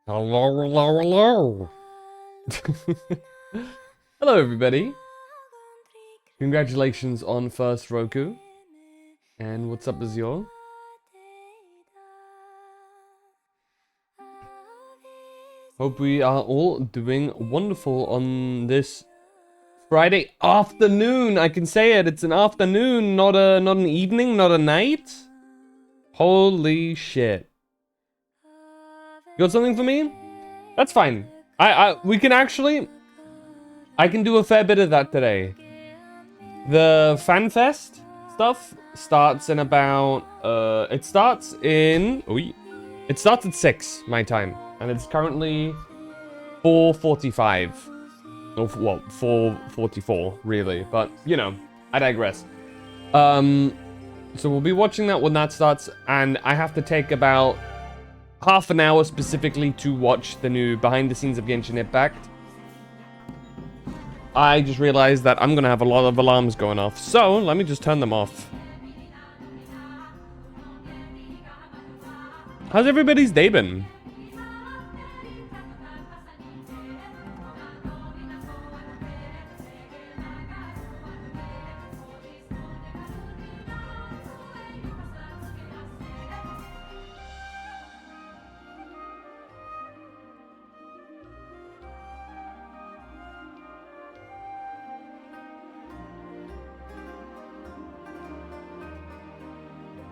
Hello, hello, hello. Hello, everybody. Congratulations on first Roku. And what's up, Azure? Hope we are all doing wonderful on this Friday afternoon. I can say it. It's an afternoon, not an evening, not a night. Holy shit. You got something for me? That's fine. We can actually... I can do a fair bit of that today. The Fanfest stuff starts in about... It starts at 6, my time. And it's currently 4:45. Or, well, 4:44, really. But, you know, I digress. So we'll be watching that when that starts. And I have to take about half an hour specifically to watch the new behind the scenes of Genshin Impact. I just realized that I'm gonna have a lot of alarms going off, so let me just turn them off. How's everybody's day been?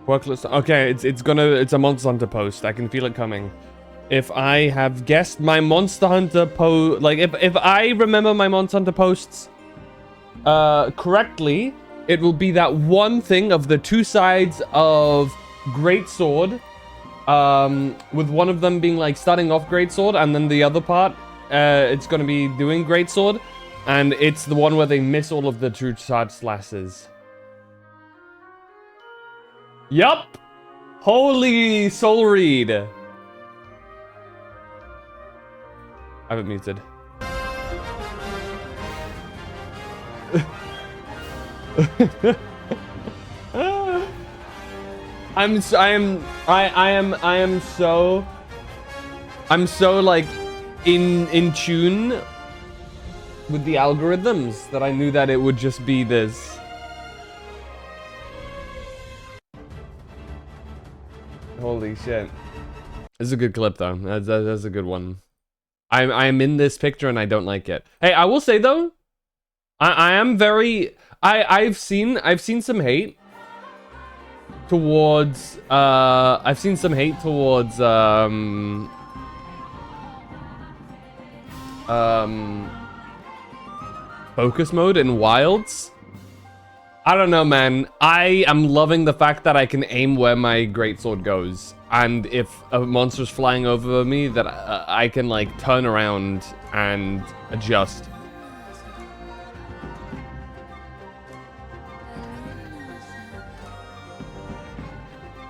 Workless. Okay, it's a Monster Hunter post. I can feel it coming. If I have guessed my Monster Hunter like if I remember my Monster Hunter posts correctly, it will be that one thing of the two sides of Greatsword, with one of them being like starting off Greatsword, and then the other part, it's gonna be doing Greatsword, and it's the one where they miss all of the true side slashes. Yup! Holy soul read! I have it muted. I'm so like in tune with the algorithms that I knew that it would just be this. Holy shit. This is a good clip though. That's a good one. I'm in this picture and I don't like it. Hey, I will say though, I am very I've seen some hate towards focus mode in Wilds. I don't know, man. I am loving the fact that I can aim where my greatsword goes. And if a monster's flying over me, that I can, like, turn around and adjust.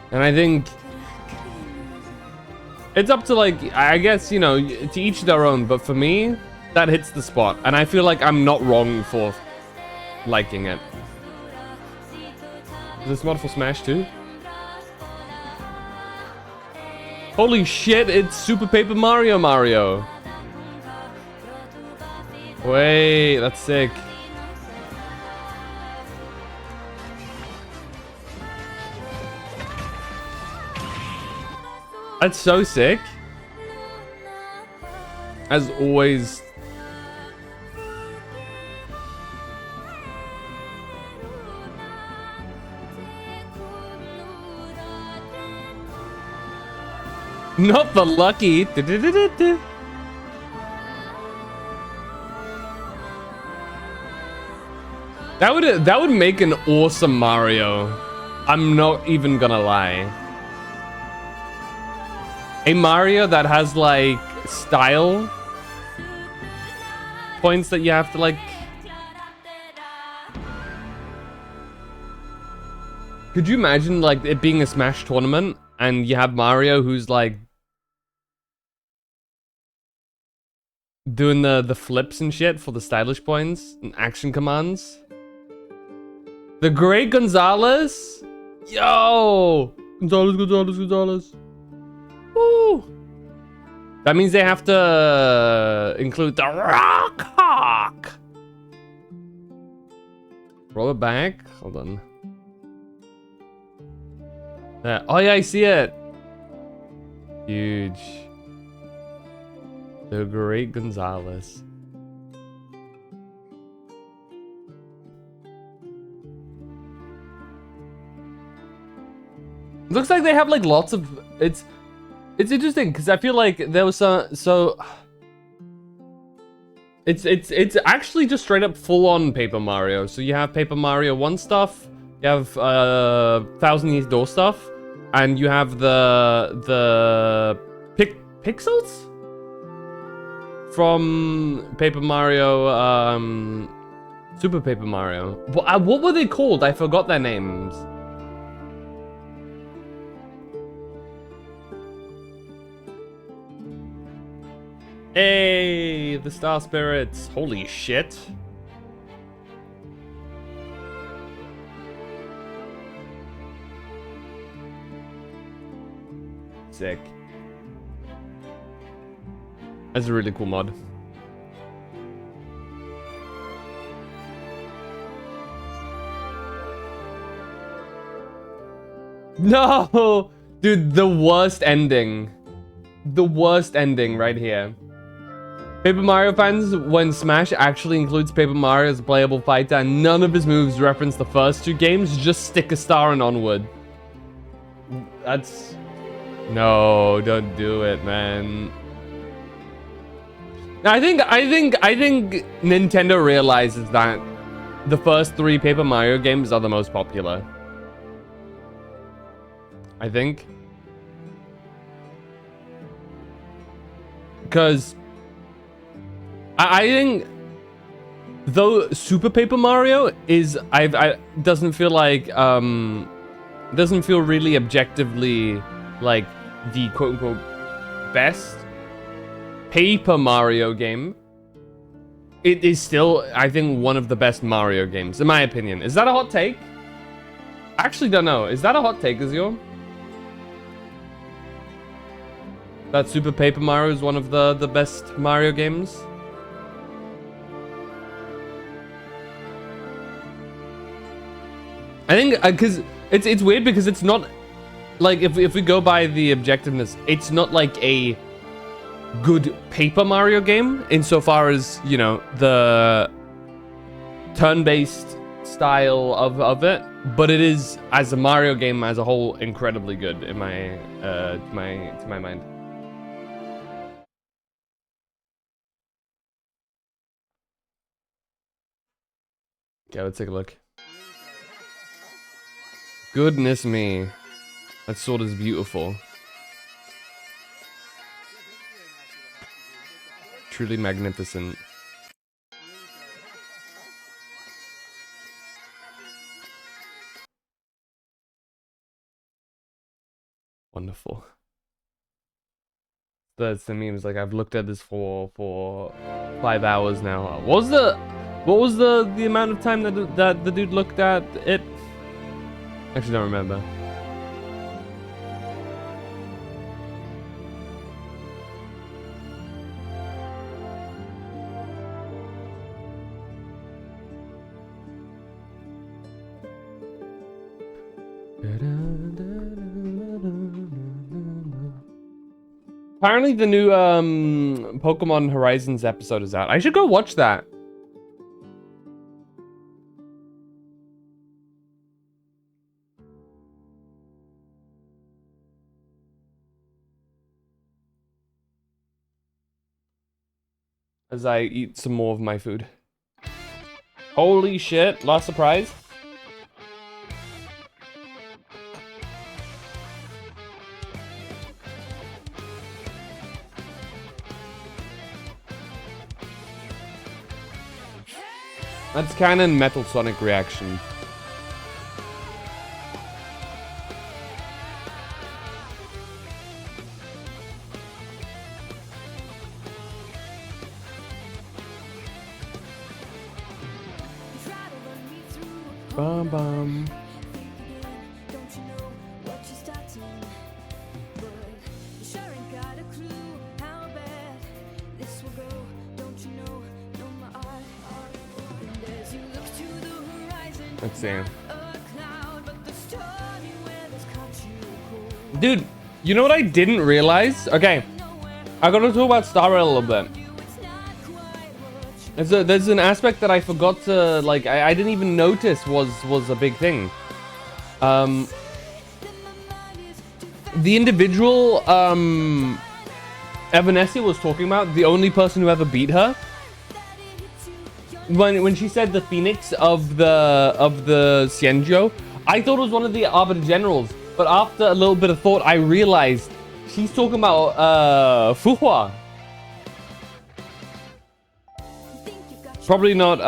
And I think it's up to, like, I guess, you know, to each their own. But for me, that hits the spot. And I feel like I'm not wrong for liking it. Is this mod for Smash too? Holy shit, it's Super Paper Mario. Wait, that's sick. That's so sick. As always. Not the lucky. That would make an awesome Mario. I'm not even gonna lie. A Mario that has like style points that you have to like. Could you imagine like it being a Smash tournament and you have Mario who's like doing the flips and shit for the stylish points and action commands? The great Gonzalez? Yo! Gonzalez. Woo! That means they have to include the rock hawk. Roll it back. Hold on. There. Oh yeah, I see it. Huge. The Great Gonzalez. Looks like they have like lots of. It's interesting because I feel like there was so. It's actually just straight up full on Paper Mario. So you have Paper Mario 1 stuff, you have Thousand Years Door stuff, and you have the pixels from Paper Mario, Super Paper Mario. What were they called? I forgot their names. Hey, the Star Spirits. Holy shit. Sick. That's a really cool mod. No! Dude, the worst ending. The worst ending right here. Paper Mario fans, when Smash actually includes Paper Mario as a playable fighter and none of his moves reference the first 2 games, just stick a star and onward. That's... No, don't do it, man. I think Nintendo realizes that the first 3 Paper Mario games are the most popular. I think. Because... I think, though Super Paper Mario is, doesn't feel like, doesn't feel really objectively like the quote-unquote best Paper Mario game. It is still, I think, one of the best Mario games, in my opinion. Is that a hot take? I actually don't know. Is that a hot take, Azure? That Super Paper Mario is one of the best Mario games? I think, because it's weird because it's not, like, if we go by the objectiveness, it's not like a good Paper Mario game insofar as, you know, the turn-based style of it, but it is, as a Mario game as a whole, incredibly good in my, to my mind. Okay, let's take a look. Goodness me. That sword is beautiful. Truly magnificent. Wonderful. That's the memes. Like, I've looked at this for 5 hours now. What was the amount of time that the dude looked at it? Actually, don't remember. Apparently the new Pokemon Horizons episode is out. I should go watch that. As I eat some more of my food. Holy shit, last surprise. That's canon Metal Sonic reaction. Bum bum. Let's see. Dude, you know what I didn't realize? Okay, I gotta talk about Star Rail a little bit. There's an aspect that I forgot to, like, I didn't even notice was a big thing. The individual Evanescence was talking about, the only person who ever beat her, when she said the Phoenix of the Xianzhou, I thought it was one of the Arbiter Generals, but after a little bit of thought, I realized she's talking about Fuhua. Probably not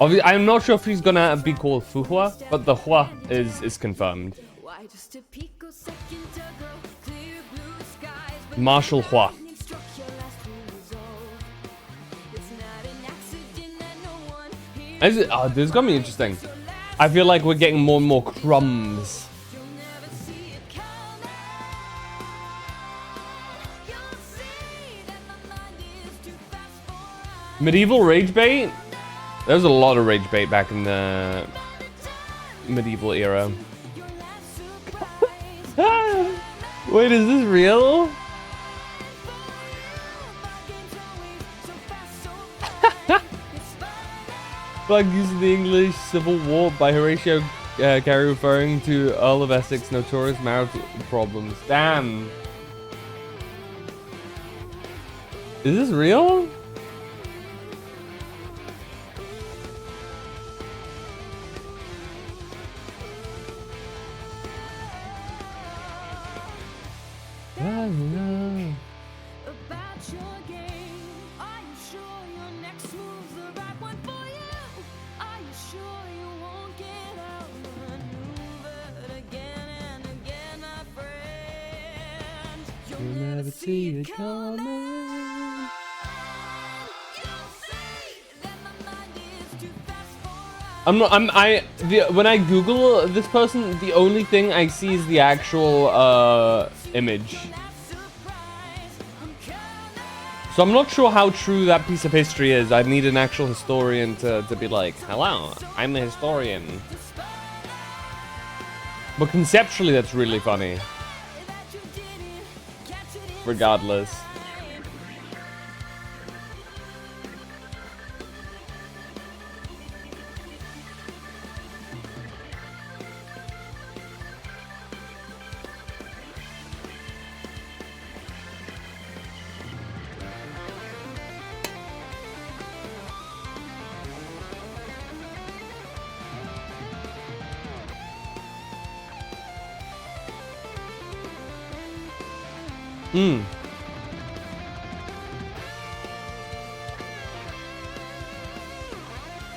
obviously, I'm not sure if he's gonna be called Fuhua, but the Hua is confirmed. Marshal Hua. This is gonna be interesting. I feel like we're getting more and more crumbs. Medieval rage bait? There was a lot of rage bait back in the medieval era. Wait, is this real? Bug using the English Civil War by Horatio Carey referring to Earl of Essex notorious marital problems. Damn. Is this real? See it coming. When I Google this person, the only thing I see is the actual image. So I'm not sure how true that piece of history is. I'd need an actual historian to be like, hello, I'm a historian. But conceptually, that's really funny. Regardless.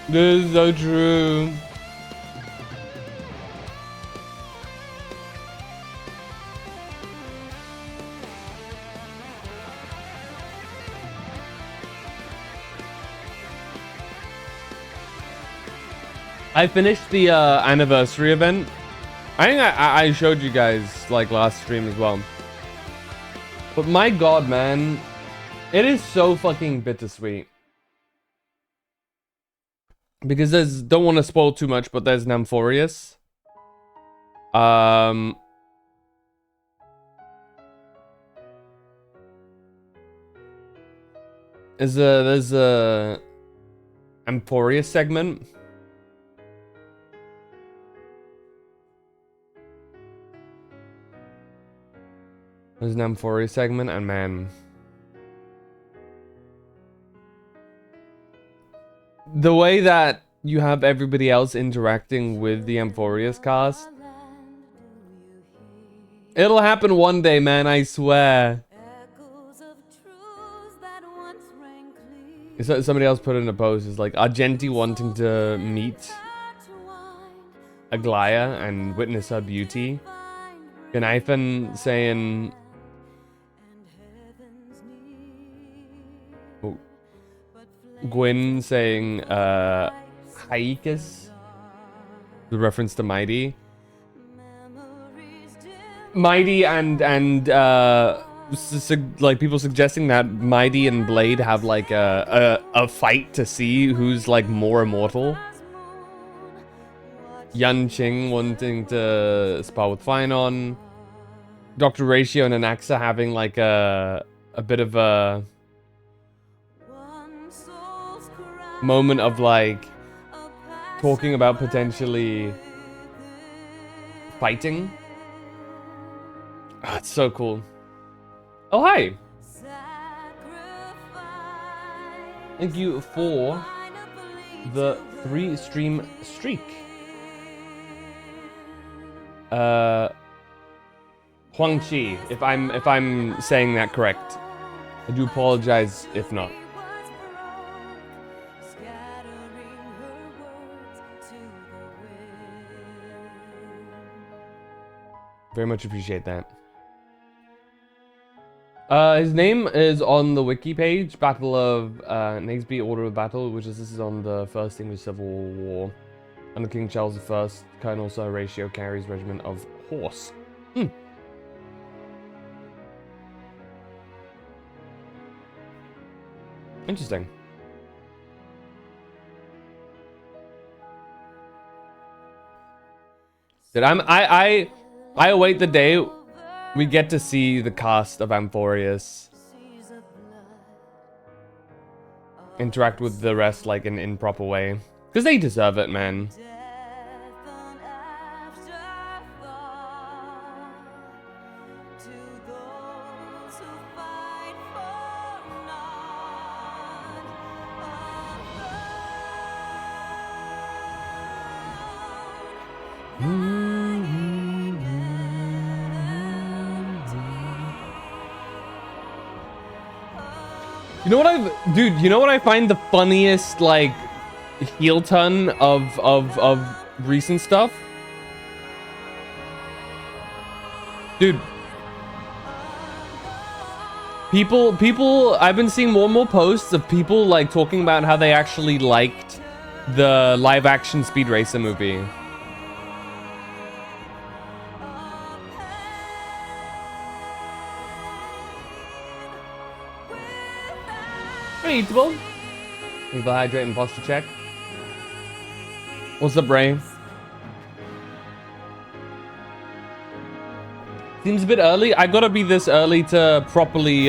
This is so true. I finished the anniversary event. I think I showed you guys like last stream as well. But my god, man, it is so fucking bittersweet. Because don't want to spoil too much, but there's Namphorius. There's a Amphorius segment. There's an Amphorius segment, and man, the way that you have everybody else interacting with the Amphorius cast, it'll happen one day, man, I swear. Somebody else put in a post, it's like Argenti wanting to meet Aglaya and witness her beauty. Ganaifen saying... Gwyn saying, Haikus, the reference to Mighty. Mighty and like people suggesting that Mighty and Blade have like a fight to see who's like more immortal. Yan Qing wanting to spar with Finon. Dr. Ratio and Anaxa having like a bit of a moment of like talking about potentially fighting. Oh, it's so cool. Oh, hi. Thank you for the 3-stream streak. Huang Chi, if I'm saying that correct. I do apologize if not. Very much appreciate that. His name is on the wiki page, Battle of Naseby Order of Battle, which is this is on the First English Civil War. Under King Charles I, Colonel Sir Horatio carries regiment of horse. Interesting. Dude, I await the day we get to see the cast of Amphorius interact with the rest like in proper way, because they deserve it, man. You know what dude, you know what I find the funniest, like, heel turn of recent stuff? Dude. People, I've been seeing more and more posts of people, like, talking about how they actually liked the live-action Speed Racer movie. Eatable. Evil hydrate and posture check. What's up, Ray? Seems a bit early. I gotta be this early to properly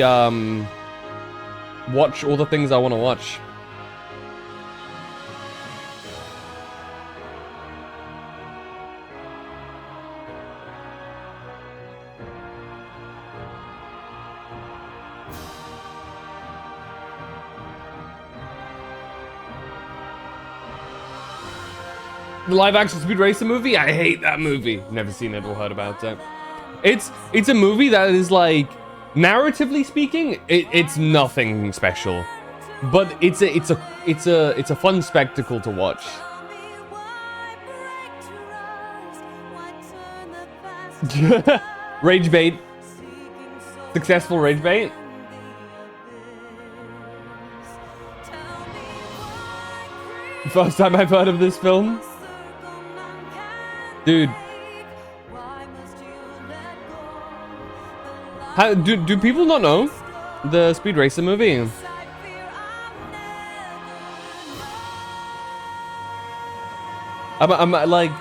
watch all the things I want to watch. The live-action Speed Racer movie? I hate that movie. Never seen it or heard about it. It's a movie that is like, narratively speaking, it's nothing special, but it's a fun spectacle to watch. Rage bait. Successful rage bait. First time I've heard of this film. Dude. How, do people not know the Speed Racer movie? I'm like,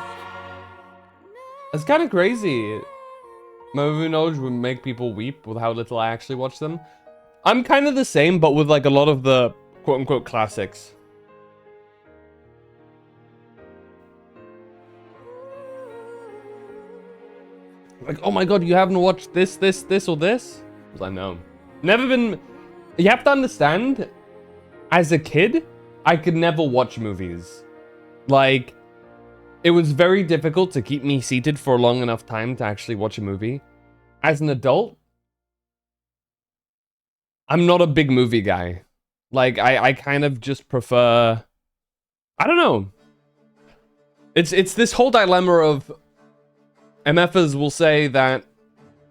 it's kind of crazy. My movie knowledge would make people weep with how little I actually watch them. I'm kind of the same, but with like a lot of the quote-unquote classics. Like, oh my god, you haven't watched this, or this? I was like, no. Never been... You have to understand, as a kid, I could never watch movies. Like, it was very difficult to keep me seated for a long enough time to actually watch a movie. As an adult, I'm not a big movie guy. Like, I kind of just prefer... I don't know. It's this whole dilemma of... MFers will say that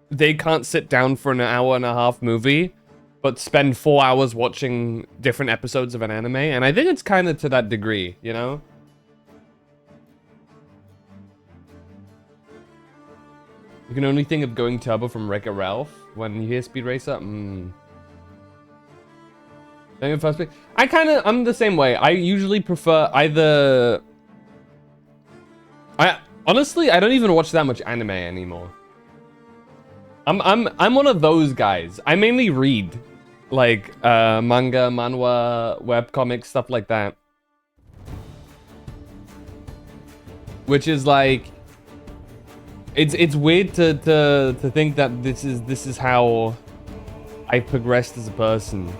they can't sit down for an hour-and-a-half movie, but spend 4 hours watching different episodes of an anime, and I think it's kind of to that degree, you know? You can only think of Going Turbo from Wreck-It Ralph. when you hear Speed Racer. Then first pick. I'm the same way. I usually prefer either. Honestly, I don't even watch that much anime anymore. I'm one of those guys. I mainly read, like manga, manhwa, webcomics, stuff like that. Which is like, it's weird to think that this is how I progressed as a person.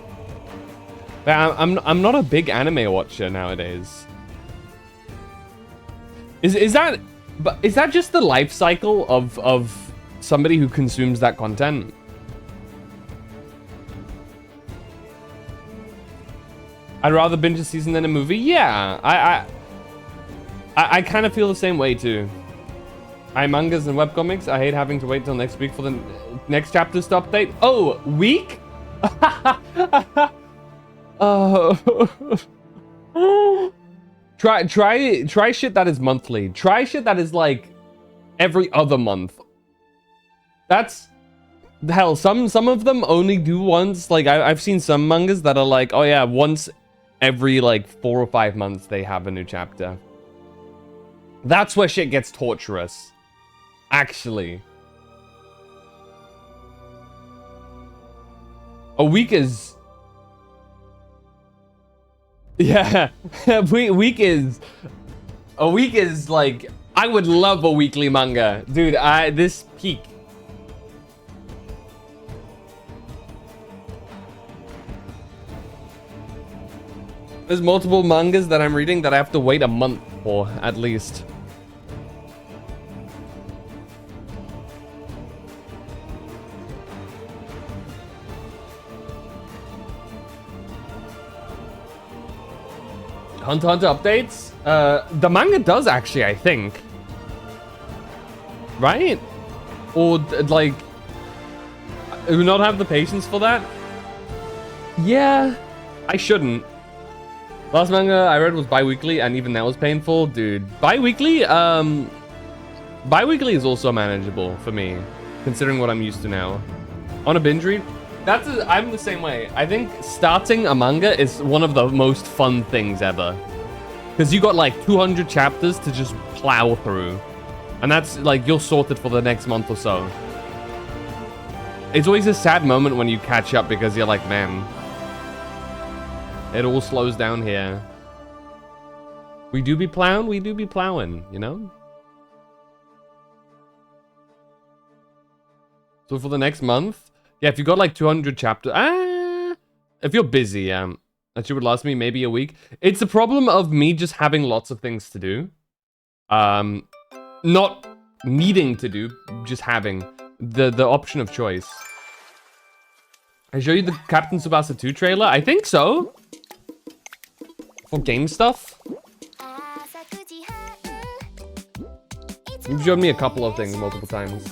But I'm not a big anime watcher nowadays. Is that just the life cycle of somebody who consumes that content? I'd rather binge a season than a movie. Yeah, I kind of feel the same way too. Mangas and webcomics. I hate having to wait till next week for the next chapters to update. Oh, week? Try shit that is monthly. Try shit that is like every other month. That's hell. Some of them only do once. Like I've seen some mangas that are like, oh yeah, once every like 4 or 5 months they have a new chapter. That's where shit gets torturous. Actually. A week is... Yeah. A week is like... I would love a weekly manga. Dude, this peak. There's multiple mangas that I'm reading that I have to wait a month for, at least. Hunter x Hunter updates? The manga does actually, I think. Right? Or, like... Do we not have the patience for that? Yeah. I shouldn't. Last manga I read was bi-weekly, and even that was painful. Dude, bi-weekly? Bi-weekly is also manageable for me, considering what I'm used to now. On a binge read? I'm the same way. I think starting a manga is one of the most fun things ever. Because you got like 200 chapters to just plow through. And that's like, you're sorted for the next month or so. It's always a sad moment when you catch up because you're like, man, it all slows down here. We do be plowing, you know? So for the next month, yeah, if you got like 200 chapters, if you're busy, that would last me maybe a week. It's the problem of me just having lots of things to do. Not needing to do, just having the option of choice. I show you the Captain Tsubasa 2 trailer? I think so. For game stuff. You've shown me a couple of things multiple times.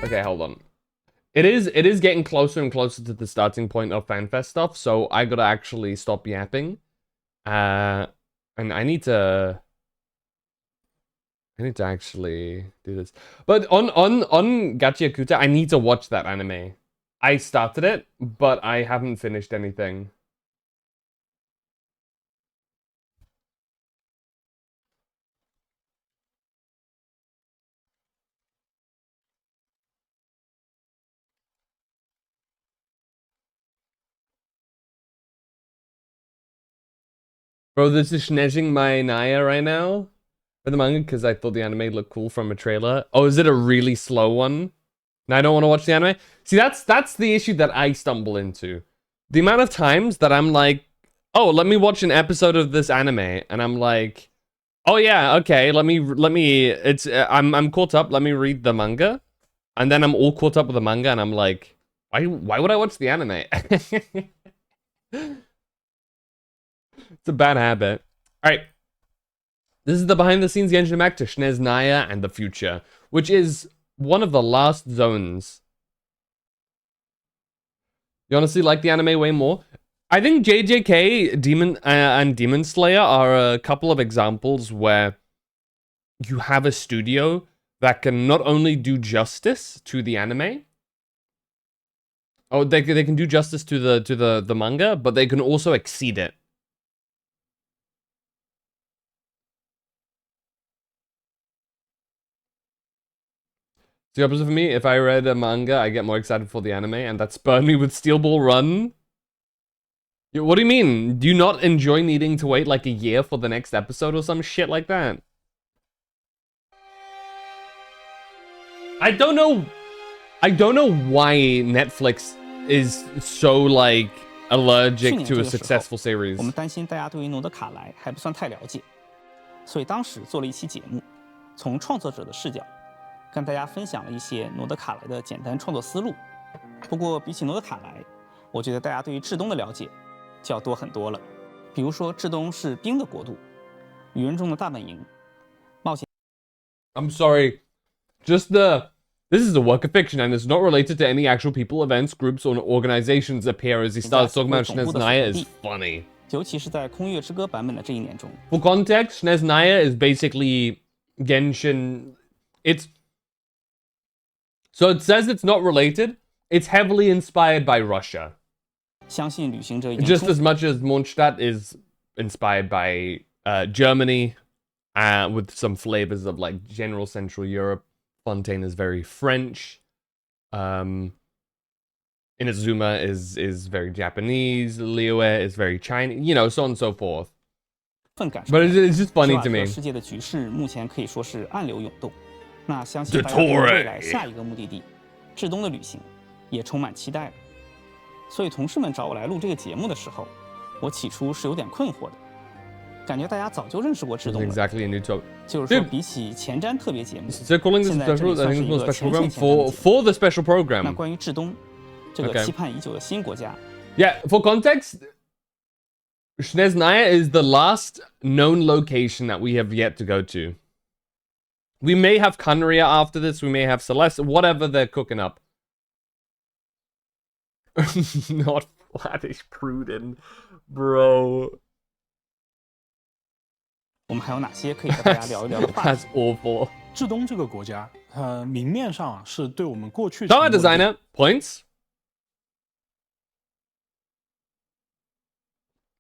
Okay, hold on. It is getting closer and closer to the starting point of Fanfest stuff, so I gotta actually stop yapping. And I need to actually do this. But on Gachi Yakuta, I need to watch that anime. I started it, but I haven't finished anything. Bro, this is snezzing my Naya right now for the manga because I thought the anime looked cool from a trailer. Oh, is it a really slow one? And I don't want to watch the anime? See, that's the issue that I stumble into. The amount of times that I'm like, oh, let me watch an episode of this anime, and I'm like, oh yeah, okay, let me. It's I'm caught up. Let me read the manga, and then I'm all caught up with the manga, and I'm like, why would I watch the anime? It's a bad habit. All right. This is the behind-the-scenes Genshin Impact to Shnez Naya and the future, which is one of the last zones. You honestly like the anime way more? I think JJK and Demon Slayer are a couple of examples where you have a studio that can not only do justice to the anime. Oh, they can do justice to the manga, but they can also exceed it. It's the opposite for me. If I read a manga, I get more excited for the anime, and that spurred me with Steel Ball Run. What do you mean? Do you not enjoy needing to wait like a year for the next episode or some shit like that? I don't know why Netflix is so like allergic to a successful series. 我们担心大家对于诺德卡莱还不算太了解，所以当时做了一期节目，从创作者的视角，跟大家分享了一些诺德卡莱的简单创作思路。不过比起诺德卡莱，我觉得大家对于至东的了解就要多很多了。比如说，至东是冰的国度，语言中的大本营，冒险。I'm sorry, just this is a work of fiction and it's not related to any actual people, events, groups, or organizations appear as he starts talking about Sneznaya is funny. 尤其是在空月之歌版本的这一年中。For context, Sneznaya is basically Genshin. So it says it's not related. It's heavily inspired by Russia. 相信旅行者已经 Just as much as Mondstadt is inspired by Germany, with some flavors of like general Central Europe. Fontaine is very French. Inazuma is very Japanese. Liyue is very Chinese. You know, so on and so forth. But it's just funny to me. 世界的局势目前可以说是暗流涌动。那相信大家对未来下一个目的地至东的旅行也充满期待了。所以同事们找我来录这个节目的时候，我起初是有点困惑的。感觉大家早就认识过至东了。Exactly a new topic. 就是说，比起前瞻特别节目， they're calling this special, I think it's special program for the special program. 那关于至东这个期盼已久的新国家 ，Yeah, for context, Sneznaya is the last known location that we have yet to go to. We may have Khaenri'ah after this. We may have Celeste, whatever they're cooking up. Not Flattish Pruden, bro. 我们还有哪些可以和大家聊一聊的话题 That's awful. 至东这个国家，明面上是对我们过去 Star designer points.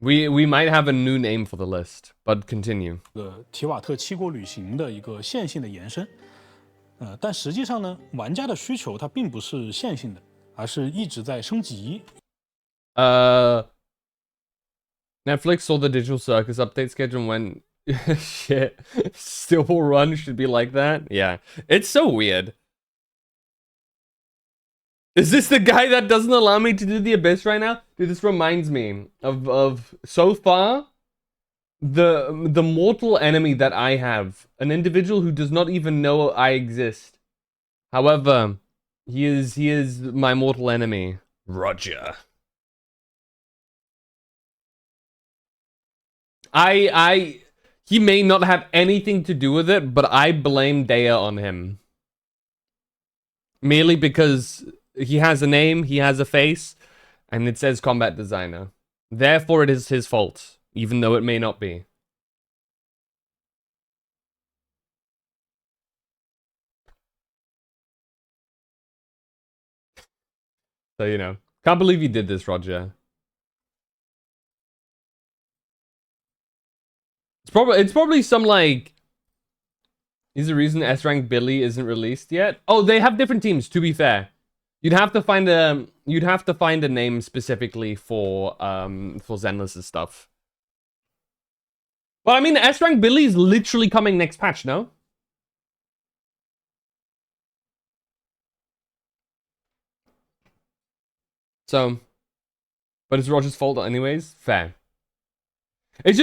We might have a new name for the list, but continue. 提瓦特七国旅行的一个线性的延伸，但实际上呢，玩家的需求它并不是线性的，而是一直在升级。Netflix saw the Digital Circus update schedule and went, shit, Steel Ball Run should be like that? Yeah, it's so weird. Is this the guy that doesn't allow me to do the Abyss right now? Dude, this reminds me of so far, the mortal enemy that I have. An individual who does not even know I exist. However, he is my mortal enemy. Roger. He may not have anything to do with it, but I blame Dea on him. Merely because he has a name, he has a face, and it says combat designer. Therefore, it is his fault, even though it may not be. So, you know, can't believe you did this, Roger. It's probably some like. Is the reason S rank Billy isn't released yet? Oh, they have different teams. To be fair, you'd have to find a name specifically for Zenless's stuff. But I mean, S rank Billy is literally coming next patch, no? So, but it's Roger's fault anyways. Fair. It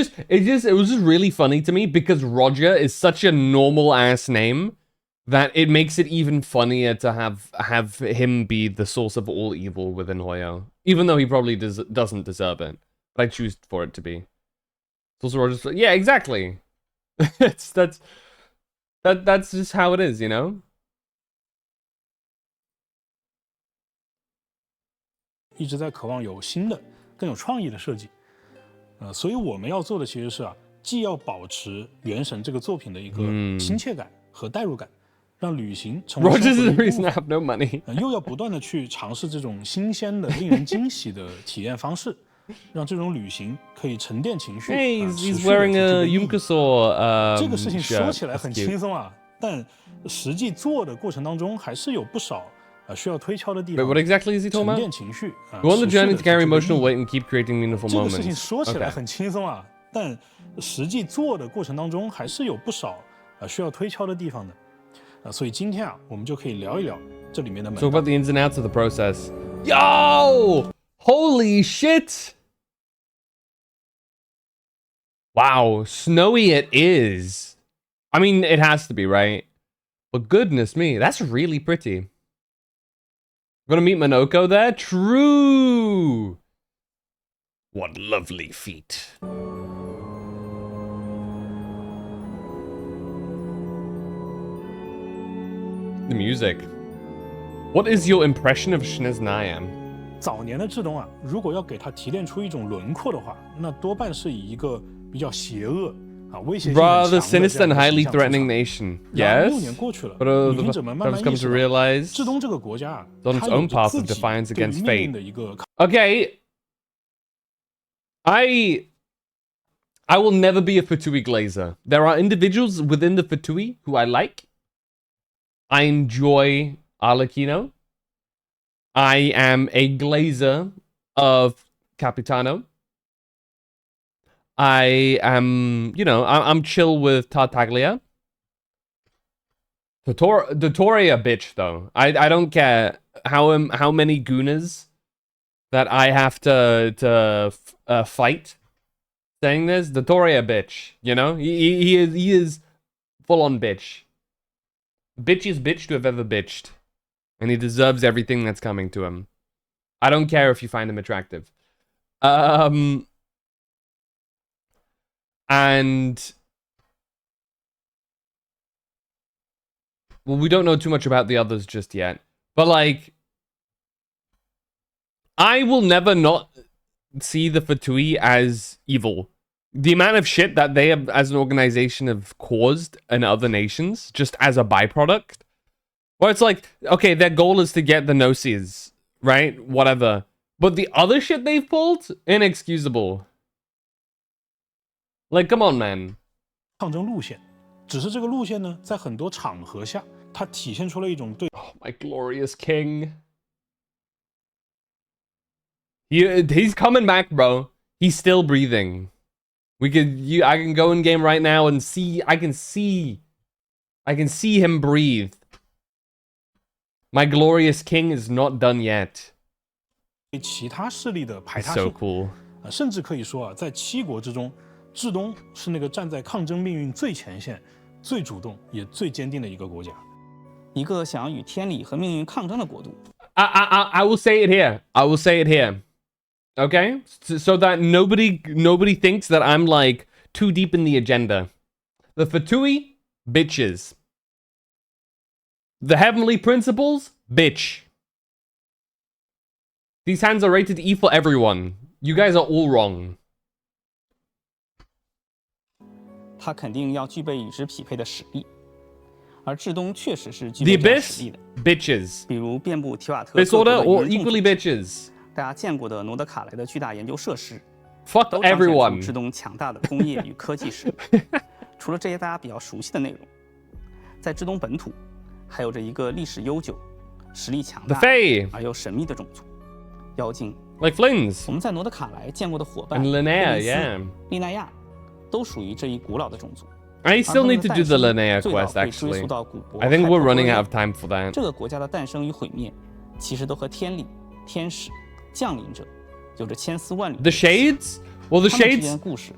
was just really funny to me because Roger is such a normal ass name that it makes it even funnier to have him be the source of all evil within Hoyo, even though he probably doesn't deserve it. But I choose for it to be. It's also Roger's. Yeah, exactly. that's just how it is, you know. 一直在渴望有新的、更有创意的设计。所以我们要做的其实是既要保持《原神》这个作品的一个亲切感和代入感，让旅行成为 Rogers is 生 the 活的一 reason 部 I 分 have no money. 又要不断的去尝试这种新鲜的、令人惊喜的体验方式，让这种旅行可以沉淀情绪。Hey, 持 he's 续地 wearing 去 a 具备意义 Yumkasaw 这个事情说 shirt. 起来 That's 很 cute. 轻松啊，但实际做的过程当中还是有不少需要推敲的地 Wait, 方。 what exactly is he 沉 talking 淀 about? 情绪 Go on the 持续 journey 地 to 去 carry 具备 emotional 意义 weight and keep creating meaningful 这个事情 moments. 说起来 Okay. 很轻松啊，但实际做的过程当中还是有不少需要推敲的地方的。所以今天啊，我们就可以聊一聊这里面的门 Talk 道。 about the ins and outs of the process. Yo! Holy shit! Wow, snowy it is. I mean, it has to be, right? But goodness me, that's really pretty. Gonna meet Monoko there? True! What lovely feet. The music. What is your impression of Shneznayam? 早年的至东啊，如果要给它提炼出一种轮廓的话，那多半是以一个比较邪恶威胁性很 Rather 强的这 sinister 样 and 一个 highly 形象出 threatening 场。 nation. 然而6 Yes? 年过去了， But 旅行者们慢 I've 慢 come 意 to 识到， realize 至东这个国家啊， on 它 its 有 own 着 path 自 of 己 defiance 对于 against 命 fate. 运的一个 Okay. I will never be a Fatui glazer. There are individuals within the Fatui who I like. I enjoy Arlecchino. I am a glazer of Capitano. I am, I'm chill with Tartaglia. Dotoria bitch though. I don't care how many Gunas that I have to fight. Saying this, Dotoria bitch. He is full on bitch. Bitchiest bitch to have ever bitched, and he deserves everything that's coming to him. I don't care if you find him attractive. And well, we don't know too much about the others just yet, but like, I will never not see the Fatui as evil. The amount of shit that they have as an organization have caused in other nations just as a byproduct, where it's like, okay, their goal is to get the Gnosis, right? Whatever. But the other shit they've pulled, inexcusable. Like, come on, man. 抗争路线，只是这个路线呢，在很多场合下，它体现出了一种对 Oh, my glorious king. He's coming back, bro. He's still breathing. I can go in game right now and see. I can see him breathe. My glorious king is not done yet. 其他势力的排 It's 他 so 性， cool. 甚至可以说啊，在七国之中，至东是那个站在抗争命运最前线、最主动也最坚定的一个国家。一个想要与天理和命运抗争的国度。I will say it here. I will say it here. Okay? So that nobody thinks that I'm like too deep in the agenda. The Fatui, bitches. The Heavenly Principles, bitch. These hands are rated E for everyone. You guys are all wrong. 他肯定要具备与之匹配的实力，而至东确实是具 The 备这样实力 Abyss, 的。 bitches. 比如遍布提瓦特各 This 国 order 的 or 原种 equally 组织 bitches. 大家见过的诺德卡莱的巨大研究设施， Fuck 都彰显出 everyone. 至东强大的工业与科技实力。除了这些大家比较熟悉的内容，在至东本土，还有着一个历史悠久、实力强 The 大 Fae, 而又神秘的种族——妖精。 like Flins 我们在诺德卡莱见过的伙伴 and 贝 Linnea, 利斯 yeah. 利奈亚，都属于这一古老的种族。 I 而 still 他们 need 的 to 诞 do the 生 Linnea 最早 quest, 可以追 actually. 溯到古伯 I think 海 we're 珀 running 多 out 利 of time for that. 这个国家的诞生与毁灭，其实都和天理、天使、降临者有着千丝万缕 The 的联系。 Shades? Well, the 他们之间 Shades 的故事，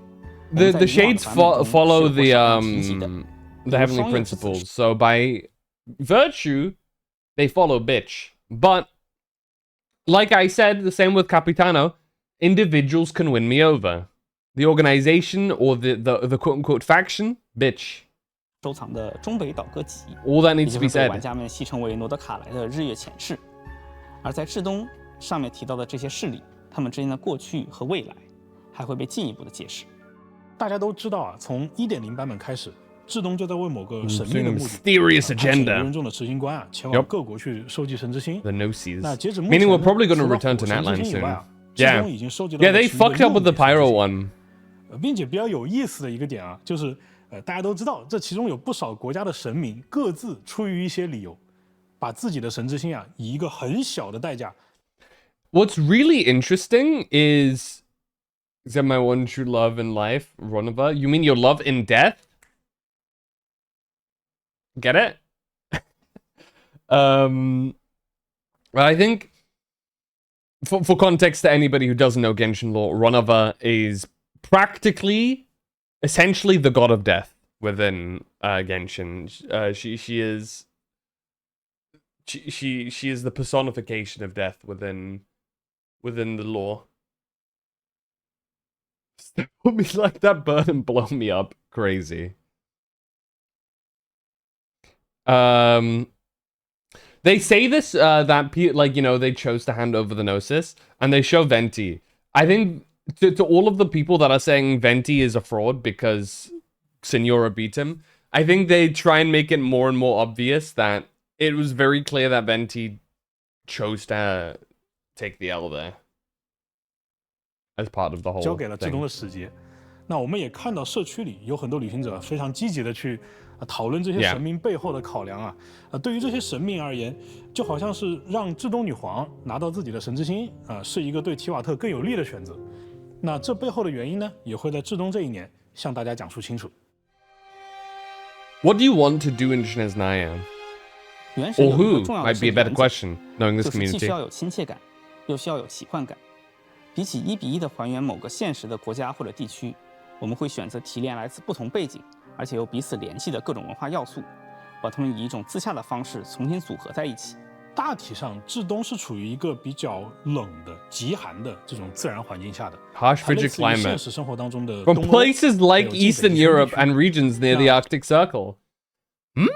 the shades follow the 比如 heavenly 双月之子 principles. So by virtue, they follow bitch. But like I said, the same with Capitano, individuals can win me over. The organization or the quote unquote faction, bitch. 收藏的中北岛歌集， All that 也 needs 就 to be 是被玩 said. 家们戏称为诺德卡莱的日月潜士。而在至东上面提到的这些势力，他们之间的过去和未来，还会被进一步的解释。大家都知道啊，从1.0版本开始，至东就在为某个神秘的目的 mysterious 派遣无 agenda. 人中的执行官啊，前往 Yup. 各国去收集神之心。 The Gnosis. 那截止目前 Meaning 呢， we're probably going to 除了 return to 火神之 Natlan 心以外 soon. 啊，至 Yeah. 东已经收集到 Yeah, 了 they 其余的 fucked up with the 6枚神之 Pyro 心 one. 并且比较有意思的一个点啊，就是大家都知道，这其中有不少国家的神明各自出于一些理由，把自己的神之心啊，以一个很小的代价。 What's really interesting is that my one true love in life, Ronova. You mean your love in death? Get it? I think for context to anybody who doesn't know Genshin lore, Ronova is practically, essentially the god of death within Genshin. She is the personification of death within the lore. Put me like that burn and blow me up. Crazy. They say this, that, like, you know, they chose to hand over the Gnosis, and they show Venti. I think, to all of the people that are saying Venti is a fraud because Signora beat him, I think they try and make it more and more obvious that it was very clear that Venti chose to take the L there as part of the whole 交给了至东 thing. 的使节。那我们也看到社区里有很多旅行者非常积极的去讨论这些 Yeah. 神明背后的考量啊。对于这些神明而言，就好像是让至东女皇拿到自己的神之心啊，是一个对提瓦特更有利的选择。那这背后的原因呢，也会在至东这一年向大家讲述清楚。 What do you want to do in Snezhnaya? 原神 Or 有一个 who 重要的 might 设 be a 计 better 原则， question, knowing 就 this 是既需 community. 要有亲切感，又需要有奇幻感。比起1:1的还原某个现实的国家或者地区，我们会选择提炼来自不同背景，而且又彼此联系的各种文化要素，把它们以一种自洽的方式重新组合在一起。大体上，至东是处于一个比较冷的、极寒的这种自然环境下的， Harsh 它类 frigid 似于现 climate. 实生活当中的 From 东欧 places like 还有近北 Eastern 极圈地 Europe 区 and regions near the Yeah. Arctic Circle. Hmm.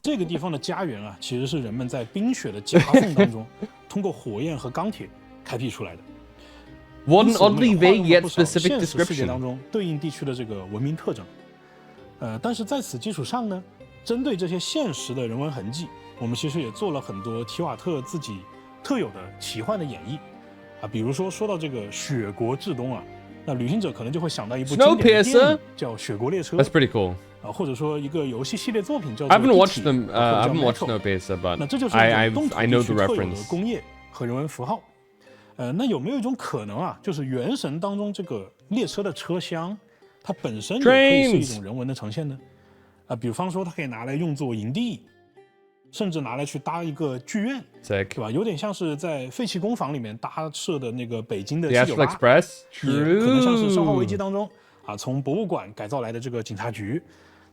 这个地方的家园啊，其实是人们在冰雪的夹缝当中，通过火焰和钢铁开辟出来的。 What 因 an 此我们 oddly 也化 vague 用了 yet 不少 specific 现实世界当 description. 中对应地区的这个文明特征。但是在此基础上呢，针对这些现实的人文痕迹，我们其实也做了很多提瓦特自己特有的奇幻的演绎啊。比如说到这个雪国至东啊，那旅行者可能就会想到一部经典的电影叫《雪国列车》 That's pretty cool. 啊，或者说一个游戏系列作品叫做 I haven't 地 watched 铁 them. 或 I 者叫 haven't watched Metro Snowpiercer, 那 but 这就是 I 一种动 I 土 know 地区 the 特有的 reference. 工业和人文符号。那有没有一种可能啊，就是原神当中这个列车的车厢，它本身也可以是一种人文的呈现呢？比方说它可以拿来用作营地，甚至拿来去搭一个剧院， Sick. 对吧？有点像是在废弃工坊里面搭设的那个北京的 The 798 Astral Express. 也可能像是《生化危机》 True. 当中啊，从博物馆改造来的这个警察局。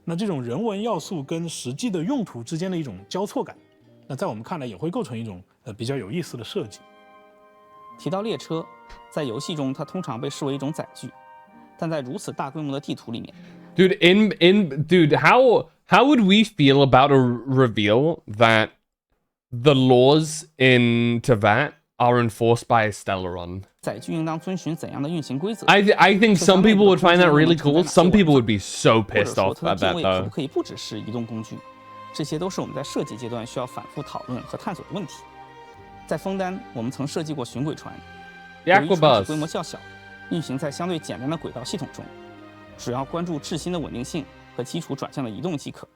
那这种人文要素跟实际的用途之间的一种交错感，那在我们看来也会构成一种比较有意思的设计。提到列车，在游戏中它通常被视为一种载具，但在如此大规模的地图里面， Dude, dude, how would we feel about a reveal that the laws in Teyvat are enforced by Stellaron? 载具应当遵循怎样的运行规则？ I think some people would find that really cool. Some people would be so 或者 pissed 说 off 它的 at 定 that 位可 though. 不可以不只是移动工具？这些都是我们在设计阶段需要反复讨论和探索的问题。在枫丹，我们曾设计过巡轨船， The 由于船体规模 Aquabus. 较小，运行在相对简单的轨道系统中，只要关注质心的稳定性和基础转向的移动即可。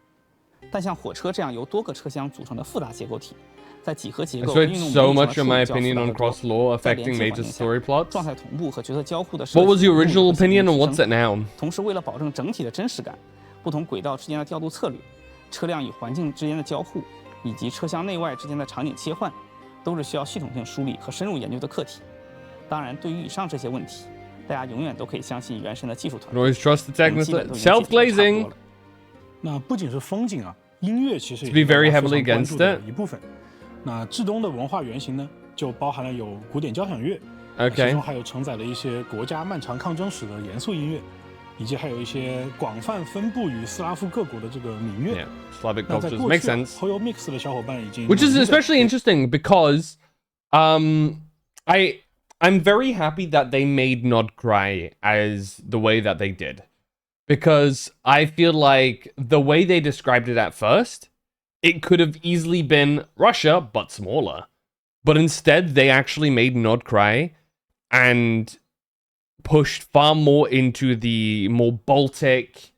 但像火车这样由多个车厢组成的复杂结构体，在几何结 I 构和运 switched 用 so 模型 much 上 in 的 my 处理较 opinion 复杂 on 得多 cross law 在连 affecting 接 major 环境下 story plots. 状态同步和角色交互的设计 What was your 难度 original 会显著 opinion and 提 what's 升 it now? 同时，为了保证整体的真实感，不同轨道之间的调度策略、车辆与环境之间的交互，以及车厢内外之间的场景切换，都是需要系统性梳理和深入研究的课题。当然，对于以上这些问题，大家永远都可以相信原神的技术团 Can 队。 always trust the 我们基本 technical 都已经解决得差不多 self-glazing. 了。那不仅是风景啊，音乐其实 To be 也是 very 大家非 heavily 常关注的 against it. 一部分。那至东的文化原型呢，就包含了有古典交响乐，其 Okay. 中还有承载了一些国家漫长抗争史的严肃音乐，以及还有一些广泛分布于斯拉夫各国的这makes 乐。 Yeah, Slavic 那在 cultures 过 makes 去啊 sense. 后有 mix 的小伙伴已经 Which is 努力地 especially interesting because I'm very happy that they made Nod cry as the way that they did. because I feel like the way they described it at first, it could have easily been Russia, but smaller. But instead, they actually made Nordkrai and pushed far more into the more Baltic,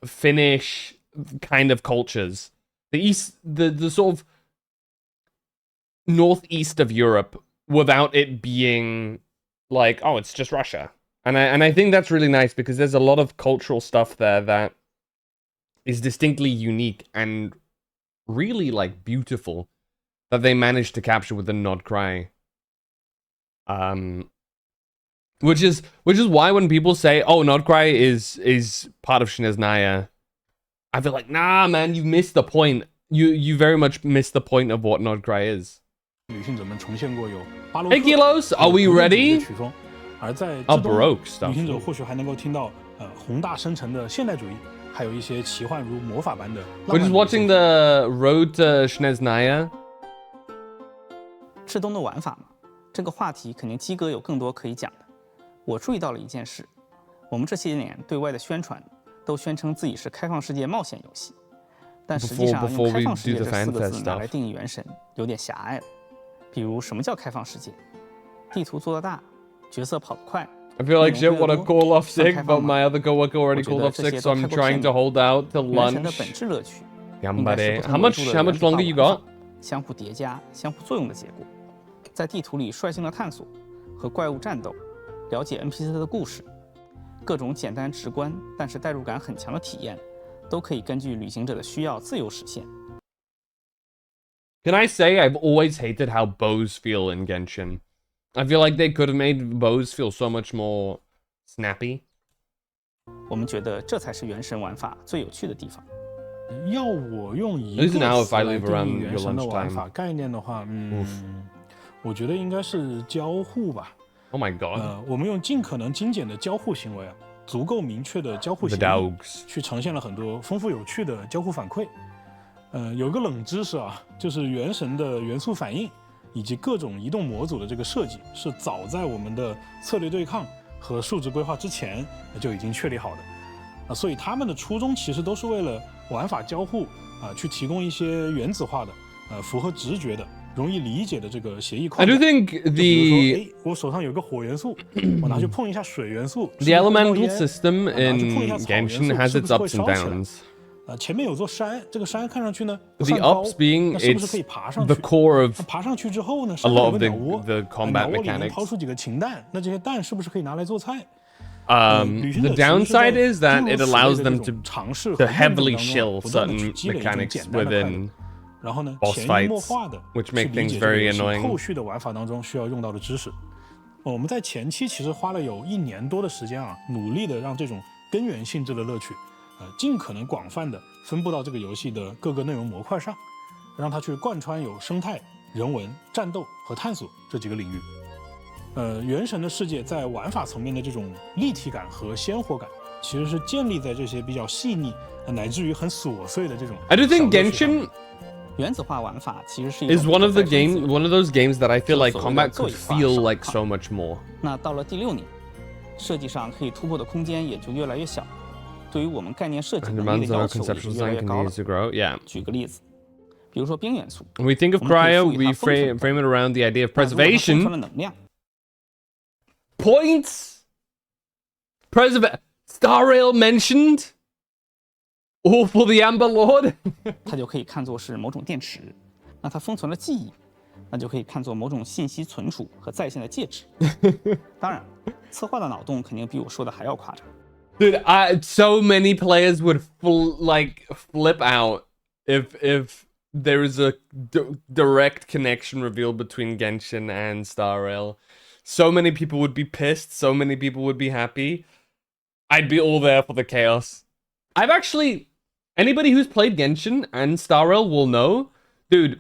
Finnish kind of cultures. The sort of northeast of Europe, without it being like, oh, it's just Russia. And I think that's really nice because there's a lot of cultural stuff there that is distinctly unique and really like beautiful that they managed to capture with the Nordkrai. Which is why when people say, "Oh, Nordkrai is part of Snezhnaya," I feel like, nah, man, you missed the point. You very much missed the point of what Nordkrai is. 旅行者们重现过有巴洛克 Hey Kilos, are we ready? 曲风，而在 Oh, 之 Baroque 中， stuff. 旅行者或许还能够听到宏大深沉的现代主义，还有一些奇幻如魔法般的。We're just watching the Road to Snezhnaya. 赤东的玩法嘛，这个话题肯定鸡哥有更多可以讲的。我注意到了一件事，我们这些年对外的宣传都宣称自己是开放世界冒险游戏，但实际上用开放世界这4个字拿来定义原神有点狭隘了。比如什么叫开放世界？地图做得大，角色跑得快。 I feel like shit, want to call off sick, but my other coworker already called off sick, so I'm trying to hold out till 原神 lunch. 的本质乐趣， Gambare. How much longer you got? 相互叠加、相互作用的结果，在地图里率性的探索，和怪物战斗，了解 NPC 的故事，各种简单直观但是代入感很强的体验，都可以根据旅行者的需要自由实现。 Can I say I've always hated how bows feel in Genshin? I feel like they could have made bows feel so much more snappy. 我们觉得这才是原神玩法最有趣的地方。要我用一个词来定义原神的玩法概念的话，我觉得应该是交互吧。 Oh my god. 我们用尽可能精简的交互行为足够明确的交互协议，去呈现了很多丰富有趣的交互反馈。有个冷知识就是原神的元素反应以及各种移动模组的这个设计，是早在我们的策略对抗和数值规划之前就已经确立好的。所以他们的初衷其实都是为了玩法交互去提供一些原子化的、符合直觉的、容易理解的这个协议框架。I do think the 我手上有个火元素，我拿去碰一下水元素。The elemental system in Genshin has its ups and downs. 前面有座山，这个山看上去呢不 The 算高， ups being 那是不是 it's 可以爬上去 the core of 那爬上去之后呢， a 山 lot 上有 of 个鸟窝， the 鸟 combat 窝里能 mechanics. 抛出几个禽蛋，那这些蛋是不是可以拿来做菜？ The downside is that it allows them to heavily shill certain mechanics within 然后呢， boss 潜移默 fights, 化的 which 去 make 理 things 解这个 very 游戏 annoying. 后续的玩法当中需要用到的知识。我们在前期其实花了有1年多的时间努力的让这种根源性质的乐趣，尽可能广泛的分布到这个游戏的各个内容模块上，让它去贯穿有生态、人文、战斗和探索这几个领域。原神的世界在玩法层面的这种立体感和鲜活感，其实是建立在这些比较细腻，乃至于很琐碎的这种。I do think Genshin 原子化玩法其实是 is one of those games that I feel like combat could feel like so much more. 那到了第6年，设计上可以突破的空间也就越来越小，对于我们概念设计能力的要求也就越来越高了。举个例子，比如说冰元素。 When we think of cryo, we frame it around the idea of preservation. Points. Star Rail mentioned. All for the Amber Lord. 它就可以看作是某种电池，那它封存了记忆，那就可以看作某种信息存储和在线的介质。当然，策划的脑洞肯定比我说的还要夸张。Dude, so many players would flip out if there is a direct connection revealed between Genshin and Star Rail. So many people would be pissed. So many people would be happy. I'd be all there for the chaos. Anybody who's played Genshin and Star Rail will know, dude,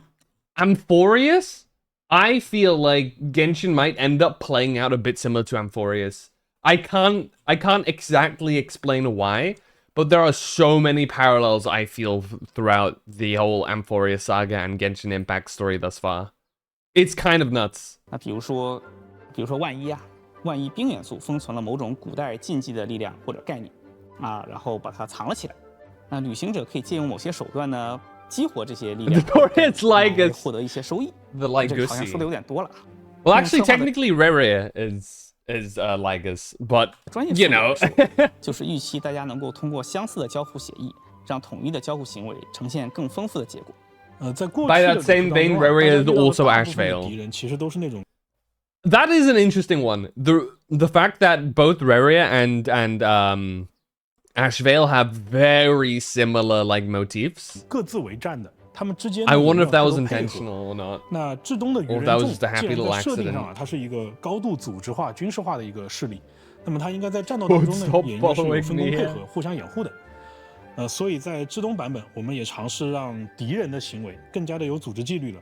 Amphorius, I feel like Genshin might end up playing out a bit similar to Amphorius. I can't exactly explain why, but there are so many parallels I feel throughout the whole Amphorius saga and Genshin Impact story thus far. It's kind of nuts. 那比如说万一万一冰元素封存了某种古代禁忌的力量或者概念然后把它藏了起来。那旅行者可以借用某些手段呢，激活这些力量，来获得一些收益。这个好像说的有点多了。Well, actually, technically, Reria is Ligus, but 专业 you know 就是预期大家能够通过相似的交互协议，让统一的交互行为呈现更丰富的结果。在过去 By that same vein, Reria is also Ashvale. 敌人其实都是那种 That is an interesting one. The fact that both Reria and Ashvale have very similar like motifs. 各自为战的，他们之间 I wonder if that was 有没有配合 intentional or not. 那至东的愚 Or 人 that 众 was just a 既 happy 然 little 在设定 accident. 上它是一个高度组织化、军事化的一个势力，那么它应该在战斗当中呢 Stop 也应该是有 following 分工 me 配 here. 合、互相掩护的。所以在至东版本，我们也尝试让敌人的行为更加的有组织纪律了。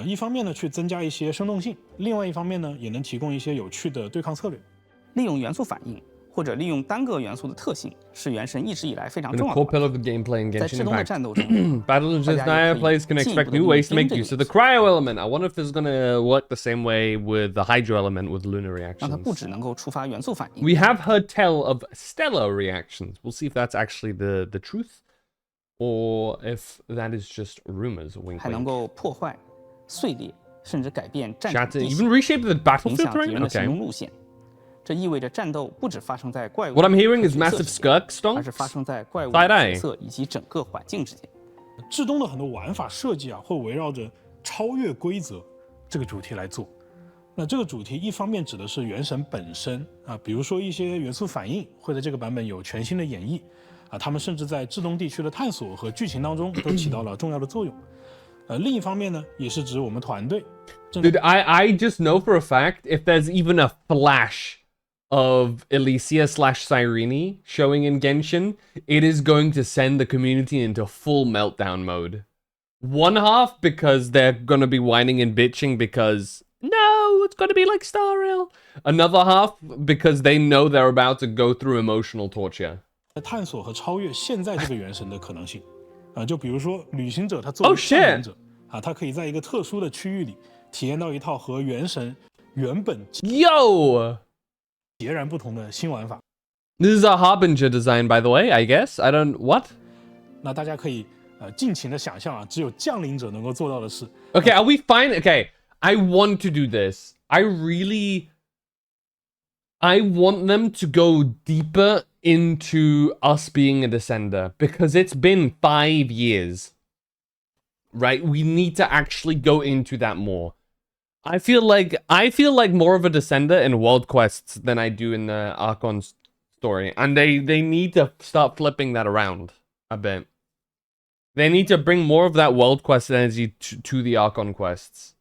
一方面呢去增加一些生动性，另外一方面呢也能提供一些有趣的对抗策略。利用元素反应或者利用单个元素的特性，是原神一直以来非常 And 重 a 要 core 的。 pillar of the gameplay in 在 Genshin 至东的 Impact. 战斗中， Battle of Jesnaya players can expect new ways to make use of the cryo element. I wonder if this is gonna work the same way with the hydro element with lunar 让它不 reactions. 只能够触发元素反应， We have heard tell of stellar reactions. We'll see if that's actually the truth, or if that is just rumors. Wink, 还能 wink. 够破坏、碎裂，甚至改变战 Shatter, 场地 even 形， reshape the 影 battlefield 响敌 terrain. 人的行 Okay. 动路线。这意味着战斗不只发生在怪物 What I'm hearing 和 is 角色 massive 之间 skirk 而是发 stonks. 生在怪物、 Side-eye 角色以及整个环境之间。至东的很多玩法设计会围绕着超越规则这个主题来做。那这个主题一方面指的是原神本身比如说一些元素反应会在这个版本有全新的演绎他们甚至在至东地区的探索和剧情当中都起到了重要的作用。另一方面呢，也是指我们团队。Dude, I just know for a fact if there's even a flash of Elysia / Cyrene showing in Genshin, it is going to send the community into full meltdown mode. One half because they're gonna be whining and bitching because no, it's gonna be like Star Rail. Another half because they know they're about to go through emotional torture. 探索和超越现在这个原神的可能性就比如说旅行者他作为 Oh, shit. 扮演者他可以在一个特殊的区域里体验到一套和原神原本 Yo! 截然不同的新玩法。 This is a Harbinger design, by the way, I guess. I don't... What? 那大家可以尽情的想象只有降临者能够做到的事。 Okay, are we fine? Okay, I want to do this. I want them to go deeper into us being a descender because it's been 5 years. Right? We need to actually go into that more. I feel like more of a descender in world quests than I do in the Archon story, and they need to start flipping that around a bit. They need to bring more of that world quest energy to the Archon quests.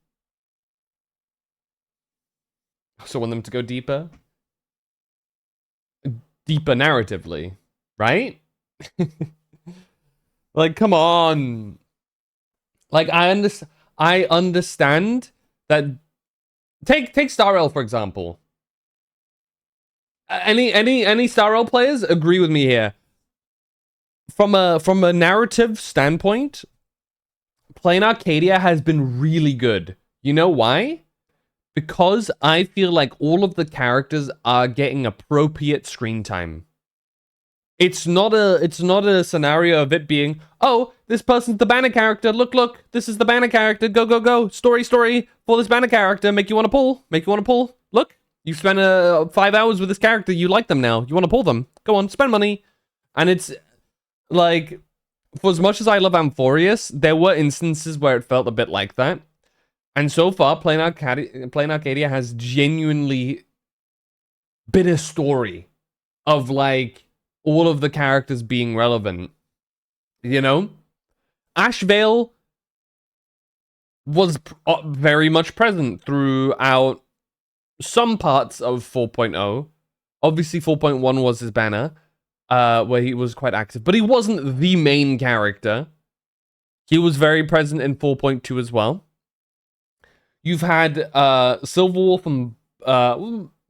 So I want them to go deeper. Deeper narratively, right? Like, come on. Like, I understand that. Take Star Rail, for example. Any Star Rail players agree with me here? From a narrative standpoint, playing Arcadia has been really good. You know why? Because I feel like all of the characters are getting appropriate screen time. It's not a scenario of it being, oh, this person's the banner character. Look, this is the banner character. Go. Story for this banner character. Make you want to pull. Look, you've spent 5 hours with this character. You like them now. You want to pull them. Go on, spend money. And it's like, for as much as I love Amphorius, there were instances where it felt a bit like that. And so far, playing Arcadia has genuinely been a story of like all of the characters being relevant. You know? Ashvale was very much present throughout some parts of 4.0. Obviously, 4.1 was his banner, where he was quite active, but he wasn't the main character. He was very present in 4.2 as well. You've had Silverwolf and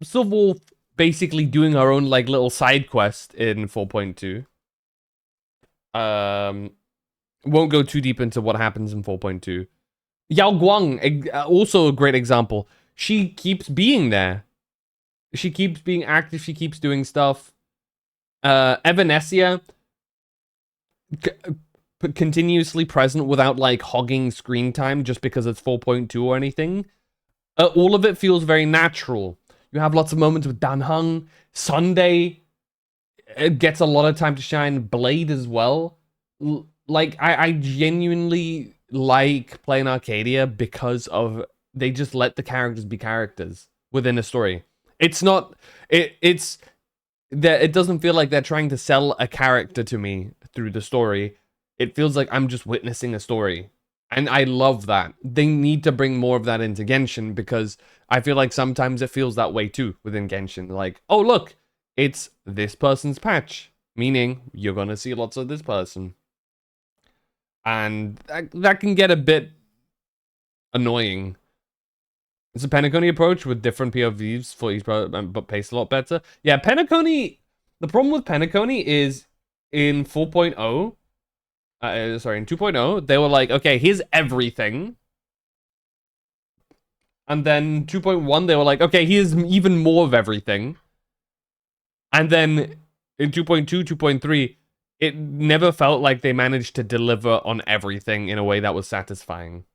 Silverwolf basically doing her own like little side quest in 4.2. Won't go too deep into what happens in 4.2. Yao Guang, also a great example. She keeps being there. She keeps being active. She keeps doing stuff. Evanescia, continuously present without like hogging screen time just because it's 4.2 or anything. All of it feels very natural. You have lots of moments with Dan Heng. Sunday, it gets a lot of time to shine. Blade as well. Like, I genuinely like playing Arcadia because of they just let the characters be characters within a story. It's not it's that it doesn't feel like they're trying to sell a character to me through the story. It feels like I'm just witnessing a story. And I love that. They need to bring more of that into Genshin because I feel like sometimes it feels that way too within Genshin. Like, oh look, it's this person's patch, meaning you're gonna see lots of this person. And that can get a bit annoying. It's a Penacony approach with different POVs for each but paced a lot better. Yeah, Penacony, the problem with Penacony is in 4.0, in 2.0, they were like, okay, here's everything. And then 2.1, they were like, okay, here's even more of everything. And then in 2.2, 2.3, it never felt like they managed to deliver on everything in a way that was satisfying.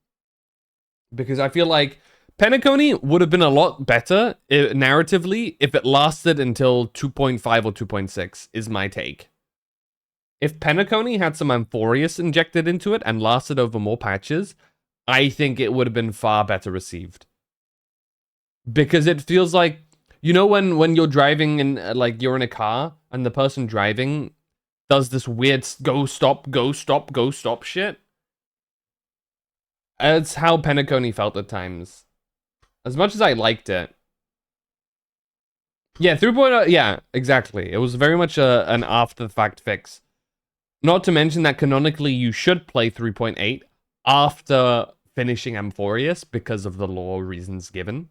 Because I feel like Penacony would have been a lot better narratively if it lasted until 2.5 or 2.6, is my take. If Penacony had some Amphorius injected into it and lasted over more patches, I think it would have been far better received. Because it feels like, you know when you're driving and like you're in a car and the person driving does this weird go stop shit? It's how Penacony felt at times. As much as I liked it. Yeah, 3.0, yeah, exactly. It was very much an after-the-fact fix. Not to mention that canonically you should play 3.8 after finishing Amphorius because of the lore reasons given.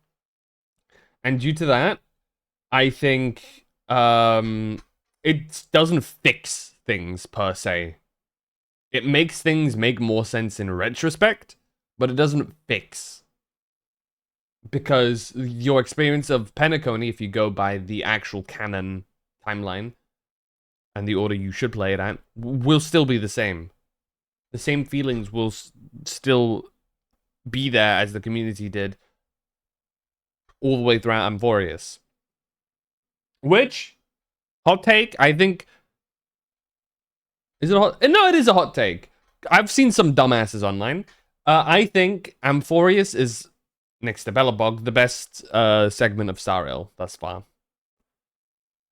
And due to that, I think it doesn't fix things per se. It makes things make more sense in retrospect, but it doesn't fix. Because your experience of Penacony, if you go by the actual canon timeline and the order you should play it at, will still be the same. The same feelings will still be there as the community did all the way throughout Amphorius. Which, hot take, I think... Is it a hot... No, it is a hot take. I've seen some dumbasses online. I think Amphorius is, next to Belobog, the best segment of Star Rail thus far.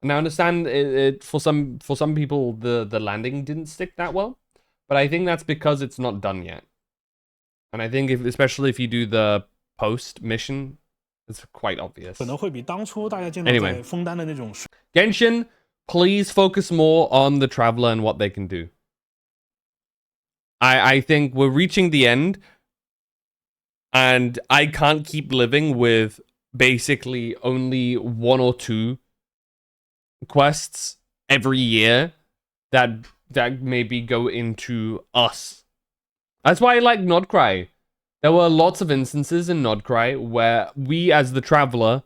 Now, I understand it for some people the landing didn't stick that well, but I think that's because it's not done yet. And I think especially if you do the post mission, it's quite obvious. Anyway, Genshin, please focus more on the Traveler and what they can do. I think we're reaching the end, and I can't keep living with basically only 1 or 2 quests every year that maybe go into us. That's why I like Nodcry. There were lots of instances in Nodcry where we, as the Traveler,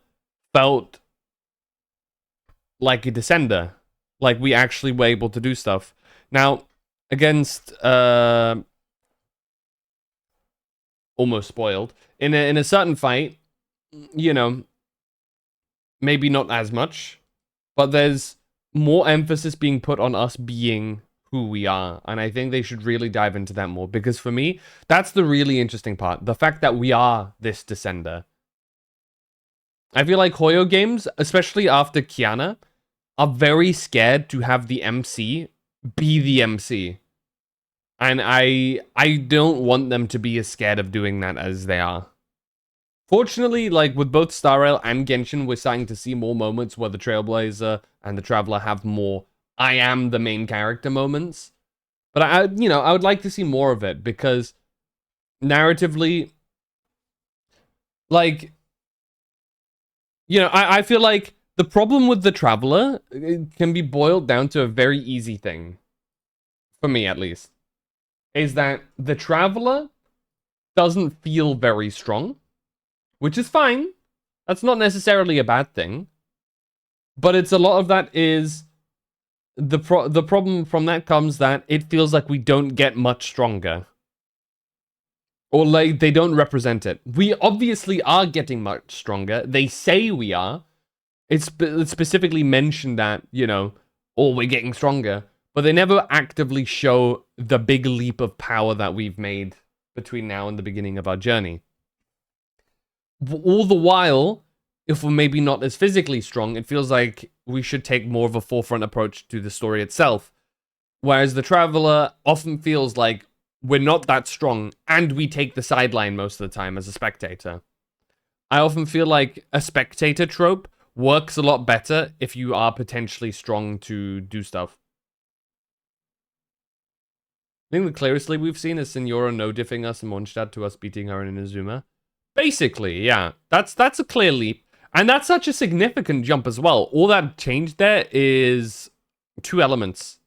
felt like a Descender. Like we actually were able to do stuff. Now, against... almost spoiled. In a certain fight, you know, maybe not as much, but there's more emphasis being put on us being who we are, and I think they should really dive into that more, because for me, that's the really interesting part, the fact that we are this Descender. I feel like Hoyo games, especially after Kiana, are very scared to have the MC be the MC. And I don't want them to be as scared of doing that as they are. Fortunately, like with both Star Rail and Genshin, we're starting to see more moments where the Trailblazer and the Traveler have more I am the main character moments. But I would like to see more of it, because narratively, like, I feel like the problem with the Traveler can be boiled down to a very easy thing. For me, at least. Is that the Traveler doesn't feel very strong, which is fine. That's not necessarily a bad thing. But it's a lot of that is the problem from that comes that it feels like we don't get much stronger. Or like they don't represent it. We obviously are getting much stronger. They say we are. It's specifically mentioned that, you know, oh, we're getting stronger. But they never actively show the big leap of power that we've made between now and the beginning of our journey. All the while, if we're maybe not as physically strong, it feels like we should take more of a forefront approach to the story itself. Whereas the Traveler often feels like we're not that strong, and we take the sideline most of the time as a spectator. I often feel like a spectator trope works a lot better if you are potentially strong to do stuff. I think the clearest leap we've seen is Signora no-diffing us and Mondstadt to us beating her in Inazuma. Basically, yeah. That's a clear leap. And that's such a significant jump as well. All that changed there is 2 elements,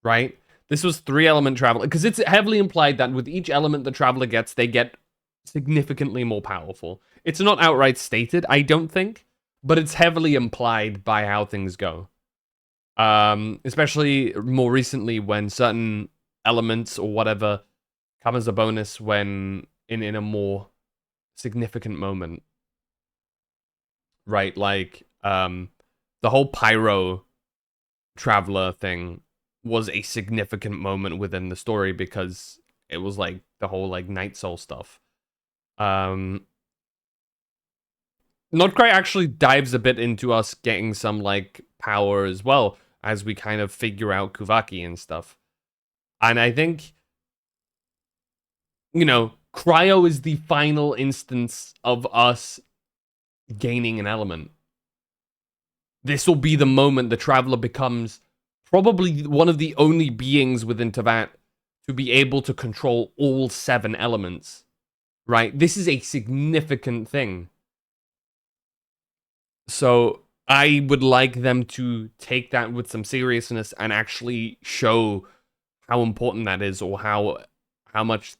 right? This was 3-element Traveler, because it's heavily implied that with each element the Traveler gets, they get significantly more powerful. It's not outright stated, I don't think, but it's heavily implied by how things go. Especially more recently when certain elements or whatever come as a bonus when in a more significant moment. Right, like, the whole Pyro Traveler thing was a significant moment within the story because it was like the whole like Night Soul stuff. Notcry actually dives a bit into us getting some like power as well as we kind of figure out Kuvaki and stuff. And I think, you know, Cryo is the final instance of us gaining an element. This will be the moment the Traveler becomes probably one of the only beings within Teyvat to be able to control all 7 elements. Right? This is a significant thing. So I would like them to take that with some seriousness and actually show how important that is, or how much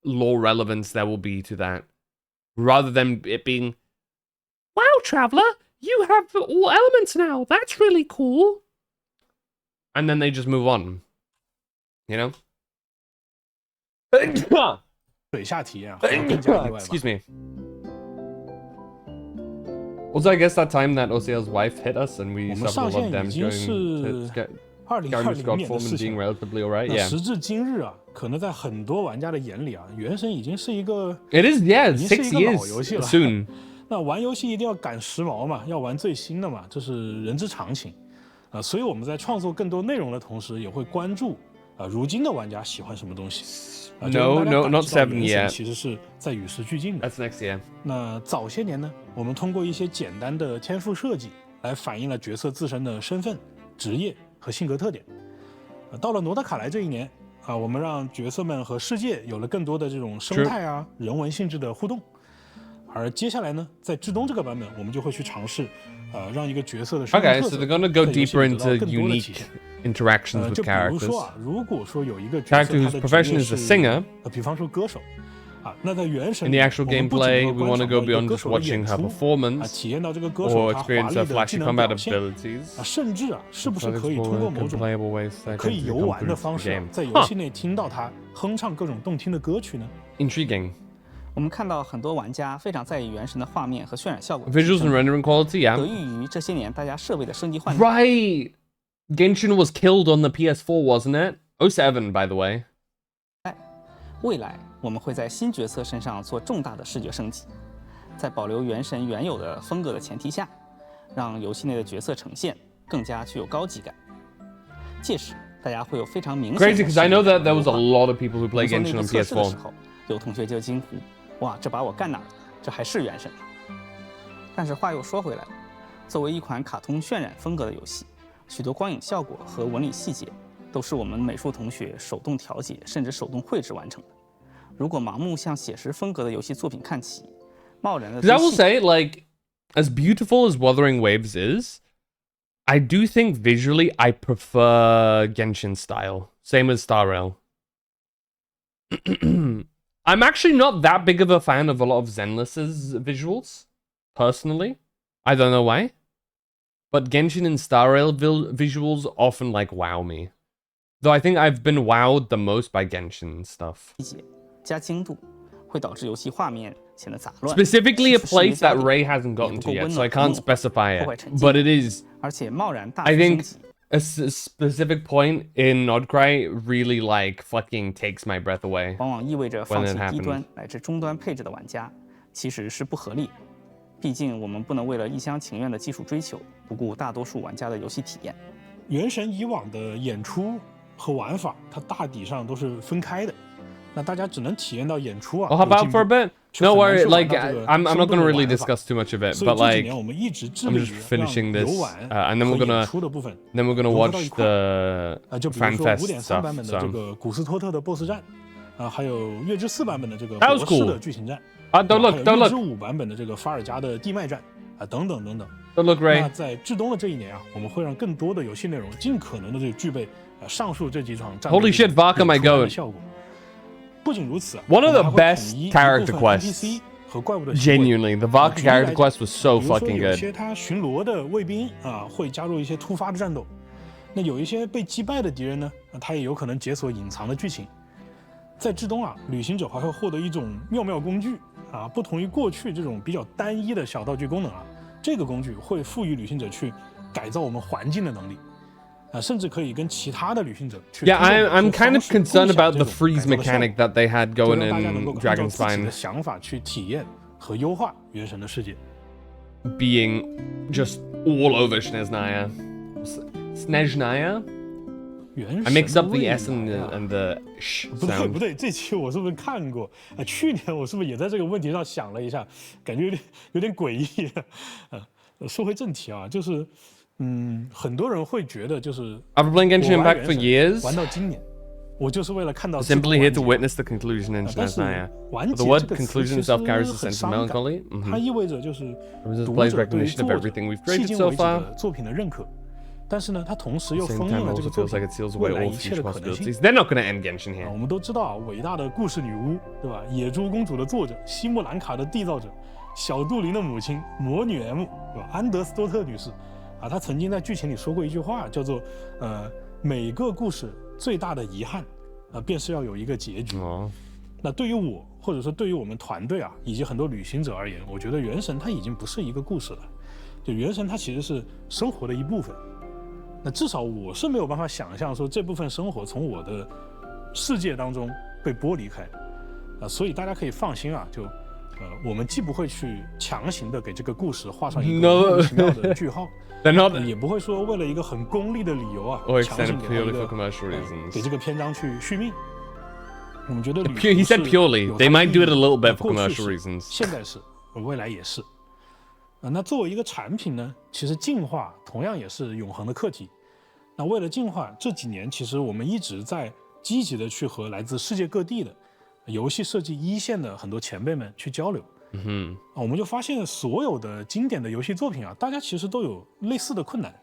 lore relevance there will be to that. Rather than it being, wow, Traveler, you have all elements now. That's really cool. And then they just move on. You know? 水下体验会更加意外吧。 Excuse me. Also, I guess that time that OCL's wife hit us and we 我们 suffered a 上 lot of 线已 damage 经 going 是 to 2020 Scott 年的 form 事 and 情 being 了。 relatively alright. 那 Yeah. 时至今日啊，可能在很多玩家的眼里啊，原神已经是一个 It is, yeah, 已经 6是一个老游戏 years 了。 soon. 那玩游戏一定要赶时髦嘛，要玩最新的嘛，这是人之常情。所以我们在创作更多内容的同时，也会关注如今的玩家喜欢什么东西。No, not 7 yet. 其实是在与时俱进的。 That's next year. 那早些年呢，我们通过一些简单的天赋设计来反映了角色自身的身份、职业和性格特点。到了诺德卡莱这一年我们让角色们和世界有了更多的这种生态人文性质的互动。而接下来呢，在至东这个版本，我们就会去尝试让一个角色的身份 Okay, 特 so 色 they're gonna go 在游戏 deeper 里得到 into 更多的体 unique 现。interactions with 就比如 characters. 说如果说有一个角色 Character 他 whose 的 profession 职 is 业 a 是 singer. 比方说歌手那在原神 In 里 the actual 我们不仅 gameplay, 能 we 观 want to 赏 go 到一个 beyond 歌 just 手的 watching 演 her 出 performance 体验到这个歌手 or 他华 experience 丽 her 的 flashy 技能 combat 表现 abilities. 甚至是不是 Let's 可以 explore 通过 the 某种 playable ways that 可以 can 游 come 玩的 through 方 the 式 game. 在游戏内听到他哼唱各种动听的歌曲呢？ Intriguing. 我们看到很多玩家非常在意原神的画面和渲染效果， Visuals and rendering quality, yeah. 得益于这些年大家设备的升级换代。 Right! Genshin was killed on the PS4, wasn't it? 07, by the way. 未来我们会在新角色身上做重大的视觉升级，在保留原神原有的风格的前提下，让游戏内的角色呈现更加具有高级感。届时大家会有非常明显的 Crazy, because I know that there was a 视觉 lot of people who 化 play 做内 Genshin 部 on 测试的时 PS4. 候，有同学就惊呼：“哇，这把我干哪儿了？这还是原神吗？”但是话又说回来，作为一款卡通渲染风格的游戏，许多光影效果和纹理细节都是我们美术同学手动调节甚至手动绘制完成的。如果盲目向写实风格的游戏作品看齐，贸然的 Because I will say, like, as beautiful as Wuthering Waves is, I do think visually I prefer Genshin style. Same as Star Rail. I'm actually not that big of a fan of a lot of Zenless's visuals, personally. I don't know why. but Genshin and Star Rail visuals often like wow me. Though I think I've been wowed the most by Genshin stuff. 加精度会导致游戏画面显得杂乱。 Specifically a place that Ray hasn't gotten to yet, so I can't specify it. But it is, 而且贸然大 I 幅升 think, 级， a specific point in Nodcry really like fucking takes my breath away. 往往意味着放 When 弃 it 低端 happened. 乃至中端配置的玩家，其实是不合理的。毕竟我们不能为了一厢情愿的技术追求，不顾大多数玩家的游戏体验。原神以往的演出和玩法，它大体上都是分开的。那大家只能体验到演出啊。 Oh, hop out for a bit. No worry, like I'm not gonna really discuss too much of it, but like I'm just finishing this, and then we're gonna watch the 就比如说 Fanfest 5.3 版 stuff. 本的这个古斯托特的 BOSS 战，还有月之4版本的这个 That was 博士 cool. 的剧情战， Don't look, 还 don't 有月之 look, 5版本的这个法尔加的地脉战等等等等。 don't look, 那 Ray. 在至东的这一年啊，我们会让更多的游戏内容尽可能的就具备上述这几场战斗 Holy shit, Vodka, my 出来的 goat. 效果。不仅如此 One of the 我们还会 best 统一一 character 部分 quests. NPC 和怪物的行为 Genuinely, the Vodka character quest was so 比如说 fucking 有 good. 些他巡逻的卫兵会加入一些突发的战斗，那有一些被击败的敌人呢，他也有可能解锁隐藏的剧情。在至东啊，旅行者还会获得一种妙妙工具不同于过去这种比较单一的小道具功能这个工具会赋予旅行者去改造我们环境的能力甚至可以跟其他的旅行者去。Yeah, I'm kind of concerned about the freeze mechanic that they had going in Dragon 自己的 Spine 想法去体验和优化原神的世界。 being just all over Snezhnaya. Snezhnaya? 原神 I mix up the 的 S and 未来 the sh 不对 sound. 不对，这期我是不是看过去年我是不是也在这个问题上想了一下，感觉有点诡异说回正题就是很多人会觉得就是 I've been playing Genshin 我玩 Impact for 原神 years. 玩到今年，我就是为了看到 Simply here to 完结 witness the conclusion in 但是 Snezhnaya. 完 The 结 word 这个词 conclusion 其实 itself carries a 很 sense of 伤感 melancholy. 它意味着就是 It 读 displays 者对于 recognition of 作者 everything we've 迄 created 今 so 为止 far. 的作品的认可，但是呢，它同时 At 又 the 封 same 印 time, 了 it 这个 also 作 feels 品 like it seals 未 away 来 all 一切 future 的可能性 possibilities. They're not going to end Genshin here. 我们都知道伟大的故事女巫，对吧？野猪公主的作者，西木兰卡的缔造者，小杜林的母亲魔女 M， 对吧？安德斯多特女士，她曾经在剧情里说过一句话，叫做每个故事最大的遗憾，便是要有一个结局。那对于我，或者说对于我们团队以及很多旅行者而言，我觉得原神它已经不是一个故事了，就原神它其实是生活的一部分。那至少我是没有办法想象说这部分生活从我的世界当中被剥离开所以大家可以放心就我们既不会去强行的给这个故事画上一个莫名其妙的句号，也不会说为了一个很功利的理由强行给它一个给这个篇章去续命。我们觉得 He said purely. They might do it a little bit for commercial reasons. 现在是，未来也是。那作为一个产品呢，其实进化同样也是永恒的课题。那为了进化，这几年其实我们一直在积极的去和来自世界各地的游戏设计一线的很多前辈们去交流。我们就发现所有的经典的游戏作品大家其实都有类似的困难。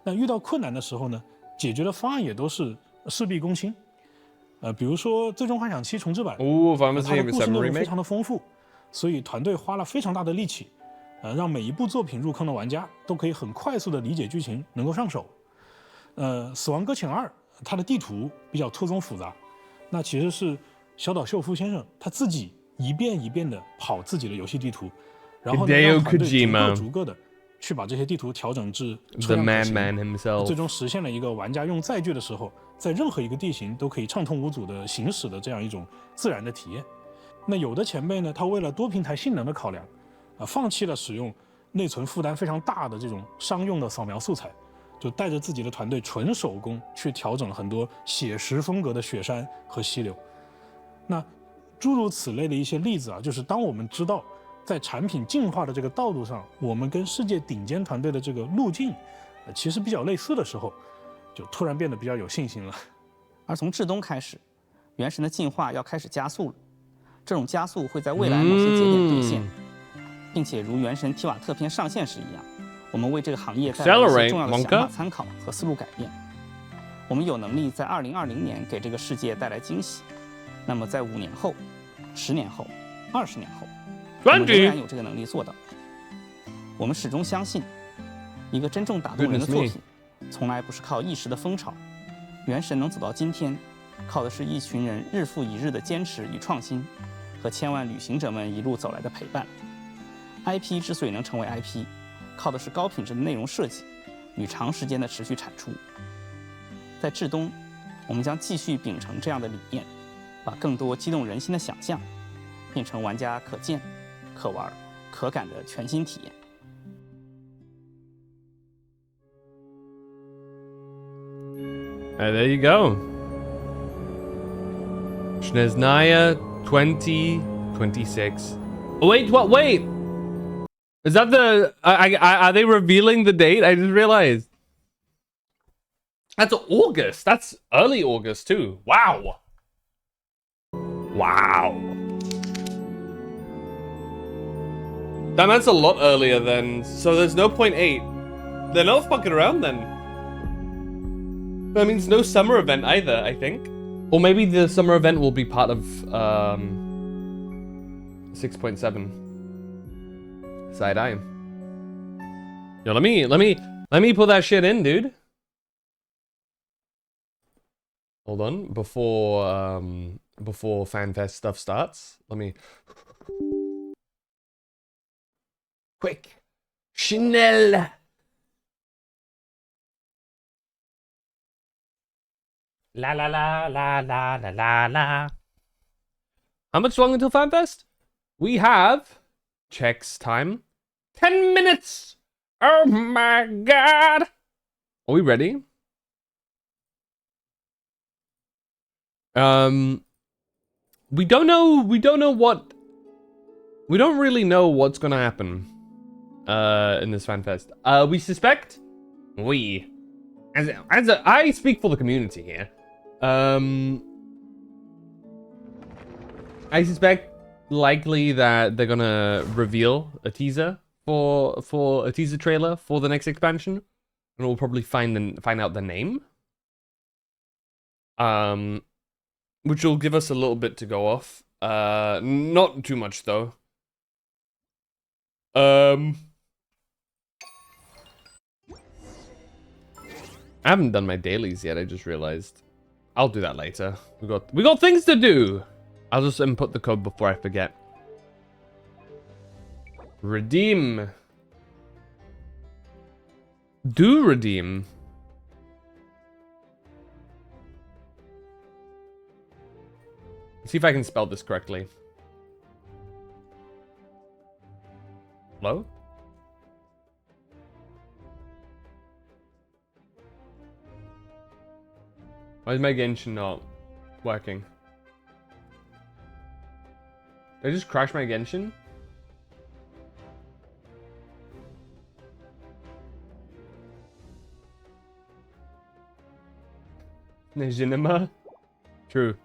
那遇到困难的时候呢，解决的方案也都是事必躬亲。比如说《最终幻想7重置版》，它的故事内容非常的丰富，所以团队花了非常大的力气，让每一部作品入坑的玩家都可以很快速的理解剧情，能够上手。死亡搁浅2，它的地图比较错综复杂，那其实是小岛秀夫先生他自己一遍一遍的跑自己的游戏地图，然后让团队逐个的去把这些地图调整至车辆可行，最终实现了一个玩家用载具的时候，在任何一个地形都可以畅通无阻的行驶的这样一种自然的体验。那有的前辈呢，他为了多平台性能的考量，放弃了使用内存负担非常大的这种商用的扫描素材，就带着自己的团队纯手工去调整了很多写实风格的雪山和溪流。那诸如此类的一些例子就是当我们知道在产品进化的这个道路上，我们跟世界顶尖团队的这个路径其实比较类似的时候，就突然变得比较有信心了。而从至东开始，原神的进化要开始加速了。这种加速会在未来某些节点兑现，并且如原神提瓦特篇上线时一样，我们为这个行业带来一些重要的想法参考和思路改变。我们有能力在2020年给这个世界带来惊喜，那么在5年后、10年后、20年后，我们仍然有这个能力做到。我们始终相信，一个真正打动人的 Goodness 作 me 品，从来不是靠一时的风潮，《原神》能走到今天，靠的是一群人日复一日的坚持与创新，和千万旅行者们一路走来的陪伴。IP 之所以能成为 IP，靠的是高品质的内容设计与长时间的持续产出。在至东，我们将继续秉承这样的理念，把更多激动人心的想象，变成玩家可见、可玩、可感的全新体验。There you go. Snezhnaya 2026. Oh, wait, what? Wait! Is that the... are they revealing the date? I just realized. That's August. That's early August, too. Wow. Wow. Damn, that's a lot earlier then. So there's no 0.8. They're not fucking around then. That means no summer event either, I think. Or maybe the summer event will be part of 6.7. Side-eye. Yo, let me put that shit in, dude. Hold on, before Fanfest stuff starts. Let me... Quick. Chanel. La la la la la la la la. How much longer until Fanfest? We have... Checks time. 10 minutes! Oh my god! Are we ready? We don't really know what's gonna happen in this Fanfest. We suspect I speak for the community here. I suspect likely that they're gonna reveal a teaser for a teaser trailer for the next expansion, and we'll probably find out the name. Which will give us a little bit to go off. Not too much though. I haven't done my dailies yet, I just realized. I'll do that later. We got things to do. I'll just input the code before I forget. Redeem. Do redeem. Let's see if I can spell this correctly. Hello? Why is my Genshin not working? Did I just crash my Genshin? Nejinima? True.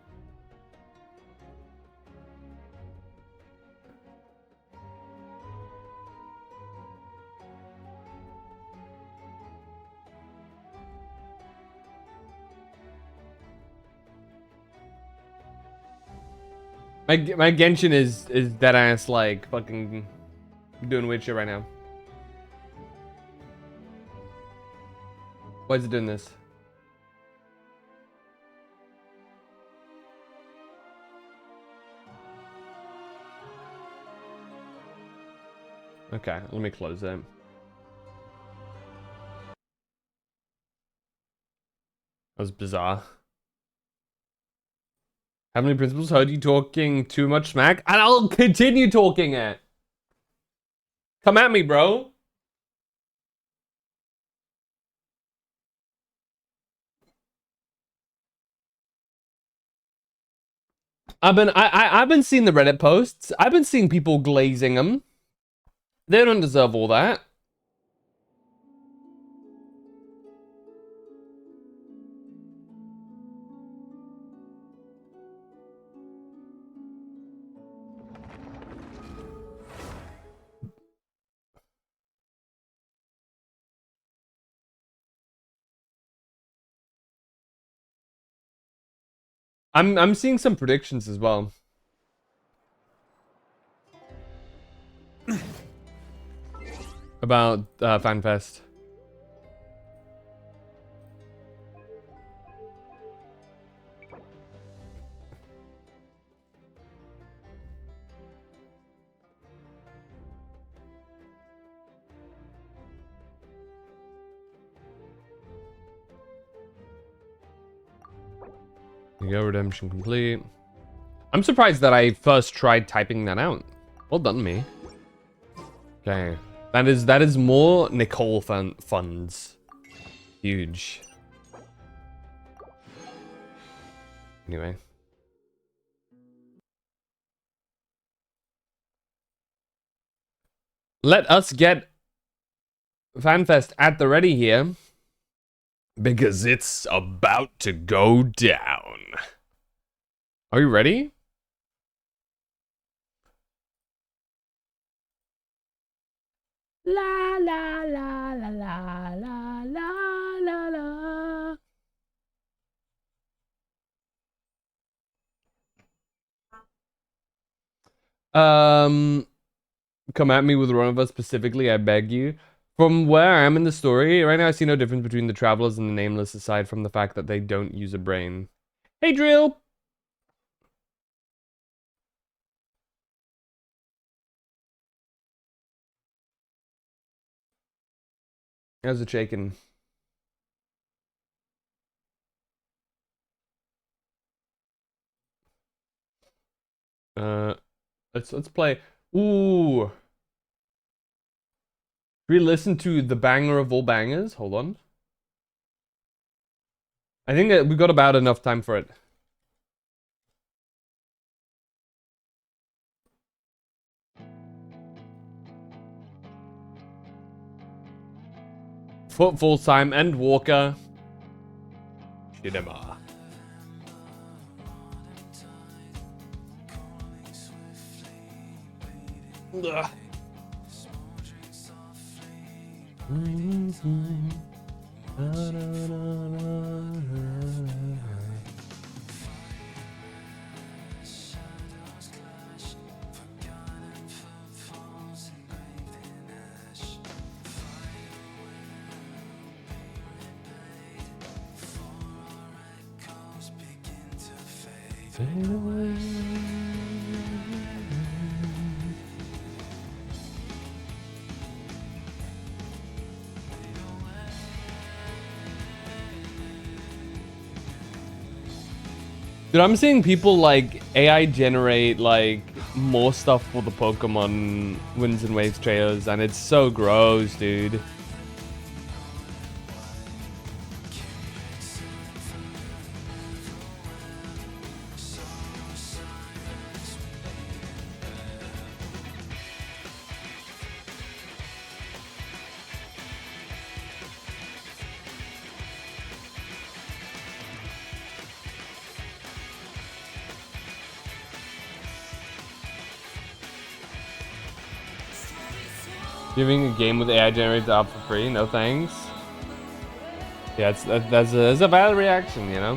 My Genshin is dead ass like fucking doing weird shit right now. Why is it doing this? Okay, let me close it. That was bizarre. Heavenly Principles heard you talking too much smack, and I'll continue talking it. Come at me, bro. I've been seeing the Reddit posts. I've been seeing people glazing them. They don't deserve all that. I'm seeing some predictions as well. About Fanfest. you go, redemption complete. I'm surprised that I first tried typing that out. Well done, me. Okay. That is more Nicole funds. Huge. Anyway. Let us get Fanfest at the ready here. Because it's about to go down. Are you ready? La la la la la la la la la. Come at me with one of us specifically, I beg you. From where I am in the story, right now I see no difference between the travelers and the nameless aside from the fact that they don't use a brain. Hey, Drill! How's it shaking? Let's play. Ooh. We listen to the banger of all bangers. Hold on. I think that we got about enough time for it. Footfall time and Walker. Shidema. Ugh. Fade away. Dude, I'm seeing people like AI generate like more stuff for the Pokemon Winds and Waves trailers, and it's so gross, dude. Giving a game with AI generated out for free? No thanks. Yeah, that's a valid reaction, you know.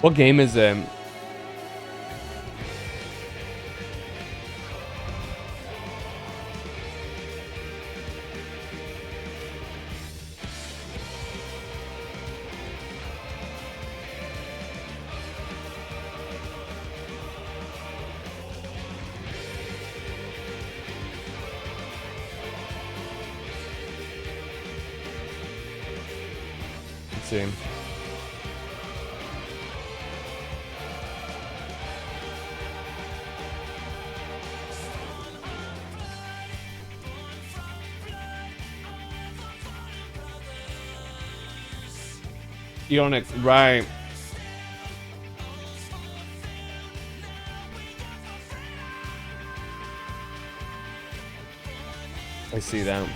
What game is it? See. Ionic, right. I see that.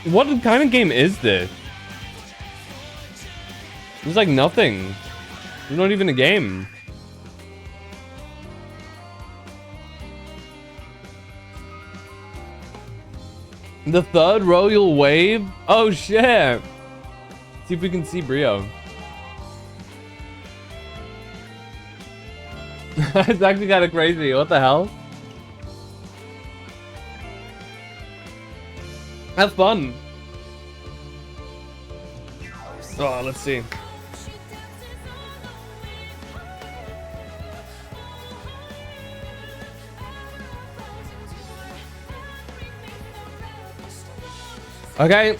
What kind of game is this? It's like nothing. It's not even a game. The third royal wave? Oh shit! See if we can see Brio. It's actually kind of crazy. What the hell? Have fun. Oh, let's see. Okay.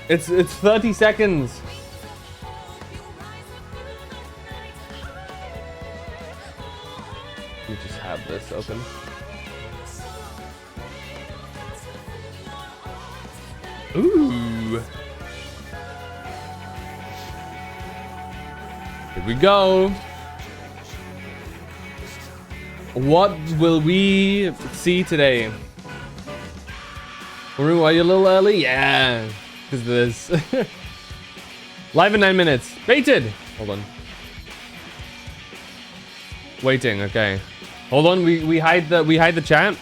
It's 30 seconds. Let me just have this open. Ooh. Here we go. What will we see today? Maroon, why are you a little early? Yeah, because of this. Live in 9 minutes. Rated. Hold on. Waiting. Okay. Hold on. We hide the chat.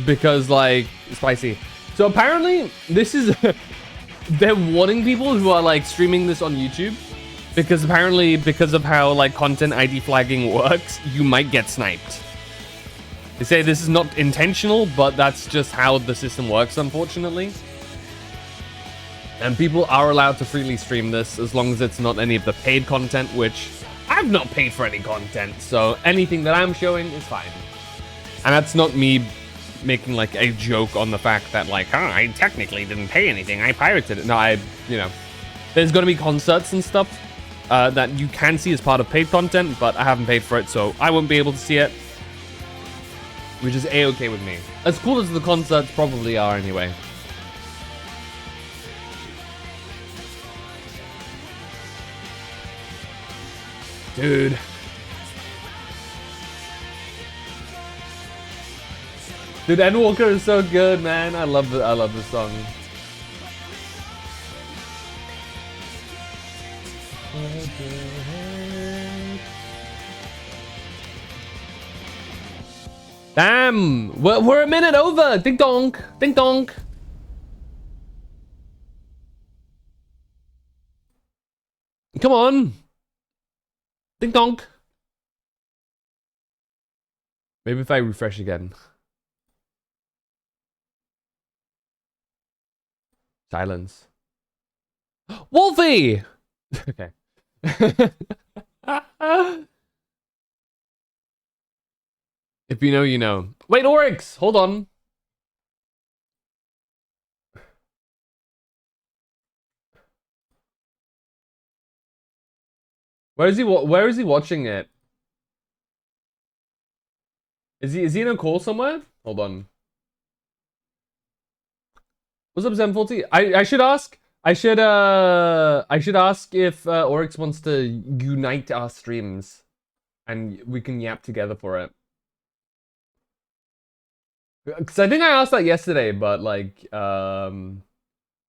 Because like spicy. So apparently this is they're warning people who are like streaming this on YouTube because apparently because of how like content ID flagging works, you might get sniped. They say this is not intentional, but that's just how the system works, unfortunately. And people are allowed to freely stream this as long as it's not any of the paid content, which I've not paid for any content, so anything that I'm showing is fine. And that's not me making like a joke on the fact that like, I technically didn't pay anything, I pirated it. No, you know, there's gonna be concerts and stuff that you can see as part of paid content, but I haven't paid for it, so I won't be able to see it. Which is a-okay with me. As cool as the concerts probably are anyway. Dude. Dude, Endwalker is so good, man. I love the song. Damn! We're a minute over! Ding donk! Ding donk! Come on! Ding donk! Maybe if I refresh again. Silence. Wolfie! Okay. If you know, you know. Wait, Oryx! Hold on. Where is he watching it? Is he in a call somewhere? Hold on. What's up, Zen40? I should ask. I should ask if Oryx wants to unite our streams and we can yap together for it. Because I think I asked that yesterday, but like I'm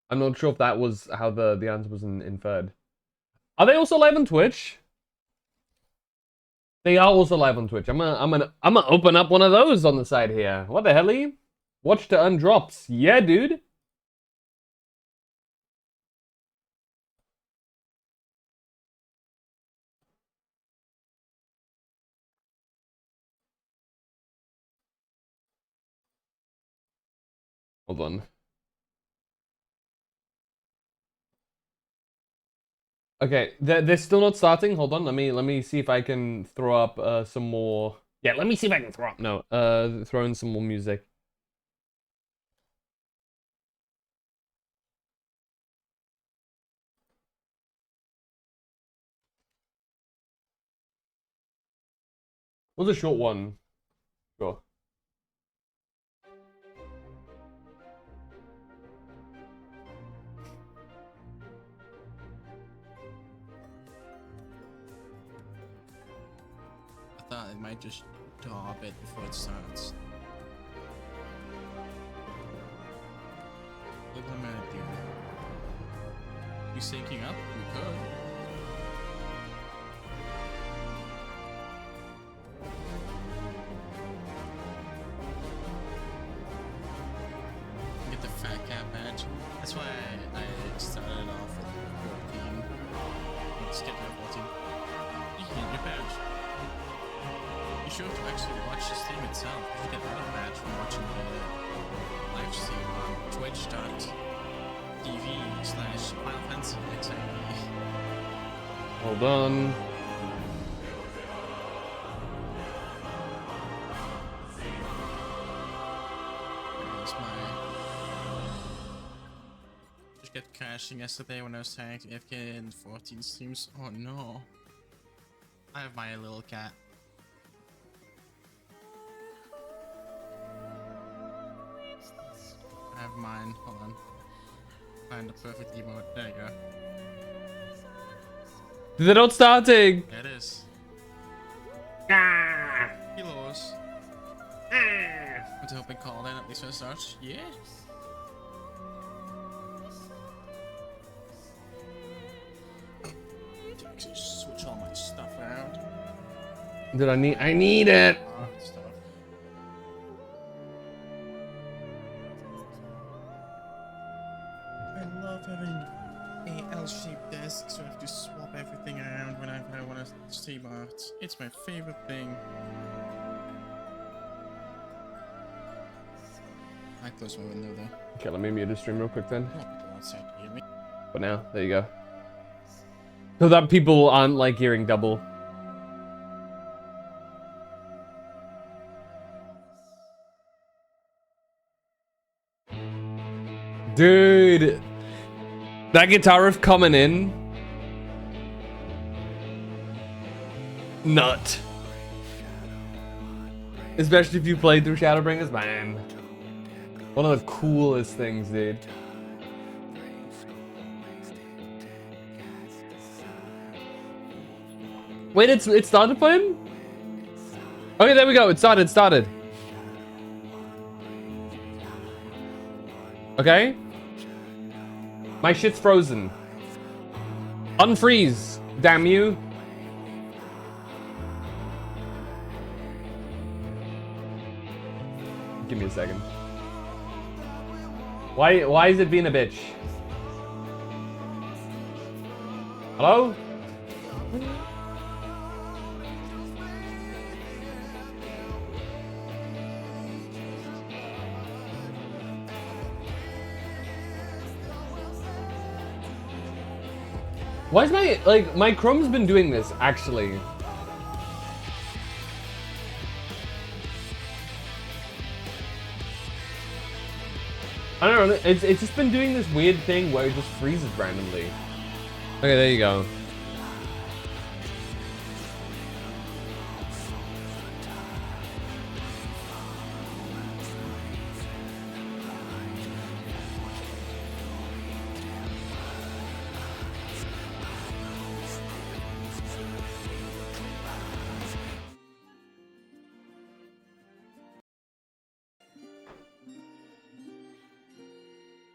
not sure if that was how the answer was inferred. Are they also live on Twitch? They are also live on Twitch. I'm gonna open up one of those on the side here. What the hell? Watch to earn drops. Yeah, dude. Hold on. Okay, they're still not starting. Hold on, let me see if I can throw up some more. Yeah, let me see if I can throw up. No, throw in some more music. What's a short one? Sure. I thought it might just draw a bit before it starts. What am I gonna do? You syncing up? We could. Get the fat cat badge. That's why I started off with 14. Let's get to 14. You can get your badge. You should have actually watched the stream itself. You should get another badge from watching the live stream on twitch.tv/Final Fantasy XIV. Hold on. crashing yesterday when I was trying to AFK in 14 streams. Oh no. I have my little cat. I have mine. Hold on. Find the perfect emote. There you go. They're not starting. There it is. Ah. Kilos. Ah. I'm hoping call in at least when it starts. Yeah. To actually switch all my stuff around. Dude, I need it. Stuff. I love having a L-shaped desk, so I have to swap everything around whenever I want to stream art. It's my favorite thing. I close my window though. Okay, let me mute the stream real quick then. I want people outside to hear me. But now, there you go. So that people aren't like hearing double. Dude, that guitar riff coming in. Nut. Especially if you played through Shadowbringers, man. One of the coolest things, dude. Wait, it started playing? Okay, there we go. It started. Okay. My shit's frozen. Unfreeze, damn you. Give me a second. Why is it being a bitch? Hello? Why is my Chrome's been doing this actually? I don't know, it's just been doing this weird thing where it just freezes randomly. Okay, there you go.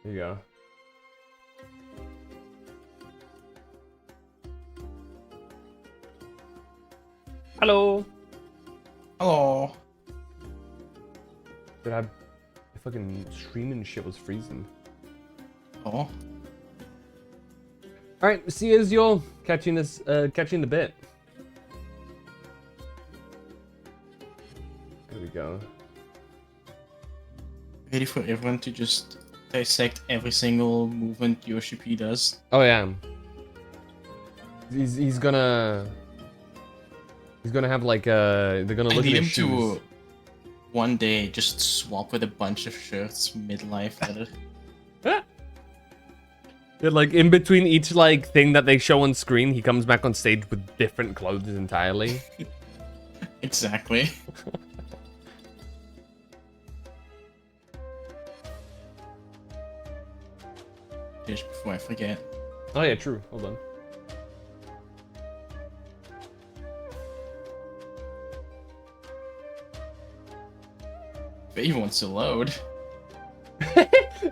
There you go. Hello. Hello. Dude, the fucking streaming shit was freezing. Oh. Alright, see you as you're catching the bit. There we go. Ready for everyone to just dissect every single movement Yoshi P does. Oh yeah. He's gonna have like they're gonna look I need at him his shoes. to one day just swap with a bunch of shirts midlife later. Yeah, like in between each like thing that they show on screen, he comes back on stage with different clothes entirely. Exactly. Just before I forget. Oh yeah, true. Hold on. If it even wants to load.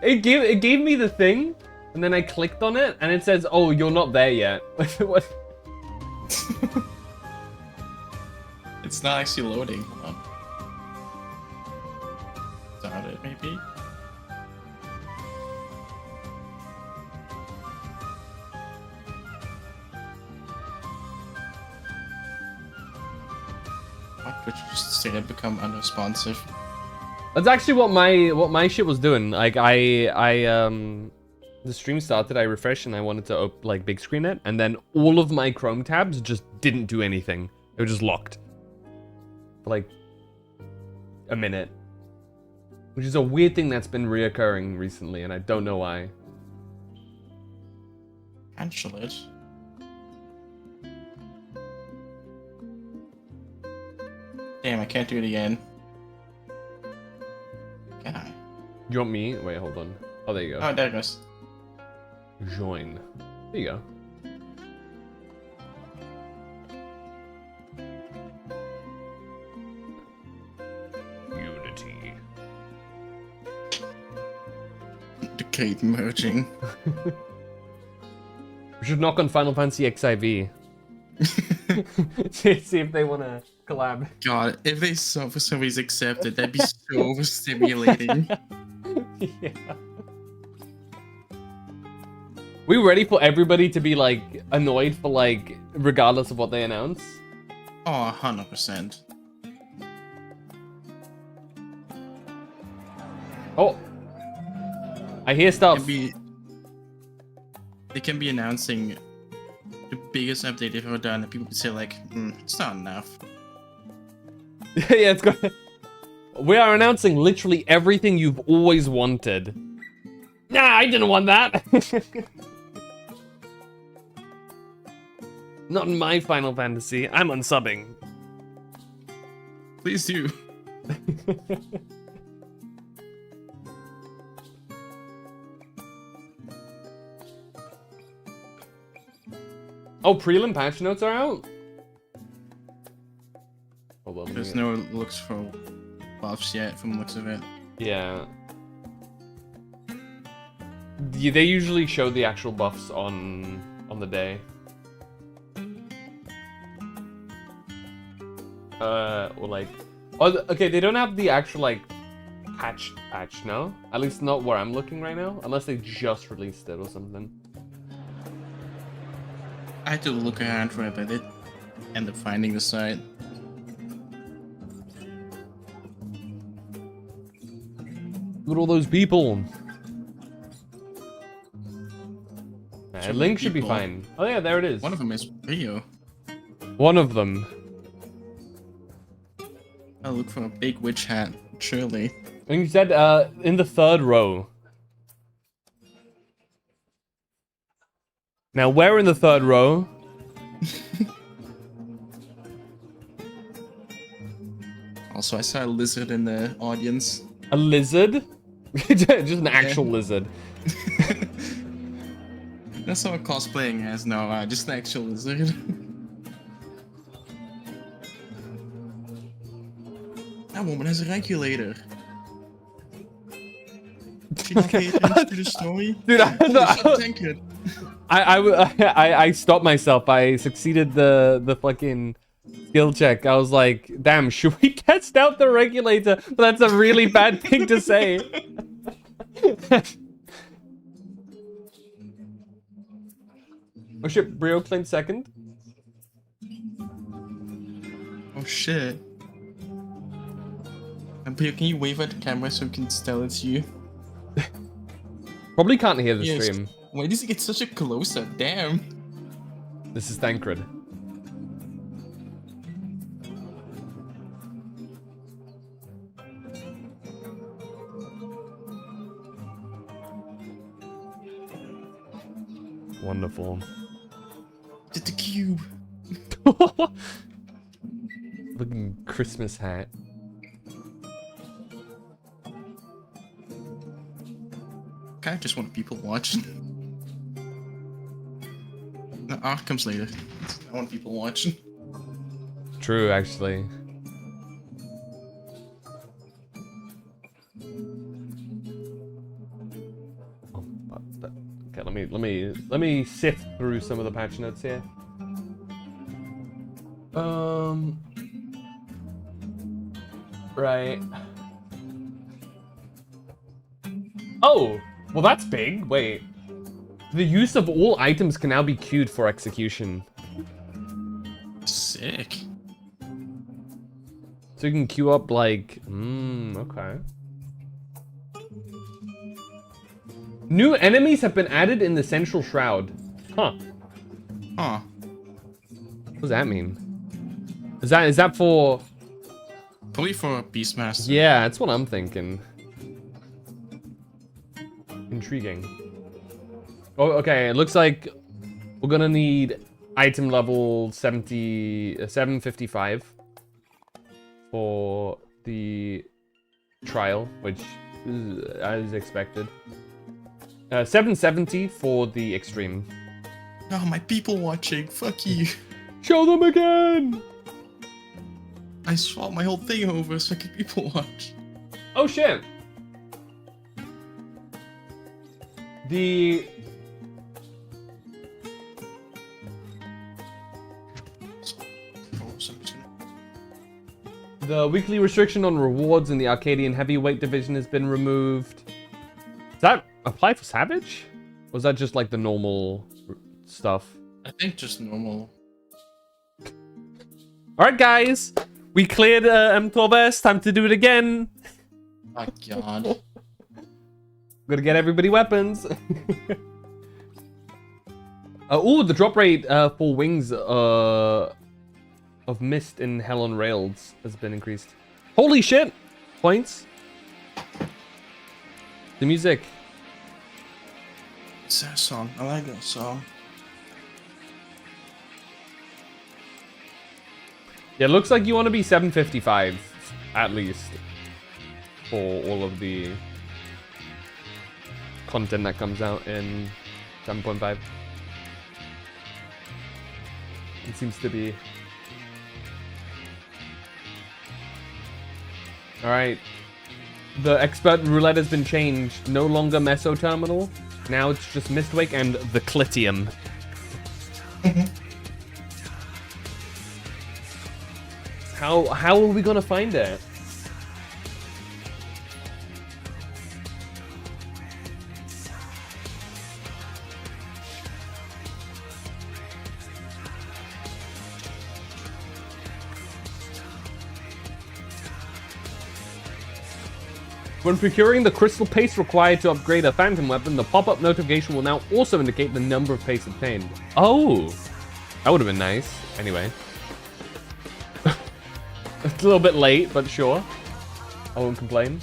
It gave me the thing, and then I clicked on it, and it says, "Oh, you're not there yet." What? It's not actually loading. Hold on. Start it, maybe. What would you just straight up become unresponsive? That's actually what my shit was doing. Like the stream started, I refreshed, and I wanted to like big screen it, and then all of my Chrome tabs just didn't do anything. They were just locked for like a minute, which is a weird thing that's been reoccurring recently, and I don't know why. Cancel it. Damn, I can't do it again. Can I? You want me? Wait, hold on. Oh, there you go. Oh, there it goes. Join. There you go. Unity. Decade merging. We should knock on Final Fantasy XIV. See if they want to collab. God, if they for some reason accepted, that'd be so stimulating. Yeah. We ready for everybody to be like annoyed for like regardless of what they announce? Oh, 100%. Oh, I hear stuff. They can be announcing the biggest update they've ever done, and people can say like, it's not enough. Yeah, it's good. We are announcing literally everything you've always wanted. Nah, I didn't want that. Not in my Final Fantasy. I'm unsubbing. Please do. Oh, prelim patch notes are out? Hold on. There's no looks for buffs yet, from the looks of it. Yeah. They usually show the actual buffs on the day. Or like, oh, okay, they don't have the actual like patch, no? At least not where I'm looking right now, unless they just released it or something. I had to look around for it, but I did end up finding the site. Look at all those people. So Link should be people. fine. Oh yeah, there it is. One of them is Rio. One of them. I'll look for a big witch hat, surely. And you said in the third row. Now, where in the third row? Also, I saw a lizard in the audience. A lizard? Just an actual lizard. That's what I'm cosplaying as now, just an actual lizard. That woman has a regulator. She not pay attention to the story? Dude, I stopped myself. I succeeded the fucking skill check. I was like, damn, should we test out the regulator? But that's a really bad thing to say. Oh shit, Brio claimed second. Oh shit. And Pio, can you wave at the camera so we can tell it's you? Probably can't hear the Yes. stream. Why does it get such a close-up? Damn. This is Thancred. Wonderful. Just a cube. Fucking Christmas hat. Kind of just want people watching. No, art comes later. I want people watching. True, actually. Oh, okay, let me sift through some of the patch notes here. Right. Oh, well that's big. Wait. The use of all items can now be queued for execution. Sick. So you can queue up like, okay. New enemies have been added in the Central Shroud. Huh. Huh. What does that mean? Is that for... Probably for Beastmaster. Yeah, that's what I'm thinking. Intriguing. Oh, okay, it looks like We're gonna need item level 755 for the trial, which is as expected. 770 for the extreme. Oh, my people watching. Fuck you. Show them again! I swapped my whole thing over so I could people watch. Oh shit! The... The weekly restriction on rewards in the Arcadian Heavyweight division has been removed. Does that apply for Savage? Or is that just like the normal stuff? I think just normal. Alright guys, we cleared M12S, time to do it again. My god. Gotta get everybody weapons. Oh, the drop rate for wings of mist in Hell on Rails has been increased. Holy shit! Points. The music. It's that song. I like that song. Yeah, it looks like you want to be 755 at least for all of the content that comes out in 7.5. It seems to be. Alright. The expert roulette has been changed. No longer Meso Terminal. Now it's just Mistwake and the Clitium. How are we gonna find it? When procuring the crystal paste required to upgrade a phantom weapon, the pop-up notification will now also indicate the number of paste obtained. Oh! That would have been nice. Anyway. It's a little bit late, but sure. I won't complain.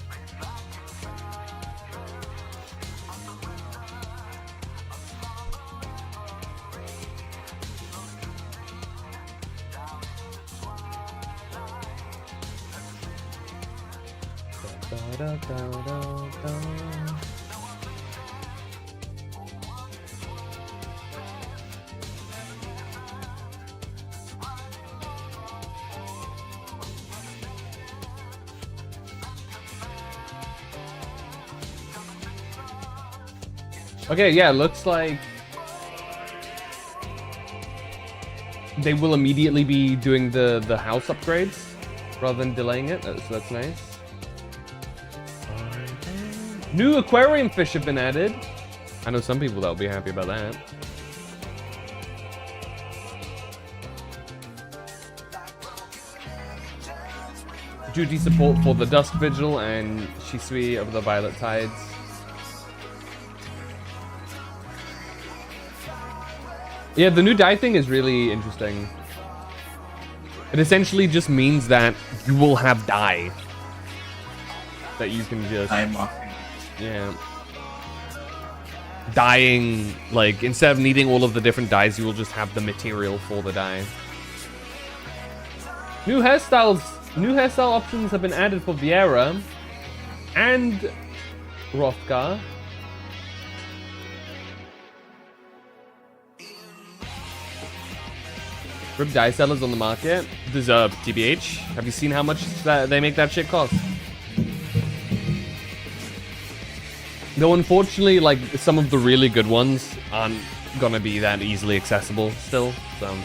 Okay, yeah, looks like they will immediately be doing the house upgrades rather than delaying it, so that's nice. New aquarium fish have been added. I know some people that will be happy about that. Duty support for the Dusk Vigil and Shisui of the Violet Tides. Yeah, the new die thing is really interesting. It essentially just means that you will have die. That you can just... Yeah. Dying, like, instead of needing all of the different dyes, you will just have the material for the dye. New hairstyle options have been added for Vieira and Rothgar. Rib dye sellers on the market. Deserved, TBH. Have you seen how much they make that shit cost? Though unfortunately, like, some of the really good ones aren't gonna be that easily accessible still, so...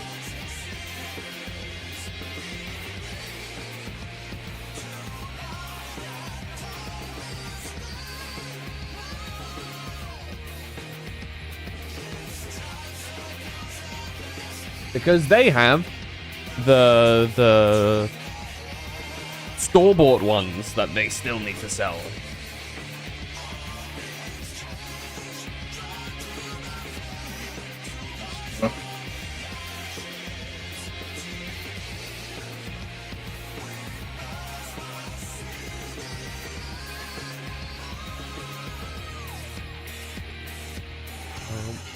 Because they have the store-bought ones that they still need to sell.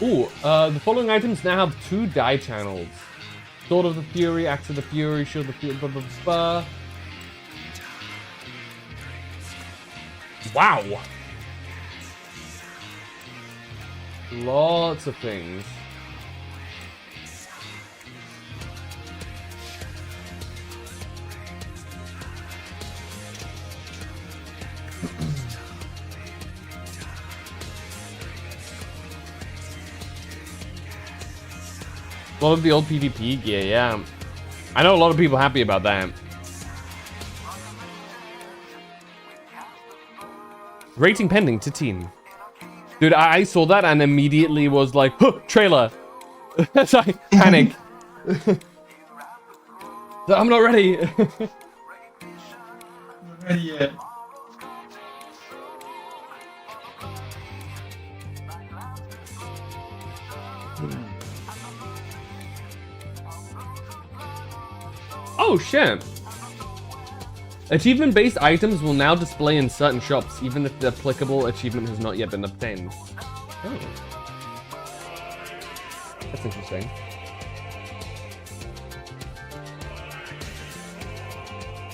Ooh, the following items now have 2 die channels. Sword of the Fury, Axe of the Fury, Shield of the Fury, blah, blah, blah. Wow! Lots of things. A lot of the old PvP gear, yeah. I know a lot of people happy about that. Rating pending to team. Dude, I saw that and immediately was like, huh, trailer. Sorry, panic. I'm not ready. Not ready yet. Oh shit. Achievement-based items will now display in certain shops, even if the applicable achievement has not yet been obtained. Oh. That's interesting.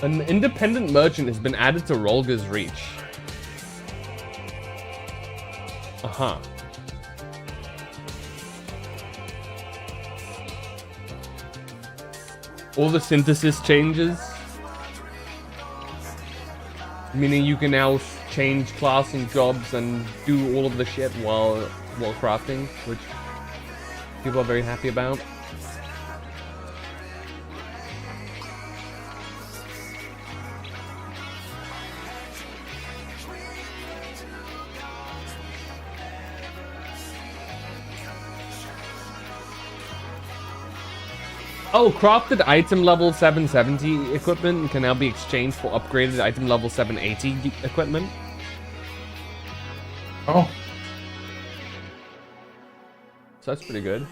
An independent merchant has been added to Rolga's reach. Uh-huh. All the synthesis changes. Meaning you can now change class and jobs and do all of the shit while crafting, which people are very happy about. Oh, crafted item level 770 equipment can now be exchanged for upgraded item level 780 equipment. Oh. So that's pretty good.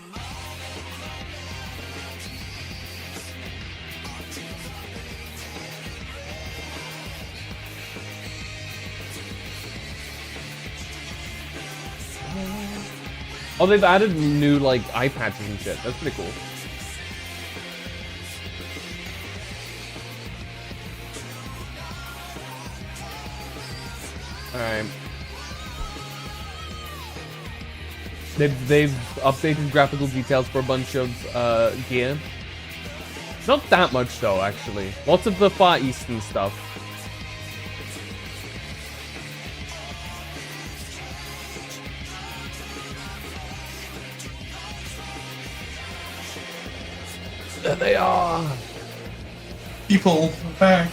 Oh, they've added new, like, eye patches and shit. That's pretty cool. Alright. They've updated graphical details for a bunch of gear. Not that much though, actually. Lots of the Far Eastern stuff. There they are! People are back.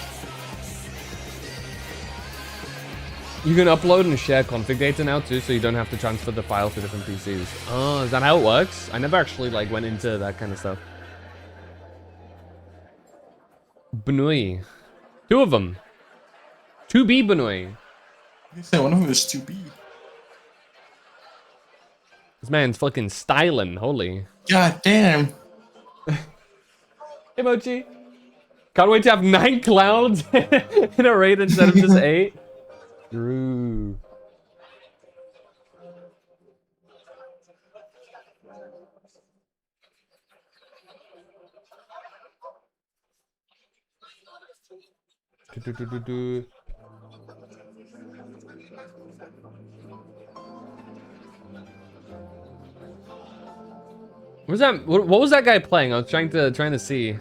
You can upload and share config data now too, so you don't have to transfer the file to different PCs. Oh, is that how it works? I never actually like went into that kind of stuff. Benui. 2 of them. 2B Benui. You say one of them is 2B. This man's fucking styling, holy. God damn. Emoji. Can't wait to have 9 clouds in a raid instead of just 8. Drew. What was that? What was that guy playing? I was trying to see.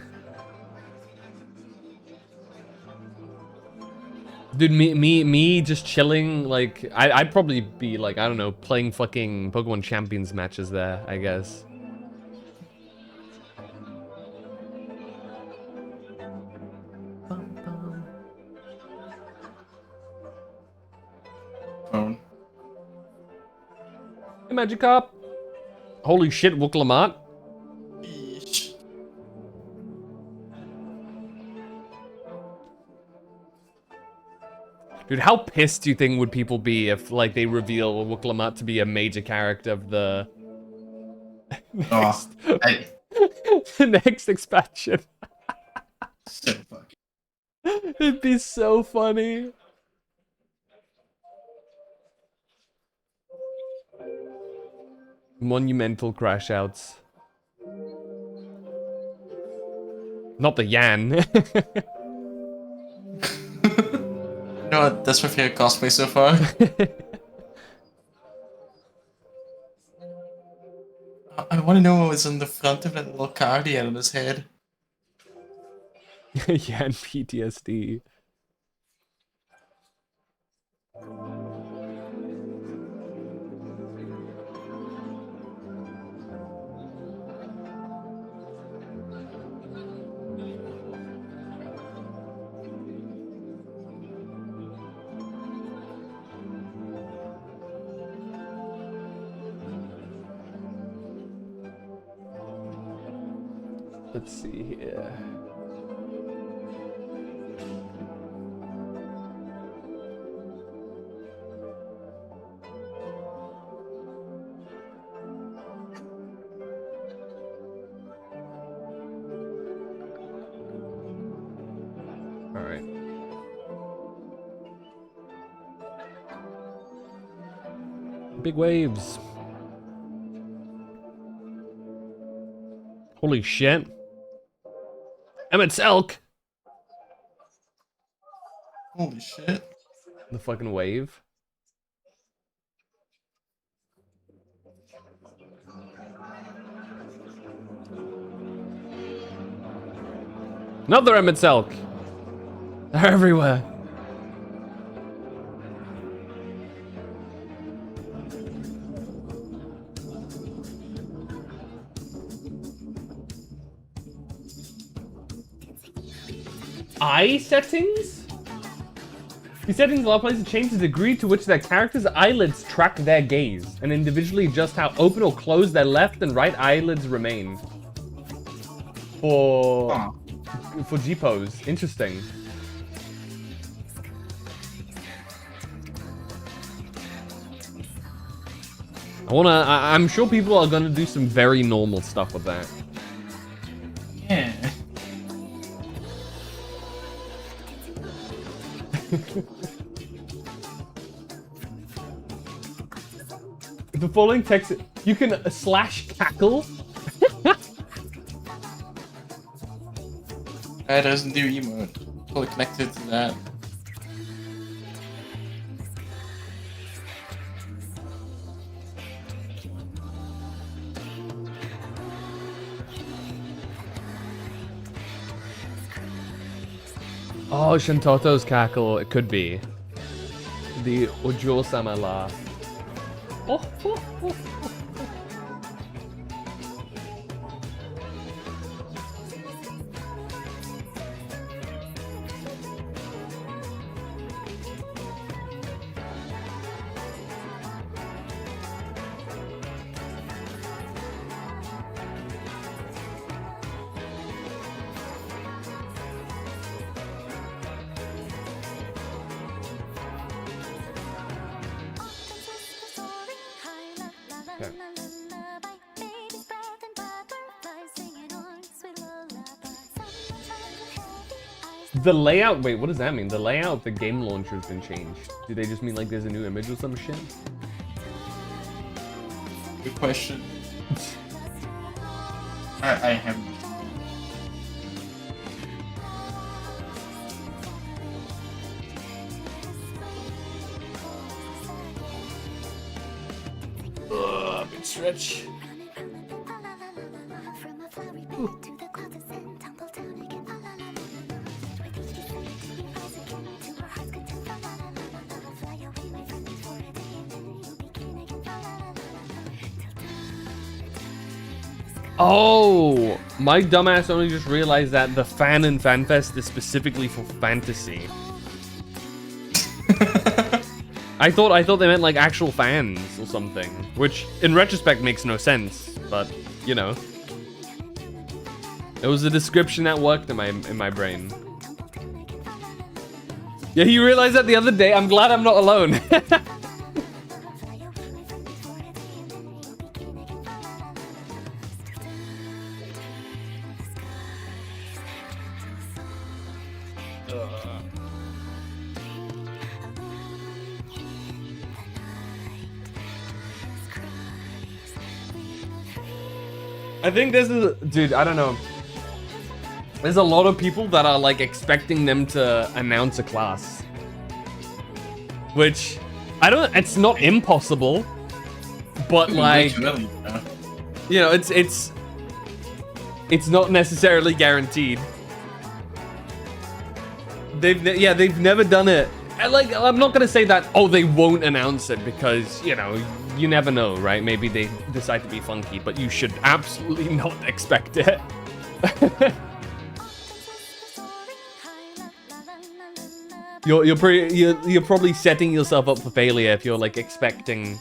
Dude, me just chilling, like, I'd probably be, like, I don't know, playing fucking Pokemon Champions matches there, I guess. Phone. Hey, Magikarp. Holy shit, Wooklamat. Eesh. Dude, how pissed do you think would people be if, like, they reveal Wooklamat to be a major character of the Oh, the next expansion? so fucking. It'd be so funny. Monumental crash outs. Not the Yan. You know what? That's my favorite cosplay so far. I want to know what was on the front of that little card he had on his head. Yan PTSD. Let's see here. All right. Big waves. Holy shit. Emmett Selk. Holy shit. The fucking wave. Another Emmett Selk. They're everywhere. Eye settings? These settings allow players to change the degree to which their character's eyelids track their gaze, and individually adjust how open or closed their left and right eyelids remain. For G-pose. Interesting. I'm sure people are gonna do some very normal stuff with that. Yeah. The following text, you can slash cackle. That doesn't do emote. Totally connected to that. Oh, Shintoto's cackle, it could be. The Ojo-sama laugh. Oh, oh, oh. The layout, wait, what does that mean? The layout of the game launcher has been changed. Do they just mean like there's a new image or some shit? Good question. I have. Big stretch. Ooh. Oh, my dumbass only just realized that the fan in Fanfest is specifically for fantasy. I thought they meant like actual fans or something, which in retrospect makes no sense, but you know. It was a description that worked in my brain. Yeah, he realized that the other day. I'm glad I'm not alone. I think this is, dude, I don't know. There's a lot of people that are like expecting them to announce a class. Which, I don't, it's not impossible. But like, you know, it's not necessarily guaranteed. They've never done it. And like, I'm not gonna say that, oh, they won't announce it because, you know, you never know, right? Maybe they decide to be funky, but you should absolutely not expect it. You're probably setting yourself up for failure if you're like expecting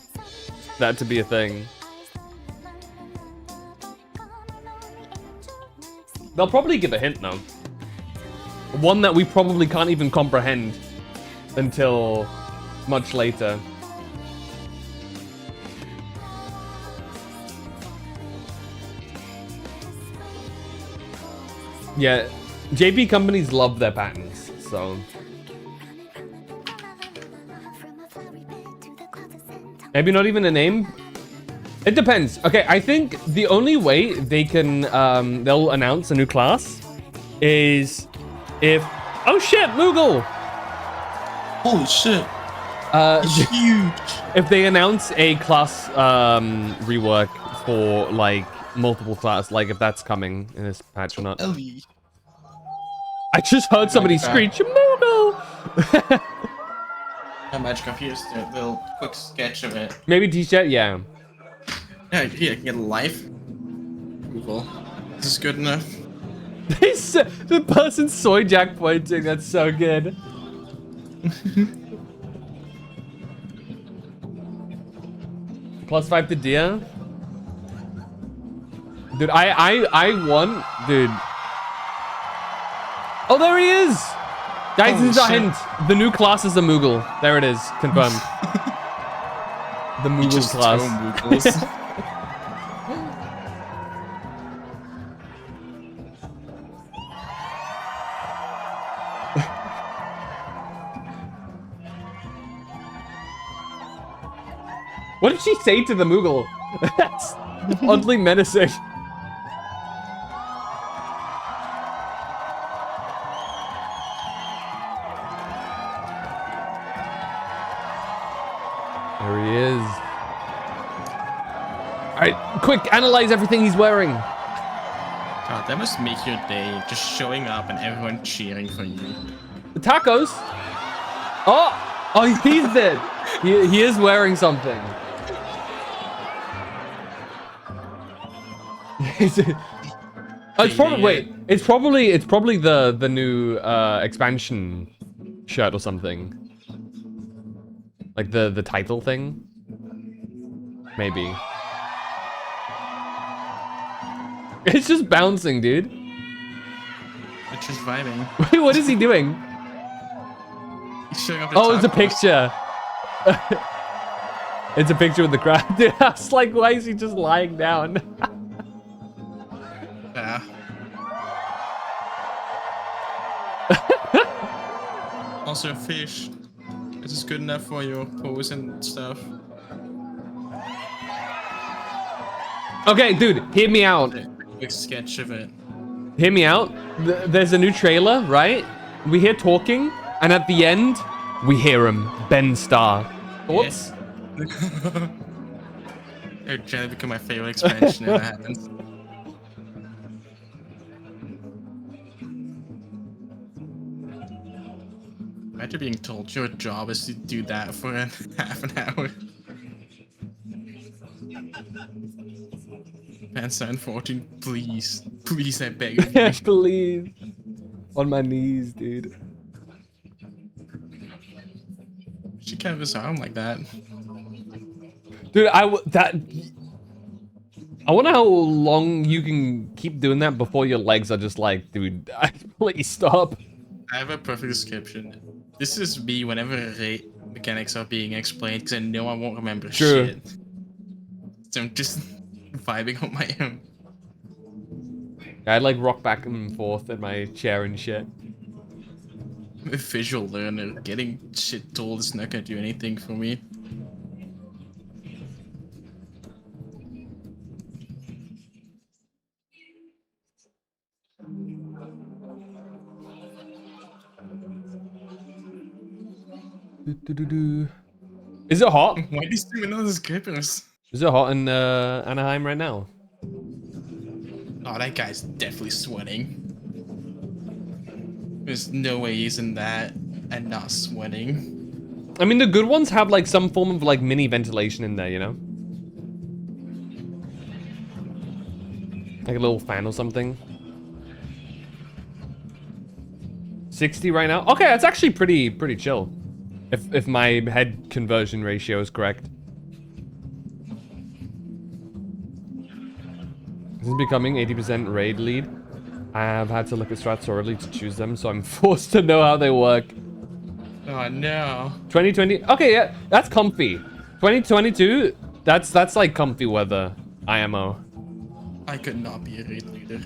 that to be a thing. They'll probably give a hint though. One that we probably can't even comprehend until much later. Yeah, JP companies love their patents, so. Maybe not even a name? It depends. Okay, I think the only way they can, they'll announce a new class is if, oh shit, Moogle! Holy shit. It's huge. If they announce a class, rework for, like, multiple class, like if that's coming in this patch or not. Ellie. I just heard somebody screech, Moogle! I'm much confused. A little quick sketch of it. Maybe t-shirt, yeah. Yeah, here, I can get a life. Google. This is good enough. The person's soy jack pointing, that's so good. +5 to Dia. Dude, I won, dude. Oh, there he is! Guys, this is a hint. The new class is a Moogle. There it is, confirmed. The Moogle class. What did she say to the Moogle? That's oddly menacing. There he is. Alright, quick, analyze everything he's wearing. God, that must make your day, just showing up and everyone cheering for you. The tacos? Oh! Oh, he's dead. He is wearing something. Oh, it's probably, wait, it's probably the new expansion shirt or something. Like the title thing? Maybe. It's just bouncing, dude. It's just vibing. Wait, what is he doing? He's showing up. Oh, it's a picture. It's a picture of the crowd. Dude, I was like, why is he just lying down? Yeah. Also, fish. This is good enough for your pose and stuff. Okay, dude, hear me out. A quick sketch of it. Hear me out. There's a new trailer, right? We hear talking, and at the end, we hear him, Ben Starr. Thoughts? Yes. It would generally become my favorite expansion if that happens. Imagine being told your job is to do that for half an hour. Man, 714, please. Please, I beg of you. Please. On my knees, dude. She can't have his arm like that. Dude, I wonder how long you can keep doing that before your legs are just like, dude, please stop. I have a perfect description. This is me whenever raid mechanics are being explained, because I know I won't remember shit. So I'm just vibing on my own. I'd like rock back and forth in my chair and shit. I'm a visual learner. Getting shit told is not gonna do anything for me. Is it hot? Why are you doing all those grippers? Is it hot in Anaheim right now? Oh, that guy's definitely sweating. There's no way he's in that and not sweating. I mean, the good ones have like some form of like mini ventilation in there, you know? Like a little fan or something. 60 right now? Okay, that's actually pretty chill. If my head conversion ratio is correct. This is becoming 80% raid lead. I have had to look at strats early to choose them, so I'm forced to know how they work. Oh no. 2020, okay, yeah, that's comfy. 2022, that's like comfy weather, IMO. I could not be a raid leader.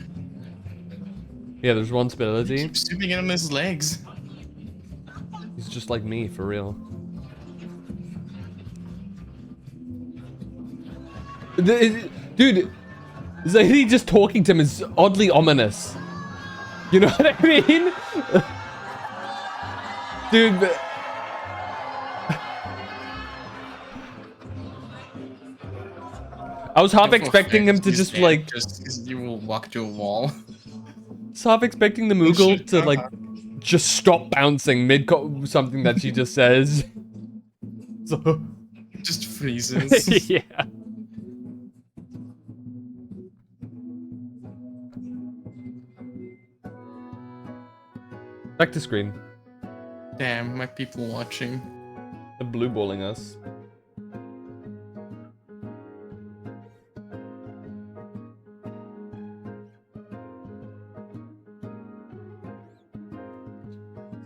Yeah, there's responsibility. He keeps zooming in on his legs. He's just like me, for real. Dude, Zaidi just talking to him is oddly ominous. You know what I mean? Dude, I was half expecting him to just like... Just you will walk to a wall. Half expecting the Moogle to like just stop bouncing mid something that she just says. So Just freezes. yeah. Back to screen. Damn, my people watching. They're blue balling us.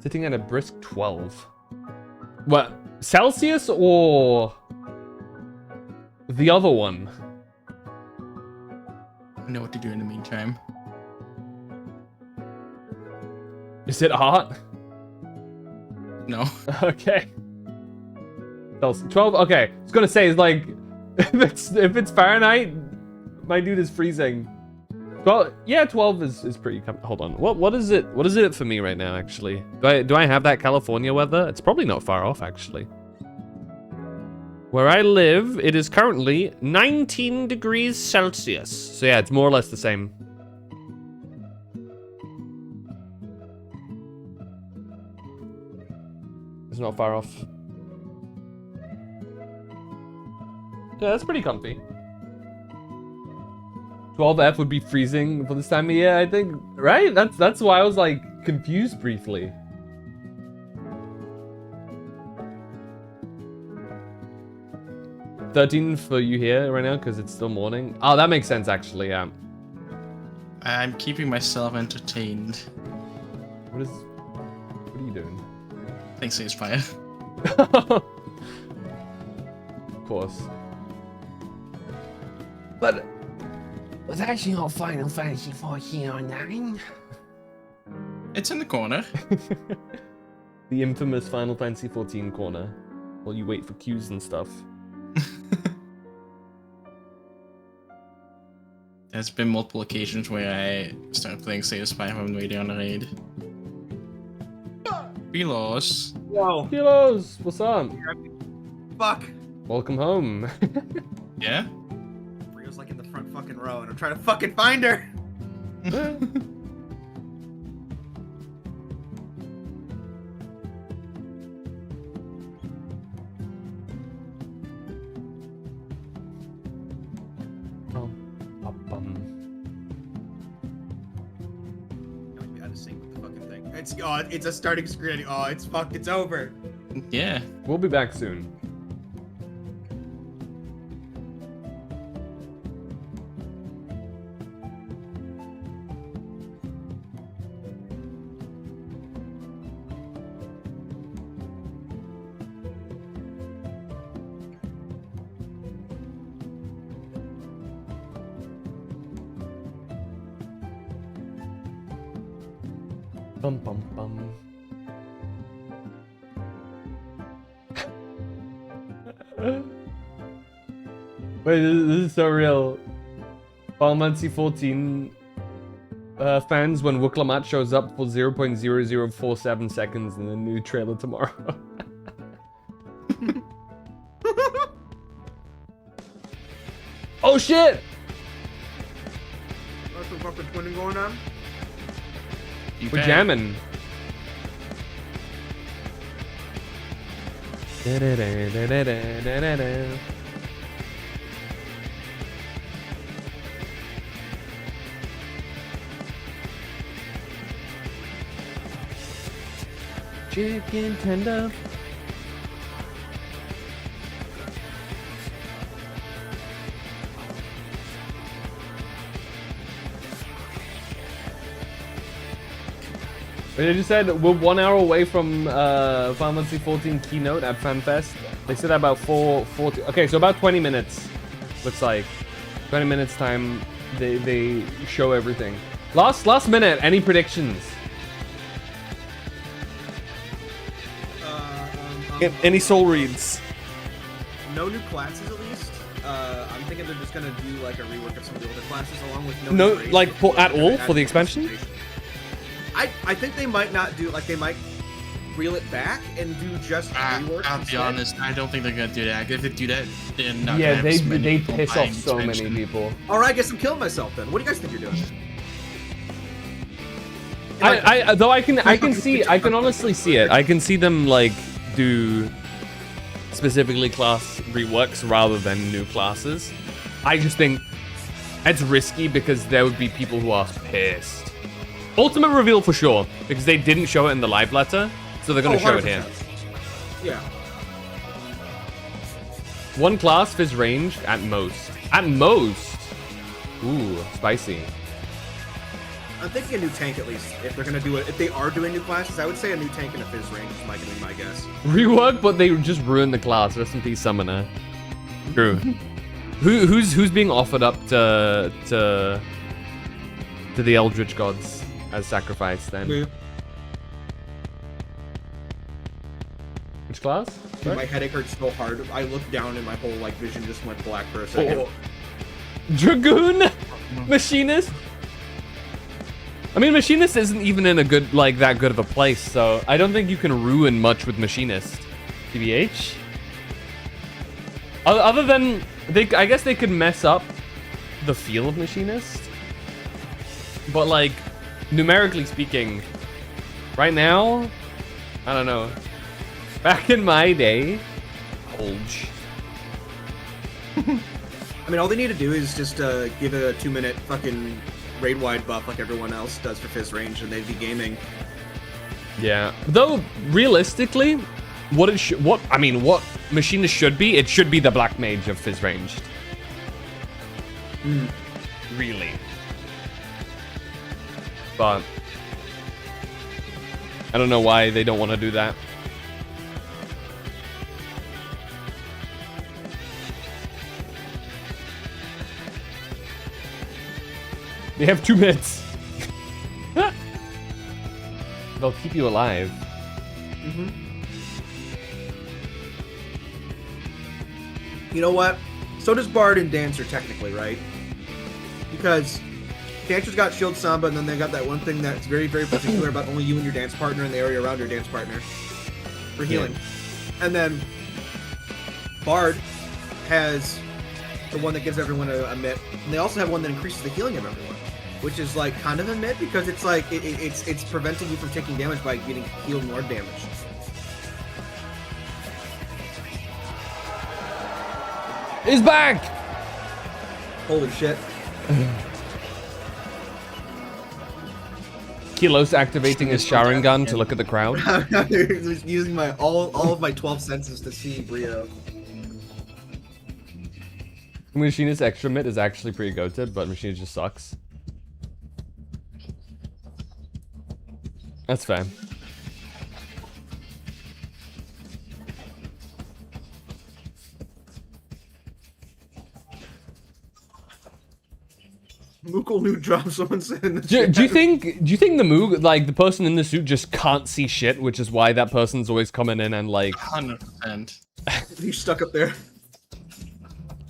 Sitting at a brisk 12. What? Celsius or the other one? I know what to do in the meantime. Is it hot? No. Okay. 12. Okay. I was gonna say, it's like if it's Fahrenheit, my dude is freezing. Well, yeah, 12 is pretty. Hold on. What is it? What is it for me right now? Actually, do I have that California weather? It's probably not far off, actually. Where I live, it is currently 19 degrees Celsius. So yeah, it's more or less the same. It's not far off. Yeah, that's pretty comfy. 12F would be freezing for this time of year, I think. Right? That's why I was like confused briefly. $13 for you here right now because it's still morning. Oh, that makes sense actually. Yeah. I'm keeping myself entertained. What are you doing? Thanks, Aspire. Of course. But was actually not Final Fantasy XIV Online. It's in the corner. The infamous Final Fantasy XIV corner. While you wait for queues and stuff. There's been multiple occasions where I started playing Save Spy when I'm waiting on a raid. Belos. Whoa. Kilos, what's up? Fuck. Welcome home. Yeah? Rio's like in the front fucking row and I'm trying to fucking find her. You had to sync with the fucking thing. It's a starting screen. Oh, it's over. Yeah. We'll be back soon. Bum bum bum. Wait, this is so real. Final Fantasy 14 fans when Wooklamat shows up for 0.0047 seconds in the new trailer tomorrow. Oh shit! That's some fucking twinning going on. You We're bet. jamming. Chicken tender. They just said we're 1 hour away from Final Fantasy 14 keynote at Fanfest. They said about 4:40. Okay, so about 20 minutes. Looks like 20 minutes time. They show everything. Last minute. Any predictions? Any soul reads? No new classes at least. I'm thinking they're just gonna do like a rework of some of the older classes along with No, new like race, at all add for the new expansion? presentation. I think they might not do like they might reel it back and do just rework. I'll be instead. honest, I don't think they're gonna do that. If they do that, they're not Yeah, gonna have so many they people piss off buying so many expansion. people. All right, I guess I'm killing myself then. What do you guys think you're doing? Though I can see, I can honestly see it. I can see them like do specifically class reworks rather than new classes. I just think it's risky because there would be people who are pissed. Ultimate reveal for sure, because they didn't show it in the live letter, so they're gonna show it here. 100%. Yeah. One class, Fizz range, at most. At most! Ooh, spicy. I'm thinking a new tank at least. If they're gonna do it, if they are doing new classes, I would say a new tank and a Fizz range is gonna be my guess. Rework, but they just ruined the class. Rest in peace, Summoner. True. Who's being offered up to the Eldritch gods as sacrifice then? Me. Which class? Dude, my headache hurts so hard. I looked down and my whole like vision just went black for a second. Oh. Dragoon? Machinist? I mean, Machinist isn't even in a good, like, that good of a place, so I don't think you can ruin much with Machinist. TBH? Other than, I guess they could mess up the feel of Machinist. But, like, numerically speaking, right now, I don't know. Back in my day, Olge. I mean, all they need to do is just give it a 2-minute fucking raid-wide buff like everyone else does for Fizz range, and they'd be gaming. Yeah. Though, realistically, what Machinist should be, it should be the Black Mage of Fizz ranged. Really. But I don't know why they don't want to do that. They have 2 minutes. They'll keep you alive. You know what? So does Bard and Dancer technically, right? Because Dancer's got Shield Samba, and then they got that one thing that's very, very particular about only you and your dance partner and the area around your dance partner for healing. And then Bard has the one that gives everyone a mitt, and they also have one that increases the healing of everyone, which is like kind of a mitt because it's like it's preventing you from taking damage by getting healed more damage. He's back! Holy shit! Kilos activating his Sharingan to look at the crowd. I'm using my all of my 12 senses to see Brio. Machinist extra mid is actually pretty goated, but Machinist just sucks. That's fair. Moogle new drop, someone said in the Do you chat. think the Moog, like the person in the suit, just can't see shit, which is why that person's always coming in and like 100%. He's stuck up there?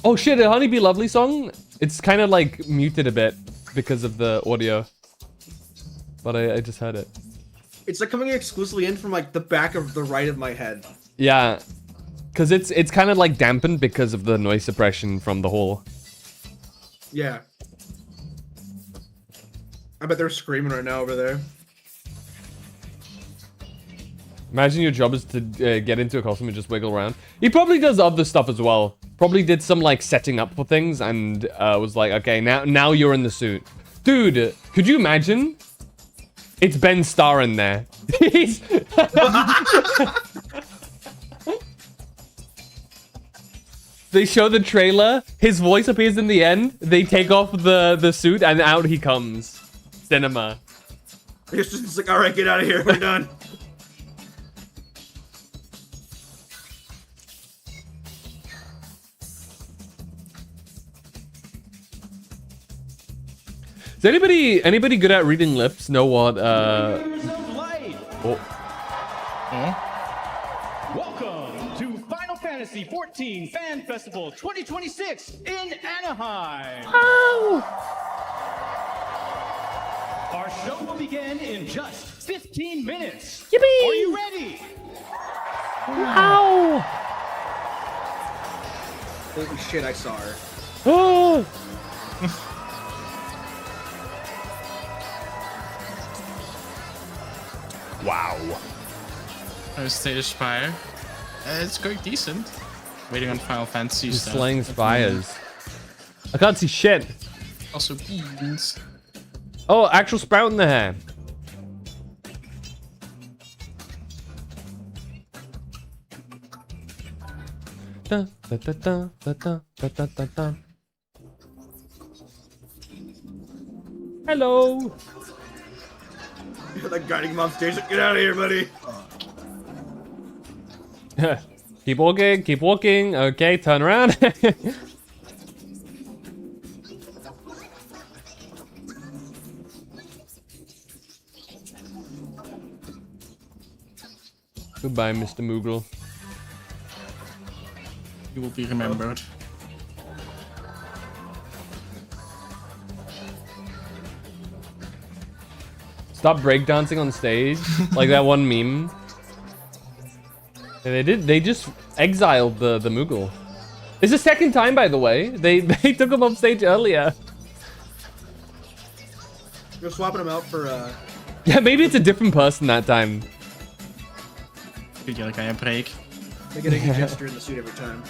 oh shit, a Honeybee Lovely song? It's kind of like muted a bit because of the audio. But I just heard it. It's like coming exclusively in from like the back of the right of my head. Yeah. Cause it's kind of like dampened because of the noise suppression from the hall. Yeah. I bet they're screaming right now over there. Imagine your job is to get into a costume and just wiggle around. He probably does other stuff as well. Probably did some like setting up for things and was like, okay, now you're in the suit. Dude, could you imagine? It's Ben Starr in there. He's... They show the trailer, his voice appears in the end, they take off the suit, and out he comes. Cinema. It's just like, alright, get out of here, we're done. Is anybody good at reading lips? Know what? Oh. Welcome to Final Fantasy XIV Fan Festival 2026 in Anaheim. Oh. Our show will begin in just 15 minutes. Yippee! Are you ready? Ow! Holy shit, I saw her. Oh! Wow. Stage Spire. It's going decent. Waiting on Final Fantasy He's stuff. slaying spires. I can't see shit. Also beans. Oh, actual sprout in the hair. Da, da, da, da, da, da, da, da, da. Hello. Like guiding him off stage. Get out of here, buddy. Keep walking, keep walking. Okay, turn around. Goodbye, Mr. Moogle. You will be remembered. Stop breakdancing on stage, like that one meme. Yeah, they just exiled the Moogle. It's the second time, by the way. They took him off stage earlier. You're swapping him out for Yeah, maybe it's a different person that time. Could you like a break? they get a gesture in the suit every time.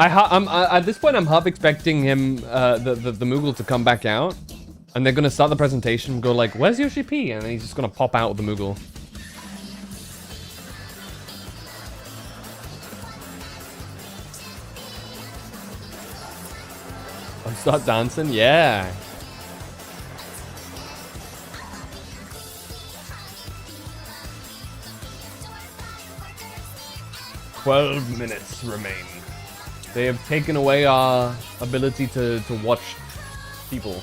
I'm at this point I'm half expecting him the Moogle to come back out, and they're gonna start the presentation and go like, "Where's Yoshi P?" and then he's just gonna pop out with the Moogle. And start dancing, yeah. "12 minutes remain. They have taken away our ability to watch people."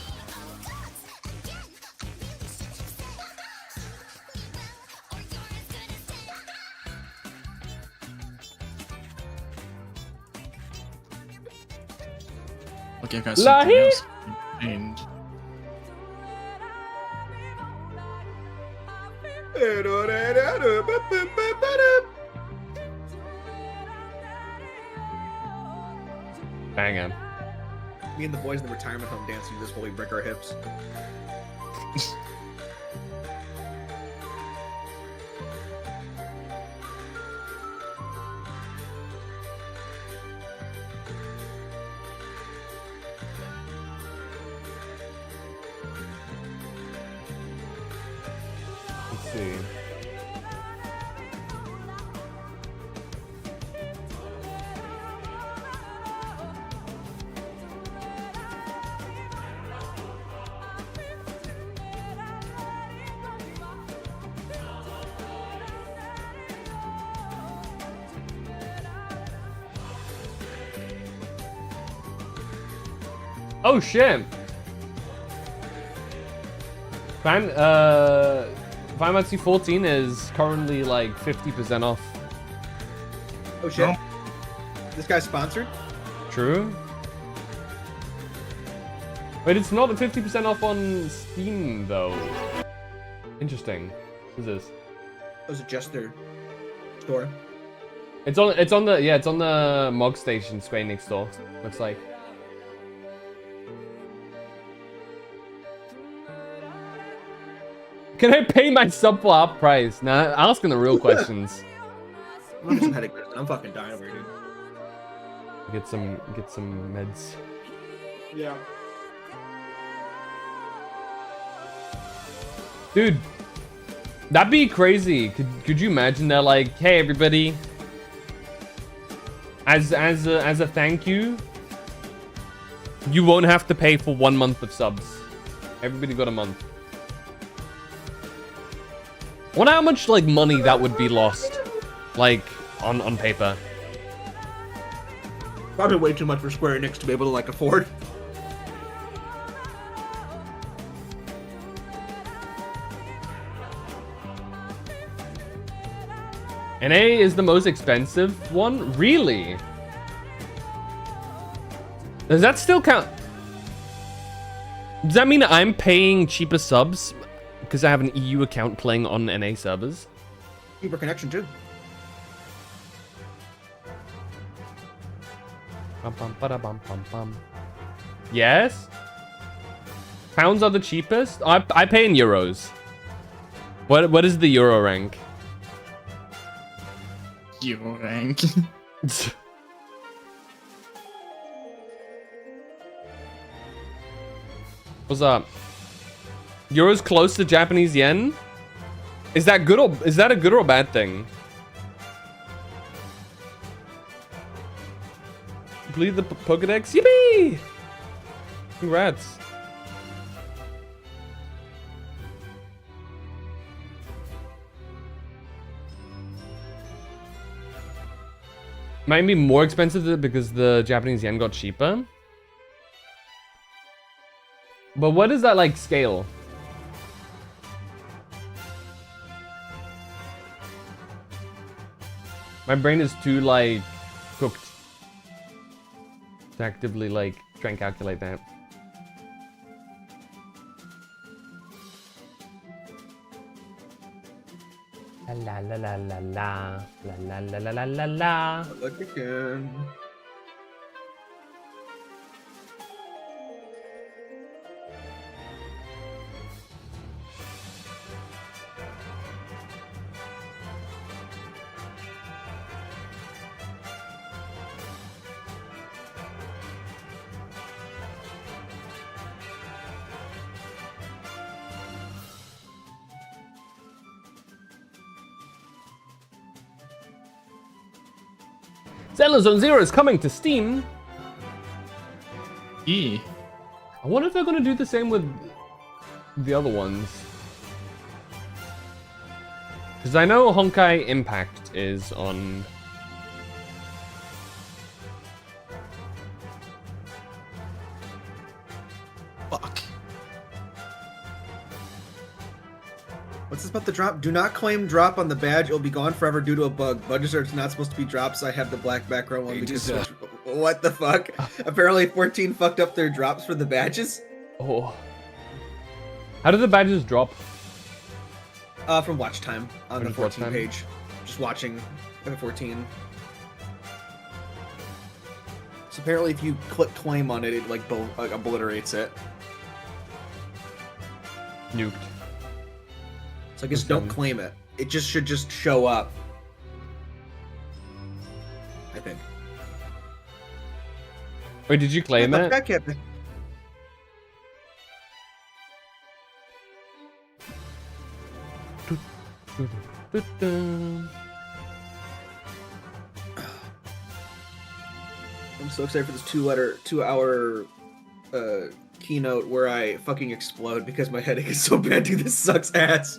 Okay, I've got something Lahi? else. And Bang him. Me and the boys in the retirement home dancing to this while we break our hips. Let's see. Oh shit! Final Fantasy 14 is currently like 50% off. Oh shit. This guy's sponsored? True. But it's not 50% off on Steam though. Interesting. What is this? Was it just their store? It's on the Mog Station Square Enix store. Looks like. Can I pay my sub for half price? Nah, asking the real questions. I'm getting some headache medicine. I'm fucking dying over here, dude. Get some meds. Yeah. Dude, that'd be crazy. Could you imagine they're like, hey everybody, as a thank you, you won't have to pay for 1 month of subs. Everybody got a month. I wonder how much like money that would be lost, like on paper. Probably way too much for Square Enix to be able to like afford. NA is the most expensive one? Really? Does that still count? Does that mean I'm paying cheaper subs because I have an EU account playing on NA servers? Cheaper connection too. Yes? Pounds are the cheapest? I pay in euros. What is the euro rank? Euro rank. What's up? Euro's close to Japanese yen? Is that good or is that a good or a bad thing? Complete the Pokedex? Yippee! Congrats. Might be more expensive because the Japanese yen got cheaper. But what is that like scale? My brain is too like cooked to actively like try and calculate that. La la la la la la la la la la la. Look again. Zelda Zone Zero is coming to Steam. Yeah. I wonder if they're gonna do the same with the other ones. Because I know Honkai Impact is on. Fuck. What's this about the drop? Do not claim drop on the badge. It'll be gone forever due to a bug. Budgets are not supposed to be drops. I have the black background one because what the fuck? Apparently 14 fucked up their drops for the badges. Oh. How do the badges drop? From watch time on the 14 page. Just watching F14. So apparently if you click claim on it, it like obliterates it. Nuked. So I guess don't claim it. It just should just show up. I think. Wait, did you claim it? That can't be. I'm so excited for this 2-hour keynote where I fucking explode because my headache is so bad, dude. This sucks ass.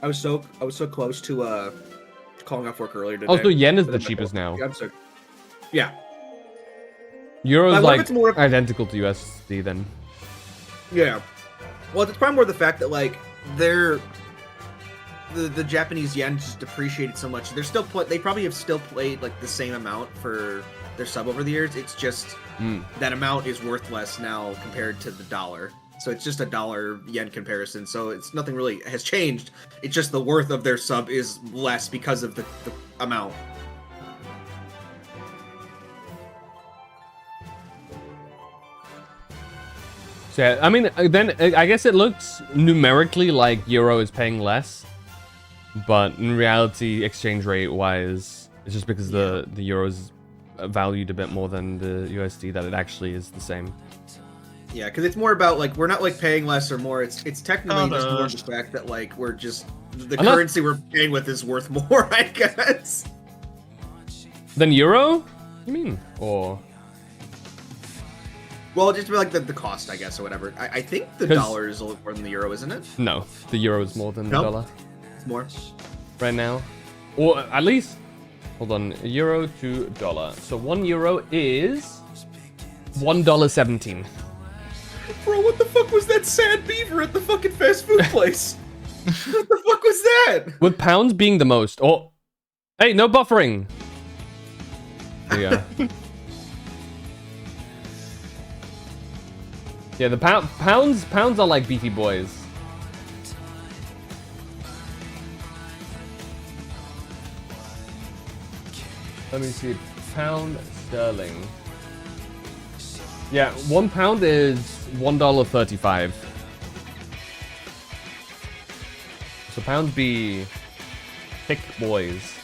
I was so close to calling off work earlier today. Also, yen is the cheapest now. Yeah. Euro's like more identical to USD then. Yeah. Well, it's probably more the fact that like their the Japanese yen just depreciated so much. They're still they probably have still played like the same amount for their sub over the years. It's just that amount is worth less now compared to the dollar. So it's just a dollar yen comparison. So it's nothing really has changed. It's just the worth of their sub is less because of the amount. So yeah, I mean, then I guess it looks numerically like Euro is paying less, but in reality, exchange rate wise, it's just because the Euro is valued a bit more than the USD that it actually is the same. Yeah, because it's more about like we're not like paying less or more. It's technically just more the fact that like we're just the currency we're paying with is worth more, I guess. Than Euro? You mean? Or well, just like the cost, I guess, or whatever. I think the dollar is a little more than the euro, isn't it? No, the Euro is more than the dollar. It's more right now, or at least. Hold on, euro to dollar. So €1 is $1.17. Bro, what the fuck was that sad beaver at the fucking fast food place? What the fuck was that? With pounds being the most. Oh, hey, no buffering. There you go. Yeah, the pounds are like beefy boys. Let me see, pound sterling. Yeah, £1 is $1.35. So pounds be thick boys.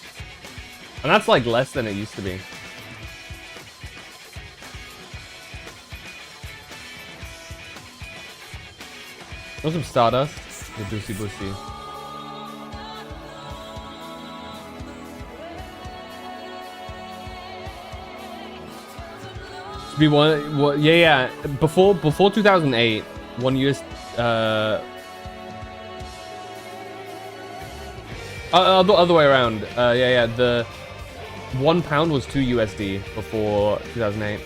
And that's like less than it used to be. There's some Stardust, the Boosty Boosty. To be one, yeah. Before 2008, one US, other way around. Yeah. The £1 was 2 USD before 2008.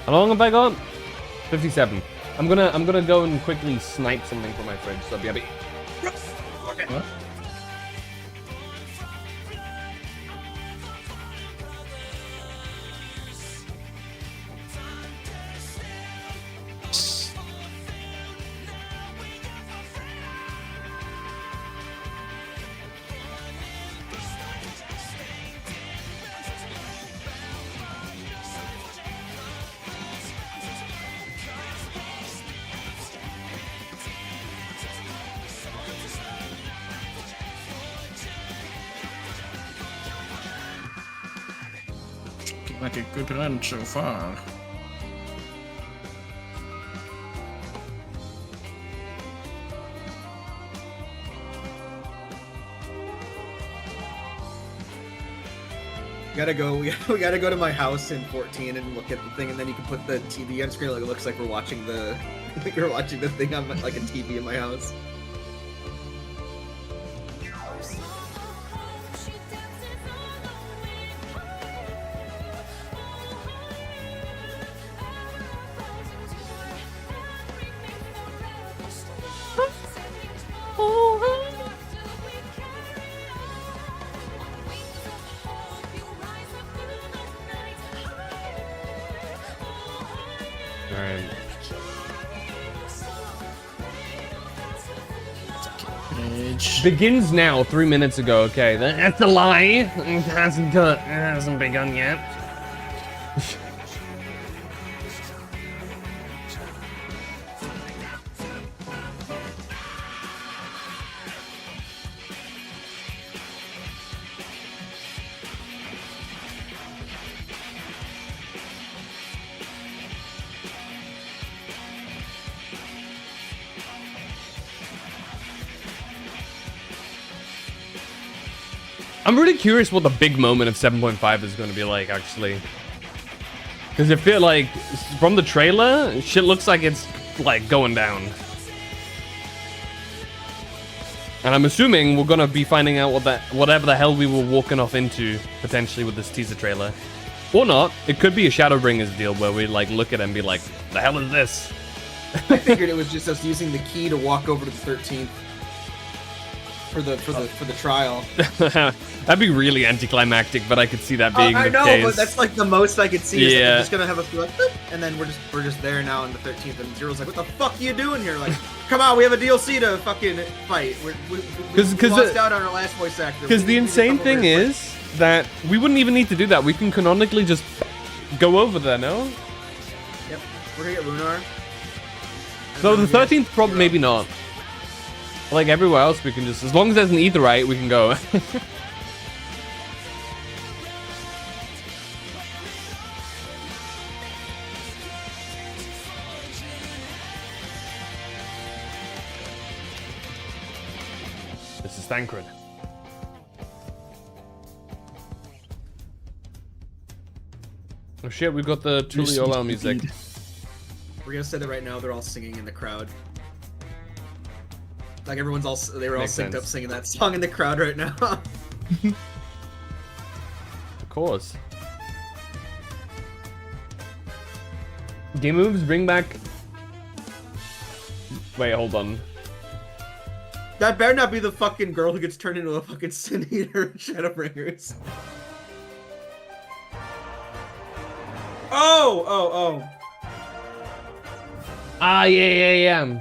How long have I got? 57. I'm gonna go and quickly snipe something from my fridge, so I'll be happy. Okay. What? Like a good run so far. We gotta go to my house in 14 and look at the thing, and then you can put the TV on screen. Like it looks like we're watching the, we're watching the thing on like a TV in my house. Begins now, 3 minutes ago. Okay, that's a lie. It hasn't begun yet. I'm really curious what the big moment of 7.5 is going to be like, actually. Because I feel like, from the trailer, shit looks like it's, like, going down. And I'm assuming we're gonna be finding out whatever the hell we were walking off into potentially with this teaser trailer, or not. It could be a Shadowbringers deal where we like look at it and be like, "The hell is this?" I figured it was just us using the key to walk over to the 13th for the trial. That'd be really anticlimactic, but I could see that being I the know, case. but that's like the most I could see. Is Yeah. like, just gonna have us be like, "Boop," and then we're just there now on the 13th, and Zero's like, "What the fuck are you doing here?" Like, come on, we have a DLC to fucking fight. We 'Cause lost the- out on our last voice actor. Because We the need to insane come over thing here is that we wouldn't even need to do that. We can canonically just go over there, no? quick. Yep, we're gonna get Runar. So the 13th, probably maybe not. Like everywhere else, we can just, as long as there's an Aetherite, we can go. This is Thancred. Oh shit, we got the Tuliola music. We're gonna say that right now. They're all singing in the crowd. Like everyone's they were all Makes synced up sense. singing that song in the crowd right now. Of course. Game moves, bring back. Wait, hold on. That better not be the fucking girl who gets turned into a fucking Sin Eater in Shadowbringers. Oh. Ah, yeah.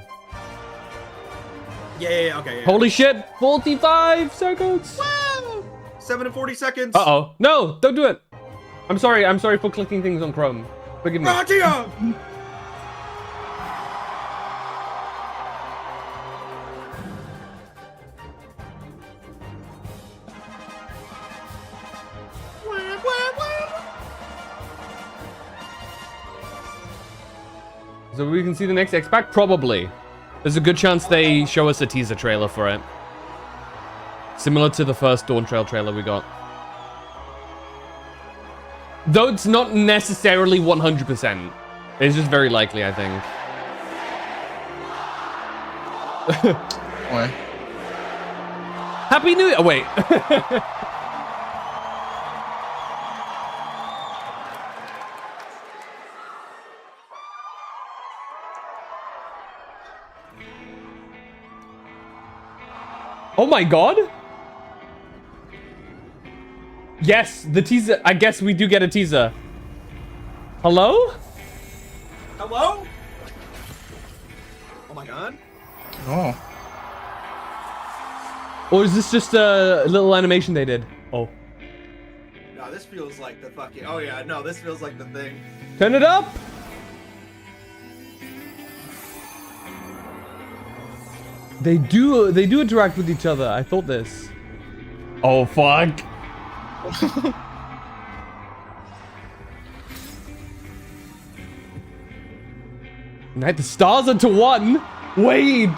Yeah, okay. Yeah. Holy shit, 45 seconds. Wow! 7 and 40 seconds. Uh-oh. No, don't do it. I'm sorry for clicking things on Chrome. Forgive me. Ratia! So we can see the next X-Pack? Probably. There's a good chance they show us a teaser trailer for it. Similar to the first Dawn Trail trailer we got. Though it's not necessarily 100%. It's just very likely, I think. Why? Happy New Year! Oh, wait. Oh my god! Yes, the teaser. I guess we do get a teaser. Hello? Hello? Oh my god. Oh. Or is this just a little animation they did? Oh. No, this feels like the fucking. Oh yeah, no, this feels like the thing. Turn it up! They do interact with each other. I thought this. Oh fuck. Night the stars are to one. Wait.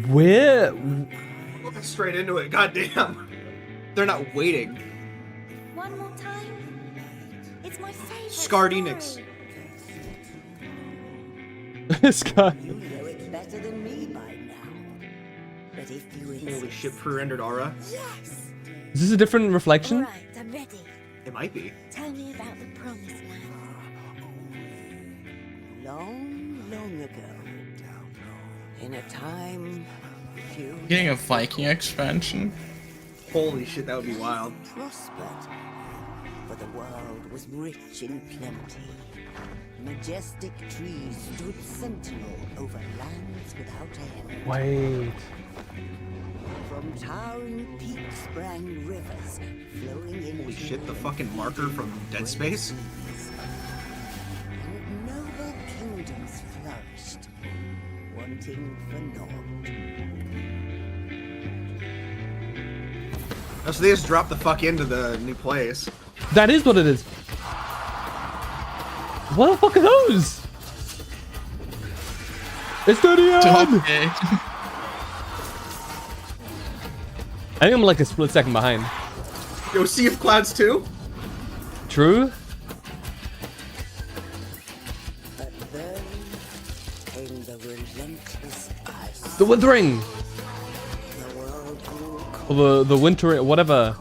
Where? Looking straight into it. Goddamn. They're not waiting. One more time. It's my favorite. Scarred Enix. story. This guy. You know it better than me by now. But if you Holy insist, shit, pre-rendered aura. Yes. Is this a different All reflection? right, I'm ready. It might be. Tell me about the promised land. long, long ago, in a time few Getting a Viking expansion. Holy shit, that would be wild. prospered, for the world was rich in plenty. Majestic trees stood sentinel over lands without end. Wait. From towering peaks sprang rivers, flowing into Holy shit, the fucking marker from Dead Space? and noble kingdoms flourished, wanting for naught. Oh, so they just dropped the fuck into the new place. That is what it is. What the fuck are those? It's the end! Okay. I think I'm like a split second behind. Yo, Sea of Clouds 2? True? The Withering! The world grew cold Or the winter, whatever.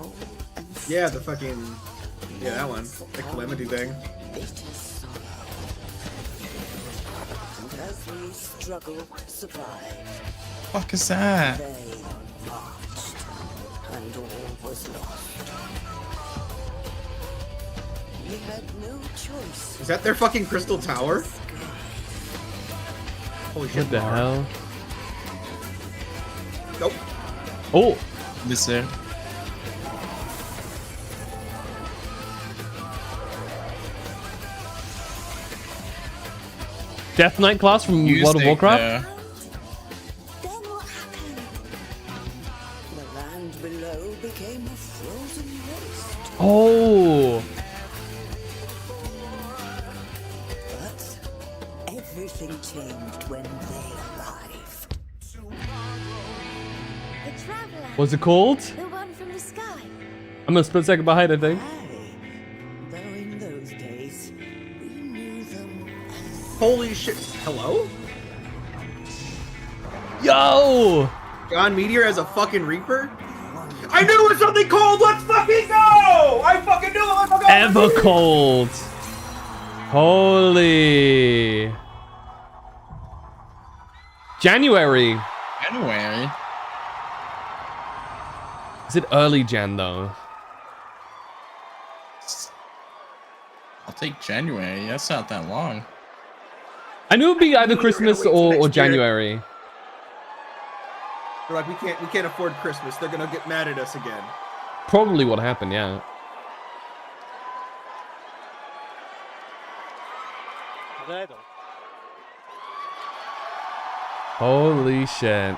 and Yeah, the fucking... Yeah, that one. The calamity thing. bitter sorrow. And as we struggled to survive, Fuck is that? they marched, and all was lost. We had no choice. Is that their fucking crystal tower? Holy shit. What the hell? Nope. Oh! This there. Death Knight class from World of Warcraft? Then what happened? The land below became a frozen waste. Oh! But everything changed when they arrived. The Traveler. What's it called? The one from the sky. I'm a split second behind, I think. Aye, though in those days we knew them as Holy shit. Hello? Yo! John Meteor as a fucking Reaper? I knew it was something cold! Let's fucking go! I fucking knew it! Let's fucking go! EVERCOLD! Holy! January! January. Is it early Jan though? I'll take January. That's not that long. I knew it'd be either Christmas wait till or next year. January. They're like, we can't afford Christmas. They're gonna get mad at us again. Probably what happened, yeah. Holy shit.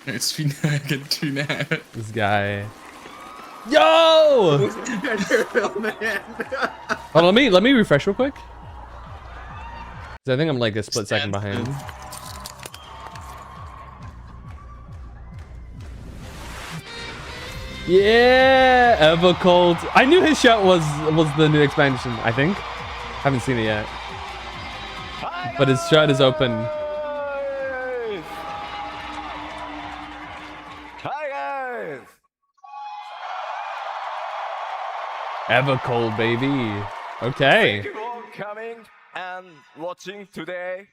It's been like 2 now. This guy. Yo! Man. Hold on, let me refresh real quick. 'Cause I think I'm like a split second behind. Yeah, EVERCOLD. I knew his shirt was the new expansion, I think. Haven't seen it yet. But his shirt is open. Hi guys! EVERCOLD, baby. Okay. Thank you for coming and watching today.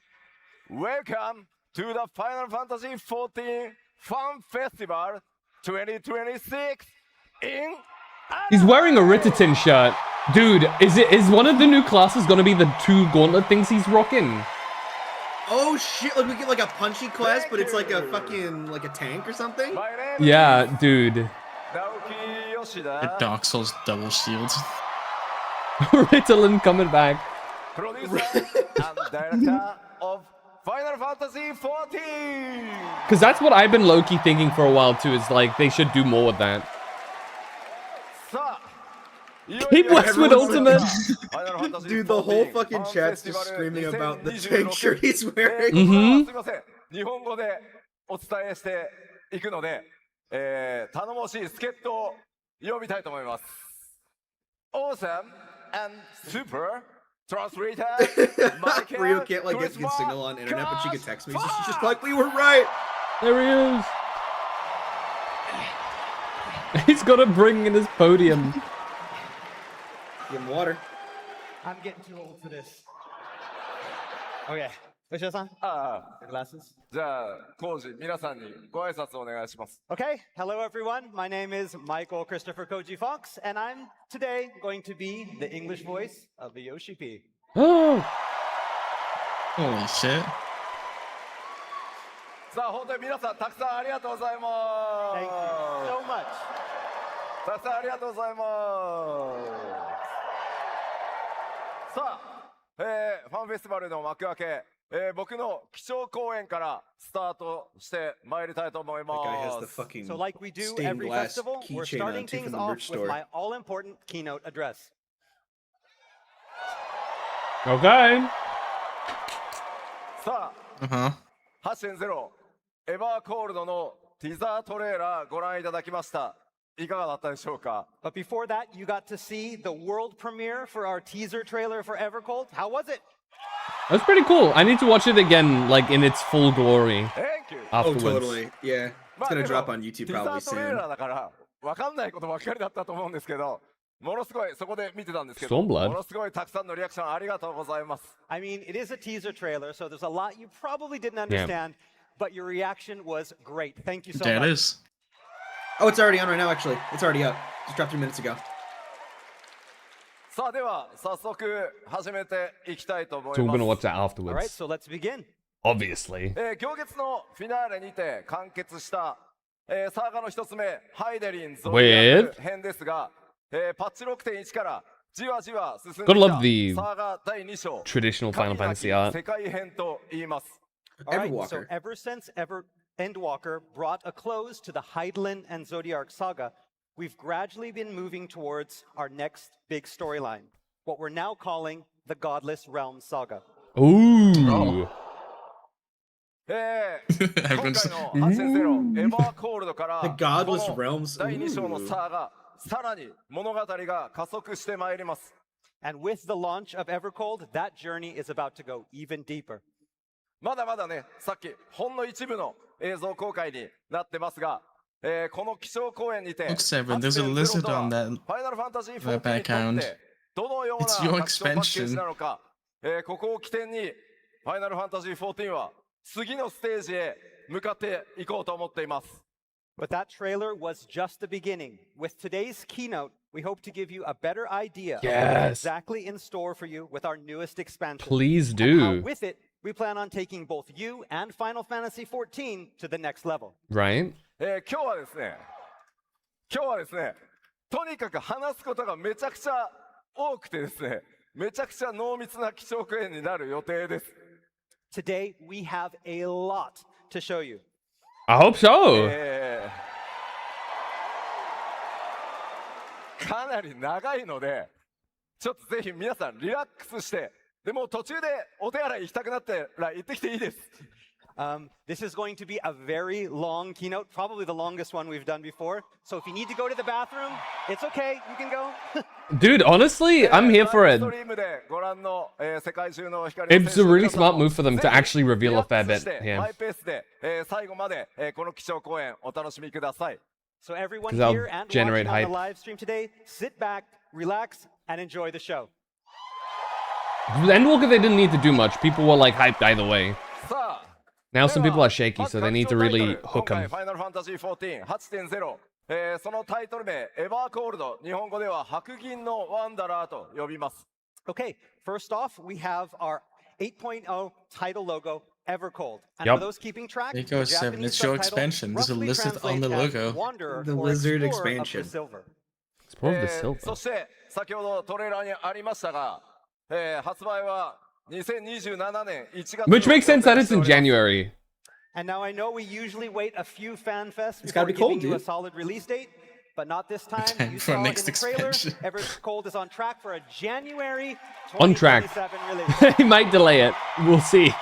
Welcome to the Final Fantasy XIV Fan Festival 2026 in He's wearing a Ritterton shirt. Dude, is one of the new classes gonna be the 2 gauntlet things he's rocking? Oh shit, like we get like a punchy quest, but it's like a fucking, like a tank or something? My name Yeah, dude. is Naoki Yoshida, Dark Souls double shield. Ritalin coming back. producer and director of Final Fantasy XIV. Because that's what I've been low-key thinking for a while too, is like they should do more with that. Keep Westwood Ultimate! Dude, the whole fucking chat's just screaming about the tank shirt he's wearing. Mm-hmm. すいません、日本語でお伝えしていくので、頼もしい助っ人を呼びたいと思います。Awesome and super translator Rio can't like get good signal on internet, but she could text me. So she's just like, we were right! There he is! He's got a bring in his podium. Give him water. I'm getting too old for this. Okay. Yoshida-san, ああ、 glasses. じゃあ、コウジ、皆さんにご挨拶お願いします。 Okay. Hello, everyone. My name is Michael Christopher Koji Fox, and I'm today going to be the English voice of the Yoshi P. Oh! Holy shit. さあ、本当に皆さん、たくさんありがとうございます。 Thank you so much. たくさんありがとうございます。さあ、ファンフェスティバルの幕開け、僕の基調講演からスタートして参りたいと思いま That guy has the す。 fucking So, like we do stained every glass festival, we're keychain starting on too things from the off merch with store. my all-important keynote address. Okay. さあ、 Uh-huh. 8.0エバーコールドのティザートレーラーご覧いただきました。いかがだったでしょうか？ But before that, you got to see the world premiere for our teaser trailer for EVERCOLD. How was it? That's pretty cool. I need to watch it again, like in its full glory. Thank you. Oh, Afterwards. totally. Yeah. It's gonna drop on YouTube ティザ probably ートレー soon. ラーだから分かんないことばっかりだったと思うんですけど、ものすごいそこで見てたんですけど、も Stormblood. のすごいたくさんのリアクションありがとうございます。 I mean, it is a teaser trailer, so there's a lot you probably didn't understand, but your reaction was great. Thank you so There it much. is. Oh, it's already on right now, actually. It's already up. Just dropped 3 minutes ago. さあでは早速始めていきたいと思い So we're ま gonna す。 watch that All right, afterwards. so let's begin. Obviously. 行月のフィナーレにて完結した、サーガの一つ目ハイデリンゾ With 編ですが、パッチ 6.1 からじわじわ進んでき Gotta love た the サーガ第2章 traditional Final 神なき Fantasy art. 世界編と言います。 All right, so Everwalker. ever since Endwalker brought a close to the Hydaelyn and Zodiac saga, we've gradually been moving towards our next big storyline, what we're now calling the Godless Realm saga. Ooh. 今 Everyone's 回の8.0エバーコールドから The Godless この Realms. 第2章の Ooh. サーガさらに物語が加速してまいります。 And with the launch of EVERCOLD, that journey is about to go even deeper. まだまだね、さっきほんの一部の映像公開になってますが、この気象公演にて Look, Seven, there's a lizard on that ファイナルファンタジーthat 14にと background. ってどのような It's your 拡張パッケージ expansion. なのか、ここを起点にファイナルファンタジー14は次のステージへ向かっていこうと思っています。 But that trailer was just the beginning. With today's keynote, we hope to give you a better idea of what's Yes. exactly in store for you with our newest expansion. Please And how do. with it, we plan on taking both you and Final Fantasy XIV to the next level. Right? 今日はですね、とにかく話すことがめちゃくちゃ多くてですね、めちゃくちゃ濃密な基調公演になる予定です。 Today, we have a lot to show you. I hope so. かなり長いので、ちょっとぜひ皆さんリラックスして、でも途中でお手洗い行きたくなったら行ってきていいです。This is going to be a very long keynote, probably the longest one we've done before. So if you need to go to the bathroom, it's okay, you can go. Dude, honestly, I'm here for it. ストリームでご覧の世界中の光 It's a really smart move for them to actually reveal a fair bit マ here. イペースで最後までこの基調公演お楽しみください。 So everyone 'Cause that'll here and generate watching on the hype. live stream today, sit back, relax, and enjoy the show. With Endwalker, they didn't need to do much. People were like hyped either way. さあ Now some people are shaky, so they need to really hook 今回 them. ファイナルファンタジー14 8.0、そのタイトル名エバーコールド、日本語では白銀のワンダラーと呼びます。 Okay, first off, we have our 8.0 title logo, EVERCOLD. And Yup. for those keeping track, There you go, the Seven. Japanese It's your subtitle expansion. There's a roughly lizard on the translates as logo. Wanderer The or lizard Explorer of expansion. the Silver. It's more of the silver. そして先ほどトレーラーにありましたが、発売は2027年1月 Which makes sense that it's in January. And now I know we usually wait a few FanFests It's before gotta be giving cold, you a dude. solid release date, but not this time. Time You for saw it in next the trailer. expansion. EVERCOLD is on track for a January On track. 2027 release. He might delay it. We'll see.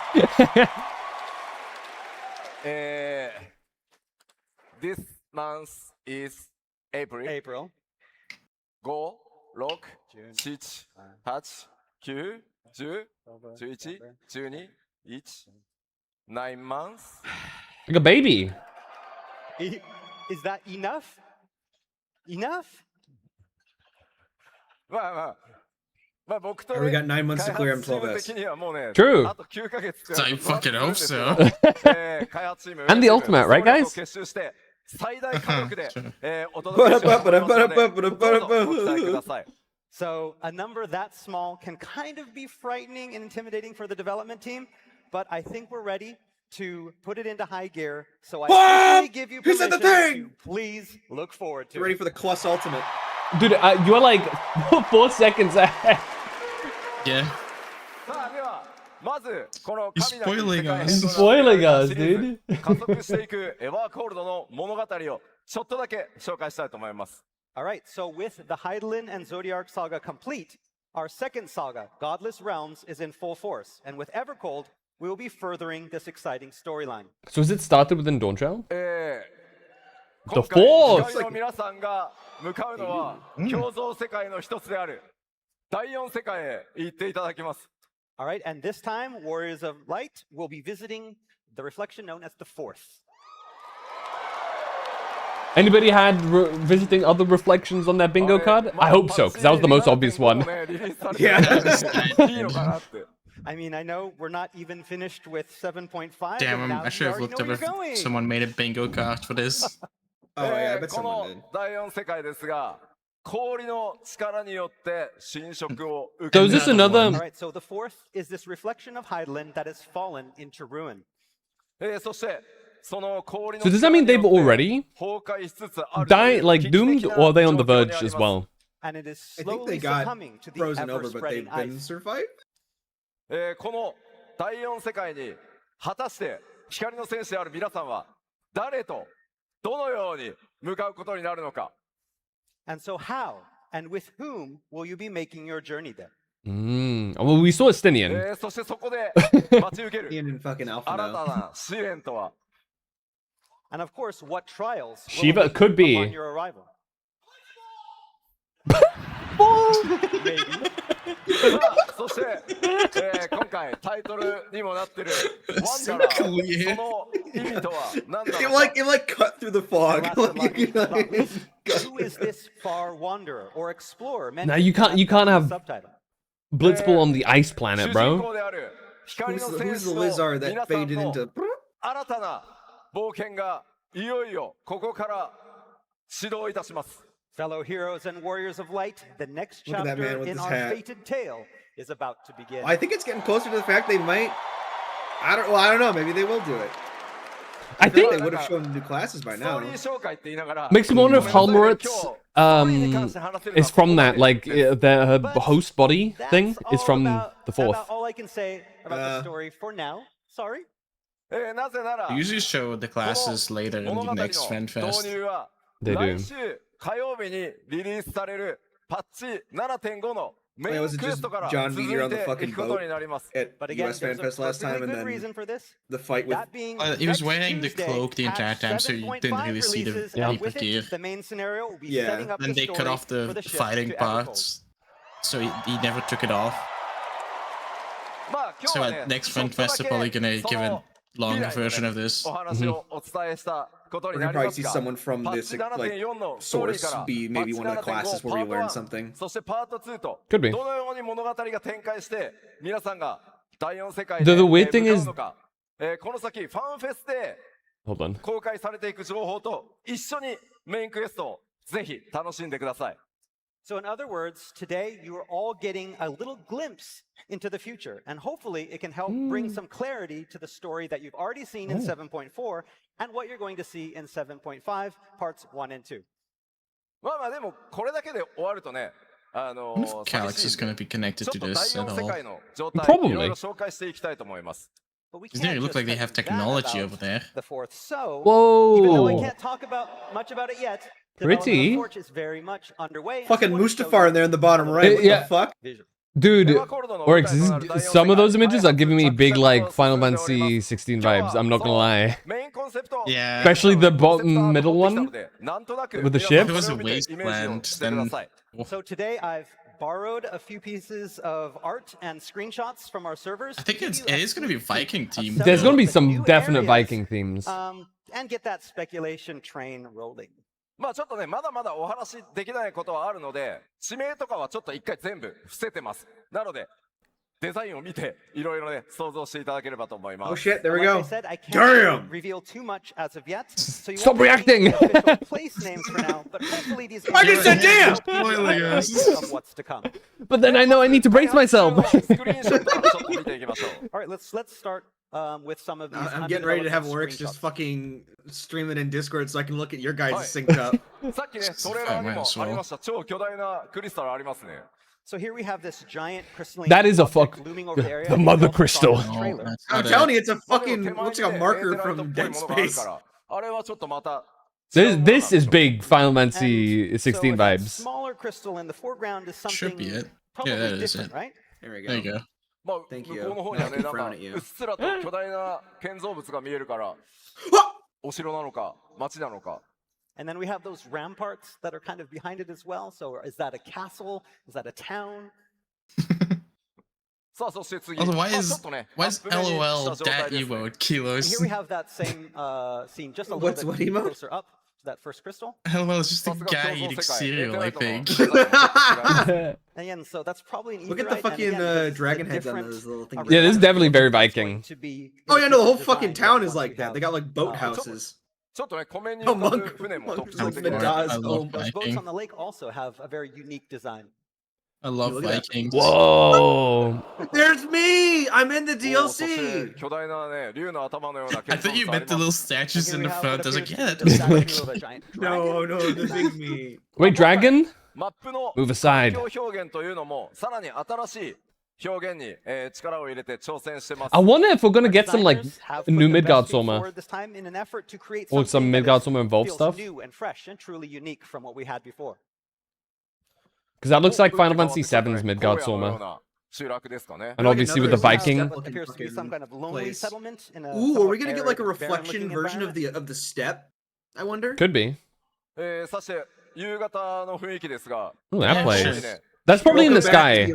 This month is April. April. 5、6、7、8、9、10、11、12、1、9 months. Like a baby. Is that enough? Enough? まあ僕と We got 9 months to 開 clear 発チーム M12S. 的にはもうね、 True. あと9ヶ月 I fucking hope so. 開発チーム And the ultimate, right, guys? 結集して最大火力でお届けしようと思いますのでどうぞご期待ください。 So a number that small can kind of be frightening and intimidating for the development team, but I think we're ready to put it into high gear. So I officially give you He said permission the thing! to please look forward to Get ready it. for the Clus Ultimate. Dude, you're like 4 seconds ahead. Yeah. さあではまずこの He's 神なき世 spoiling 界 us. 編 Spoiling と us, シリーズ dude. 加速していくエヴァーコールドの物語をちょっとだけ紹介したいと思います。 All right, so with the Hydaelyn and Zodiac saga complete, our second saga, Godless Realms, is in full force. And with EVERCOLD, we will be furthering this exciting storyline. So has it started within Dawn Trail? The fourth! 光の皆さんが向かうのは共造世界の一つである第4世界へ行っていただきます。All right, and this time, Warriors of Light will be visiting the reflection known as the fourth. Anybody had visiting other reflections on their bingo card? I hope so, because that was the most obvious one. Yeah. I mean, I know we're not even finished with 7.5. Damn, I should have looked up if someone made a bingo card for this. Oh yeah, I bet この someone did. 第4世界ですが、氷の力によって侵食を So 受け is this another... All right, so the fourth is this reflection of Heidelin that has fallen into ruin. そしてその氷の So does that mean they've already 崩壊しつつある died, like doomed, or are they on the verge as well? And it is I think slowly they got succumbing to the frozen over, but ever-spreading they've been ice. survived. この第4世界に果たして光の戦士である皆さんは誰とどのように向かうことになるのか。 And so how and with whom will you be making your journey there? Well, we saw Estinian. そしてそこで待ち受ける Ian and fucking Alpha 新 now. たな試練とは。 And of course, what trials will Shiva await could be. you upon your arrival? Maybe. さあそして、今回タイトルにもなってるワンダラー、その意味とは何な It のか。 like cut through the fog. Last but not least, who is this far wanderer or explorer? Now you can't have subtitle. Blitzball on the ice planet, 主人 bro. 公である光の Who's 戦 the 士の lizard 皆 that さん faded の into? 新たな冒険がいよいよここから始動いたします。 Fellow heroes and warriors of light, the next Look at that man chapter with in his our hat. fated tale is about to begin. I think it's getting closer to the fact they might. I don't know. Maybe they will do it. I feel think like they would have shown new classes by スト now. ーリー紹介って言いながら makes me wonder if Halmoritz is from that, like their host body thing is from the fourth. That's all I can say about the story for now. Sorry. なぜなら They usually show the classes later in 物 the 語の next 導 Fanfest. 入は They do. 来週火曜日にリリースされるパッチ 7.5 のメイ Wait, ン was it クエ just ストから John 続い Beater on the て fucking いくこと boat になります。 at But again, US there's Fanfest a last time, perfectly and good reason then for this. the fight with That being He was next wearing the Tuesday, cloak the entire patch time, so you didn't 7.5 really see the releases, Yeah. and with gear. it, the main scenario will be Yeah. setting up Then the they cut story off for the the shift fighting to EVERCOLD. parts, so he never took it off. まあ今日 So はね at next ちょっとだ Fanfest け they're probably gonna そ give a の longer 未来 version の of ね this. お話をお伝えしたことに we're な gonna り probably ます see が someone from パッ this チ like 7.4 のストーリー source から be パッ maybe チ one of the classes 7.5 where we パ learn ート something. 1そしてパート2と Could be. どのように物語が展開して皆さんが第4世界 The で weird thing 向か is- うのかこの先ファンフェスで Hold on. 公開されていく情報と一緒にメインクエストをぜひ楽しんでください。 So, in other words, today you are all getting a little glimpse into the future, and hopefully it can help bring some clarity to the story that you've already seen in 7.4 and what you're going to see in 7.5, parts 1 and 2. まあまあでもこれだけで終わるとね、I wonder if 寂 Calyx しい is んで gonna be connected ちょっ to と第 this at 4世 all. 界の状態 Probably. いろいろ紹介していきたいと思います。 But we It doesn't can't look just like they tell have you that technology about over there. the fourth. So, Whoa. even though we can't talk much about it yet, development of Pretty. the Forge is very much underway. and I Fucking want to show Mustafar you in there in the bottom right. What Yeah. the fuck? visual. Dude, エヴァコルドの or 舞台となる第4 some of those 世界 images are giving me 開 big 発 like 着 Final 々と進んでおり Fantasy ます 16 今日 vibes. は I'm not そ gonna の lie. メインコンセプト Yeah. Especially the コンセプト bottom アート middle を持ってきた one のでなんとなく with the 皆さん ship. it was そ a れを見てイメージを wasteland, してくだ then さい。 So today I've borrowed a few pieces of art and screenshots from our servers. I think to give it you a is gonna be sneak peek Viking of themed. several There's gonna be of the some new definite areas, Viking themes. and get that speculation train rolling. まあちょっとねまだまだお話できないことはあるので地名とかはちょっと一回全部伏せてます。なのでデザインを見ていろいろね想像していただければと思いま Oh す。 shit! There we Like I go. said, I can't Damn! reveal too much as of yet. So you Stop won't be seeing reacting! the official place names for now, but hopefully these I just said damn! Spoiling us. of what's to come. But then I know I need to brace myself. スクリーンショットからちょっと見ていきましょう。 All right, let's start with some of these. I'm getting ready to have undeveloped Oryx just screenshots. fucking stream it in Discord so I can look at your guys' synced up. さっきねトレーラーにもありました超巨大なクリスタルありますね。 So here we have this giant crystalline That is a object fuck- looming over the area. the It's mother also crystal. on this Oh, trailer. that's I'm not telling it. you, it's a まあで fucking も手前 looks に like ね a marker エーテライトっ from ぽい Dead ものがある Space. からあれはちょっとまた This is big Final Fantasy And so 16 that vibes. smaller crystal in the foreground is Should something be it. probably Yeah, that is different, it. right? There we There you go. go. まあ Thank 向 you. こうの方にはね Not なんか frowning at you. うっすらと巨大な建造物が見えるからお城なのか町なのか And then we have those ramparts that are kind of behind it as well. So is that a castle? Is that a town? Also, why is LOL that emote kilos? And here we have that same scene just a little bit closer up to that first crystal. LOL is just a guy eating cereal, I think. And again, so that's probably an Look at the fucking dragon heads on those little things. Yeah, this is definitely very Viking. Oh yeah, no, the whole fucking town is like that. They got like boat houses. Oh, monk. Those boats on the lake also have a very unique design. I love Vikings. Whoa! There's me! I'm in the DLC! I thought you meant the little statues in the front. I was like, yeah, that does look like... No, the big me. Wait, dragon? Move aside. I wonder if we're gonna get some like new Midgard Soma or some Midgard Soma involved stuff. New and fresh and truly unique from what we had before. Because that looks like Final Fantasy VII's Midgard Soma. And obviously with the Viking. Appears to be some kind of lonely settlement in a Ooh, are we gonna get like a reflection version of the steppe? I wonder. Could be. Ooh, that place. That's probably in the sky.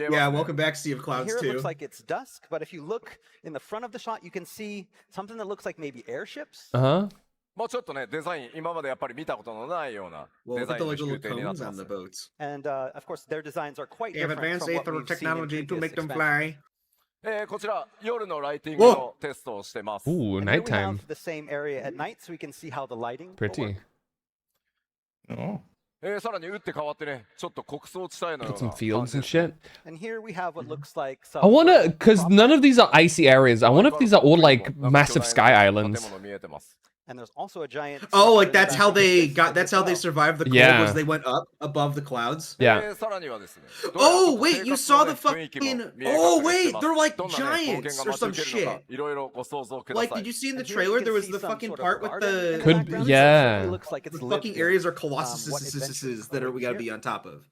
Yeah, welcome back, Sea of Clouds Here 2. It looks like it's dusk, but if you look in the front of the shot, you can see something that looks like maybe airships. Uh-huh. Well, look at the like, little cones on the boats. And of course, their designs are quite They have different advanced from what aether we've technology seen in to make them previous fly. Ooh, And nighttime. Here we have the same area at night, so we can see how the lighting. Pretty. Oh. Got some fields and shit. And here we have what looks like some I wonder, because none of these are icy areas. I wonder if these are all like massive sky islands. And there's also a giant. Oh, like that's how they got. That's how they survived the cold. Yeah. Was they went up above the clouds? Yeah. Oh wait, you saw the fucking. Oh wait, they're like giants or some shit. Like, did you see in the trailer there was the fucking part with the? Yeah. Looks like it's The fucking areas are colossuses that we gotta be on top of.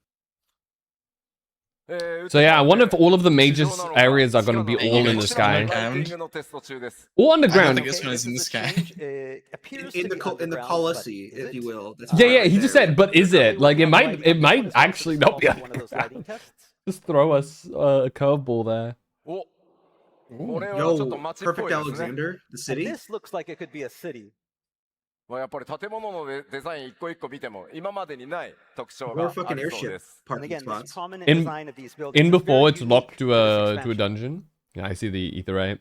So yeah, I wonder if all of the major areas are going to be all in the sky. Or underground. I think this one is in the sky. In the Colossi, if you will. That's Yeah, he just said, but is it? Like, it might actually not be underground. Just throw us a curveball there. Yo, Perfect Alexander, the city? And this looks like it could be a city. Or a fucking airship parking spots. In before it's locked to a dungeon. Yeah, I see the etherite.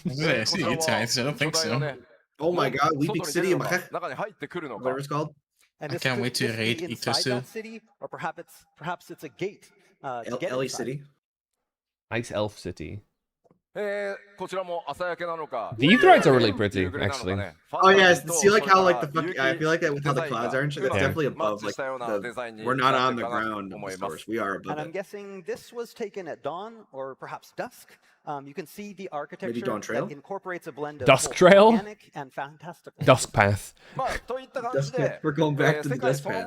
Yeah, I see the etherite, I don't think so. Oh my god, Leaping City of whatever it's called. I can't wait to raid Yggdrasil. City, or perhaps it's a gate. LA City. Ice Elf City. The Etherites are really pretty, actually. Oh yeah, see like how like the fuck I feel like that with how the clouds are and shit. That's definitely above like we're not on the ground, of course. We are above And I'm it. guessing this was taken at dawn or perhaps dusk. You can see the architecture Maybe Dawn Trail? that incorporates a blend of Dusk both Trail? organic and fantastical. Dusk Path. We're going back to the Dusk Path.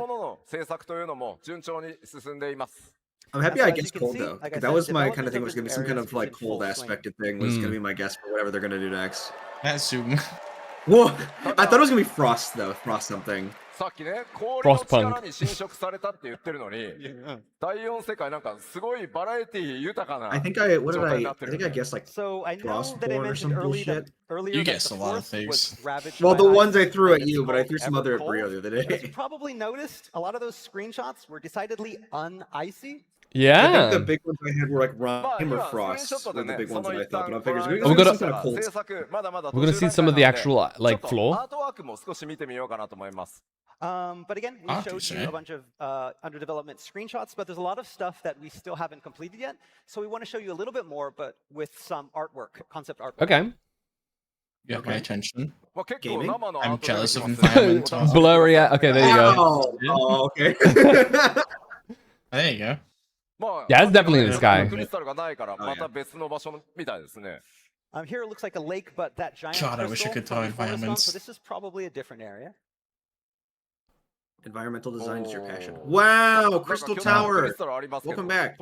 I'm happy I guessed cold though. like I That said, was my kind development of thing. Was gonna be some kind of like cold aspected thing. Was gonna be my guess for whatever they're gonna do next. Assume. Whoa! I thought it was gonna be Frost though. Frost something. Frostpunk. I think I what did I think I guessed like So I know Frostborn that I or mentioned some earlier bullshit. that You guessed the a lot of forest was things. ravaged Well, by the ice, ones I threw and at it's you, but I called threw some other at Evercold. Brio the other And as you day. probably noticed, a lot of those screenshots were decidedly un-icy. I Yeah. think the big ones I had were like Rime or Frost were the big ones that I thought, but I figured We're gonna- some kind of cold. We're gonna see some of the actual like floor. But again, we showed you a bunch of under development screenshots, but there's a lot of stuff that we still haven't completed yet. So we want to show you a little bit more, but with some artwork, concept artwork. Okay. You have my attention. Gaming? I'm jealous of environment. Blurry. Okay, there you go. Oh, okay. There you go. Yeah, it's definitely in the sky. Here it looks like a lake, but that giant God, I wish I crystal could draw from before this one, environments. So this is probably a different area. Environmental design is your passion. Wow, Crystal Tower. Welcome back.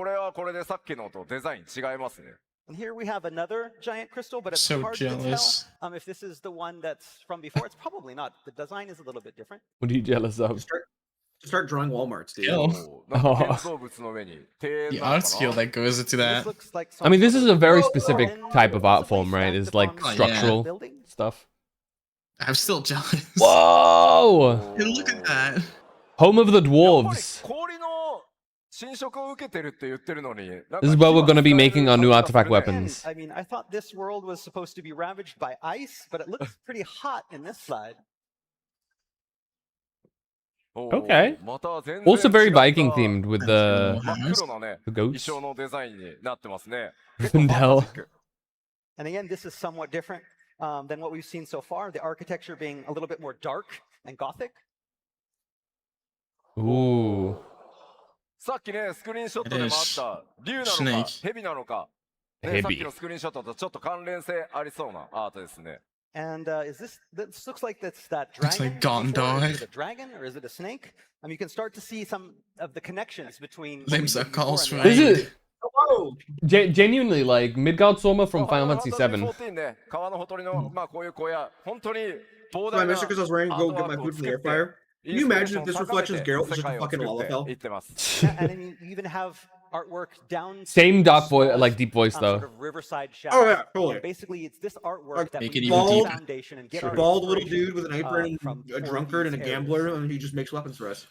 And here we have another giant crystal, but it's So hard jealous. to tell if this is the one that's from before. It's probably not. The design is a little bit different. What are you jealous of? Start drawing Walmarts, dude. Skill. Oh. The art skill that goes into This that. looks like I mean, this sort is of a very garden, specific type of art form, right? stacked It's like upon structural building. stuff. I'm still jealous. Whoa! Hey, look at that. Home of the dwarves. This is where we're going to be making our new artifact weapons. I mean, I thought this world was supposed to be ravaged by ice, but it looks pretty hot in this slide. Okay. Also very Viking themed with the goats. Rivendell. And again, this is somewhat different than what we've seen so far. The architecture being a little bit more dark and gothic. Ooh. さっきね、スクリーンショットでもあった竜なのか Snake. 蛇なのか、ね、さっきのスクリーンショットとちょっと関連性ありそうなアートですね。And is this looks like that's that dragon? like Gondor. Is it a dragon or is it a snake? I mean, you can start to see some of the connections between. Limbs are calls for This is genuinely like Midgard Soma from Final Fantasy VII. 14ね、川のほとりのまあこういう小屋、本当に膨 So I 大な missed it because I was running to go get my food from the air fryer. Can you imagine if this reflections Geralt was just a fucking Lalafell? Yeah, and then you even have artwork down. Same dark voice, like deep voice Sort though. of riverside shadows. Oh yeah, totally. And basically, it's this artwork that Make we it use even as deeper. foundation and get A our bald little inspiration, dude with an apron, from a drunkard, and a these areas. gambler, and he just makes weapons for us.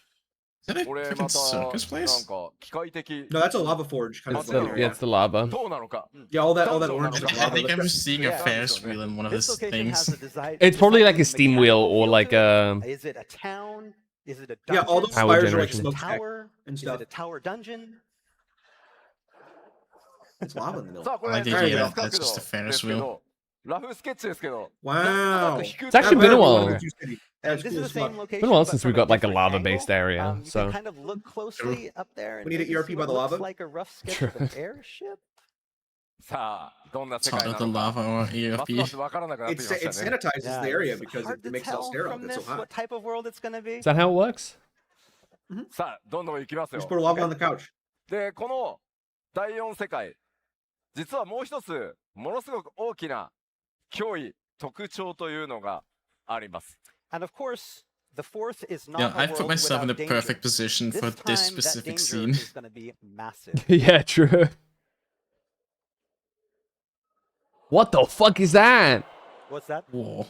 Is that a これ freaking また circus なん place? か機械的 No, that's a lava forge kind of It's thing. the, yeah, it's the lava. どうなのか。 Yeah, all that orange I is I lava. think I'm Look, just seeing a Yeah. Ferris wheel in one of This his location has things. a design. It's probably like a design steam wheel mechanical or feel like to it. a Is it a town? Is it a Yeah, all those dungeon? Power spires are like generation. Is it a smokestack tower? and Is stuff. it a tower dungeon? It's lava in the middle. さあこれ I like the ね There you idea go. that that's just a で Ferris すけ wheel. ど、ラフスケッチですけど、 Wow. It's actually been a while. That's This cool is as the fuck. same location. Been a while but since from we got like a different lava-based angle. area, You so can kind of look closely up there. And We need to maybe ERP see by what the looks lava? like a rough sketch of an airship. さあどんな世 It's 界 not な the のか。 lava or ます ま ERP. す分からなくなってき It ましたね。 sanitizes Yeah, the area it's because hard it to makes it tell all sterile. from It's so this hot. what type of world it's going to be. is that how it works? さあどんどん行きますよ Just。put lava on the couch. でこの第4世界、実はもう一つものすごく大きな脅威特徴というのがあります。 And of course, the fourth is not Yeah, a I put world myself in without the danger. perfect position for This this time, that specific danger scene. is going to be massive. Yeah, true. What the fuck is that? What's that? Whoa.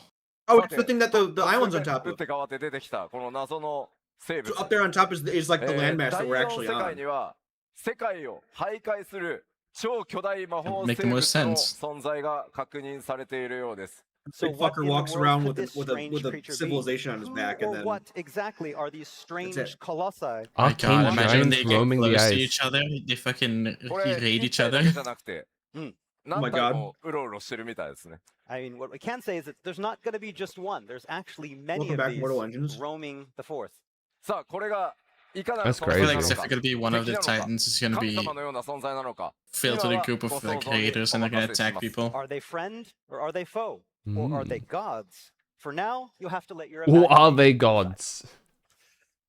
Oh, it's the thing that the island's on top 打っ of. て変わって出てきたこの謎の生 So 物。 up there on top is like the landmass 第 that we're 4 actually 世界 on. には世界を徘徊する超巨大魔法 Make 生 the 物 most の sense. 存在が確認されているようです。 So Big what fucker in the walks world around could with a this with a strange with a creature be? civilization on his Who back, or and then what exactly are these strange it. colossi? I Arcane can't imagine when giants they get roaming the close to ice. each other. They fucking これ raid 一 each 体だ other. けじゃなくて、Oh 何 my 体 god. もうろうろしてるみたいですね。 I mean, what we can say is that there's not going to be just one. There's actually many Welcome of back, these Mortal Engines. roaming the fourth. さあこれがいかなる That's 存 I 在 feel な like の it's か、 definitely gonna be one of the 敵なのか、 titans is gonna 神 be 様のような存在なのか、 filled 今 with a は group of ご想 like 像に raiders and they're お gonna 任せし attack ます people. Are they friend or are they foe? Or are they gods? For now, you'll have to let your Or are imagination they decide. gods?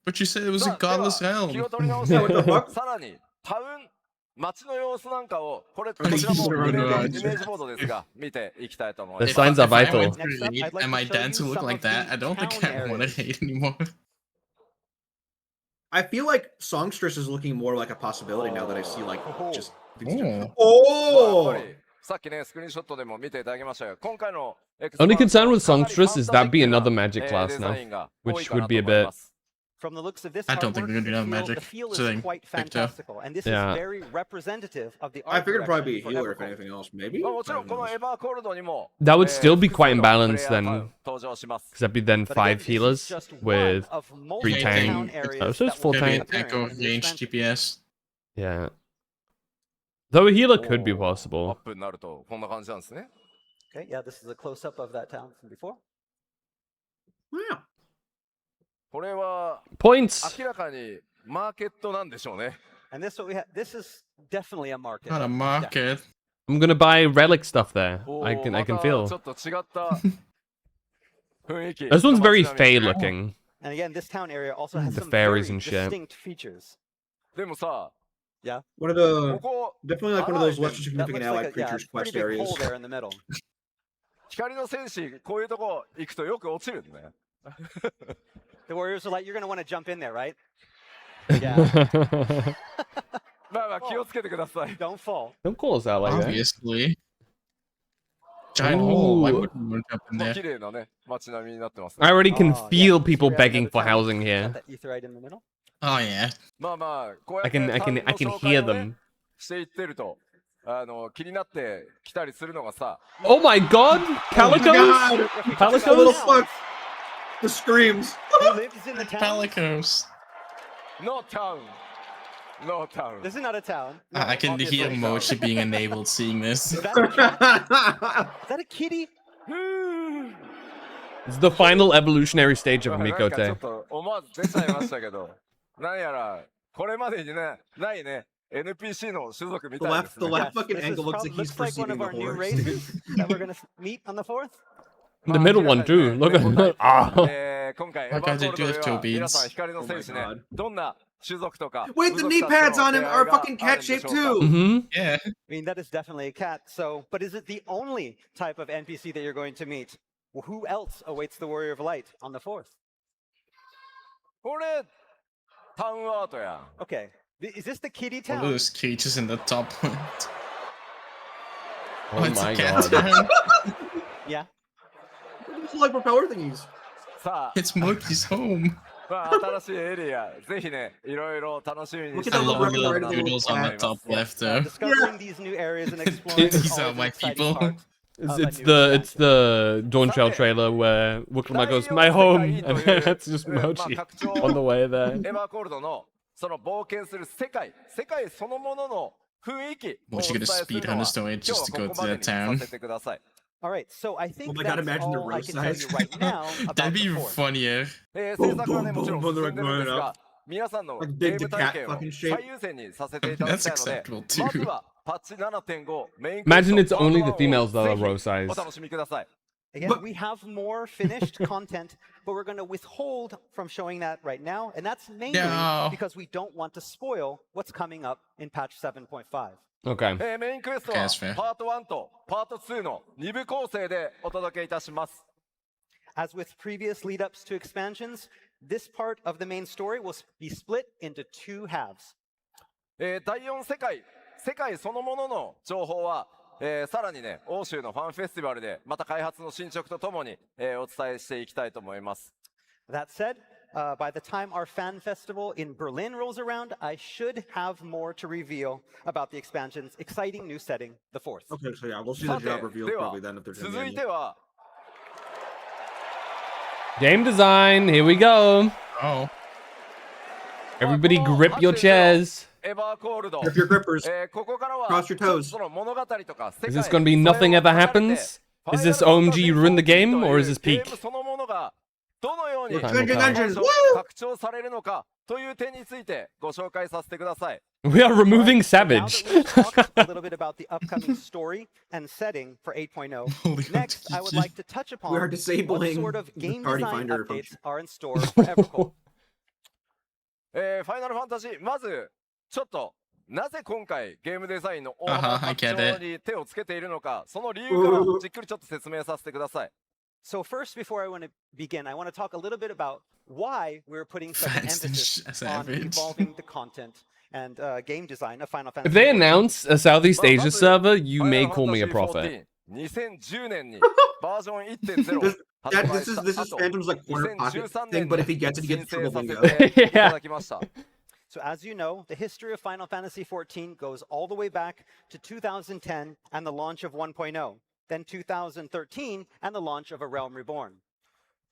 But you said it was さ a あでは godless 気 realm. を取り直して What the fuck? さらにタウン街の様子なんかをこれこ Are ちらも you イメ running ー around? ジイメージボードですが見ていきたいと思い The ます。 signs are If I vital. went to Next up, raid I'd like and to my show dad you to look some like of the that, I don't think town I want to areas. raid anymore. I feel like Songstress is looking more like a possibility now that I see like just. Oh. まあやっぱりさっきねスクリーンショットでも見ていただきましたが、今回の Only concern with かなり Songstress is that be ファンタジックな another magic class デ now, ザインが多い which かな would be a と思い bit. ます From the looks of this I don't think artwork, we're gonna do the that feel- magic the feel is thing, quite Victor. fantastical, and this Yeah. is very representative of the I art figured it'd probably be direction for healer if EVERCOLD. anything else. Maybe. まあもちろんこのエバーコールドにも That would still be quite 複数の imbalanced プレイヤー then, 登場します because that'd be then But again, 5 this is healers just one with of 3 multiple tank. town areas Oh, so it's that 4 will be Maybe tank. an appearing echo in this range expansion. GPS. Yeah. Though a healer could be アッ possible. プになるとこんな感じなんですね。 Okay, yeah, this is a close-up of that town from before. Wow. これは Points! 明らかにマーケットなんでしょうね。 And this what we have. This is definitely a market. Not a market. I'm gonna buy relic stuff there. お I ー can ま I た can ち feel. ょっと違った雰囲気。 This one's very 街並み fey looking. And again, this town area also has The some fairies very and shit. distinct features. でもさ、Yeah. One of the ここ definitely like one of those 穴 lesser 開いてる That significant looks like allied creatures pretty quest big areas. hole there in the middle. 光の戦士こういうとこ行くとよく落ちるんだね The warriors are like, you're going to want to jump in there, right? Yeah. まあまあ気をつけてください Don't fall. Don't call us out like that. Obviously. Giant hole. I Ooh. wouldn't want to jump in まあ there. 綺麗なね街並みになってます I ね already can Oh, feel yeah. people Ether right begging at for the top. housing Got here. that ether right in the middle. Oh yeah. まあまあこうや I って can タウンの hear 紹介を them. ねしていってると気になって来たりするのがさ Oh my god! Calicos? God! The little Calicos? fuck. The screams. Who lives in the town? Calicos. No town No town This is not a town. No, I can obviously. hear Mochi being enabled seeing this. Is that a cat? Is that a kitty? It's the final evolutionary stage of なんかちょっ Mikote. と思わず出ちゃいましたけどなんやらこれまでにねないね NPC の種族み The たいです left, the ね left fucking This angle looks like he's looks like one perceiving of the our new horse. races that we're going to meet on the 4th. The middle one too. Look at ah. 今回 Like I did エヴァーコールドで with は Joe 皆さん Beans. 光の戦士ね Oh my God. どんな種族とか Wait, the knee pads on him are fucking cat shaped too. Mm-hmm. Yeah. I mean, that is definitely a cat. So, but is it the only type of NPC that you're going to meet? Well, who else awaits the Warrior of Light on the 4th? これタウンアートや Okay. Is this the kitty All town? those creatures in the top one. Oh it's my a cat god. town. Yeah. It's like propeller thingies. さあ It's Mochi's home. まあ新しいエリアぜひねいろいろ楽しみに Look し at て that いた little だけたら record な of the Doodles on the top left though. Discovering these new areas and exploring These is are always my an exciting people. part It's, of a it's new the it's expansion. the Dawn Trail trailer where Wookiee goes, my home, and then it's just Mochi on the way there. エヴァーコールドのその冒険する世界そのものの雰囲気をお Mochi 伝え gonna する speed の run は the story 今日 just は to こ go こ to まで that に town. させてください All right, so I think Oh my God, that's imagine the all I road can tell you size. right now about That'd the be 4th. funnier. 制作はねもちろん進んでるんです Boom, boom, boom, が皆さんの Like ゲ big ーム the 体 cat 験を fucking 最 shape. 優先にさせていただきたいの That's で acceptable ま too. ずはパッチ7.5メインクエス Imagine ト it's only the パート1を females that are ぜ row ひ size. お楽しみください Again, But- we have more finished content, but we're going to withhold from showing that right now. And that's mainly No. because we don't want to spoil what's coming up in patch 7.5. Okay. メインクエスト Okay, は that's fair. パート1とパート2の2部構成でお届けいたします As with previous lead ups to expansions, this part of the main story will be split into 2 halves. 第4世界そのものの情報は、さらにね欧州のファンフェスティバルでまた開発の進捗とともに、お伝えしていきたいと思います That said, by the time our fan festival in Berlin rolls around, I should have more to reveal about the expansion's exciting new setting, the 4th. Okay, so yeah, we'll see the さて job reveals では probably then if there's 続 any. いては Game design, here we go. Oh. Everybody grip your chairs. エヴァーコールド Grip your grippers. ここからは Cross your toes. その物語とか世 Is 界 this gonna be nothing ever happens? Is this OMG ruin the game, or is this ゲ peak? ームそのものがどのように Changing engines. Woo! 拡張されるのかという点についてご紹介させてください We are removing So now Savage. that we've talked a little bit about the upcoming story and setting for 8.0, Holy next I would Kiki. like to touch upon We are what disabling sort of the game party design finder updates function. are in store for EVERCOLD. ファイナルファンタジーまずちょっとなぜ今回ゲームデザインの大 Uh-huh, 幅 I 拡 get 張に手をつけているのかその理由からじっくりちょっと説明させてください So first, before I want to begin, I want to talk a little bit about why we're putting such an Fast and emphasis on savage. evolving the content and game design of Final Fantasy. If they announce a Southeast まあ Asia まず server, you ファイナ may ルファ call ンタ me ジ a ー prophet. 14 2010年にバージョン1.0 This, 発 that, 売 this した is 後 Phantom's like corner pocket 2013 thing, 年 but if he に gets it, he 申 gets 請 triple させ bingo. ていただきました So as you know, the history of Final Fantasy XIV goes all the way back to 2010 and the launch of 1.0, then 2013 and the launch of A Realm Reborn.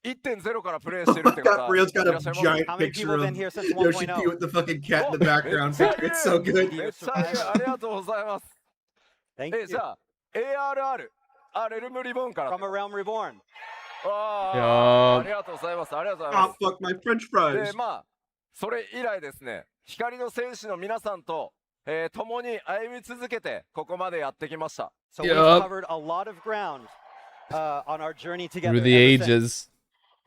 1.0 からプレイしてるって方 Got Rio's い got ら a っしゃいます giant How many picture people have of been here since Yoshi P 1.0? with the fucking cat in the background. It's so good. めっちゃいいありがとうございます Thank じ you. ゃあ ARR レルムリボンから From A Realm Reborn. ありがとうございますありがとうございま Oh す fuck my French fries. でまあそれ以来ですね光の戦士の皆さんと、共に歩み続けてここまでやってきました So we've Yup. covered a lot of ground on our journey together. Through the ever since.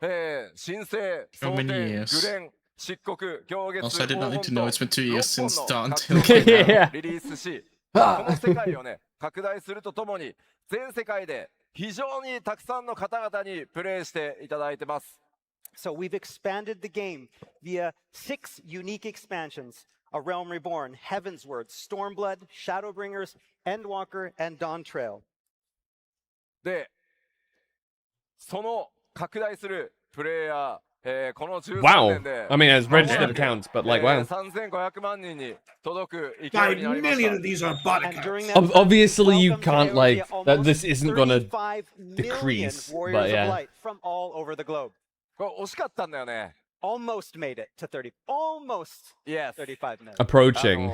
ages. 新生 So 蒼 many 天 years. グレン漆黒行月 Also, I did not need to know it's been 2 years since 6本の Dawn 格闘ゲーム Yeah. をリリースし、この世界をね拡大するとともに全世界で非常にたくさんの方々にプレイしていただいてます。So we've expanded the game via 6 unique expansions: A Realm Reborn, Heavensward, Stormblood, Shadowbringers, Endwalker, and Dawntrail. で、その拡大するプレイヤー、この13 Wow. 年で I mean, as registered accounts, but like, wow. 3500万人に届く勢い 5 になりまし million た。 of these are bot And during accounts. that time, Obviously, you welcomed to can't, like, area that almost this isn't gonna 35 million decrease, warriors but of yeah. light from all over the globe. これ惜しかったんだよね。 Almost made it to 30. Almost Yes. 35 million. Approaching.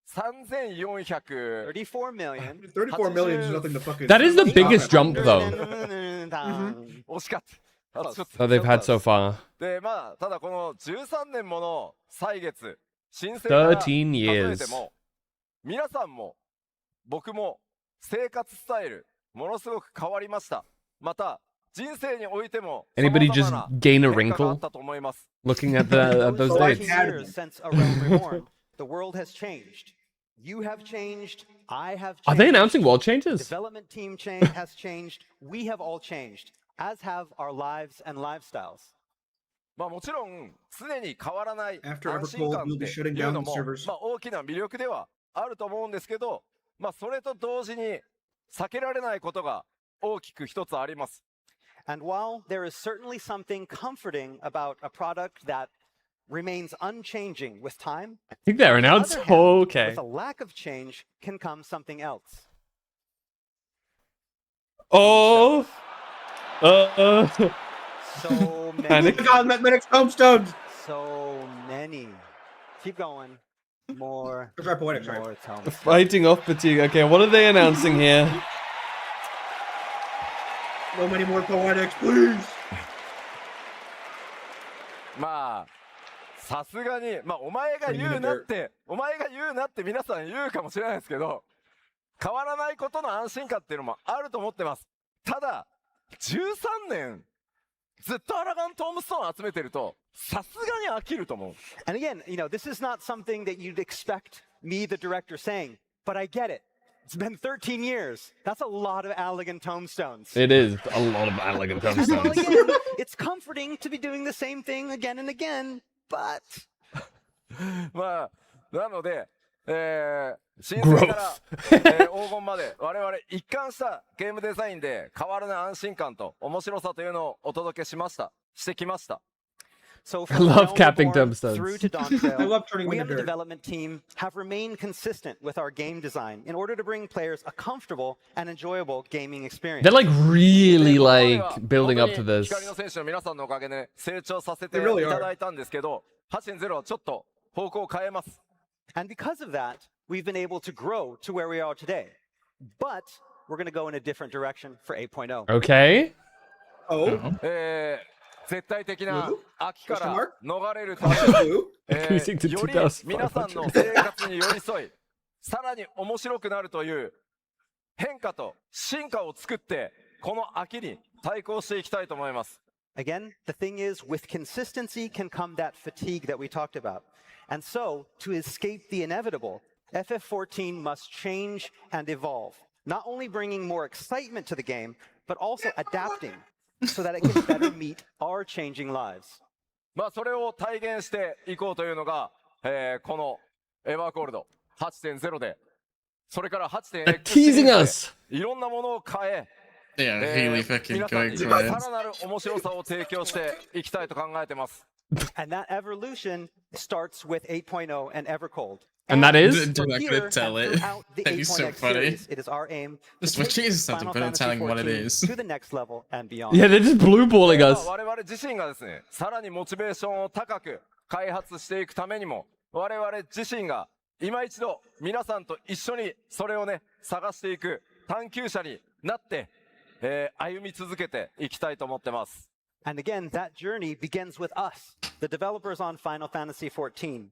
3400 34 million. 34 million is nothing to fucking. That is the biggest jump, though, 惜しかった。あちょっと that they've had so far. で、まあ、ただこの13年もの歳月、申請から数13えても、皆さんも僕も生活スタイル、ものすごく変わりました。また、人生においても、 Anybody 様 just 々な gain a 変化があ wrinkle ったと思います。 looking at those So 18 dates? years since A Realm Reborn, the world has changed. You have changed. I have changed. Are they announcing world changes? Development team change has changed. We have all changed, as have our lives and lifestyles. まあもちろん常に変わらない After 安心 EVERCOLD, 感 we'll っ be て shutting いう down の the も servers. まあ大きな魅力ではあると思うんですけど、まあそれと同時に避けられないことが大きく一つあります。 And while there is certainly something comforting about a product that remains unchanging with time, I think they're on the announced. other hand, Okay. with a lack of change can come something else. Oh. So many. Panic. God, Mathematics tombstones. So many. Keep going. More. Sorry, poetic, sorry. More tomes. Fighting off fatigue. Okay, what are they announcing here? So many more poetics, please. まあさすがにまあお前が言うなって皆さん言うかもしれないですけど、変わらないことの安心感っていうのもあると思ってます。ただ13年ずっとアラガントームストーン集めてるとさすがに飽きると思う。 And again, this is not something that you'd expect me, the director, saying, but I get it. It's been 13 years. That's a lot of Allegan tombstones. It is a lot of elegant And while tombstones. again, it's comforting to be doing the same thing again and again, but まあなので、新生から、黄金まで我々一貫したゲームデザインで変わらない安心感と面白さというのをお届けしてきました。 So I from love Realm capping Reborn tombstones. through to Dawntrail, I love turning we them on the into dirt. development team have remained consistent with our game design in order to bring players a comfortable and enjoyable gaming experience. They're like really like building up to 本当に this. 光の選手の皆さんのおかげで成長させていただいたんですけど、8.0はちょっと方向を変えます。 And because of that, we've been able to grow to where we are today. But we're going to go in a different direction for 8.0. Okay. Oh. 絶対的な飽きから逃れるた Blue? めに、より皆さんの生活に寄り添い、さらに面白くなるという変化と進化を作って、この飽きに対抗していきたいと思います。 Again, the thing is, with consistency can come that fatigue that we talked about. And so, to escape the inevitable, FF14 must change and evolve, not only bringing more excitement to the game, but also adapting so that it can better meet our changing lives. まあそれを体現していこうというのが、このエバーコールド 8.0 で、それから 8.x シリーズでいろんなものを変え、 Yeah, really fucking 皆さん going に for さ it. らなる面白さを提供していきたいと考えてます。 And that evolution starts with 8.0 and EVERCOLD. And that is? They're not gonna tell it. That'd be so funny. It is our aim Just what Jesus said about telling what it is. to the next level and beyond. Yeah, they're just blue balling us. 我々自身がですね、さらにモチベーションを高く開発していくためにも、我々自身が今一度皆さんと一緒にそれをね、探していく探求者になって、歩み続けていきたいと思ってます。 And again, that journey begins with us, the developers on Final Fantasy XIV.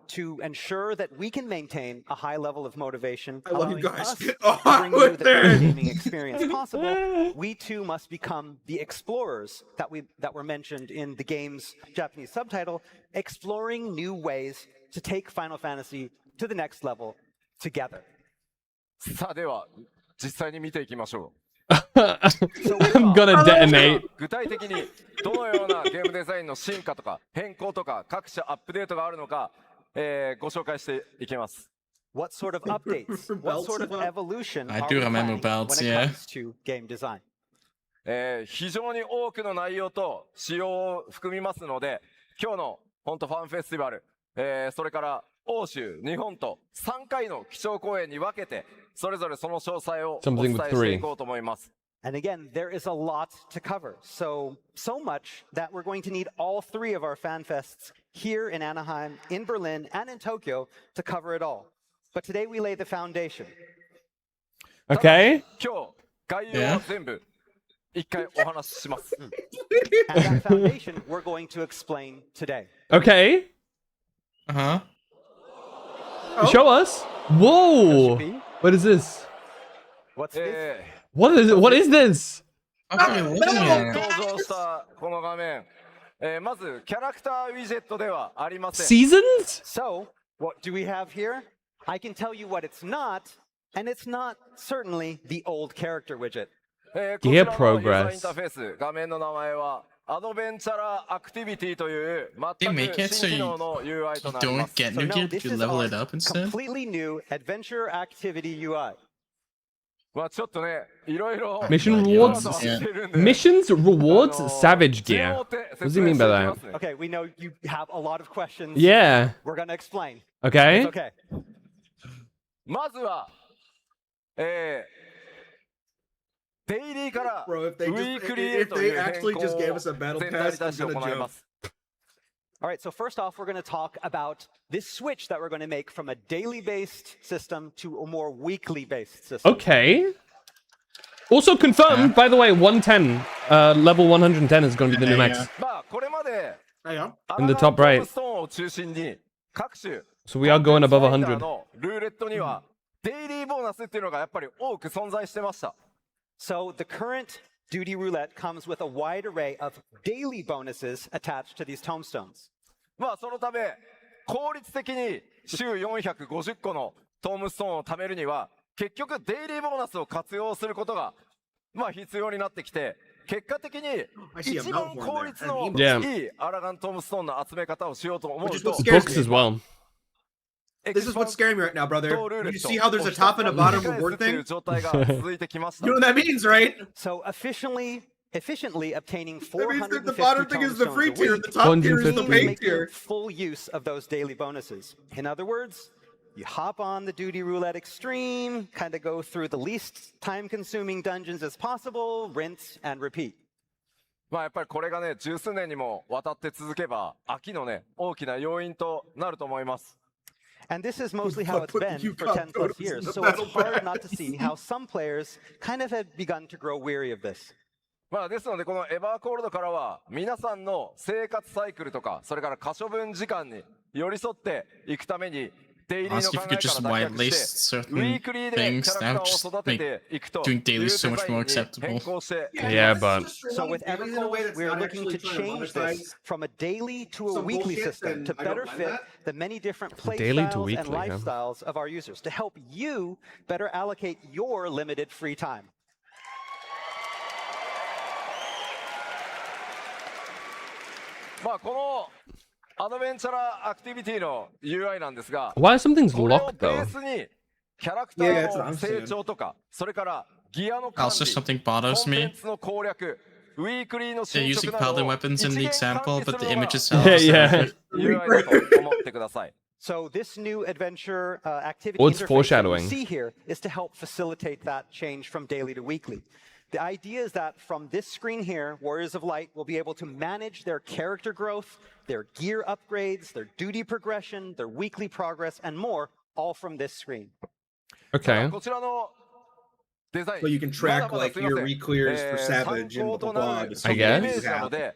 to ensure that we can maintain a high level of motivation, I love you allowing guys. us Get to on bring you with the best it. gaming experience possible, we too must become the explorers that were mentioned in the game's Japanese subtitle, exploring new ways to take Final Fantasy to the next level together. さあでは実際に見ていきましょ I'm gonna う。 detonate. 具体的にどのようなゲームデザインの進化とか変更とか各種アップデートがあるのか、ご紹介していきます。 What sort of updates, what sort of evolution I are do we remember planning belts, when it yeah. comes to game design? 非常に多くの内容と仕様を含みますので、今日の本当ファンフェスティバル、それから欧州、日本と3回の基調講演に分けて、それぞれその詳細をお伝えしていこうと思います。 And again, there is a lot to cover. So much that we're going to need all three of our fan fests here in Anaheim, in Berlin, and in Tokyo to cover it all. But today we lay the foundation. Okay. 今日、概要を全部一回お話しします。 And that foundation we're going to explain today. Okay. Uh-huh. Show us. Whoa. What is this? What's this? What is it? What is this? Okay, wait a 登 minute. 場したこの画面、まずキャラクターウィジェットではありません。 Seasons? So, what do we have here? I can tell you what it's not, and it's not certainly the old character widget. こち Gear らのユーザー progress. インターフェース、画面の名前はアドベンチャラーアクティビティという全 They make く it so 新機 you 能の UI となり don't ます。 get So new no, gear, this you is level our it up instead? completely new adventure activity UI. まあちょっとね、いろいろ Mission Yeah. rewards. Yeah. Missions rewards savage gear. What does he mean by that? Okay, we know you have a lot of questions. Yeah. We're gonna explain. Okay. It's okay. まずは、デイリーから Bro, ウ if they ィ just ークリー if へとい they う変 actually 更 just gave を us a battle 全体 pass, に対 I'm して gonna 行い jump. ます。 All right, so first off, we're going to talk about this switch that we're going to make from a daily-based system to a more weekly-based system. Okay. Also confirmed, by the way, 110. Level 110 is going to be the new max. まあこれまで Hang on. In the top right. ストーンを中心に各種 So we are going above ファイター 100. のルーレットにはデイリーボーナスっていうのがやっぱり多く存在してました。 So the current duty roulette comes with a wide array of daily bonuses attached to these tombstones. まあそのため効率的に週450個のトームストーンを貯めるには結局デイリーボーナスを活用することがまあ必要になってきて結果的に I see a 一番 Meltborn 効率の there. いいアラガントームストーンの集め方をしようと思う Which is と what scares Books me. as well. This is what's scaring me right now, brother. ルーレ You ット see how there's a top and a を bottom 繰り返す reward っていう thing? 状態が続いてきました You know what that means, right? So efficiently obtaining That means that 450 the bottom thing is the tombstones free a tier, week the top tier is the means 450. paid making tier. full use of those daily bonuses. In other words, you hop on the Duty Roulette Extreme, kind of go through the least time-consuming dungeons as possible, rinse and repeat. まあやっぱりこれがね十数年にもわたって続けば飽きのね大きな要因となると思います。 And this is mostly how it's Put the been Yukon for 10 plus totems in years, the so it's battle hard not to see how some players kind of have begun to grow weary of this. まあですのでこのエバーコールドからは皆さんの生活サイクルとかそれから可処分時間に寄り添っていくためにデイリーの Ask 考 if you え could just から脱 whitelist 却してウ certain ィークリーでキ things ャラ that ク would ターを just 育て make ていくと doing daily いう so デ much ザイ more ンに acceptable. 変更して Yeah, but So with EVERCOLD, we're looking to change this from a daily to a some weekly bullshit, system then to I don't better mind fit that. the many different play Daily to styles and weekly, huh? lifestyles of our users to help you better allocate your limited free time. まあこのアドベンチャラアクティビティの UI なんですが why are some things これを locked ベ though? ースにキャラクタ Yeah, that's what ー I'm の saying. 成長とかそれからギアの管 Also, 理 something コ bothers ンテン me. ツの攻略ウィークリーの They're 進 using 捗など paladin を weapons in the 一元 example, 管理す but る the のが image itself Yeah, is yeah. separate. UI だと思ってください So this new adventure activity Well, it's interface that foreshadowing. you see here is to help facilitate that change from daily to weekly. The idea is that from this screen here, Warriors of Light will be able to manage their character growth, their gear upgrades, their duty progression, their weekly progress, and more, all from this screen. Okay. こちらのデザイン So you can track まだまだ like すいま your せん re-clears for 参 Savage 考 and と blah な blah る blah. イ I guess. メージなので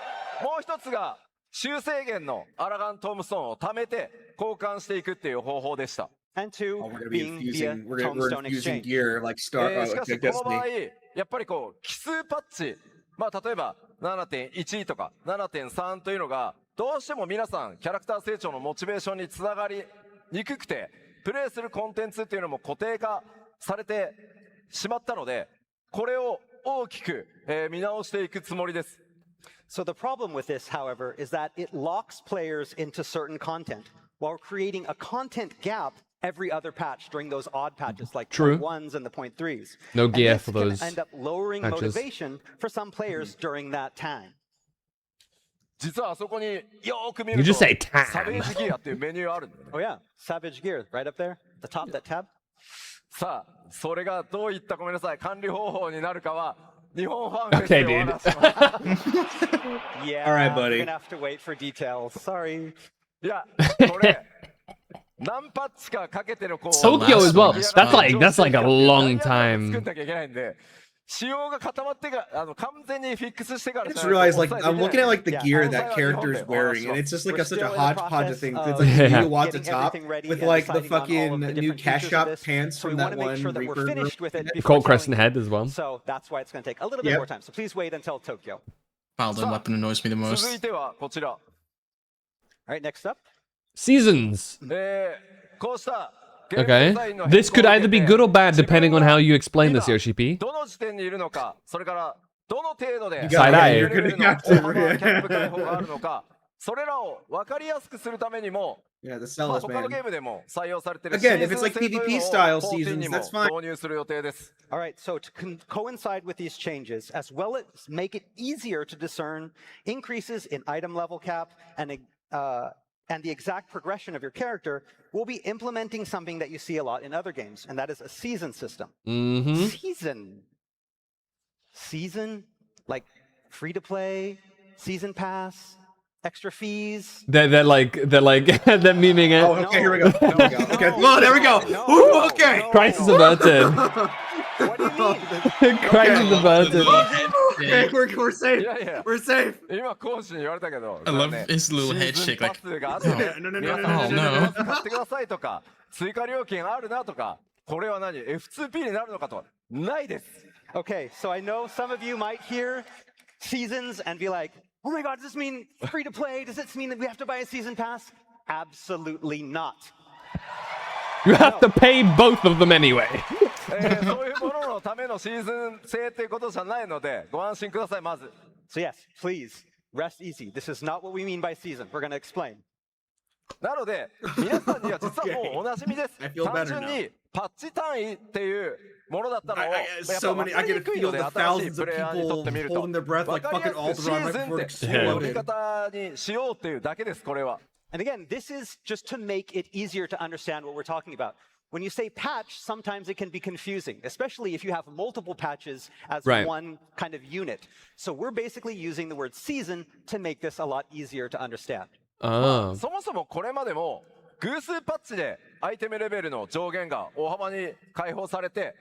もう一つが修正源のアラガン・トムソンを貯めて交換していくっていう方法でした。And two, Oh, we're gonna be being via infusing. We're Tombstone infusing exchange. gear like し Star. かしこの場合 Destiny. やっぱりこう奇数パッチ、まあ例えば 7.1 とか 7.3 というのがどうしても皆さんキャラクター成長のモチベーションにつながりにくくて、プレイするコンテンツっていうのも固定化されてしまったので、これを大きく、見直していくつもりです。So the problem with this, however, is that it locks players into certain content while creating a content gap every other patch during those odd patches like True. point ones and the point threes. No And gear this for can those end up lowering patches. motivation for some players during that time. 実はあそこによーく見 You ると just say time. サベージギアっていうメニューあるんだよね。 Oh yeah, Savage Gear, right up there, the top, that tab. さあ、それがどういったごめんなさい管理方法になるかは日本ファンフェス Okay, でお dude. 話しします。 Yeah, All right, buddy. you're gonna have to wait for details. Sorry. いや、これ何パッチかかけてのこう Tokyo as well. That's like a long 作ん time. なきゃいけないんで、仕様が固まってから完全にフィックスしてか I ら。 just realized, like, I'm looking at like the Yeah. gear that character is wearing, and it's just like We're such a still in the hodgepodge of things. process It's like Yeah. you watch the getting top everything ready with and like the deciding on all of fucking the new different cash features shop of this. pants So we from want that to make one sure that we're Reaper group. finished with it before Colt Crescent telling you. Head as well. So that's why it's going to take a little bit Yep. more time. So please wait until Tokyo. Paladin weapon annoys me the 続い most. てはこちら。 All right, next up. Seasons. こうしたゲームデ Okay. ザインの This could 変更を either be 受けて good or bad depending on how you explain this, Yoshi-P. どの時点にいるのか、それからどの程度で You gotta- Side-eye. you're gonna have to- 大幅なキャップ解放があるのか、それらを分かりやすくするためにも、 Yeah, the まあ sellers, 他のゲ man. ームでも採用されている Again, シー if ズ it's ン like 制という PvP の style を14 に seasons, も that's fine. 導入する予定です。 All right, so to coincide with these changes, as well as make it easier to discern increases in item level cap and the exact progression of your character, we'll be implementing something that you see a lot in other games, and that is a season system. Mm-hmm. Season? Like free to play, season pass, extra fees. They're memeing it. Oh, okay, here we go. There we go. Okay, well, there we go. Ooh, okay. Crisis averted. What do you mean? Crisis averted. Okay, we're safe. Yeah, yeah. We're safe. 今講師に言われたけど、 I love ね his little head シーズン shake, like, パスがあるの No, no, no, 皆 no, さん no, シーズン no, no. パス買ってくださいとか、追加料金あるなとか、これは何 F2P になるのかとないです。 Okay, so I know some of you might hear seasons and be like, oh my god, does this mean free to play? Does this mean that we have to buy a season pass? Absolutely not. You have to pay both of them anyway. そういうもののためのシーズン制っていうことじゃないので、ご安心ください、まず。 So yes, please, rest easy. This is not what we mean by season. We're going to explain. なので、皆さんには実はもうおなじみです。 I feel 単 better 純にパッチ単位っていうものだったのを、やっ So ぱ many, 分か I り can にくいの feel で、 the 新しい thousands プ of レイヤーにと people ってみると、 holding their breath 分 like かり fucking やすくシ Alderaan ー right ズン before って it 呼び exploded. 方にしようっていうだけです、これは。 And again, this is just to make it easier to understand what we're talking about. When you say patch, sometimes it can be confusing, especially if you have multiple patches as Right. one kind of unit. So we're basically using the word season to make this a lot easier to understand. Oh. そもそもこれまでも偶数パッチでアイテムレベルの上限が大幅に解放されて、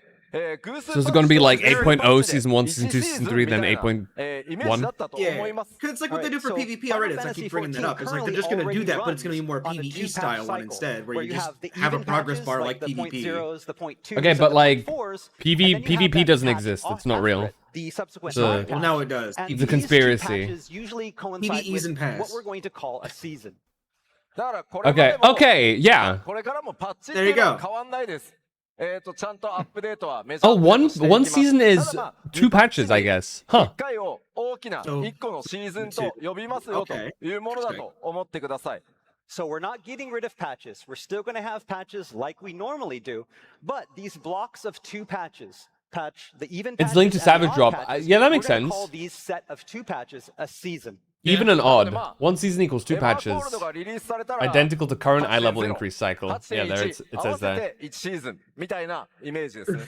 偶数 So パ is it going to be like ッチと 8.0 0 season 1, season 2, season 3, then 8.1? イメージだったと思 Yeah, います。 because it's like what they do for Alright, so PvP already. It's like Fantasy keep bringing that up. It's like they're currently just gonna do already that, but it's gonna be more runs on a PvE two-patch style one cycle, instead, where you have just the have a even progress patches, bar like the point PvP. zeros, the point twos, Okay, and but the like, point fours, PV and then you have PvP that doesn't patch exist. off It's not after real. it, the subsequent It's a- non-patch. Well, now it does. And It's a these two conspiracy. patches usually coincide PvEs with and pass. what we're going to call a season. だからこれま Okay, でも okay, yeah. これからもパッチっていうのは変わんないです。ちゃんとアップデートはめちゃ Oh, くちゃ one していきます season is ただまあ 2 patches, I guess. Huh. 1回を大きな1個のシーズンと呼びますよというものだと思ってください。 So we're not getting rid of patches. We're still going to have patches like we normally do, but these blocks of two patches, the even It's patches linked to and Savage odd Drop. patches, Yeah, that makes we're gonna sense. call these set of two patches a season. Even and odd. One season equals 2 patches. エヴァーコールドがリリースされたら Identical to current eye level 8.0 increase cycle. Yeah, there it 8.1 合 says わせ there. て1シーズンみたいなイメージですね。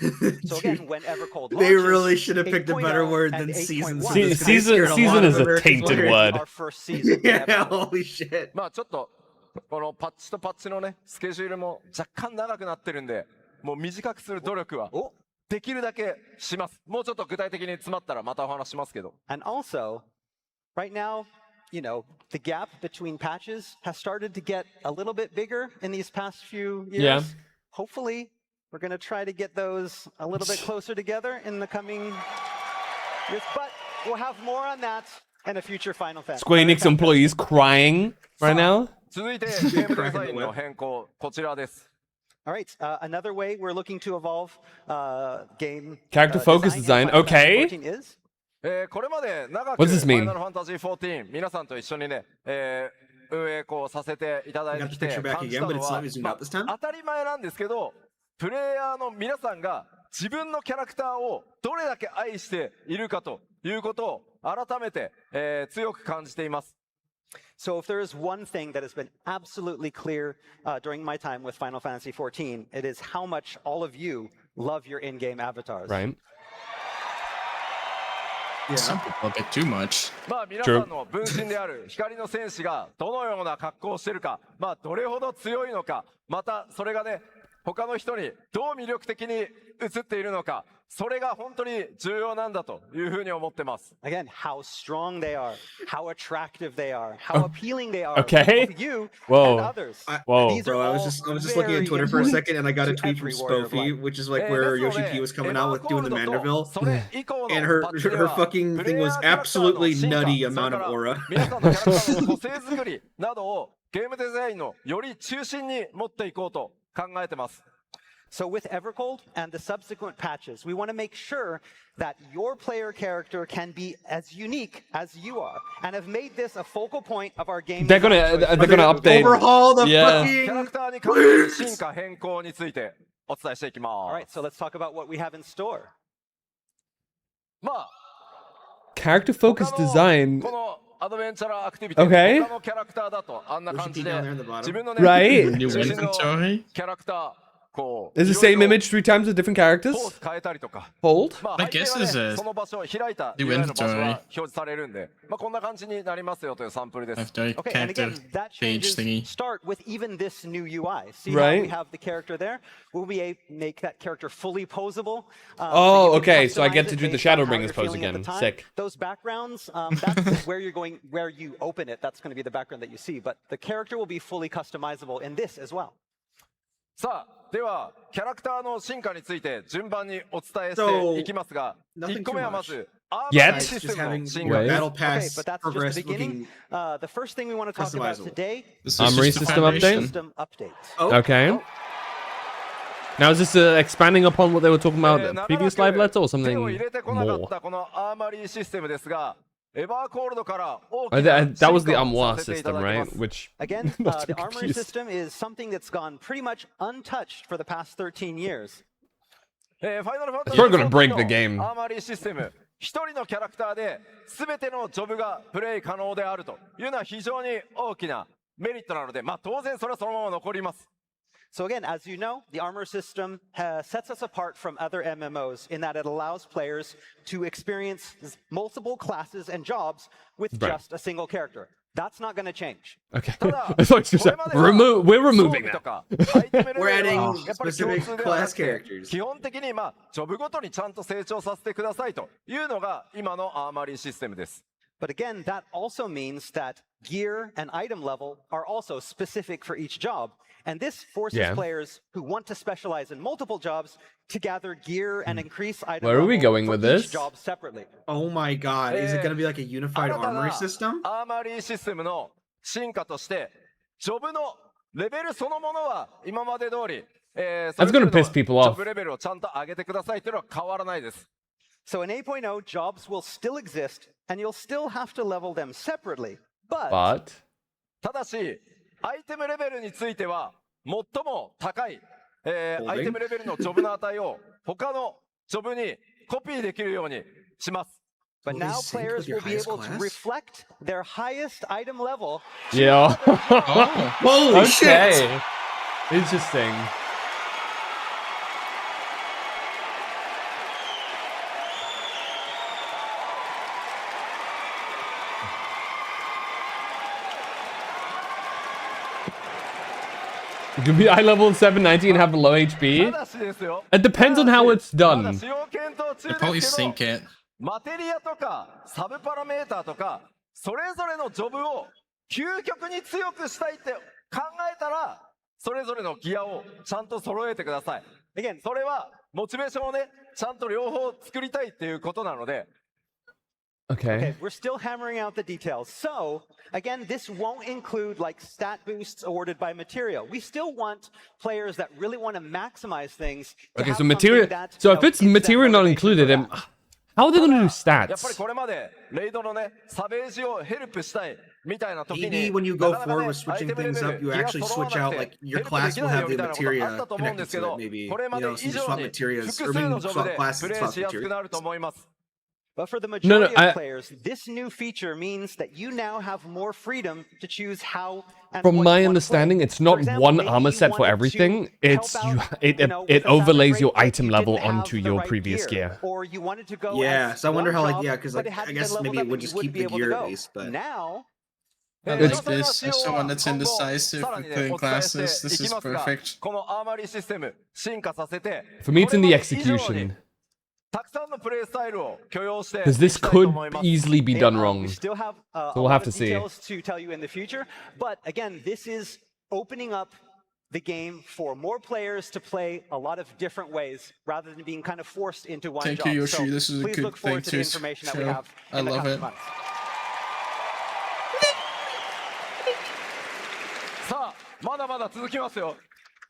So again, when EVERCOLD They launches, really should have picked a better 8.0 word and than season. 8.1 Season is a tainted word. our first season. Yeah, ever. holy shit. まあちょっとこのパッチとパッチのねスケジュールも若干長くなってるんで、もう短くする努力はできるだけします。もうちょっと具体的に詰まったらまたお話しますけど。 And also, right now, you know, the gap between patches has started to get a little bit bigger in these past few years. Yeah. Hopefully, we're going to try to get those a little bit closer together in the coming years. But we'll have more on that in a future Final Fantasy. Square Enix employees crying right now. 続いてゲームデザインの変更、こちらです。All right, another way we're looking to evolve game Character focus design. in Final Okay. Fantasy XIV is これまで長く What does this mean? ファイナルファンタジー14皆さんと一緒にね、運営こうさせていただいてきて I got the picture back 感じ again, た but の it's は not zoomed ま out this time. あ当たり前なんですけど、プレイヤーの皆さんが自分のキャラクターをどれだけ愛しているかということを改めて、強く感じています。So if there is one thing that has been absolutely clear during my time with Final Fantasy XIV, it is how much all of you love your in-game avatars. Right. Some people a bit too much. まあ皆さんの分身である光の戦士がどのような格好をしているか、まあどれほど強いのか、またそれがね、他の人にどう魅力的に映っているのか、それが本当に重要なんだというふうに思ってます。Again, how strong they are, how attractive they are, how appealing they are Okay. to you Whoa. and others. Whoa. These are Bro, I all was just looking at very Twitter for a important second, and I got a to tweet from every warrior Spoofy, blood. which is like where Yoshi P was coming out with doing the Manderville, それ以降の and her パッチで her は fucking プレ thing イヤ was ーキャラクターの absolutely 進化、 nutty それ amount か of ら aura. 皆さんのキャラクターの個性作りなどをゲームデザインのより中心に持っていこうと考えてます。So with EVERCOLD and the subsequent patches, we want to make sure that your player character can be as unique as you are, and have made this a focal point of our game. They're gonna update. Overhaul the Yeah. キャラ fucking. クターに関する進化変更についてお伝えしていき All ま right, す。 so let's talk about what we have in store. まあ Character 他 focus の design. このアドベンチャーアクティビティ、 Okay. 他のキャラクターだとあんな感じで Yoshi P down there in the bottom. 自分のね、 Right. new 中心の inventory. キャラクターこう Is the い same ろいろ image 3 times with different characters? ポーズ変えたりとか。 Hold. まあ、 I 背景 guess は there's ね、 a その場所を開いた new UI の場所 inventory. が表示されるんで、まあ、こんな感じになりますよというサンプルです。 Inventory Okay, and character again, that page changes thingy. start with even this new UI. See Right. how we have the character there? We'll be able to make that character fully posable. Oh, you can okay, so I customize get it to do the based on how Shadowbringers you're pose feeling at the again. time. Sick. Those backgrounds, that's where you're going, where you open it. That's going to be the background that you see. But the character will be fully customizable in this as well. さあ、では、キャラクターの進化について順番にお伝えしていきますが、 nothing 1個目は too ま much. ず、アー Yet? マーシス Just テムの having 進 Wait. 化。 battle Okay, pass but that's just progress the beginning. looking. The first thing we want to talk about Customizable. today This is Armory just the system update? foundation. system update. Oh, Okay. Now is this expanding upon what they were talking about in the previous live letter or 手を something 入れてこなかっ more? たこのアーマリーシステムですが、エバーコールドから大き Oh, な that was the 進化を armoire させていた system, だきま right? す。 Which Again, not to the be armory confused. system is something that's gone pretty much untouched for the past 13 years. ファイナルファンタジ We're gonna break the ー game. のアーマリーシステム、一人のキャラクターで全てのジョブがプレイ可能であるというのは非常に大きなメリットなので、まあ当然それはそのまま残ります。So again, as you know, the armor system sets us apart from other MMOs in that it allows players to experience multiple classes and jobs with Right. just a single character. That's not going to change. Okay. ただ I thought you said これまでは we're 装 removing 備と that. かアイテムレベル We're は adding やっぱり共 specific 通ではな class くて characters. 基本的にまあジョブごとにちゃんと成長させてくださいというのが今のアーマリーシステムです。 But again, that also means that gear and item level are also specific for each job. And this forces Yeah. players who want to specialize in multiple jobs to gather gear and increase item Where are we level going for with each this? job separately. Oh my god, is it gonna be like a unified 新たな armory system? アーマリーシステムの進化としてジョブのレベルそのものは今まで通り、そ That's れぞれ gonna の piss ジ people ョ off. ブレベルをちゃんと上げてくださいというのは変わらないです。 So in 8.0, jobs will still exist, and you'll still have to level them separately. But ただし、アイテムレベルについては最も高い、アイテムレベルのジョブの値を他のジョブにコピーできるようにします。 But Will they now sync players with your will be highest able to class? reflect their highest item level. yeah. Holy shit! Okay. Interesting. You can be eye level 790 and have low た HP. だしですよ。 It depends on how it's まだ done. 使用検討中 They'll probably ですけ sync ど、 it. マテリアとかサブパラメーターとかそれぞれのジョブを究極に強くしたいって考えたら、それぞれのギアをちゃんと揃えてください。Again, それはモチベーションをね、ちゃんと両方作りたいっていうことなので。Okay, we're still hammering out the details. So, again, this won't include like stat boosts awarded by material. We still want players that really want to maximize things. Okay, so material. So if it's material not included, how are they going to do stats? やっぱりこれまでレイドのね、サベージをヘルプしたいみたいな時に、 Maybe when you go forward with switching things up, you actually switch out, like, your class will have the materia connected to it, maybe. You know, so you swap materias, or maybe swap classes, swap materials. But for the majority of players, this new feature means that you now have more freedom to choose how. From my understanding, it's not one armor set for everything. It's it overlays your item level onto your previous gear. Yeah, so I wonder how, like, yeah, because like, I guess maybe it would just keep the gear at least, but now. It's this as someone that's indecisive with putting classes. This is perfect. For me, it's in the execution. Because this could easily be done wrong. We still have so we'll have to see. Details to tell you in the future. But again, this is opening up the game for more players to play a lot of different ways rather than being kind of forced into one job. Thank you, Yoshi. So this is a please good look forward thing to the information show. that we have I in the love coming it. months.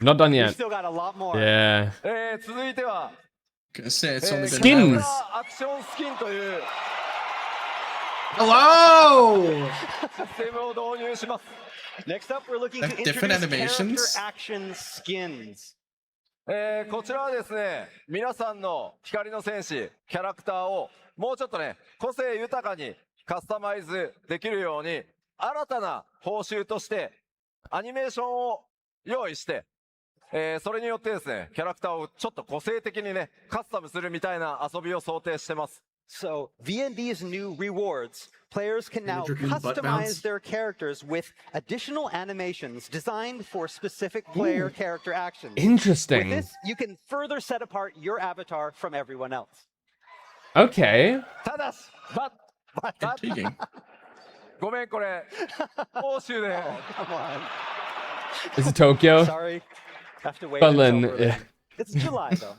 Not done We yet. still got a lot more. Yeah. Gonna say it's only been Skins. Hello! Next up, we're looking to different introduce animations. character action skins. こちらはですね、皆さんの光の戦士キャラクターをもうちょっとね、個性豊かにカスタマイズできるように、新たな報酬としてアニメーションを用意して、それによってですね、キャラクターをちょっと個性的にね、カスタムするみたいな遊びを想定してます。So, V&D's new rewards, players can now customize their characters with additional animations designed for specific player character actions. Interesting. With this, you can further set apart your avatar from everyone else. Okay. ただし、Intriguing. ごめん、これ、欧州で。Come on. Is it Tokyo? Sorry. Have to wait. Berlin. It's July, though.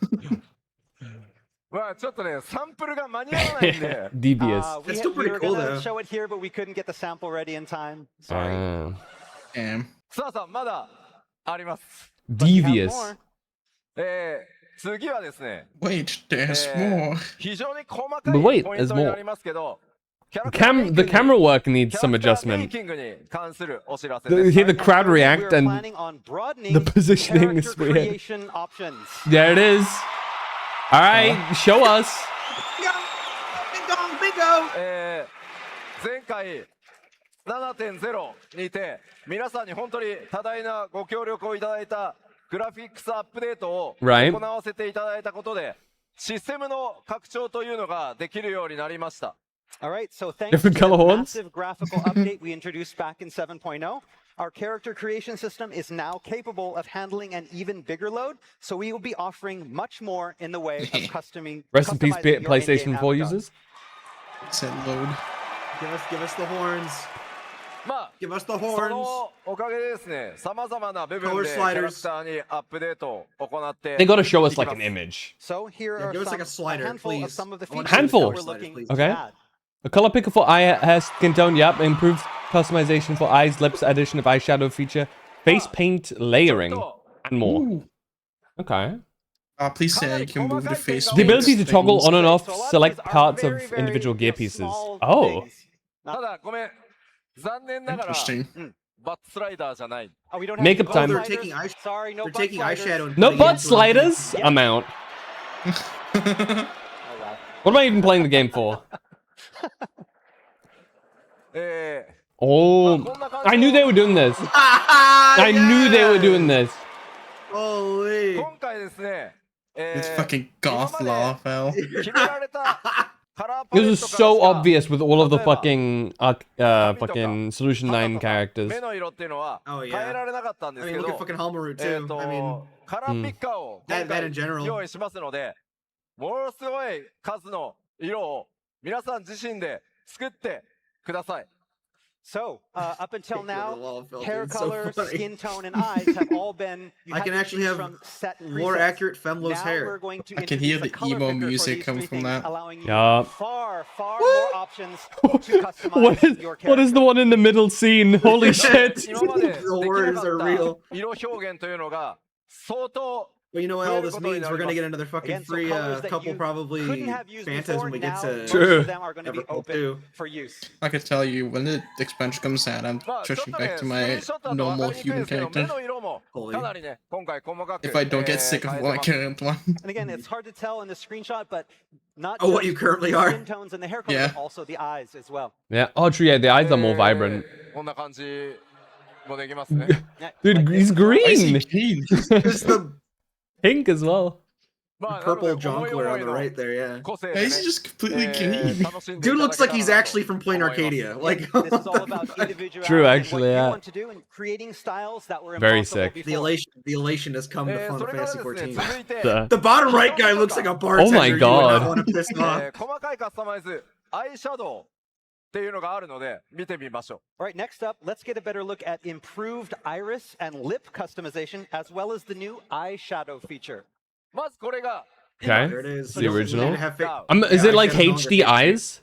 まあちょっとね、サンプルが間に合わないんで。Devious. We were going to show it here, but we couldn't get the sample ready in time. Sorry. Damn. さあさあ、まだあります。Devious. 次はですね。 Wait, there's more. 非常に細かいポイントになりますけど。The camera work needs some adjustment. Here the crowd react and the positioning is weird. There it is. All right, show us. Bingo! 前回 7.0 にて皆さんに本当に多大なご協力をいただいたグラフィックスアップデートを行わせていただいたことでシステムの拡張というのができるようになりました。All right, so thanks to the massive graphical update we introduced back in 7.0, our character creation system is now capable of handling an even bigger load, so we will be offering much more in the way of customing. Rest in peace, PlayStation 4 users. Said load. Give us the horns. Give us the horns. そのおかげでですね、様々な部分でキャラクターにアップデートを行って。They gotta show us like an image. So here are a handful of some of the features handful. that we're looking Okay. at. A color picker for eye has skin tone, yep. Improved customization for eyes, lips, addition of eyeshadow feature, face paint layering, and more. Ooh. Okay. Please say you can move the face. The ability to toggle on and off select parts of individual gear pieces. Oh. ただごめん、残念ながら、バットスライダーじゃない。Makeup time. They're taking eyeshadow. And No putting it butt into sliders? I'm out. What am I even playing the game for? Oh, I knew they were doing this. I knew they were doing this. Holy. 今回ですね、It's fucking goth Lawfell. 決められたカラーパ This レッ is トから so しか obvious with all of the fucking Solution 9 characters. 目の色っていうのは変えられなかったんです I け mean, ど、 look at fucking Halmaru too. I mean, カラーピッカーを今 that in 回 general. 用意しますので、ものすごい数の色を皆さん自身で作ってください。 So, up until Take the now, wall filter, hair it's so color, funny. skin tone, and eyes have all been. You I have can to actually choose have from set more presets. accurate Femlo's Now hair. we're going to I can hear introduce the a color emo picker for music these come three from things, that. allowing you Yup. far more options to customize your character. What is the one in the middle scene? Holy shit! 今まででき The な horrors か are った real. 色表現というのが相当 But you know what all this means? We're gonna get another fucking Again, so free colors that couple you probably couldn't have used Fantas before, when we get now to most True. of them are going to be EVERCOLD open 2. for use. I can tell you when the expansion comes out, I'm まあちょっ switching とね back ス to クリー my ンショットだと分か normal りにくいで human すけど目 character. の色もかなりね今回細かく If I don't get sick of 変えて my ます current one. And again, it's hard to tell in the screenshot, but not Oh, what just you currently the are. skin tones and the hair color, Yeah. but also the eyes as well. Yeah. Oh, true. Yeah, the eyes are more vibrant. こんな感じもできますね Yeah, Dude, like he's this as well. I see green. green. There's the Pink as well. まあなので purple 思い jonkler 思 on い the の right there, yeah. 個性 Why でね is he just completely green? 楽しんでい Dude ただ looks け like たら he's なと actually from playing 思います Arcadia. Like, This is all about individuality True, and actually, what you yeah. want to do and creating styles that were Very impossible sick. the before. elation has come to そ Final れから Fantasy ですね 14. 続いて The- The bottom right guy looks like a bartender. my You would God. not want to piss him off. 細かいカスタマイズアイシャドウっていうのがあるので見てみましょ All right, next up, let's get a better look at improved iris and lip customization, as well as the new eyeshadow feature. うまずこれが Okay. There it is. The You don't original? need to have fake- Is Yeah, it like eyeshadow no longer HD fake. eyes?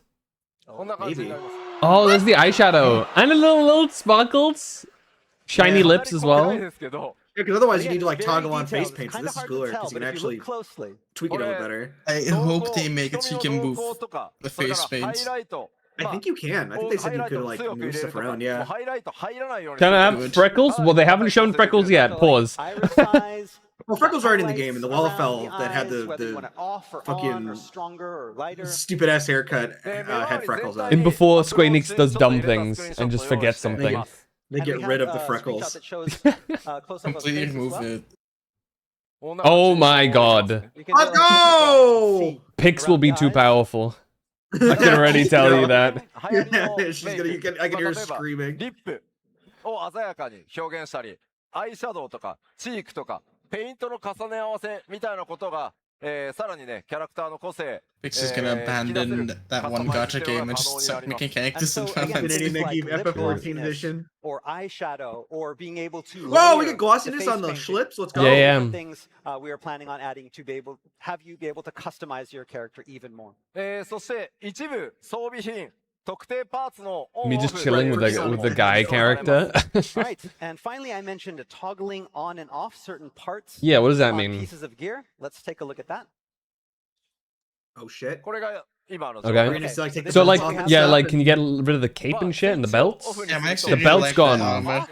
こんな感じになります Oh, there's the eyeshadow. And a little sparkles. Shiny Yeah. lips as あまり濃くない well. ですけど Yeah, because otherwise you Again, need to like it's very toggle on face detailed. paint. It's So this is kinda hard to cooler tell, because you but can if you look actually closely, tweak it a little better. I 瞳 hope 孔 they make it so you 瞳 can の move 瞳孔とか the それから face ハイ paint. ライト I まあ think you can. I think they ハ said イ you ライト could を like 強く入 move れる stuff とか around. もう Yeah. ハイライト入らないように Can I する have freckles? Well, they haven't shown freckles yet. Pause. iris size. Well, Freckles are already in the highlights game, and the around Wallafell that had eyes, whether you want the it off or fucking on or stronger or lighter. stupid ass haircut had freckles on In it. before Square Enix does dumb things and just forgets something. They And get we rid have of the a screenshot freckles. that shows, close-up of Completely face as remove well. it. Oh my god. You can do it like Let's this as well. go! See Pix will around be the too eyes. powerful. I can already tell you that. Yeah, she's gonna. I can hear her 例えば screaming. リップを鮮やかに表現したりアイシャドウとかチークとかペイントの重ね合わせみたいなことが、さらにねキャラクターの個性 Pix is gonna abandon that one gacha game and just start making characters in And so, Final again, Fantasy. things Fantasy. like Mickey lip FF14 glossiness edition. or eyeshadow or being able to Whoa, we layer get glossiness the on the face painting. schlips. Let's go. Yeah, yeah. Different things we are planning on adding to be able have you be able to customize your character even more. そして一部装備品特定パーツのオン Me オ just フ chilling with the guy character. Right, and finally, I mentioned toggling on and off certain parts. Yeah, what does that on mean? Pieces of gear. Let's take a look at that. Oh shit. これが今の Okay. We're gonna like take the So, belts like, off and yeah, stuff like, and- can you get rid of the cape and shit and the belts? Yeah, I'm The actually really belt's like gone. that armor.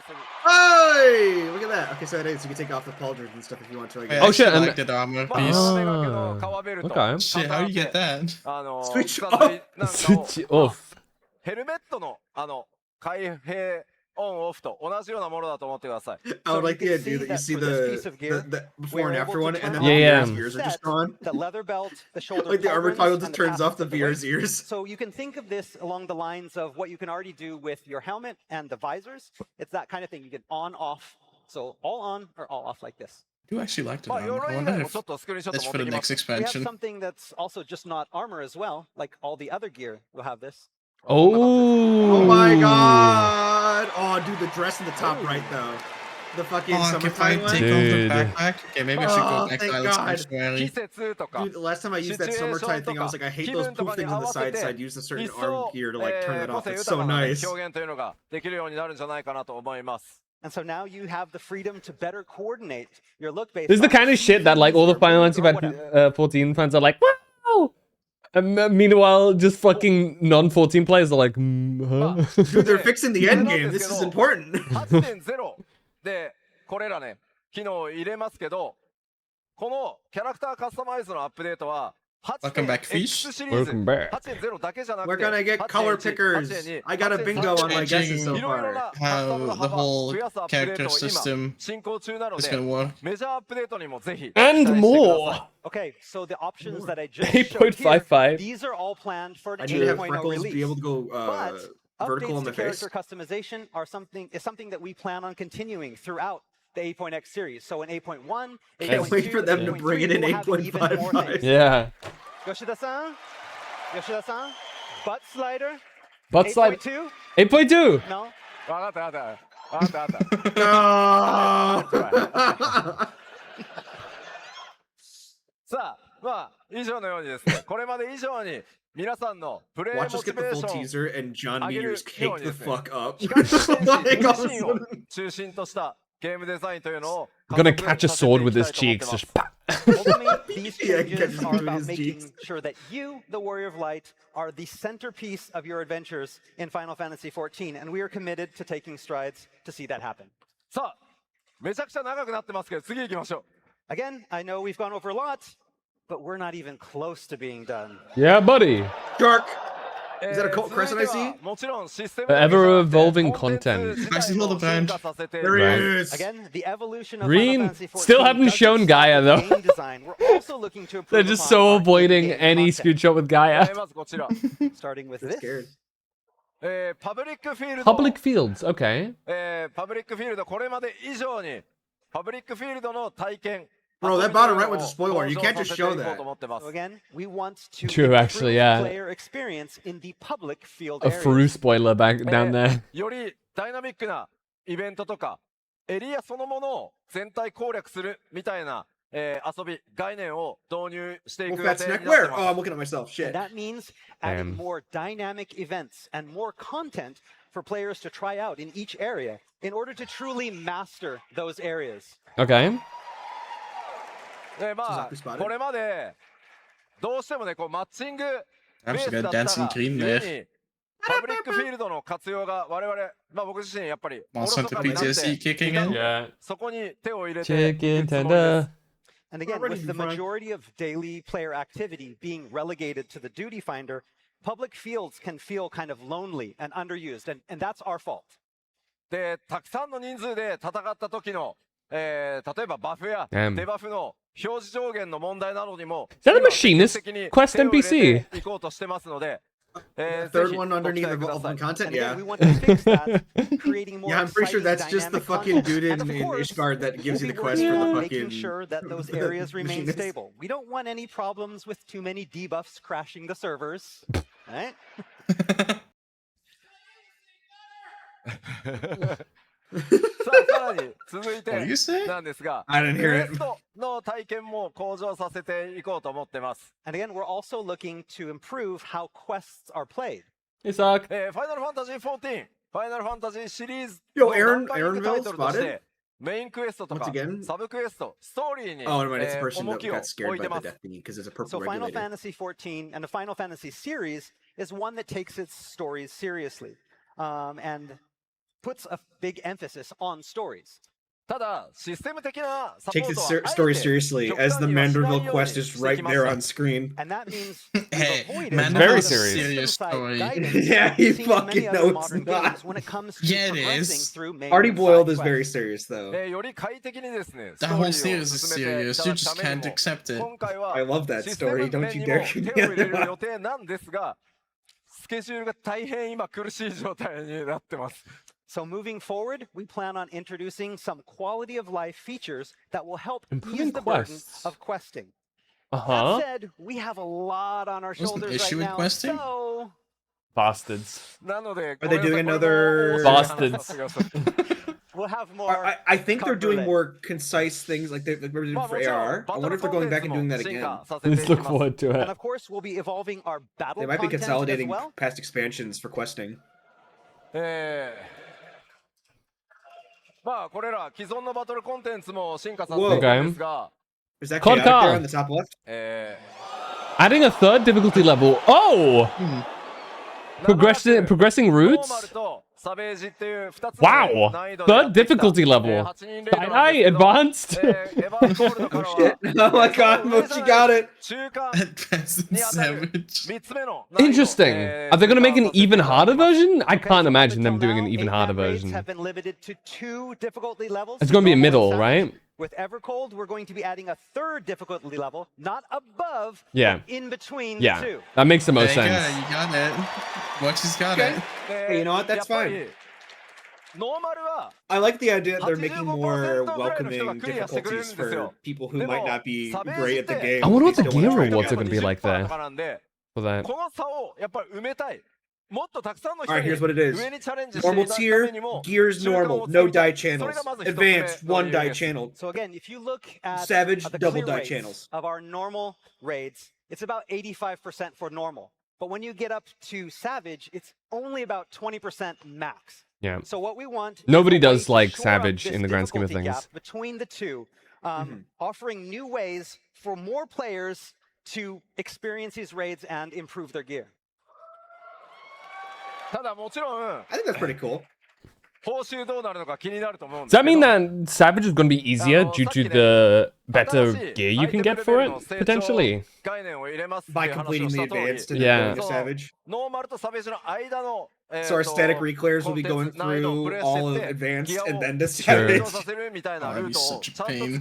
Hey, look at that. Okay, so it is. You can take off the pauldrons and stuff if you want to. I I guess. Oh, shit, actually and- like that armor まあ piece. あ目がけの革ベルト Okay. Shit, how do you get that? Switch 使ったりなんかを Switch off. ヘルメットの開閉オンオフと同じようなものだと思ってください I would So like you the can idea see that you that see for this piece of gear, the before and we're after able one, to and then turn the Yeah, on yeah. ears are just set gone. The leather belt, the shoulder Like the armor pauldrons, toggle and just the turns off passage the of waist. Veer's ears. So you can think of this along the lines of what you can already do with your helmet and the visors. It's that kind of thing. You can on, off. So all on or all off like this. I do actually like that まあ armor. 鎧 I 以外 wonder も if ちょっとスクリーンショット that's 持っ for て the きま next す We have expansion. something that's also just not armor as well. Like all the other gear will have this. Oh. Oh my god! Oh, dude, the dress in the top right though. The fucking Oh, if I summertime take one. off the Dude. backpack, okay, maybe I should go Oh, back thank to Island God. 季 Sanctuary. 節とか Dude, the last time I used that シチュエーション summertime thing, I was like, I hate those と poof かに things 合 on the わせ side, て so I'd use a 一 certain 層 arm gear to like turn it 個 off. 性 It's 豊 so かなね nice. 表現というのができるようになるんじゃないかなと思います And so now you have the freedom to better coordinate your look based This is the on kind of shit that, like, all the Final mood Fantasy or whatever. 14 fans are like, wow! And meanwhile, just fucking non-14 players are like, huh? Dude, they're fixing the end game. This is important. 8.0 でこれらね機能を入れますけどこのキャラクターカスタマイズのアップデートは Welcome back, 8.x Fish. シリーズ Welcome back. 8.0だけじゃなく We're て gonna get color 8.1 pickers. 8.2 I got a bingo on my guesses so いろいろ far. なカスタムの How the 幅 whole 増やすアップデー character トを今 system 進行中なの is で gonna work. メジャーアップデートにもぜひ And more! Okay, so the options that I just showed here, 8.55. these are all planned for an I need to have 8.0 Freckles release. be able to go But vertical updates in to the face. character customization are something that we plan on continuing throughout the 8.x series. So in 8.1, 8.2, Can't wait for them to bring it in 8.3, we'll have even more 8.55. things. Yeah. Yoshida-san, butt slider. Butt slide. 8.2? 8.2. No? わかったわかったわかったわかった。さあ、まあ以上のようにですね、これまで以上に皆さんのプレイモ Watch us チ get ベ the ー full ション teaser and John 上げる Meters よ cake うに the ですね、 fuck up. 光選手 Like, 自身を中心としたゲームデザインというのを Gonna catch a sword with his cheeks. Just Ultimately, these Yeah, changes catches are between about his making cheeks. sure that you, the Warrior of Light, are the centerpiece of your adventures in Final Fantasy XIV, and we are committed to taking strides to see that happen. さあ、めちゃくちゃ長くなってますけど、次行きましょう。 Again, I know we've gone over a lot, but we're not even close to being done. yeah, buddy. Shark. Is that a cult crescent I 続い see? てはもちろんシステム The だけじゃなくて ever-evolving コンテン content. ツ自体も進化させている There Right. it is. Again, the evolution of Green Final Fantasy XIV still haven't doesn't shown stop Gaia, with though. game design. We're also looking to They're improve just upon so our avoiding in-game any content, screenshot with Gaia. まずこちら、 starting with I'm this. scared. パブリックフィールド、 Public fields. Okay. パブリックフィールド、これまで以上にパブリックフィールドの体験 Bro, that bottom right was a spoiler. You can't just show that. So again, we want to True, actually, improve yeah. player experience in the public field A areas. Faru spoiler back down there. よりダイナミックなイベントとかエリアそのものを全体攻略するみたいな、遊び概念を導入してい Well, く予 fat 定になっ snack て where? ま Oh, I'm す。 looking at myself. Shit. And that means adding Damn. more dynamic events and more content for players to try out in each area in order to truly master those areas. Okay. でま Suzaku spotted. あこれまでどうしてもねこうマッチングベー I've ス got だった dancing が cream 故 there. にパブリックフィールドの活用が我々、まあ僕自身やっぱりおろ Want そ some かになって PTSD kicking in? Yeah. そこに手を入れていく Chicken つもりです tender. And again, Already with the fine. majority of daily player activity being relegated to the duty finder, public fields can feel kind of lonely and underused, and that's our fault. でたくさんの人数で戦った時の、例えばバフや Damn. デバフの表示上限の問題などにも Is that a 今 machinist 積極的に quest 手を入れ NPC? ていこうとしてますので、Third ぜひ one ご期 underneath 待ください evolving content. And again, Yeah. we want to fix that, creating more Yeah, I'm pretty sure exciting, that's just the dynamic fucking content. dude And in of course, Ishgard that gives we'll you be the quest working for the on fucking. making sure that those areas remain machinist. stable. We don't want any problems with too many debuffs crashing the servers, right? さあさらに続い What do you て say? なんですが I didn't ク hear エ it. ストの体験も向上させていこうと思ってます。 And again, we're also looking to improve how quests are played. Hey, Sock. ファイナルファンタジー14、ファイナルファンタジーシリーズ Yo, の Aaron- ナンバリングタイトルとし Aaronville てメインクエストとか Once again? サブクエスト、ストーリーに、 Oh, never mind. It's a person 重 that きを got scared 置い by てま the す。 death thingy because it's a purple So Final regulator. Fantasy XIV and the Final Fantasy series is one that takes its stories seriously and puts a big emphasis on stories. ただシステム的なサポ Takes ー its トは story あえて seriously 極 as 端 the にはしない Manderville ように quest is して right きま there す。 on screen. And that means we've Hey, avoided man, Very that's a serious. serious system-side story. guidance Yeah, he seen in many fucking other knows modern not. games when it comes to Yeah, it progressing is. through main Artie and Boiled side is very quests. serious though. より快適にですね、ス That トー whole リーを series is 進めてい serious. た You だく just ために can't も accept it. 今回は I love that システム story. Don't 面 you に dare も shoot 手を me 入れ on る that. 予定なんですが、スケジュールが大変今苦しい状態になってます。 So moving forward, we plan on introducing some quality of life features that will help Improving ease the burden quests. of questing. Uh-huh. That said, we have a lot on our What's the shoulders issue right with now, questing? so Bastards. なので、 Are they doing another- we'll have more. I think they're doing coverlet. more concise things like they're doing for AR. I wonder if they're going back and doing that again. Let's look forward to And it. of course, we'll be evolving our battle They might be content as consolidating well. past expansions for questing. まあこれら既存のバトルコンテンツも進化させて Whoa. いくんですが、 Is that Cod chaotic there car. on the top left? Adding a third difficulty level. Oh! Progressing ノーマ routes? ルとサベージっていう2つの Wow! 難易度でや Third ってきた difficulty level. 8人レード Side なん eye ですけど advanced? エヴァーコールドから Oh は shit! Oh my god, Mochi got it! 中間 Advanced に当たる Savage. 3つ目の難易度 Interesting. Are they gonna make an even harder version? I can't imagine them doing an even harder version. Have been limited to 2 difficulty levels. It's gonna be a normal middle, and right? savage. With EVERCOLD, we're going to be adding a 3rd difficulty level, not above, Yeah. but in between Yeah, the 2. that makes the There most you go, sense. you got it. Mochi's got Okay. it. Hey, you know what? That's やっぱり fine. ノーマルは I like the idea that they're making 85% more ぐらいの人が welcoming クリアしてくれるん difficulties ですよ。 for people who で might も not be サベージ great っ at the て game. I wonder what the They still wanna gear try rewards to are gonna be like 20% there とかなんで for that. この差をやっぱり埋めたい。Alright, here's what it is. Normal tier, gears normal, no die channels. Advanced, 1 die channel. So again, if you look at Savage, the double clear die rates channels. of our normal raids, it's about 85% for normal. But when you get up to Savage, it's only about 20% max. Yeah. So what we want. Nobody is a way does to like shore up Savage this in the grand scheme of difficulty things. gap between the two, offering new ways for more players to experience these raids and improve their gear. I think that's pretty cool. Does that mean that Savage is going to be easier due to the better gear you can get for it, potentially? By completing the advanced and Yeah. then going to Savage. So our static reclears will be going through all of advanced and then to Savage. That'd be such a pain.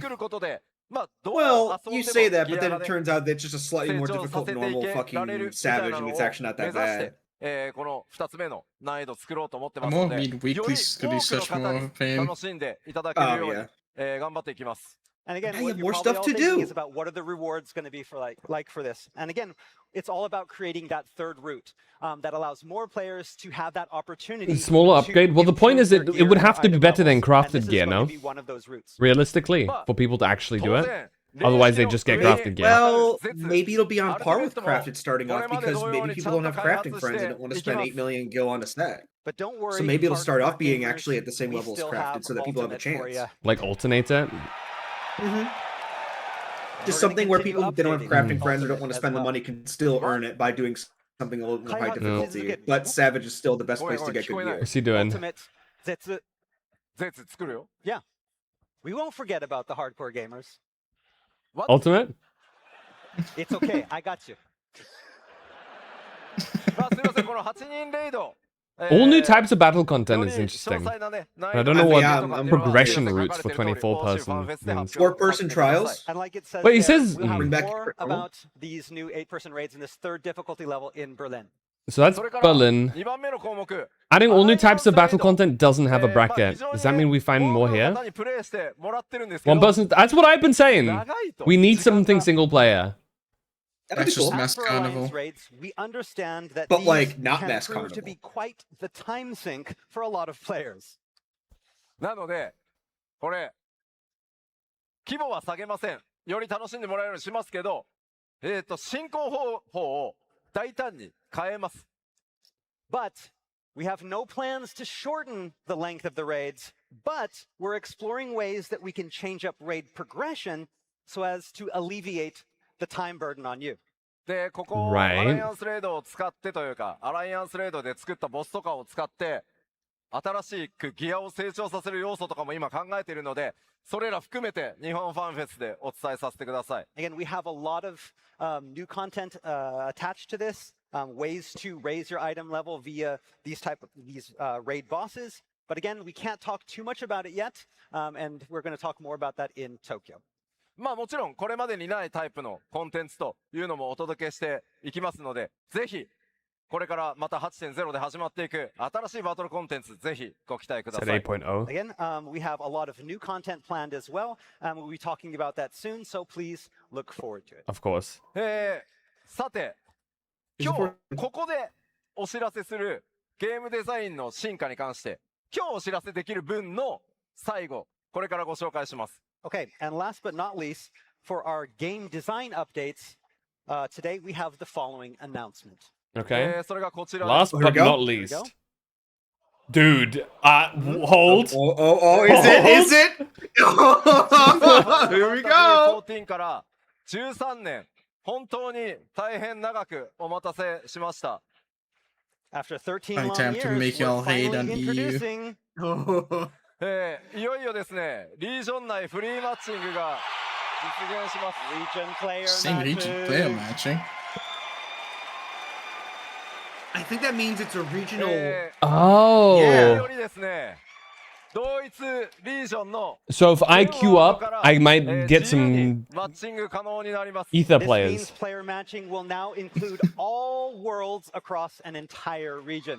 Well, you say that, but then it turns out that it's just a slightly more difficult normal fucking Savage, and it's actually not that bad. この2つ目の難易度を作ろうと思ってます More ので、 mid より weeklies 多 could く be の such 方 more of a に pain. 楽しんでいただけるように、頑張っていきます。 And again, Now what you have you're more probably stuff all to thinking do. is about what are the rewards going to be for like for this. And again, it's all about creating that third route that allows more players to have that opportunity. Smaller to upgrade? Well, the point is improve it their would gear have to be item better than levels, and crafted this is gear, going to no? be one of those routes. Realistically, for people to actually do it. Otherwise, they just get crafted gear. Well, maybe it'll be on par with crafted starting off because maybe people don't have crafting friends and don't want to spend 8 million gil on a set. But don't worry. So maybe it'll start off being gamers, actually at the same we level as still crafted have so that people have a ultimate for chance. ya. Like alternate it. Just something where people that don't have crafting updating friends or don't want to as spend the well. money can still earn it by doing something a little more high difficulty. But Savage is still the best place to get good gear. What's he doing? Ultimate Zetsu. 作るよ。 Yeah. We won't forget about the hardcore gamers. Ultimate? It's okay. I got you. まあすみません、この8人レイド。 All new types of battle content is interesting. I don't know what progression routes for 24-person means. 4-person trials? And like it says Wait, he there, says- we'll have Bring back more to- about these new 8-person raids in this third difficulty level in Berlin. So that's Berlin. 2番目の項目。 Adding all new types of battle content doesn't have a bracket. Does that mean we find more here? 多くの方にプレイしてもらってるんですけど、 One person. That's what I've been saying. 長いと We need something single player. That'd be That's just cool. mass As for Alliance carnival. raids, we understand that But, these like, not can mass prove to carnival. be quite the time sink for a lot of players. なので、これ、規模は下げません。より楽しんでもらえるようにしますけど、進行方法を大胆に変えます。 But we have no plans to shorten the length of the raids, but we're exploring ways that we can change up raid progression so as to alleviate the time burden on you. で、ここ、 Right. アライアンスレードを使ってというか、アライアンスレードで作ったボスとかを使って、新しくギアを成長させる要素とかも今考えているので、それら含めて日本ファンフェスでお伝えさせてください。 Again, we have a lot of new content attached to this, ways to raise your item level via these raid bosses. But again, we can't talk too much about it yet, and we're going to talk more about that in Tokyo. まあもちろんこれまでにないタイプのコンテンツというのもお届けしていきますので、ぜひこれからまた 8.0 で始まっていく新しいバトルコンテンツぜひご期待くだ Said さい。 8.0. Again, we have a lot of new content planned as well. We'll be talking about that soon, so please look forward to it. Of course. さて、今日ここでお知らせするゲームデザインの進化に関して、今日お知らせできる分の最後、これからご紹介します。 Okay, and last but not least, for our game design updates, today we have the following announcement. Okay. それがこちらです Last Here we but go. not Here we least. go. Dude, hold. Is it? Is it? Here we go. 14から13年、本当に大変長くお待たせしました。 After 13 I long attempt to make years, we're y'all hate finally on EU. introducing いよいよですね、リージョン内フリーマッチングが実現します。 region player Same region player matching. I think that means it's a regional. Oh. よりですね、同一リージョンの So if I queue up, I might get 自由に some マッチング可能になります。 ether This players. means player matching will now include all worlds across an entire region.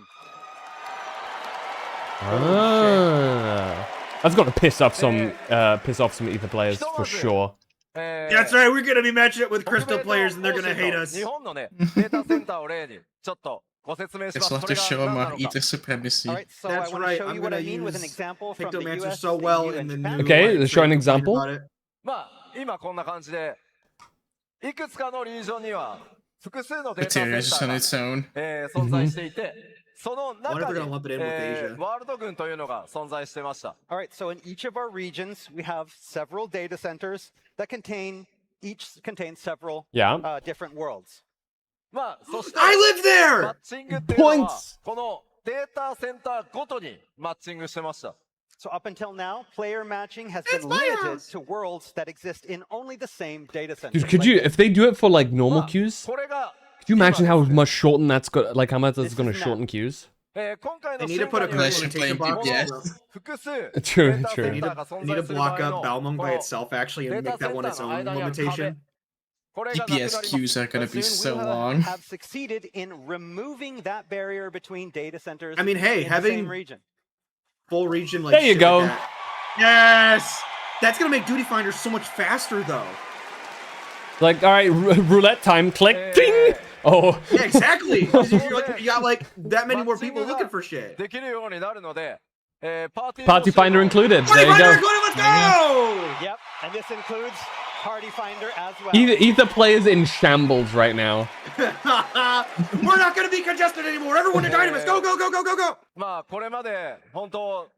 Ah. That's got to piss off some ether players for sure. That's right. We're gonna be matching it with crystal players, and they're gonna hate us. 日本のね、データセンターを例にちょっとご説明し Guess ます。 we'll have それ to が show 何 him な our のか。 Ether supremacy. All right, so I That's want to right. show I'm you what I gonna mean with an use example from the Pictomancer US, so the well EU, in and the Japan. new. Okay, like, let's show an trade example. about it. まあ、今こんな感じで、いくつかのリージョンには複数のデータセン Materia is タ on ー its own. が、存在していて、その Wonder 中 if they're に、 gonna lump it in with Asia. ワールド軍というのが存在してました。 All right, so in each of our regions, we have several data centers that each contain several Yeah. different worlds. まあ、そして I live マッ there. チングっていうのは Points. このデータセンターごとにマッチングしてました。 So up until now, player matching has been limited to worlds that exist in only the same data center. Dude, could you, if they do it for like normal まあ queues, これが could you imagine how 今ですね much shorten that's got, like how much that's This gonna is now. shorten queues? 今回の They need to put a 進化により clarification Playing box. PPS. 複数 True, データセ true. ンターが存 Need 在 to する場 block 合 up の Balmung こ by の itself actually and デー make タセ that ン one タ its ーの own 間にある壁 limitation. これがなくなり PPS ます queues are gonna be Soon so we'll long. have succeeded in removing that barrier between data centers I mean, hey, in the having- same region. Full region like There you shit go. like that. Yes. That's gonna make Duty Finder so much faster though. Like, all right, roulette time, click, ding. Oh, Yeah, exactly. 'Cause if you're like, you got like that many more people looking for shit. できるようになるので、パーティー party finder included. There you Finder go. included, let's go! Yep, and this includes Party Finder as well. Either player's in shambles right now. We're not gonna be congested anymore. Everyone to Dynamis. Go, go, go, go, go, go. まあこれまで本当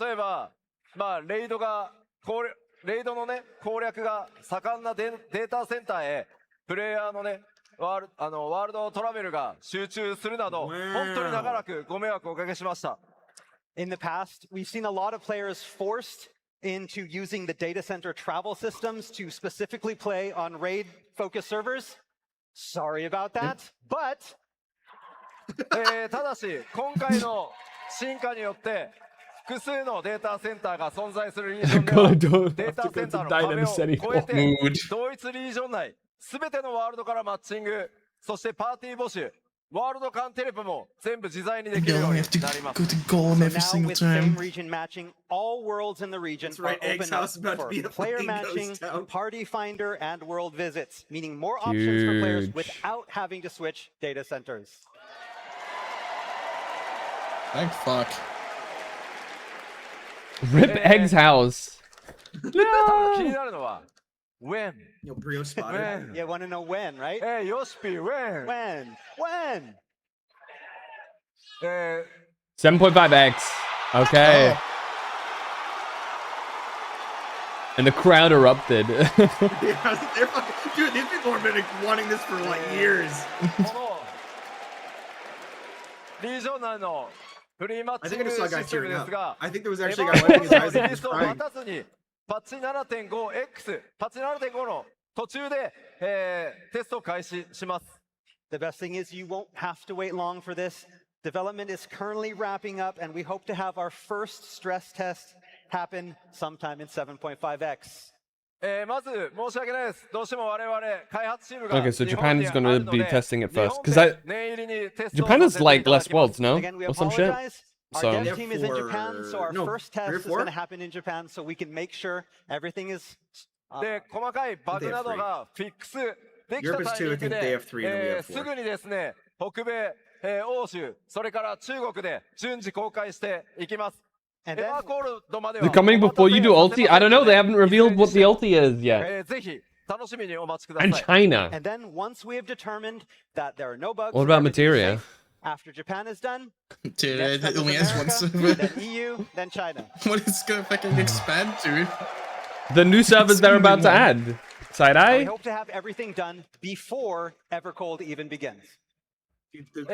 例えばまあレイドのね攻略が盛んなデータセンターへプレイヤーのねワールドトラベルが集中するなど本当に長らくご迷惑をおかけしました。 In the past, we've seen a lot of players forced into using the data center travel systems to specifically play on raid-focused servers. Sorry about that, but ただし今回の進化によって複数のデータセンターが存在するリージョンでは God, I don't デー have タ to セ go ンター to の壁を Dynamis 越え anymore. て Mood. 同一リージョン内すべてのワールドからマッチングそしてパーティー募集ワールド間テレポも全部自在にできる No, よう we に have to なります go to Golem so every now single with same time. region matching, all worlds in the region That's right, are Egg's open up house about to for be a player fucking ghost matching, town. Party Finder, and world visits, meaning more options for players Huge. without having to switch data centers. Thank fuck. Rip Egg's house. 気になるのは When Yo, Brio spotted. When You want to know when, right? ヨシピ When When? 7.5x. Okay. And the crowd erupted. Yeah, they're fucking, dude, these people have been wanting this for like years. このリージョン内のフリーマッ I チン think I グ just saw a シ guy ステム tearing です up. が I think there was エ actually ヴ a ァ guy ン wiping his の eyes リ and リー just スを crying. 待たずにパッチ 7.5X パッチ 7.5 の途中で、テストを開始します。 The best thing is you won't have to wait long for this. Development is currently wrapping up, and we hope to have our first stress test happen sometime in 7.5x. まず申し訳ないです。どうしても我々開発チームが Okay, so 日本に Japan's ある gonna の be で testing it 日本 first. 'Cause で念入りにテストを Japan さ is せてい like ただ less きます worlds, no? Again, we Or some shit? apologize. Our So- dev team is in Japan, so our No, first test is three or going to happen in Japan, so we can make sure everything is で細かいバグなどがフィックスできた Europe is タイミ two, ン I グ think they で have three and we have す four. ぐにですね北米、欧州それから中国で順次公開していきます。 And エ then ヴァーコールドまで Is は it coming before you do ulti? I don't know. They haven't revealed what the ulti is yet. ぜひ楽しみにお待ちくださ And い。 China. And then once we have determined that there are no bugs, What and about everything is Materia? safe, after Japan is done, Dude, next up it is only has one America, server. then EU, then China. What is it gonna fucking expand to? The new servers they're about to add. Side We eye? hope to have everything done before EverCold even begins.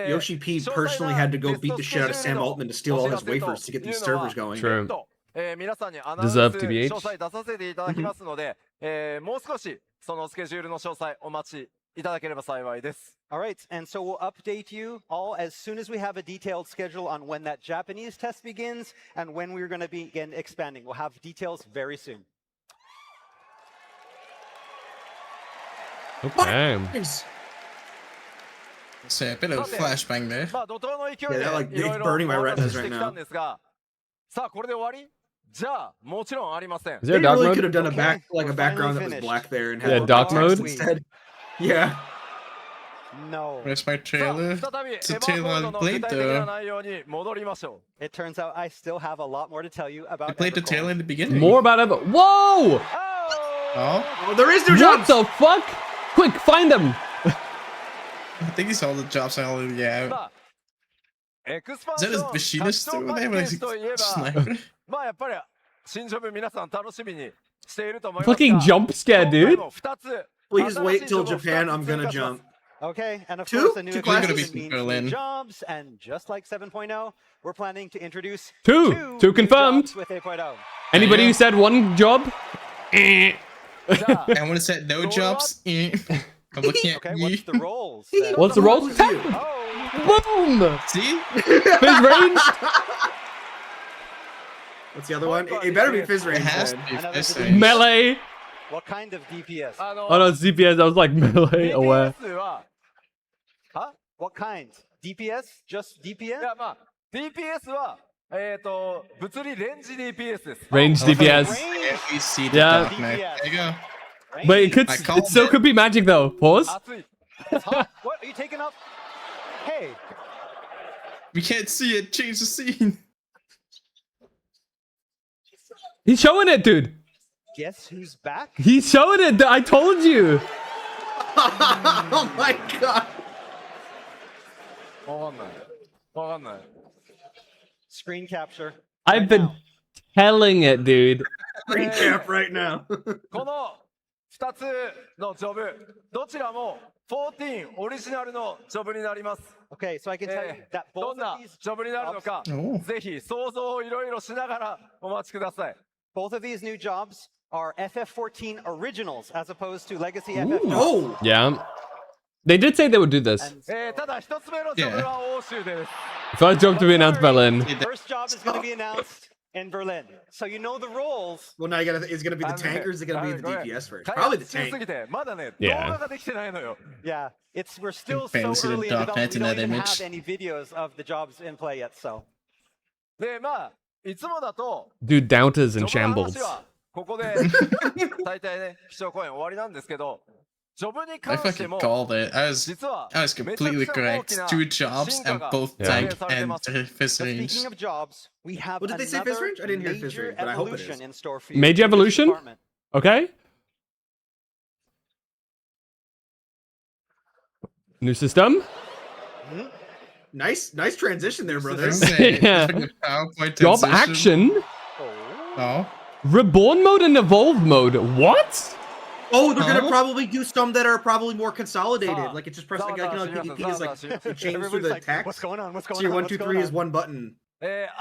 Yoshi P personally had to go beat the shit out of Sam Altman to steal all his wafers to get these servers going. True. 皆さんにアナウンス Deserve TBH. 詳細出させていただきますので、もう少しそのスケジュールの詳細お待ちいただければ幸いです。 All right, and so we'll update you all as soon as we have a detailed schedule on when that Japanese test begins and when we're going to begin expanding. We'll have details very soon. Okay. So a bit of a flashbang there. まあ怒涛の勢いで Yeah, like, いろい it's ろ burning my お retinas 話しし right てきたんですが、さあこれで終わり？じゃあもちろんありません。 Is They there dark really could mode? have done a Okay, back like a we're background that finally was finished. black there and Yeah, had dark text mode? instead. Yeah. No. Where's my trailer? 再び It's a trailer エヴァーコー I ルドの played 具体的な though. 内容に戻りましょ It turns out I still have a lot more to tell you I about played the EVERCOLD. trailer in the beginning. More about Ever. Whoa!う。Oh, Oh, there is no What jumps. the fuck? Quick, find them. I think it's all the jobs are already out. まあ、エクスパン Is シ that ョ a ン machinist 拡張 over パッ there? ケー Like ジといえ a ば、 sniper? まあやっぱり新ジョブ皆さん楽しみにしていると思いますが、 Fucking jump scare, 今回 dude. も2つ Please 新 wait しい till ジョブを Japan. 2 I'm つ追 gonna 加します jump. Okay, and of Two? course, a new Two expansion classes? means Berlin. new jobs, and just like 7.0, we're planning to introduce Two new confirmed. jobs with 8.0. Anybody who said one job? じゃあ I want to set no jobs. I'm looking at Okay, you. what's the roles? then? What's the roll? Who's you? Boom! See? Fizz range? What's the other one? It better be fizz It range. has to Then. be Another this video. range. Melee. What kind of DPS? あの Oh no, it's DPS. I was like melee aware. DPS は Huh? What kind? DPS? Just い DPS? やまあ DPS は物理レンジ DPS です。 Range DPS. If you see the Yeah. Dark Knight. There you go. Wait, it could. I called It still it. could be magic though. Pause. 熱い。 Huh? What? Are you taking up? Hey, We can't see it. Change the scene. He's showing it, dude. guess who's back? He's showing it. I told you. Oh my god. わかんない。わかんない。 Screen capture. I've been telling it, dude. Recap right now. この2つのジョブ、どちらも14オリジナルのジョブになります。 Okay, so I can tell you that ど both んな of these ジョブになるのか、 Oh. ぜひ想像をいろいろしながらお待ちください。 both of these new jobs are FF14 originals as opposed to legacy FF jobs. Oh. Yeah. They did say they would do this. And ただ一つ目のジョブは欧州です。 First job to be announced Berlin. first job is going to be announced in Berlin. So you know the roles. Well, now you gotta. Is it gonna be the tank or is it gonna be the DPS first? Probably the 開発しす tank. ぎてまだね、 Yeah. 動画ができてないのよ。 Yeah, we're still so Fancy the early in Dark Knight development. We in don't that even image. have any videos of the jobs in play yet. So で、まあ、いつもだと、 Dude, doubters ジ and ョブの shambles. 話はここで大体ね、基調講演終わりなんですけど、ジョブに I 関して fucking も、 called it. I was 実は completely correct. 2 jobs and both tank and fizz range. speaking of jobs, we have Well, did they say fizz another range? I didn't hear fizz major range, but I hope it evolution is. in store for you. Major in this evolution? department. Okay. New system. Nice transition there, brother. Yeah. PowerPoint Job transition. action. Oh. Reborn mode and evolved mode. What? Oh, they're gonna Huh? probably do some that are probably more consolidated. Like it's just pressing like, Zawa, PvP is like it changes through Everybody's the like, text. what's going on? What's going So your on? 1, What's 2, going 3 is on? one button.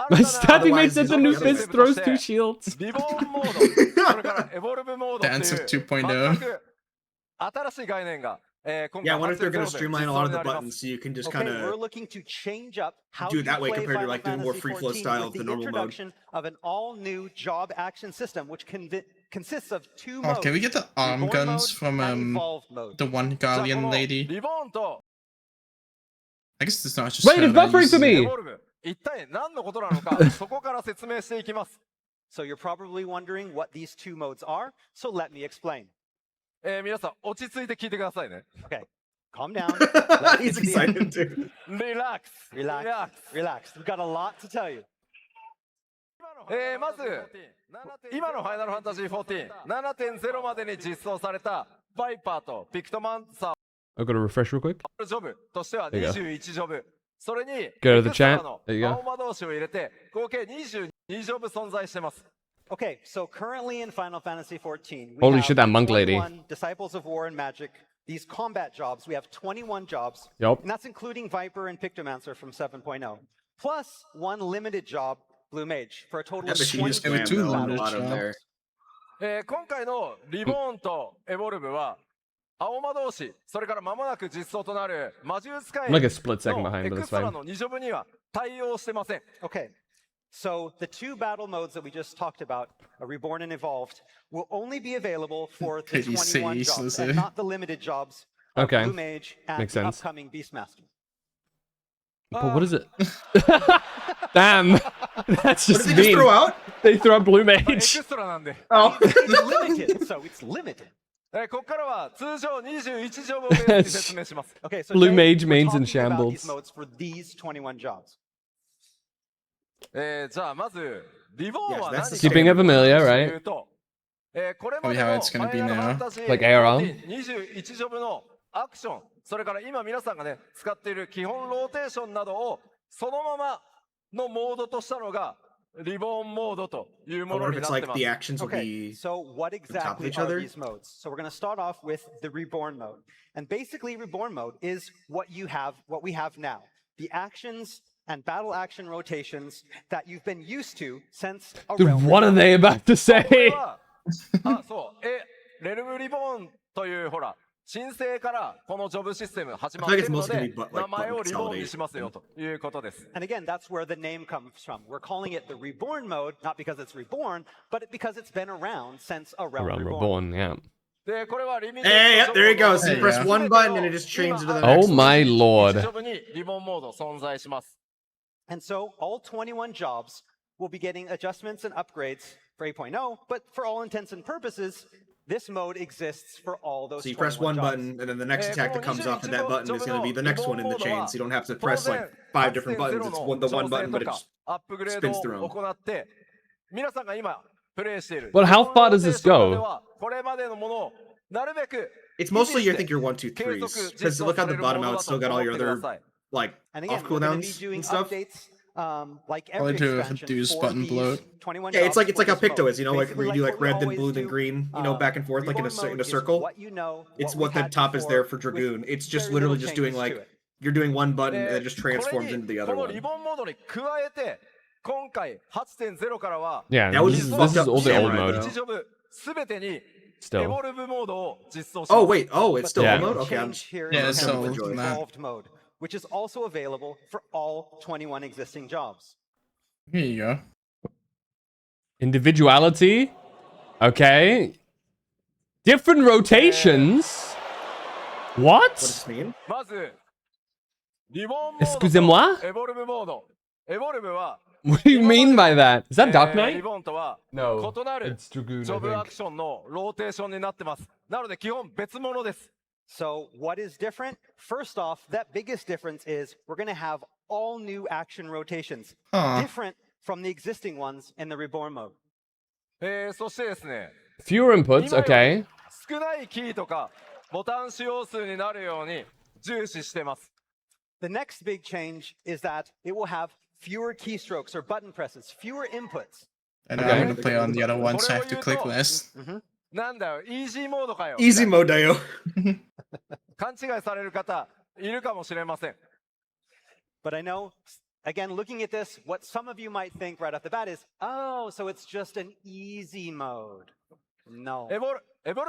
My stabbing mate said the new Otherwise, fist throws 2 shields. リボンモード、それからエボルブモードっていう Dance of 2.0. 全く新しい概念が、今 Yeah, I 回 wonder if they're gonna 発生 streamline ゼ a ロ lot で of the 実装になります buttons so you can just Okay, kind we're of looking to change up how do it you that way play compared to, Final like, doing more Fantasy free flow 14 style with to the normal mode. introduction of an all-new job action system, which consists of 2 Oh, modes. can we get the arm Reborn guns mode from and evolved mode. the one じゃあこ Guardian の lady? リボンと I guess it's not just Wait, her it's that buffering uses for it. エ me. ボルブ、一体何のことなのか、そこから説明していきます。 So you're probably wondering what these 2 modes are, so let me explain. 皆さん、落ち着いて聞いてくださいね。 Okay, calm down. Let's He's get to the end. excited too. リラックス。 Relax, relax. We've got a lot to tell you. まず、今のファイナルファンタジー14、7.0 までに実装されたバイパーとピクトマンサー I've got to refresh real quick. ジョブとしては There you go. 21ジョブ。それに、 Go to the エクストラ chat. の There you go. 青魔同士を入れて、合計22ジョブ存在してます。 Okay, so currently in Final Fantasy XIV, we Holy have shit, that monk lady. 21 Disciples of War and Magic, these combat jobs. We have 21 jobs, Yup. and that's including Viper and Pictomancer from 7.0, plus 1 limited job, Blue Mage, for a total That of machine is 22 two though, a limited lot of jobs. there. 今回のリボーンとエボルブは、青魔同士、それから間もなく実装となる魔獣使い Like a split second の behind, エ but ク it's ストラ fine. の2ジョブには対応してません。 Okay, so the 2 battle modes that we just talked about, Reborn and Evolved, will only be available for the Pretty 21 safe, jobs, let's and say. not the limited jobs of Okay. Blue Mage and Makes the sense. upcoming Beastmaster. But what is it? Damn. That's What just did they just mean. throw out? They throw out Blue エク Mage. ストラなんで。 Oh. It's limited, so it's limited. ここからは通常21ジョブをベースに説明します。Okay, so Blue Jay, Mage we're mains in talking about these shambles. modes for these 21 jobs. じゃあまずリボーンは Yes, 何 that's か the と Keeping it familiar, い right? うと、これま Probably で how の it's フ gonna ァ be イナルファン now. タジー Like ARON? 21ジョブのアクション、それから今皆さんがね使っている基本ローテーションなどをそのままのモードとしたのがリボーンモードという I もの wonder if に it's なって like ます。 the actions will Okay, be so what top of exactly each are other? these modes? So we're going to start off with the Reborn mode. And basically, Reborn mode is what we have now. The actions and battle action rotations that you've been used to since a Dude, Realm what are Reborn. they about to これ say? はあ、そう、レルムリボーンというほら申請からこのジョブシステム始まっているの I feel で like it's mostly gonna be like 名前を button リボーンに consolidation. しますよということです。 And again, that's where the name comes from. We're calling it the Reborn mode, not because it's reborn, but because it's been around since a Realm Realm Reborn. Reborn, yeah. で、これはリミッ Hey, yep, there you go. So はい you press one button and it just changes to the Oh next one. my lord. ジョブにリボンモード存在します。 And so all 21 jobs will be getting adjustments and upgrades for 8.0, but for all intents and purposes, this mode exists for all those So you press 21 one jobs. button, and then the next attack that comes off of that button is going to be the next one in the chain. So you don't have to press like 5 different buttons. It's the one button, but it just アップグレー spins ド through を them. 行って皆さんが今プレイしている Well, how far does this go? これまでのものをなるべく It's mostly, I think, your 1, 2, 3s. Because look how the bottom out, it's still got all your other, like, And again, off we're going to be cooldowns doing and stuff. updates like every Probably do a expansion Hadoos for button these bloat. 21 Yeah, it's jobs like for how this Picto mode. is, you know, like where you do Basically, like what we red, then always blue, then do, green, you know, back and forth, like in a Reborn mode is circle. what you know, It's what what the we've had top is there for before, with Dragoon. It's just very literally little just doing changes to like, it. you're doing one button and it で just これ transforms に into the こ other の one. リボンモードに加えて今回 8.0 からは Yeah, That was this is fucked up all the old samurai, mode. 1ジョブすべてにエ Still. ボルブモードを実装し Oh, ます。 wait. Oh, it's still Yeah. old mode? Okay, I'm Change here Yeah, is it's the all joy. evolved mode, which is also available for all 21 existing jobs. Here you go. Individuality. Okay. Different rotations. What does What? this mean? まずリボンモード Excusez-moi? とエボルブモード。エボルブは What do you mean by that? Is that Dark リ Knight? ボンとは No. 異なる It's Dragoon, ジョブ I ア think. クションのローテーションになってます。なので基本別物です。 So what is different? First off, that biggest difference is we're going to have all new action rotations, Huh. different from the existing ones in the Reborn mode. そしてですね、 Fewer inputs, 今より okay. 少ないキーとかボタン使用数になるように重視してます。 The next big change is that it will have fewer keystrokes or button presses, fewer inputs. And Okay. I'm gonna play on the other one, so I have to click less. なんだよ、イージーモードかよ。 Easy mode, Dio. 勘違いされる方いるかもしれません。 But I know, again, looking at this, what some of you might think right off the bat is, oh, so it's just an easy mode. No. エボル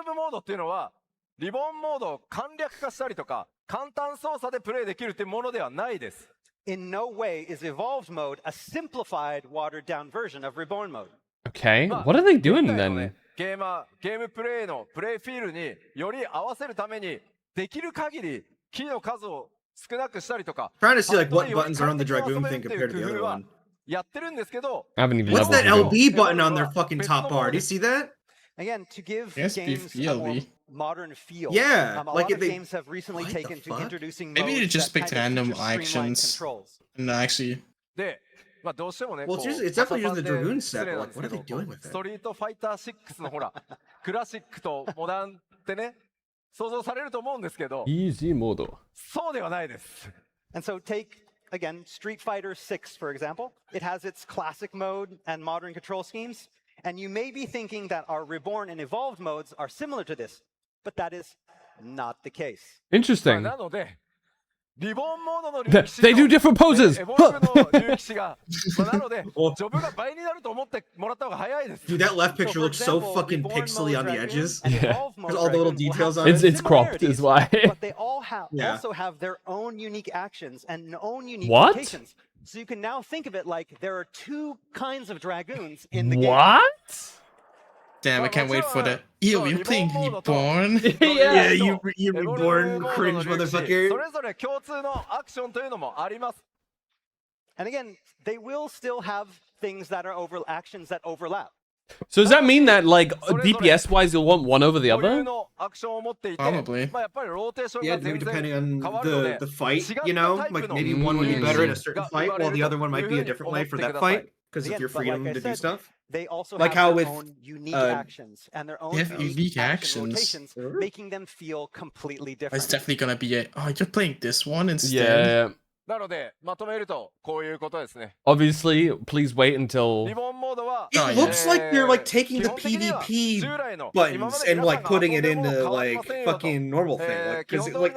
ブモードっていうのは、リボンモードを簡略化したりとか、簡単操作でプレイできるっていうものではないです。In no way is Evolved mode a simplified, watered down version of Reborn mode. Okay. What are they doing 現代の then? ねゲームプレイのプレイフィールにより合わせるために、できる限りキーの数を少なくしたりとか、 Trying to see like what 本当に buttons are on the より Dragoon 快 thing 適に遊べる compared って to いう the other 工夫は one. やってるんですけど、 I haven't even What's leveled that to go. LB button on their fucking top bar? Do you see that? Again, to give Yes, games a BFLV. more modern feel. Yeah, a like lot if of they- games have recently What the taken to fuck? introducing Maybe you modes just that picked kind of random feature streamlined actions. controls. And actually, で、まあどうしてもね、 Well, こ it's う usually- it's definitely パ using タ the パンで Dragoon set, 失礼 but なん like, です what け are ど they doing with ス it? トリートファイター6のほら、クラシックとモダンってね、想像されると思うんですけど、 Easy mode. そうではないです。 And so take, again, Street Fighter 6, for example. It has its classic mode and modern control schemes. And you may be thinking that our Reborn and Evolved modes are similar to this, but that is not the case. Interesting. なので、リボンモードの They 竜騎士と do different poses. エボルブの竜騎士が、なので、ジョブが倍になると思ってもらった方が早いです。 Dude, that left So, picture for looks so example, fucking Reborn pixely mode on the Dragoon edges. and Yeah. Evolved mode There's all the little Dragoon will details have on It's it. it's cropped, is why. But they all Yeah. also have their own unique actions and own unique What? rotations. So you can now think of it like there are two kinds of dragoons in the game. What? damn, I can't wait for the. Ew, you're playing Reborn? Yeah, you エボルブ reborn モード cringe の竜騎士 motherfucker. それぞれ共通のアクションというのもあります。 And again, they will still have things that are actions that overlap. So does that mean that, like, DPS-wise, you'll want one over the other? Probably. Yeah, maybe depending on the fight, you know? Like, maybe one would be better in a certain fight, while the other one might be a different way for that fight, because of your freedom to do stuff. They also Like have how their with, own unique actions and their own They have unique action actions. rotations, making them feel completely different. It's definitely gonna be a. Oh, you're playing this one instead. Yeah. なので、まとめると、こういうことですね。 Obviously, please wait until... リボンモードは、 It looks like you're like taking the PvP buttons and like putting it into like fucking normal thing, like because like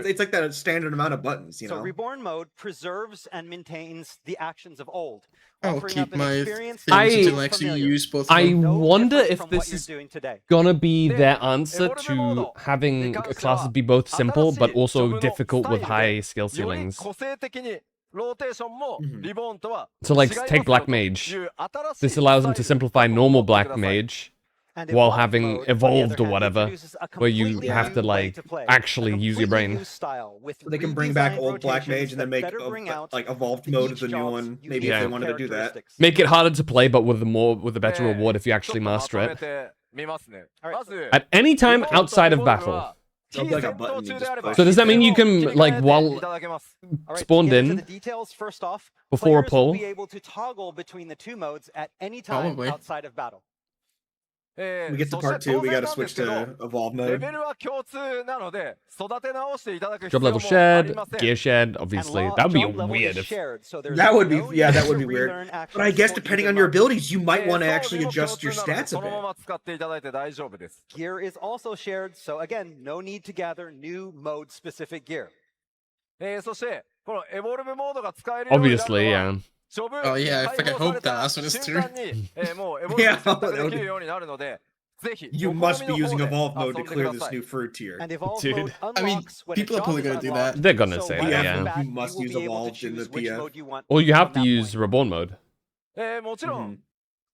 it's like that standard amount of buttons, you So know. Reborn mode preserves and maintains the actions of old. I'll offering keep up an my experience things I- to actually use both. I of them. wonder different if from this what you're is doing today. gonna be their answer to having classes be both simple but also difficult with high skill より ceilings. 個性的にローテーションもリボンとは So like, 違います take よ Black と Mage. いう新しい This allows them to スタイル simplify normal を持って Black ください。 Mage And while Evolved having mode, on the evolved other or hand, whatever, introduces a where you completely have to new way like to play. actually A use your completely brain. new style with So they can bring back redesigned old Black Mage and then rotations make that better bring out like evolved the mode each as the new job's one. Maybe unique if they Yeah. wanted to do that. characteristics. Make it harder to play, but with a better reward if you ちょ actually っとま master とめ it. てみますね。 Alright. まず At any time outside of battle. It'll be like a button you just push. So does that mean you can, like, while いただけます All right, spawned to get into in the details, first off, before a players will pull? be able to toggle between the two modes at any time Probably. outside of battle. We get to そ part して two. 当 We 然 gotta なんで switch すけど to evolve レ mode. ベルは共通なので育て直していただく必 Job 要 level もあり shared, ません gear shared, And obviously. law- That would be job level weird is if... shared, so there's That would be no yeah, need that would to be weird. relearn But I actions guess for depending either on your mode. abilities, you might 装 want to 備 actually も共 adjust 通 your なので stats a そのま bit. ま使っていただいて大丈夫です Gear is also shared, so again, no need to gather new mode-specific gear. そしてこのエボルブモードが使えるようになるの Obviously, は yeah. ジョブ Oh, yeah, I 解 fucking 放さ hope れ that た that's what it's 瞬 true. 間にもうエボルブ Yeah, 選択 that で would きる be- ようになるのでぜひ You お好 must み be の方 using で evolve 遊 mode ん to でく clear だ this さい new fruit tier. And evolve Dude. mode I mean, unlocks when a people are job probably is gonna do unlocked, that. They're gonna so say right that, off the yeah. bat, You must will use be able to evolved in the choose which PF. mode you want Or you have from to that use point. reborn mode. もちろん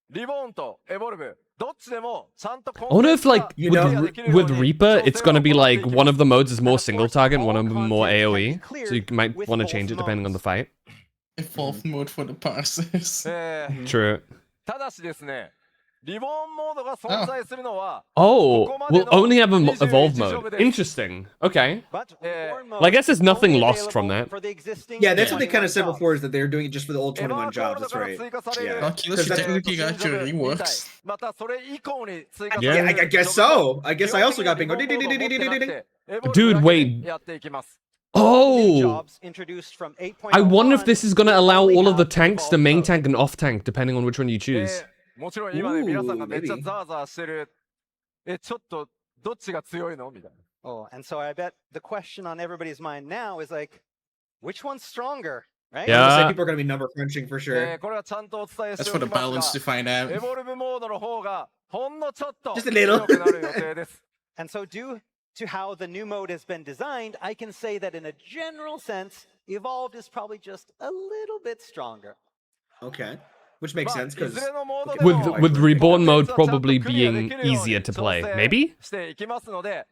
リボーンとエボルブどっちでもちゃんと I wonder if, like, You with, know- with Reaper, it's gonna be like one of the modes is more single target and one of them more AoE. So you might want to change it depending on the fight. Evolve mode for the parsers. True. ただしですねリボーンモードが存在するのは Oh, we'll only have an 21 evolve ジョ mode. ブです Interesting. Okay. But reborn Well, I guess there's mode is nothing only lost from available that. for the existing Yeah, that's what they kind 21 of said jobs. before, is that they're doing it just for the old 21 jobs. エヴァーコード That's から right. 追加される Yeah. Okay, let's Because that- technically actually works. またそれ以降に追加さ Yeah. れ Yeah, る I guess so. I guess I also got bingo. 基本的にはリボーンモードを持ってなくてエボルブ Dude, だけ wait. でやっていきます New Oh! jobs introduced from 8.01 I wonder if this is gonna will allow only all of the have tanks to evolved main mode. tank and off tank, depending on which one you choose. もちろん今ね Ooh, 皆さんがめっちゃ maybe. ザーザーしてるちょっとどっちが強いのみたいな Oh, and so I bet the question on everybody's mind now is like, which one's stronger, right? Yeah. I was gonna say people are gonna be number crunching for sure. これはちゃんとお伝えし That's て for お the きます balance to が find out. エボルブモードの方がほんのちょっと Just a little. 強くなる予定です And so due to how the new mode has been designed, I can say that in a general sense, Evolved is probably just a little bit stronger. Okay. Which makes まあ sense い because ずれのモードで With も with reborn mode コンテンツはちゃんと probably クリアで being きるように easier to 調 play. 整 Maybe? していきますので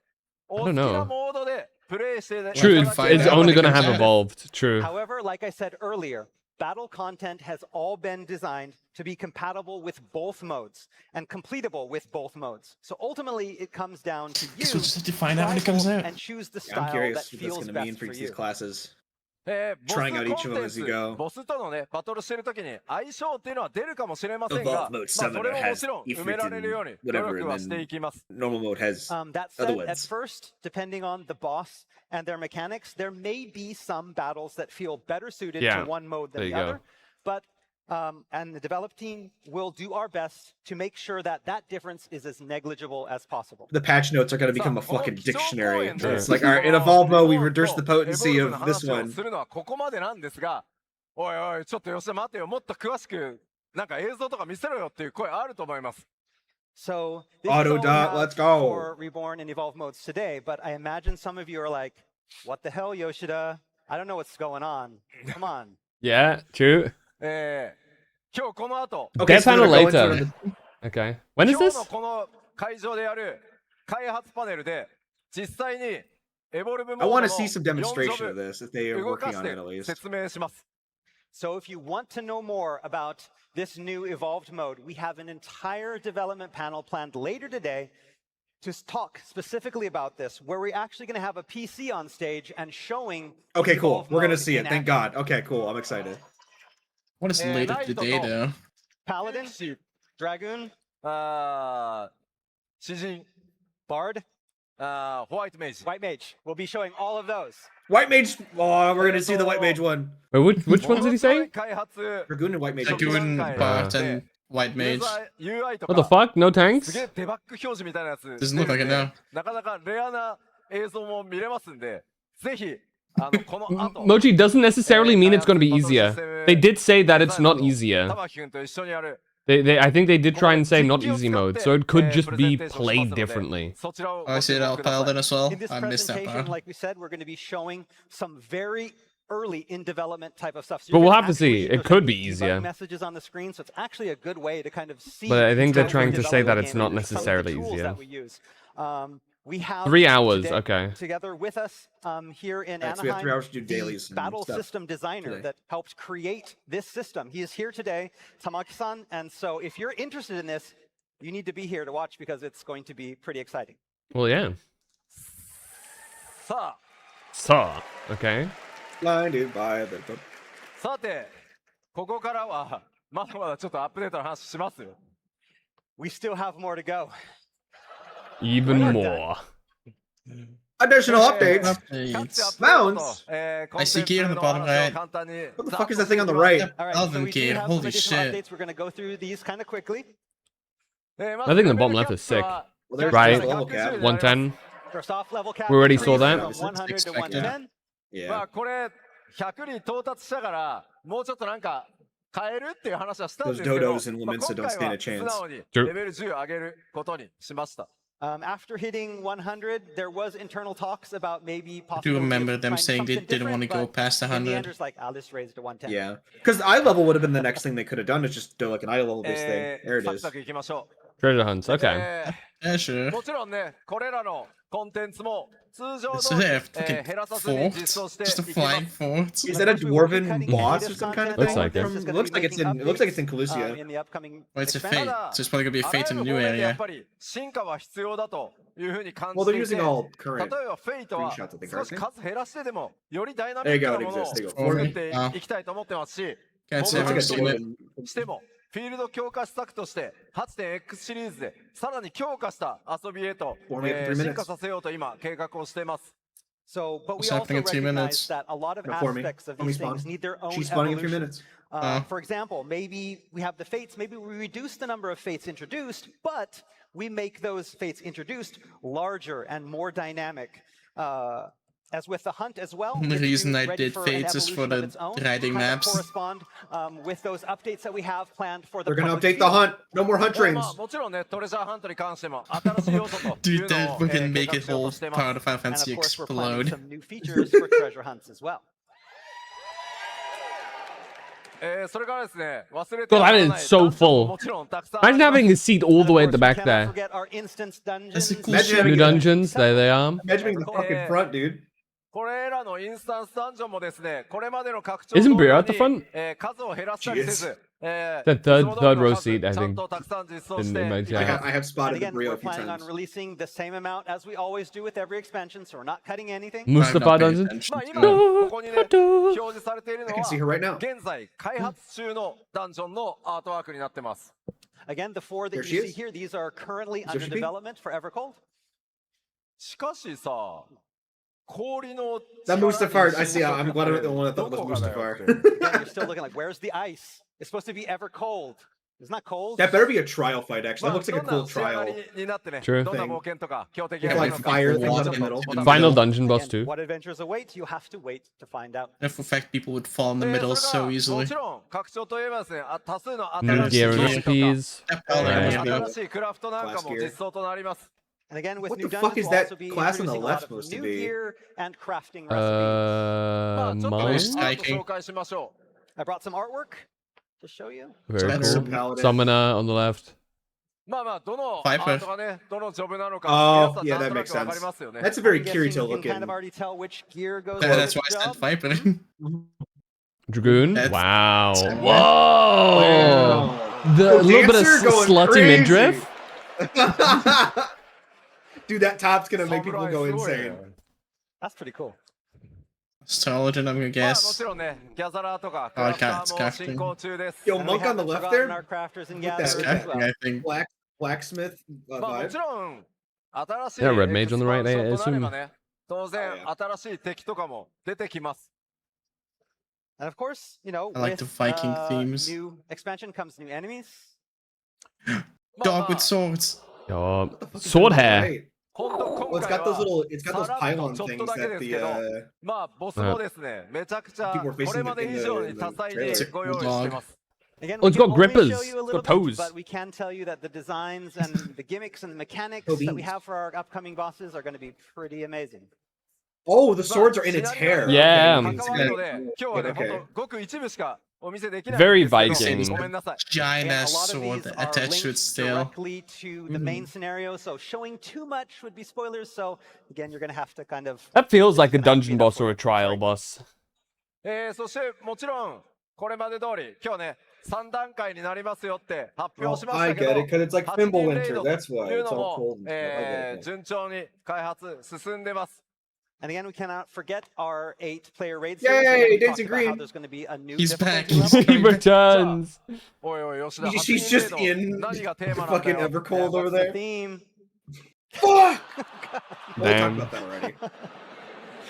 お I 好 don't きな know. モードでプレイしていただ True, け it's, れ it's ば only gonna comes have out. evolved. True. However, like I said earlier, battle content has all been designed to be compatible with both modes and completable with both modes. So ultimately, it comes down to you So just have to find out when it try comes out. and choose the I'm style curious that what that's feels gonna best mean for for each of these you. classes. ボス Trying out コ each ン of テ them ン as ツ you go. ボスとのねバトルしてる時に相性っていうのは出るかもしれませんが、 Evolve mode まあ、それ Summoner もも has ちろん埋められるように Ifrit 努 and whatever, 力は and していきます Normal mode has That other said, at wins. first, depending on the boss and their mechanics, there may be some battles that feel better suited Yeah, to one mode than there the you go. other. But and the develop team will do our best to make sure that that difference is as negligible as possible. The patch notes are gonna become a さあこの fucking 基調公 dictionary. 演で It's like, alright, in evolve mode, we reduce the エボル potency ブの of this 話を one. するのはここまでなんですがおいおいちょっと吉田待てよもっと詳しくなんか映像とか見せろよっていう声あると思います So this is Auto all we dot, have let's go. for Reborn and Evolve modes today, but I imagine some of you are like, what the hell, Yoshida? I don't know what's going on. Come on. Yeah, true. 今日この後 Okay, Death so panel they're going through later. the- Okay. When is 今日 this? のこの会場でやる開発パネルで実際にエボルブモ I ード want の to see some 4ジョ demonstration of ブ this if they are 動か working し on て it at least. 説明します So if you want to know more about this new evolved mode, we have an entire development panel planned later today to talk specifically about this, where we're actually going to have a PC on stage and showing. Okay, cool. evolved We're gonna mode see in it. Thank action. God. Okay, cool. I'm excited. What is later today, though? Paladin, Dragoon, 詩人 Bard, ホワイトメイジ White Mage. We'll be showing all of those. White Mage. Oh, we're gonna see the White Mage one. Wait, which ones did he say? 開発 Dragoon and White Mage. Dragoon, Bart, and White ユー Mage. ザー UI と What the か fuck? No すげ tanks? えデバッグ表示みたいなやつ Doesn't look like it now. なかなかレアな映像も見れますんでぜひこの後 Mochi doesn't necessarily mean it's going to be easier. They did say that it's not easier. 玉木君と一緒にやる I think they did try and say not easy mode, so it could just be played differently. そちらを Oh, I see it out Paladin as well. In this I missed that presentation, part. like we said, we're going to be showing some very early in development type of stuff. So But you're we'll gonna have to see. actually It could be debug easier. Messages on the screen, so it's actually a good way to kind of see. But I think they're how trying we're to say that developing it's not some of the necessarily tools easier. that we use. We have 3 hours, today okay. together with us here in Alright, so we have Anaheim, 3 hours to do the dailies and battle stuff system designer today. that helped create this system. He is here today, Tamaki-san, and so if you're interested in this, you need to be here to watch because it's going to be pretty exciting. Well, yeah. さあ So, okay. Blinded by the. さてここからはまだまだちょっとアップデートの話しますよ We still have more to go. Even more. Additional updates. かつて Updates. アップデートと Mounts. コンテンツ I see gear in the の bottom 話 right. を簡単に What the fuck is that thing on the right? All right, so Alvin we do gear, have some holy additional shit. updates. We're going to go through these kind of quickly. I think the bottom left is sick. Well, there's Right. the level cap. 110. First off, level cap We already saw increase that. from 100 to Expected. 110. ま Yeah. あこれ100に到達したからもうちょっとなんか変えるっていう話はしたんですけど Those dodos and まあ Lamenta 今 don't 回 stand は a 素 chance. 直に True. レベル10上げることにしました After hitting 100, there was internal talks about maybe I do possibly remember them trying saying they something didn't want to different, go but past in the end, 100. it's like, I'll just raise it to 110. Yeah. Because eye level would have been the next thing they could have done. Is just do like an eye level based thing. There it サク is. サクいきましょ Treasure hunts, う、 okay. Yeah, sure. もちろんねこれらのコンテンツも通常 So 通り、 they have fucking 減らさずに fort. 実装して Just a いきま flying す fort. Is that a dwarven boss or some kind of Looks thing? like it. It looks like it's in. It looks like it's in Calusia. In the upcoming Well, it's a expansion. fate. So it's probably gonna be a あら fate ゆ in る a 方 new 面でやっ area. ぱり進化は必要だというふうに感 Well, じ they're ていて using all 例 current. えばフェイトは screenshots that they 少し currently. 数減らしてでもよりダイナミ There ッ you ク go. な It ものを exists. There you 作 go. っていきたいと思ってますし Can't say モ I've ブ seen it. としてもフィールド強化施策として 8.X シリーズでさらに強化した遊びへと、Four minutes, 3 minutes. 進化させようと今計画をしています So, but we What's also happening in 2 recognize minutes? that a lot of No, for me. aspects of Let me these things spawn. need their own She's spawning in 3 evolution. minutes. For example, maybe we have the fates, maybe we reduce the number of fates introduced, but we make those fates introduced larger and more dynamic. As with the hunt as well. The it's reason I ready did for an fates is for evolution of the its own, riding kind of maps. correspond with those updates that we have planned for the They're gonna public update the field. hunt. No more hunt まあ trains. もちろんねトレジャーハントに関しても新しい要素とい Dude, う that のを、 fucking 計 make 画 it しよう whole としていま part す of Final And of Fantasy course, we're planning explode. some new features for treasure hunts as well. それからですね忘れて God, はな that ら is ない so ダンジョンも full. もちろんたくさんあり Imagine ます having a seat all the way at the And of back course, we there. cannot forget our instance dungeons. That's a cool Imagine shit. having New a- dungeons, there they are. Imagine the fucking front, dude. これらのインスタンスダンジョンもですね、これまでの拡張 Isn't 動 Bria 画 at the に front? 数を減らしたりせず、 The いつも third 通りの row 数 seat, I ちゃん think. とたくさん実装し In て my いき chat. I ま have, す I have And spotted the again, Brio we're a few planning on times. releasing the same amount as we always do with every expansion, so we're not cutting anything. I'm not Mustafa paying dungeon. attention まあ to 今 that. ここにね表示されている I の can see her は right now. 現在開発中のダンジョンのアートワークになってます Again, the four that There you she see is. here, these are currently There under she be. development for EVERCOLD. しかしさ氷の That 力に Mustafar. I see. 侵食 I'm glad I'm the one that ど thought it こ was がだよ Mustafar. Again, you're still looking like, where's the ice? It's supposed to be EVERCOLD. It's not cold. That better be a trial fight. Actually, that まあ looks like a どんな cool 仕上が trial. りになってね True. どんな冒険とか強敵 You が can い like るのか fire ちょ things っ up と the middle.お楽しみ Final に dungeon boss Again, too. what adventures await, you have to wait to find out. If in fact people would fall in the middle それ so から easily. もちろん拡張といえばですね多数の New 新しい gear 装 and 備とか recipes. Right. 新しいクラフトなんかも実装となります And again, with What new the fuck dungeons, is we'll that also be class on the introducing a lot left of supposed to new be? gear and crafting recipes. まあちょっと Mine? アート Striking. 紹介しましょ I brought some artwork to show you. Very That's cool. Paladin. Summoner on the left. うまあまあどのア Piper. ートがねどのジョブなのか Oh, 皆 yeah, さん that なんとな makes くわか sense. りますよね That's a very I'm guessing you Kirito can kind looking. of already tell which gear goes Yeah, with that's which why I said job. Viper. Dragoon? That's- Wow. that's- Whoa! The Oh, little bit of Dancer going slutty crazy. midriff. Dude, that top's gonna make people go insane. That's pretty cool. Astrologer, I'm gonna まあも guess. ちろんね、ギャザラーとかク Oh, ラフタ it's ーも進行中です。 Yo, And we monk on the haven't left forgotten there? our crafters and With that- gatherers with as that well. I think. Blacksmith まあも vibe. ちろん新しい Yeah, Red Mage on the right, エ I クスパンションとなれば assume. ね、当然新しい敵とかも出てきます。 And of course, you know, I like the with Viking themes. new expansion comes new enemies. Dog with swords. Yo, sword hair. Right. 今度 Well, 今 it's 回 got those は little, it's got those さらっと pylon ちょっ things とだけ that です the けど、まあボスもですね、めちゃくちゃ people were こ facing れまで in 以 the- 上 in に the 多彩 trailer. でご用意してます。 Again, Oh, we it's can got only grippers. show you a It's little got bit, toes. but we can tell you that the designs and the gimmicks and the mechanics Oh, that we beans. have for our upcoming bosses are going to be pretty amazing. Oh, the swords are in its hair. Yeah. Okay, 関わるので、今日はね、 Okay. 本当ごく一部しかお見せできないん Very ですけど Viking. ごめんなさい。 Giant Again, a ass lot of sword these are attached to linked its tail. directly to the main scenario, so showing too much would be spoilers. So again, you're going to have to kind of. That feels like a dungeon boss or a trial boss. そしてもちろんこれまで通り今日ね3段階になりますよって発 Oh, 表しまし I たけ get ど it, because it's like 8 Thimble 人レイ Winter. ド That's と why いう it's の all も cold and stuff. I get it. 順調に開発進んでます。 And again, we cannot forget our 8-player raid Yay, series. Again, we Dancing talked about how Green. there's going to be a new He's back. difficulty He's level. He returns. おいおい吉田 She's 8 just 人レイ in ド何がテーマなんだ fucking よ。 EverCold over What's the there. theme? Fuck! Well, we talked Damn. about that already.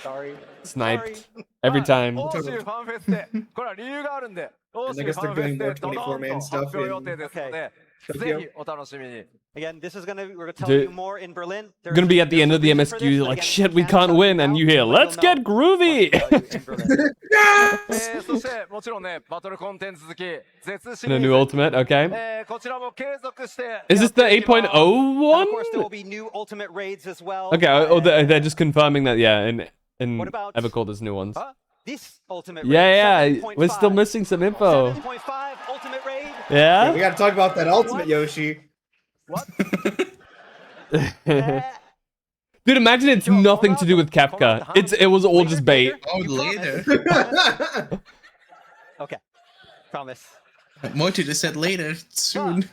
Sorry. Sniped. Every time. 欧州ファンフェスでこれは理由があるんで欧州 I フ guess ァ they're ンフェ doing スで more ドドーン 24-man と発 stuff 表予定ですので in ぜひお楽しみに。 Again, this is going to, we're going to tell Dude, you more in Berlin. We're gonna be at the end of the MSQ, like, shit, we can't win, and you hear, let's get groovy! そしてもちろんねバトルコンテンツ続き絶シリ And a ー new ズ ultimate, okay. こちらも継続して Is this the 8.0 And of course, there will one? be new ultimate raids as well. Okay, oh, they're just confirming that, yeah, in What about- EverCold there's new ones. This ultimate Yeah, raid. yeah, we're still 7.5. missing some info. 7.5 ultimate raid. Yeah, we Yeah? gotta talk about that ultimate, Yoshi. What? Dude, imagine it's nothing to do with Kefka. It was all just bait. Oh, You later. Okay. Promise. Mochi just said later. Soon.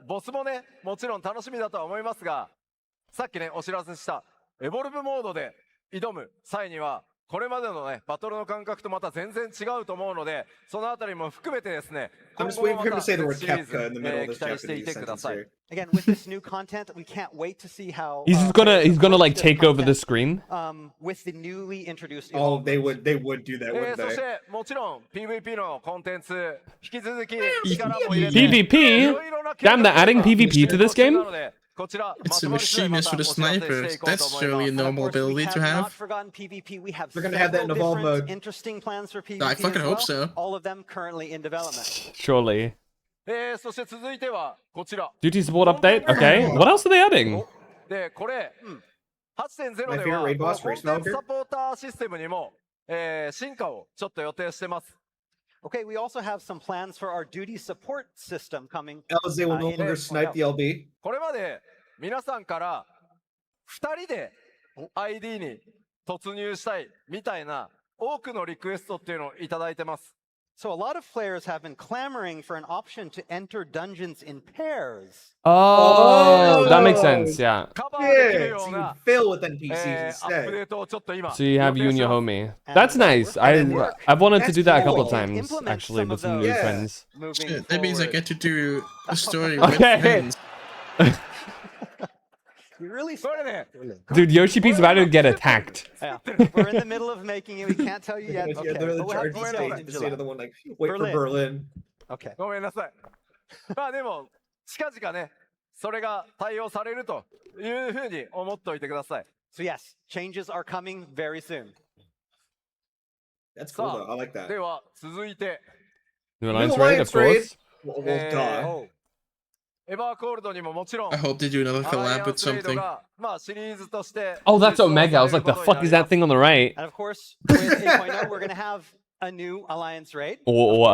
ボスもねもちろん楽しみだとは思いますがさっきねお知らせしたエボルブモードで挑む際にはこれまでのねバトルの感覚とまた全然違うと思うのでそのあたりも含めてですね I'm 今 just 後も waiting ま for him た to say the word シリーズ Kefka in the middle of 期 this 待してい Japanese てくだ sentence さい。 here. Again, with this new content, we can't wait to see how. He's just players gonna like approach this take over the content, screen. with the newly introduced. Oh, they evolvers. would do that, wouldn't そし they? てもちろん PVP のコンテンツ引き続き力も入れて PvP? いろいろな Damn, they're adding PvP to this game? なのでこちら It's a まとまり次第ま machinist た for the お知らせして snipers. いこうと That's 思い surely a ます。 normal Of course, we ability to have have. not forgotten PvP. We have They're gonna have that in several Evolve different mode. interesting plans for PvP. I fucking as hope well, so. All of them currently in development. Surely. そして続いてはこちら Duty support update? Okay. What else are they adding? でこれ 8.0 My で favorite は raid この boss, コン Race テンツ Smoker. サポーターシステムにも進化をちょっと予定してます。 Okay, we also have some plans for our duty support system coming. LZ will no in- longer snipe the LB. これまで皆さんから2人で ID に突入したいみたいな多くのリクエストっていうのをいただいてます。 So a lot of players have been clamoring for an option to enter dungeons in pairs. Oh, that makes sense, yeah. カバーできる Yeah, よ so う you な fill with NPCs アップ instead. デートをちょっと今 So you have you and your 予定してます homie. That's nice. I've wanted to do that a couple of times, Implement actually, some with of some new those. friends. Moving Shit, that means I forward. get to do a story with Okay. friends. You really これね Dude, Yoshi P's about to get attacked. Yeah. We're in the middle of making it. We can't tell you yet. Yeah, Okay. they're the But we'll have charging details stage in to say July. to the one like, wait for Berlin. Berlin. Okay. ごめんなさい。まあでも近々ねそれが対応されるというふうに思っておいてください。 So yes, changes are coming very soon. That's cool though. I like で that. は続いて New New Alliance raid, of Alliance raid. course. Well, duh. Oh. エバーコールドにももちろん I hope they do another アライ collab アン with スレイド something. がまあシリーズとして Oh, that's Omega. I was like, the fuck is that thing on the right? And of course, with 8.0, we're going to have a new alliance raid. Or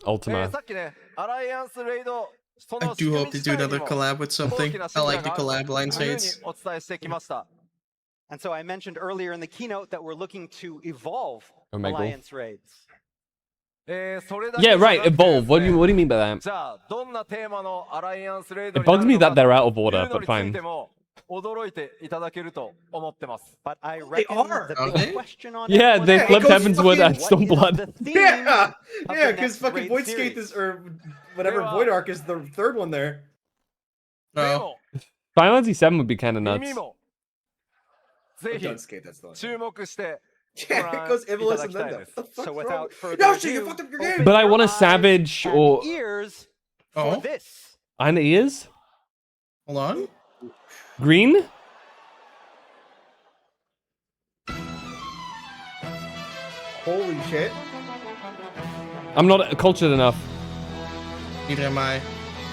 Ultima. さっきねアライアンスレイドそ I の仕 do 組み hope they 自 do 体に another も collab with 大 something. きな I 進化 like the がある collab と line いうふうに sites. お伝えしてきました。 And so I mentioned earlier in the keynote that we're looking to evolve Omegle. alliance raids. Yeah, right, evolve. What do you mean by that? じゃあどんなテーマのアライアンスレイ It ドに bugs なる me のか that they're out of とい order, うの but につい fine. ても驚いていただけると思ってます。 But I They reckon are. the Are big they? question on Yeah, everyone's they mind flipped goes Heavenswood fucking- and what is Stormblood. the theme Yeah, of yeah, the because next fucking raid Void series? Skate is or whatever They Void are- Arc is the third one there. で Oh, も Final Fantasy 7 would be kind of 耳 nuts. もぜ Or ひ Dun Skate, that's the one. 注目して Yeah, it goes ご覧 Evilus い and ただ then きたい that. です What the fuck's So wrong without with- further No, shit, you ado, fucked up your open game. But I your want a eyes Savage and or- ears for Oh. this. And ears? hold on. Green? Holy shit. I'm not cultured enough. Neither am I.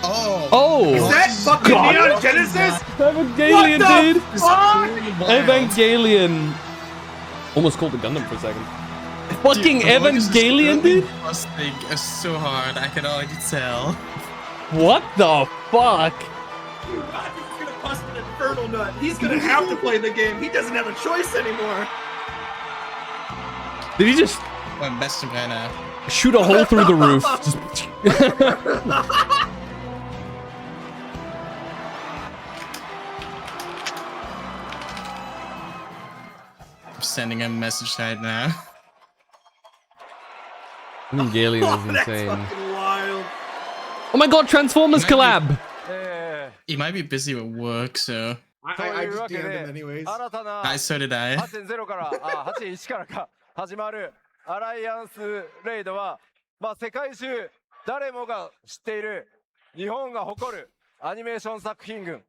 Oh! Oh! Is that fucking God. Neon Genesis? Evangelion, What the dude! fuck? Wild. Evangelion! Almost called the Gundam for a second. Fucking Dude, the voice is Evangelion, really dude? busting so hard, I can already tell. What the fuck? God, he's gonna bust an infernal nut. He's gonna have to play the game. He doesn't have a choice anymore. Did he just I'm best of now. shoot a hole through the roof? Just... I'm sending a message right now. Evangelion is That's insane. fucking wild. Oh my god, Transformers Might be- collab! え He might be busy with work, so. I とい just うわけ DM'd で him anyways. 新たな So did I. 8.0から8.1からか始まるアライアンスレイドは、まあ、世界中誰もが知っている日本が誇るアニメーション作品群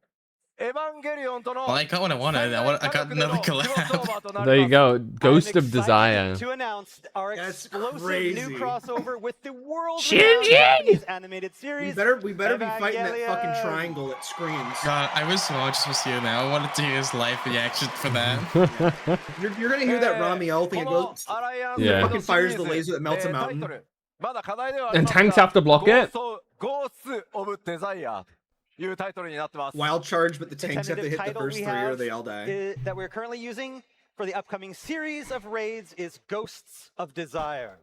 エヴァンゲリオンとの Well, I got what I wanted. I got another collab. There you go, I'm Ghost of excited Desire. to announce our That's explosive crazy. new crossover with the world Shinji! animated We series. better be fighting that Evangelion. fucking triangle that screams. God, I wish Rogers was here now. I wanted to hear his live reaction for that. You're gonna hear that Ramiel thing. It この goes. アライアンス Yeah. レイド Fucking シリー fires ズ the laser that melts a タイ mountain. トルまだ課題ではあり And ますが tanks have to block it? ゴースオブデザイアというタイトルになってます Wild charge, but the The tanks have to tentative hit the title first we 3 or have they all die. that we're currently using for the upcoming series of raids is Ghosts of Desire.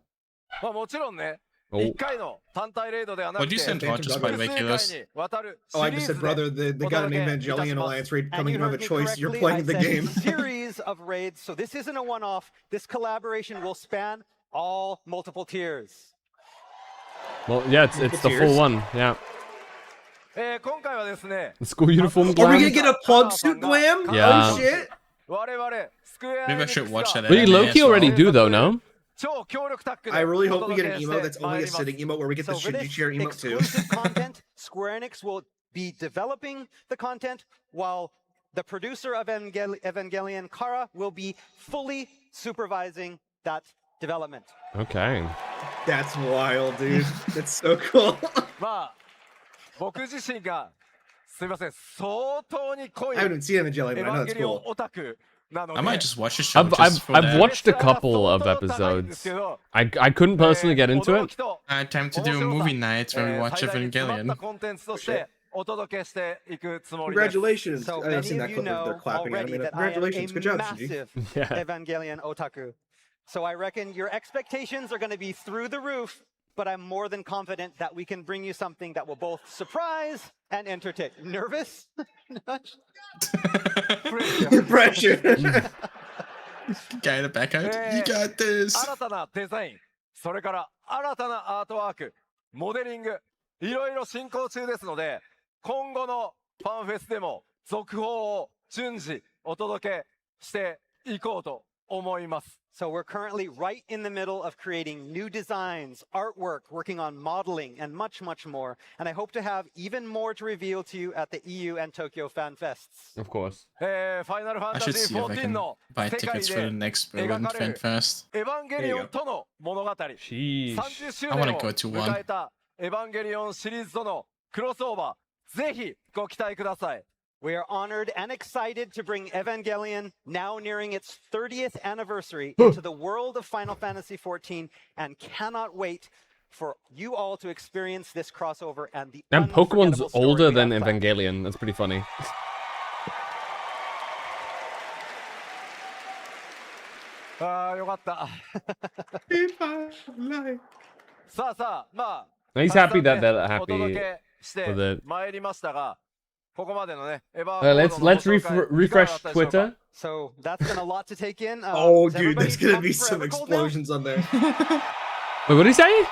まあもちろんねお1回の単体レイドではなく What'd you て send Rogers, by the way, 複数 Kilos? 回にわたるシ Oh, リ I ー just ズ said, で brother, they got an お届けいた Evangelion します Alliance raid And coming. you You have a heard me choice. You're correctly, playing the I said game. series of raids, so this isn't a one-off. This collaboration will span all multiple tiers. Well, yeah, it's the full one. Yeah. 今回はですね The school uniform Are we glam. gonna get a plug suit glam? Yeah. Oh shit! 我々スクエア Maybe I should watch that. We anime low-key as well. already do though, no? 超強力タッグで I really お hope we 届 get け an し emote て that's ま only い a ります sitting emote where we get the So for Shinji this chair emote too. exclusive content, Square Enix will be developing the content while the producer of Evangelion, Kara, will be fully supervising that development. Okay. That's wild, dude. That's so cool. まあ僕自身がすいません相当に濃い I haven't seen Evangelion, エ but ヴ I ァ know ンゲ it's リオン cool. オタクなので I might just watch the show I've just for I've that. watched a couple of episodes. I couldn't personally get into it. Time to do a movie night where we watch 最大に詰まった Evangelion. コンテンツとしてお届けしていくつもりです Congratulations. So I've many seen of that you clip of their know clapping at already me. that I am Congratulations. a Good job, Shinji. massive Yeah. Evangelion otaku. So I reckon your expectations are going to be through the roof, but I'm more than confident that we can bring you something that will both surprise and entertain. Nervous? Pressure. Guy in the back out. You got this. 新たなデザインそれから新たなアートワークモデリングいろいろ進行中ですので今後のファンフェスでも続報を順次お届けしていこうと思います So we're currently right in the middle of creating new designs, artwork, working on modeling, and much, much more. And I hope to have even more to reveal to you at the EU and Tokyo Fan Fests. Of course. ファイナルファン I タ should ジ see if ー I 14 can の buy 世界 tickets で for the next 描 Berlin かれ Fan る Fest. エヴァンゲリオンとの物語 Sheesh. 30周 I 年 wanna を go to one. 迎えたエヴァンゲリオンシリーズとのクロスオーバーぜひご期待ください We are honored and excited to bring Evangelion, now nearing its 30th anniversary, into the world of Final Fantasy XIV and cannot wait for you all to experience this crossover and the And Pokemon's unforgettable story older we than have planned. Evangelion. That's pretty funny. さあさあ、まあ、 He's たく happy さ that んね they're お届 happy けして with it. まいりましたが、ここまでのね、エヴァー Let's コードのご let's 紹介 refresh いかがだったでしょうか Twitter. So that's been a lot to take in. Oh, is dude, everybody there's gonna be pumped for some EVERCOLD now? explosions on there. Wait, what did he say?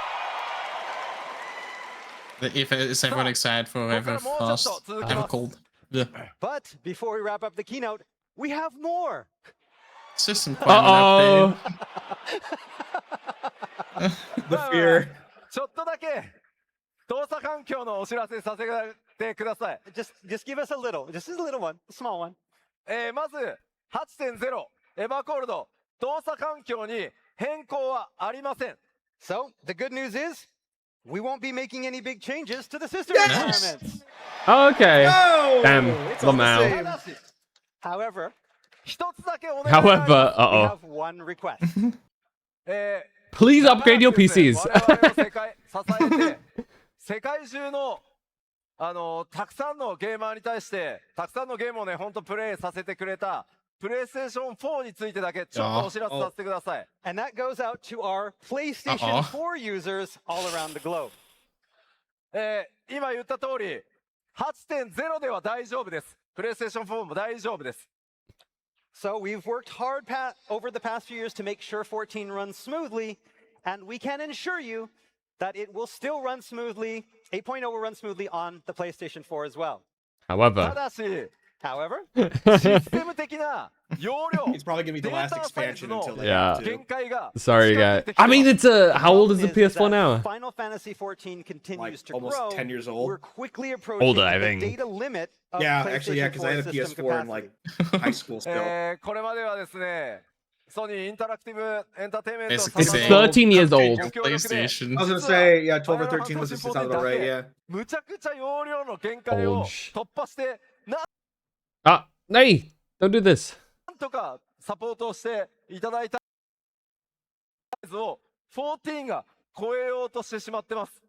If is everyone excited for EverFast? EverCold? Yeah. But before we wrap up the keynote, we have more. System Uh-oh. The fear. ちょっとだけ動作環境のお知らせさせてください。Just give us a little, just a little one, a small one. まず 8.0 エヴァコールド動作環境に変更はありません。So the good news is we won't be making any big changes to the system Yes. environments. Okay. Oh, Damn. it's all the Lamau. same. ただし However, 一つだけお願いがあり However, ます。 we uh-oh. have one request. Please upgrade your 長らくですね PCs. 我々を支えて世界中のたくさんのゲーマーに対してたくさんのゲームをね本当プレイさせてくれたプレイステーション4についてだけちょっとお知らせさせてください。 And that goes out to our PlayStation 4 users all around the globe. 今言った通り 8.0 では大丈夫です。プレイステーション4も大丈夫です。 So we've worked hard over the past few years to make sure 14 runs smoothly, and we can assure you that it will still run smoothly, 8.0 will run smoothly on the PlayStation 4 as well. た However. だし However, システム的な容量 It's probably gonna be the デー last タサイズ expansion の until they Yeah. have to. 限界が Sorry, 近づ guys. いてきて I mean, ます it's how old is the problem is PS4 that now? Final Fantasy 14 continues Like, to almost grow. 10 years old. We're quickly approaching Older, I the think. data limit of Yeah, actually, yeah, PlayStation because I had 4 a system PS4 in capacity. like high school still. これまではですねソニーインタラクティブエンターテインメント Basically saying 13 years old. PlayStation. I was gonna say, yeah, 12 or 13 was just sound about right, yeah. むちゃくちゃ容量の限界を Olge. 突破してな Ah, hey, don't do this. んとかサポートをしていただいたサイズを14が超えようとしてしまってます。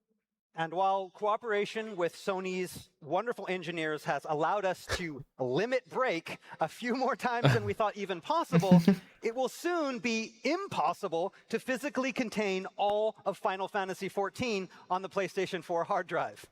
And while cooperation with Sony's wonderful engineers has allowed us to limit break a few more times than we thought even possible, it will soon be impossible to physically contain all of Final Fantasy XIV on the PlayStation 4 hard drive.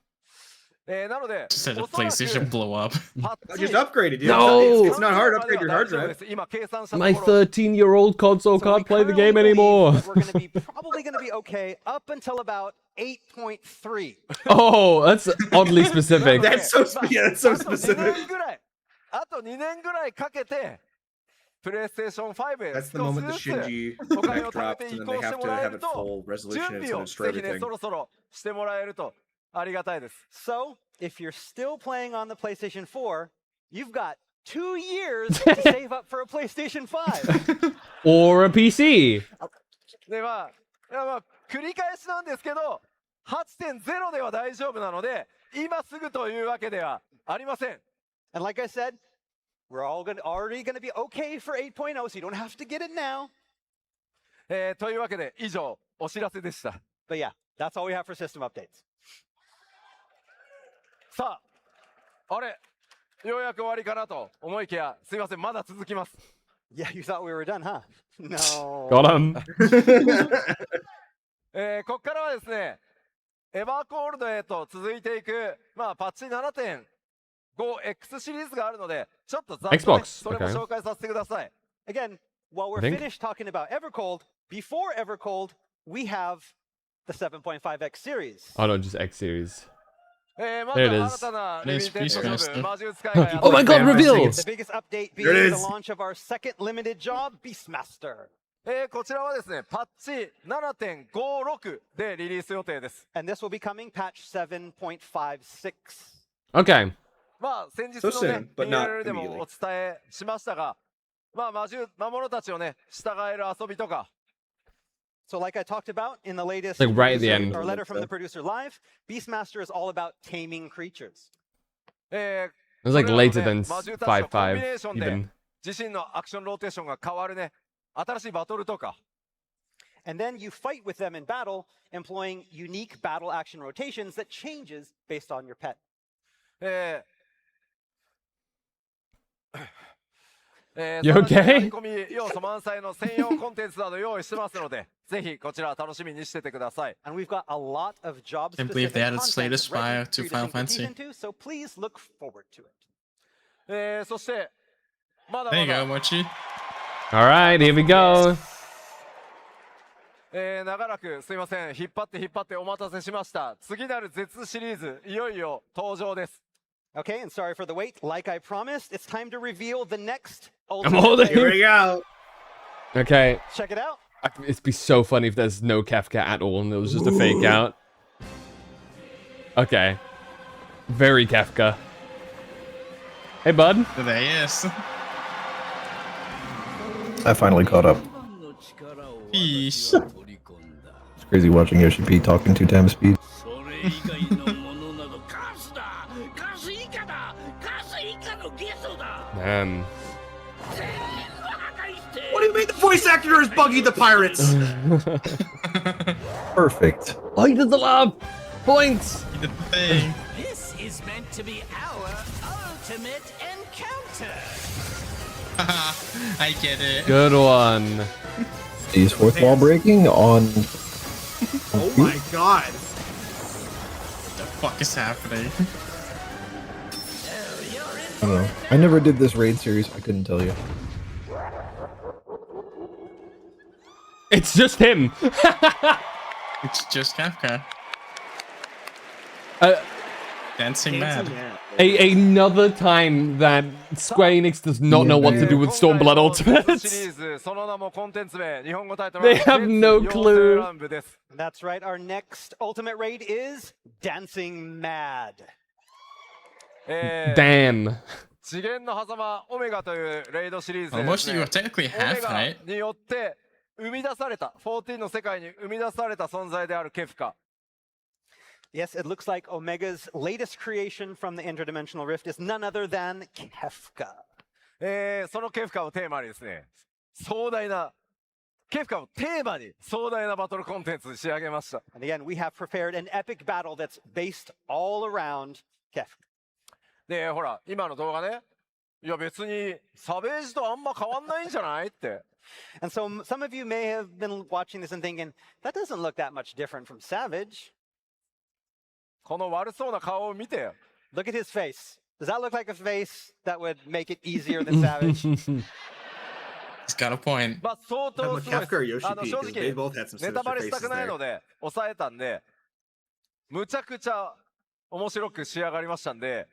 なので Just had the おそらく PlayStation blow up. パッチ Just upgrade it, dude. No! It's not hard to upgrade your hard 大丈夫で drive. す今計算したと My ころ 13-year-old console So we can't play the currently game believe anymore. that we're going to be probably going to be okay up until about 8.3. Oh, that's oddly specific. That's so yeah, that's so あと2 specific. 年ぐらいあと2年ぐらいかけてプレイステーション5へ That's the 少 moment し the ずつ Shinji お金 knife を貯め drops, て and 移 then 行 they して have も to らえ have る it と full 準 resolution 備 and を it's ぜ for ひね everything. そろそろしてもらえるとありがたいです So, if you're still playing on the PlayStation 4, you've got 2 years to save up for a PlayStation 5. Or a PC. でまあ繰り返しなんですけど 8.0 では大丈夫なので今すぐというわけではありません And like I said, we're already going to be okay for 8.0, so you don't have to get it now. というわけで以上お知らせでした But yeah, that's all we have for system updates. さああれようやく終わりかなと思いきやすいませんまだ続きます Yeah, you thought we were done, huh? No. Got him. ここからはですねエヴァーコールドへと続いていくパッチ 7.5X シリーズがあるのでちょっとざっと、ね、 Xbox それも紹介させてください Again, while we're I think- finished talking about EVERCOLD, before EVERCOLD, we have the 7.5X series. Oh no, just X series. まず There it は is. 新たな It リ is ミテッド Beast ジョブ Master. 魔術使いがやって Oh my god, Fanfest reveal! tickets. The biggest update being There it the is. launch of our second limited job, Beastmaster. こちらはですねパッチ 7.56 でリリース予定です And this will be coming patch 7.56. Okay. 先日 So のね soon, but not PLL でもお伝えしましたが魔物たちをね従える遊びとか So, like I talked about in the latest Like right at the producer- end. or letter from the producer live, Beastmaster is all about taming creatures. It was like later than 魔獣たちとコンビネー 5.5 ションで even. 自身のアクションローテーションが変わるね新しいバトルとか And then you fight with them in battle, employing unique battle action rotations that changes based on your pet. You okay? 込み要素満載の専用コンテンツなど用意してますので、ぜひこちら楽しみにしててください。 And we've got a lot of job Can't believe they added Slay the specific Spire content to ready Final for you to sink your Fantasy. teeth into, so please look forward to it. そしてまだ There ま you go, だ Mochi. Alright, here we go. 長らくすいません、引っ張ってお待たせしました。次なる絶シリーズいよいよ登場です。 Okay, and sorry for the wait. Like I promised, it's time to reveal the next I'm ultimate. holding. Here we go. Okay. Check it out. It'd be so funny if there's no Kefka at all and it was just a fake out. Okay. Very Kefka. Hey, bud. There he is. I finally caught up. Peace. It's crazy watching Yoshi P talk in 2x speed. Man. What do you mean the voice actor is Buggy the Pirates? Perfect. Oh, he did the love! Points! He did the thing. This is meant to be our ultimate encounter. I get it. Good one. He's fourth wall breaking on. Oh my god. What the fuck is happening? I don't know. I never did this raid series. I couldn't tell you. It's just him. It's just Kafka. Dancing mad. Another time that Square Enix does not know what to do with Stormblood Ultimates. They have no clue. That's right. Our next ultimate raid is Dancing Mad. Damn. 次元の狭間オメガというレイドシリーズで Almost です you ね were technically オ half, メガ right? によって生み出された14の世界に生み出された存在であるケフカ Yes, it looks like Omega's latest creation from the interdimensional rift is none other than Kefka. そのケフカをテーマにですね壮大なケフカをテーマに壮大なバトルコンテンツに仕上げました And again, we have prepared an epic battle that's based all around Kefka. でほら今の動画ねいや別にサベージとあんま変わんないんじゃないって And so some of you may have been watching this and thinking, that doesn't look that much different from Savage. この悪そうな顔を見てよ Look at his face. Does that look like a face that would make it easier than Savage? He's got a point. まあ相当すごいです Kefka or Yoshi 正 P, because they both had some ネタ sinister バレした faces くない there. ので抑えたんでむちゃくちゃ面白く仕上がりましたんで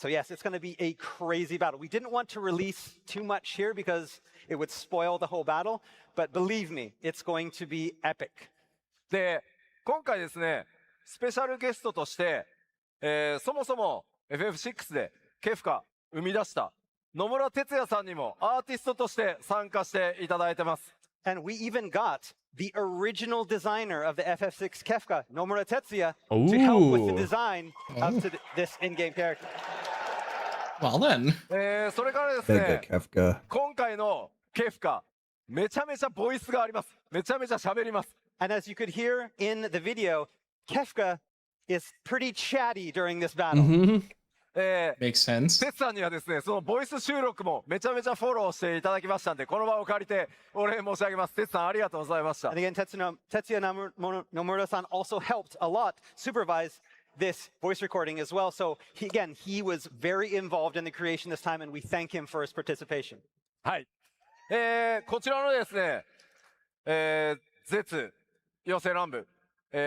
So yes, it's going to be a crazy battle. We didn't want to release too much here because it would spoil the whole battle, but believe me, it's going to be epic. で今回ですねスペシャルゲストとして、そもそも FF6 でケフカ生み出した野村哲也さんにもアーティストとして参加していただいてます And we even got the original designer of the FF6 Kefka, Nomura Tetsuya, to help with the design of this in-game character. Well then. それからですね Kefka. 今回のケフカめちゃめちゃボイスがありますめちゃめちゃ喋ります And as you could hear in the video, Kefka is pretty chatty during this battle. Makes sense. 哲さんにはですねそのボイス収録もめちゃめちゃフォローしていただきましたんでこの場を借りてお礼申し上げます哲さんありがとうございました And again, Tetsuya Nomura-san also helped a lot supervise this voice recording as well. So he was very involved in the creation this time, and we thank him for his participation. はいこちらのですね絶予選乱舞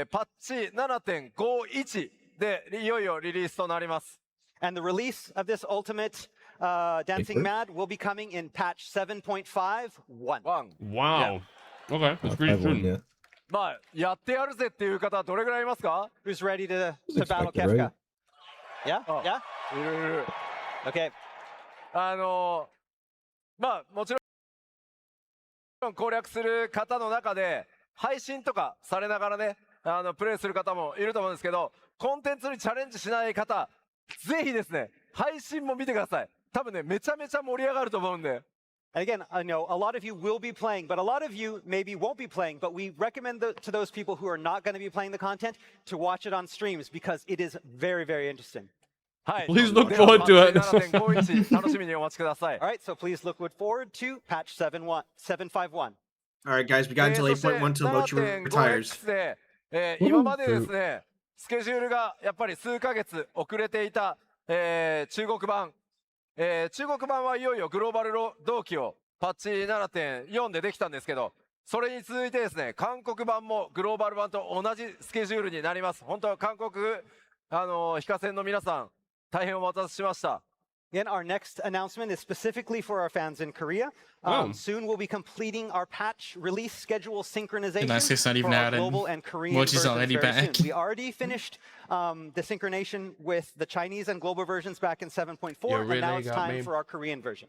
パッチ 7.51 でいよいよリリースとなります And the release of this ultimate Dancing Mad will be coming in patch 7.51. Wow. Okay, that's pretty soon. まあやってやるぜっていう方どれぐらいいますか Who's ready to battle expected, Kefka? right? Yeah? Yeah? いるいる Okay. まあもちろん攻略する方の中で配信とかされながらねプレイする方もいると思うんですけどコンテンツにチャレンジしない方ぜひですね配信も見てください多分ねめちゃめちゃ盛り上がると思うんで And again, I know a lot of you will be playing, but a lot of you maybe won't be playing. But we recommend to those people who are not going to be playing the content to watch it on streams because it is very, very interesting. はい。 Please look では forward to it. パッチ 7.51 楽しみにお待ちください。 All right, so please look forward to patch 751. All right, guys, we got until 8.1 till Mochi retires. で、今までですね、スケジュールがやっぱり数ヶ月遅れていた、中国版。中国版はいよいよグローバル同期をパッチ 7.4 でできたんですけど、それに続いてですね、韓国版もグローバル版と同じスケジュールになります。本当は韓国、非課線の皆さん、大変お待たせしました。Again, our next announcement is specifically for our fans in Korea. Soon we'll be completing our patch release schedule synchronization It's not even for our out and global and Korean Mochi's versions already very back. soon. We already finished the synchronization with the Chinese and global versions back in 7.4, and now it's time for our Korean version.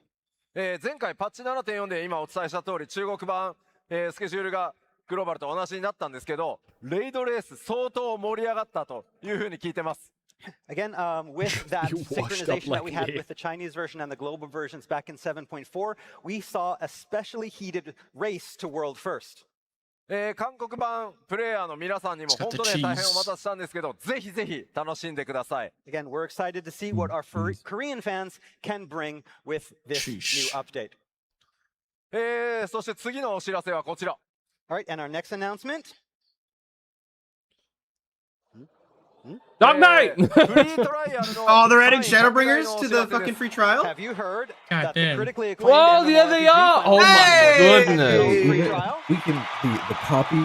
前回パッチ 7.4 で今お伝えした通り中国版、スケジュールがグローバルと同じになったんですけど、レイドレース相当盛り上がったというふうに聞いてます。Again, with that synchronization that we had with the Chinese version and the global versions back in 7.4, we saw a especially heated race to world first. 韓国版プレイヤーの皆さんにも本当に大変お待たせしたんですけど、ぜひぜひ楽しんでください。Again, we're excited to see what our Korean fans can bring with this new update. そして次のお知らせはこちら。All right, and our next announcement. Dark Knight! Oh, they're adding Shadowbringers to the fucking free trial? Have you heard God that damn. the critically acclaimed Whoa, yeah, they are! Oh my goodness. We can the copy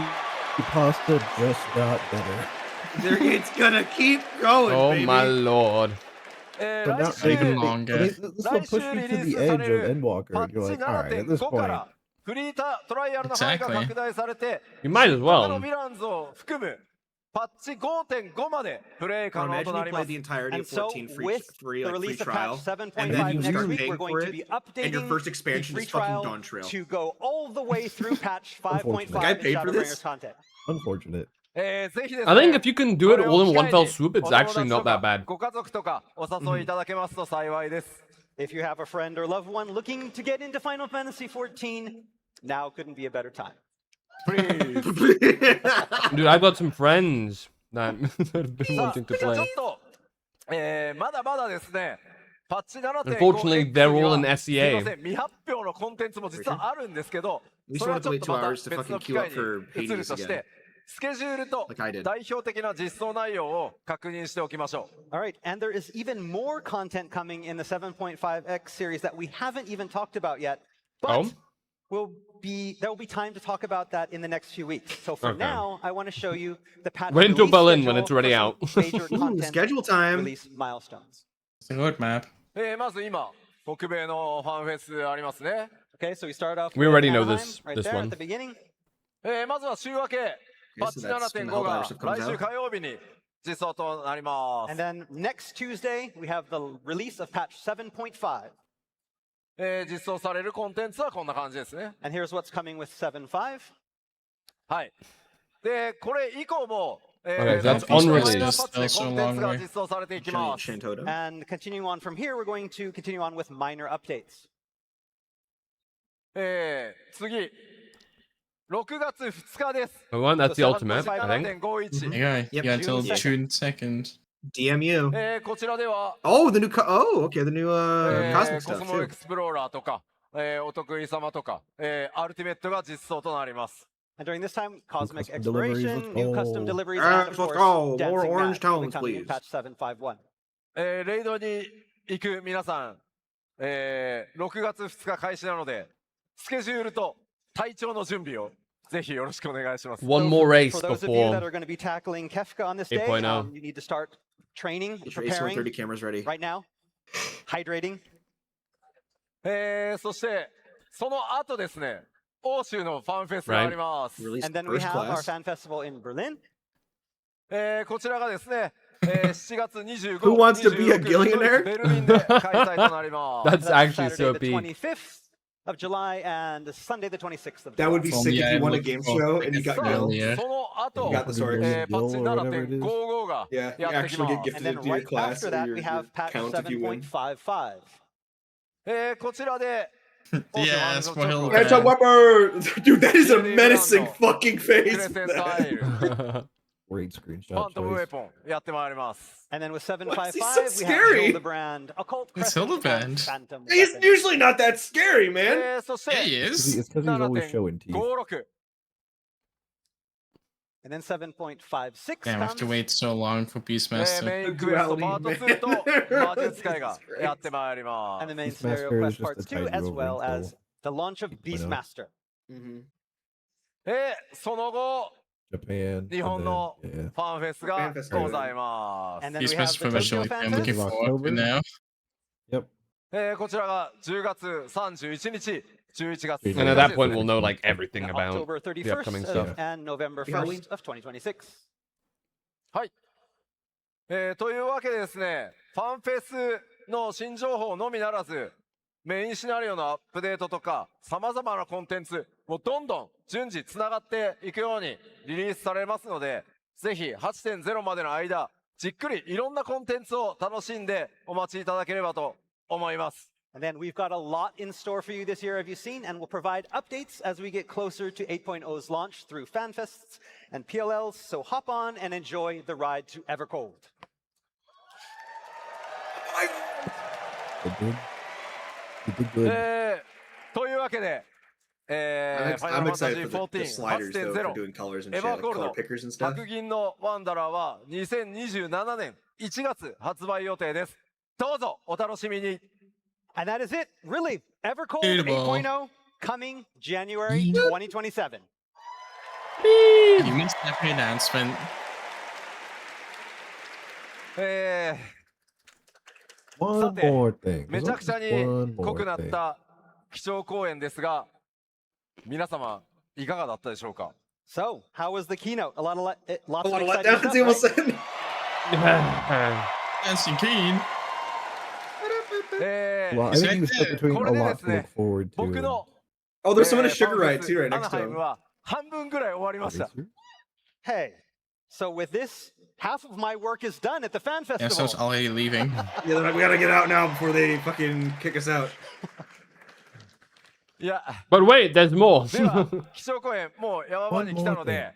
pasta just got better. It's gonna keep going, Oh baby. my lord. But now Even longer. this will push you to the edge of Endwalker, and you're like, all right, at this point. フリートライアルの範囲が拡大されて、 You might as well. 他のヴィランズを含むパッチ 5.5 までプレイ可能となります。 Imagine you play the entirety And of so, 14 with free the release of trial, patch and then 7.5 you next start week, paying we're going for to it, be and your updating first the expansion free is fucking trial Dawn Trail. to go all the way through patch 5.5 Like, I in paid for this? Shadowbringers content. Unfortunate. I think if you can do it all in one fell swoop, it's actually not that bad. ご家族とかお誘いいただけますと幸いです。 If you have a friend or loved one looking to get into Final Fantasy XIV, now couldn't be a better time. Dude, I've got some friends that have been wanting to ちょっ play. と、まだまだですね。パッチ 7.5 Unfortunately, they're all in すいませ SEA. ん、未発表のコンテンツも実はあるんですけど、 We そ just れは wanted ちょ to っ wait と 2また hours to 別の fucking 機 queue 会 up for に移る Hades として again. スケジュールと Like I did. 代表的な実装内容を確認しておきましょう。 All right, and there is even more content coming in the 7.5x series that we haven't even talked about yet, but there will be time to talk about that in the next few weeks. So for Okay. now, I want to show you the patch Wait until release Berlin when schedule it's already for some out. major content Schedule time. release milestones. It's a roadmap. まず今、北米のファンフェスありますね。 Okay, so we start off We with already know Anaheim, this- right this there one. at the beginning. まずは週明け、パッチ so that's when 7.5 が Helldivers stuff comes 来週火曜日に実装となります And。then next Tuesday, we have the release of patch 7.5. 実装されるコンテンツはこんな感じですね。 And here's what's coming with 7.5. はい。で、これ以降も、Okay, that's パッチ unreleased. パッチで Still コン so テンツ long が way. 実装されていきます。 Shantoto. And continuing on from here, we're going to continue on with minor updates. 次、6月2日です。 Oh, one, that's the ultimate, I think. 7.51 There you go. You got till June June 2nd. DMU. こちらでは、Oh, the new okay, the new cosmic コ stuff スモエ too. クスプローラーとか、お得意様とか、アルティメットが実装となります。 And during this time, cosmic custom deliveries, exploration, let's new go. custom deliveries, Alright, and of let's course, go. More Dancing orange Mad will be tones, coming in please. patch 7.5.1. レイドに行く皆さん、6月2日開始なので、スケジュールと体調の準備をぜひよろしくお願いします。 One more race For those of you that before are going to be tackling Kefka on this day, 8.0. you need to start training, Get your AC-130 preparing cameras ready. right now, hydrating. そして、その後ですね、欧州のファンフェスがあります。 Release And then we first have our class. fan festival in Berlin. こちらがですね、7月25日、 Who wants to be a 26 billionaire? ベルリンで開催となります。 That's actually Saturday so the peak. 25th of July and Sunday the 26th of That would be July. sick if Yeah, you won a look game for show like and you a got thrill, killed. yeah. その後、You got the sword. パッチ Guild or whatever it is. 7.55 が Yeah, や you ってき actually ま get す。 And gifted then to your right class after or that, your we have patch count if you win. 7.55. こちらで、 Yes, for Hill Hedgehog Weapon! Dude, that is a menacing fucking クレ face. セントアイル。Great ファ screenshot ントムウェ choice. ポンやってまいります。 And then with Why is he 755, so we scary? have Hildebrand, Occult It's Crescent, Hildebrand. Phantom He's Weapon. usually not that scary, man. そし Yeah, て he It's is. because he's always showing teeth. 7.56 And then 7.56 Damn, I have to comes. wait so long for メ Beastmaster. インクエストパート2と魔術界がやってまいりま And the す。 main scenario Beastmaster is quest just a parts 2, tiny as little well wrinkle. as the launch of Beastmaster. Mm-hmm. その後、 Japan. 日本 And の then, フ yeah. ァンフェスがございます。 And then we have Beastmaster the for Tokyo visual. I'm looking Fanfest. forward to it now. Yep. こちらが10月31日、11月 And at that point, we'll know like everything about October the upcoming th stuff. and November Halloween. 1st of 2026. はい。というわけでですね、ファンフェスの新情報のみならず、メインシナリオのアップデートとか、様々なコンテンツ、もうどんどん順次つながっていくようにリリースされますので、ぜひ 8.0 までの間、じっくりいろんなコンテンツを楽しんでお待ちいただければと思います。And then we've got a lot in store for you this year, have you seen? And we'll provide updates as we get closer to 8.0's launch through Fanfests and PLLs. So hop on and enjoy the ride to EVERCOLD. They did. They did good. というわけで、ファイナ I'm ルファンタジ excited ー for the 14 sliders though, for 8.0 doing colors and エ shit, ヴァー like コール color ド pickers and stuff. 白銀のワンダラーは2027年1月発売予定です。どうぞお楽しみに。 And that is it, really. EVERCOLD Beautiful. 8.0 coming January 2027. You missed every announcement. One さて more thing. めちゃくちゃに One 濃く more なっ thing. た基調講演ですが、皆様いかがだったでしょうか。 So, how was the keynote? A lot of lots A lot of of exciting letdowns, he almost stuff, said. Dancing Keen. Well, I think he was stuck between こ a れでで lot す to ね look forward 僕 to. の Oh, there's someone to ファ sugar ンフェ right ス too, right アナ next ハ to イム him. は半分ぐらい終わりました。 Hey, so with this, half of my work is done at the Fan Yeah, so it's Festival. already leaving. Yeah, they're like, we gotta get out now before they fucking kick us out. いや、 But wait, there's more. では基調講演もう山場に来たので、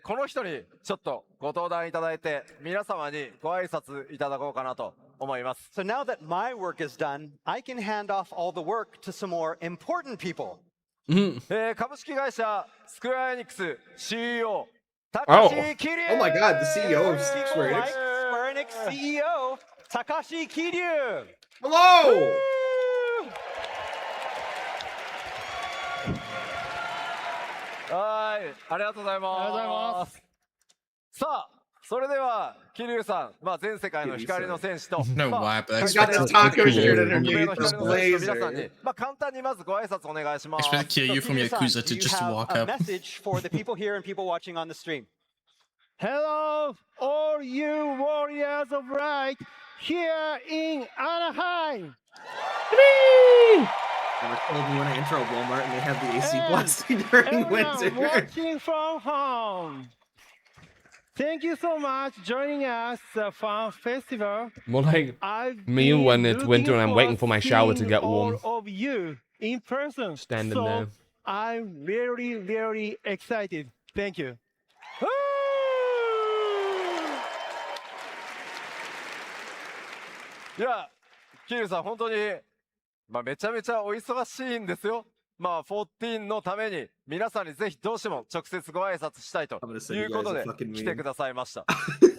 この人にちょっとご登壇いただいて皆様にご挨拶いただこうかなと思います。 So now that my work is done, I can hand off all the work to some more important people. 株式会社スクエアエニックス CEO 高 Oh. 橋桐生 Oh my god, the CEO of People Square like Enix. Square Enix CEO Takashi Kiryu. Hello! はい、ありがとうございます。ありがとうございます。さあ、それでは桐生さん、全世界の光の戦士と、 No why, but I He's got expected the taco Kiryu shirt from underneath Yakuza. his 皆さんに blazer. 簡単にまずご挨拶お願いします。 Expected Kiryu from Kiryu-san, Yakuza do to you just have walk a up. message for the people here and people watching on the stream? Hello, all you warriors of light here in Anaheim. Never told me when I intro Walmart and they have the AC blasting during Everyone winter. watching from home. Thank you so much joining us the Fan Festival. More like I've me been when it's winter and I'm waiting forward for my shower to seeing get warm. all of you in person. Standing so there. I'm really, really excited. Thank you. いや、桐生さん、本当に、めちゃめちゃお忙しいんですよ。14のために皆さんにぜひどうしても直接ご挨拶したいということで来てくださいました。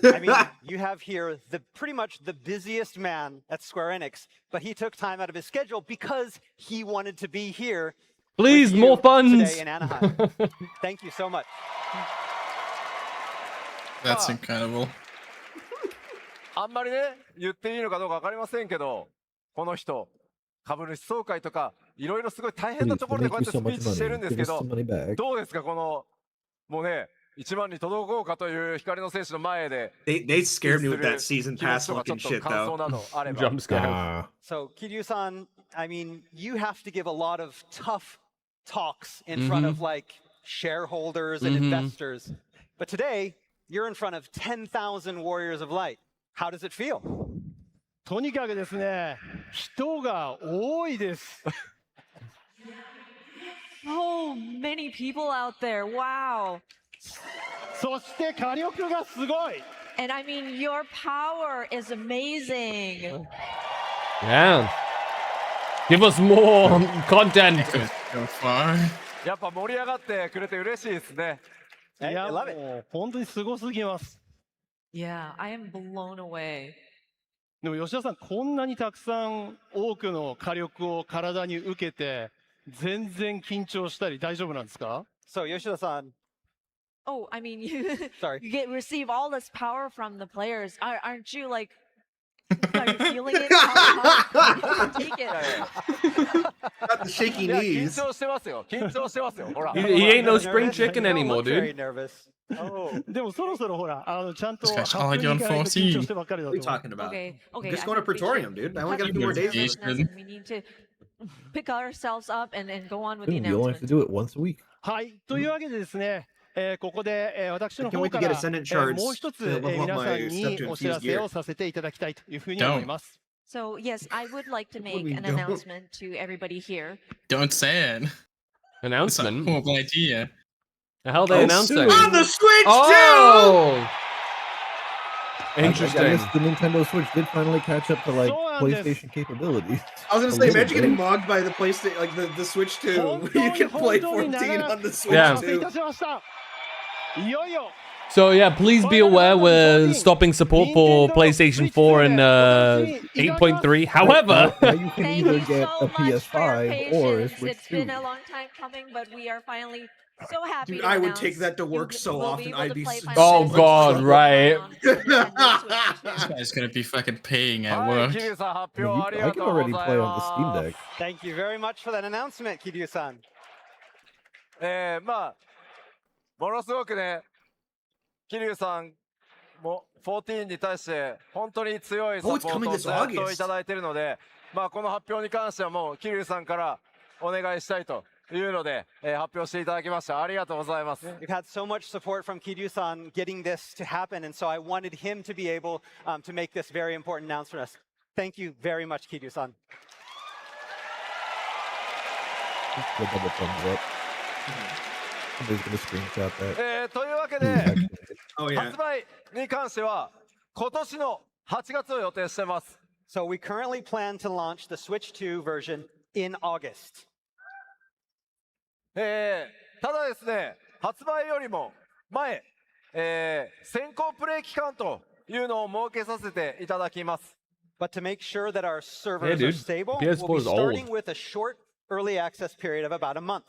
I mean, you have here pretty much the busiest man at Square Enix, but he took time out of his schedule because he wanted to be here. Please, with you more funds. today in Anaheim. Thank you so much. That's incredible. あんまりね、言っていいのかどうかわかりませんけど、この人、株主総会とか、いろいろすごい大変なところでこうやってスピーチしてるんですけど、どうですか、この、もうね、1万に届こうかという光の選手の前で。They scared me with that season pass looking shit though. Jump scare. So, Kiryu-san, I mean, you have to give a lot of tough talks in front of like shareholders and investors. But today, you're in front of 10,000 warriors of light. How does it feel? とにかくですね、人が多いです。So many people out there. Wow. そして火力がすごい。 And I mean, your power is amazing. Yeah. Give us more content. Go far. やっぱ盛り上がってくれて嬉しいですね。いや、もう本当にすごすぎます。 Yeah, I am blown away. でも吉田さん、こんなにたくさん多くの火力を体に受けて、全然緊張したり大丈夫なんですか？ So Yoshida-san, Oh, I mean, you, Sorry. you receive all this power from the players. Aren't you like, are you feeling it? How do you take it? Got the shaky いや、緊 knees. 張してますよ。緊張してますよ。ほら。 He ain't no nervous? spring chicken You don't anymore, look very dude. nervous. Oh. でもそろそろほら、ちゃんと This 発 guy's 表に行 already on かないと緊張 14. してばっかりだ What と are you 思う。 talking about? Okay, okay. I'm just I going to think we should Praetorium, dude. I only cut got a few more the days. Jason. nervousness and we need to pick ourselves up and go on with the Soon, you only have to announcement. do it once a week. はい、というわけでですね、ここで、私の I can't 方 wait か to get ら、 Ascendant shards もう一つ、 to level up 皆さん my に stuff to お知ら infuse せ gear. をさせていただきたいというふうに思います。 So, yes, I would like to make we an don't. announcement to everybody here. Don't say it. It's a Announcement? horrible idea. The hell they announced soon. it? On the Switch Oh! I Interesting. guess the Nintendo Switch did finally catch up to like So, PlayStation capabilities. I was gonna A say, little imagine getting bit. mogged by the PlayStation, like the Switch 2. 本 You 当に can 本 play 当に長 14 ら on the く Switch お待たせい 2. たしました。いよいよ So yeah, please be aware we're stopping support for PlayStation 4 and 8.3. However, Now you can Thank either you get so a much for your PS5 or a patience. Switch It's 2. been a long time coming, but we are finally so happy Dude, to I would announce take that to you work so will often. able I'd to be play so Final oh Fantasy god, 14 right. on the Nintendo Switch 2. This guy's gonna be fucking paying at はい work. 桐生さん発 I 表 mean, あり I が can とうござ already い play on the ま Steam す Deck. Thank you very much for that announcement, Kiryu-san. まあものすごくね桐生さんも14に対して本当に強いサポ Oh, it's ー coming トを this ずっと August. いただいているので、まあこの発表に関してはもう桐生さんからお願いしたいというので、発表していただきました。ありがとうございます。 We've had so much support from Kiryu-san getting this to happen, and so I wanted him to be able to make this very important announcement. Thank you very much, Kiryu-san. The double thumbs up. Somebody's gonna screenshot that. というわけ Who で actually did. Oh yeah. 発売に関しては今年の8月を予定しています。 So we currently plan to launch the Switch 2 version in August. ただですね、発売よりも前、先行プレイ期間というのを設けさせていただきます。 But to make sure that our servers dude. are stable, PS4 we'll be is old. starting with a short early access period of about a month.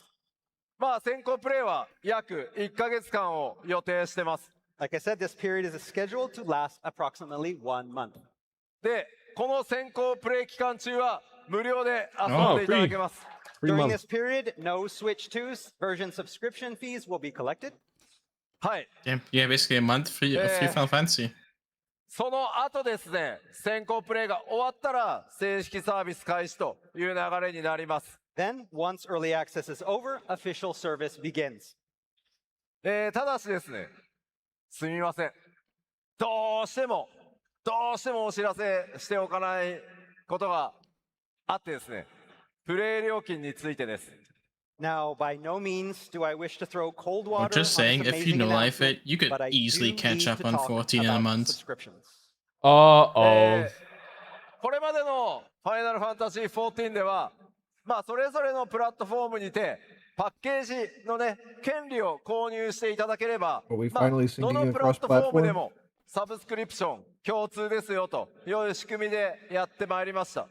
まあ先行プレイは約1ヶ月間を予定してます。 Like I said, this period is scheduled to last approximately 1 month. で、この先行プレイ期間中は無料で遊んでいただけます。 Free During month. this period, no Switch 2's version subscription fees will be collected. はい。 Yeah, basically a month free Final Fantasy. その後ですね、先行プレイが終わったら正式サービス開始という流れになります。 Then, once early access is over, official service begins. ただしですね、すみません。どうしてもお知らせしておかないことがあってですね、プレイ料金についてです。 Now, by no means do I wish to throw cold I'm water just on saying, this if you amazing know life announcement, it, you could but I easily do catch need up to on talk 14 in a about month. subscriptions. Uh-oh. これまでのファイナルファンタジー14では、まあそれぞれのプラットフォームにてパッケージのね権利を購入していただければ、 Are we まあ finally ど syncing の in プラットフォームで cross-platform? もサブスクリプション共通ですよという仕組みでやってまいりました。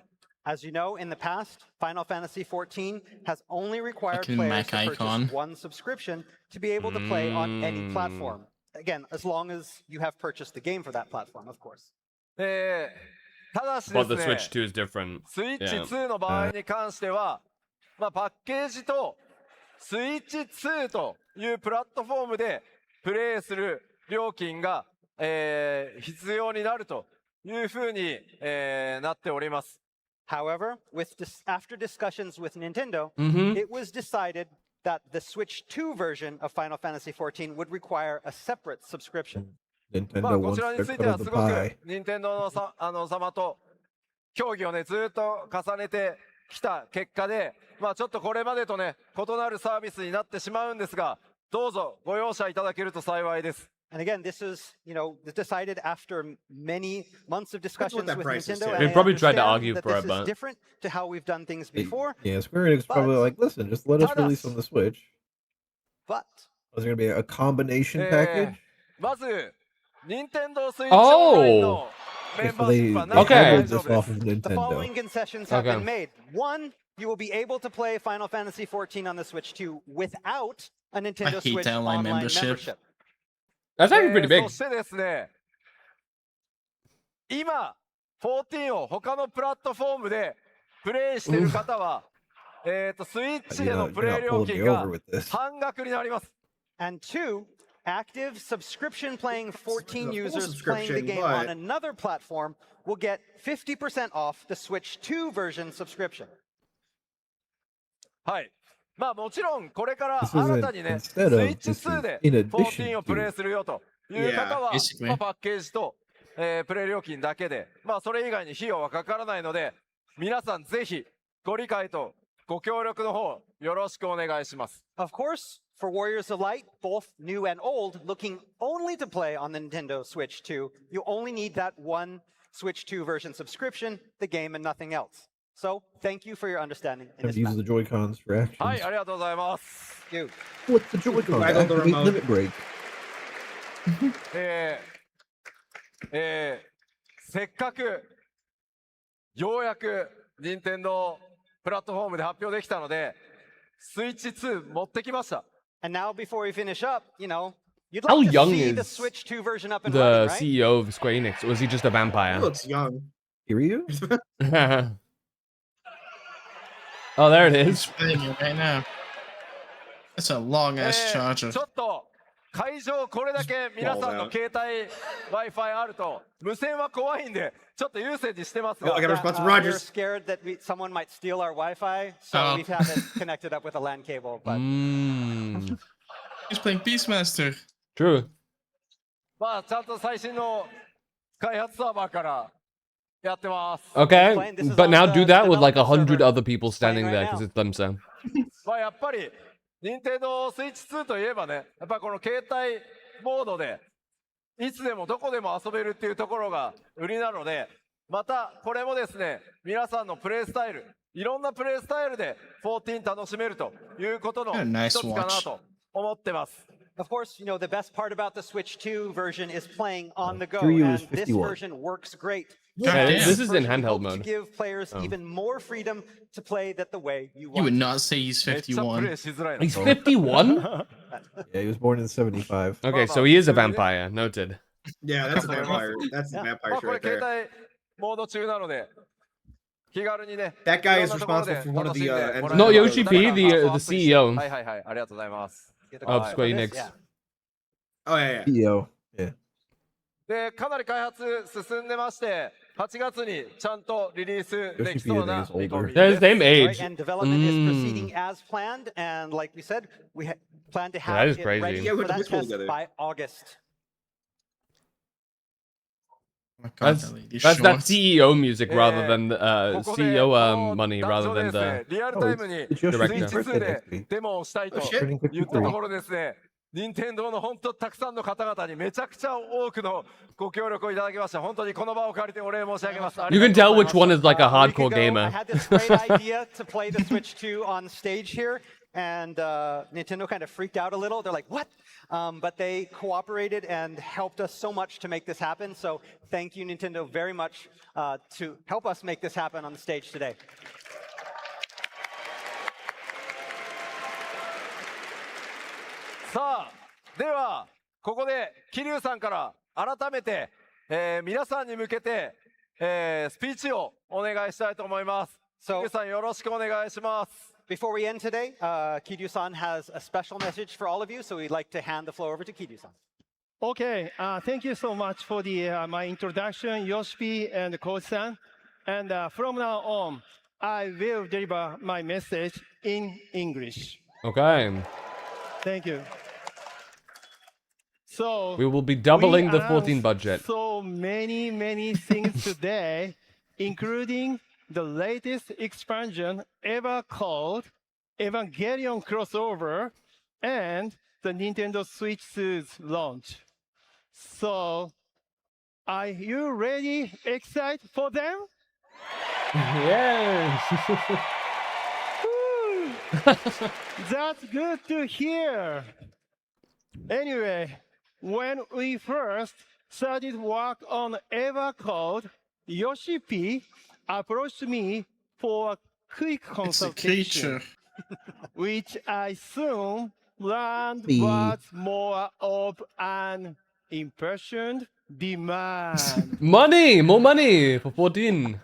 As you know, in the past, Final Fantasy XIV has only required Fucking players Mac to purchase icon. one subscription to be able to play on any platform. Again, as long as you have purchased the game for that platform, of course. ただしで But す the ね、 Switch 2 is different. スイッチ Yeah. 2の場合に関しては、まあ、パッケージとスイッチ2というプラットフォームでプレイする料金が、必要になるというふうに、なっております。 However, after discussions with Nintendo, Mhm. it was decided that the Switch 2 version of Final Fantasy XIV would require a separate subscription. まあ Nintendo こち wants らに their つい cut ては of す the ごく pie. 任天堂の様と協議をねずっと重ねてきた結果で、まあちょっとこれまでとね異なるサービスになってしまうんですが、どうぞご容赦いただけると幸いです。And again, this is, decided after many months of discussions that with price is, Nintendo. too. And They I probably tried to understand argue that for this it, is but different to how we've done things before. Yeah, Square Enix probably but- like, listen, just let us release on the Switch. But Was there gonna be a combination package? まず、任天堂スイッチ Oh! オンラインの Okay, メン so バーシップは they なくて Okay. 大 hybrid 丈 this 夫で off す。 of the Nintendo. following concessions have Okay. been made. One, you will be able to play Final Fantasy XIV on the Switch 2 without a Nintendo I hate Switch that online online membership. that's actually pretty big. そしてですね、今、14を他のプラットフォームでプレイしている方は、スイッチでのプレイ料金が半額になります。And two, active subscription playing 14 full users playing the subscription, game but- on another platform will get 50% off the Switch 2 version subscription. はい。まあもちろんこれから This is 新たにね、スイ instead of ッチ this 2で is in addition 14をプレイ to. するよという方は、 basically. まあ、パッケージと、プレイ料金だけで、まあそれ以外に費用はかからないので、皆さんぜひご理解とご協力の方よろしくお願いします。Of course, for Warriors of Light, both new and old, looking only to play on the Nintendo Switch 2, you only need that one Switch 2 version subscription, the game and nothing else. So, thank you for your understanding in Have this to use matter. the Joy-Cons for actions. はい、ありがとうございます。 You. What's the Joy-Con? Waggle the Activate remote. limit break. せっかくようやく任天堂プラットフォームで発表できたので、スイッチ2持ってきました。 And now, before we finish up, you'd How like to young see the is Switch 2 version up and the running, right? CEO of Square Enix, or is he just a He vampire? looks young. Kiryu? Oh, there it It's is. playing it right now. That's a long ass charger. ちょっと会場これだけ皆さんの携帯 Wi-Fi あると無線は怖いんでちょっと優先にしてますが。Oh, I got a response from We're Rogers. scared that someone might steal our Wi-Fi, so Oh. we've had it connected up with a LAN cable. But He's playing Beastmaster. True. まあちゃんと最新の開発サーバーからやってます。 Okay, This is but on now the do that with like development 100 server. other people standing Playing there right because now. it's done so. まあやっぱり任天堂スイッチ2といえばね、やっぱりこの携帯モードでいつでもどこでも遊べるっていうところが売りなので、またこれもですね、皆さんのプレイスタイル、いろんなプレイスタイルで14楽しめるということの Yeah, nice 一つかなと思ってます。 of course, the best part about the Switch 2 version is playing on the go, Kiryu and is this 51. version works great. God Yeah, damn. this is in Version handheld hopes to mode. give players even more freedom to play that the way you You want. would not say he's めっちゃプレイ 51. しづらいの。 He's 51? Yeah, he was born in 75. Okay, so he is a vampire. Noted. Yeah, that's a vampire. That's a ま vampire あこれ right 携 there. 帯モード中なので気軽にね。 That guy い is ろんなところで responsible for one of the 楽しんで engines. もらえ No, る Yoshi 誰 P, か the が the アップして CEO はいはいはい、ありがとうございます。 of はい Square Enix. Yeah. Oh yeah, yeah. CEO. Yeah. で、かなり開発進んでまして、8月にちゃんとリリースできそうな見込み They're で the す。 same Right, age. and development is proceeding as planned, and like we said, we plan to that have is it crazy. ready Yeah, we for have to that put it test together. by August. Oh my God, That's that lady's that's that short. CEO music rather than ここで CEO もう money 男 rather 女で than すね the リアルタイムに It's スイ Yoshi's director. ッチ birthday 2で next week. デモをしたいと Oh, shit. Turning 言ったと 53. ころですね、任天堂の本当たくさんの方々にめちゃくちゃ多くのご協力をいただきました。本当にこの場を借りてお礼申し上げます。 You can tell which one is like a A week hardcore ago, gamer. I had this great idea to play the Switch 2 on stage here, and Nintendo kind of freaked out a little. They're like, what? But they cooperated and helped us so much to make this happen. So thank you, Nintendo, very much to help us make this happen on the stage today. さあ、ではここで桐生さんから改めて、皆さんに向けて、スピーチをお願いしたいと思います。桐生さんよろしくお願いします。 Before we end today, Kiryu-san has a special message for all of you, so we'd like to hand the floor over to Kiryu-san. Okay, thank you so much for the my introduction, Yoshi and Coach-san. And from now on, I will deliver my message in English. Okay. Thank you. So We will be doubling we the 14 announced budget. So many things today, including the latest expansion ever called Evangelion crossover and the Nintendo Switch's launch. So, are you ready, excited for them? Yes. That's good to hear. Anyway, when we first started work on EVERCOLD, Yoshi P approached me for a quick It's a consultation, creature. which I soon learned P. was more of an impassioned demand. Money! More money for 14.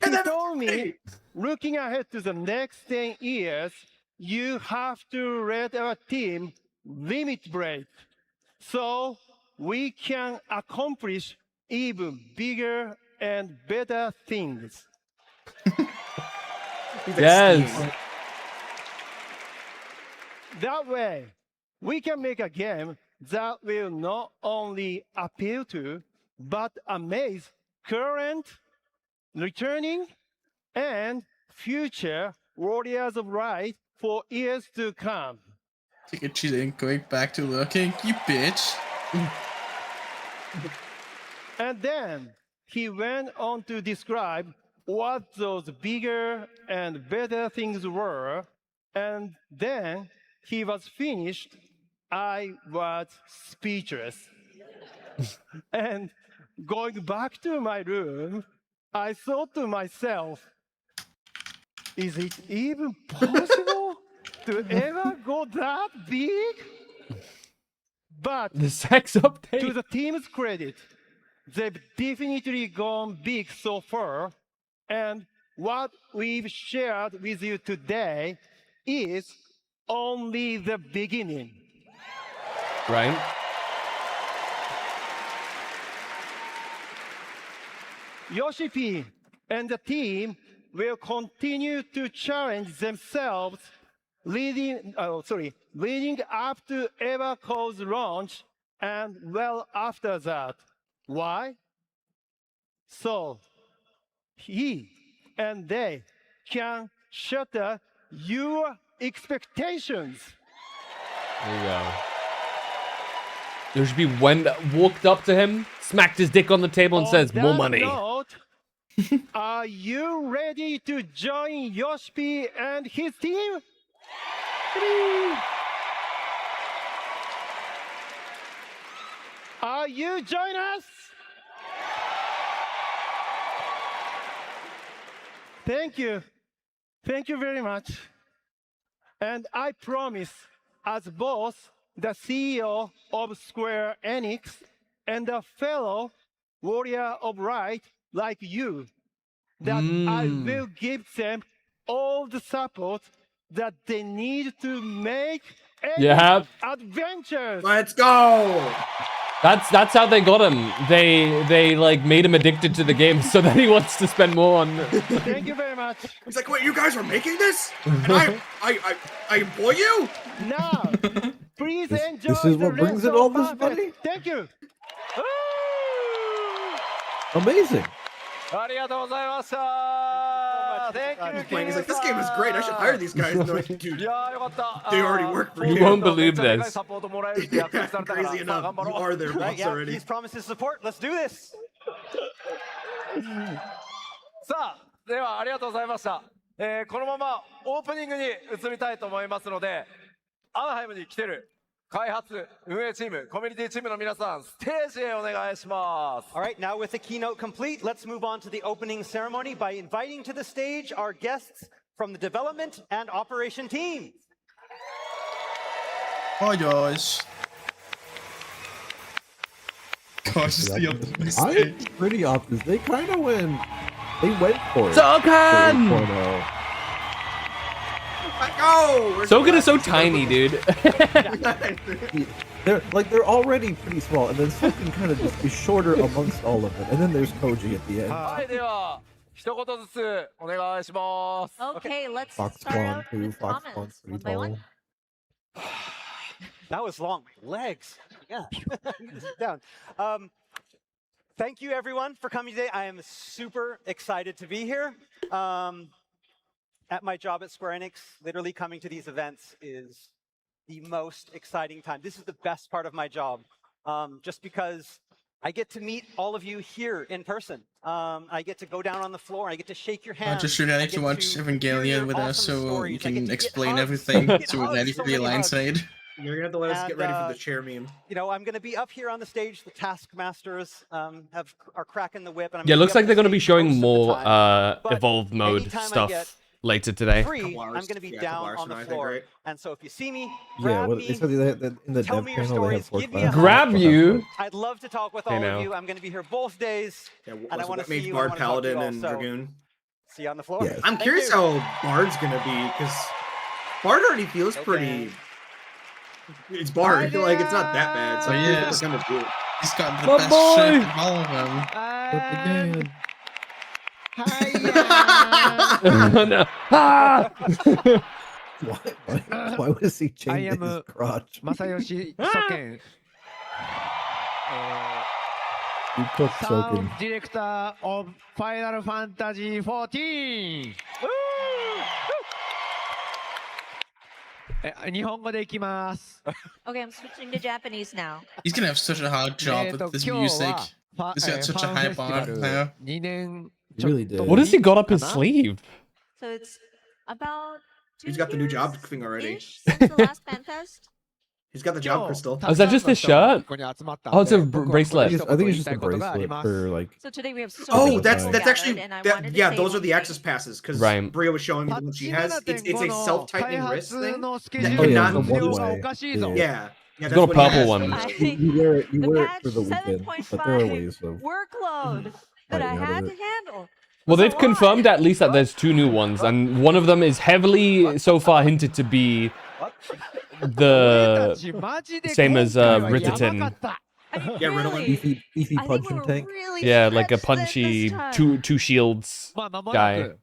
He told me, looking ahead to the next 10 years, you have to let our team limit break so we can accomplish even bigger and better things. Yes. That way, we can make a game that will not only appeal to, but amaze current, returning, and future warriors of light for years to come. Take a cheat and going back to looking, you bitch. And then he went on to describe what those bigger and better things were. And then he was finished. I was speechless. And going back to my room, I thought to myself, is it even possible to ever go that big? But The sex update. to the team's credit, they've definitely gone big so far. And what we've shared with you today is only the beginning. Right? Yoshi P and the team will continue to challenge themselves leading up to EVERCOLD's launch and well after that. Why? So he and they can shatter your expectations. There you go. Yoshi went, walked up to him, smacked his dick on the table, and On says, "More that money." note, are you ready to join Yoshi and his team? Are you join us? Thank you. Thank you very much. And I promise, as both the CEO of Square Enix and a fellow warrior of light like you, that I will give them all the support that they need to make Yeah. adventures. Let's go. That's how they got him. They like made him addicted to the game so that he wants to spend more on. Thank you very much. He's like, wait, you guys are making this? And I employ you? Now, please enjoy This is the what brings rest in of all this Fanfest. money? Thank you. Amazing. ありがとうございました。Thank you, He's playing. He's like, this game is great. I should hire these guys. And they're like, い dude, やーよかった。 they already work for You you. won't believe this. サポートもらえるって約束されたから。 Crazy さあ enough, 頑張 you ろう。 are their Right, boss yeah, already. he's promised his support. Let's do this. さあ、ではありがとうございました。このままオープニングに移りたいと思いますので、アナハイムに来てる開発運営チーム、コミュニティチームの皆さん、ステージへお願いします。 All right, now with the keynote complete, let's move on to the opening ceremony by inviting to the stage our guests from the development and operation team. Hi guys. Gosh, it's the optimistic. I'm pretty optimistic. They kind of went for it. Sokan! 3.0. Let's go. Sokan is so tiny, dude. They're already pretty small, and then Sokan kind of just is shorter amongst all of them. And then there's Koji at the end. はい、では一言ずつお願いします。 Okay, let's Fox start Spawn out 2, with Fox comments Spawn one 3 by one. ball. That was long. My legs. Yeah. Sit down. Thank you, everyone, for coming today. I am super excited to be here. At my job at Square Enix, literally coming to these events is the most exciting time. This is the best part of my job, just because I get to meet all of you here in person. I get to go down on the floor. I get to shake your hand. Just ready to watch Evangelion with us so you can explain everything so we're ready for the line side. You're gonna have to let us get ready for the chair meme. You know, I'm gonna be up here on the stage. The Taskmasters are cracking the whip. And I'm Yeah, gonna looks be up like they're on going to be stage showing most of the more time. But evolved mode anytime I stuff get later today. free, I'm gonna be down on the floor. And so if you see me, grab well, me, they said that in the tell dev me your panel they have stories, 4 give me a classes. Grab you? I'd love to talk with Hey, all now. of you. I'm going to be here both days, and I want to see you. Bard, I wanna talk to you Paladin, all. and So, Dragoon. see you on the floor. Yes. I'm curious how Bard's gonna be, because Bard already feels pretty. It's Bard, like it's not that bad. So yeah, it's gonna do it. He's got the My best boy! shirt of all of them. No. Ah! Why was he chained to his crotch? Masayoshi Soken, You took Sound Soken. Director of Final Fantasy XIV. 日本語でいきます。 Okay, I'm switching to Japanese now. He's gonna have such a hard job with this 今日 music. は He's got such a ファン high フェスティ bar バル now. 2年 He really did. What has he got up his sleeve? So it's about 2 He's got the new job years thing already. -ish since the last Fanfest. He's got the job crystal. Oh, is that just his shirt? Oh, it's a bracelet. I think it's just a bracelet for like. So today we have so Oh, many that's people actually gathered, and I that, wanted to yeah. say Those are one the thing. access passes because Right. Bria was showing me the one she has. It's a self-tightening wrist thing. That Oh you yeah, cannot the one use. way. Yeah, yeah. He's That's got a what he purple has. one. You wear it. You The wear it patch for the weekend, but there are 7.5 ways of. workload that I fighting out had of to it. handle. Well, they've confirmed at least that there's 2 new ones, and one of them is heavily so far hinted to be the same as Ritterton. Yeah, Ritalin. Beefy punching tank. Yeah, like a punchy two shields まあ間もな guy. く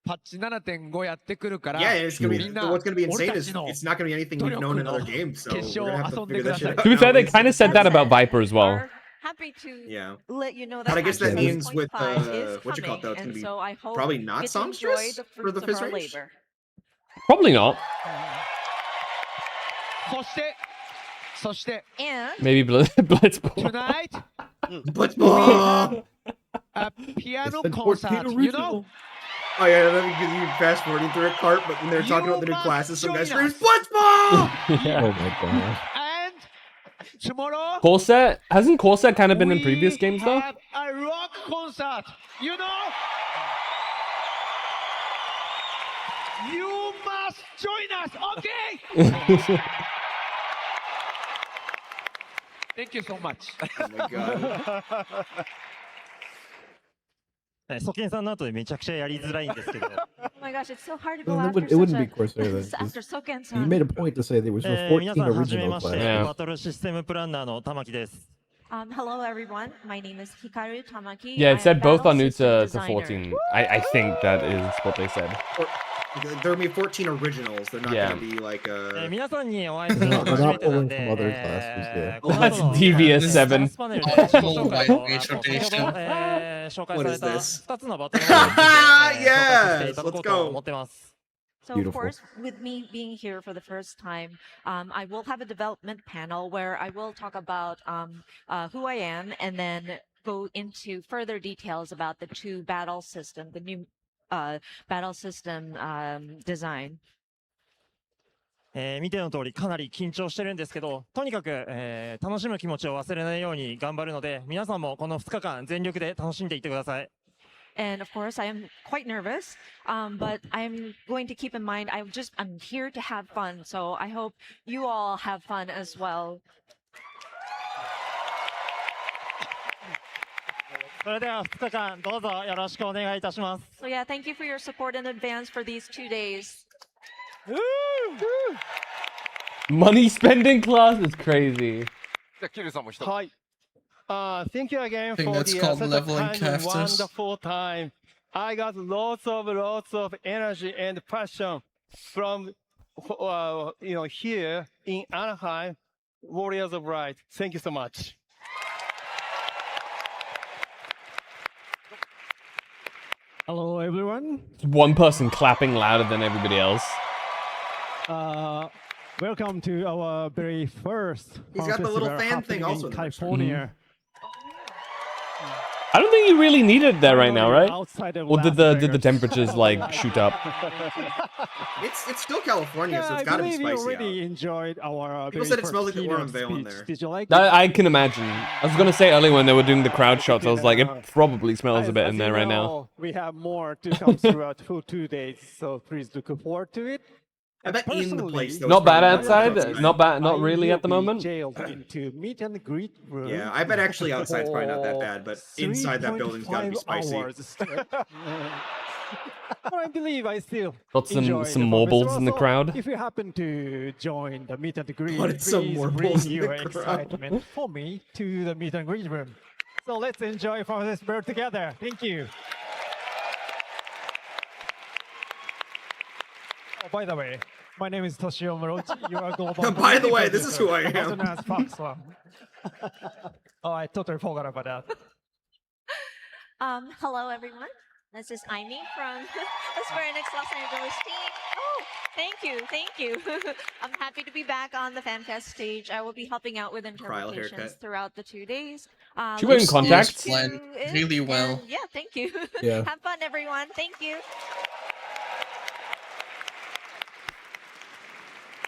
パッチ 7.5 やってくるから Yeah, it's gonna be. みんな What's gonna be 俺 insane た is ちの it's not gonna be anything we've known in other games. So we're 決 gonna 勝 have を to 遊んで figure くだ that さ shit い out. To be fair, they It's- kind of said that about Viper as well. Happy to Yeah. let you know that But I guess that actually means with 7.5 is what you call it though, it's coming, gonna and be so I hope probably you not get to enjoy songstress the for the fruits of fizz our range. labor. Probably not. そしてそして And Maybe Blitzball. tonight Blitzball! a piano It's been 14 concert, you know? original. Oh yeah, let me give you fast forwarding through a cart, but when they're talking about the new must classes, some guy join screams us. Blitzball! Yeah. Oh my god. And tomorrow Corset? Hasn't Corset kind of been in previous games though? have a rock concert, you know? You must join us, okay? Thank you so much. Oh my god. ソケンさんの後でめちゃくちゃやりづらいんですけど。 oh my gosh, it's so hard to go Well, after it wouldn't such be a Corsair then. 'cause after Soken's He made a point to say there was 皆 14 さんはじめ original まして、 Yeah. バトルシステムプランナーの玉木です。 Hello everyone, my name is Hikaru Tamaki. Yeah, I it said am both battle are new system to designer. 14. I think that is what they said. There will be 14 originals. They're not Yeah. gonna be like 皆さんにお会いする They're のは not 初めてなん pulling で、 from other classes, yeah. この That's 後の devious スタ 7. ッフパネルで自己紹介を Wait, 先ほど rotation. 紹介 What さ is れた this? 2つのバトルについて紹介させていただこう Yes, let's と go. 思ってます。 So Beautiful. of course, with me being here for the first time, I will have a development panel where I will talk about who I am and then go into further details about the 2 battle system, the new battle system design. 見ての通りかなり緊張してるんですけど、とにかく、楽しむ気持ちを忘れないように頑張るので、皆さんもこの2日間全力で楽しんでいってください。 And of course, I am quite nervous, but I'm going to keep in mind I'm here to have fun. So I hope you all have fun as well. それでは2日間どうぞよろしくお願いいたします。 So yeah, thank you for your support in advance for these 2 days. Money spending class is crazy. じゃあキルさんも一言。はい。Thank you again I think for that's the called such a leveling kind and casters. wonderful time. I got lots of energy and passion from here in Anaheim, Warriors of Light. Thank you so much. Hello everyone. One person clapping louder than everybody else. Welcome to our very first. He's got the little fan thing also in in the picture. California. I don't think you really need it there right now, right? Outside of Or did Las the temperatures like shoot up? It's still California, so it's got to be I believe you spicy already enjoyed our. People very said it first smells like the keynote Orem Vale in speech. there. Did you like it? I can imagine. I was gonna say earlier when they were doing the crowd shots, I was like, it probably smells a bit As in you there right now. know, we have more to come throughout 2 days, so please look forward to it. I bet in the place though. Not it's bad probably outside. outside. Not bad. Not I really will at the be moment. Jailed into meet and greet room. Yeah, I bet actually outside's probably not that bad, but inside that building's got to be 3.5 spicy. hours straight. But I believe I still Got enjoy some the marbles festival. in the So crowd. If you happen to join the meet and greet, Wanted some please marbles bring in the your crowd. excitement for me to the meet and greet room. So let's enjoy from this bird together. Thank you. Oh, by the way, my name is Toshio Morochi. You are global. By the way, this is who I am. Also known as Fox One. Oh, I totally forgot about that. Hello, everyone. This is Amy from the Square Enix Los Angeles team. Oh, thank you. I'm happy to be back on the Fanfest stage. I will be helping out with Trial interpretations haircut. throughout the 2 days. She wearing look contacts? forward to Blend it, really well. and yeah, thank you. Yeah. Have fun, everyone. Thank you.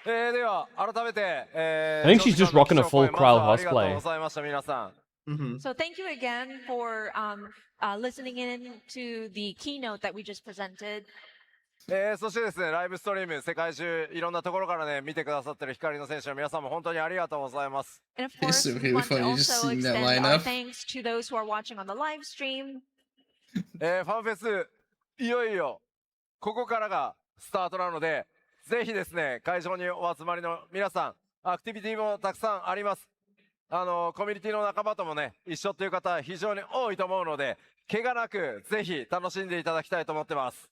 では改めて、 I think she's just rocking a full まず Kryle はありがとう cosplay. ございました皆さん。 So thank you again for listening in to the keynote that we just presented. そしてですね、ライブストリーム、世界中いろんなところからね、見てくださってる光の選手の皆さんも本当にありがとうございます。 And of course, It's we really want to funny just also seeing that extend our lineup. thanks to those who are watching on the live stream. ファンフェス、いよいよここからがスタートなので、ぜひですね、会場にお集まりの皆さん、アクティビティもたくさんあります。コミュニティの仲間ともね、一緒という方非常に多いと思うので、怪我なくぜひ楽しんでいただきたいと思ってます。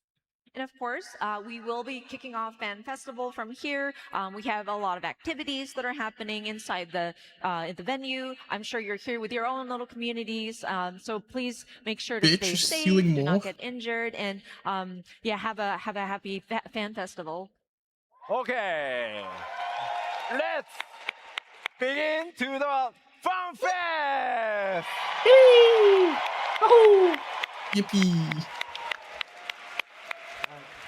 And of course, we will be kicking off Fan Festival from here. We have a lot of activities that are happening inside the venue. I'm sure you're here with your own little communities. So please make sure to Bitch, stay you're safe, stealing do more? not get injured, and yeah, have a happy Fan Festival. Okay, let's begin to the Fanfest! Yippee!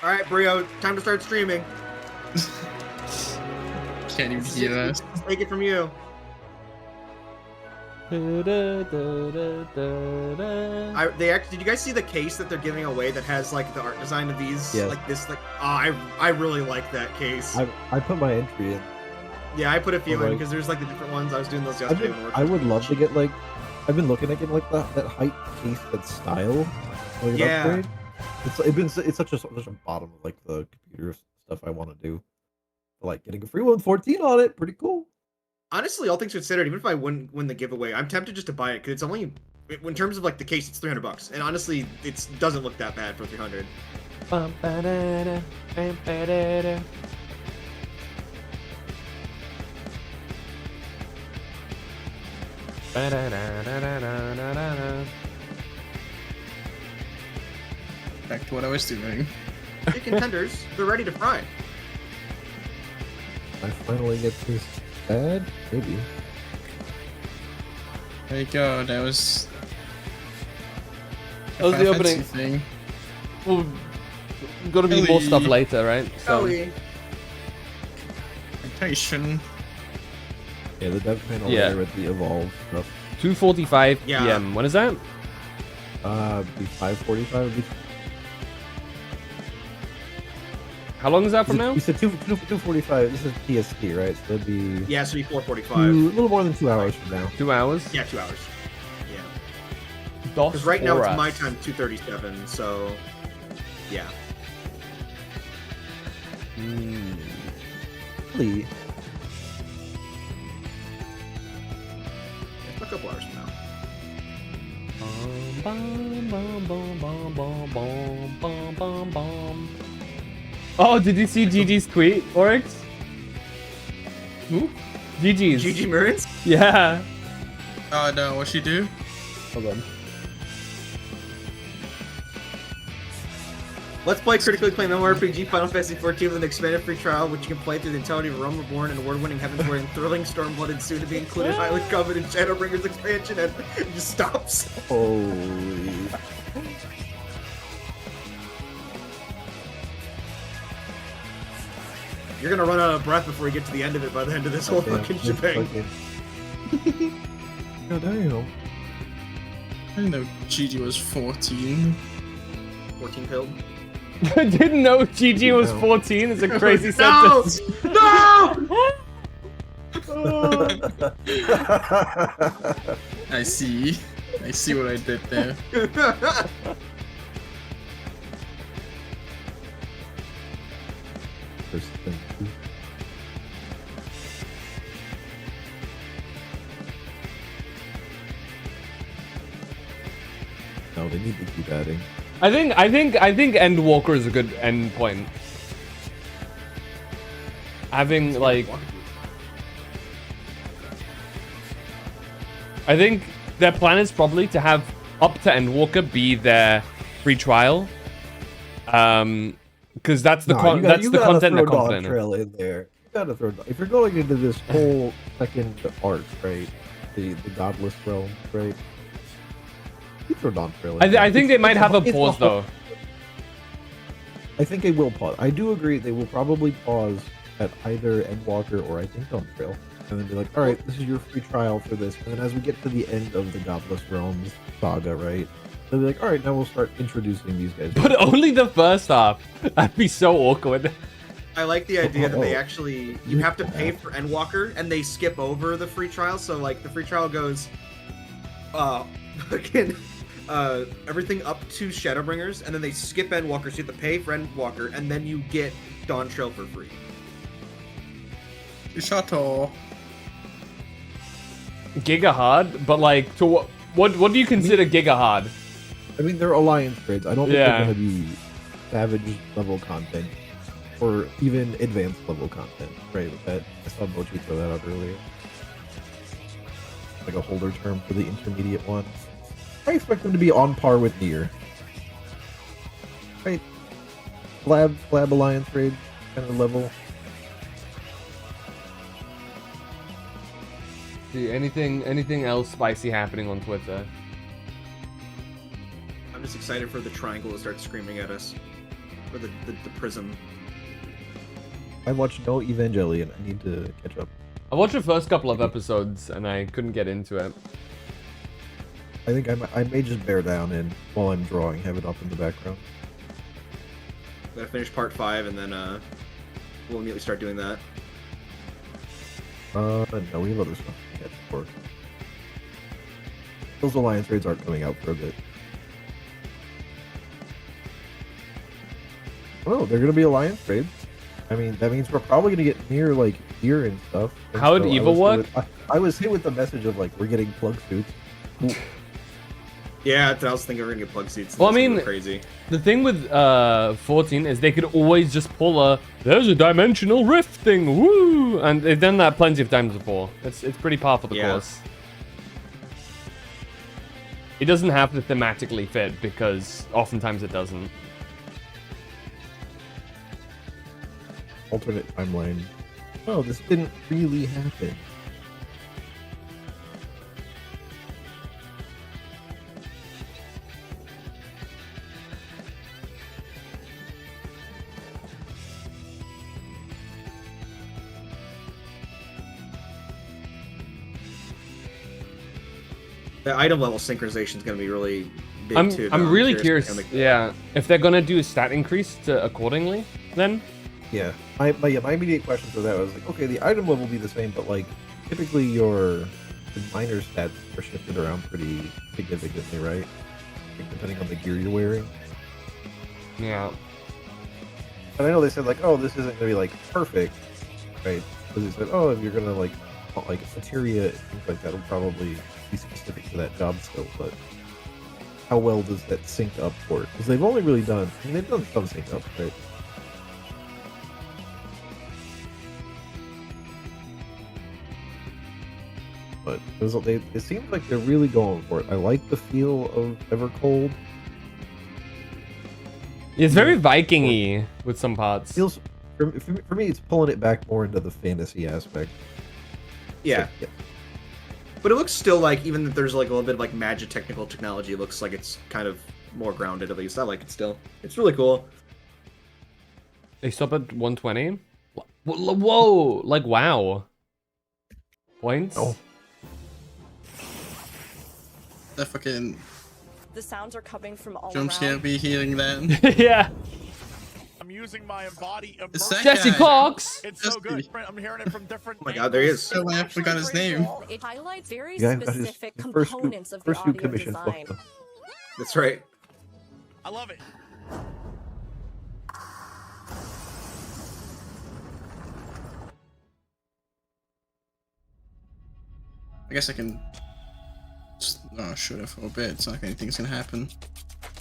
All right, Brio, time to start streaming. Can't even hear us. Let's take it from you. Did you guys see the case that they're giving away that has like the art design of these? Yes. Like this, like I really like that case. I put my entry in. Yeah, I put a few in Like- because there's like the different ones. I was doing those I yesterday. when work. would love to get like, I've been looking at getting like that height case, that style. Like, an Yeah. upgrade. It's such a bottom of like the computer stuff I want to do. Like getting a free one with 14 on it, pretty cool. Honestly, all things considered, even if I wouldn't win the giveaway, I'm tempted just to buy it because it's only, in terms of like the case, it's $300, and honestly, it doesn't look that bad for 300. Back to what I was doing. The contenders, they're ready to fry. I finally get this ad, maybe. There you go. That was That was the Fanfest opening. thing. Well, gotta be more stuff Ellie. later, right? So Temptation. Yeah, the dev panel Yeah. there with the evolve stuff. 2:45 Yeah. p.m. When is that? Be 5:45. How long is that from now? You said 2:45. This is PST, right? So it'd be Yeah, so it'd be 4:45. a little more than 2 hours from now. 2 hours? Yeah, 2 hours. Yeah. Dos Because right now it's horas. my time, 2:37. So, yeah. Really? It's a couple hours from now. Oh, did you see Gigi's tweet, Oryx? Who? Gigi's. Gigi Murrins? Yeah. Oh no, what'd she do? Hold on. Let's play critically acclaimed MMORPG Final Fantasy XIV with an expanded free trial, which you can play through the entirety of Realm Reborn and award-winning Heavensward and thrilling Stormblooded soon-to-be included Highland Coven and Shadowbringers expansion, and it just stops. Holy. You're gonna run out of breath before you get to the end of it by the end of this whole fucking shebang. God damn. I didn't know Gigi was 14. 14 pilled. I didn't know Gigi was 14. It's a crazy No! sentence. No! I see. I see what I did there. No, they need to keep adding. I think Endwalker is a good end point. Having like, I think their plan is probably to have up to Endwalker be their free trial. Because that's the content they're confident in. Trail in there. You gotta throw. If you're going into this whole second arc, right? The godless realm, right? You throw Dawn Trail in I think they might have a pause though. I think they will pause. I do agree they will probably pause at either Endwalker or I think Dawn Trail, and then be like, all right, this is your free trial for this. And then as we get to the end of the Godless Realms saga, right? They'll be like, all right, now we'll start introducing these guys. But only the first half. That'd be so awkward. I like the idea that they actually, you have to pay for Endwalker, and they skip over the free trial. So like the free trial goes, fucking, everything up to Shadowbringers, and then they skip Endwalker, so you have to pay for Endwalker, and then you get Dawn Trail for free. Shato. Giga hard, but like, to what do you consider Giga hard? I mean, they're alliance trades. I don't think they're going to be savage level content or even advanced level content, right? With that, I saw Mochi throw that out earlier. Like a holder term for the intermediate one. I expect them to be on par with Nier. Right? Lab alliance trade kind of level. See, anything else spicy happening on Twitter? I'm just excited for the triangle to start screaming at us. Or the prism. I watched no Evangelion. I need to catch up. I watched the first couple of episodes and I couldn't get into it. I think I may just bear down and while I'm drawing, have it up in the background. Gotta finish part 5 and then we'll immediately start doing that. No, we have other stuff to catch for. Those alliance raids aren't coming out for a bit. Oh, they're gonna be alliance raids. I mean, that means we're probably gonna get near like gear and stuff. And how would Eva work? I was hit with the message of like we're getting plug suits. Yeah, I was thinking we're gonna get plug seats. Well, I mean, crazy. The thing with 14 is they could always just pull there's a dimensional rift thing, woo! And they've done that plenty of times before. It's pretty par for the course. It doesn't have to thematically fit because oftentimes it doesn't. Alternate timeline. Oh, this didn't really happen. The item level synchronization is going to be really big too. I'm really curious. Yeah, if they're gonna do a stat increase accordingly, then. Yeah, my immediate question for that was like, okay, the item level will be the same, but like typically your minor stats are shifted around pretty significantly, right? Like, depending on the gear you're wearing. Yeah. And I know they said like, oh, this isn't gonna be like perfect, right? Because they said, oh, if you're gonna like materia and things like that will probably be specific to that job skill, but how well does that sync up for it? Because they've only really done, I mean, they've done some sync up, right? But it seems like they're really going for it. I like the feel of EverCold. It's very Viking-y with some parts. Feels for me, it's pulling it back more into the fantasy aspect. Yeah. Yeah. But it looks still like, even if there's like a little bit of like magic technical technology, it looks like it's kind of more grounded at least. I like it still. It's really cool. They stop at 120? Whoa! Like, wow. Points? Oh. The fucking The sounds are coming from all jump scare around. be hearing that. Yeah. I'm using my body. It's that Jesse guy. Cox! It's so good. I'm hearing it from different. Oh my god, there he is. Oh, I forgot his name. It highlights very Yeah, got his specific first components of the first two audio commissions. design. That's right. I love it. I guess I can just shoot it for a bit. It's not like anything's gonna happen.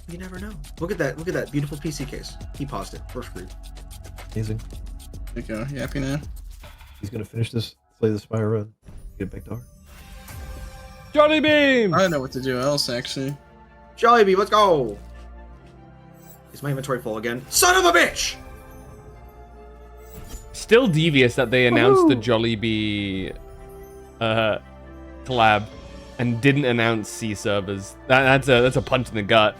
You never know. Look at that. Look at that beautiful PC case. He paused it. First screen. Amazing. There you go. You happy now? He's gonna finish this, play the Spy run, get back to her. Johnny Beam! I don't know what to do else actually. Jollibee, let's go! Is my inventory full again? Son of a bitch! Still devious that they announced the Jollibee collab and didn't announce C servers. That's a punch in the gut.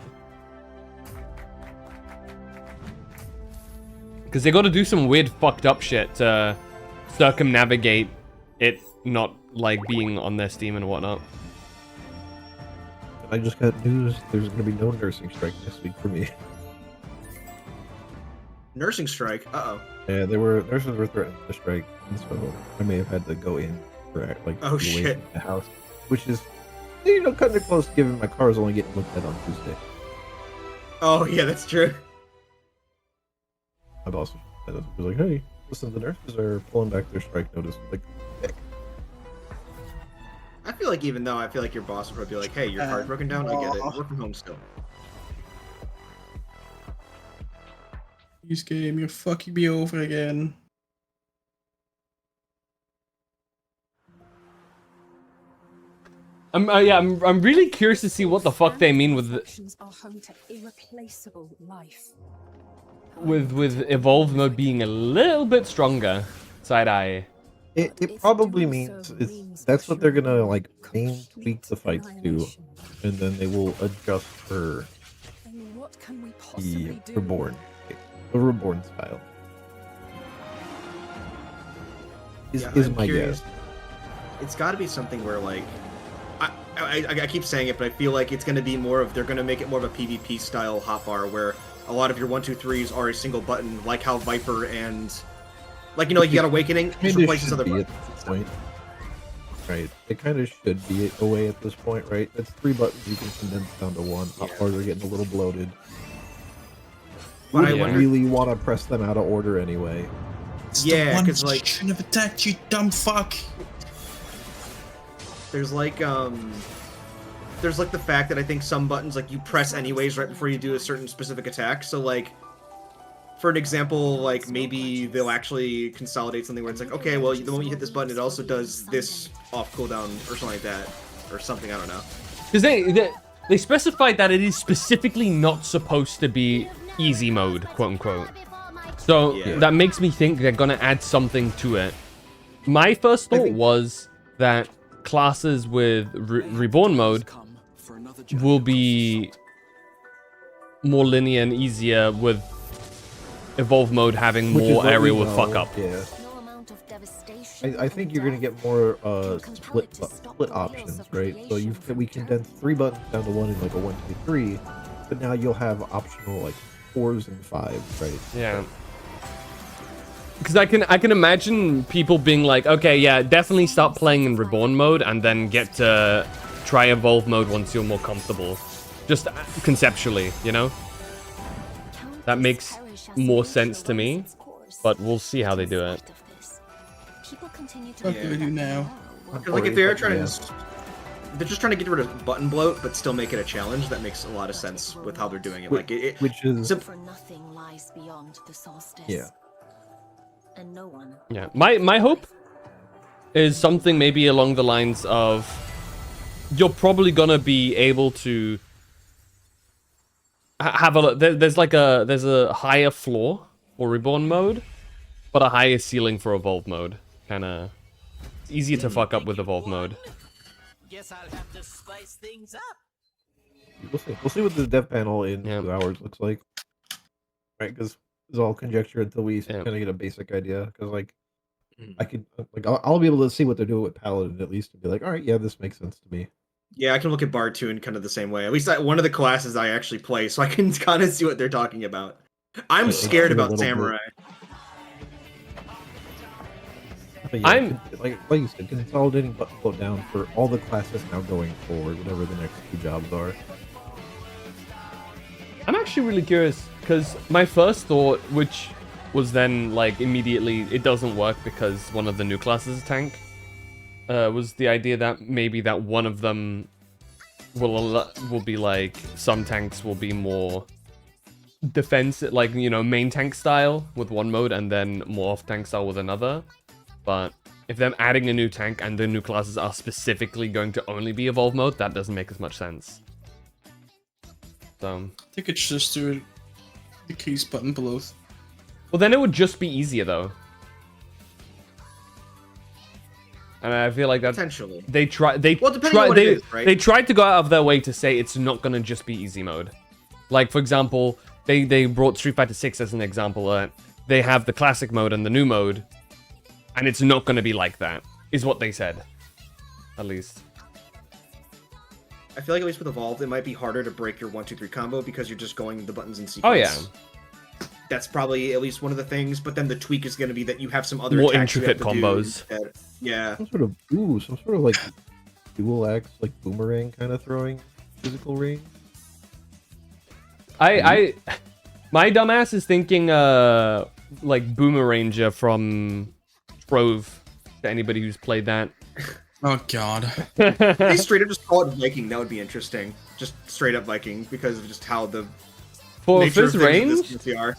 Because they got to do some weird fucked up shit to circumnavigate it not like being on their Steam and whatnot. I just got news. There's gonna be no nursing strike this week for me. Nursing strike? Uh-oh. Yeah, nurses were threatening to strike, and so I may have had to go in for like Oh, be away shit. from the house, which is kind of close given my car is only getting looked at on Tuesday. Oh, yeah, that's true. My boss was like, "Hey, listen, the nurses are pulling back their strike notice." Like, heck. I feel like even though I feel like your boss would probably be like, hey, your car's broken down, I get it. Work from home still. This game, you're fucking me over again. I'm really curious to see what the fuck they mean with Are home to irreplaceable life. with evolve mode being a little bit stronger. Side eye. It probably means that's what they're gonna like tweak the fights to, and then they will adjust for the reborn style. Is I'm my curious. guess. It's got to be something where like, I keep saying it, but I feel like it's going to be more of, they're going to make it more of a PvP style hotbar where a lot of your 1, 2, 3s are a single button, like how Viper and, like, you know, like you got Awakening, just replaces other buttons. At this point. Right. It kind of should be a way at this point, right? That's 3 buttons you can condense down to 1. Hotbars are getting a little bloated. But I Wouldn't wonder- really want to press them out of order anyway. Yeah, because like, shouldn't have attacked you, dumb fuck. there's like the fact that I think some buttons like you press anyways right before you do a certain specific attack. So like, for an example, like maybe they'll actually consolidate something where it's like, okay, well, the moment you hit this button, it also does this off cooldown or something like that, or something. I don't know. Because they specified that it is specifically not supposed to be easy mode, quote unquote. So that makes me think they're gonna add something to it. My first thought was that classes with reborn mode will be more linear and easier, with evolve mode having Which is more what we area with know, fuck up. Yeah. I think you're gonna get more split options, right? So we condensed 3 buttons down to 1 in like a 1, 2, 3, but now you'll have optional like 4s and 5s, right? Yeah. Because I can imagine people being like, okay, yeah, definitely start playing in reborn mode and then get to try evolve mode once you're more comfortable. Just conceptually, you know? That makes more sense to me, but we'll see how they do it. What do we do now? Like if they're trying to, they're just trying to get rid of button bloat, but still make it a challenge. That makes a lot of sense with how they're doing it. Like which is For nothing lies beyond the solstice. Yeah. And no one. Yeah, my hope is something maybe along the lines of, you're probably gonna be able to have a look. There's a higher floor for Reborn mode, but a higher ceiling for Evolve mode. Kind of easier to fuck up with Evolve mode. Guess I'll have to spice things up. We'll see what the dev panel in 2 hours looks like. Right, because it's all conjecture until we kind of get a basic idea. Because like, I could I'll be able to see what they're doing with Paladin at least and be like, all right, yeah, this makes sense to me. Yeah, I can look at Bard too in kind of the same way. At least one of the classes I actually play, so I can kind of see what they're talking about. I'm scared about Samurai. But yeah, like you said, consolidating button down for all the classes now going forward, whatever the next 2 jobs are. I'm actually really curious, because my first thought, which was then like immediately, it doesn't work because one of the new classes is tank, was the idea that maybe that one of them will be like, some tanks will be more defense, like, you know, main tank style with one mode and then more off tank style with another. But if they're adding a new tank and the new classes are specifically going to only be Evolve mode, that doesn't make as much sense. So I think it's just do the keys button below. Well, then it would just be easier though. And I feel like that potentially they tried to go out of their way to say it's not gonna just be easy mode. Like for example, they brought Street Fighter 6 as an example. They have the classic mode and the new mode, and it's not gonna be like that, is what they said. At least. I feel like at least with Evolved, it might be harder to break your 1-2-3 combo because you're just going the buttons in sequence. Oh yeah. That's probably at least one of the things, but then the tweak is going to be that you have some other more intricate combos. Yeah. Some sort of like dual axe, like boomerang kind of throwing physical range. My dumbass is thinking like Boomeranger from Trove, to anybody who's played that. Oh god. They straight up just call it Viking, that would be interesting. Just straight up Viking, because of just how the nature of his range? They are.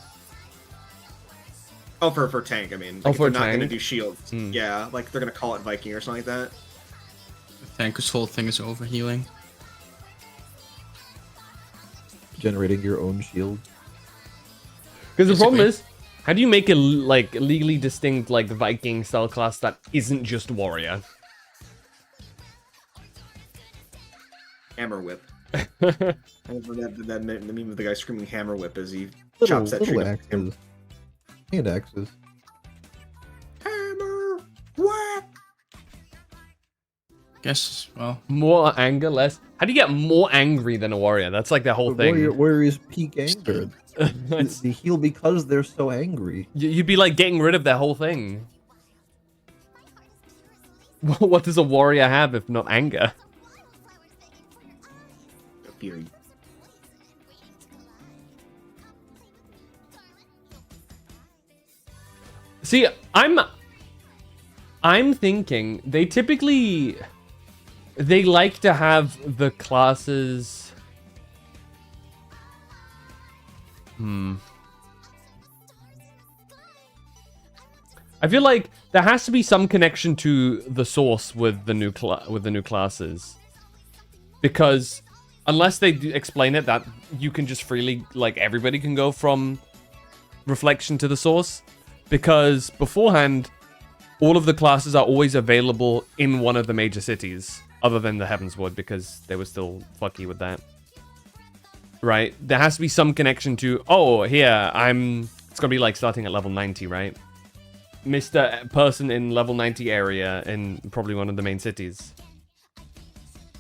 Oh, for tank, I mean. Like, oh, if for they're not tank? gonna do shields. Yeah, like they're gonna call it Viking or something like that. Tanker's whole thing is overhealing. Generating your own shield. Because the problem is, how do you make a like legally distinct like Viking style class that isn't just warrior? Hammer whip. The meme of the guy screaming hammer whip as he chops that tree. Axes. Hand axes. Hammer whip. Guess, well, more anger, less. How do you get more angry than a warrior? That's like the whole thing. Warriors peak anger. They heal because they're so angry. You'd be like getting rid of their whole thing. What does a warrior have if not anger? Fury. See, I'm thinking they typically like to have the classes. I feel like there has to be some connection to the source with the new classes, because unless they do explain it that you can just freely, like, everybody can go from reflection to the source, because beforehand all of the classes are always available in one of the major cities other than the Heavensward, because they were still fucky with that. Right? There has to be some connection to, oh, here, it's gonna be like starting at level 90, right? Mr. Person in level 90 area in probably one of the main cities.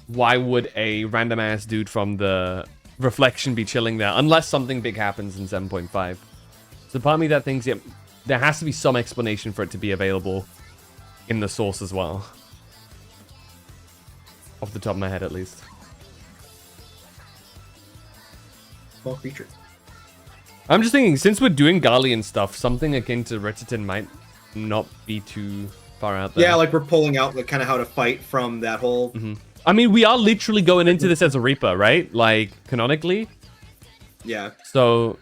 Why would a random ass dude from the reflection be chilling there unless something big happens in 7.5? So part of me that thinks there has to be some explanation for it to be available in the source as well. Off the top of my head, at least. Small creature. I'm just thinking, since we're doing Garlean stuff, something akin to Retitan might not be too far out there. Yeah, like we're pulling out like kind of how to fight from that whole. I mean, we are literally going into this as a Reaper, right? Like, canonically. Yeah. So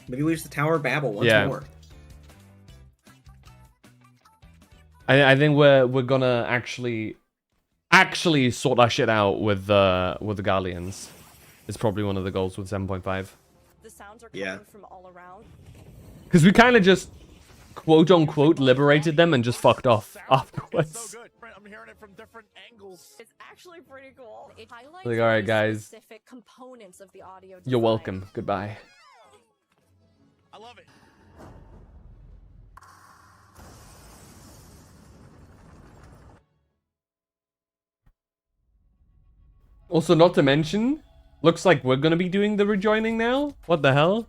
maybe we use the Tower of Babel once more. I think we're gonna actually actually sort our shit out with the Guardians. Is probably one of the goals with 7.5. The sounds are coming from all around. Because we kind of just quote unquote liberated them and just fucked off afterwards. I'm hearing it from different angles. It's actually pretty cool. It highlights Like, all right, guys. specific components of the audio You're design. welcome. Goodbye. I love it. Also, not to mention, looks like we're gonna be doing the rejoining now. What the hell?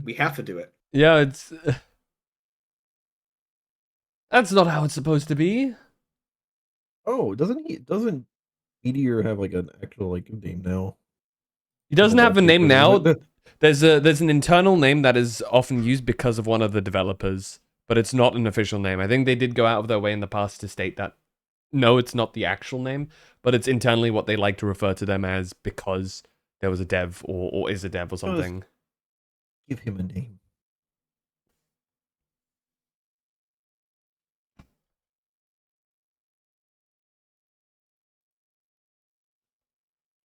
We have to do it. Yeah, it's... That's not how it's supposed to be. Oh, doesn't Meteor have like an actual like name now? He doesn't have a name now. There's an internal name that is often used because of one of the developers, but it's not an official name. I think they did go out of their way in the past to state that no, it's not the actual name, but it's internally what they like to refer to them as because there was a dev or is a dev or something. Give him a name.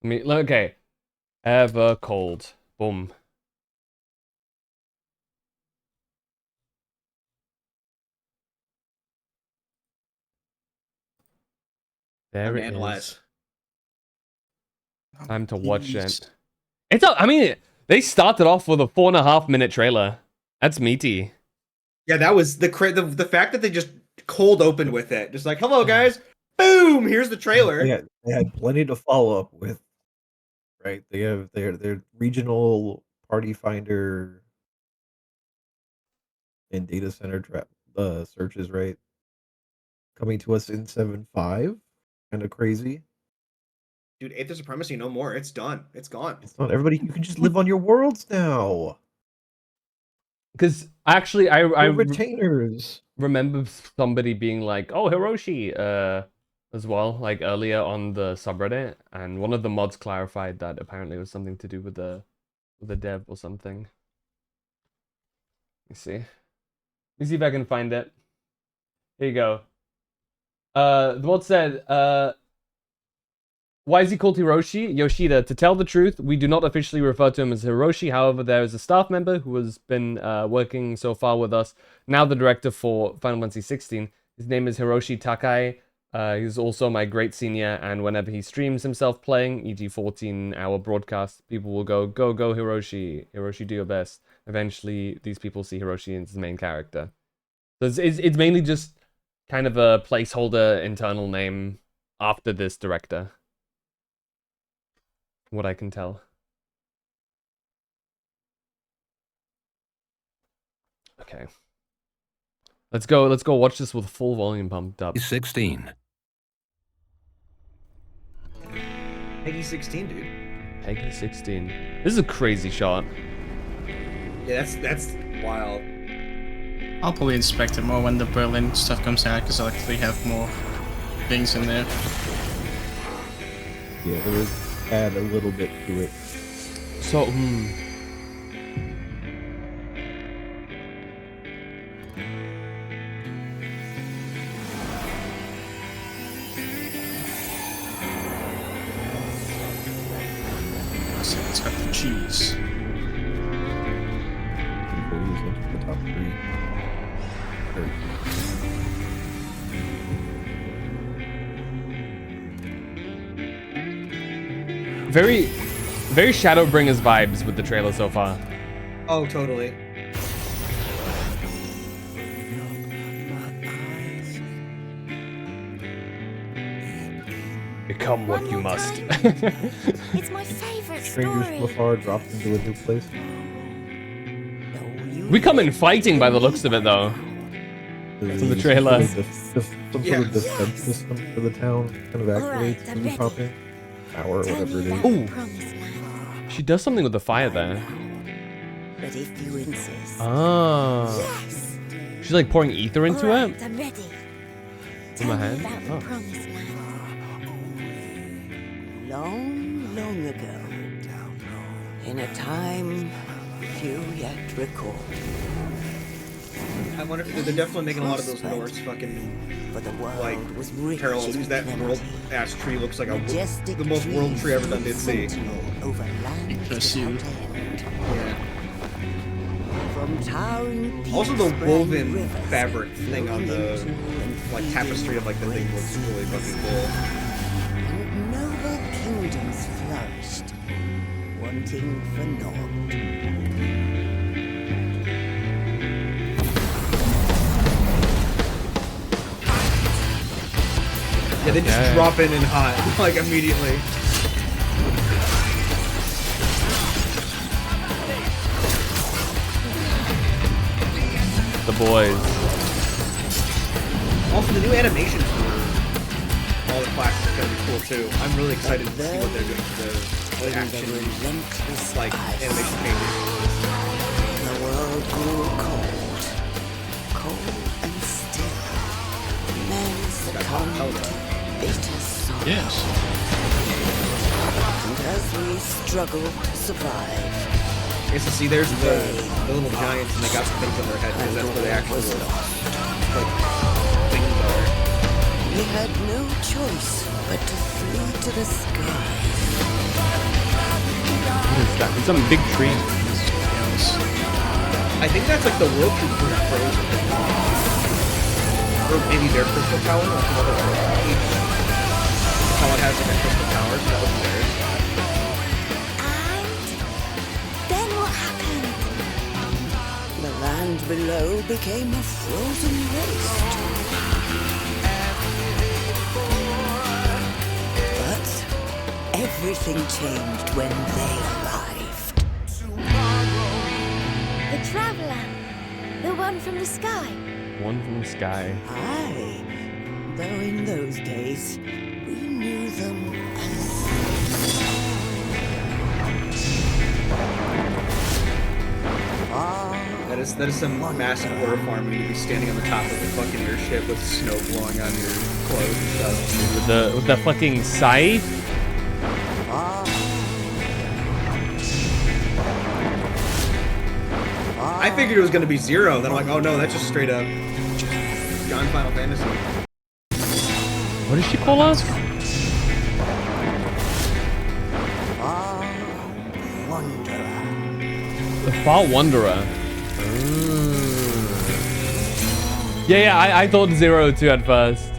Okay. EVERCOLD. Boom. There it is. Time to watch it. It's I mean, they started off with a 4.5-minute trailer. That's meaty. Yeah, that was the fact that they just cold opened with it. Just like, hello guys, boom, here's the trailer. They had plenty to follow up with. Right? They have their regional party finder and data center searches, right? Coming to us in 7.5. Kind of crazy. Dude, Aether Supremacy, no more. It's done. It's gone. It's not everybody. You can just live on your worlds now. Because actually, I retainers. Remember somebody being like, "Oh, Hiroshi," as well, like earlier on the subreddit, and one of the mods clarified that apparently it was something to do with the dev or something. Let me see. Let me see if I can find it. Here you go. The mod said, why is he called Hiroshi? Yoshida, to tell the truth, we do not officially refer to him as Hiroshi. However, there is a staff member who has been working so far with us, now the director for Final Fantasy 16. His name is Hiroshi Takai. He's also my great senior, and whenever he streams himself playing, e.g. 14-hour broadcast, people will go, go, go, Hiroshi. Hiroshi, do your best. Eventually, these people see Hiroshi as the main character. So it's mainly just kind of a placeholder internal name after this director. What I can tell. Okay. Let's go watch this with full volume pumped up. 16. Peggy 16, dude. Peggy 16. This is a crazy shot. Yeah, that's wild. I'll probably inspect it more when the Berlin stuff comes out because I'll actually have more things in there. Yeah, there was add a little bit to it. So, It's got the cheese. The top 3. very Shadowbringers vibes with the trailer so far. Oh, totally. Become what you must. It's my favorite Strangers from afar dropped into a new place. We come in fighting by the looks of it, though. From the trailer. Some sort of defense system for the town kind of activates when you pop in. Power, whatever it is. Ooh. She does something with the fire there. But if you insist. Ah. Yes. She's like pouring ether into it. I'm ready. From her hand. About the Oh. promised land. Long, long ago, in a time few yet recall, I wonder if they're definitely making a lot of those Norse fucking like parallels. Use that world ass tree looks like the most world tree ever done. Did see. Also, the woven fabric thing on the like tapestry of like the thing looks really fucking cool. Noble kingdoms flourished, wanting for naught. Yeah, they just drop in and hot, like, immediately. The boys. Also, the new animations for all the classes is gonna be cool, too. I'm really excited to see what they're doing for the action, like, animation changes. The world grew cold, cold and still. Men succumbed to bitter sorrow. Yes. And as we struggle to survive, Yes, see, there's the little giants, and they got some things on their head, because that's where the actual, like, things are. we had no choice but to flee to the sky. What is that? It's some big tree. I think that's like the world tree for frozen. Or maybe their crystal tower, like another each tower has like a crystal tower, so that would be theirs. Then what happened? The land below became a frozen waste. But everything changed when they arrived. The traveler. The one from the sky. One from the sky. Aye, though in those days, we knew them That is some massive horror farming to be standing on the top of the fucking airship with snow blowing on your clothes and stuff. With the fucking scythe? I figured it was gonna be Zero, then I'm like, oh no, that's just straight up John Final Fantasy. What did she call us? The Far Wanderer. Yeah, I thought Zero too at first.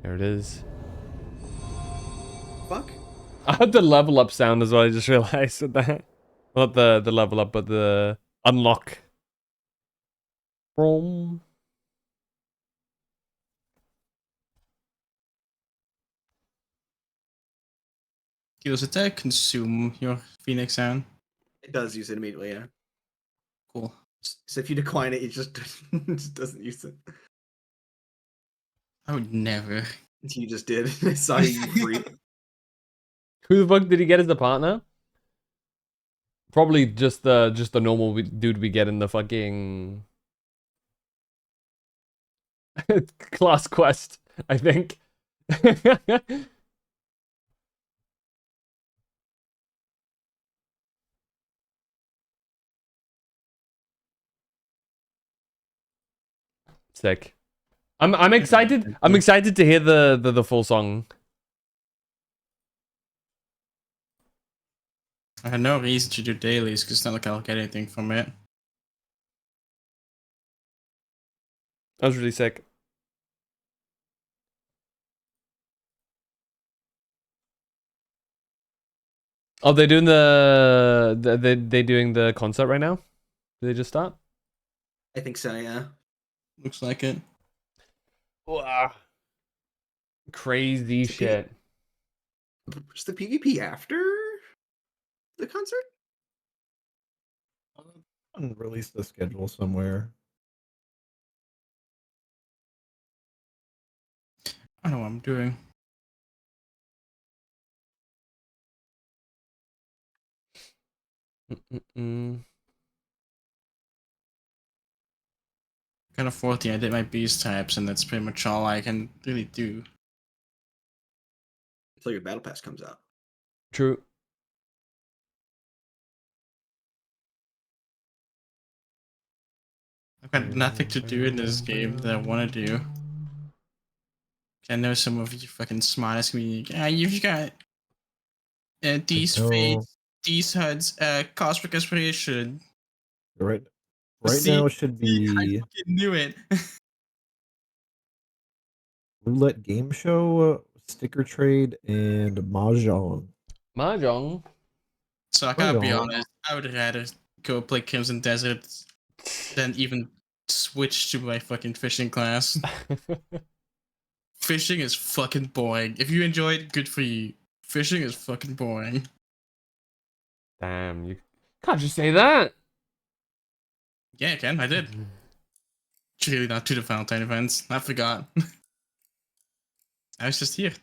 There it is. Fuck. I had the level up sound as well, I just realized with that. Not the level up, but the unlock. From. Does attack consume your Phoenix sound? It does use it immediately, yeah. Cool. So if you decline it, it just, it just doesn't use it. I would never. You just did. I saw you freak. Who the fuck did he get as the partner? Probably just the normal dude we get in the fucking class quest, I think. Sick. I'm excited. I'm excited to hear the full song. I had no reason to do dailies because it's not like I'll get anything from it. That was really sick. Oh, they're doing they doing the concert right now? Did they just start? I think so, yeah. Looks like it. Wow. Crazy shit. Is the PvP after the concert? Release the schedule somewhere. I know what I'm doing. Kind of 40, I did my beast types, and that's pretty much all I can really do. Until your battle pass comes out. True. got nothing to do in this game that I want to do. I know some of you fucking smartest me. You've got these fates, these HUDs, cosmic aspiration. Right See, now it should be I fucking knew it. roulette game show, sticker trade, and mahjong. Mahjong. So I gotta be honest, I would rather go play Crimson Desert than even switch to my fucking fishing class. Fishing is fucking boring. If you enjoy it, good for you. Fishing is fucking boring. Damn, you can't just say that. Yeah, I can. I did. It's really not to the Valentine events. I forgot. I was just here.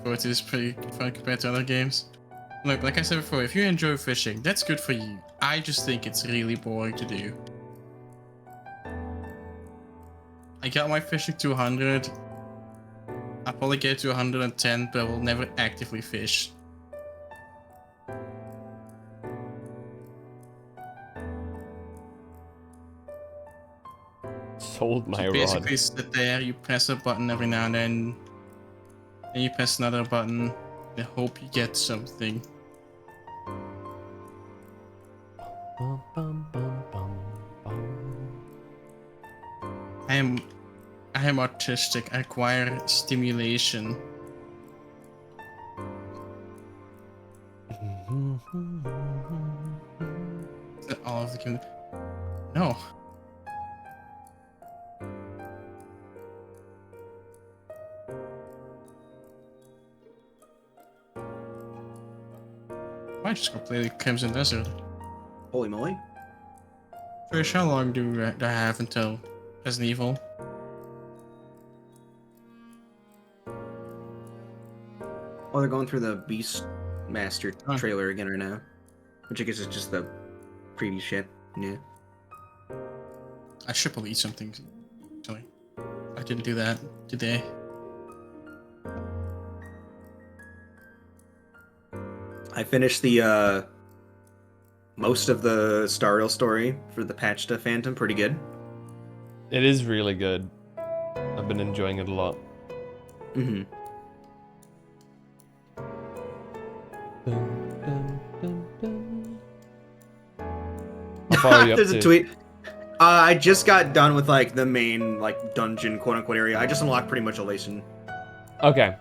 It is pretty fun compared to other games. Look, like I said before, if you enjoy fishing, that's good for you. I just think it's really boring to do. I got my fishing to 100. I'll probably get to 110, but I will never actively fish. Sold my you rod. basically sit there, you press a button every now and then you press another button, and hope you get something. I am autistic. I require stimulation. All of the no. I just go play the Crimson Desert. Holy moly. Trish, how long do I have until Resident Evil? Oh, they're going through the Beast Master trailer again right now. Which I guess is just the preview shit. Yeah. I should probably eat something. Actually, I didn't do that today. I finished the most of the Star Rail story for the patch to Phantom. Pretty good. It is really good. I've been enjoying it a lot. Mm-hmm. How far are you up There's to? a tweet. I just got done with like the main like dungeon quote unquote area. I just unlocked pretty much Elation. Okay.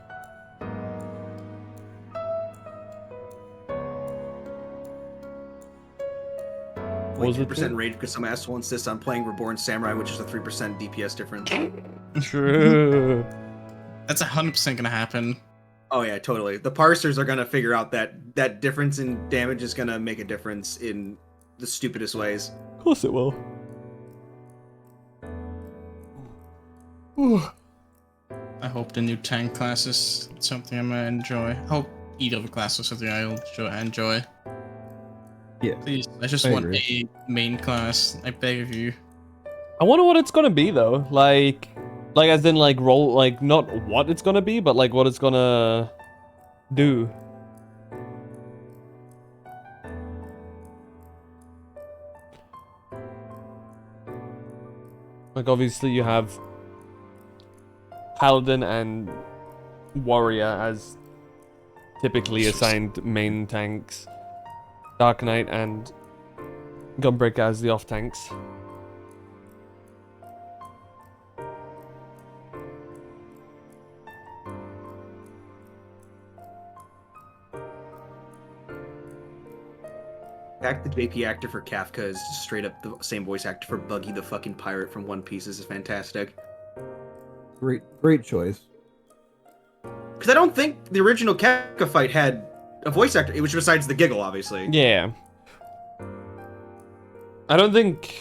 Like 2% rage because some asshole insists on playing Reborn Samurai, which is a 3% DPS difference. True. That's 100% gonna happen. Oh yeah, totally. The parsers are gonna figure out that difference in damage is gonna make a difference in the stupidest ways. Of course it will. I hope the new tank class is something I'm gonna enjoy. I hope either of the classes is something I'll enjoy. Yeah. Please, I just want a main class. I beg of you. I wonder what it's gonna be though. Like as in like roll, like not what it's gonna be, but like what it's gonna do. Like obviously you have Paladin and Warrior as typically assigned main tanks. Dark Knight and Gunbreaker as the off tanks. The fact the JP actor for Kafka is just straight up the same voice actor for Buggy the fucking pirate from One Piece is fantastic. Great choice. Because I don't think the original Kafka fight had a voice actor. It was besides the giggle, obviously. Yeah. I don't think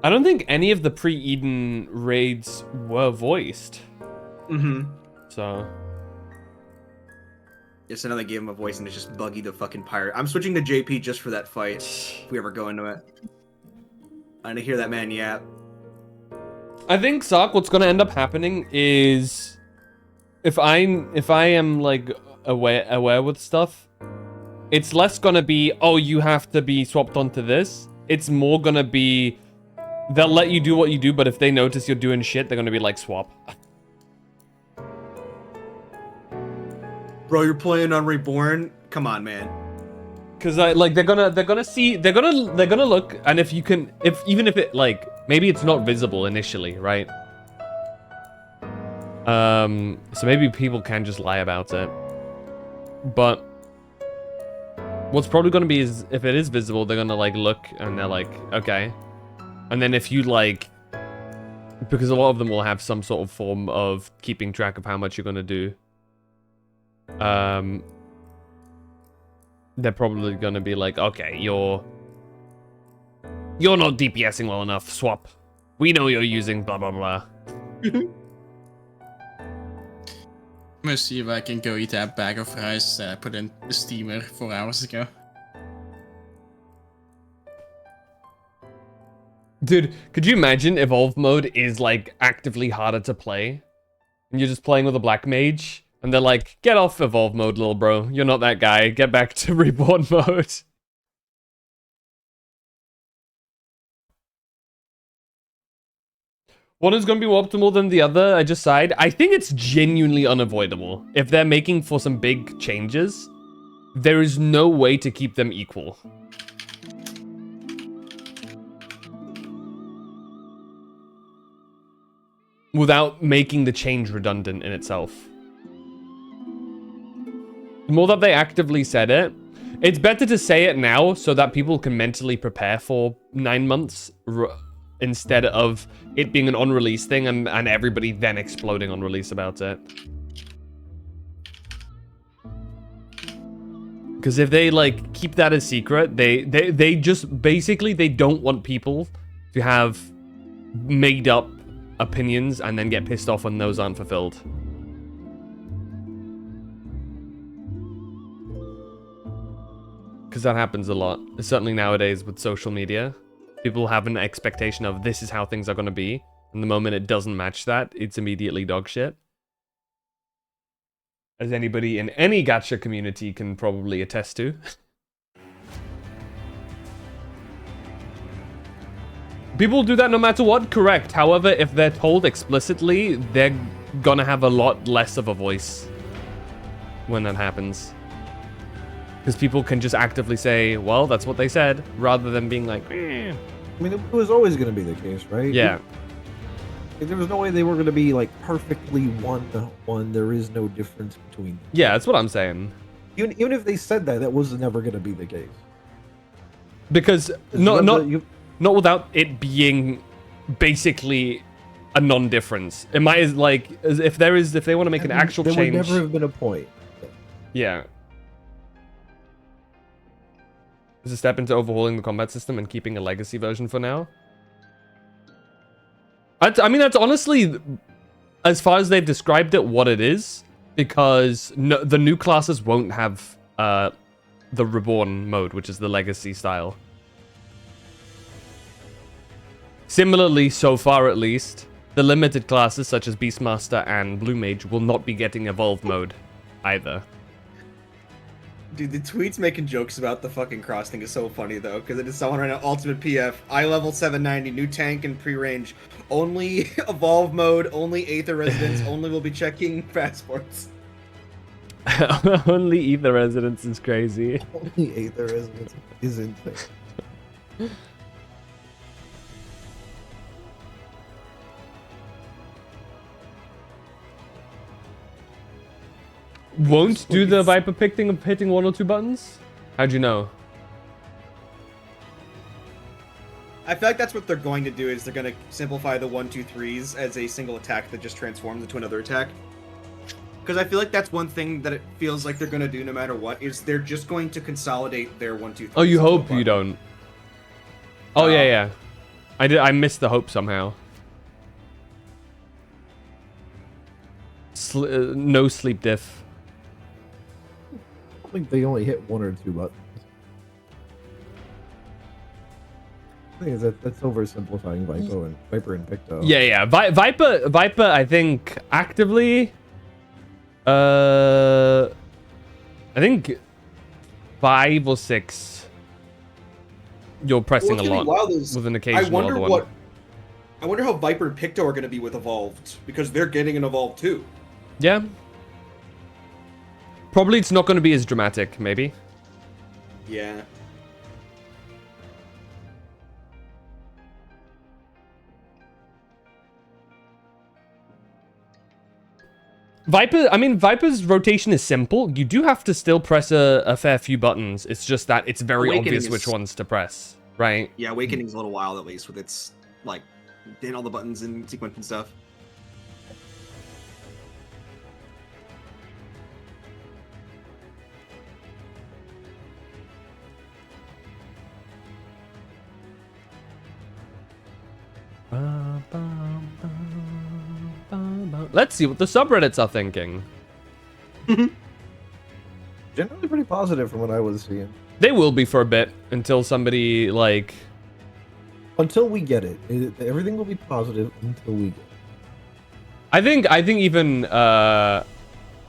any of the pre-Eden raids were voiced. Mm-hmm. So. It's another game of voice and it's just Buggy the fucking pirate. I'm switching to JP just for that fight. If we ever go into it. I need to hear that man yap. I think, Sark, what's gonna end up happening is if I am like aware with stuff, it's less gonna be, oh, you have to be swapped onto this. It's more gonna be, they'll let you do what you do, but if they notice you're doing shit, they're gonna be like, swap. Bro, you're playing on Reborn? Come on, man. Cause like they're gonna see, they're gonna look, and if you can, even if it like, maybe it's not visible initially, right? So maybe people can just lie about it. But what's probably gonna be is, if it is visible, they're gonna like look and they're like, okay. And then if you like, because a lot of them will have some sort of form of keeping track of how much you're gonna do. They're probably gonna be like, okay, you're not DPSing well enough, swap. We know you're using blah blah blah. I'm gonna see if I can go eat that bag of rice that I put in the steamer 4 hours ago. Dude, could you imagine Evolve mode is like actively harder to play? And you're just playing with a black mage? And they're like, get off Evolve mode, little bro. You're not that guy. Get back to Reborn mode. One is going to be more optimal than the other, I just sighed. I think it's genuinely unavoidable. If they're making for some big changes, there is no way to keep them equal. Without making the change redundant in itself. The more that they actively said it, it's better to say it now so that people can mentally prepare for 9 months instead of it being an on-release thing and everybody then exploding on release about it. Because if they like keep that a secret, they just basically, they don't want people to have made up opinions and then get pissed off when those aren't fulfilled. Because that happens a lot, certainly nowadays with social media. People have an expectation of this is how things are going to be, and the moment it doesn't match that, it's immediately dog shit. As anybody in any gacha community can probably attest to. People do that no matter what, correct. However, if they're told explicitly, they're gonna have a lot less of a voice when that happens. Because people can just actively say, well, that's what they said, rather than being like, eh. I mean, it was always going to be the case, right? Yeah. There was no way they were going to be, like, perfectly one-to-one. There is no difference between them. Yeah, that's what I'm saying. Even if they said that, that was never going to be the case. Because, not without it being basically a non-difference. It might, like, if they want to make an actual change. There would never have been a point. Yeah. Is a step into overhauling the combat system and keeping a legacy version for now. I mean, that's honestly, as far as they've described it, what it is. Because the new classes won't have the Reborn mode, which is the legacy style. Similarly, so far at least, the limited classes such as Beastmaster and Blue Mage will not be getting Evolve mode either. Dude, the tweets making jokes about the fucking cross thing is so funny, though, because it is someone right now, Ultimate PF, eye level 790, new tank and pre-range, only Evolve mode, only Aether Residence, only will be checking passports. Only Aether Residence is crazy. Only Aether Residence is insane. Won't do the Viper picking of hitting 1 or 2 buttons? How'd you know? I feel like that's what they're going to do, is they're going to simplify the 1, 2, 3s as a single attack that just transforms into another attack. Because I feel like that's one thing that it feels like they're going to do no matter what, is they're just going to consolidate their 1, 2, 3s. Oh, you hope you don't. Oh, yeah. I missed the hope somehow. No sleep diff. I think they only hit 1 or 2 buttons. I think that's oversimplifying Viper and Picto. Yeah. Viper, I think actively I think 5 or 6. You're pressing What's a gonna be lot wild is with an I occasional wonder other one. what. I wonder how Viper and Picto are going to be with Evolved because they're getting an Evolved too. Yeah. Probably it's not going to be as dramatic, maybe. Yeah. Viper's rotation is simple. You do have to still press a fair few buttons. It's just that it's very Awakening obvious is- which ones to press, right? Yeah, Awakening's a little wild at least with its like hitting all the buttons and sequence and stuff. Let's see what the subreddits are thinking. Generally pretty positive from what I was seeing. They will be for a bit until somebody like. Until we get it. Everything will be positive until we get it. I think even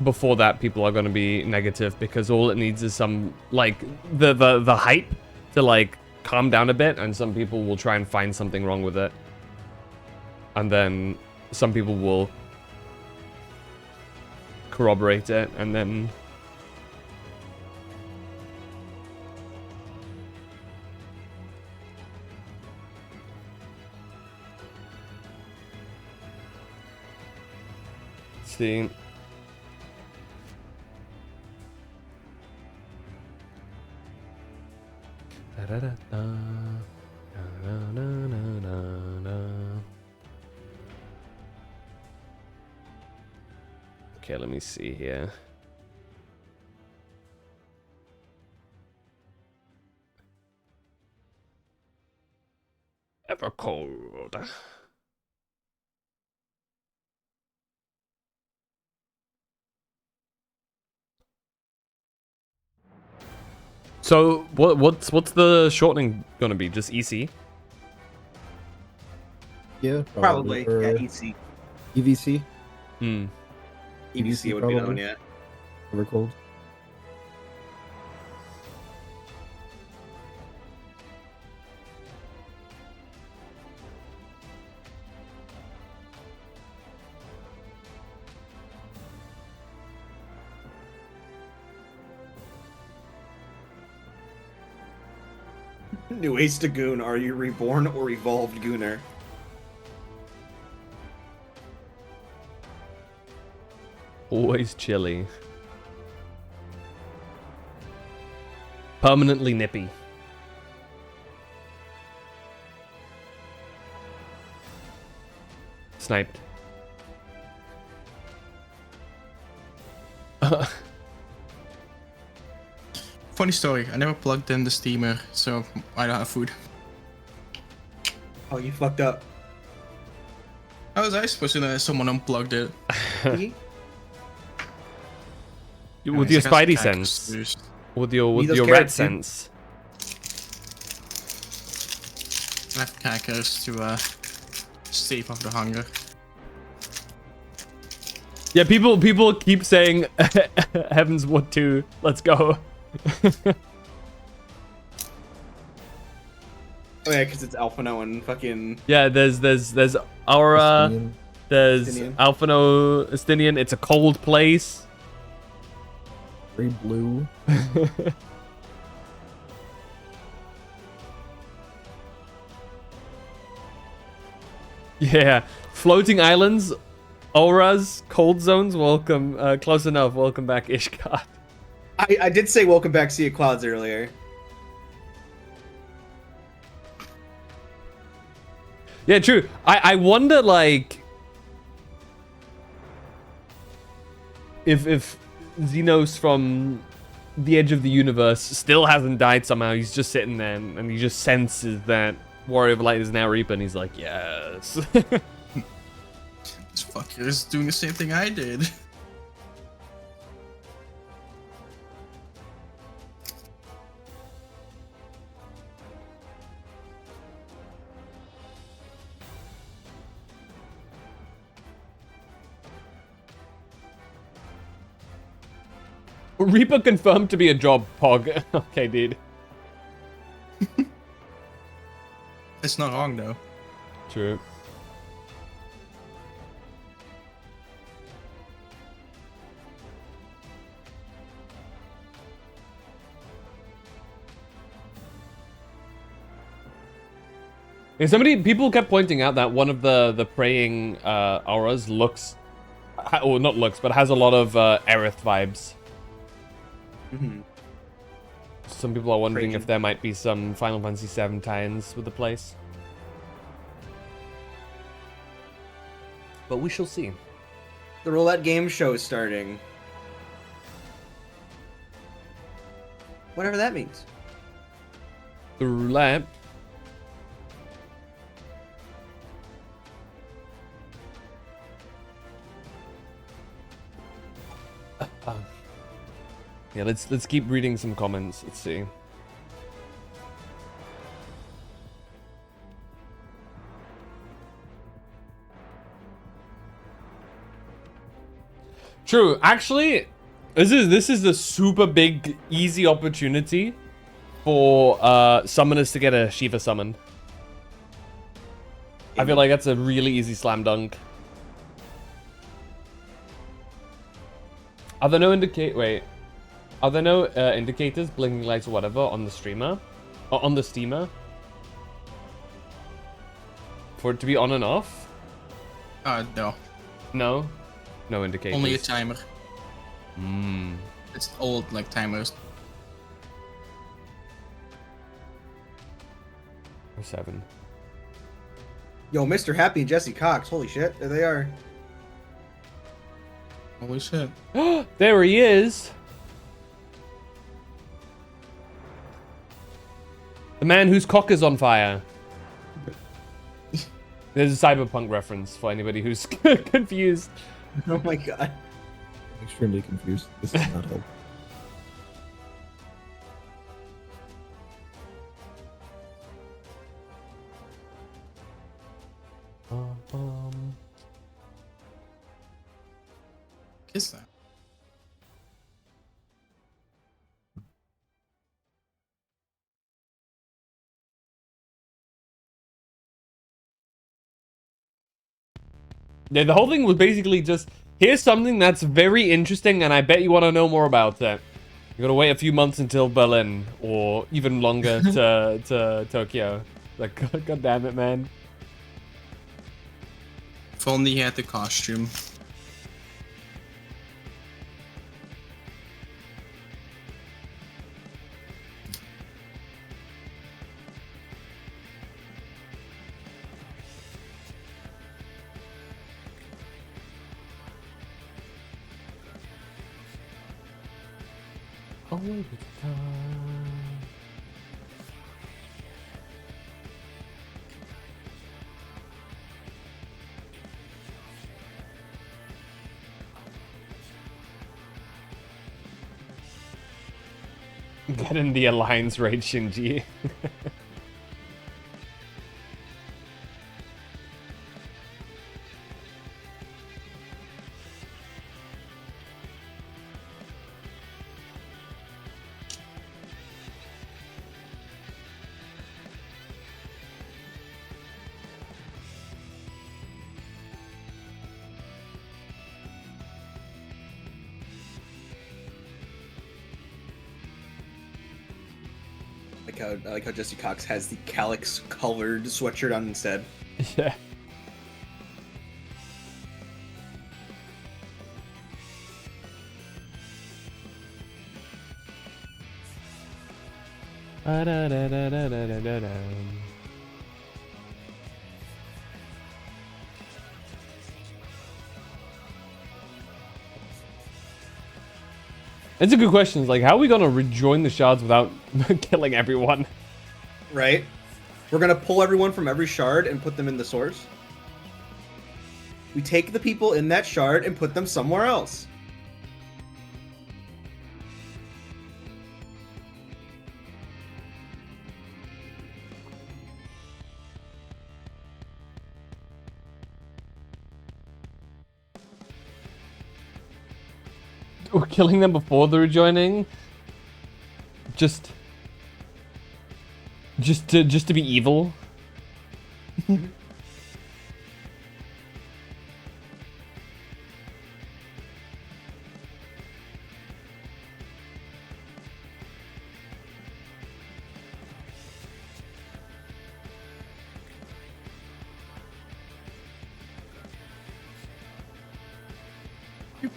before that, people are going to be negative because all it needs is some like the hype to like calm down a bit, and some people will try and find something wrong with it, and then some people will corroborate it, and then. See. Okay, let me see here. EVERCOLD. So what's the shortening gonna be? Just EC? Yeah, Probably. or Yeah, EC. EVC. Hmm. EVC would be known, yeah. EVERCOLD. New Ace to Goon, are you reborn or evolved Gooner? Always chilly. Permanently nippy. Sniped. Funny story, I never plugged in the steamer, so I don't have food. Oh, you fucked up. How was I supposed to know that someone unplugged it? With your spidey sense. With your rat sense. I have crackers to stave off the hunger. Yeah, people keep saying Heaven's Wood 2. Let's go. Oh yeah, because it's Alphino and fucking... Yeah, there's Aura, Estinian. there's Estinian. Alphino, Estinian. It's a cold place. Very blue. Yeah, floating islands, auras, cold zones. Welcome, close enough. Welcome back, Ishgard. I did say welcome back, Sea of Clouds earlier. Yeah, true. I wonder, like, if Xenos from the edge of the universe still hasn't died somehow. He's just sitting there and he just senses that Warrior of Light is now Reaper, and he's like, yes. This fucker is doing the same thing I did. Reaper confirmed to be a job, Pog. Okay, dude. It's not wrong though. True. And people kept pointing out that one of the praying auras looks, or not looks, but has a lot of Aerith vibes. Mm-hmm. Some people are wondering if there might be some Final Fantasy VII tie-ins with the place. But we shall see. The roulette game show is starting. Whatever that means. The roulette. Yeah, let's keep reading some comments. Let's see. True. Actually, this is a super big, easy opportunity for summoners to get a Shiva summon. I feel like that's a really easy slam dunk. Are there no indicators, blinking lights or whatever on the streamer? Or on the steamer? For it to be on and off? No. No? No indicators. Only a timer. Hmm. It's old, like, timers. Or 7. Yo, Mr. Happy and Jesse Cox. Holy shit, there they are. Holy shit. There he is! The man whose cock is on fire. There's a cyberpunk reference for anybody who's confused. Oh my god. I'm extremely confused. This is not help. What is that? Yeah, the whole thing was basically just, here's something that's very interesting and I bet you want to know more about it. You gotta wait a few months until Berlin, or even longer to Tokyo. Like, god damn it, man. If only he had the costume. Always time. Get in the alliance raid, Shinji. I like how Jesse Cox has the calyx colored sweatshirt on instead. Yeah. It's a good question. It's like, how are we gonna rejoin the shards without killing everyone? Right? We're gonna pull everyone from every shard and put them in the source. We take the people in that shard and put them somewhere else. We're killing them before they're joining. Just to be evil. You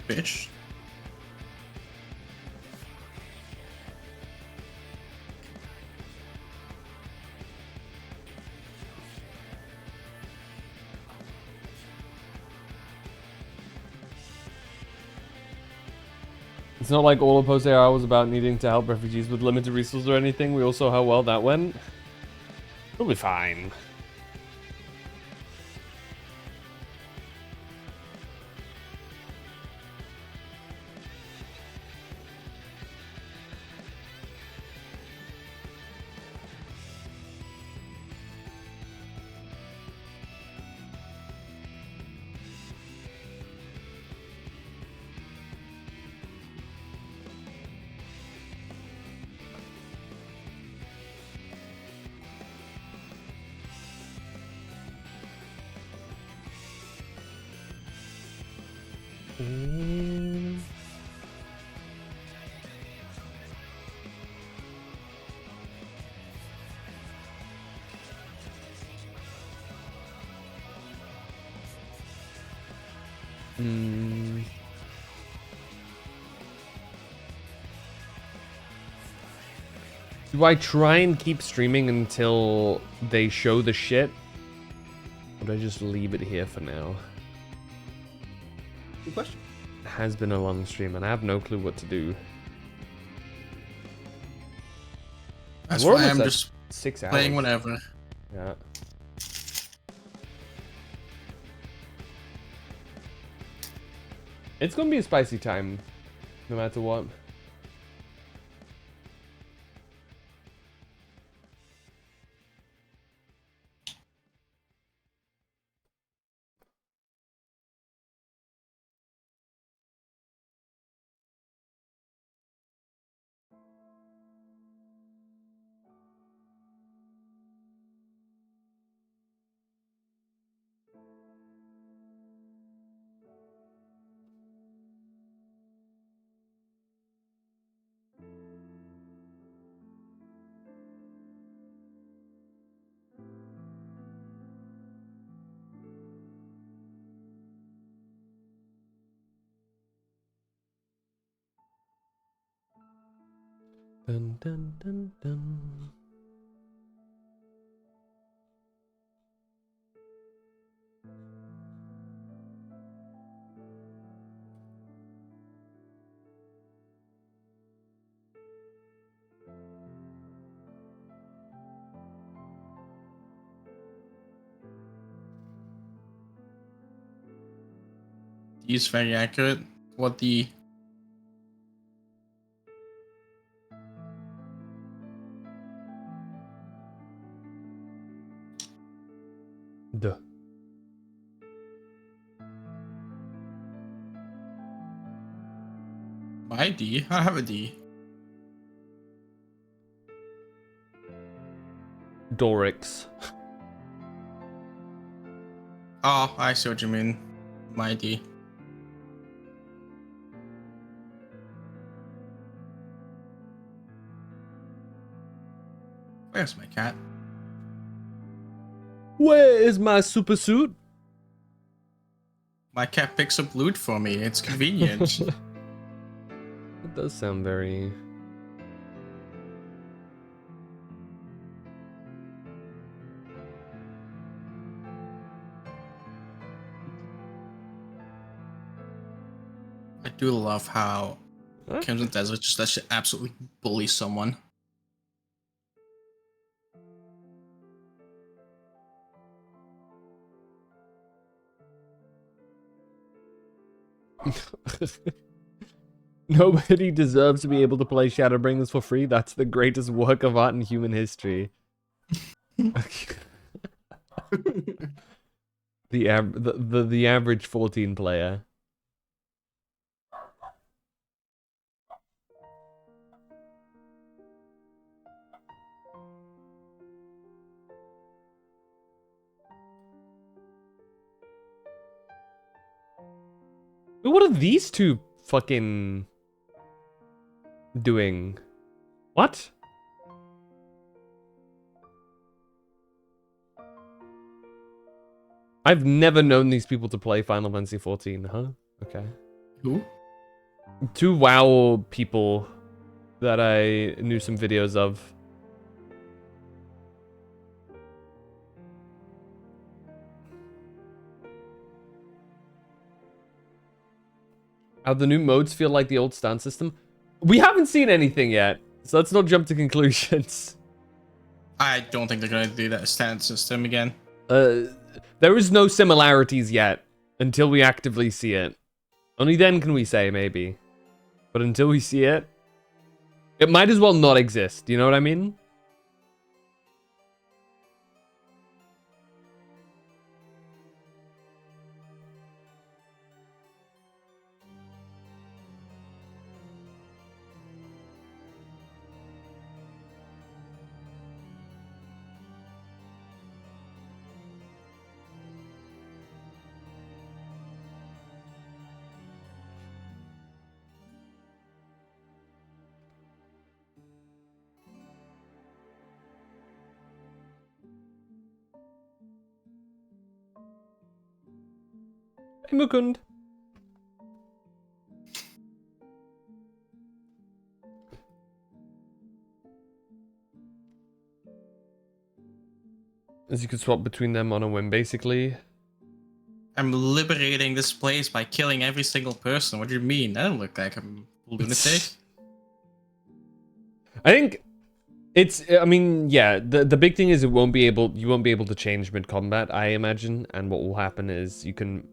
bitch. It's not like all of Post AR was about needing to help refugees with limited resources or anything. We also how well that went. It'll be fine. Do I try and keep streaming until they show the shit? Or do I just leave it here for now? Good question. It has been a long stream and I have no clue what to do. That's We're why almost I'm at just 6 hours. playing whatever. Yeah. It's gonna be a spicy time, no matter what. Dun dun dun dun. He's very accurate. What the... Duh. My D? I have a D. Dorix. Oh, I see what you mean. My D. Where's my cat? Where is my super suit? My cat picks up loot for me. It's convenient. It does sound very... I do love how Crimson Desert just lets you absolutely bully someone. Nobody deserves to be able to play Shadowbringers for free. That's the greatest work of art in human history. The average 14 player. What are these two fucking doing? What? I've never known these people to play Final Fantasy XIV, huh? Okay. Who? Two WoW people that I knew some videos of. How the new modes feel like the old stand system? We haven't seen anything yet, so let's not jump to conclusions. I don't think they're going to do that standard system again. There is no similarities yet until we actively see it. Only then can we say maybe. But until we see it, it might as well not exist. You know what I mean? Hey, Mukund. As you can swap between them on a whim, basically. I'm liberating this place by killing every single person. What do you mean? That don't look like I'm a lunatic. I think it's. I mean, yeah. The big thing is you won't be able to change mid combat. I imagine, and what will happen is you can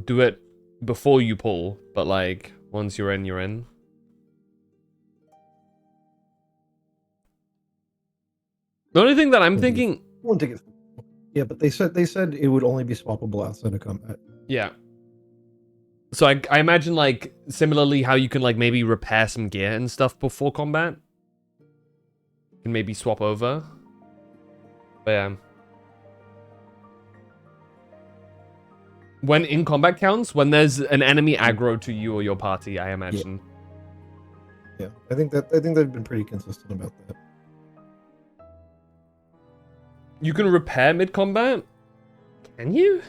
do it before you pull, but like once you're in, you're in. The only thing that I'm thinking. Won't take it. Yeah, but they said it would only be swappable outside of combat. Yeah. So I imagine like similarly how you can like maybe repair some gear and stuff before combat. You can maybe swap over. But yeah. When in combat counts, when there's an enemy aggro to you or your party, I imagine. Yeah, I think they've been pretty consistent about that. You can repair mid-combat? Can you?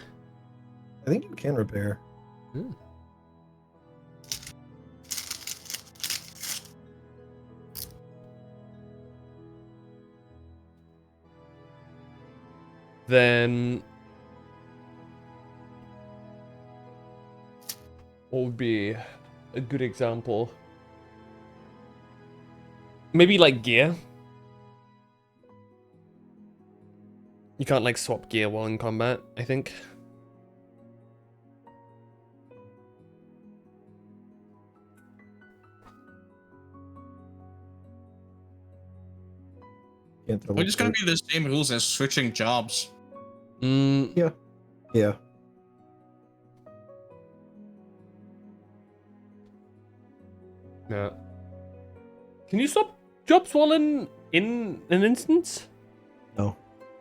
I think you can repair. Then what would be a good example? Maybe like gear. You can't like swap gear while in combat, I think. We're just gonna be the same rules as switching jobs. Yeah. Yeah. Yeah. Can you swap jobs while in an instance? No.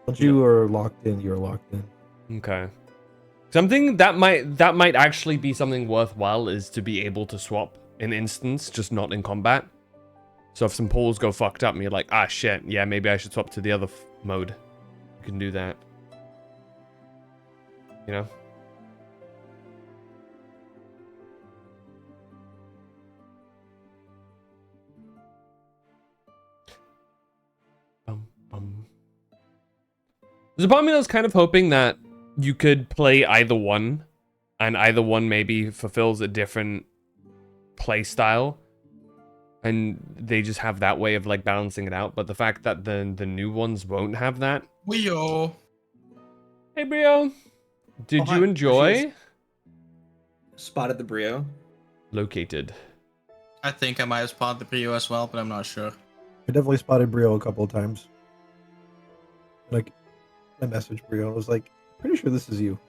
Once you are locked in, you're locked in. Okay. Something that might actually be something worthwhile is to be able to swap in instance, just not in combat. So if some pulls go fucked up and you're like, ah shit, yeah, maybe I should swap to the other mode. You can do that. You know? There's a part of me that was kind of hoping that you could play either one, and either one maybe fulfills a different play style, and they just have that way of like balancing it out. But the fact that the new ones won't have that. Brio. Hey Brio, did you enjoy? Spotted the Brio. Located. I think I might have spotted the Brio as well, but I'm not sure. I definitely spotted Brio a couple of times. Like, I messaged Brio and I was like, pretty sure this is you.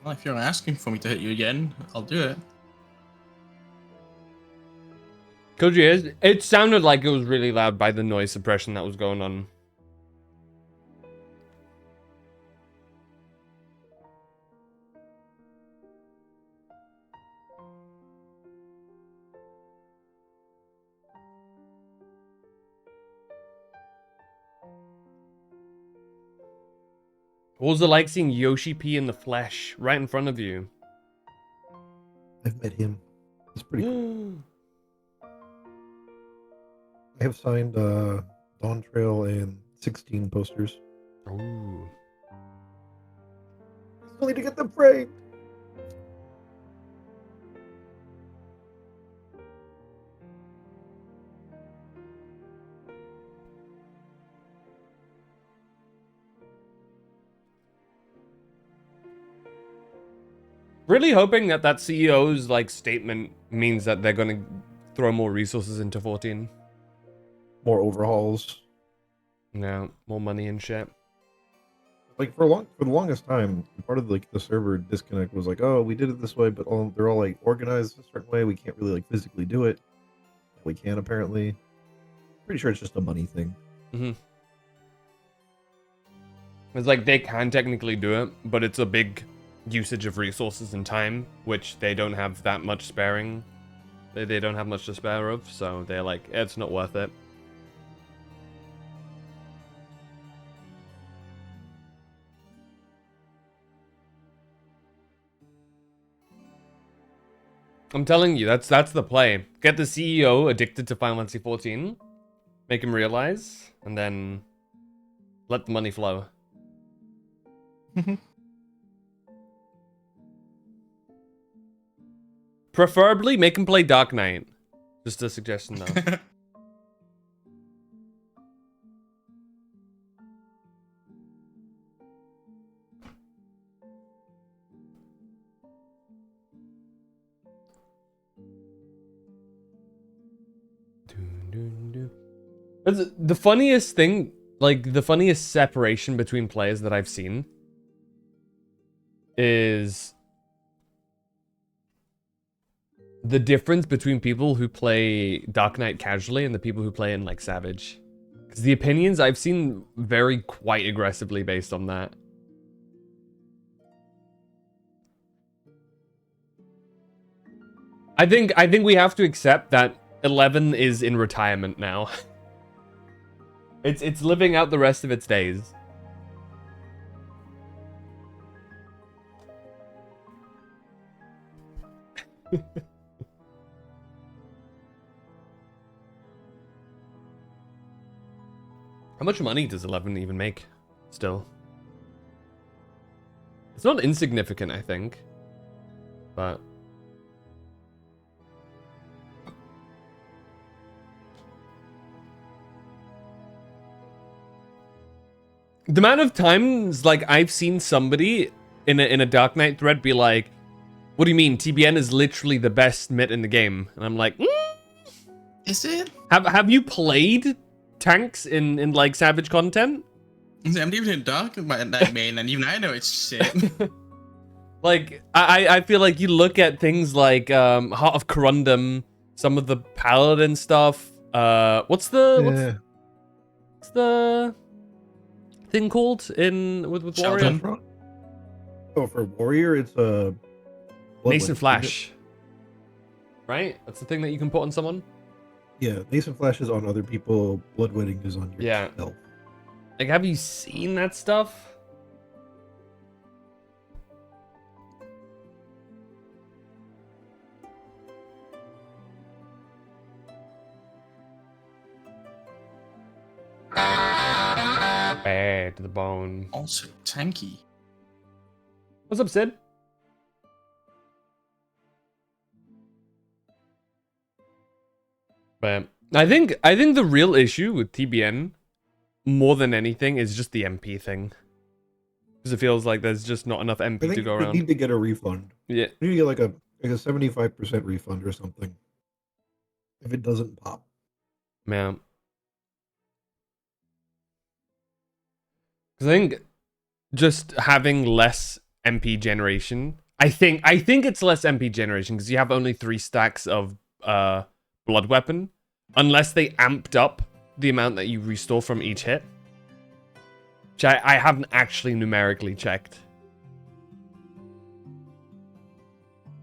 Well, if you're asking for me to hit you again, I'll do it. Koji, it sounded like it was really loud by the noise suppression that was going on. What was it like seeing Yoshi P in the flesh right in front of you? I've met him. It's pretty cool. I have signed Dawn Trail and 16 posters. Ooh. Still need to get them framed. Really hoping that that CEO's like statement means that they're going to throw more resources into 14. More overhauls. Yeah, more money and shit. Like for the longest time, part of like the server disconnect was like, oh, we did it this way, but they're all like organized a certain way. We can't really like physically do it. We can apparently. Pretty sure it's just a money thing. Mm-hmm. It's like they can technically do it, but it's a big usage of resources and time, which they don't have that much sparing. They don't have much to spare of, so they're like, it's not worth it. I'm telling you, that's the play. Get the CEO addicted to Final Fantasy 14, make him realize, and then let the money flow. Preferably make him play Dark Knight. Just a suggestion though. The funniest thing, like the funniest separation between players that I've seen is the difference between people who play Dark Knight casually and the people who play in like Savage. Because the opinions I've seen vary quite aggressively based on that. I think we have to accept that 11 is in retirement now. It's living out the rest of its days. How much money does 11 even make? Still. It's not insignificant, I think. But... the amount of times, like, I've seen somebody in a Dark Knight thread be like, what do you mean? TBN is literally the best mid in the game. And I'm like, Is it? Have you played tanks in like Savage content? I'm even in Dark Knight main, and even I know it's shit. Like, I feel like you look at things like Heart of Corundum, some of the Paladin stuff. What's the thing called in with Warrior? Oh, for Warrior, it's a Mason Flash. Right? That's the thing that you can put on someone? Yeah, Mason Flash is on other people, Bloodwedding is on yourself. Like, have you seen that stuff? Bad to the bone. Also tanky. What's up, Sid? But I think the real issue with TBN, more than anything, is just the MP thing. Because it feels like there's just not enough MP to go around. We need to get a refund. Yeah. We need to get like a 75% refund or something. If it doesn't pop. Man. Because I think just having less MP generation. I think it's less MP generation because you have only 3 stacks of blood weapon, unless they amped up the amount that you restore from each hit. Which I haven't actually numerically checked.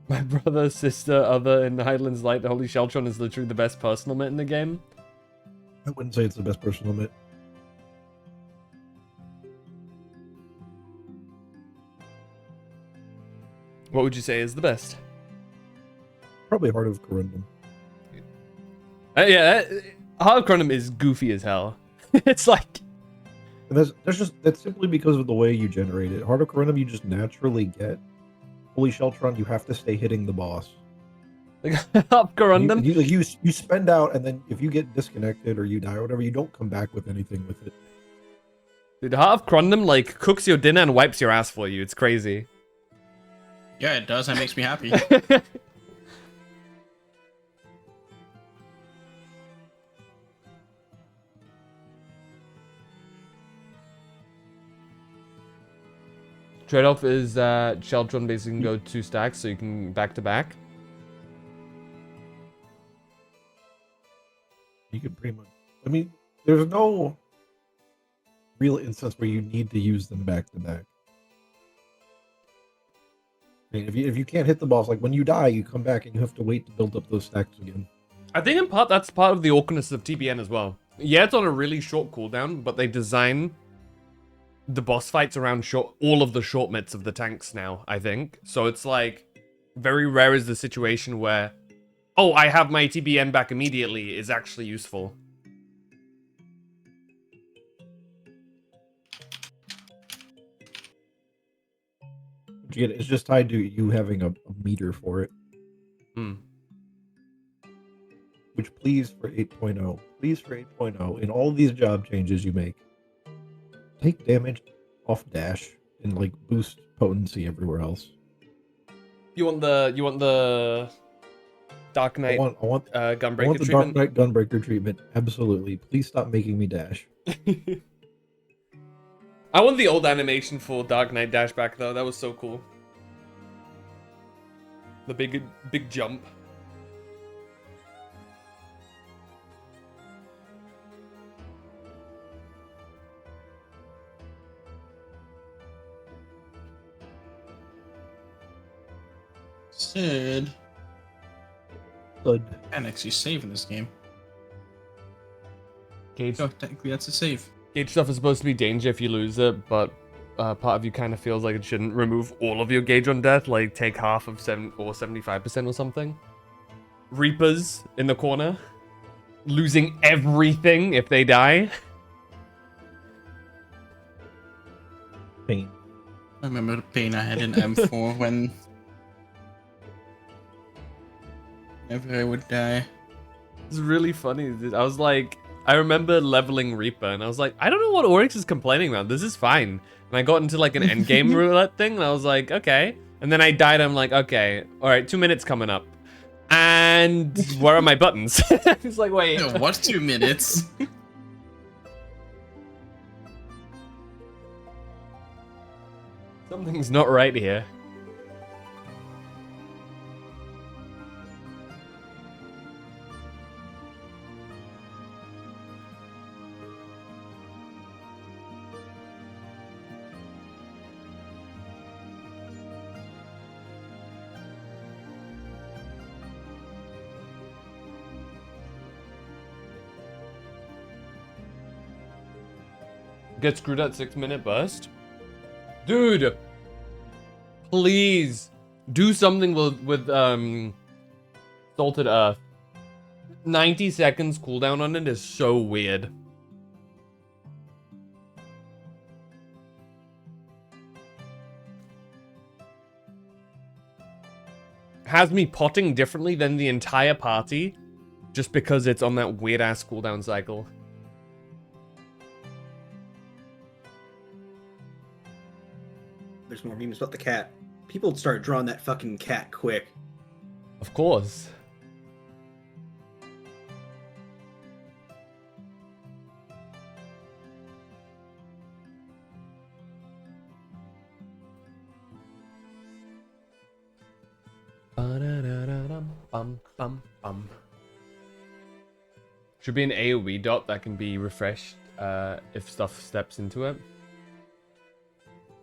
My brother, sister, other in Highlands Light, the Holy Sheltron is literally the best personal mitt in the game. I wouldn't say it's the best personal mitt. What would you say is the best? Probably Heart of Corundum. Yeah, Heart of Corundum is goofy as hell. It's like... And that's simply because of the way you generate it. Heart of Corundum you just naturally get. Holy Sheltron, you have to stay hitting the boss. Like, Heart of Corundum? You spend out, and then if you get disconnected or you die or whatever, you don't come back with anything with it. Dude, Heart of Corundum, like, cooks your dinner and wipes your ass for you. It's crazy. Yeah, it does. That makes me happy. Trade-off is that Sheltron basically can go 2 stacks, so you can back-to-back. You can pretty much... I mean, there's no real instance where you need to use them back-to-back. I mean, if you can't hit the boss, like when you die, you come back and you have to wait to build up those stacks again. I think in part that's part of the awkwardness of TBN as well. Yeah, it's on a really short cooldown, but they design the boss fights around all of the short mitts of the tanks now, I think. So it's like, very rare is the situation where, oh, I have my TBN back immediately is actually useful. You get, it's just tied to you having a meter for it. Hmm. Which, please, for 8.0. Please, for 8.0, in all these job changes you make, take damage off dash and, like, boost potency everywhere else. You want the Dark Knight I want Gunbreaker I want the treatment? Dark Knight Gunbreaker treatment. Absolutely. Please stop making me dash. I want the old animation for Dark Knight dash back though. That was so cool. The big jump. Sid. Good. And actually save in this game. Gauge. Oh, technically that's a save. Gauge stuff is supposed to be danger if you lose it, but part of you kind of feels like it shouldn't remove all of your gauge on death, like take half of 75% or something. Reapers in the corner, losing everything if they die. Pain. I remember the pain I had in M4 whenever I would die. It's really funny, dude. I was like, I remember leveling Reaper, and I was like, I don't know what Oryx is complaining about. This is fine. And I got into like an endgame roulette thing, and I was like, okay. And then I died, I'm like, okay, all right, 2 minutes coming up. And where are my buttons? It's like, wait. What 2 minutes? Something's not right here. Get screwed at 6-minute burst? Dude! Please! Do something with Salted Earth. 90 seconds cooldown on it is so weird. Has me potting differently than the entire party just because it's on that weird ass cooldown cycle. There's more memes about the cat. People start drawing that fucking cat quick. Of course. Bum, bum, bum. Should be an AoE dot that can be refreshed if stuff steps into it.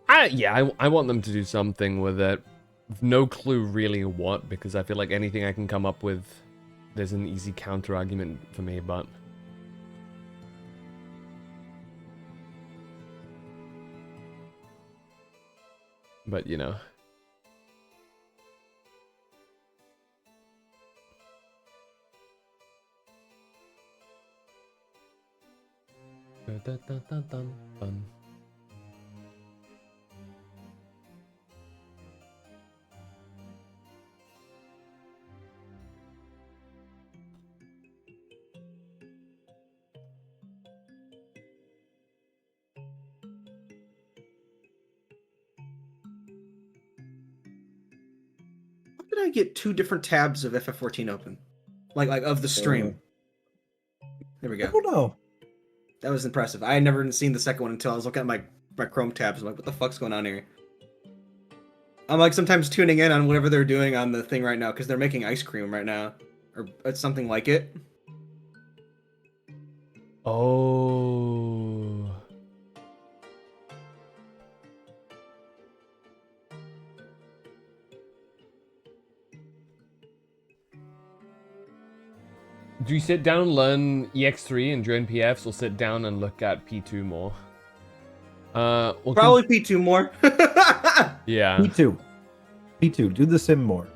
I want them to do something with it. No clue really what, because I feel like anything I can come up with, there's an easy counter argument for me, but... But, you know. Dun, dun, dun, dun, dun, dun. How did I get 2 different tabs of FF14 open? Like of the stream. There we go. I don't know. That was impressive. I had never even seen the second one until I was looking at my Chrome tabs. I'm like, what the fuck's going on here? I'm like sometimes tuning in on whatever they're doing on the thing right now because they're making ice cream right now. Or something like it. Oh. Do you sit down and learn EX3 and join PFs, or sit down and look at P2 more? Well, probably P2 more. Yeah. P2. P2. Do the sim more.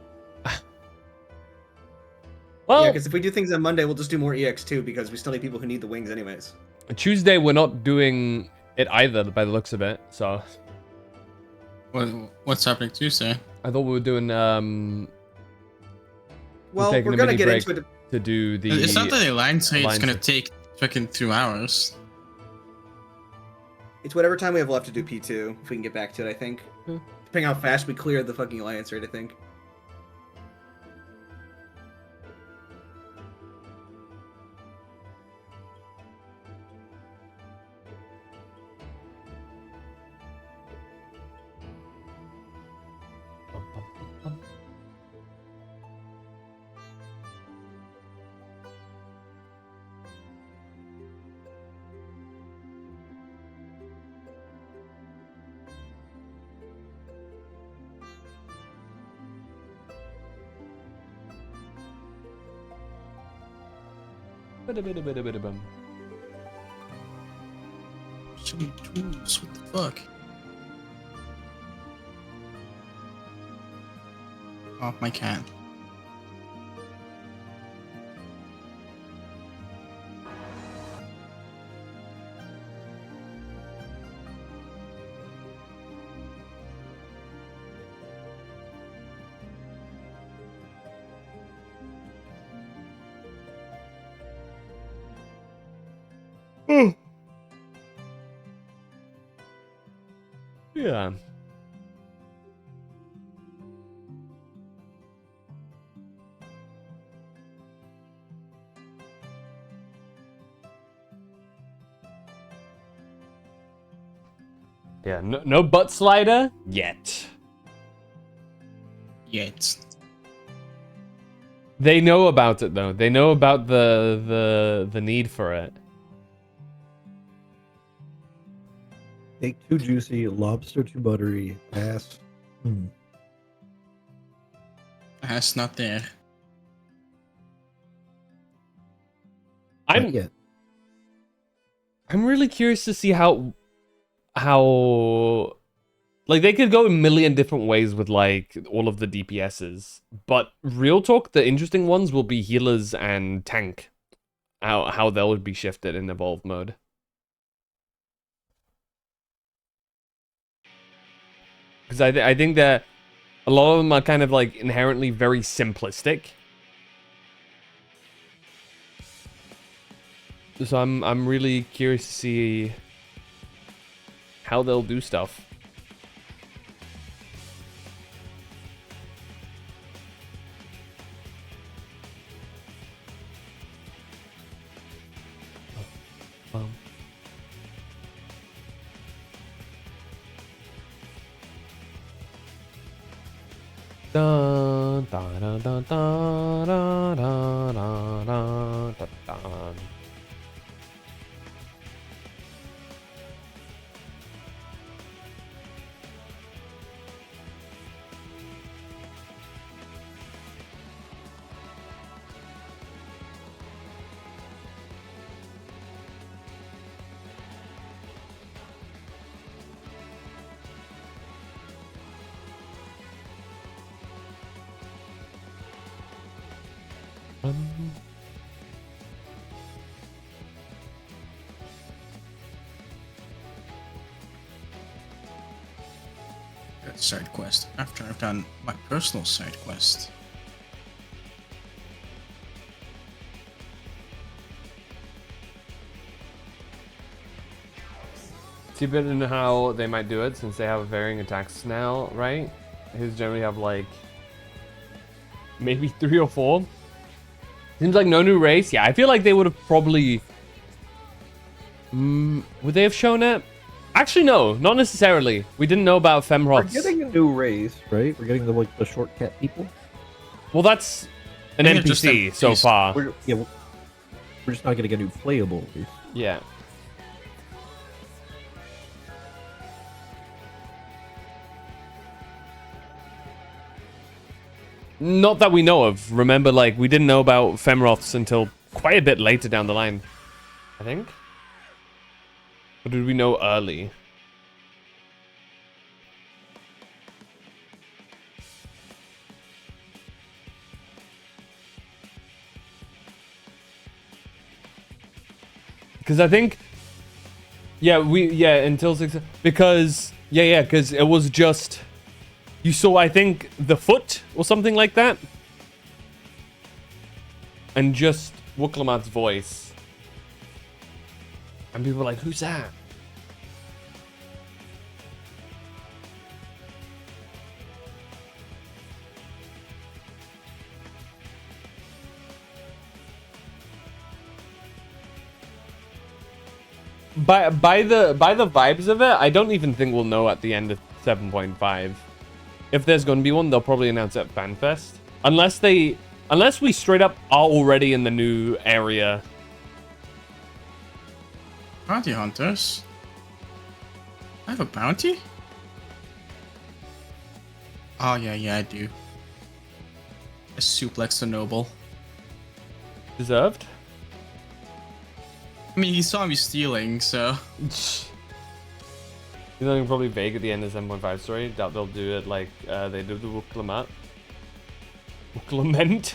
Well, yeah, because if we do things on Monday, we'll just do more EX2 because we still need people who need the wings anyways. Tuesday, we're not doing it either, by the looks of it. So. What's happening Tuesday? I thought we were doing. Well, we're gonna get into it. To do the. It's not that the line say it's gonna take fucking 2 hours. It's whatever time we have left to do P2. If we can get back to it, I think. Depending how fast we clear the fucking alliance rate, I think. So many tools, what the fuck? Oh, my cat. Yeah. Yeah, no butt slider yet. Yet. They know about it though. They know about the need for it. Steak too juicy, lobster too buttery, ass. Ass not there. I'm really curious to see how like they could go a million different ways with like all of the DPSs, but real talk, the interesting ones will be healers and tank. How they'll be shifted in evolved mode. Because I think that a lot of them are kind of like inherently very simplistic. So I'm really curious to see how they'll do stuff. Dun, dun, dun, dun, dun, dun, dun, dun, dun, dun. Side quest after I've done my personal side quest. See a bit in how they might do it since they have varying attacks now, right? His generally have like maybe 3 or 4. Seems like no new race. Yeah, I feel like they would have probably. Would they have shown it? Actually, no, not necessarily. We didn't know about Femroth's. We're getting a new race, right? We're getting the short cat people. Well, that's an NPC so far. We're just not getting a new playable race. Yeah. Not that we know of. Remember, like, we didn't know about Femroth's until quite a bit later down the line, I think. Or did we know early? Because I think, until 6, because because it was just, you saw, I think, the foot or something like that, and just Wooklamat's voice, and people were like, "Who's that?" By the vibes of it, I don't even think we'll know at the end of 7.5. If there's going to be one, they'll probably announce it at Fanfest. Unless we straight up are already in the new area. Bounty hunters? I have a bounty? Oh yeah, I do. A suplex to noble. Deserved? I mean, he saw me stealing, so... You know, probably vague at the end of 7.5 story. Doubt they'll do it like they did the Wooklamat. Wooklament?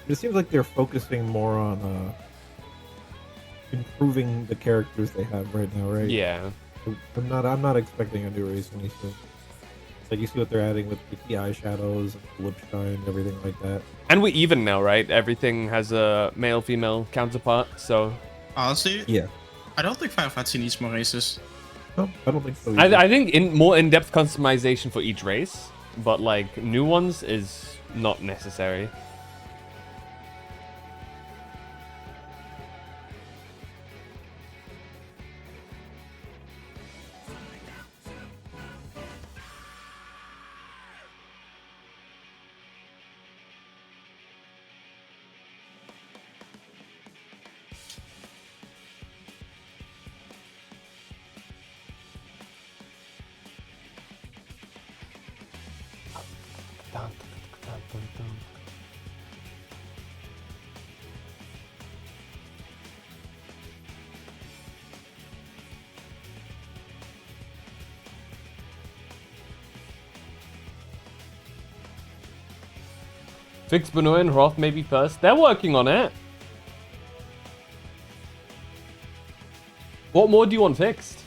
It seems like they're focusing more on improving the characters they have right now, right? Yeah. I'm not expecting a new race anything. Like, you see what they're adding with the eyeshadows, and lip shine, everything like that. And we're even now, right? Everything has a male-female counterpart, so... Honestly, yeah. I don't think Final Fantasy needs more races. No, I don't think so either. I think more in-depth customization for each race, but like new ones is not necessary. Fix Benoit and Roth maybe first. They're working on it. What more do you want fixed?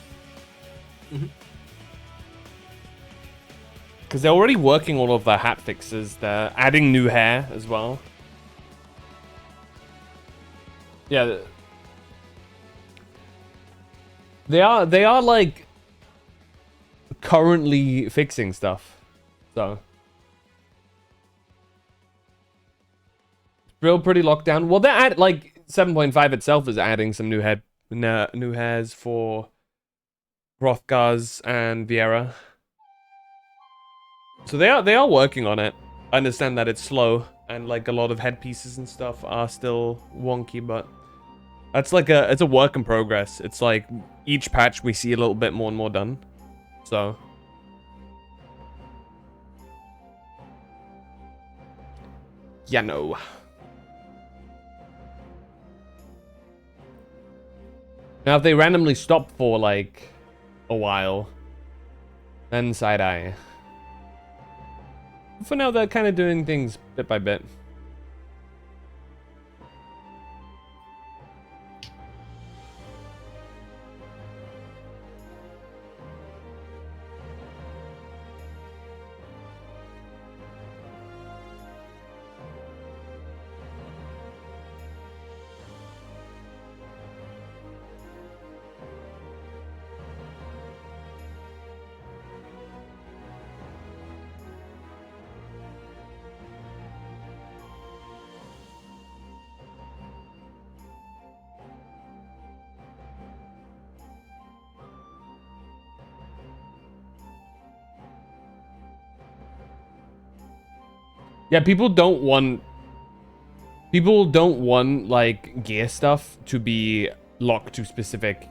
Because they're already working all of the hat fixes. They're adding new hair as well. Yeah. They are like currently fixing stuff. So real pretty locked down. Well, they're at like 7.5 itself is adding some new hairs for Hrothgar's and Vieira. So they are working on it. I understand that it's slow and like a lot of headpieces and stuff are still wonky, but that's like it's a work in progress. It's like each patch we see a little bit more and more done. So yeah, no. Now, if they randomly stop for, like, a while, then side-eye. for now, they're kind of doing things bit by bit. Yeah, people don't want like gear stuff to be locked to specific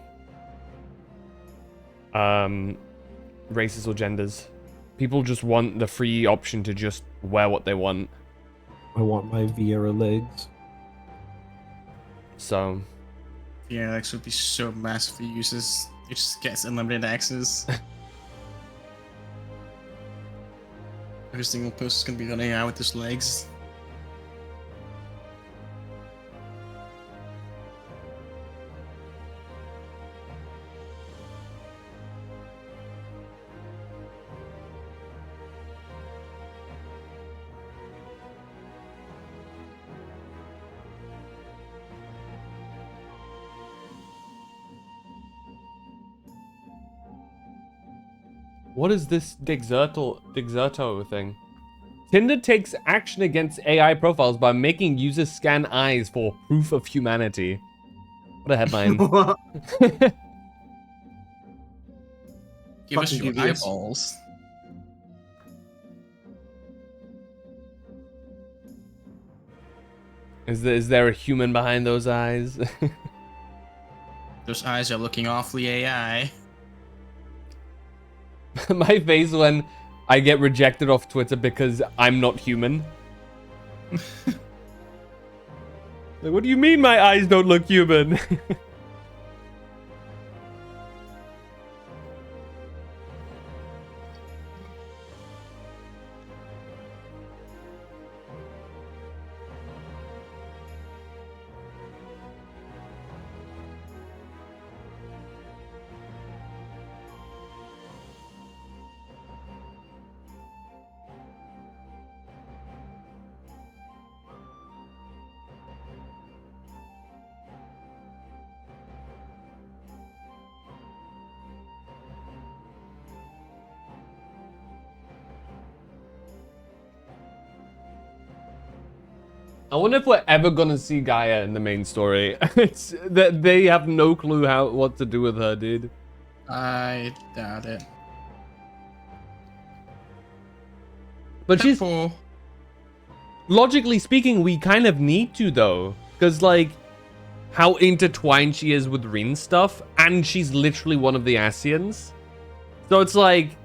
races or genders. People just want the free option to just wear what they want. I want my Vieira legs. So Yeah, Alex would be so massive for users. It just gets unlimited access. Every single person's gonna be running out with his legs. what is this Dexerto thing? Tinder takes action against AI profiles by making users scan eyes for proof of humanity. What a headline. Give us Fucking your devious. eyeballs. Is there a human behind those eyes? Those eyes are looking awfully AI. My face when I get rejected off Twitter because I'm not human. Like, what do you mean my eyes don't look human? I wonder if we're ever gonna see Gaia in the main story. It's that they have no clue what to do with her, dude. I doubt it. But she's logically speaking, we kind of need to though, because like how intertwined she is with Rin stuff, and she's literally one of the Asians. So it's like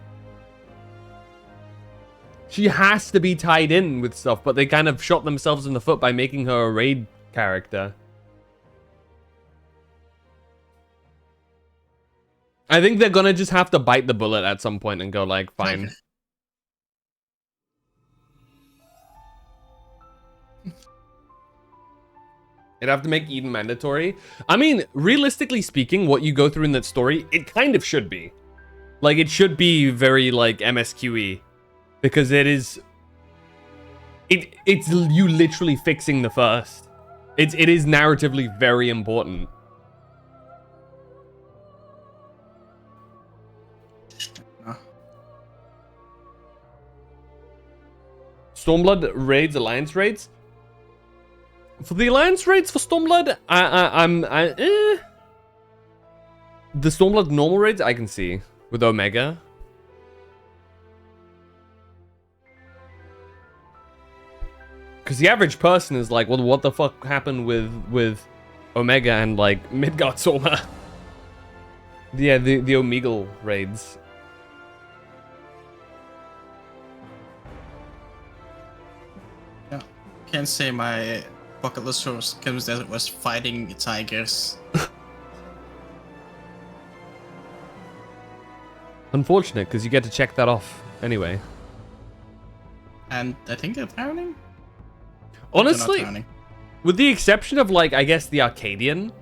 she has to be tied in with stuff, but they kind of shot themselves in the foot by making her a raid character. I think they're gonna just have to bite the bullet at some point and go like, fine. It'd have to make Eden mandatory. I mean, realistically speaking, what you go through in that story, it kind of should be. Like, it should be very, like, MSQE. Because it is... It's you literally fixing the first. It is narratively very important. Stormblood raids, Alliance raids? For the Alliance raids for Stormblood, the Stormblood normal raids I can see with Omega. Because the average person is like, well, what the fuck happened with Omega and like Midgard Soma? Yeah, the Omegle raids. Yeah, can't say my bucket list for Kim's Desert was fighting tigers. Unfortunate, because you get to check that off anyway. And I think they're drowning? Honestly, They're not drowning. with the exception of, like, I guess the Arcadian,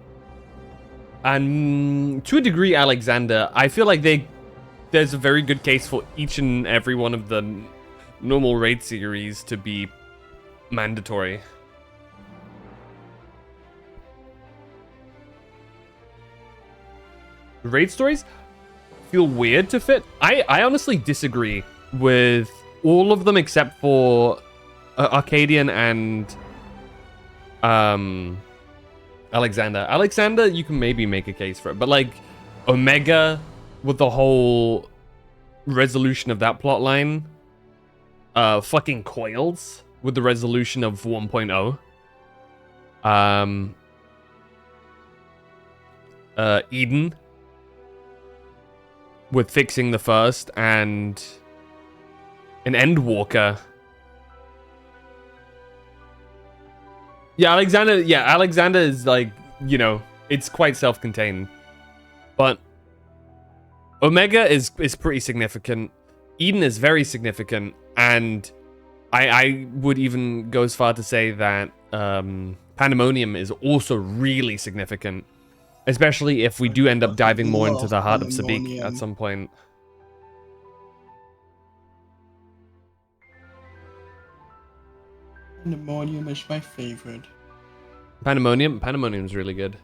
and to a degree Alexander, I feel like there's a very good case for each and every one of the normal raid series to be mandatory. Raid stories feel weird to fit. I honestly disagree with all of them except for Arcadian and Alexander. Alexander, you can maybe make a case for it, but like Omega with the whole resolution of that plot line, fucking Coils with the resolution of 1.0, Eden with fixing the first, and an Endwalker. Yeah, Alexander is like, you know, it's quite self-contained. But Omega is pretty significant. Eden is very significant, and I would even go as far to say that Pandemonium is also really significant. Especially if we do end up diving more into the heart of Sabik at some point. Pandemonium is my favorite. Pandemonium's really good.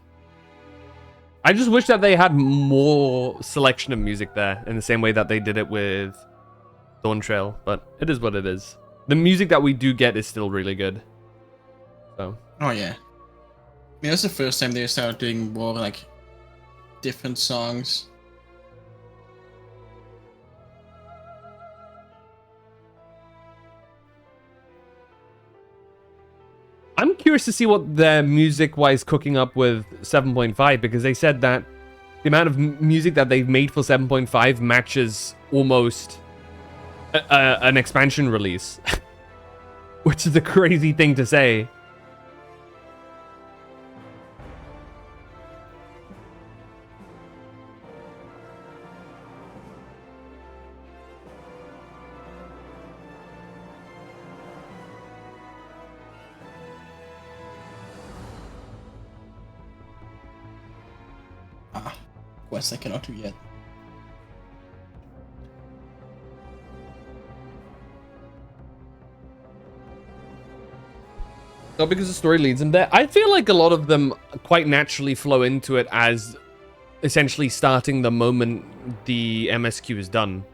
I just wish that they had more selection of music there in the same way that they did it with Dawn Trail, but it is what it is. The music that we do get is still really good. So. Oh yeah. I mean, that's the first time they started doing more like different songs. I'm curious to see what they're music-wise cooking up with 7.5, because they said that the amount of music that they've made for 7.5 matches almost an expansion release. Which is a crazy thing to say. Quest I cannot do yet. No, because the story leads them there. I feel like a lot of them quite naturally flow into it as essentially starting the moment the MSQ is done.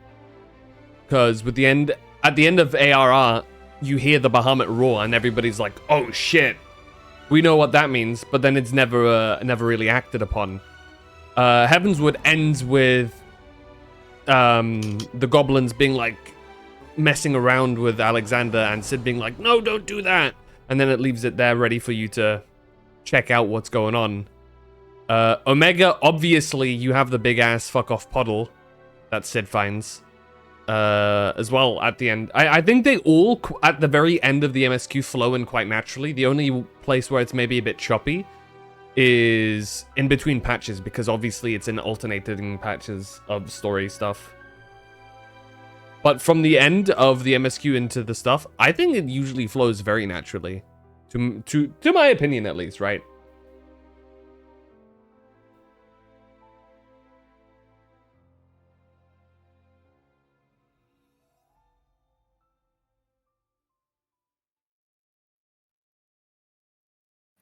Because at the end of ARR, you hear the Bahamut roar and everybody's like, "Oh shit, we know what that means," but then it's never really acted upon. Heavenswood ends with the goblins being like messing around with Alexander and Sid being like, "No, don't do that," and then it leaves it there ready for you to check out what's going on. Omega, obviously you have the big ass fuck off puddle that Sid finds as well at the end. I think they all at the very end of the MSQ flow in quite naturally. The only place where it's maybe a bit choppy is in between patches, because obviously it's in alternating patches of story stuff. But from the end of the MSQ into the stuff, I think it usually flows very naturally. To my opinion, at least, right?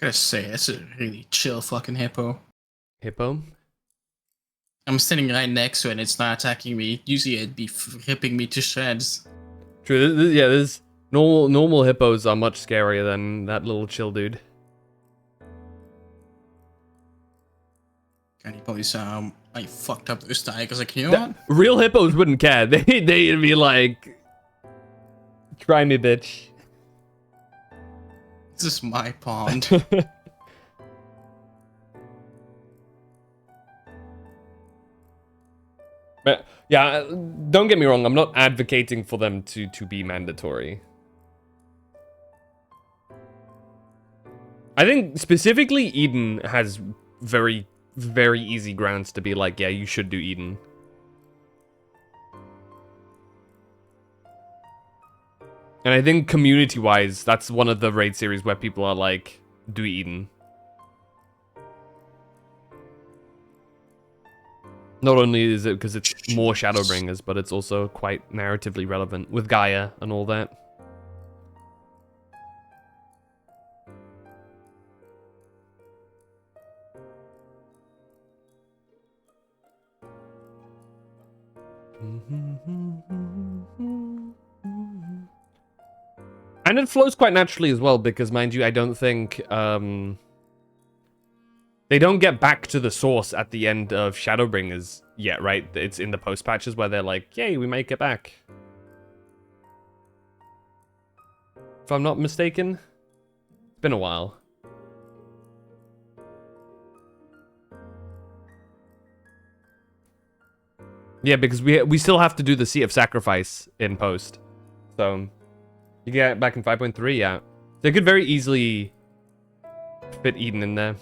Gotta say, that's a really chill fucking hippo. Hippo? I'm standing right next to it and it's not attacking me. Usually it'd be ripping me to shreds. True, yeah, there's normal hippos are much scarier than that little chill dude. And he probably saw I fucked up those tigers. Like, you know what? Real hippos wouldn't care. They'd be like, "Try me, bitch." This is my pond. But yeah, don't get me wrong, I'm not advocating for them to be mandatory. I think specifically Eden has very, very easy grounds to be like, yeah, you should do Eden. And I think community-wise, that's one of the raid series where people are like, do Eden. Not only is it because it's more Shadowbringers, but it's also quite narratively relevant with Gaia and all that. And it flows quite naturally as well, because mind you, I don't think they don't get back to the source at the end of Shadowbringers yet, right? It's in the post patches where they're like, yay, we make it back. If I'm not mistaken. It's been a while. Yeah, because we still have to do the Sea of Sacrifice in post. So you get it back in 5.3, yeah. They could very easily fit Eden in there.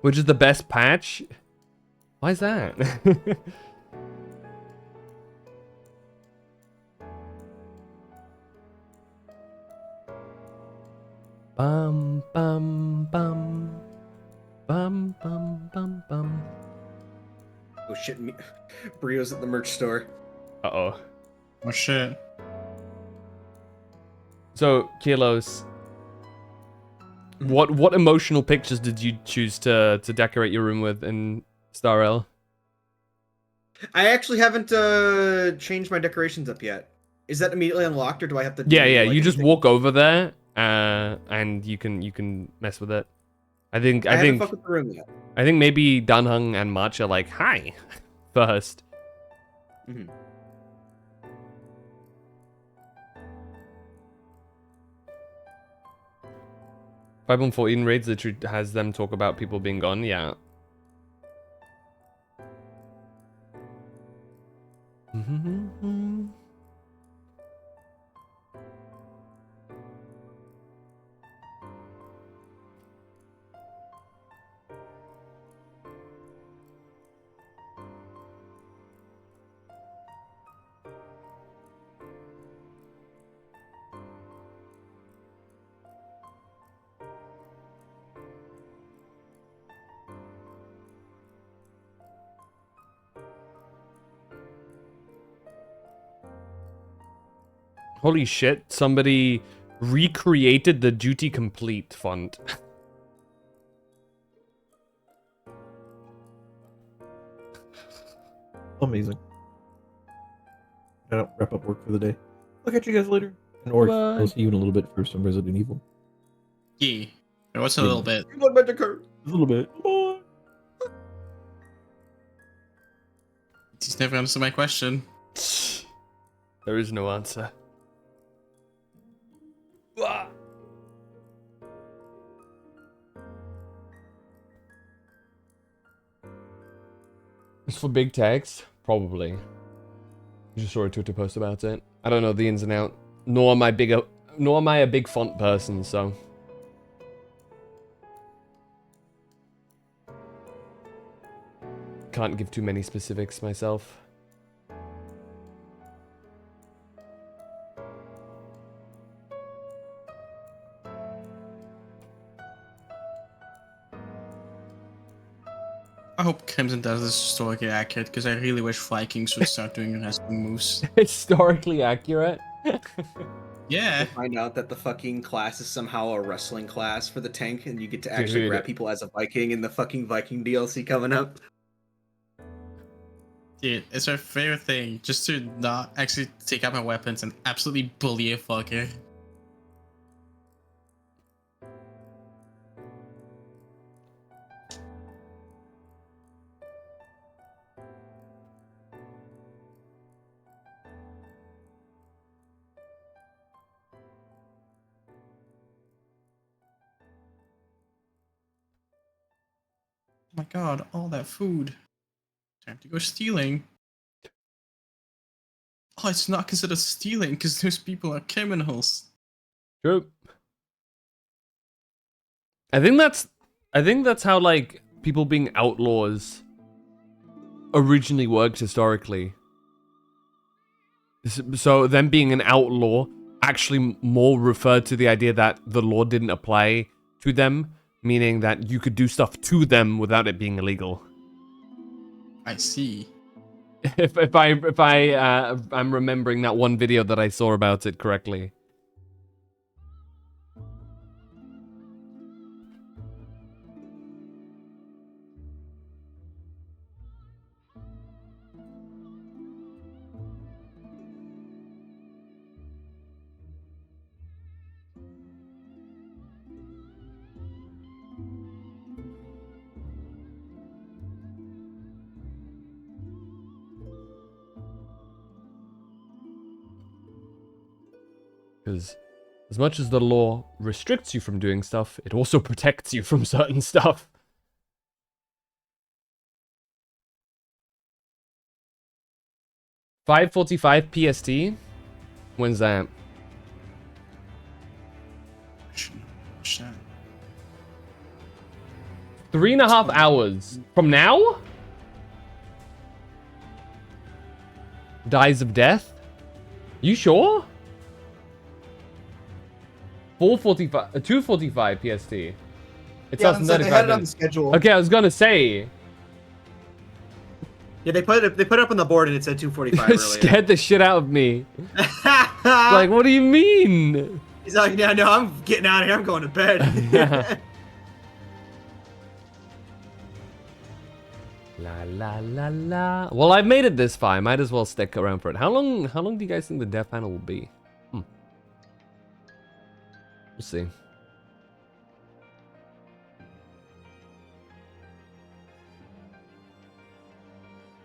Which is the best patch? Why is that? Bum bum bum bum bum bum bum. Oh shit, Brio's at the merch store. Uh-oh. Oh shit. So, Kilos, what emotional pictures did you choose to decorate your room with in Star L? I actually haven't changed my decorations up yet. Is that immediately unlocked, or do I have to? Yeah, do, yeah. like, You just anything? walk over there, and you can mess with it. I think haven't fucked with the room yet. I think maybe Danheng and March are like, hi, first. Mm-hmm. Five on 14 raids literally has them talk about people being gone. Yeah. Holy shit, somebody recreated the Duty Complete font. Amazing. I'll wrap up work for the day. I'll catch you guys later. And or I'll see you in a little bit for some Resident Evil. Yeah. What's a little bit? A little bit. Bye. He's never answered my question. There is no answer. It's for big tags? Probably. I just saw a Twitter post about it. I don't know the ins and outs. Nor am I a big font person, so. Can't give too many specifics myself. I hope Crimson does this historically accurate, because I really wish Vikings would start doing wrestling moves. Historically accurate? Yeah. Find out that the fucking class is somehow a wrestling class for the tank, and you get to actually Dude. grab people as a Viking in the fucking Viking DLC coming up. Dude, it's my favorite thing, just to not actually take out my weapons and absolutely bully a fucker. Oh my god, all that food. Time to go stealing. Oh, it's not considered stealing because those people are criminals. True. I think that's how like people being outlaws originally worked historically. So them being an outlaw actually more referred to the idea that the law didn't apply to them, meaning that you could do stuff to them without it being illegal. I see. If I'm remembering that one video that I saw about it correctly. Because as much as the law restricts you from doing stuff, it also protects you from certain stuff. $5:45 PST? When's that? 3.5 hours from now? Dies of death? You sure? 4:45, 2:45 PST. It's Yeah, less than they 35 had it on the minutes. schedule. Okay, I was gonna say. Yeah, they put it up on the board and it said 2:45 It earlier. scared the shit out of me. Like, what do you mean? He's like, yeah, no, I'm getting out of here. I'm going to bed. La la la la. Well, I've made it this far. I might as well stick around for it. How long do you guys think the death panel will be? We'll see.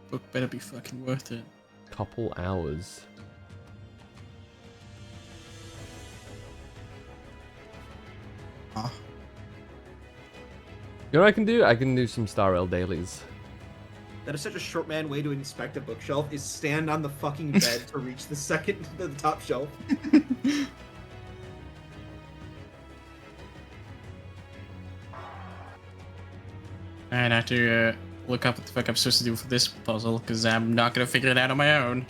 Book better be fucking worth it. Couple hours. Huh? You know what I can do? I can do some Star Rail dailies. That is such a short man way to inspect a bookshelf, is stand on the fucking bed to reach the top shelf. I'd have to look up what the fuck I'm supposed to do for this puzzle, because I'm not gonna figure it out on my own.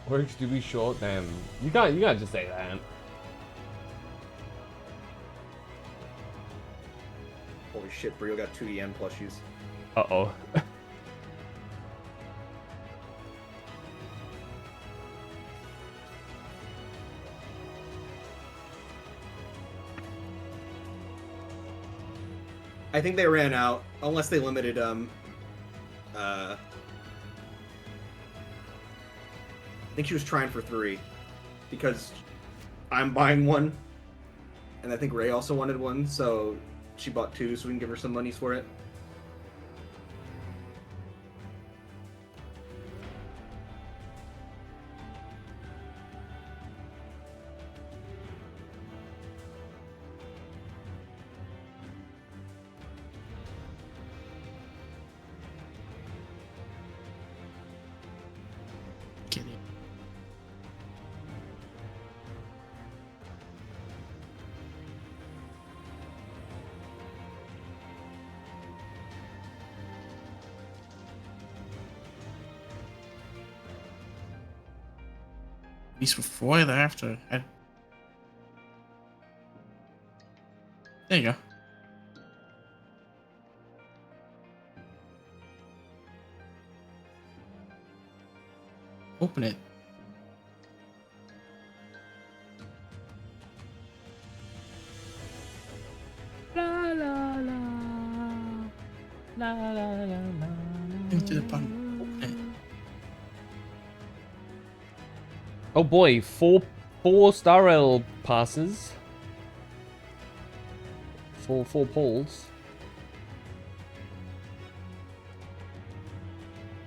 Works to be short, damn. You can't just say that. Holy shit, Brio got 2 EN plushies. Uh-oh. I think they ran out, unless they limited, I think she was trying for 3, because I'm buying one, and I think Ray also wanted one, so she bought 2, so we can give her some monies for it. These before or after? There you go. Open it. La la la. La la la la. Into the button. Open it. Oh boy, four Star Rail passes. Four poles.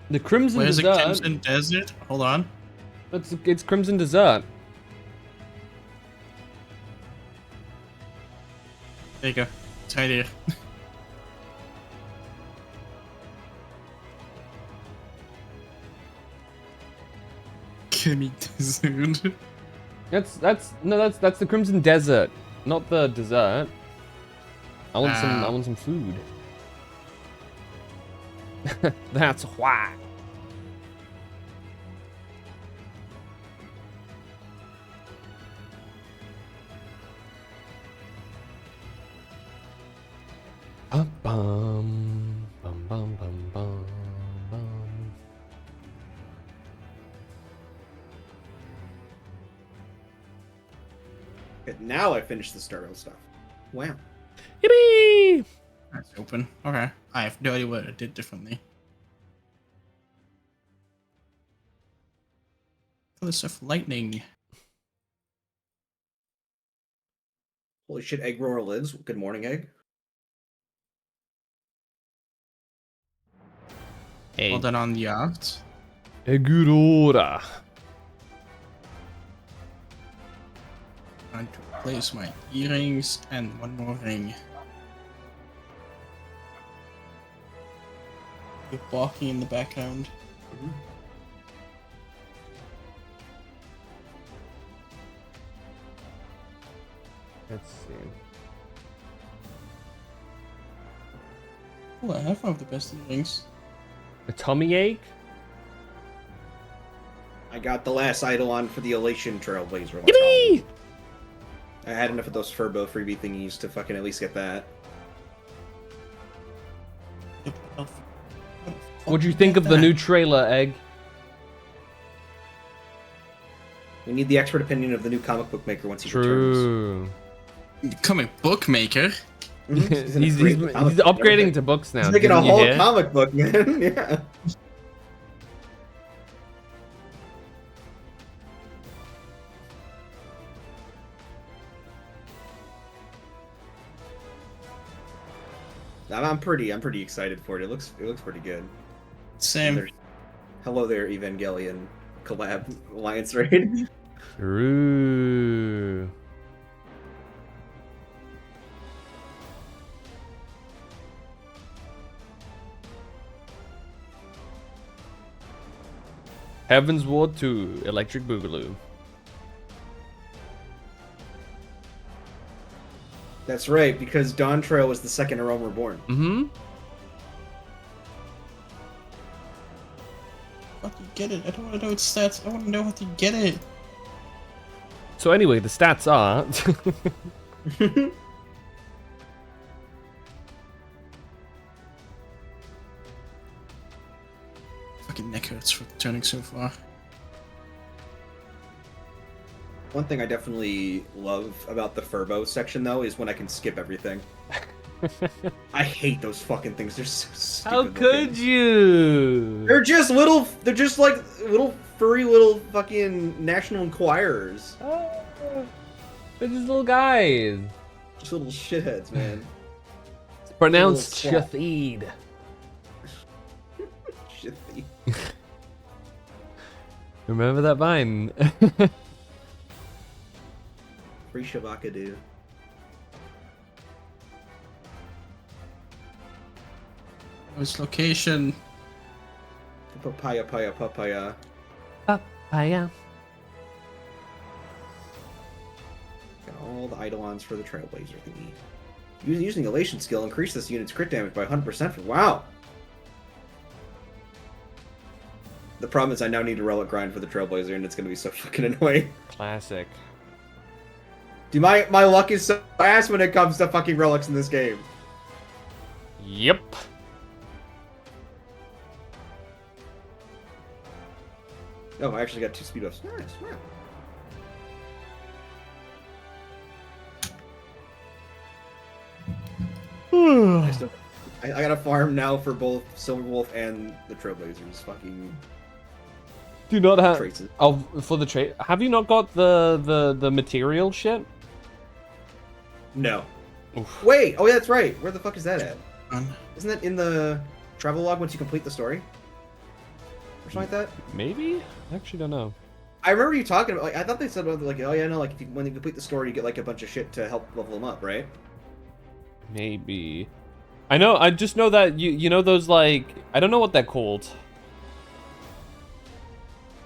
The Crimson Where's Desert. the Crimson Desert? Hold on. It's Crimson Desert. There you go. It's right here. Gimme Desert. That's the Crimson Desert, not the dessert. I want some food. That's why. now I finished the Star Rail stuff. Wow. Yippee! That's open. Okay. I have no idea what I did differently. Colors of lightning. Holy shit, Egg Roar lives. Good morning, Egg. Hey. Well done on the art. Egurora. Trying to place my earrings and one more ring. You're barking in the background. Let's see. Oh, I have one of the best earrings. A tummy ache? I got the last Eidolon for the Elation Trailblazer. Yippee! I had enough of those Furbo freebie thingies to fucking at least get that. What'd you think of the new trailer, Egg? We need the expert opinion of the new comic book maker once he returns. True. Comic book maker? He's upgrading to books now. He's making a Didn't you whole hear? comic book, man. Yeah. I'm pretty excited for it. It looks pretty good. Same. Hello there, Evangelion collab alliance raid. True. Heaven's Ward 2, Electric Boogaloo. That's right, because Dawn Trail was the second Realm Reborn. Mm-hmm. How do you get it? I don't want to know its stats. I want to know how to get it. So anyway, the stats are... Fucking neck hurts for turning so far. One thing I definitely love about the Furbo section, though, is when I can skip everything. I hate those fucking things. They're so stupid. How could you? They're just like little furry little fucking National Enquirers. They're just little guys. Just little shitheads, man. It's pronounced Little swat. Shathid. Shithy. Remember that vine? Free Shabaka, dude. What's location? Papaya. Papaya. Got all the Eidolons for the Trailblazer thingy. Using Elation skill, increase this unit's crit damage by 100% for wow. The problem is I now need to relic grind for the Trailblazer, and it's gonna be so fucking annoying. Classic. Dude, my luck is so ass when it comes to fucking relics in this game. Yep. Oh, I actually got 2 speed ups. Nice, wow. I gotta farm now for both Silverwolf and the Trailblazers. Fucking. Do not have traces. oh for the trade. Have you not got the material shit? No. Oof. Wait. Oh, yeah, that's right. Where the fuck is that at? Um, Isn't that in the travel log once you complete the story? Or something like that? Maybe? I actually don't know. I remember you talking about, like, I thought they said, like, oh yeah, no, like, when you complete the story, you get, like, a bunch of shit to help level them up, right? Maybe. I just know that you know those, like, I don't know what they're called.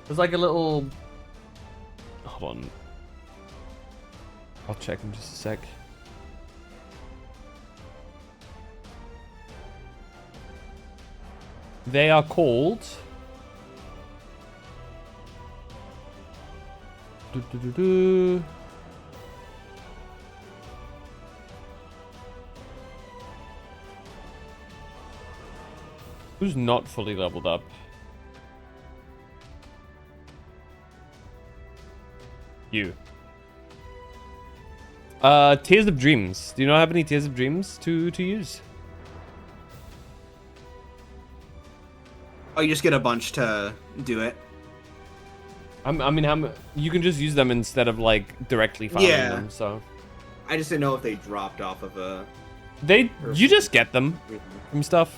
There's like a little, hold on. I'll check in just a sec. They are called Who's not fully leveled up? You. Tears of Dreams. Do you not have any Tears of Dreams to use? Oh, you just get a bunch to do it. I mean, you can just use them instead of like directly farming them. So I just didn't know if they dropped off of a. You just get them from stuff.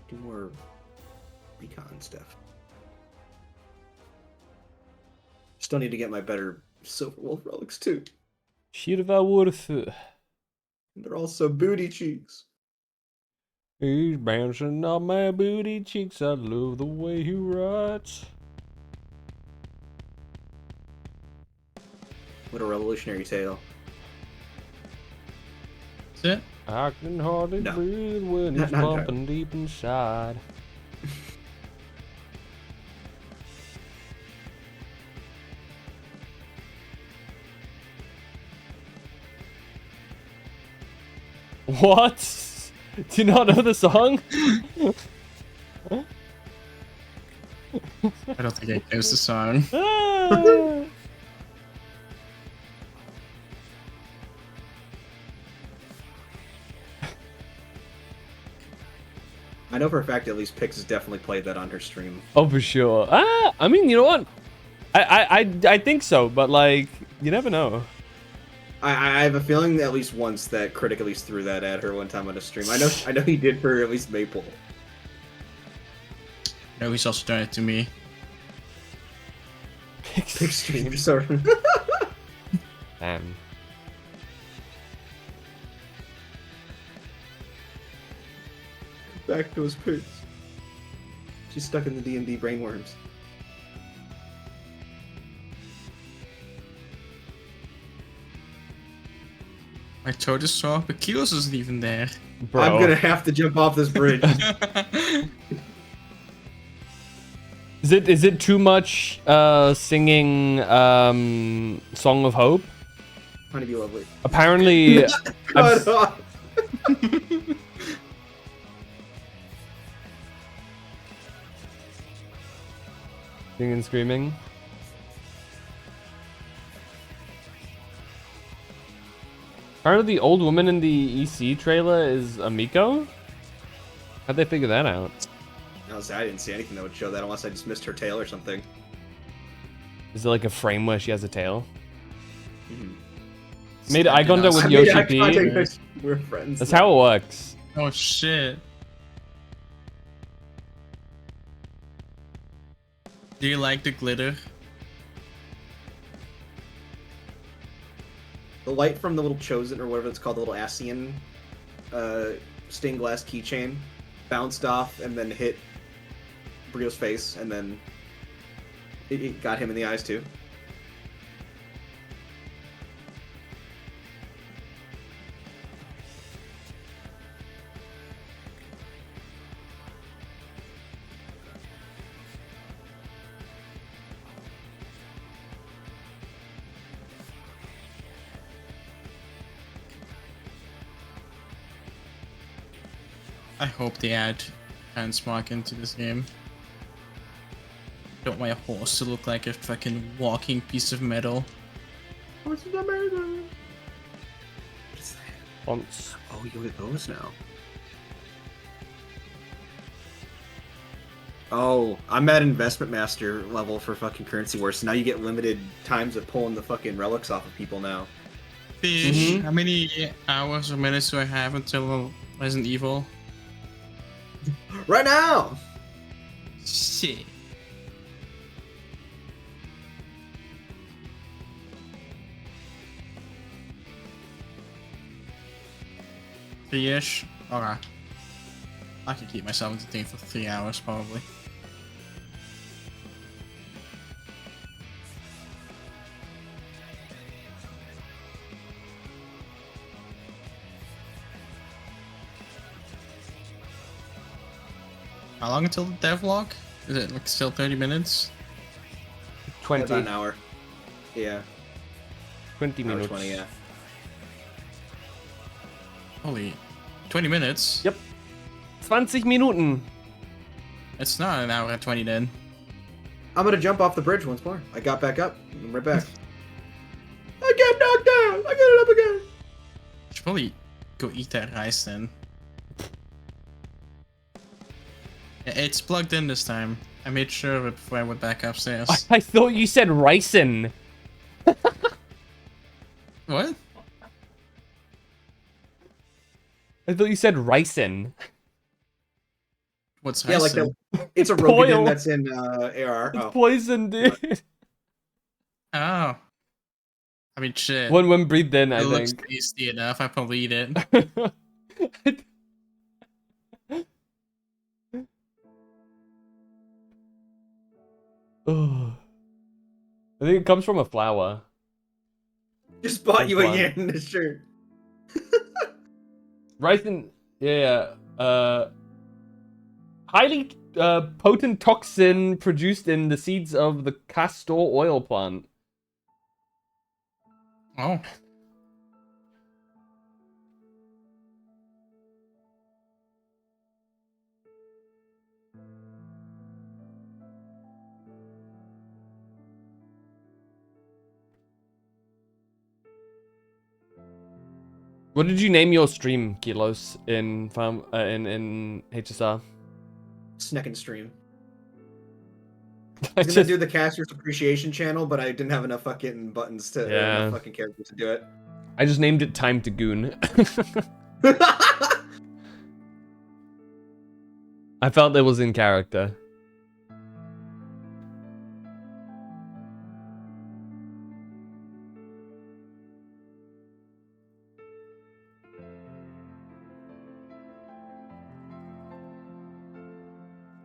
Do more recon stuff. Still need to get my better Silver Wolf relics too. Shirva Wurf. They're also booty cheeks. He's bouncing on my booty cheeks. I love the way he writes. What a revolutionary tale. That's it? I can hardly breathe when it's pumping deep inside. What? Do you not know the song? I don't think I knows the song. I know for a fact at least Pix has definitely played that on her stream. Oh, for sure. I mean, you know what? I think so, but like, you never know. I have a feeling that at least once that Critic at least threw that at her one time on a stream. I know he did for at least Maple. No, he's also done it to me. Pix stream, sorry. Damn. Back to his Pix. She's stuck in the D&D brainworms. I told you so, but Kilos isn't even there. Bro. I'm gonna have to jump off this bridge. Is it too much Song singing of Hope? Honeybee Lovely. Apparently Cut off. Singing and screaming. Apparently the old woman in the EC trailer is Amiko? How'd they figure that out? I didn't see anything that would show that unless I just missed her tail or something. Is it like a frame where she has a tail? Mm-hmm. Made eye contact with Yoshi P. We're friends. That's how it works. Oh shit. Do you like the glitter? The light from the little Chosen, or whatever it's called, the little ASEAN stained glass keychain, bounced off and then hit Brio's face, and then it got him in the eyes too. I hope they add Hansmark into this game. Don't want a horse to look like a fucking walking piece of metal. What's the matter? Once. Oh, you get those now. Oh, I'm at investment master level for fucking Currency Wars, so now you get limited times of pulling the fucking relics off of people now. Fish, how many hours or minutes do I have until Resident Evil? Right now! Shit. Three-ish? Okay. I could keep myself entertained for 3 hours, probably. How long until the devlog? Is it like still 30 minutes? 20. About an hour. Yeah. 20 minutes. 20, yeah. Holy, 20 minutes? Yep. 20 Minuten. It's not an hour and 20 then. I'm gonna jump off the bridge once more. I got back up. I'm right back. I get knocked down. I get it up again. Should probably go eat that rice then. Yeah, it's plugged in this time. I made sure of it before I went back upstairs. I thought you said ricin. What? I thought you said ricin. What's Yeah, like ricin? that. It's a Boil. Rogadin that's in AR. It's Oh. poison, dude. Oh. I mean, shit. When breathed in, I it looks think. tasty enough. I probably eat it. Oh. I think it comes from a flower. Just bought That's you a fun. yen in this shirt. Ricin, highly potent toxin produced in the seeds of the castor oil plant. Oh. What did you name your stream, Kilos, in HSR? Sneck and stream. I I was gonna just- do the Casters Appreciation channel, but I didn't have enough fucking buttons to Yeah. enough fucking characters to do it. I just named it Time to Goon. I felt it was in character.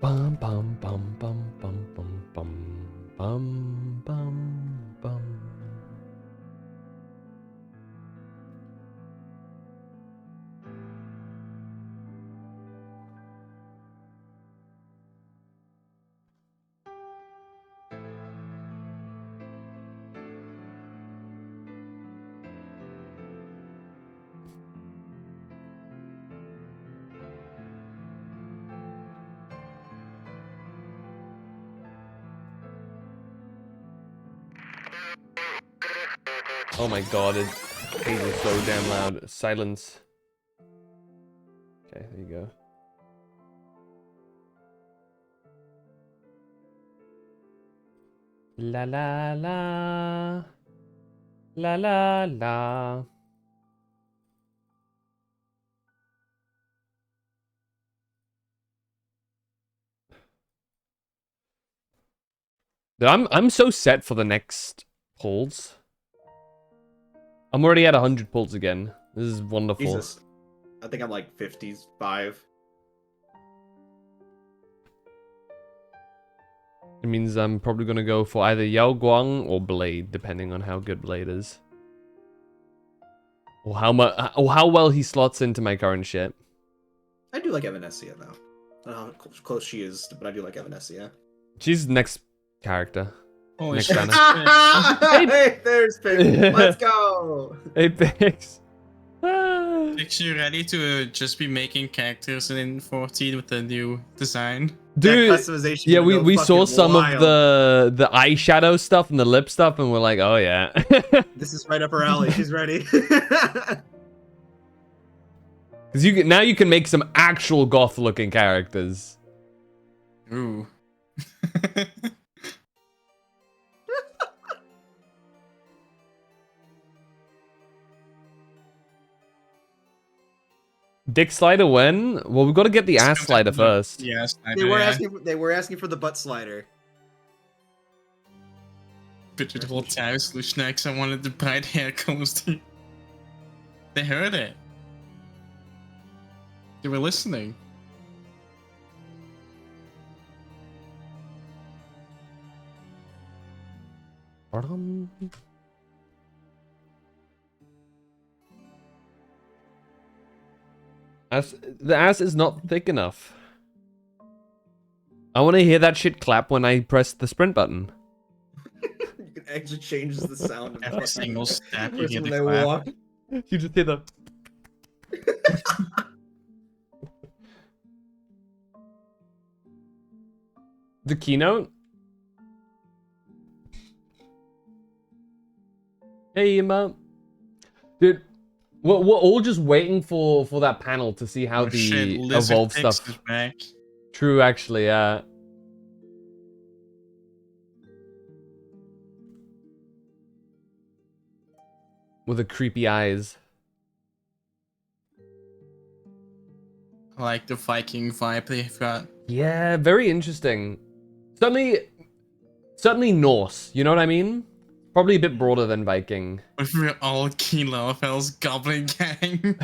Bum bum bum bum bum bum bum bum bum bum. Oh my god, it is so damn loud. Silence. Okay, there you go. La la la. La la la. Dude, I'm so set for the next pulls. I'm already at 100 pulls again. This is wonderful. Jesus. I think I'm like 55. It means I'm probably gonna go for either Yao Guang or Blade, depending on how good Blade is. Or how well he slots into my current shit. I do like Evanescia though. I don't know how close she is, but I do like Evanescia. She's the next character. Holy next shit. banner. Hey, there's Pix. Let's go. Hey, Pix. Pix, you ready to just be making characters in 14 with the new design? Dude, customization yeah, would go we saw fucking some wild. of the eyeshadow stuff and the lip stuff, and we're like, oh yeah. This is right up her alley. She's ready. Because now you can make some actual goth-looking characters. Ooh. Dick slider when? Well, we've got to get the ass slider first. Yeah, They were asking for the butt slider. But the whole time Lushnax, I wanted the bright hair coaster. They heard it. They were listening. The ass is not thick enough. I want to hear that shit clap when I press the sprint button. You can actually change the sound of Every the single step you person hear when the they clap. walk. You just hear the... The keynote? Hey, Emma. Dude, we're all just waiting for that panel to see how Oh, the shit, Lizard evolved Pix stuff. is back. True, actually, yeah. With the creepy eyes. I like the Viking vibe they've got. Yeah, very interesting. Certainly Norse, you know what I mean? Probably a bit broader than Viking. If we're all Kilofel's Goblin Gang.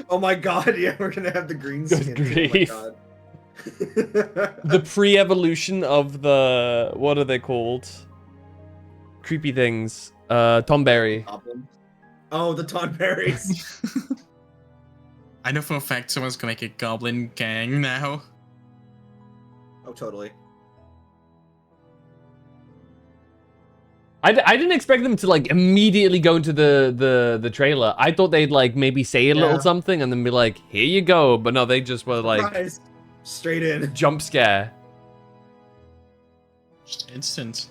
Oh my god, yeah, we're gonna have the green skins. grief. Oh my god. The pre-evolution of the... What are they called? Creepy things. Tomberry. Oh, the Tonberries. I know for a fact someone's gonna make a Goblin Gang now. Oh, totally. I didn't expect them to like immediately go into the trailer. I thought they'd like maybe say a little Yeah. something and then be like, here you go. But no, they just were like Surprise. Straight in. jump scare. Just instant.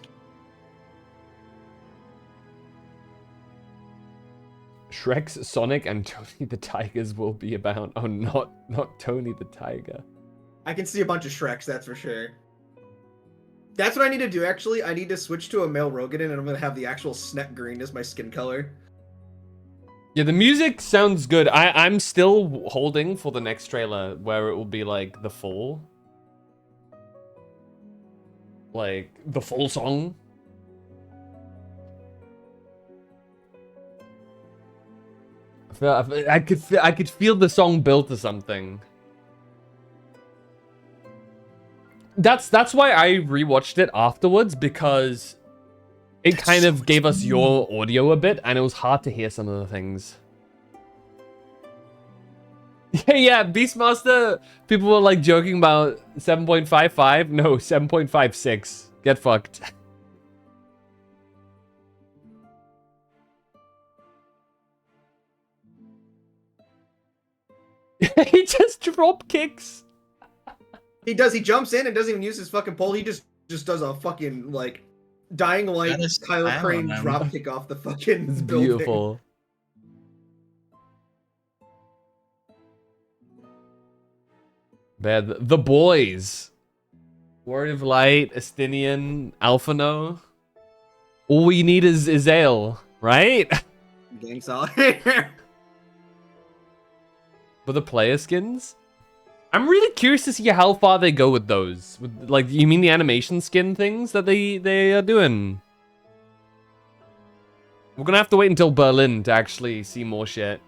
Shrek's Sonic and Tony the Tigers will be about. Oh, not Tony the Tiger. I can see a bunch of Shreks, that's for sure. That's what I need to do, actually. I need to switch to a male Rogadin, and I'm gonna have the actual Snet green as my skin color. Yeah, the music sounds good. I'm still holding for the next trailer where it will be like the full. Like the full song. I could feel the song build to something. That's why I rewatched it afterwards, because it kind of gave us your audio a bit, and it was hard to hear some of the things. Yeah, Beastmaster, people were like joking about 7.55. No, 7.56. Get fucked. He just drop kicks. He does. He jumps in and doesn't even use his fucking pole. He just does a fucking like dying light Kylo style Crane on him. drop kick off the fucking It's building. beautiful. Man, the boys. Word of Light, Estinian, Alphano. All we need is Ale, right? Gang solid. For the player skins? I'm really curious to see how far they go with those. Like, you mean the animation skin things that they are doing? We're gonna have to wait until Berlin to actually see more shit.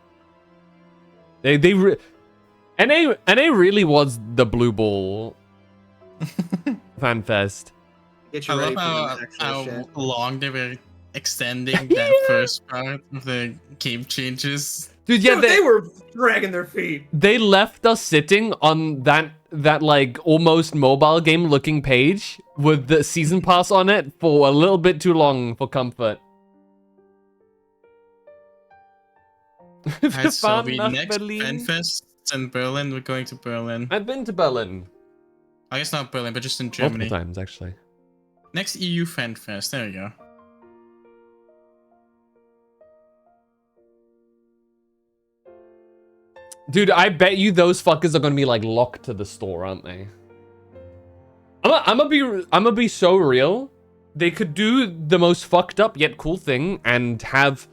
NA really was the blue ball Fanfest. Get I you love ready for the actual shit. how long they were extending that first part of the game changes. Dude, yeah, Dude, they were dragging their feet. They left us sitting on that like almost mobile game looking page with the season pass on it for a little bit too long for comfort. Alright, so we Nach next Berlin. Fanfest in Berlin. We're going to Berlin. I've been to Berlin. I guess not Berlin, but just in Germany. Multiple times, actually. Next EU Fanfest. There we go. Dude, I bet you those fuckers are gonna be like locked to the store, aren't they? I'm gonna be so real. They could do the most fucked up yet cool thing and have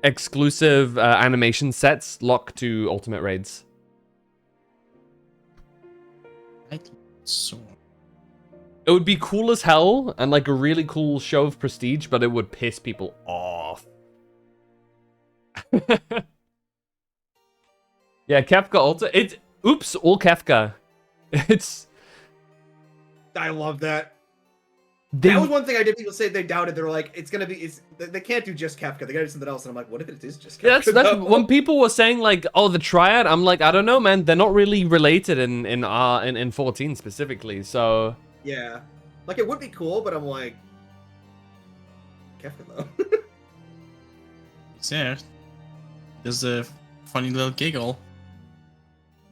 exclusive animation sets locked to Ultimate Raids. So It would be cool as hell and like a really cool show of prestige, but it would piss people off. Yeah, Kefka Ultra. Oops, all Kefka. It's. I love that. They- That was one thing I did. People say they doubted. They're like, it's gonna be. They can't do just Kefka. They gotta do something else. And I'm like, what if it is just Kefka? Yeah, that's though? when people were saying like, oh, the Triad. I'm like, I don't know, man. They're not really related in 14 specifically. So Yeah, like it would be cool, but I'm like, Kefka though. yeah, there's a funny little giggle,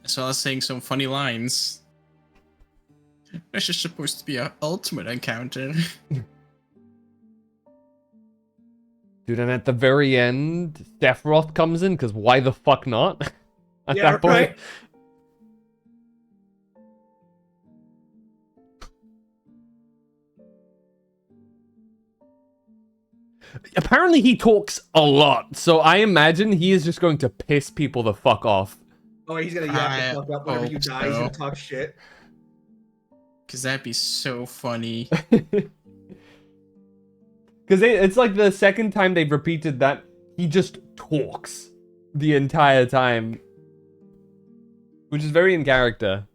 as well as saying some funny lines. This is supposed to be our ultimate encounter. Dude, and at the very end, Sephiroth comes in, because why the fuck not? At Yeah, that point. right. Apparently he talks a lot, so I imagine he is just going to piss people the fuck off. Oh, he's gonna yap the fuck up whenever you die. He's gonna talk shit. Cause that'd be so funny. Because it's like the second time they've repeated that he just talks the entire time. Which is very in character.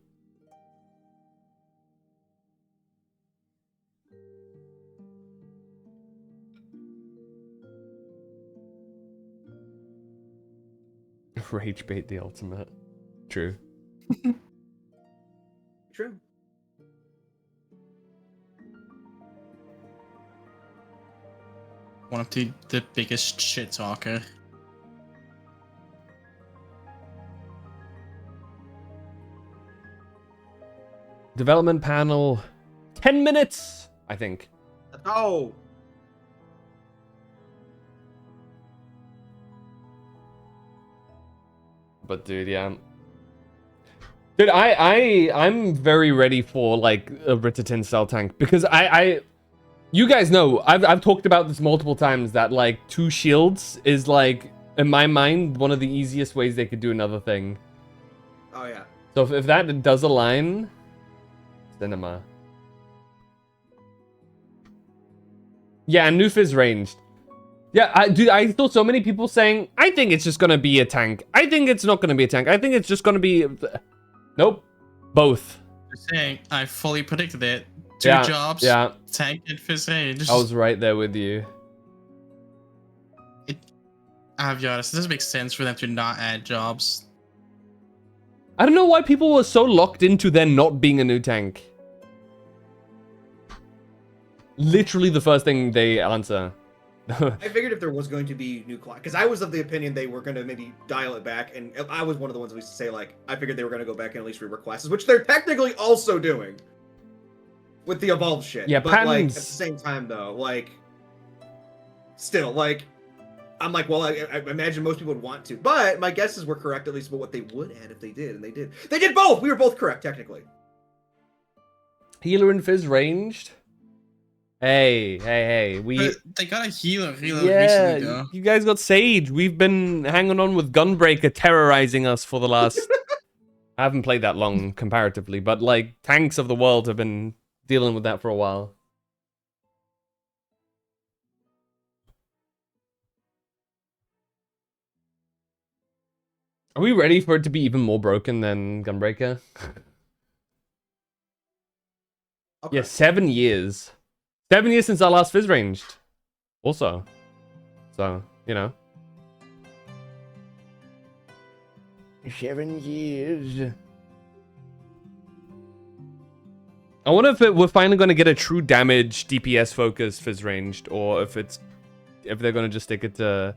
Rage bait the ultimate. True. True. One of the biggest shit talker. Development panel. 10 minutes, I think. Oh. But dude, yeah. Dude, I'm very ready for like a Ritterton style tank because you guys know I've talked about this multiple times that like 2 shields is like in my mind one of the easiest ways they could do another thing. Oh yeah. So if that does align, cinema. Yeah, and Noof is ranged. Yeah, dude, I saw so many people saying, I think it's just gonna be a tank. I think it's not gonna be a tank. I think it's just gonna be... Nope. Both. Just saying, I fully predicted it. 2 jobs, tank and fizz range. I was right there with you. I'll be honest, it doesn't make sense for them to not add jobs. I don't know why people were so locked into there not being a new tank. Literally the first thing they answer. I figured if there was going to be new class, because I was of the opinion they were going to maybe dial it back, and I was one of the ones who used to say, like, I figured they were going to go back and at least rework classes, which they're technically also doing with the evolved shit. Yeah, but like at the same time, though, like, still, like, I'm like, well, I imagine most people would want to, but my guesses were correct at least about what they would add if they did, and they did. They did both. We were both correct technically. Healer and fizz ranged. Hey, But they got a healer recently, though. You guys got Sage. We've been hanging on with Gunbreaker terrorizing us for the last... I haven't played that long, comparatively, but, like, tanks of the world have been dealing with that for a while. Are we ready for it to be even more broken than Gunbreaker? Okay. Yeah, 7 years. 7 years since our last fizz ranged. Also. So, you know. 7 years. I wonder if we're finally going to get a true damage DPS focused fizz ranged, or if they're going to just stick it to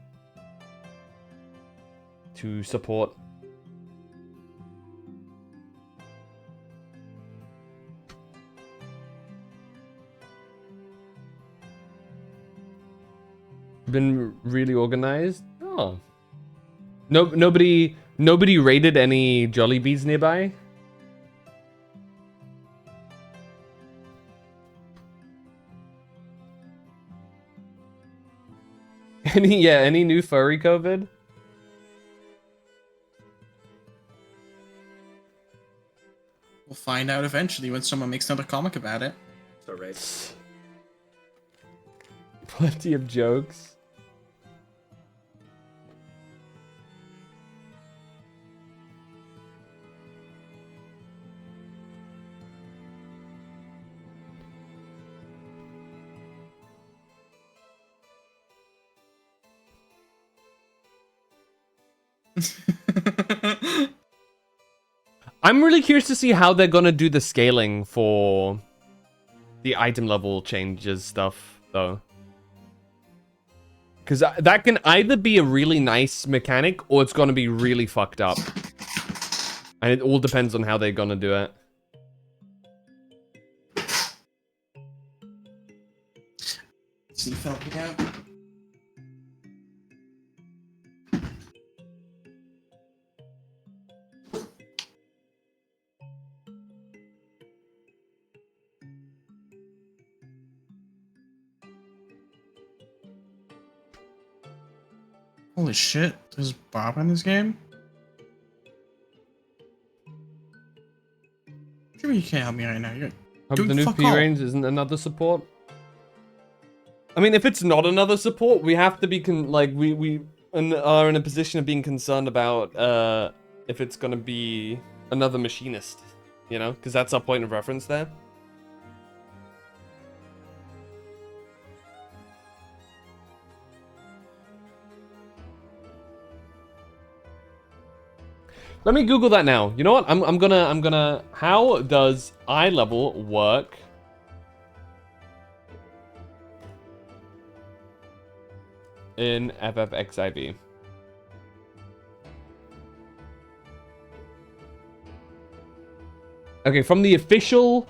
support. Been really organized. Oh, nobody raided any Jollibees nearby. Any new furry COVID? We'll find out eventually when someone makes another comic about it. So right. Plenty of jokes. I'm really curious to see how they're gonna do the scaling for the item level changes stuff, though. Because that can either be a really nice mechanic, or it's gonna be really fucked up. And it all depends on how they're gonna do it. See, helping out. Holy shit, there's Bob in this game? You can't help me right now. You're Hope doing the new fuck P all. range isn't another support. I mean, if it's not another support, we have to be we are in a position of being concerned about if it's gonna be another machinist, you know, because that's our point of reference there. Let me Google that now. You know what? I'm gonna. How does eye level work? In FFXIV. Okay, from the official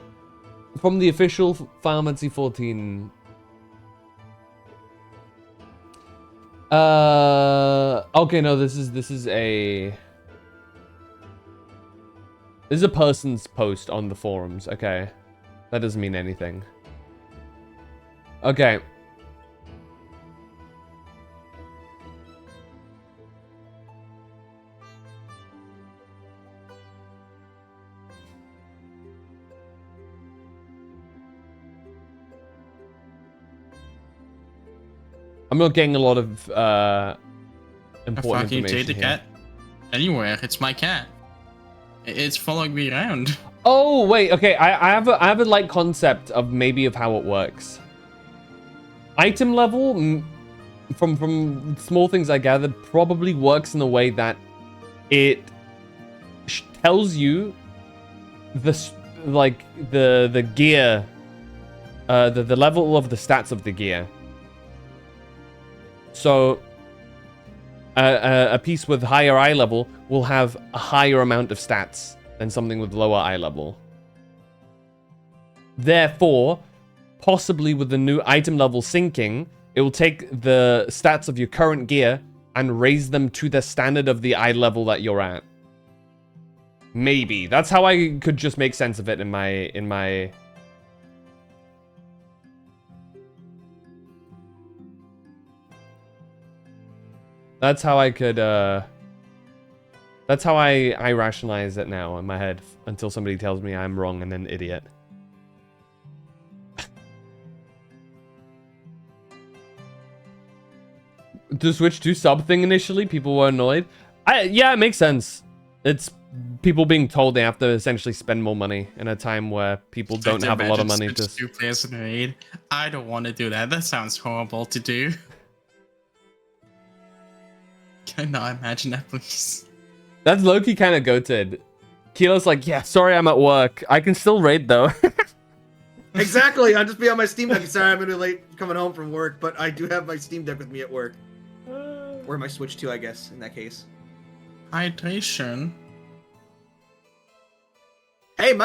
Final Fantasy 14. Okay, no, this is a person's post on the forums. Okay, that doesn't mean anything. Okay. I'm not getting a lot of important Fucking information take the here. cat anywhere. It's my cat. It's following me around. Oh wait, okay. I have a like concept of maybe of how it works. Item level, from small things I gathered, probably works in a way that it tells you the gear, the level of the stats of the gear. So a piece with higher eye level will have a higher amount of stats than something with lower eye level. Therefore, possibly with the new item level syncing, it will take the stats of your current gear and raise them to the standard of the eye level that you're at. Maybe. That's how I could just make sense of it in my That's how I could, that's how I rationalize it now in my head until somebody tells me I'm wrong and an idiot. To switch to sub thing initially, people were annoyed. Yeah, it makes sense. It's people being told they have to essentially spend more money in a time where people don't have a lot of money to... 2 players in a raid. I don't want to do that. That sounds horrible to do. Can I not imagine that, please? That's low-key kind of goated. Kilo's like, yeah, sorry I'm at work. I can still raid, though. Exactly, I'll just be on my Steam Deck. Sorry, I'm gonna be late coming home from work, but I do have my Steam Deck with me at work. Or my Switch too, I guess, in that case. Hydration. Hey,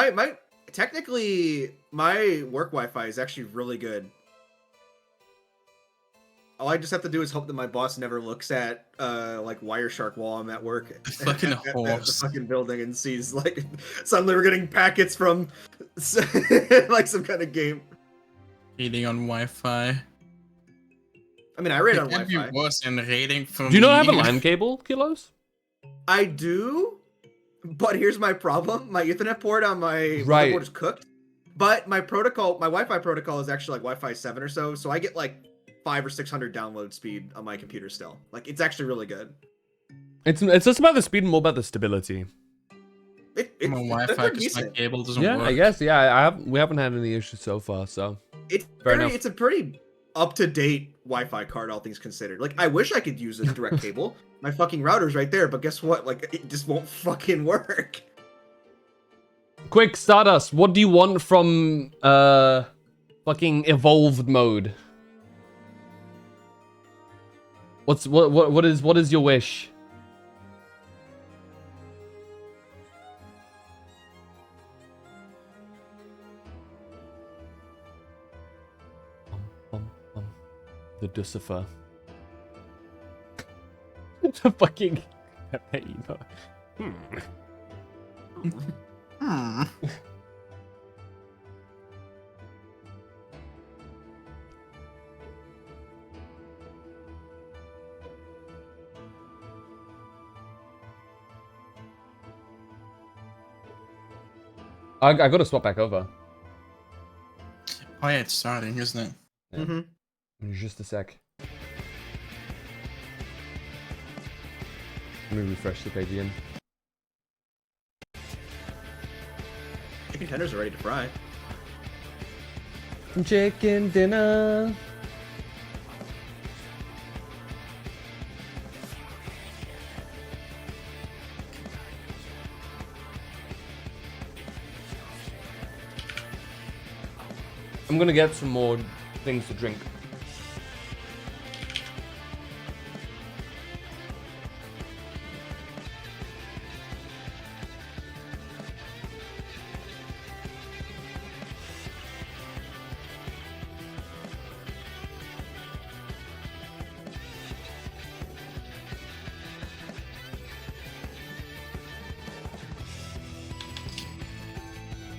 technically, my work Wi-Fi is actually really good. All I just have to do is hope that my boss never looks at, like, Wireshark while I'm at work. Fucking at horse. the fucking building and sees, like, suddenly we're getting packets from, like, some kind of game. Raiding on Wi-Fi. I mean, I raid on It can't be Wi-Fi. worse than raiding from Do you not have a LAN cable, Kilos? I do, but here's my problem. My Ethernet port on my Right. motherboard is cooked, but my protocol, my Wi-Fi protocol is actually like Wi-Fi 7 or so I get like 500 or 600 download speed on my computer still. Like, it's actually really good. It's just about the speed and more about the stability. I'm on Wi-Fi because my cable doesn't Yeah, work. I guess. Yeah, we haven't had any issues so far, so... Fair enough. It's a pretty up-to-date Wi-Fi card, all things considered. Like, I wish I could use a direct cable. My fucking router's right there, but guess what? Like, it just won't fucking work. Quick, Stardust, what do you want from, fucking evolved mode? What is your wish? The Ducifer. The fucking... I gotta swap back over. Oh yeah, it's starting, isn't it? Yeah. In just a sec. Let me refresh the page again. Chicken tenders are ready to fry. Chicken dinner. I'm gonna get some more things to drink.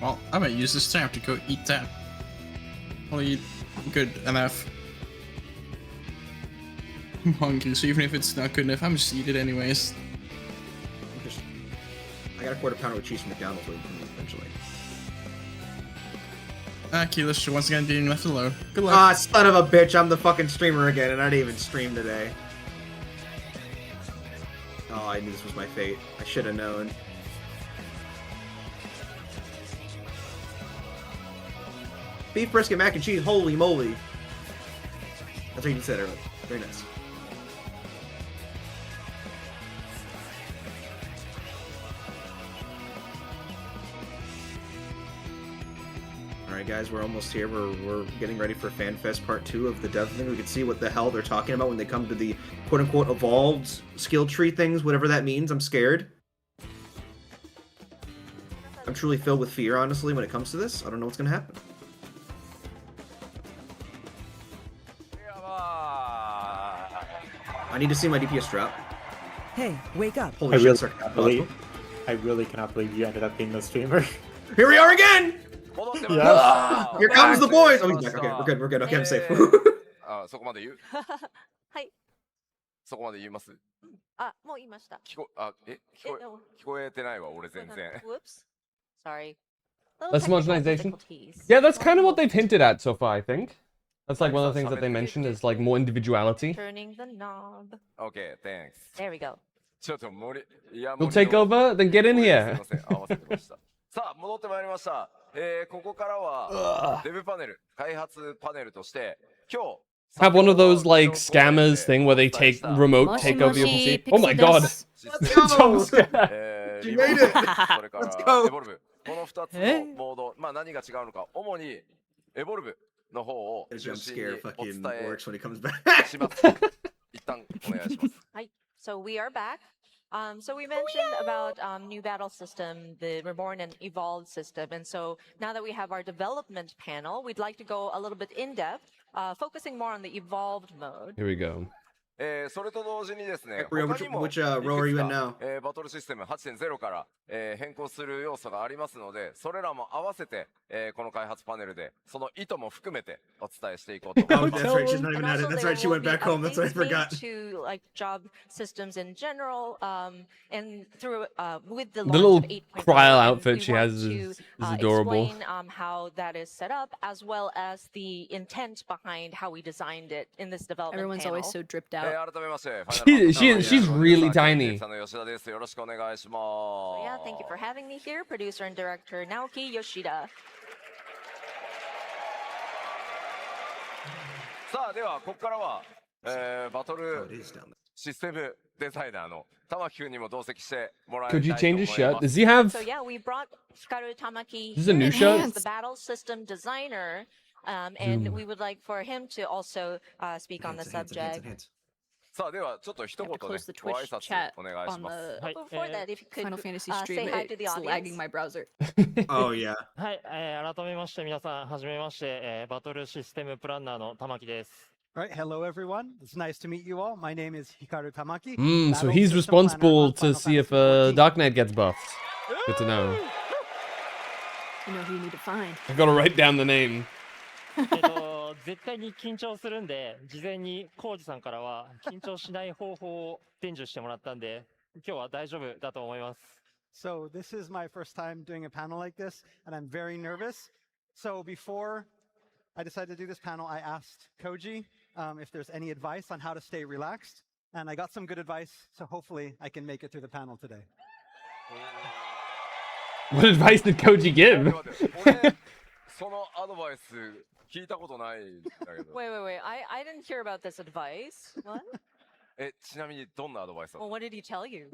Well, I might use this time to go eat that. I'll eat good enough. I'm hungry, so even if it's not good enough, I'm just eat it anyways. I got a quarter pounder with cheese from McDonald's waiting for me eventually. Keyless, once again being left alone. Good luck. Ah, son of a bitch, I'm the fucking streamer again, and I didn't even stream today. Oh, I knew this was my fate. I should have known. Beef brisket, mac and cheese, holy moly. That's what you said earlier. Very nice. Alright guys, we're almost here. We're getting ready for Fanfest Part 2 of the dev thing. We can see what the hell they're talking about when they come to the quote-unquote evolved skill tree things, whatever that means. I'm scared. I'm truly filled with fear, honestly, when it comes to this. I don't know what's gonna happen. I need to see my DPS drop. Hey, wake up. Holy shit, sarcasm. I really cannot believe you ended up being the streamer. Here we are again! Yes. Here comes the boys! Oh, he's back. Okay, we're good. Okay, I'm safe. あ、そこまで言うはい。そこまで言いますあ、もう言いました。聞こえてないわ、俺全然。 Whoops. Sorry. Less homogenization? Yeah, that's kind of what they've hinted at so far, I think. That's like one of the things that they mentioned is like more individuality. Turning the knob. Okay, thanks. There we go. ちょっと森、いや、 You'll take over? Then get in here. さあ、戻ってまいりました。ここからは、デブパネル、開発パネルとして、今日、 Have one of those like scammers thing where they take remote take over your PC. Oh my god! So scared. You made it! それからエボルブ。この2つのモード、まあ何が違うのか、主にエボルブの方を中心にお伝えします。一旦お願いします。Hi. So we are back. So we mentioned about new battle system, the reborn and evolved system, and so now that we have our development panel, we'd like to go a little bit in depth, focusing more on the evolved mode. Here we go. それと同時にですね、 Which row are you in now? バトルシステム 8.0 から変更する要素がありますので、それらも合わせてこの開発パネルでその意図も含めてお伝えしていこうと思います。 That's right, she's not even at it. That's right, she went back home. That's what I forgot. To like job systems in general, and through with the little launch of 8.0, cryo outfit we she want has to, is adorable. Explain how that is set up, as well as the intent behind how we designed it in this development Everyone's panel. always so dripped out. She's really tiny. So yeah, thank you for having me here, producer and director Naoki Yoshida. さあではここからは、バトルシステムデザイナーの玉木くんにも同席してもらいたい Could と you 思い change ま his す。 shirt? Does he have? So yeah, we brought Hikaru Tamaki This is a new here shirt? as the battle system designer, and we would like for him to also speak on the subject. さあではちょっと一言ね、ご Close the 挨 Twitch 拶 chat お願いし on ます。 the Before that, if you could Final Fantasy say stream, hi to the it's audience. lagging my browser. Oh yeah. はい、改めまして皆さん、はじめまして、バトルシステムプランナーの玉木です。 All right, hello everyone. It's nice to meet you all. My name is Hikaru Tamaki. So Battle he's System responsible Planner to on see if Final Fantasy Darknet gets buffed. Good to know. You know who you need to find. I gotta write down the name. 絶対に緊張するんで、事前にコウジさんからは緊張しない方法を伝授してもらったんで、今日は大丈夫だと思います。So this is my first time doing a panel like this, and I'm very nervous. So before I decided to do this panel, I asked Koji if there's any advice on how to stay relaxed, and I got some good advice, so hopefully I can make it through the panel today. What advice did Koji give? Wait. I didn't hear about this advice. What? Well, what did he tell you?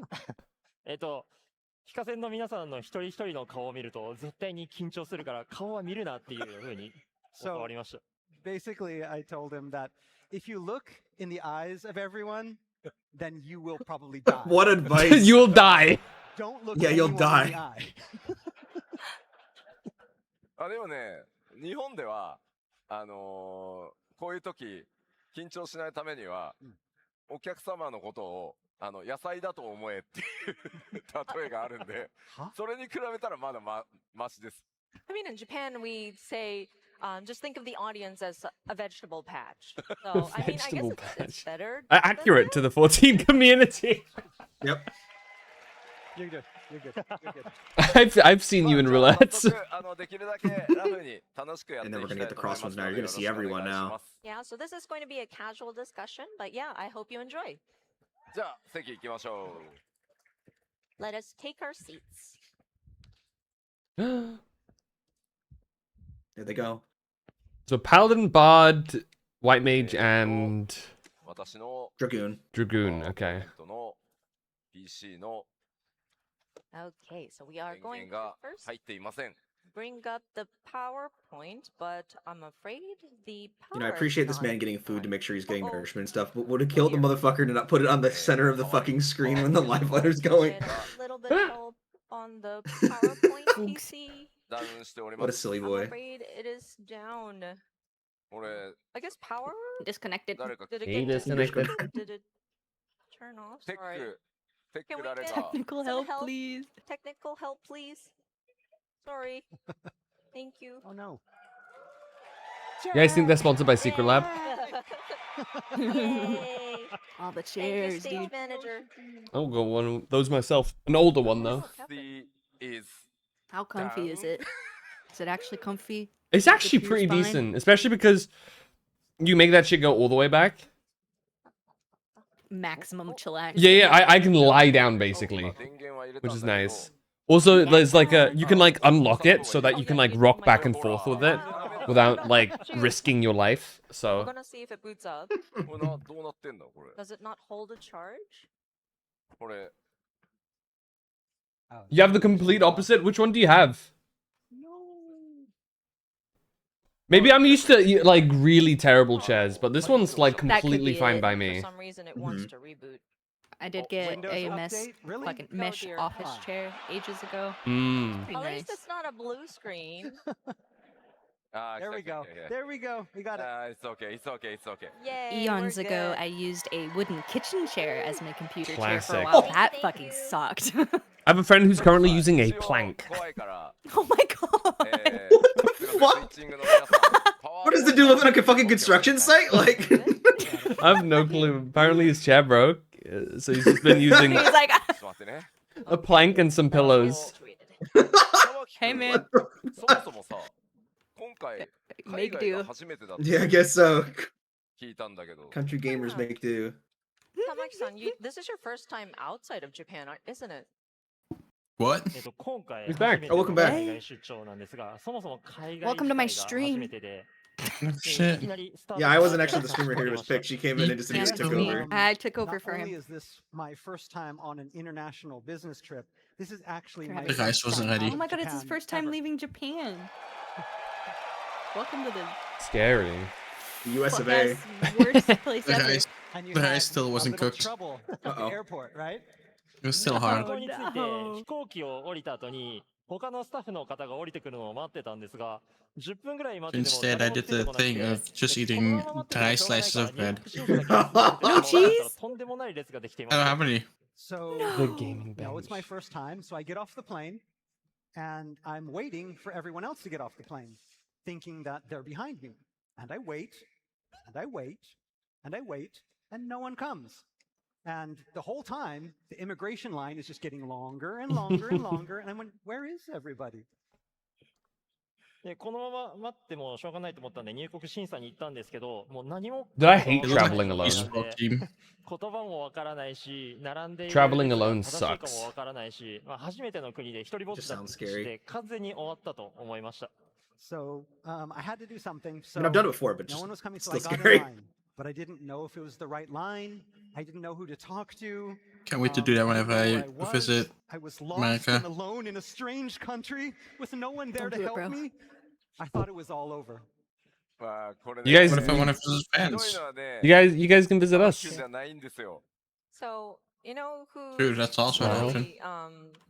非課線の皆さんの一人一人の顔を見ると絶対に緊張するから顔は見るなっていう風に教わりました。Basically, I told him that if you look in the eyes of everyone, then you will probably die. What advice? You'll die. Don't look Yeah, you'll anyone in die. the eye. でもね、日本ではこういう時緊張しないためには、お客様のことを野菜だと思えっていう例えがあるんで、それに比べたらまだマシです。I mean, in Japan, we say, just think of the audience as a vegetable patch. So, I mean, I guess it's better. Accurate to the 14 community. Yep. You're good. You're good. You're good. I've seen you in roulettes. And then we're gonna get the crossroads now. You're gonna see everyone now. Yeah, so this is going to be a casual discussion, but yeah, I hope you enjoy. じゃあ席行きましょう。 Let us take our seats. There they go. So Paladin, Bard, White Mage, and Dragoon. Dragoon. Okay. Okay, so we are going to first bring up the PowerPoint, but I'm afraid the power You know, I appreciate this man getting food to make sure he's getting nourishment and stuff, but would have killed the motherfucker to not put it on the center of the fucking screen when the live letter's going. A little bit of help on the PowerPoint PC. What a silly I'm boy. afraid it is down. I guess power? Disconnected. Did it He get disconnected. Did it turn off? Sorry. Can we get Technical some help, please. Technical help, please. Sorry. Thank you. Oh no. You guys think they're sponsored by Secret Lab? Yay. All the Thank you, chairs, stage dude. manager. I'll go one of those myself. An older one though. How comfy is it? Is it actually comfy? It's actually pretty decent, especially because you make that shit go all the way back. Maximum chillax. Yeah, I can lie down basically, which is nice. Also, there's like you can like unlock it so that you can like rock back and forth with it without like risking your life. We're So gonna see if it boots up. Does it not hold a charge? you have the complete opposite. Which one do you have? Maybe I'm used to like really terrible chairs, but this one's like That could completely be fine it. by For me. some reason, it wants to reboot. I did get Windows a mesh, update? Really? fucking Oh, mesh dear. office chair ages ago. Mm. At Pretty least nice. it's not a blue screen. There we go. There we go. We got it. It's okay. It's okay. It's okay. Yay, Eons we're ago, good. I used a wooden kitchen chair as my computer chair Classic. for a while. Oh. That Thank fucking you. sucked. I have a friend who's currently using a plank. Oh my god. What? What does it do with a fucking construction site? Like, I have no clue. Apparently his chair broke, so he's just been using He's like, a plank and some pillows. hey man, make do. yeah, I guess so. Country gamers make do. Tamaki-san, this is your first time outside of Japan, isn't it? What? He's back. Oh, welcome back. Welcome to my stream. Shit. Yeah, I wasn't actually the streamer here. It was Pick. She came in and just immediately took over. I took over Not for only him. is this my first time on an international business trip, this is actually my Correct. The guy first wasn't time ready. out Oh of my god, it's his Japan first time ever. leaving Japan. Welcome to the Scary. The US of A. fucking worst place The ever. rice, And you the had rice still a wasn't little cooked. trouble at the Uh-oh. airport, right? It was still hard. 空港に着いて No. 飛行機を降りた後に他のスタッフの方が降りてくるのを待ってたんですが10分ぐらい待ってても Instead, I 誰も did 来て the こなくて thing of just でこ eating のまま待ってても dry しょうがない slices から of bread. 入室だけ休ませて Oh, もらったら jeez. とんでもない列ができていま I し don't た have any. So, The gaming you know, it's my bench. first time, so I get off the plane, and I'm waiting for everyone else to get off the plane, thinking that they're behind me. And I wait, and I wait, and I wait, and no one comes. And the whole time, the immigration line is just getting longer and longer and longer. And I went, where is everybody? でこのまま待ってもしょうがないと思ったんで入国審査に行ったんですけど、もう何も Dude, I hate traveling alone. 言葉もわからないし、並んでいる Traveling alone 正しいか sucks. もわからないし、初めての国で一人ぼっちだって完全に終わったと思いました。So I had to do something. So I mean, I've done it before, but no just one was coming, so I still got scary. in line. But I didn't know if it was the right line. I didn't know who to talk to. Can't wait to do that whenever I visit I was lost America. and alone in a strange country with no one there to help me. I thought it was all over. You guys, what if I want to visit fans? You guys can visit us. So you know who? True, that's also an option.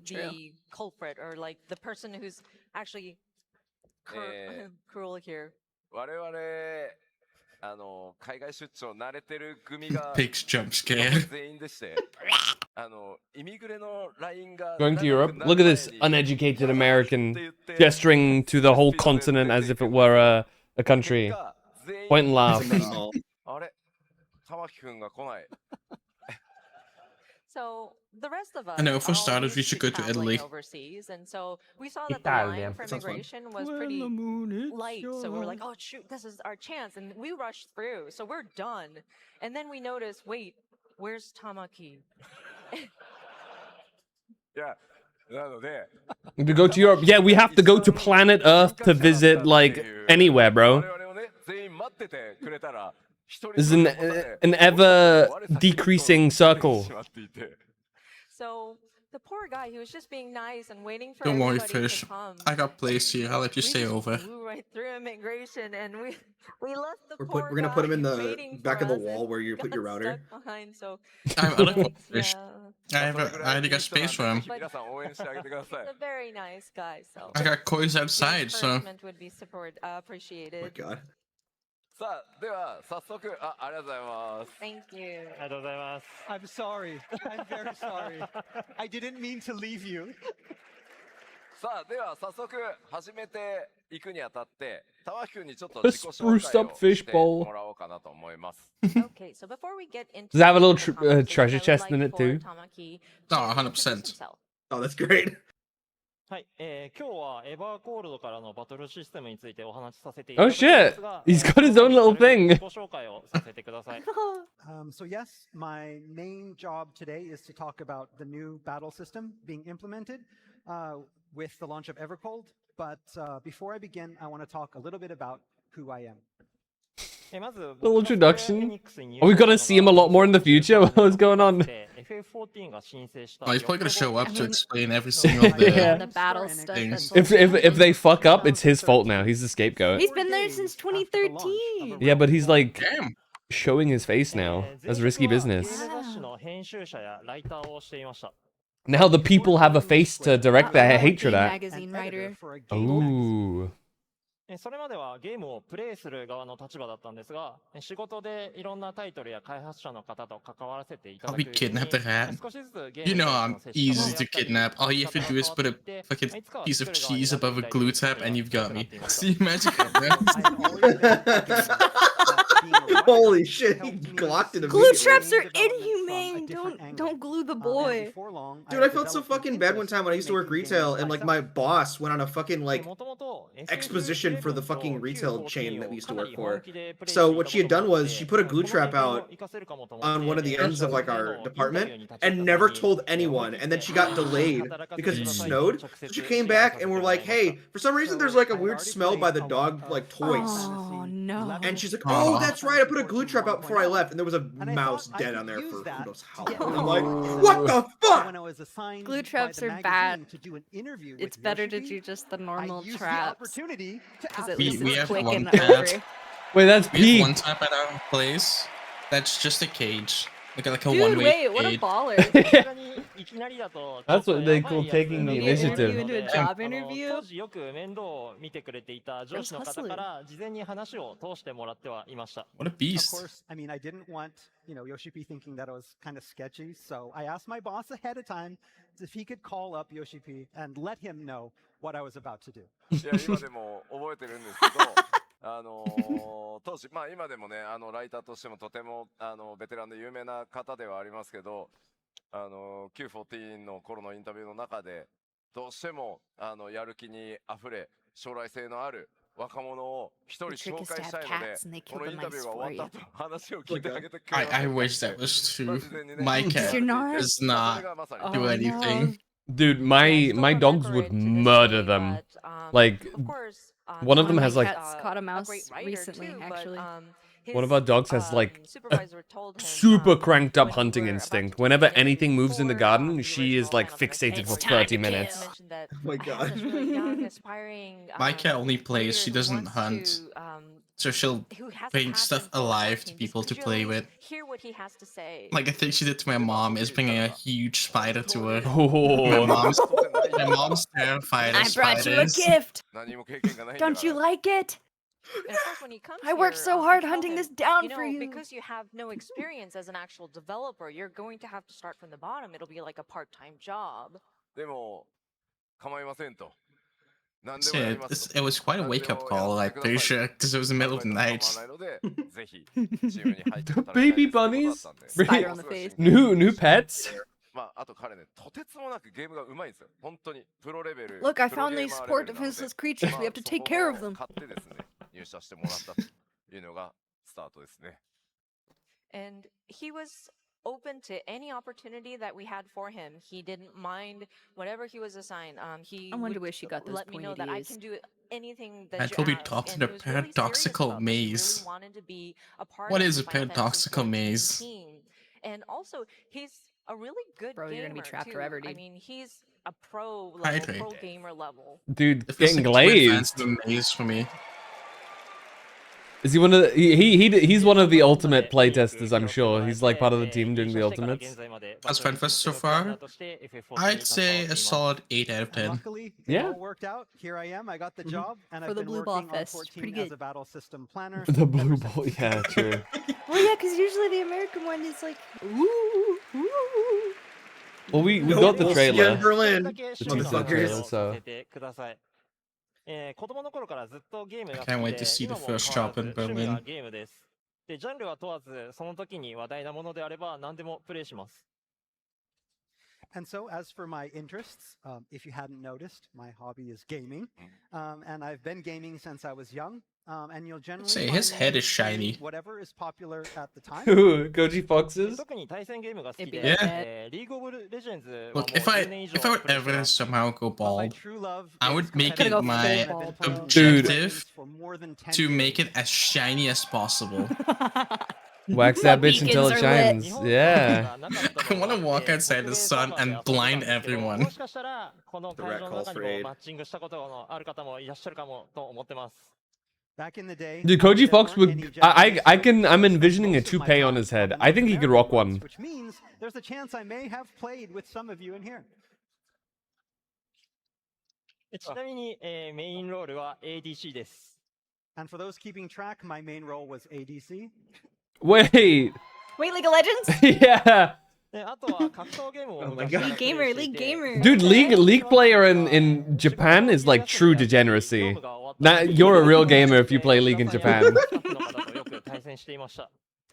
The culprit or like the person who's actually cruel here. Pig's jump scare. Going to Europe. Look at this uneducated American gesturing to the whole continent as if it were a country. Point and laugh. So the rest of us. I know, for starters, we should go to Italy. Overseas, and so we saw that the line for immigration was pretty light. So we're like, oh shoot, this is our chance, and we rushed through. So we're done, and then we notice, wait, where's Tamaki? To go to Europe. Yeah, we have to go to planet Earth to visit like anywhere, bro. This is an ever decreasing circle. So the poor guy, he was just being nice and waiting for Don't worry, everybody Fish. to come. I got place here. I'll let you stay over. We flew right through immigration, and we left the We're gonna put him in the back of the wall where you put your router. Behind, so I like Fish. I already got space for him. he's a very nice guy. So I got coins outside, so. encouragement would be appreciated. Oh my god. Thank you. ありがとうございます。 I'm sorry. I'm very sorry. I didn't mean to leave you. さあでは早速始めていくにあたって玉木くんにちょっと自己紹 Spruced 介 up を fish して bowl. もらおうかなと思います。 Okay, so before we get into Does it have a little the conversation, treasure I would chest like in it for too? Tamaki Oh, to 100%. introduce himself. Oh, that's great. はい、今日はエバーコールドからのバトルシステムについてお話しさせてい Oh ただきま shit! すが、He's got his own little それでは thing. 自己紹介をさせてください。So yes, my main job today is to talk about the new battle system being implemented with the launch of EVERCOLD. But before I begin, I want to talk a little bit about who I am. まず Little introduction. Are we gonna see him a lot more in the future? What's going on? FF14 が申請した Oh, he's probably gonna show up to explain every single of the Yeah. The battle stuff. things. If they fuck up, it's his fault now. He's the scapegoat. He's been there since 2013. Yeah, but he's like Damn. showing his face now. That's risky business. ゲーム雑誌の編集者やライターをしていました。 Now the people have a face to direct their hatred at. Magazine writer. Ooh. それまではゲームをプレイする側の立場だったんですが、仕事でいろんなタイトルや開発者の方と関わらせていただ I'll く be うちに kidnapped a hat. 少しずつゲーム You に know 対 I'm しての接し方 easy to kidnap. All you have to do is put a fucking piece of cheese above a glue tab and you've got me. See, magic Holy shit, he glocked it Glue immediately. traps are inhumane. Don't glue the boy. Dude, I felt so fucking bad one time when I used to work retail and like my boss went on a fucking like exposition for the fucking retail chain that we used to work for. So what she had done was she put a glue trap out on one of the ends of like our department and never told anyone, and then she got delayed because it snowed. So she came back and we're like, hey, for some reason there's like a weird smell by the dog like toys. Oh no. And she's like, oh, that's right, I put a glue trap out before I left, and there was a mouse dead on there for who knows how long. I'm like, what the fuck? Glue traps are bad. It's better to do just the normal traps. Because at least we it's have quick one and tap. over. Wait, that's We have Pete. one tap at our place. That's just a cage. Like a Dude, one-way wait, what a cage. baller. That's what they call taking the initiative. Into a job interview? 当時よく面倒を見てくれていた上司の方から事前に話を通してもらってはいました。 What a Of beast. course, I mean, I didn't want, Yoshipi thinking that it was kind of sketchy. So I asked my boss ahead of time if he could call up Yoshipi and let him know what I was about to do. いや今でも覚えてるんですけど当時、まあ今でもね、ライターとしてもとてもベテランで有名な方ではありますけど、Q14 の頃のインタビューの中で、どうしてもやる気にあふれ、将来性のある若者を一人紹介したいので、このインタビューが終わった後、話を聞いてあげてくれ。I wish that was true. My cat You're not? does not do anything. Dude, my dogs would murder them. Like, one of them has like caught a mouse recently, actually. one of our dogs has like a super cranked up hunting instinct. Whenever anything moves in the garden, she is like fixated for 30 minutes. Oh my god. My cat only plays, she doesn't hunt. So she'll bring stuff alive to people to play with. Hear what he has to say. Like I think she did to my mom is bringing a huge spider to her. Oh. My mom's terrified of I brought you a spiders. gift. Don't you like it? And of course, when he comes I worked here, so I hard tell hunting him, this down you know, for you. because you have no experience as an actual developer, you're going to have to start from the bottom. It'll be like a part-time job. でも構いませんと。 So yeah, it was quite a wake-up call, I'm pretty sure, because it was the middle of the night. The baby bunnies? Spider on the face. New pets? Look, I found these poor defenseless creatures. We have to take care of them. And he was open to any opportunity that we had for him. He didn't mind whatever he was assigned. He I wonder would where she got those let me know that I pointed can do anything that That you will be ask. talked And in a he was really serious paradoxical about this. He maze. really wanted to be a part What of is the a Final Fantasy paradoxical 14 maze? team. And also, he's a really good Bro, gamer you're gonna be trapped too. forever, I dude. mean, he's a pro level, Hydrate. pro gamer level. Dude, It feels getting like too advanced glazed. of a maze for me. Is he one of the, he's one of the ultimate playtesters, I'm sure. He's like part of the team doing the ultimates. As Fanfest so far, I'd say a solid 8 out of 10. Luckily, it Yeah. all worked out. Here I am. I got the job, and For I've the been Blue working Ball on Fest. 14 Pretty as good. a battle system planner. The blue ball, yeah, true. Well, yeah, because usually the American one is like, ooh, ooh. Well, we Nope, got the we'll see you trailer. in Berlin, The two-set motherfuckers. trailer, so. I can't wait to see the first drop in Berlin. で、ジャンルは問わず、その時に話題なものであれば何でもプレイします。 And so, as for my interests, if you hadn't noticed, my hobby is gaming, and I've been gaming since I was young. And you'll generally Say, find his me head is playing shiny. Whatever is popular at the time. Goji Foxes? 特に対戦ゲームが好き Yeah. で、リーグオブレジェンズはもう Look, if I 10年以上 if I would プレイして ever ます somehow go bald, True love I would is make competitive. it my I've been playing objective for more than 10 to years. make it as shiny as possible. Wax that bitch until it shines. Yeah. I want to walk outside the sun and blind everyone. もしかしたらこの The 会 rat 場の calls 中 for に aid. もマッチングしたことのある方もいらっしゃるかもと思ってます。 Back in the day, Dude, Koji Fox would. I'm envisioning a toupee on his head. I think he could rock one. which means there's a chance I may have played with some of you in here. ちなみに、メインロールは ADC です。 And for those keeping track, my main role was ADC. Wait. Wait, League of Legends? Yeah. で、あとは格闘ゲームを Oh my 昔から god. プレイ Gamer, してい League て gamer. Dude, League player in Japan is like true degeneracy. Now, you're a real gamer if you play League in Japan. スタッフの方とよく対戦していました。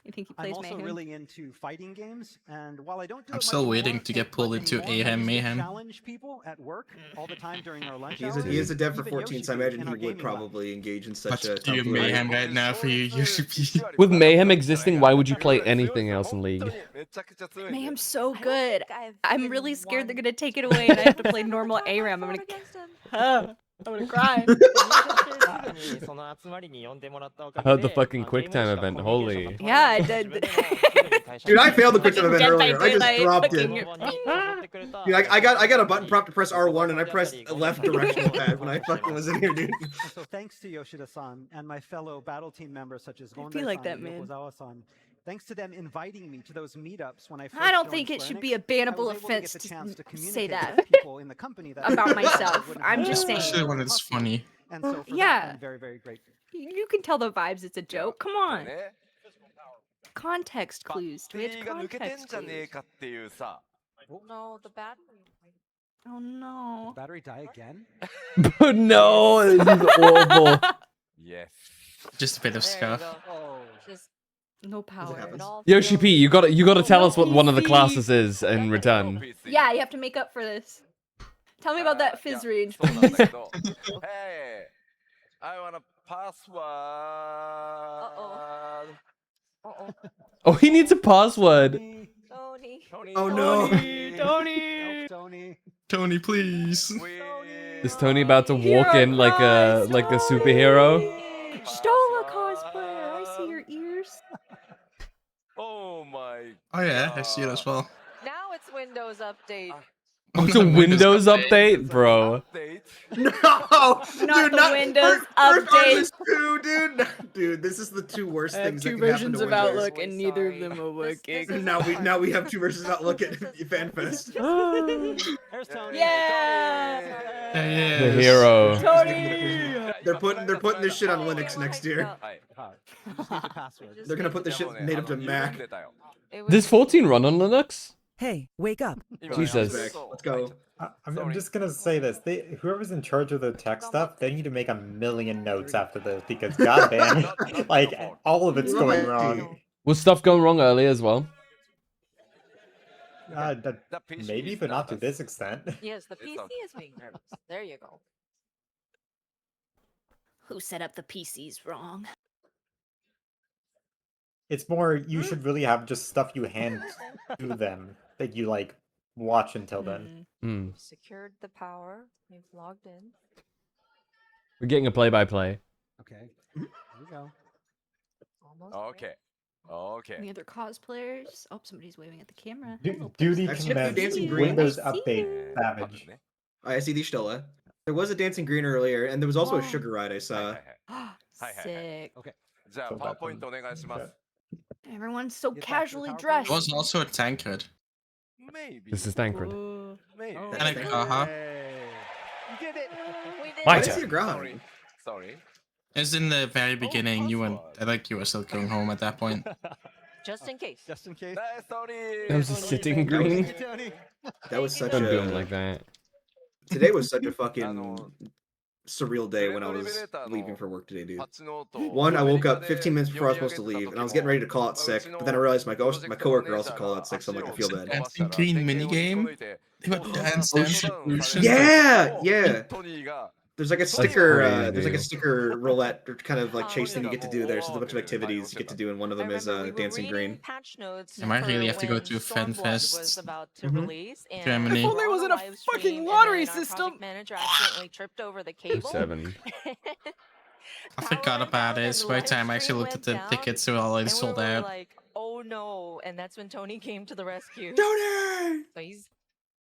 You think he I'm plays also Mayhem? really into fighting games, and while I don't do I'm it still much waiting anymore, to get it pulled wasn't into anymore. I used to Mayhem. challenge people at work all the time during our lunch He hours. is a dev for Even 14, so I Yoshi imagine in he our would gaming lab. probably engage in such Let's a do tomfoolery. mayhem right now for you, Yoshi. With Mayhem existing, why would you play anything else in League? Mayhem's so good. I'm really scared they're gonna take it away and I have to play normal ARAM. I'm gonna cry. その集まりに呼んでもらったおか I げ heard the で fucking QuickTime event, holy. Yeah, I did. Dude, I failed the quick time event Dead by earlier. I just Daylight, dropped it. fucking- Dude, I got a button prompt to press R1 and I pressed left directional pad when I fucking was in here, dude. And so thanks to Yoshida-san and my fellow battle team members such as I Gondai-san feel like that, and man. Yokozawa-san, thanks to them inviting me to those meetups when I first I don't joined think it Square should Enix, be a bannable I was able to offense get the to chance to say communicate that with people in the company that about I myself. wouldn't I'm have just known. saying. Especially when it's funny. And so for Yeah. that, I'm very, very grateful. You can tell the vibes it's a joke. Come on. Context clues. Twitch が抜けてん context じゃねえ clues. かっていうさ。 No, the battery. Oh no. Battery die again? No, this is awful. Yes. Just a bit of stuff. Just no power. Yoshi P, you gotta tell us what one of the classes is in return. Yeah, you have to make up for this. Tell me about that fizz range, please. Hey, I want a password. Oh, he needs a password. Oh no. Tony, please. Is Tony about to walk in like a superhero? Stola cosplayer, I see your ears. Oh my. Oh yeah, I see it as well. Now it's Windows Update. Oh, it's a Windows update, bro. No, Not dude, the Windows first update. two, dude. Dude, this is the two worst I have things. two that can happen versions to of Windows. Outlook, and neither of them are working. Now we have two versions of Outlook at FanFest. There's Tony. Yeah. The hero. Tony. They're putting this shit on Linux next year. They're gonna put this shit native to Mac. Does 14 run on Linux? Hey, wake up. Jesus. Let's go. I'm just gonna say this: whoever's in charge of the tech stuff, they need to make 1,000,000 notes after this because goddamn, like all of it's going wrong. Was stuff going wrong earlier as well? Maybe, but not to this extent. Yes, the PC is being nervous. There you go. Who set up the PCs wrong? It's more you should really have just stuff you hand to them that you like watch until then. Secured the power. We've logged in. We're getting a play-by-play. Okay. Here we go. Okay. Any other cosplayers? Oh, somebody's waving at the camera. Duty That's commenced. Dancing Green. Windows update. Savage. I see the Stola. There was a Dancing Green earlier, and there was also a Sugar Ride I saw. Sick. Okay. じゃあ、パワーポイントお願いします。 Everyone's so casually dressed. There was also a tankard. This is Tancred. And a Gaha. You did it. My I turn. see a Graham. Sorry. As in the very beginning, you went. I think you were still going home at that point. Just in case. Just in case. That was a sitting green. That was such Don't do him a. like that. Today was such a fucking surreal day when I was leaving for work today, dude. One, I woke up 15 minutes before I was supposed to leave, and I was getting ready to call out sick, but then I realized my coworker also called out sick, so I'm like, I feel bad. Dancing Green minigame. They got Dance Revolution. Yeah. There's like a sticker, crazy, there's like a dude. sticker roulette or kind of like chase thing you get to do there. So there's a bunch of activities you get to do, and one of them is Dancing Green. Patch notes. I might really have to go when to Stormblood Fanfest, was about to Mhm. release, and Germany. we If were only it was on in a live fucking stream, and lottery then our system. project manager accidentally tripped over the cable. 7. I forgot about it. So by the time I actually looked at the tickets, they were already And we sold were out. like, oh no, and that's when Tony came to the rescue. Tony! So he's,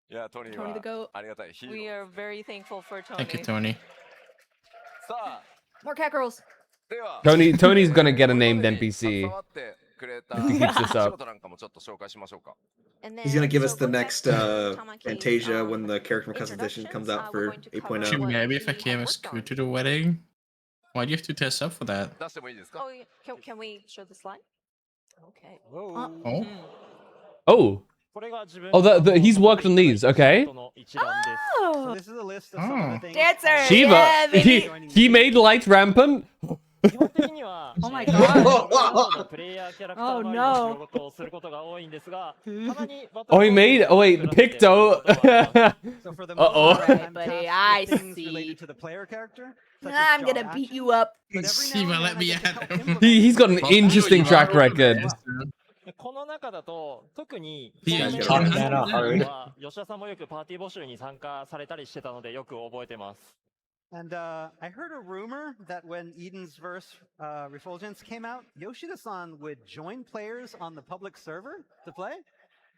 いや、トニー Tony the は goat. ありがたいヒーロ we ー。 are very thankful for Tony. Thank you, Tony. さあ、 More cat girls. では、 Tony's gonna get a named NPC. 携わってくれた if he keeps this 仕 up. 事なんかもちょっと紹介しましょうか。 And He's gonna then, give so us the going back next to Tamaki's, Fantasia when the character from Cousin Edition comes out for we're going to cover 8.0. Should what maybe if I he came had as worked crew on. to the wedding? Why do you have to test up for that? 出してもいいですか Oh, yeah. Can we show the slide? Okay. Oh. Oh. Oh, he's worked on these. Okay. So this is a list of some of the things. Dancer. Shiva. Yeah, baby. He made Light Rampant. Oh my god. Oh no. Oh, he made. Oh wait, Picto. So for the Uh-oh. most part, I'm Buddy, tasked with I things see. related to the player character. such as I'm gonna Josh. beat you up. But every now Shiva, and let then I me get to at help him. implement He's got an Well, interesting you track are record. この中だと特に Yeah, その you 中 can't で banner hard. は吉田さんもよくパーティー募集に参加されたりしてたのでよく覚えてます。 And I heard a rumor that when Eden's Verse Refulgence came out, Yoshida-san would join players on the public server to play.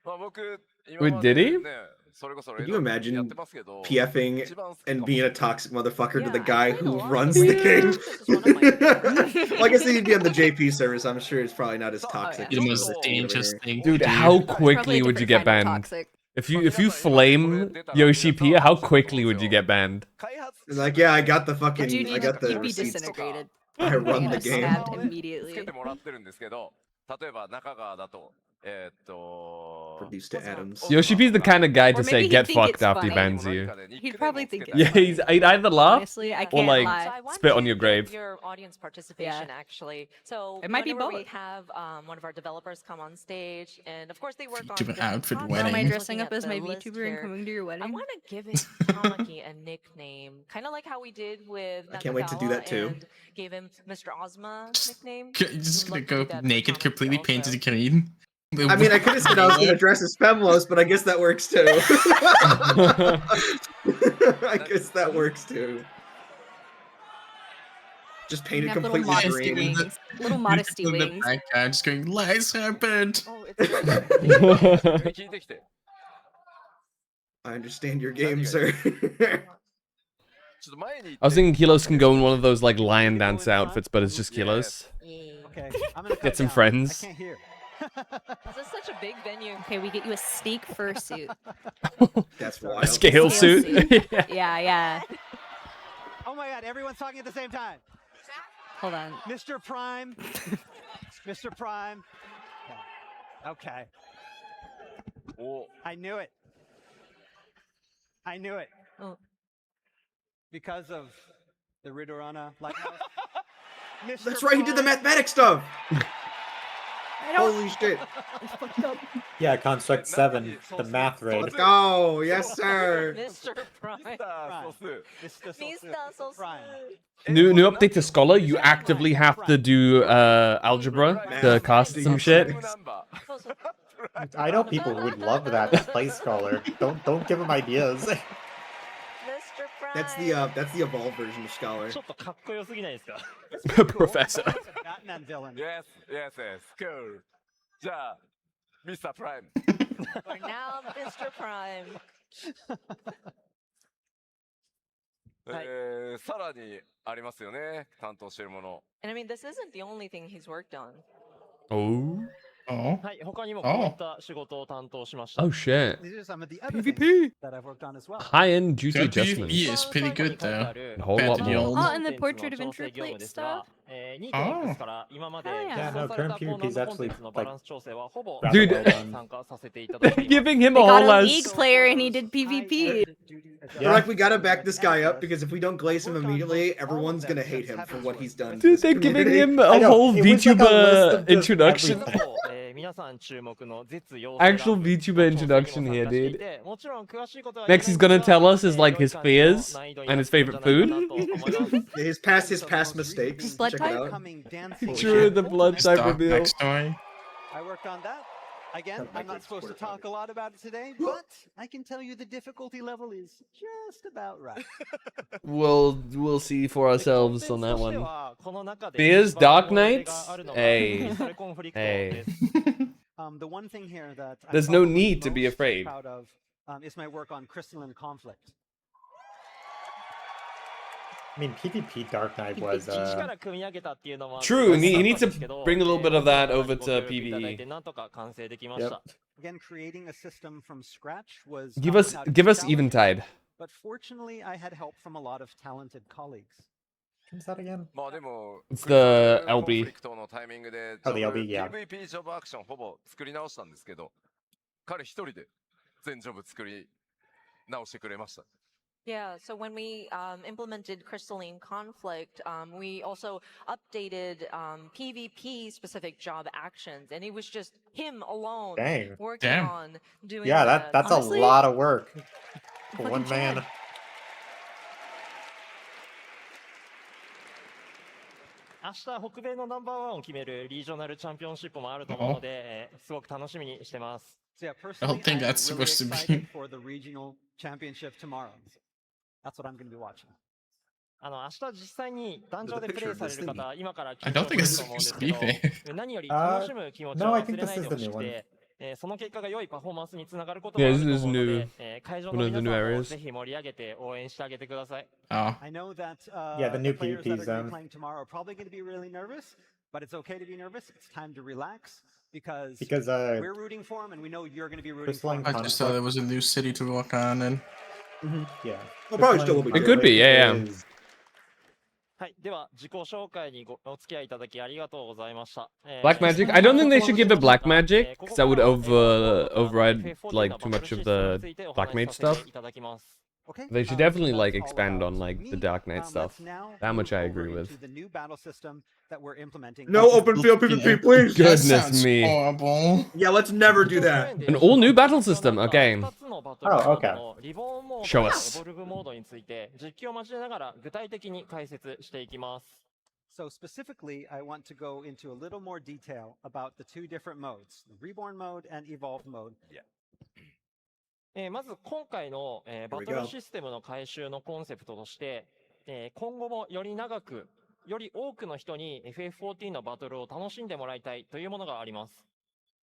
まあ僕、今 Wait, ま did で he? ね、それこそ Could you レイドやっ imagine てますけど、 PFing 一番好きか and も being a toxic motherfucker to the Yeah, guy I played a who lot runs of the it. game? This is one of my favorites. Well, I guess he'd be on the JP server, so I'm sure it's probably not as toxic. The as most the other dangerous here. thing. Dude, to do. how It's probably a quickly would you different get kind of banned? toxic. If you flame Yoshi P, how quickly would you get banned? 開発 It's like, yeah, I got the Dude, fucking, I got the you'd be receipts. disintegrated. I run You'd the get game. stabbed つけ immediately. てもらってるんですけど、例えば中川だと Produced to Adams. Yoshipi's the kind of guy to Or say maybe he'd get think fucked it's after he funny. bans you. He'd probably think it's Yeah, funny. he'd either laugh Honestly, I or can't like lie. So I want spit on to your get grave. your audience participation, actually. So It might be whenever we both. have one of our developers come on stage, and of course they work on VTuber different outfit concepts. wedding. Am I Looking dressing up at as the my list VTuber and here. coming to your I wedding? want to give it Tamaki a nickname, kind of like how we did with I can't wait to do Nakagawa that too. and gave him Mr. Ozma nickname. You're just gonna go naked, completely painted green. I mean, I could have said I was going to dress as Femlos, but I guess that works too. I guess that works too. Just painted Have little completely modesty green. wings. Little modesty In the wings. background, just going, lies happened. I understand your game, sir. I was thinking Kilos can go in one of those like lion dance outfits, but it's just Kilos. Okay, I'm gonna Get some friends. This is such a big venue. Okay, we get you a steak fursuit. That's A scale suit. Yeah, yeah. Oh my god, everyone's talking at the same time. Hold on. Mr. Prime. Mr. Prime. Okay. I knew it. I knew it. Because of the Ridorana lighthouse. Mr. That's right, he did the Prime. mathematic stuff. Holy shit. Yeah, Construct 7, the math raid. Let's go. Yes, sir. Mr. Prime. Mr. Prime. New update to Scholar, you actively have to do algebra to cast some shit. I know people would love that to play Scholar. Don't give them ideas. That's the evolved version of Scholar. Professor. Batman villain. Yes, cool. じゃあ、Mr. Prime. We're now Mr. Prime. さらにありますよね、担当しているもの。 And I mean, this isn't the only thing he's worked on. Oh. はい、他にもこういった仕事を担当しました。 Oh shit. These are some of the other PvP. things that I've worked on as well. High-end duty That adjustments. PvP is pretty good though. A whole Compared lot to the more. old. Oh, and the portrait of interest plate stuff. 2.X から今まで Yeah, no, current PvP is actually のバランス調整はほぼ Dude. 参加させていただいています。 Giving him They got all a as League player and he did PvP. They're like, we gotta back this guy up because if we don't glaze him immediately, everyone's gonna hate him for what he's done. to Dude, this they're giving community. him I a know, whole it was like a list VTuber of just introduction. everything. 皆さん注目の絶用 Actual VTuber introduction here, dude. もちろん詳しいことは Next, he's gonna tell us his like his fears and his favorite food. His past mistakes. Blood Check type? it out. Upcoming dancing. True, the blood type Dark reveal. backstory. I worked on that. Again, I'm not supposed to talk a lot about it today, but I can tell you the difficulty level is just about right. We'll see for ourselves on that one. Fears, Dark Knights. Hey, hey. The one thing here that There's I'm no probably need to be most afraid. Proud of is my work on crystalline conflict. I mean, PvP Dark Knight was True, he needs to bring a little bit of that over to PvE. Yep. Again, creating a system from scratch was Give not us without challenge, Eventide. But fortunately, I had help from a lot of talented colleagues. What's that again? まあでも、 It's the コン LB. フリクトのタイミングで Oh, the LB, yeah. PVP ジョブアクションほぼ作り直したんですけど、彼一人で全ジョブ作り直してくれました。 Yeah, so when we implemented Crystalline Conflict, we also updated PvP specific job actions, and it was just him alone Dang. working Damn. on doing Yeah, that. that's Honestly, a lot of work for fucking one man. Chad. 明日北米のナンバーワンを決めるリージョナルチャンピオンシップもあると思うので、すごく楽しみにしてます。 So yeah, I personally, don't think I'm that's really supposed to be. excited for the regional championship tomorrow. That's what I'm going to be watching. 明日実際に壇上でプレイされる方、今から I don't think it's supposed to be fair. 何より楽しむ気持ちを No, I 忘 think れない this で is ほ the し new く one. て、その結果が良いパフォーマンスにつながることもあ Yeah, ると this 思う is の new. で、会場 One の of the 皆 new さんも areas. ぜひ盛り上げて応援してあげてください。 Oh. I know that Yeah, the new players that PvP are going to zone. be playing tomorrow are probably going to be really nervous, but it's okay to be nervous. It's time to relax because we're rooting for them and we know you're going to be rooting for them. I just thought there was a new city to work on and Yeah. Well, probably still will be. It could be, yeah, yeah. はい、では自己紹介にお付き合いいただきありがとうございました。Black magic? I don't think they should give it black magic, because that would override like too much of the Black Mage stuff. They should definitely like expand on like the Dark Knight stuff. That much I agree with. The new battle system that we're implementing. No open field PvP, please. Goodness me. Horrible. Yeah, let's never do that. An all new battle system. Okay. Oh, okay. Show us. So specifically, I want to go into a little more detail about the two different modes, the Reborn mode and Evolved mode. まず今回の、バトルシステムの改修のコンセプトとして、今後もより長く、より多くの人に FF14 のバトルを楽しんでもらいたいというものがあります。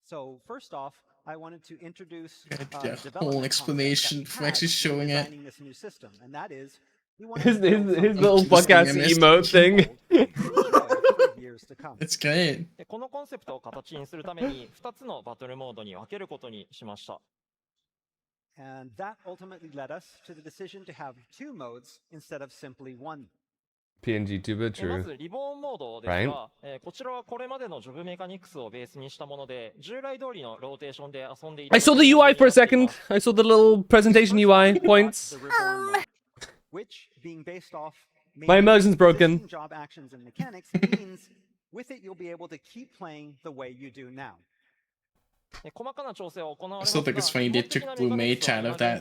So first off, I wanted to introduce The whole explanation for actually showing it. this new system, and that is His little podcast emote thing. It's great. このコンセプトを形にするために2つのバトルモードに分けることにしました。And that ultimately led us to the decision to have two modes instead of simply one. PNG tuber, ま true. ずリボーンモードですが、こちらはこれまでのジョブメカニクスをベースにしたもので、従来通りのローテーションで遊んでいた。 I saw the UI for a second. I saw the little presentation UI points. Which, being based off My immersion's broken. job actions and mechanics, means with it you'll be able to keep playing the way you do now. I still think it's funny they took Blue Mage out of that.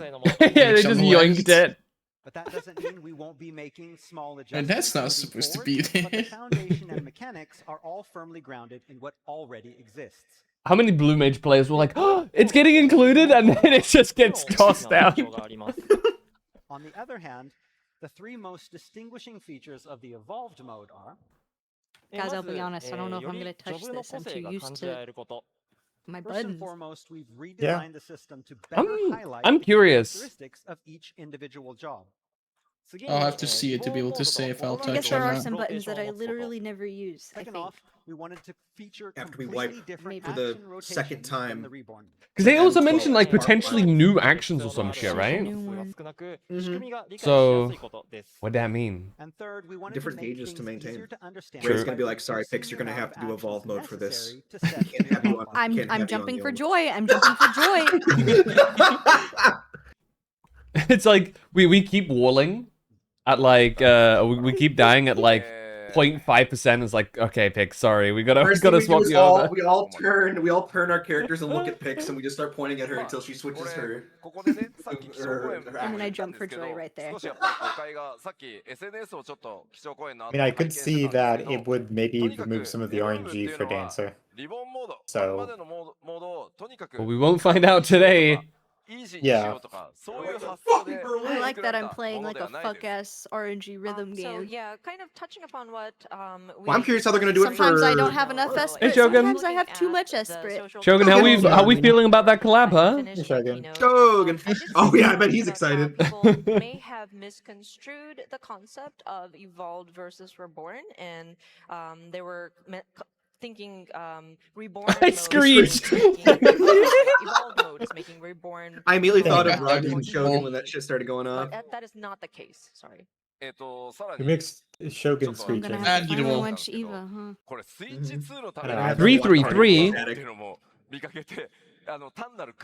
Yeah, they just yoinked it. But that doesn't mean we won't be making small And adjustments. that's not supposed to be But the there. foundation and mechanics are all firmly grounded in what already exists. How many Blue Mage players were like, oh, it's getting included, and then it just gets tossed out? On the other hand, the three most distinguishing features of the evolved mode are Guys, I'll be honest, I don't know if I'm gonna touch this. I'm too used to my First and buttons. foremost, we've redesigned the system to better highlight I'm the curious. characteristics of each individual job. I'll have to see it to be able to say if I'll I guess touch there or are not. some buttons that I literally never use. I Second think. off, we wanted to feature After we completely wipe different for the action rotations second than time. the Reborn. Because they also mentioned like potentially new actions or some shit, right? So, what'd that mean? And third, we wanted Different to make gauges to things maintain. easier to understand. Ray's True. gonna be like, sorry, Pix, you're gonna have to do evolve mode for this. Can't have you on- I'm can't have you on jumping the for old- joy. I'm jumping for joy. It's like we keep walling at like we keep dying at like 0.5%. It's like, okay, Pix, sorry, we gotta First thing we do swap is you over. we all turn our characters and look at Pix, and we just start pointing at her until she switches her. And then I jump for joy right there. I mean, I could see that it would maybe remove some of the RNG for Dancer. So, Well, we won't find out today. yeah. I like that I'm playing like a fuck ass RNG rhythm So game. yeah, kind of touching upon what Well, I'm curious how they're gonna do it Sometimes I for- don't have enough Hey, Esprit. Shogun. Sometimes I have too much Esprit. Shogun, how we feeling about that collab, huh? Shogun. Oh yeah, I bet he's excited. People may have misconstrued the concept of evolved versus reborn, and they were thinking reborn. I mode screeched. Evolved mode is making reborn. I immediately thought of more Rugby and difficult. Shogun when that shit started going But on. that is not the case. Sorry. It makes Shogun I'm screeching. gonna have to finally watch Eva, huh? 333.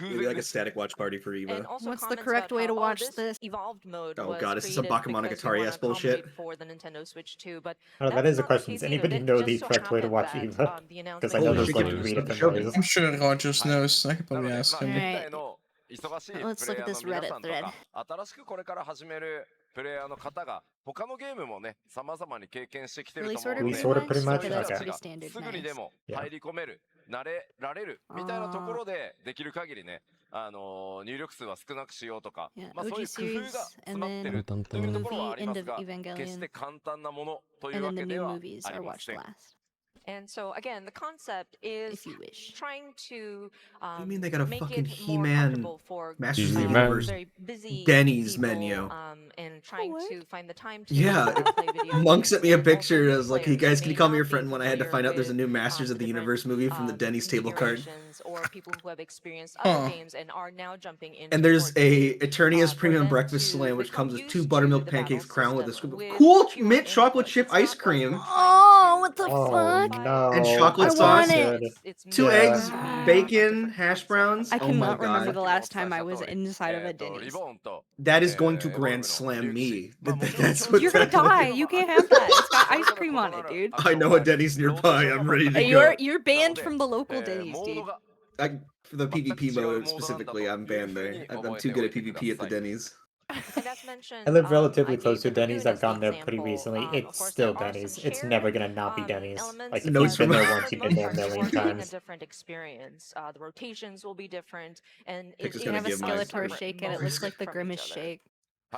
Maybe like a static watch party for And Eva. also What's the comments correct about way how, to watch this this? evolved mode Oh was god, is this a created Bakemonogatari because you ass wanna bullshit? accommodate for the Nintendo Switch 2, but Oh, that that's is a not the question. case Does either. anybody It know just the so correct way to happened watch that, Eva? the Because I announcement know Oh, there's she like can three do different Shogun. ways. I'm sure Rogers knows. I could probably ask him. Alright. Let's look at this Reddit thread. 新しくこれから始めるプレイヤーの方が他のゲームもね、様々に経験してきてると Release 思う order の pretty で、 much? pretty much? Okay, that's Okay. pretty standard. すぐにで Nice. も Yeah. 入り込める、慣れられるみたいなところでできる限りね、入力数は少なくしようとか、 Yeah, まあそういう OG 工夫が series 詰 and まって then るというところはあ movie りま End す of が、決して Evangelion 簡単なものという and わ then the けで new は movies あ are りま watched せん。 last. And so again, the concept is trying to What do you mean they got a make fucking it more He-Man comfortable for Masters of the He-Man. Universe very busy Denny's people, menu? and trying to find the time to Yeah, play video Monk games, sent me a and also picture. new I was like, "Hey players guys, who can you may call me your not be friend?" When I had to familiar find out there's a with, new Masters the of the different, Universe movie from the Denny's table card. configurations, or people who have experienced other Huh. games and are now jumping into And there's a Eternia's premium them breakfast to slam, which become comes with used 2 to buttermilk the pancakes battle crowned with a system scoop of with cool fewer mint chocolate inputs. chip It's ice not like cream Oh, what the Oh fuck? no! and chocolate I sauce. want it. It's 2 made eggs, Yeah. bacon, hash browns. I Oh my cannot remember god. the last time I was inside of a Denny's. That is going to grand slam me. That's what You're gonna that die. You can't have that. It's got ice cream on it, dude. I know a Denny's nearby. I'm ready to You're go. you're banned from the local Denny's, dude. For the PvP mode specifically, I'm banned there. I'm too good at PvP at the Denny's. And as mentioned, I live relatively I do close to the Denny's. Lagoon I've as the gone there pretty example. recently. Of It's course, still there are Denny's. some It's shared, never gonna not be Denny's. elements, Like if Notes you've been from there the- once, for you've the been most there a part, you million are getting a times. different experience. The rotations will be different, and Pick's it is You gonna have a give my Skeletor shake and it looks like the Grimace shake.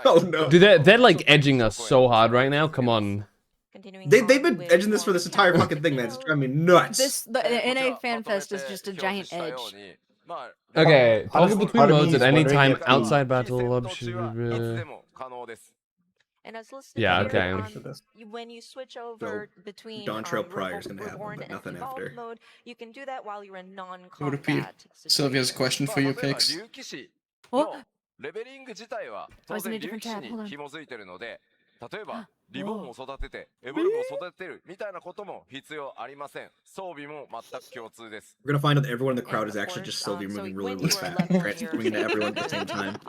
Oh no. Dude, they're like edging us so hard right now. Come on. They've been edging this for this entire fucking thing, man. It's driving me nuts. The NA Fanfest is just a giant edge. Okay, toggle Honestly, between part of me modes is at any wondering time if the- outside battle. And as listed Yeah, here, okay. when you switch over between Dawn Trail Prior's gonna have one, Reborn but and nothing Evolved after. mode, you can do that while you're in It would non-combat appear Sylvia's question for you, Pix. Oh, I was in a different tab. Hold on. 例えばリボンを育ててエボルブを育ててるみたいなことも必要ありません。装備も全く共通です。 We're gonna find out that everyone in the crowd is actually just Sylvia moving really, really fast, transforming into everyone at the same time.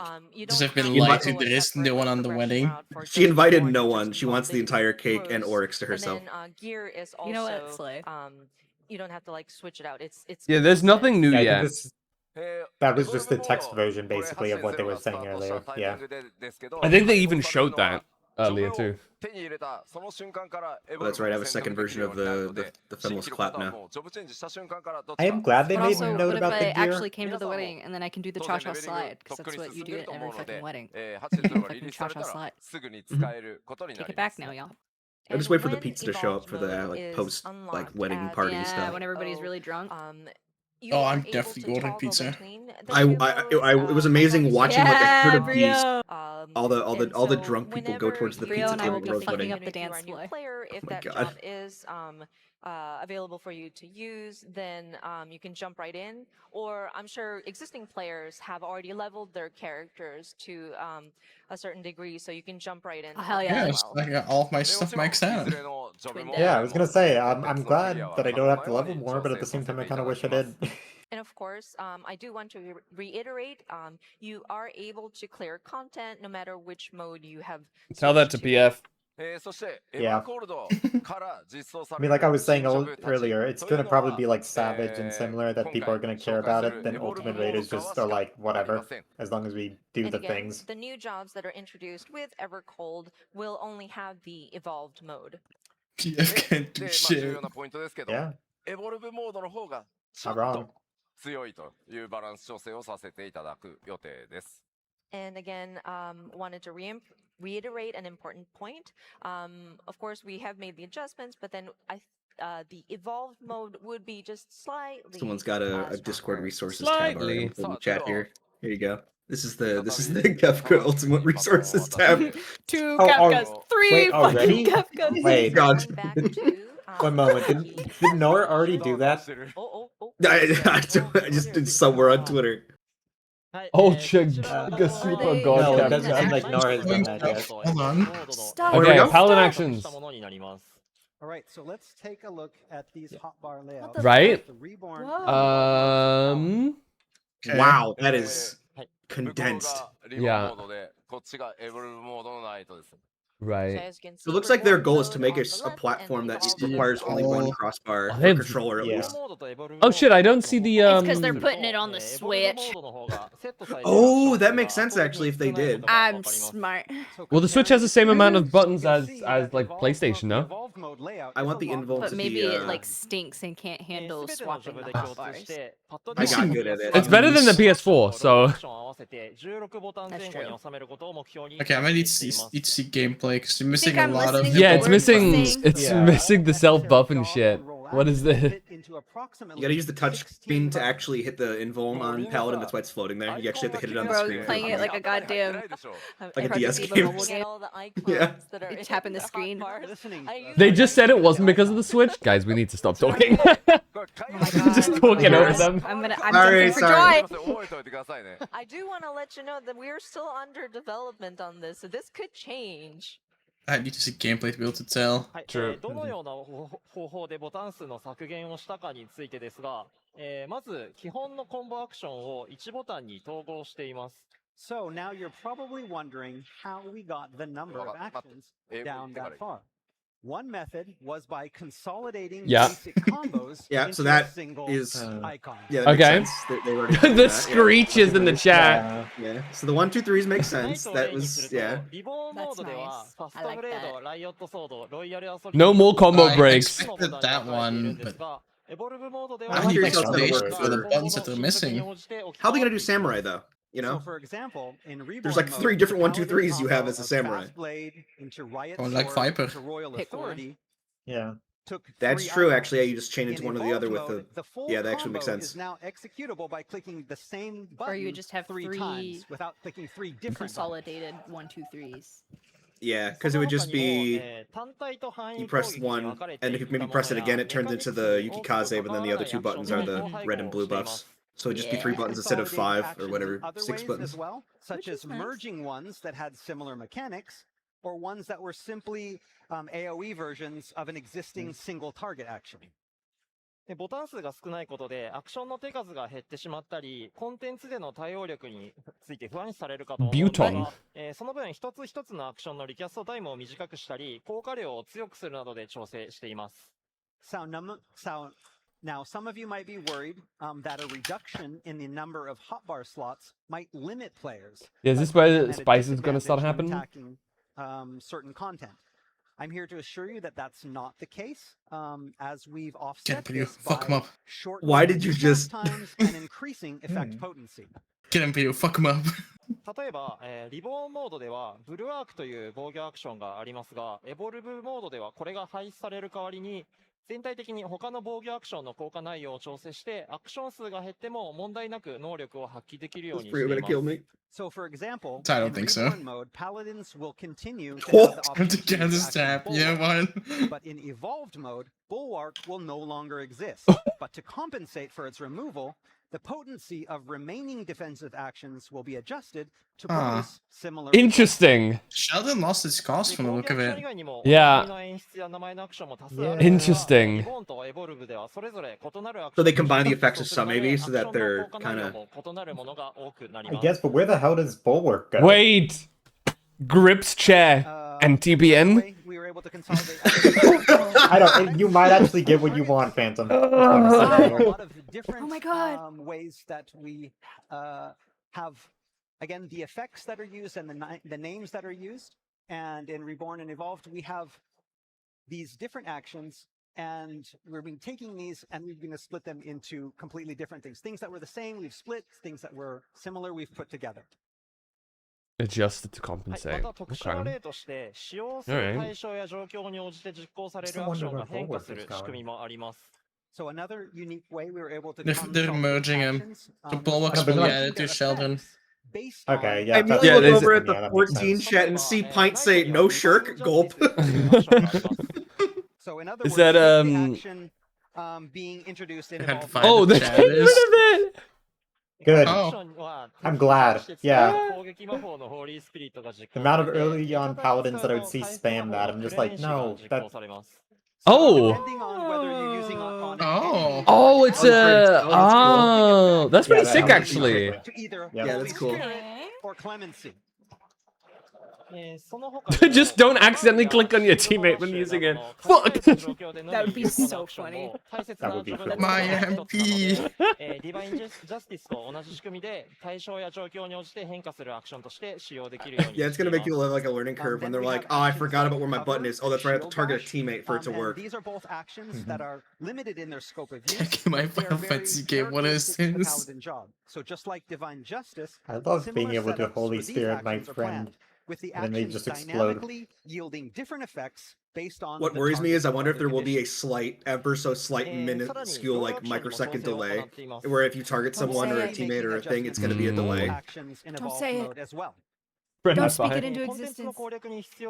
As if been lied to, there is no one on the wedding. She invited no one. She wants the entire cake and Oryx to herself. And then gear is also You know what, Slay? You don't have to like switch it out. It's Yeah, there's nothing new Yeah, I think yet. this- that was just the text version, basically, of what they were saying earlier. Yeah. I think they even showed that earlier too. 手に入れたその瞬間からエ Oh, ボル that's ブ right. I を have a 選 second 択でき version るよ of うになるの the で the 新 Fenless 規の方 clap は now. もうジョブチェンジした瞬間からどっち I か am glad they But made also, a what note if about I the gear. actually came to the wedding and then I can do the 当 cha 然 cha レベリング slide? と Because っく that's に what you 進ん do でる at と思 every うの fucking で wedding. 8節がリ Fucking リースさ cha れ cha たら slide. すぐに使えることにな Take り it ま back す now, y'all. I just wait for the pizza to show up for the like post like wedding party Yeah, stuff. when everybody's really drunk. Oh, I'm definitely ordering pizza. It was amazing watching like a herd of geese. Brio. All the drunk people go towards the Brio pizza and I table will at be Rose fucking wedding. up the dance floor. If Oh my that God. job is available for you to use, then you can jump right in. Or I'm sure existing players have already leveled their characters to a certain degree, so you can jump right in. Oh, hell Yeah, yeah. it's like all of my stuff maxed out. Yeah, I was gonna say, I'm glad that I don't have to level more, but at the same time, I kind of wish I did. And of course, I do want to reiterate, you are able to clear content no matter which mode you have. Tell that to PF. そして Yeah. エヴァーコールドから実装さ I れ mean, る like I was saying 新ジョブたち earlier, it's という gonna の probably は be like Savage and similar that people are gonna care about it. Then Ultimate Raiders just are like whatever, as long as we do And the again, things. the new jobs that are introduced with EverCold will only have the evolved mode. PF can't で do 重 shit. 要なポイントですけど Yeah. エボルブモードの方がちょ Not っ wrong. と強いというバランス調整をさせていただく予定です And again, wanted to reiterate an important point. Of course, we have made the adjustments, but then the evolved mode would be just slightly. Someone's got a Discord stronger. resources tab Slightly. already in the chat here. Here you go. This is the Kefka Ultimate Resources tab. 2 Oh, Kefkas, oh, 3 wait, already? fucking Kefkas. Wait, God. one moment. Did Nora already do that? I just did somewhere on Twitter. Ultra they- super they- god No, it cap. doesn't seem like Nora has done that yet. Hold on. Stop. Where we Okay, go? paladin actions. All right, so let's take a look at these hotbar layouts. the Right? The Reborn. Um. Okay. Wow, that is 向こう condensed. がリボンモードでこっちがエボルブモードのナイトです Right. It looks like their goal is to make a platform that requires only one crossbar Oh, or they've- controller at Yeah. least. Oh shit! I don't see the It's because they're putting it on the Switch. Oh, that makes sense actually if they did. I'm smart. Well, the Switch has the same amount of buttons as like PlayStation, no? Evolved mode layout I is want the unlocked. invuln But to maybe be. it like stinks and can't handle swapping the hotbars. I got good at it. It's better than the PS4, so. That's true. Okay, I might need to see gameplay because you're missing a I'm lot of. listening to Yeah, it's Words missing. missing. It's Yeah. missing the self buff and shit. What is this? You gotta use the touch screen to actually hit the invuln on Paladin. That's why it's floating there. You actually have to hit it on the Bro, screen. playing it like a goddamn Like a DS RPG game. mobile game. All the icons Yeah. that are You tap in the screen. They just said it wasn't because of the Switch. Guys, we need to stop talking. Just talking over them. I'm Sorry, jumping for joy. I do want to let you know that we're still under development on this, so this could change. I need to see gameplay to be able to tell. はい、どのような方法でボタン数の削減をしたかについてですが、まず基本のコンボアクションを1ボタンに統合しています。So now you're probably wondering how we got the number of actions down that far. One method was by consolidating basic combos Yeah, into so that a single is icon. Yeah, that Okay. makes sense. They already did The that, screeches in the chat. Yeah. So the 1, 2, 3s make sense. That was yeah. リボーンモードではファストブレード、ライオットソード、ロイヤルアソリ No more combo I breaks. expected that one, but エボルブモードで I は don't think need that's gonna explanation work for the buttons that they're missing. How are they gonna do samurai though? You know? So for example, in Reborn There's like mode, 3 different 1, 2, Paladin 3s you have as a combo of samurai. Fast Blade into Riot Or like Sword Viper. into Royal Pick one. Authority Yeah. took That's 3 true. icons. Actually, yeah, you just chain into In one or the other with Evolved the. mode, full Yeah, that actually makes combo sense. is now executable by clicking the same Or button you just have 3 three times without clicking 3 different buttons. consolidated 1, 2, 3s. Yeah, because it would just be you press 1, and if you maybe press it again, it turns into the Yukikaze, but then the other 2 buttons are the red and blue buffs. So it'd just be 3 buttons instead of 5 or whatever, Other 6 ways buttons. as well, such Which as is nice. merging ones that had similar mechanics, or ones that were simply AoE versions of an existing single target action. ボタン数が少ないことでアクションの手数が減ってしまったり、コンテンツでの対応力について不安視されるかと思うんですが、その分一つ一つのアクションのリキャストタイムを短くしたり、効果量を強くするなどで調整しています。Now, some of you might be worried that a reduction in the number of hotbar slots might limit players. Yeah, is this where Spice is gonna start happening? Attacking certain content. I'm here to assure you that that's not the case, as we've offset this by shortening Why did you just- times and increasing effect potency. Get him, Peter. Fuck him up. 例えば、リボーンモードではブルアークという防御アクションがありますが、エボルブモードではこれが廃止される代わりに、全体的に他の防御アクションの効果内容を調整して、アクション数が減っても問題なく能力を発揮できるようにしています。So, for example, I don't in think so. Reborn mode, paladins will continue to have the option to Get use this tap. active Yeah, bulwark. one. But in evolved mode, bulwark will no longer exist. But to compensate for its removal, the potency of remaining defensive actions will be adjusted to produce similar. Interesting. Sheldon lost his cost from the look of it. Yeah. Interesting. So they combine the effects of some maybe, so that they're kind of. I guess, but where the hell does Bulwark go? Wait. Grips chair and TBN. I don't. You might actually get what you want, Phantom. A lot of different my God. Ways that we have, again, the effects that are used and the names that are used. And in Reborn and Evolved, we have these different actions, and we've been taking these and we're going to split them into completely different things. Things that were the same, we've split. Things that were similar, we've put together. Adjusted to compensate. また特殊な例として使用する対象や状況に応じて実行されるアクションが変化する仕組みもあります。So another unique way we were able to They're merging him. The bulwarks will be added to Sheldon. Okay, yeah. I immediately look over at the 14 chat and see Pint say no shirk, gulp. So in other Is words, that the action being introduced in Evolved. Oh, they got rid of it. Good. Oh. I'm glad. Yeah. The amount of early on paladins that I would see spam that, I'm just like, no, that. Oh. Oh. Oh, it's a. Oh, that's pretty sick, actually. Yeah, that's cool. Or clemency. Just don't accidentally click on your teammate when using it. Fuck. That would be so funny. That would be funny. My MP. ディバインジャスティスと同じ仕組みで対象や状況に応じて変化するアクションとして使用できるように Yeah, it's gonna make people have like a learning curve when they're like, oh, I forgot about where my button is. Oh, that's right, I have to target a teammate for it to work. These are both actions that are limited in their scope of use. My Final Fantasy game, what is this? So just like Divine Justice, I love being able to Holy Spirit my friend. with the And then they actions just explode. dynamically yielding different effects based on What the worries me target is I wonder if there will be a condition. slight, ever so slight minuscule, like microsecond delay, where if you target someone or a teammate or a thing, it's going to be a delay. Actions in Don't evolved say it. mode as well. Don't speak it into existence.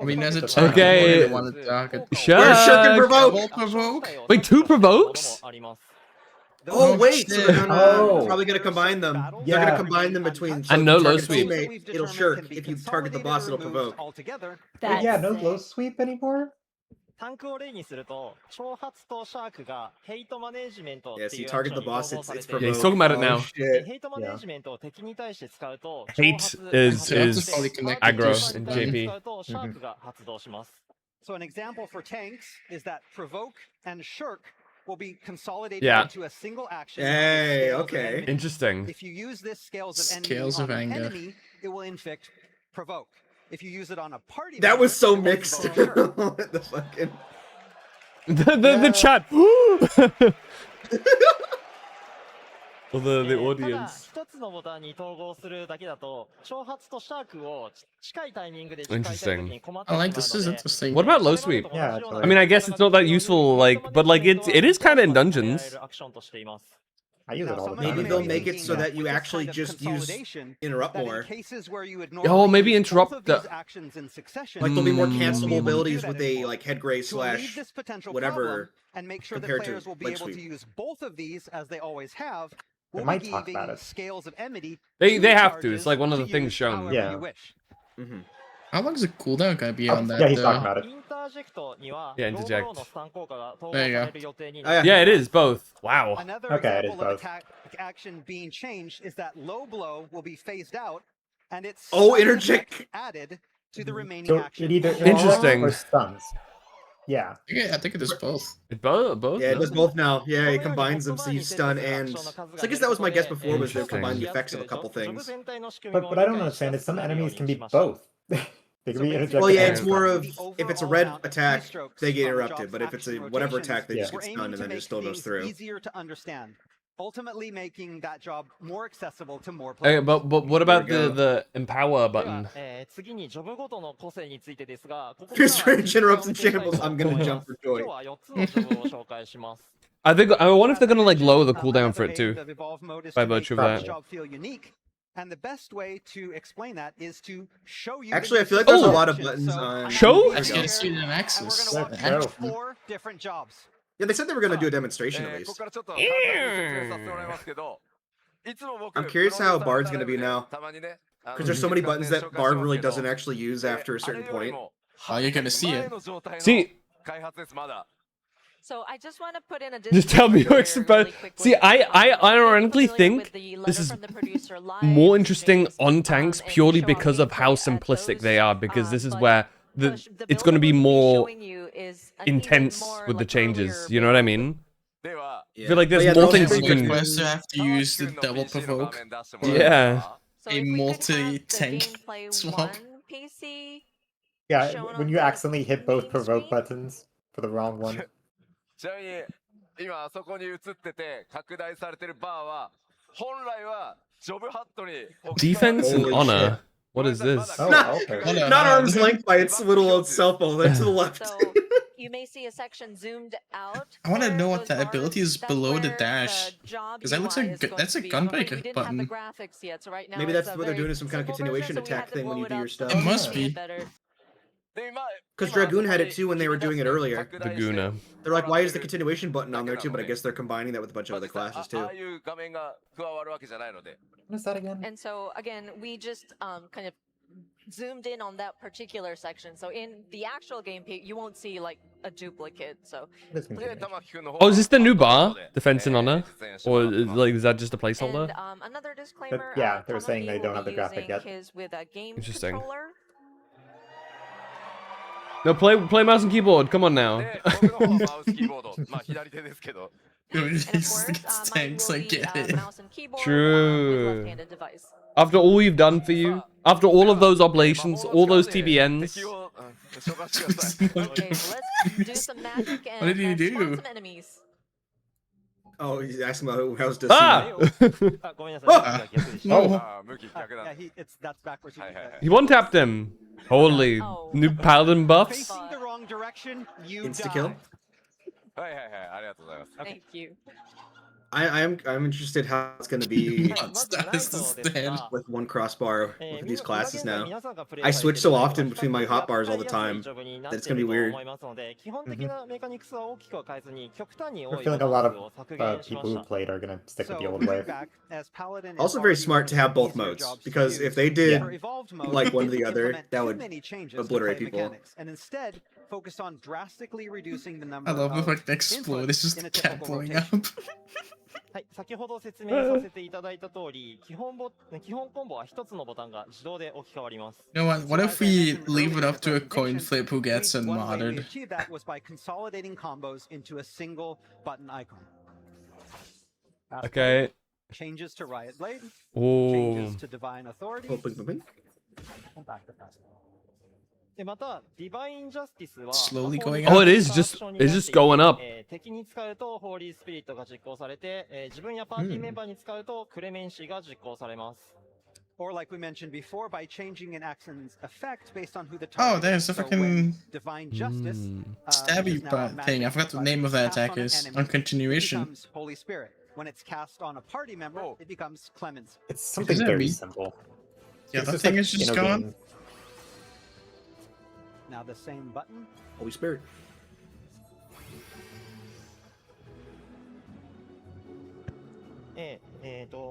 I mean, there's a chance Okay. I want to target. Where's Shirk and Provoke? Double provoke? Wait, 2 provokes? Oh wait, so they're Oh. probably going to combine them. They're Yeah. going to combine them between. So And if no you low target a sweep. teammate, it'll Shirk. If you target the boss, it'll Provoke. Wait, yeah, no low sweep anymore? タンクを例にすると、挑発とシャークがヘイトマネージメントって Yeah, so い you うアク target ショ the ンに boss, 統合 it's され it's て Yeah, い he's る。 talking about it now. Oh, shit. ヘイトマネージメントを敵に対して使うと、 Hate 挑発 is が is 発動して aggro in 相手に JP. 使うとシャークが発動します。 So an example for tanks is that provoke and shirk will be consolidated Yeah. into a single action. Hey, Scales of okay. enmity. Interesting. If you use this scales of enmity Scales on of an anger. enemy, it will inflict provoke. If you use it on a party That member, was so it will mixed. invoke shirk. The fucking. The chat. Or the ただ audience. 一つのボタンに統合するだけだと、挑発とシャークを近いタイミングで使いたい時 Interesting. に困ってし I まう like this. の Is で、 interesting. What about low sweep? Yeah, I mean, I guess it's not that useful, like, but like it is kind of in dungeons. アクションとしています。 I use it all the time. Maybe they'll make it so Yeah. that you actually just use interrupt That in more. cases where you would Oh, normally maybe use both interrupt of the- these actions in succession, Like there'll be more you won't cancelable be able to do abilities that with a anymore. like head grace To alleviate slash this potential whatever problem and make sure that compared to players will be leg able to sweep. use both of these as they always have, we'll might be talk giving about it. scales of enmity. They to have to. It's charges like one of the to things use shown. however Yeah. you wish. How long is the cooldown gonna be on that? Yeah, he's talking about it. インタージェクトには、 Yeah, ロー interject. ローのスタン効果が統合 There you さ go. れる予定に Oh, yeah. Yeah, it is both. Wow. Another Okay, it is example of both. attack action being changed is that low blow will be phased out and its Oh, side interject. effects added to the remaining So it actions. either Interesting. or stuns. Yeah. I think it does both. It both. Yeah, it does no? both now. Yeah, it combines them so you stun and. So I guess that was my guess before was they'll combine the effects of a couple things. But I don't understand is some enemies can be both. They can be interjected. Well, yeah, and it's more stunned. of if it's a red attack, keystrokes they get from the interrupted. job's But if it's a action whatever rotations, attack, they just we're get aiming stunned and to then it make still goes things through. easier to understand, ultimately making that job more accessible to more Okay, players. but what about There we the empower では button? 次にジョブごとの個性についてですが、ここ If からは Strange interrupts and shambles, I'm gonna jump for 今 joy. 日は4つのジョブを紹介します。 I wonder if they're gonna like lower the cooldown for Another it too, aim of Evolve mode is by to make virtue of each that. job feel unique. And the best way to explain that is to show you. Actually, I the feel like there's a Oh. lot of actions. buttons So on. Show? There I we go. can't see it in And Axis. we're going to walk Show. through 4 different jobs. Yeah, they said they were gonna do a demonstration at ここ least. からちょっと簡単に説明させてもらいますけど、いつも僕 I'm curious how Bard's gonna be プロデューサー now. のたまにね、Because there's so many buttons that Bard really doesn't actually use after a certain point. How are you gonna see it? See, 開発ですまだ。 So I just want to put in a just tell me your disclaimer expert. really quickly. See, I ironically Familiar with think the letter this is from the producer live more interesting streams, on tanks and purely show how because of how gameplay at simplistic those, they are. Because this is but where the it's build going to I'm be gonna more showing you is an even intense more, with the like, changes. earlier You know what I build. mean? では、 I feel like But there's yeah, more they're things also you pretty can. Request to have to use the double provoke. Yeah. So A if we could have the multi-tank gameplay swap. 1 PC Yeah, shown when on you the accidentally hit both main provoke screen. buttons for the wrong one. ちなみに今あそこに映ってて拡大されてるバーは本来はジョブハットに Defense and Holy honor. What is this? Oh, Not, okay. not arm's length by its little old cell phone. They're to the left. So you may see a section zoomed out. I want to where know those what that bars- ability is that's below the where dash. job 'Cause that looks UI like is good- going that's to a be. gun But we breaker didn't button. have the graphics yet, so right now Maybe it's that's a what they're very doing is some kind of simple continuation version, so we attack had to thing when blow you do your up stuff. so It must we made be. it better. で今 Because Dragoon had it too when they were doing it earlier. Laguna. They're like, why is the continuation button on there too? But I guess they're combining that with a bunch of other classes あ too. あいう画面が加わるわけじゃないので What is that again? And so again, we just kind of zoomed in on that particular section. So in the actual gameplay, you won't see like a duplicate. So What is で continuation? 玉木君の方 Oh, is this the new bar? 後で Defense and honor? 実演しても Or らってます like is that just a placeholder? and another disclaimer. yeah, they were saying Tamaki they don't will have the be graphic using yet. his with a game Interesting. controller. No, play mouse and keyboard. Come on now. で僕の方はマウスキーボードまあ左手ですけど And of He's course, against mine tanks, will I be get it. mouse and keyboard True. with left-handed device. After all we've done for you, after all of those oblations, all those TBNs. 敵をうん紹介してください Okay, so let's do some magic and What did he spawn do? some enemies. Oh, he's asking about how's this. Ah! あ、ごめんなさい。逆でした。 Oh. ああ向き逆だ Yeah, that's backwards. はいはいはい He one tapped him. Holy new paladin buffs. Facing the wrong wrong direction, you Insta-kill? die. はいはいはい、ありがとうございます。 Thank you. I'm interested how it's gonna be Monster is the stand. with one crossbar with these classes now. I switch so often between my hotbars all the time that it's gonna be weird. 基本的なメカニクスは大きくは変えずに極端に I 多い feel ボ like a タン lot 数を of 削減しま people し who た。 played are gonna stick with the So old moving way. back, as Paladin is Also very already smart to one have of the both easier modes jobs to because do, if they did for evolved mode, like we one or didn't the other, implement that too would many changes to obliterate play people. mechanics, and instead focused on drastically reducing the number I love the of fucking explode. It's just inputs in the a cat typical blowing rotation. up. はい、先ほど説明させていただいた通り、基本コンボは一つのボタンが自動で置き換わります。 You know what? What if we leave it up to a coin flip who gets One way we unmodded? achieved that was by consolidating combos into a single button icon. Fast Okay. forward, changes to Riot Blade, Oh. changes to Divine Authority, Oh, bing, bing, bing. and back to fast forward. でまた、ディバインジャスティスは Slowly 魔法に going up. Oh, it is just going up. 敵に使うとホーリースピリットが実行されて、自分やパーティーメンバーに使うとクレメンシーが実行されます。Or like we mentioned before, by changing an action's effect based on who the Oh, target there's is. the So when fucking Divine Justice stabby is now a button magic thing. I forgot the button name of that cast attack on an is enemy, on it continuation. becomes Holy Spirit. When it's cast on a party member, it becomes Clemency. It's something that very me? simple. Yeah, It's that just thing like is just intervening. gone. Now the same button. Holy Spirit.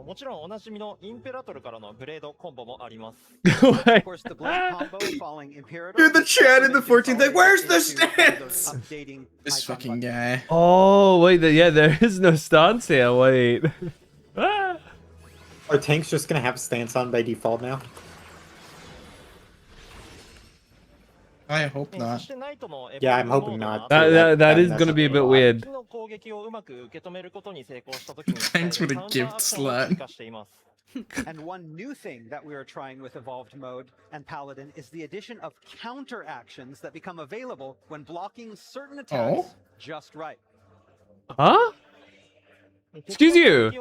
もちろんおなじみのインペラトルからのブレードコンボもあります。Of course, the blade combo following Imperator. Dude, the chat in the 14th thing. Where's the stance? Updating This fucking guy. Oh, wait, yeah, there is no stance here. Wait. Ah. Are tanks just gonna have stance on by default now? I hope not. Yeah, I'm hoping not. That is gonna be a bit weird. Thanks for the gift slot. And one new thing that we are trying with Evolved Mode and Paladin is the addition of counter actions that become available when blocking certain attacks just right. Huh? Excuse you. They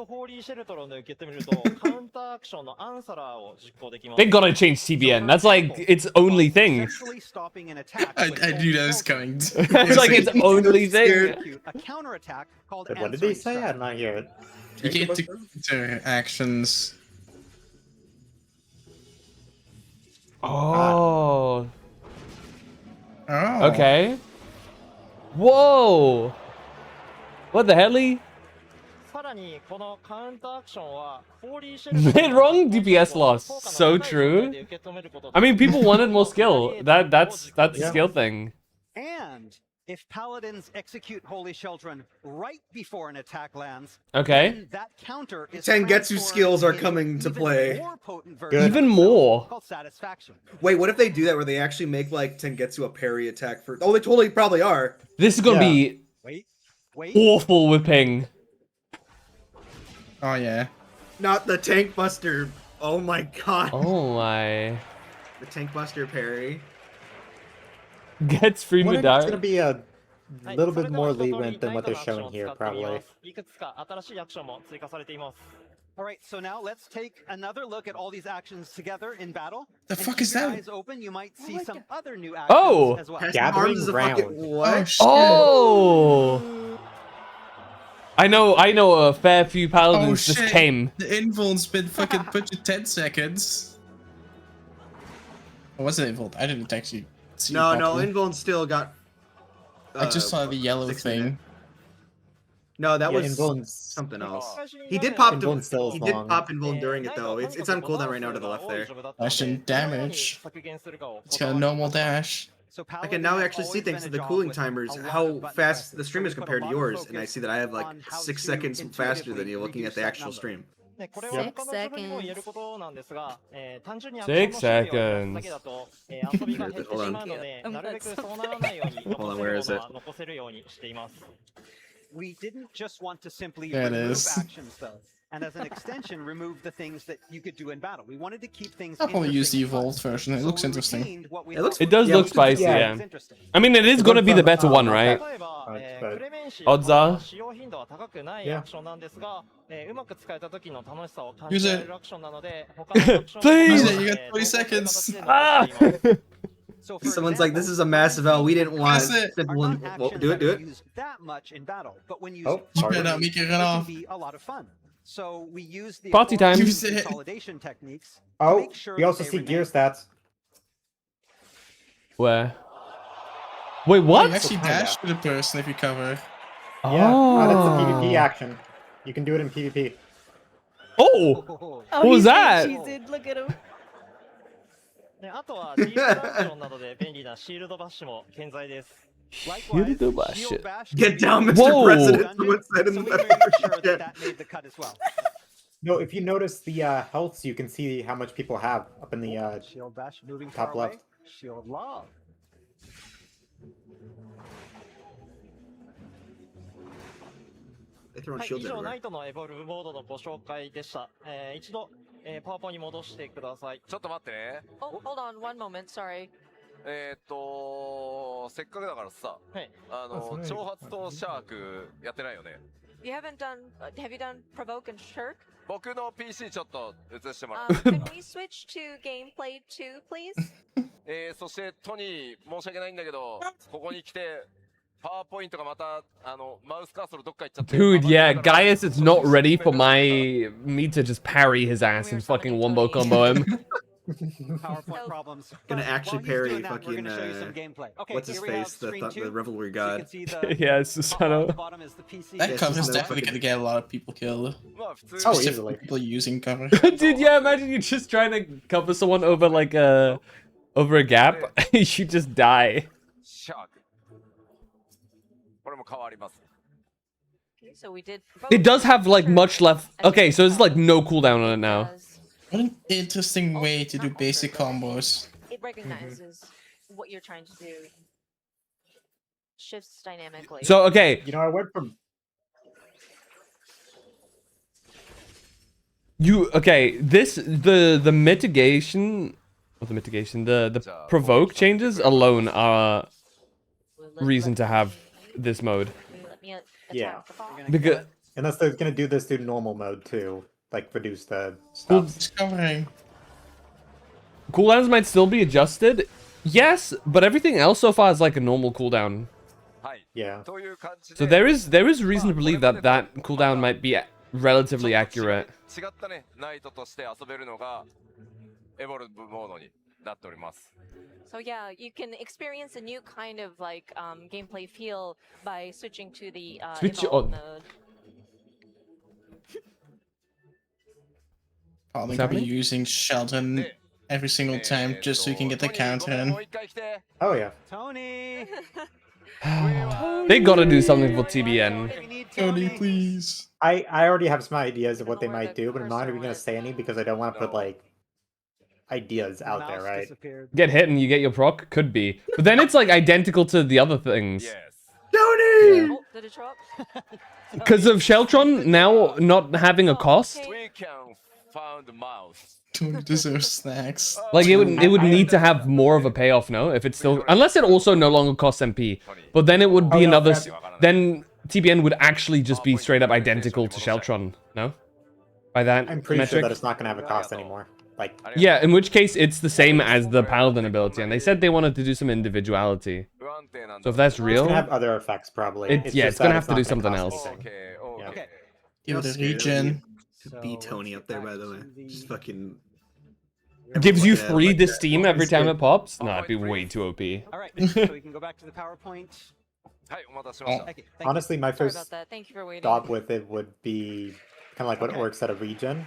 gotta change CBN. That's like its only thing. I knew that was coming. It's like its only thing. A counter attack called Wait, what did they say? I'm not here. You get to actions. Oh. Oh. Okay. Whoa. What the hell? Mid-wrong DPS loss. So true. I mean, people wanted more skill. That's a skill thing. And if Paladins execute Holy Children right before an attack lands, Okay. then that counter is Tengetsu skills are coming to play. more potent version Even more. called Satisfaction. Wait, what if they do that where they actually make like Tengetsu a parry attack for? Oh, they totally probably are. This is gonna be Wait. awful with ping. Oh yeah. Not the Tank Buster. Oh my god. Oh my. The Tank Buster parry. Gets free I wonder if it's Midar. gonna be a little bit more lenient than what they're showing here, probably. All right, so now let's take another look at all these actions together in battle. The And fuck keep is your that? eyes open, you might see some other new actions Oh! as well. Gathering Arms is a fucking round. what? Oh! I know a fair few Oh paladins shit. just came. The invuln's been fucking put to 10 seconds. What was it invul? I didn't actually see No, it no, properly. Invuln still got. I just saw the yellow 6 thing. minute. No, that Yeah, was Invuln's- something else. He did pop. Invuln's still He is did long. pop Invuln during it though. It's on cooldown right now to the left there. Slashing damage. It's got a normal dash. So I can now actually see thanks to the cooling timers how fast the stream is compared to yours, and I see that I have like 6 seconds faster than you looking at the actual stream. 6 seconds. 6 seconds. Hold on. Hold on, where is it? We didn't just want to simply There it remove is. actions though, and as an extension, remove the things that you could do in battle. We wanted to keep things. I'll probably use the interesting and fun. evolved version. It So looks we interesting. retained what we It looks- thought It does would look be spicy, interesting. yeah. It's interesting. I mean, it is gonna be the better one, right? Odds are. Use it. Please! You got 20 seconds. Ah! So for Someone's like, this example, is a massive L. We didn't want That's it. simple and well, do it. used that much in battle, but when used Oh, You better not properly, make it they run can off. be a lot of fun. So we use the Party time. aforementioned consolidation techniques to Oh, make sure we that also they see remain. gear stats. Where? Wait, Oh, what? you actually dash to the person if you cover. Yeah, that's a Oh. PvP action. You can do it in PvP. Oh! Oh, What was that? She's in. Look at him. であとはディープダンジョンなどで便利なシールドバッシュも健在です。 Likewise, Shield bash. shield bash Get down, can Mr. Whoa. President. Someone said in so the we made sure that that made the cut as well. No, if you notice the healths, you can see how much people have up in the Shield bash moving top far away. left. Shield love. They throwing はい、以 shields 上ナ everywhere. イトのエボルブモードのご紹介でした。一度、パワポに戻してください。ちょっと待ってね。 Oh, hold on one moment. Sorry. せっかくだからさ、はい。挑発とシャークやってないよね。 You haven't done. Have you done provoke and shirk? 僕の PC ちょっと映してもらう。Can we switch to gameplay 2, please? そしてトニー申し訳ないんだけど、ここに来てパワーポイントがまたマウスカーソルどっか行っちゃって。 Dude, yeah, Gaius is not ready for me to just parry his ass and fucking wombo combo him. PowerPoint problems. Gonna But actually while he's parry doing that, we're fucking gonna show you some gameplay. Okay, what's his here we have face, the screen two. revelry So you god. can see the Yeah, top Susano. at the bottom is the PC. That Yeah, cover is Susano definitely fucking- gonna get a lot of people killed. Oh, Specifically easily. people using cover. Dude, yeah, imagine you just trying to cover someone over like over a gap. You just die. シャーク。これも変わります。 Okay, so we did. It does have like much left. Okay, so it's like no cooldown on it now. What an interesting way to do basic combos. It recognizes what you're trying to do. Shifts dynamically. So okay, You know, I went from the mitigation, or the mitigation, the provoke changes alone are reason to have this mode. Let me yeah, Because unless they're gonna do this through normal mode too, like reduce the Well, stuff. Discovering. cooldowns might still be adjusted. Yes, but everything else so far is like a normal cooldown. はい。 Yeah. という感じ So で。 there is reason to believe that cooldown might be relatively accurate. 違ったね、ナイトとして遊べるのがエボルブモードになっております。 So yeah, you can experience a new kind of like gameplay feel by switching to the Switch evolve on. mode. Probably What's gonna be happening? using Shelton every single time just so you can get the counter in. Oh yeah. Tony. They gotta do something for TBN. Tony, please. I already have some ideas of what they might do, but I'm not even gonna say any because I don't want to put like ideas out there, right? Get hit and you get your proc? Could be. But then it's like identical to the other things. Tony! Oh, did it show up? Because of Sheltron now not having a cost. We can find the mouse. Tony deserves snacks. Like it would need to have more of a payoff, no? If it's still, unless it also no longer costs MP, but then it would be another. Then TBN would actually just be straight up identical to Sheltron, no? By that I'm pretty sure metric. that it's not gonna have a cost anymore. Like Yeah, in which case it's the same as the Paladin ability, and they said they wanted to do some individuality. So if that's it's real, gonna have other effects probably. yeah, just it's gonna that have to not do gonna something cost else. anything. Okay. Give it a Scary regen. To beat Tony up there, by the way. Just fucking. Gives you Yeah, free like to that. Steam every time it pops? No, it'd be way too OP. All right, so we can go back to the PowerPoint. はい、お待たせしました。 Okay, thank you. Honestly, my Sorry first about that. Thank you for waiting. thought with it would be kind of like what Orc said of regen,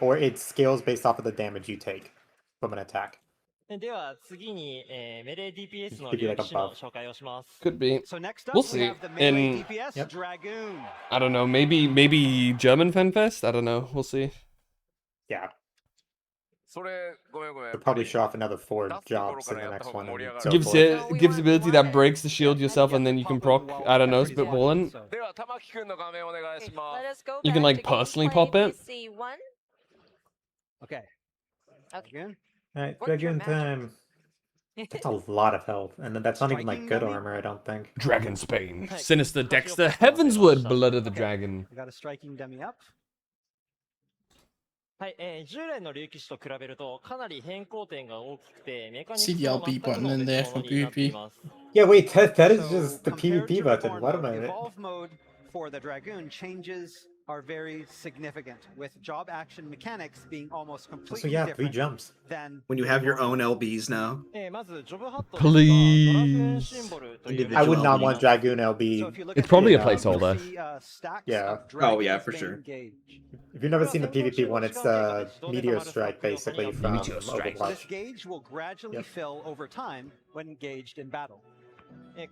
or it scales based off of the damage you take from an attack. では次に、メレー DPS の Could be 領 like a 域の buff. 紹介をします。 Could be. So next up, We'll we see. have the melee In DPS Dragoon. I don't know, maybe German Fanfest? I don't know. We'll see. Yeah, それ、ごめんごめん。 they'll probably show off another 4 jobs in the next one. And so Gives forth. it gives ability that breaks the shield yourself and then you can proc. I don't know, spitballing. では、玉木くんの画面お願いしま Let す。 us go You can back like to personally gameplay pop it. PC1. Okay. Dragoon. Alright, What's your Dragoon magic? time. That's a lot of health, and then that's not even like good armor, I don't think. Dragon Spain. Sinister Dexter. Heavensward. Blood of the Dragon. We got a striking dummy up. はい、従来の竜騎士と比べるとかなり変更点が大きくて、メカニ See ク the スも LB 全く button の in 別 there 物 for になってい PvP. ます Yeah, wait, that is So, just the compared PvP to button. Reborn What a mode, minute. Evolve mode for the Dragoon changes are very significant, with job action mechanics being almost completely yeah, 3 different jumps. than When you have your Reborn own mode. LBs now. まずジョブハット Please. シンボルという Individual I would not LB. want Dragoon LB. So if you look It's at probably a the placeholder. you see, stacks Yeah. of Oh, yeah, Dragon's for sure. Bane gauge. If you've never seen the PvP one, it's Meteor Strike basically from Meteor Strike. This Overwatch. gauge will gradually Yep. fill over time when engaged in battle.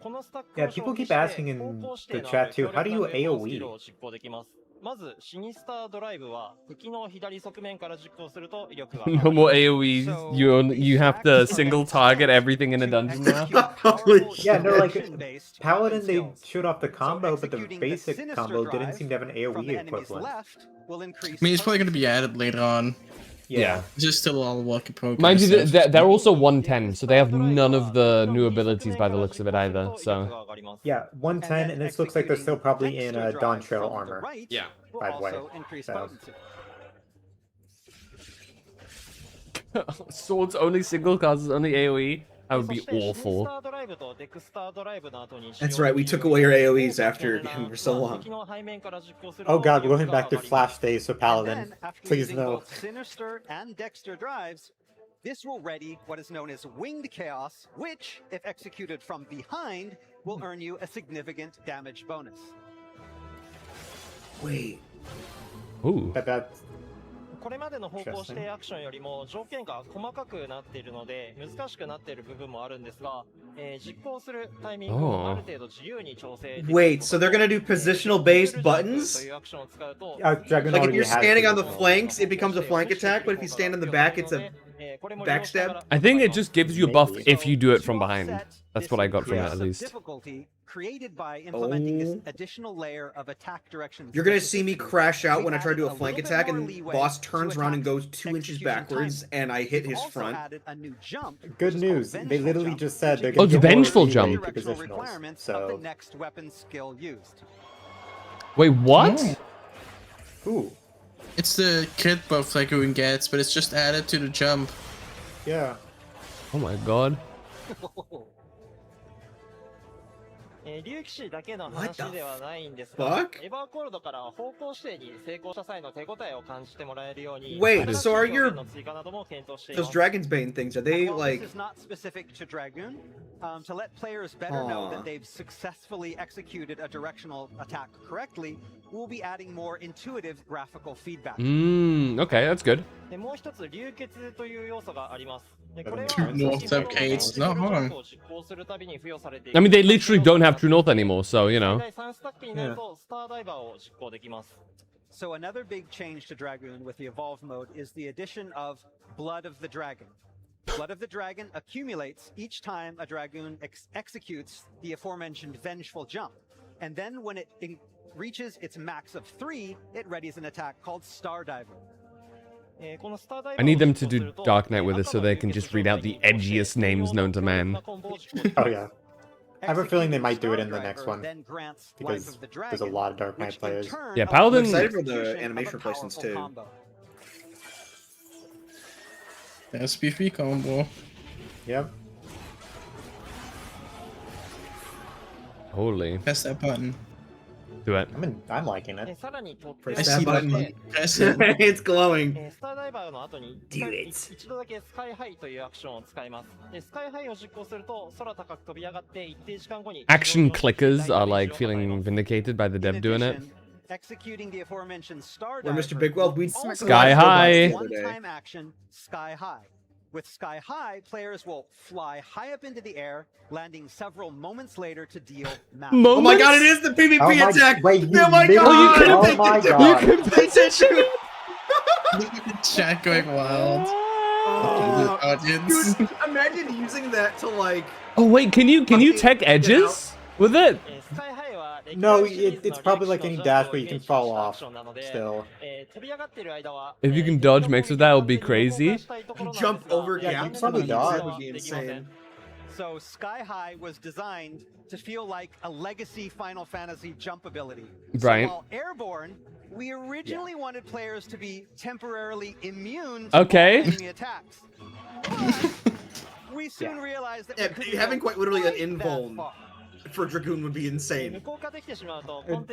このスタック Yeah, を消 people 費 keep して asking in 方向指 the 定のある chat too, 強 how do 力 you なウェポンスキ AoE? ルを実行できます。まず、シニスタードライブは敵の左側面から実行すると威力が上が No り more ます。 AoEs. You have to single target everything in a dungeon now. Yeah, no, like Paladin, they shoot off the combo, but the basic combo didn't seem to have an AoE equivalent. I mean, it's probably going to be added later on. Yeah. It's just still all work in progress. Mind you, they're also 110, so they have none of the new abilities by the looks of it either. So Yeah, 110, and this looks like they're still probably in Dawn Trail armor. Yeah. By the way. So. Swords only single causes only AoE. That would be awful. That's right, we took away your AoEs after him for so long. Oh god, we're going back to Flash days for And Paladin. then, after Please using no. both Sinister and Dexter drives, this will ready what is known as Winged Chaos, which, if executed from behind, will earn you a significant damage bonus. Wait. Ooh. That's これまでの方向指定アクションよりも条件が細かくなっているので難しくなっている部分もあるんですが、実行するタイミングをある程度自由に調整できる。 Wait, so they're gonna do positional based buttons? Dragon Like if already you're has standing on the positional. flanks, it becomes a flank attack, but if you stand in the back, it's a backstab? I think it just gives you a buff if you do it from behind. That's what I got from it at least. Difficulty created by implementing this additional layer of attack direction. You're gonna see me crash out when I try to do a flank attack, and boss turns around and goes 2 inches backwards, and I hit his front. Good news. They literally just said they're Oh, going it's to vengeful jump. Requirements of the So next weapon skill used. Wait, what? Ooh. It's the crit buff Dragoon gets, but it's just added to the jump. Yeah. Oh my god. 竜騎士だけの話ではないんです What が the fuck?、エバーコールドから方向指定に成功した際の手応えを感じてもらえるように、 Wait, 新しい so are 条 your 件の追加なども検討してい those ます Dragon's Bane things, are they While like this is not specific to Dragoon, to let players better know Aw. that they've successfully executed a directional attack correctly, we'll be adding more intuitive graphical feedback. Okay, that's good. でもう一つ流血という要素があります。でこれは True North upgrades, no harm. 実行するたびに付与されてい I る mean, they literally don't have True North anymore, so, you know. 最大3スタックになるとスターダイバーを実行できます。 So another big change to Dragoon with the Evolve mode is the addition of Blood of the Dragon. Blood of the Dragon accumulates each time a Dragoon executes the aforementioned Vengeful Jump. And then when it reaches its max of 3, it readies an attack called Star Diver. I need them to do Dark Knight with us so they can just read out the edgiest names known to man. Oh yeah. I have a feeling they might do it in the next one because there's a lot of Dark Knight players. Yeah, I'm Paladin. excited for the animation replacements too. That's PvP combo. Yep. Holy. Press that button. Do it. I'm liking it. さらにとって Press あ that シー button. Press it. It's glowing. スターダイバーの後に Do it. 一度だけスカイハイというアクションを使います。でスカイハイを実行すると空高く飛び上がって一定時間後に Action clickers are like feeling vindicated by the dev doing it. Executing the aforementioned Star Where Diver Mr. Bigwell, we also Sky has High. one-time action, Sky High. With Sky High, players will fly high up into the air, landing several moments later to deal massive. Oh my god, it is the PvP Oh my- attack! wait, you oh my literally- god! oh my god. You completed it! Look at the chat going wild. Oh, Audience. dude, imagine using that to like. Oh wait, can you tech edges with it? No, it's probably like any dash where you can fall off still. If you can dodge mix with that, it'll be crazy. Jump over Yeah, you gaps probably would dodge. be insane. So Sky High was designed to feel like a legacy Final Fantasy jump ability. Right. So while Airborne We originally wanted players to be temporarily immune to Okay. enemy attacks. But we soon realized that we couldn't having go quite literally an quite that invuln far. for Dragoon would be insane.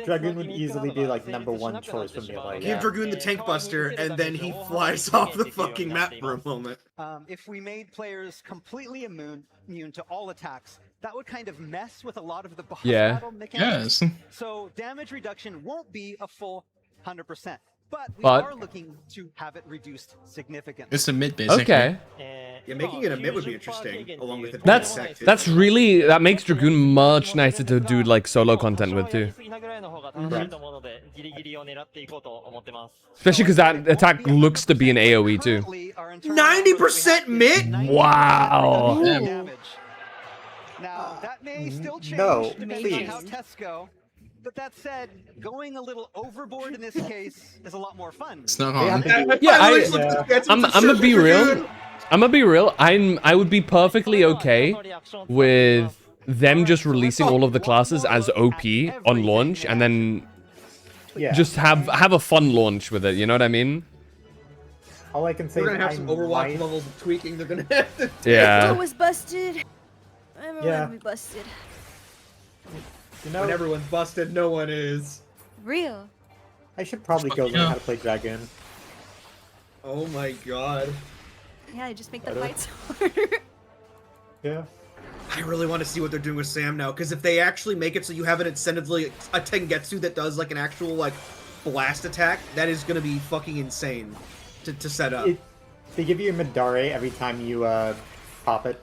Dragoon would easily be like #1 choice for me. Like, Give Dragoon the tank buster, and then he flies off the fucking map for a moment. If we made players completely immune to all attacks, that would kind of mess with a lot of the boss battle mechanics. Yes. So damage reduction won't be a full 100%. But we But- are looking to have it reduced significantly. It's a mid, basically. Okay. Yeah, making it a mid would be interesting, along with it. That's really, that makes Dragoon much nicer to do like solo content with too. Especially because that attack looks to be an AoE too. 90% mid? Wow. Now, that may still change No, depending on please. how tests go. But that said, going a little overboard in this case is a lot more fun. It's not hard. I'm gonna be real. I'm gonna be real. I would be perfectly okay with them just releasing all of the classes as OP on launch and then just have a fun launch with it. You know what I mean? all I can say We're is gonna have I some Overwatch might- levels of tweaking they're gonna have to do. Yeah. I was busted. I'm Yeah. gonna be busted. You know, When everyone's busted, no one is. Real. I should probably go learn how to play Dragoon. Oh my god. Yeah, just make the Better. fights harder. Yeah. I really want to see what they're doing with Sam now, because if they actually make it so you have an incentively a Tengetsu that does like an actual like blast attack, that is gonna be fucking insane to set up. They give you a Midare every time you pop it.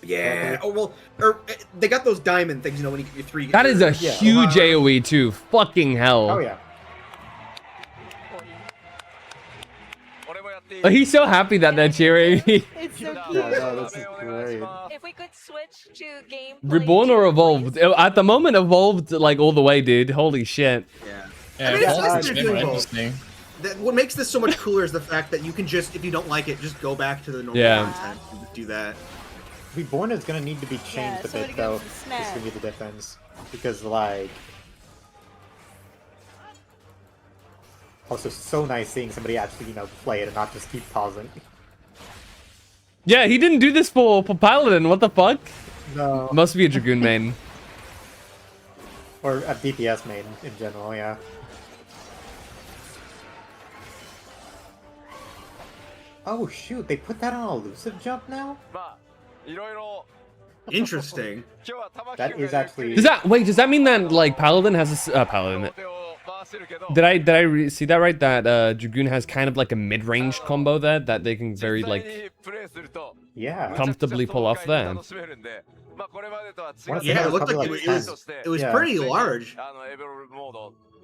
Yeah. Oh well, or they got those diamond things, you know, when you get your 3. That is a huge AoE too. Fucking hell. Oh yeah. Oh, he's so happy that they're cheering. It's so cute. Yeah, no, this is great. If we could switch to game Reborn or evolved? At the moment, evolved like all the way, dude. Holy shit. Yeah. Yeah, I mean, it's Evolved nice has that been they're doing more both. interesting. What makes this so much cooler is the fact that you can just, if you don't like it, just go back to the normal Yeah. content and just do that. Reborn is gonna need to be changed a so bit it though. goes to Just Smash. to be the difference, because like. Also, so nice seeing somebody actually, play it and not just keep pausing. Yeah, he didn't do this for Paladin. What the fuck? No. Must be a Dragoon main. Or a DPS main in general, yeah. Oh shoot, they put that on elusive jump now? Interesting. That is actually... Does that mean that like Paladin has a Paladin? Did I see that right? That Dragoon has kind of like a mid-range combo there that they can very like comfortably pull off there. Yeah, it looked like it was pretty large.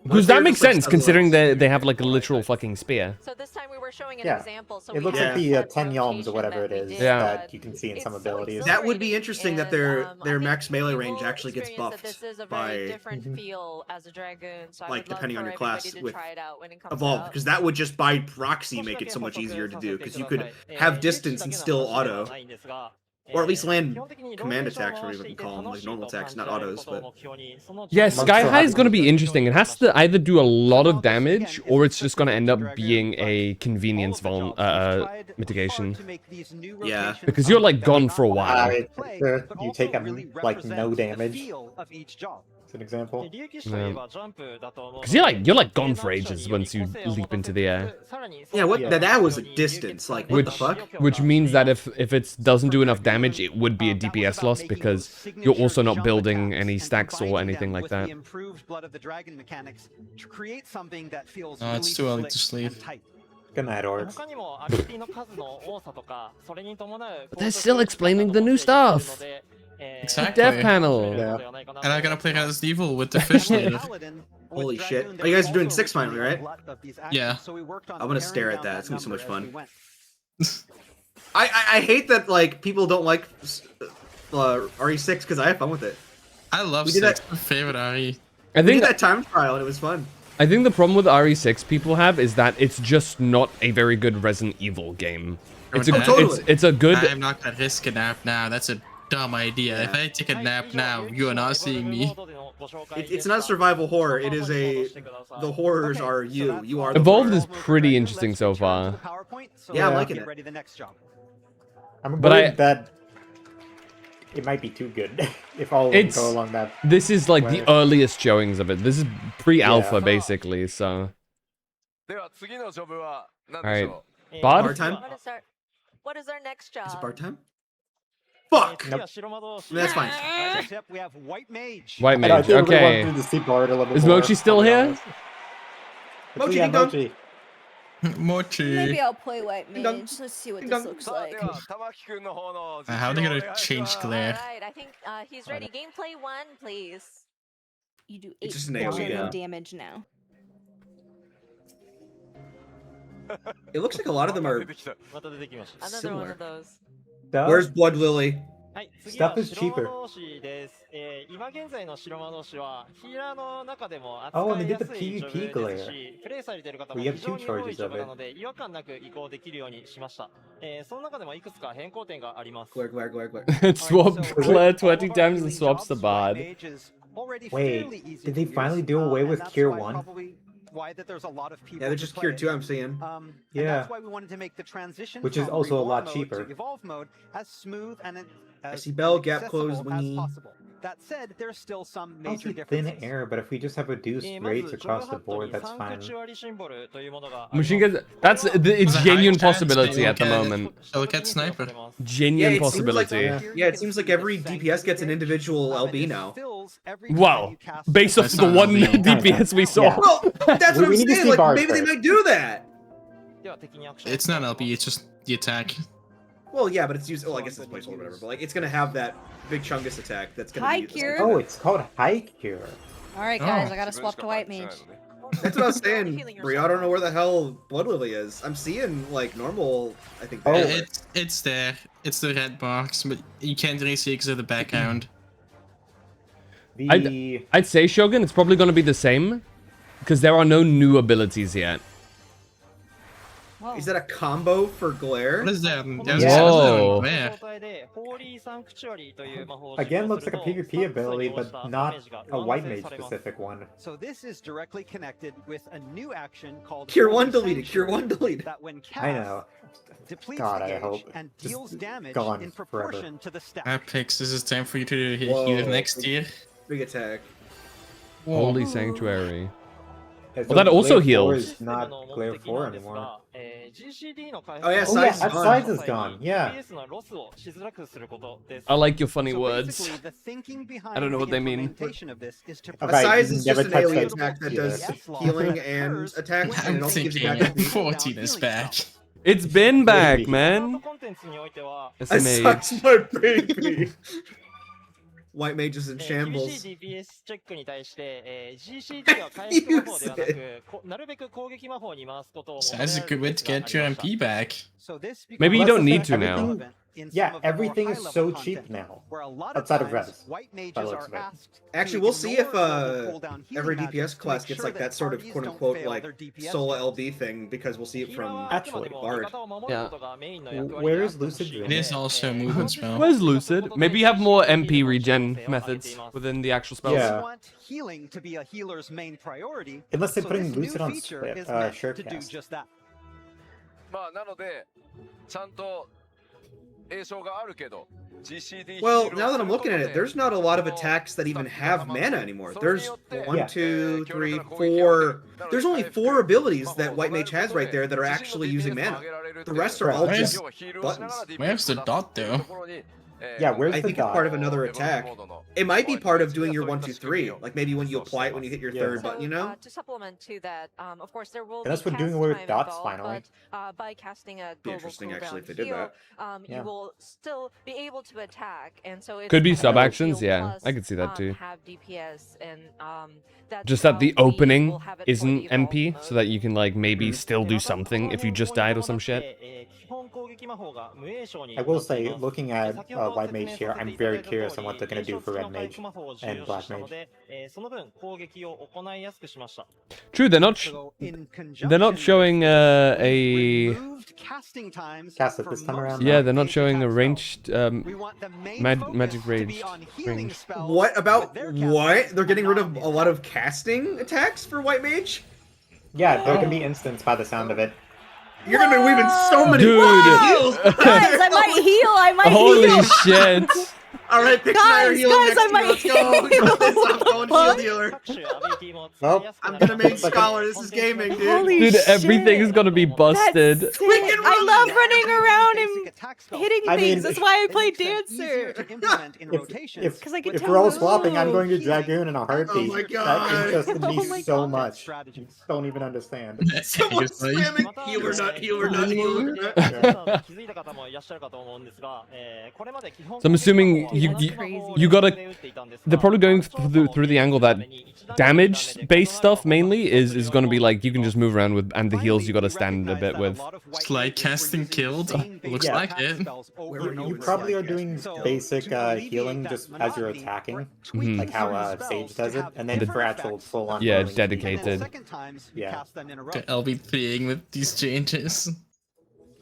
Because that makes sense considering they have like a literal fucking spear. So this time we were showing an Yeah. example. So It we looks had like the that 10 yalms or rotation whatever it that is we did, Yeah. that you can see in some abilities. That would be interesting that their I max think melee you range will actually gets experience that buffed This is a very by different feel as a dragoon. So I like would love depending on for your class everybody to with try it out when it comes evolved, out. because that would just by proxy make it so much easier to do, because you could have distance and still auto. Or at least land command attacks, or even call them like normal attacks, not autos. But Yeah, Sky High is going to be interesting. It has to either do a lot of damage, or it's just going to end up being a convenience mitigation. Yeah, because you're like gone for a while. You take no damage. As an example. Because you're like gone for ages once you leap into the air. yeah, that was a distance. Like what the fuck? Which means that if it doesn't do enough damage, it would be a DPS loss because you're also not building any stacks or anything like that. Oh, it's too early to sleep. Good night, Orbs. But they're still explaining the new stuff. Exactly. Dev panel. And I'm gonna play Resident Evil with the fish later. Holy shit! Oh, you guys are doing 6 finally, right? Yeah. I'm gonna stare at that. It's gonna be so much fun. I hate that like people don't like RE6 because I have fun with it. I love We did 6. that- My favorite RE. I We think did that time trial and it was fun. I think the problem with RE6 people have is that it's just not a very good Resident Evil game. It's a it's a good. I'm not gonna risk a nap now. That's a dumb idea. If I take a nap now, you are not seeing me. It's not survival horror. It is the horrors are you. You are the Evolved horror. is pretty interesting so far. Yeah, I'm liking Get it. ready the next job. I'm But worried that it might be too good if all of them It's go along that. this is like way. the earliest showings of it. This is pre-alpha Yeah. basically, so. では次のジョブは何 All でし right, ょ Bod. Bar time? What is our next job? Is it bar time? Fuck. Nope. That's fine. Next up, we have White Mage. White I know, I mage. think we're Okay. going through the steep part a little bit Is more, Mochi still I'll be here? honest. Mochi, Yeah, ding dong. Mochi. Mochi. Maybe I'll play White Ding dong. Mage. Let's see what Ding this dong. looks う。さあ like. では玉木くんの方の How are they gonna change glare? Alright, I think he's ready. Gameplay 1, please. You do It's 8 just an AoE, poison yeah. damage now. It looks like a lot of them are また出てきました Another one similar. of those. Where's Blood Lily? はい、次 Stuff は is 白 cheaper. 魔導士です。今現在の白魔導士はヒーラーの中でも Oh, 扱 and い they や did す the いジョ PvP ブです glare. し、プレイされている方も We have 非常 two に多い charges ジョ of ブ it. なので違和感なく移行できるようにしました。その中でもいくつか変更点があります。 Glare, glare, glare, glare. It swapped Claire 20 times and swaps the Bod. Wait, did they finally do away with Cure 1? Why that there's a lot of people Yeah, they're just to Cure play. 2, I'm seeing. And Yeah. that's why we wanted to make the transition Which is from also a Reborn lot mode cheaper. to Evolve mode as smooth and as see Bell, gap accessible closed, as wingy. possible. That said, there's still some I major see thin differences. air, but if we just have reduced まず rates ジョブ across ハ the ット board, に that's 3 fine. 口割りシンボルというものがあります。 Machine guns. That's it's There's a genuine high chance possibility they will at the get- moment. They'll get sniper. Yeah, Genuine it seems like possibility. yeah, it seems like every DPS gets an individual LB now. Wow, based off That's the not one LB. DPS we saw. Yeah. Well, that's what We I'm need to saying. see Like bars maybe they first. might do that. では敵にアクション It's not LB, it's just the attack. Well, yeah, but it's used. Well, I guess it's placeholder or whatever. But like, it's gonna have that big Chungus attack. That's gonna Hi, be. Cure. Oh, it's called High Cure. Alright, guys, Oh. I gotta swap to White Mage. That's what I was saying. Brie, I don't know where the hell Blood Lily is. I'm seeing like normal. I think. Oh. Banner. It's there. It's the red box, but you can't really see it because of the background. The I'd say Shogun, it's probably going to be the same because there are no new abilities yet. Is that a combo for Glare? What is that? Whoa. Where? 状態でホーリーサンクチュアリーという魔法を again 使 looks 用す like る a と PvP ability, サンクス but を not 用したダメージが a White 上乗 Mage せされます specific one. So this is directly connected with a new action called Cure Holy 1 deleted. Cure Sanctuary 1 deleted. that when cast I know. depletes God, the I gauge hope. and Just deals damage go on in forever. proportion to the stack. Apex, this is time for you to hit Whoa. healer next year. Big attack. Holy Sanctuary. Yeah, Well, that also Glare 4 healed. is not Glare 4 anymore. Oh, yeah, Oh Sides yeah, is gone. Sides is gone. Yeah. I like your funny So words. basically, the thinking behind I don't know the what they mean. implementation of this is to Okay, provide Size you is never just an touch AoE that attack that either. does healing and attacks, and it I'm also gives you thinking back HP. 14 is back. It's been back, Maybe. man. コンテンツにおいては I SMH. sucked my baby. White Mage is in 厳 shambles. しい DPS チェックに対して、GCD は回復魔法ではなく、なるべく攻撃魔法に回すことを求められ That's る a good way to ケースがあり get ま your した MP back. So this Maybe you becomes don't need to everything- now. relevant in some Yeah, of the more everything is high-level so content, cheap now. where a lot of Outside of times, res, white by the mages looks are of it. asked Actually, to we'll see if ignore or pull down healing every magic DPS to class make gets sure like that sort of parties quote don't unquote fail like their DPS solo checks. LB thing because we'll see it ヒーラー from はあくまでも Bard. 味方を守ることがメインの役割 Where であ is ってほし Lucid いの It で is also a movement spell. Where's Lucid? Maybe you have more MP regen methods within the actual spells. Yeah. We want healing to be a healer's main priority. Unless they're so putting this new Lucid on feature split, is meant shirt to do cast. just that. まあなのでちゃんと栄唱があるけど GCD Well, now that I'm looking at it, there's not a lot of attacks that even have mana anymore. There's 1, 2, 3, 4. There's only 4 abilities that White Mage has right there that are actually using mana. The rest are all Where's- just buttons. Where's the dot though? Yeah, where's I the think it's dot? part of another attack. It might be part of doing your 1, 2, 3. Like maybe when you apply it when you hit your Yeah. third button, you know? To supplement to that, of course, there will And that's be what doing cast away with time dots involved, finally. But by casting a Be global interesting, cooldown actually, if they did heal, that. Yeah. you will still be able to attack, and so it's Could be kind of a sub-actions, heal yeah, plus, I could see that too. Have DPS and that's Just that how the we opening will have it for the isn't evolved MP, mode. so that you can like maybe still do something if you just died or some shit. I I will say, looking at white mage here. I'm very curious on what they're gonna do for red mage and black mage. True, they're not showing a Cast it this time around. yeah, they're not showing a ranged magic range. What about what? They're getting rid of a lot of casting attacks for white mage? Yeah, there can be instants by the sound of it. You're gonna be weaving so many Dude. heals. Guys, I might heal. I might Holy heal. shit. All right, Pix and I are Guys, healing guys, next I to might you. Let's go. I'm going shield healer. Well, I'm gonna make scholar. This is gaming, dude. Holy Dude, shit. everything's gonna be busted. That's sick. I love running around and hitting I mean, things. That's why I play dancer. If we're all swapping, I'm going to Dragoon in a heartbeat. Oh my That God. interested me Oh my so God. much. Don't even understand. Someone's spamming healer nut, healer nut, healer nut. So I'm assuming you gotta. They're probably going through the angle that damage-based stuff mainly is gonna be like you can just move around with, and the heals you gotta stand a bit with. Slide casting killed. Looks Yeah. like it. You probably are doing basic healing just as you're attacking, Mhm. like how Sage does it, and then for actual full-on Yeah, healing, dedicated. Yeah. The LBPing with these changes.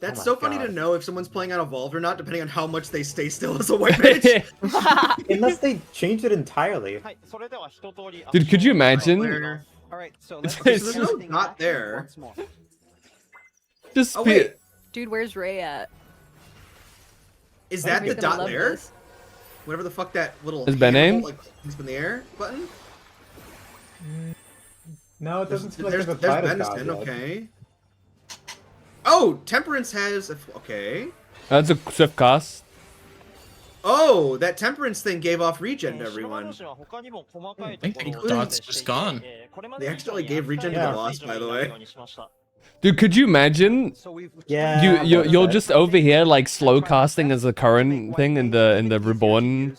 That's Oh so my funny God. to know if someone's playing out Evolved or not, depending on how much they stay still as a white mage. Unless they change it entirely. Dude, could you imagine? Alright, so It's- Okay, so there's no dot there. Just Oh, be- wait. Dude, where's Ray at? Is that He's the gonna dot love there? this. Whatever the fuck that little Is Ben handle, aim? like things in the air button? No, it doesn't seem like There's there's a fight of Benison, God yet. okay. Oh, Temperance has okay. That's a swift cast. Oh, that Temperance thing gave off regen to everyone. I think Dot's just gone. They accidentally gave regen to the boss, by the way. Dude, could you imagine? Yeah. You're just over here like slow casting as a current thing in the reborn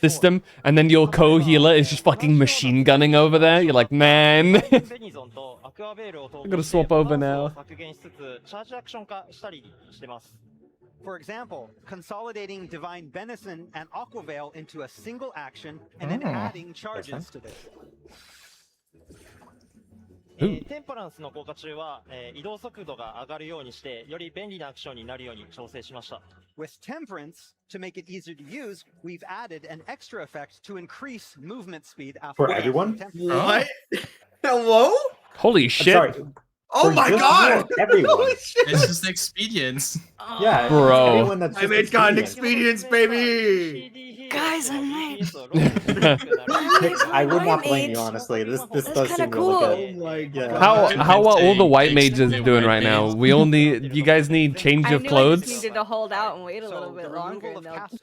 system, and then your co-healer is just fucking machine gunning over there. You're like, man, I'm gonna swap over now. For example, consolidating Divine Benison and Aquaveil into a single action and then adding charges to this. テンパランスの効果中は、移動速度が上がるようにして、より便利なアクションになるように調整しました。With Temperance, to make it easier to use, we've added an extra effect to increase movement speed after. For everyone? What? Hello? Holy shit! Oh For my just God! everyone. Holy shit! It's just experience. Yeah, Bro. anyone that's I just made God experience. experience, baby! Guys, I might. I would not blame you, honestly. This does seem cool. really good. Oh my Yeah. How are all the white mages doing right now? We all need. You guys need change I of knew I clothes. just needed to hold out and wait a little bit longer.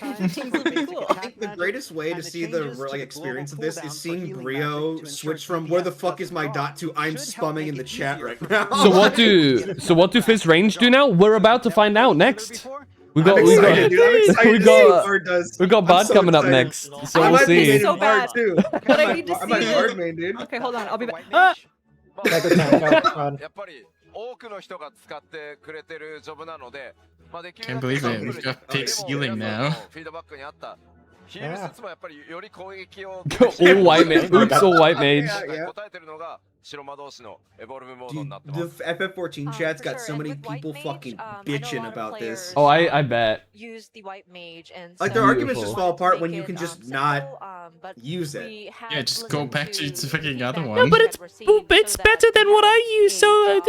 And things will be cool. I think the greatest way to see the like experience of this is seeing Brio switch from where the fuck is my dot to I'm spumming in the chat right now. So what do Fist Range do now? We're about to find out next. We got I'm we excited, dude. I'm got excited we to see what got Bard does. we got I'm Bard so coming up excited. next. So I we'll might be see. main So Bard bad. too. But I need to I might see Bard it. main, dude. Okay, hold on. I'll be back. Ah!やっぱり多くの人が使ってくれてるジョブなので、まあできる Can't believe it. We've got Pix healing now. フィードバックにあったヒールしつつもやっぱりより攻撃を All white mage. Oops, all white mage. 答えてるのが白魔導士のエボルブモード Dude, になってま the す。 FF14 chat's got so many people fucking bitching about this. Oh, I bet. Use the white mage and Like their arguments just fall apart when you can just not use it. Yeah, just go back to the fucking other one. No, but it's better than what I use. So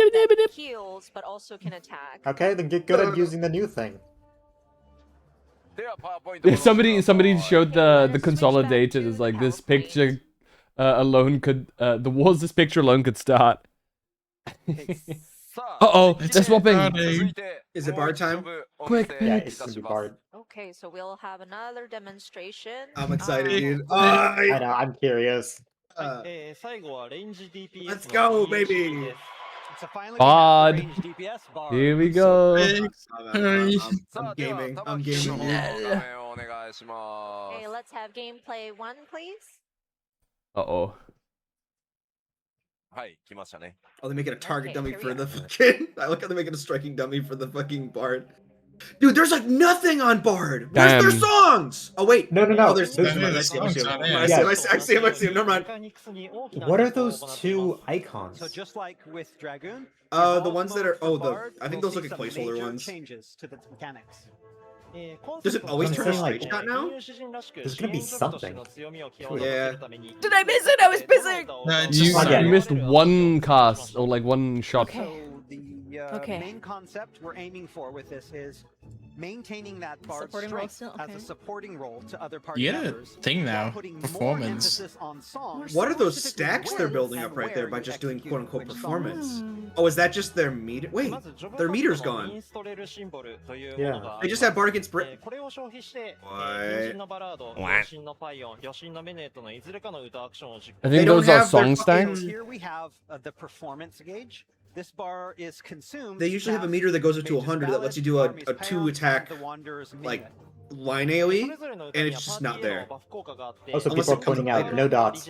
heals, but also can attack. Okay, then get good at using the new thing. Yeah, somebody showed the consolidated as like this picture alone could the walls this picture alone could start. Uh-oh, they're swapping. Is it Bard time? Quick, Yeah, Pix. it's gonna be Bard. Okay, so we'll have another demonstration. I'm excited, dude. I know, I'm curious. Let's go, baby. Bard. Here we go. I'm gaming. I'm gaming. Okay, let's have gameplay 1, please. Uh-oh. はい、来ましたね。 Oh, they're making a target Okay, dummy here we for are. the fucking. I look how they're making a striking dummy for the fucking Bard. Dude, there's like nothing on Bard. Where's their Damn. songs? Oh wait, No. Oh, there's Those- I see him. Yeah. I see him. Never mind. What are those two icons? So just like with Dragoon, The ones that are Bard, I think we'll those look see like some placeholder major ones. changes to the mechanics. Does it always I'm turn to saying, like, straight shot now? There's gonna be something. Yeah. Did I miss it? I was missing. You missed one cast or like one shot. The main concept we're aiming for with this is maintaining that Bard Supporting role strength still? as Okay. a supporting role to other party You get a members. thing while now. putting more Performance. emphasis on songs, What are those specifically stacks they're when building and up right there where by you just doing execute quote unquote which performance? songs. Oh, is that just their meter? Wait, their meter's gone. Yeah. They just have Bard against Brit. What? I think those are song stacks. Here we have the performance gauge. This bar is consumed. They usually have a meter that goes up to 100 that lets you do a 2-attack like line AoE, and it's just not there. Also, Unless people are it comes pointing up out later. no dots.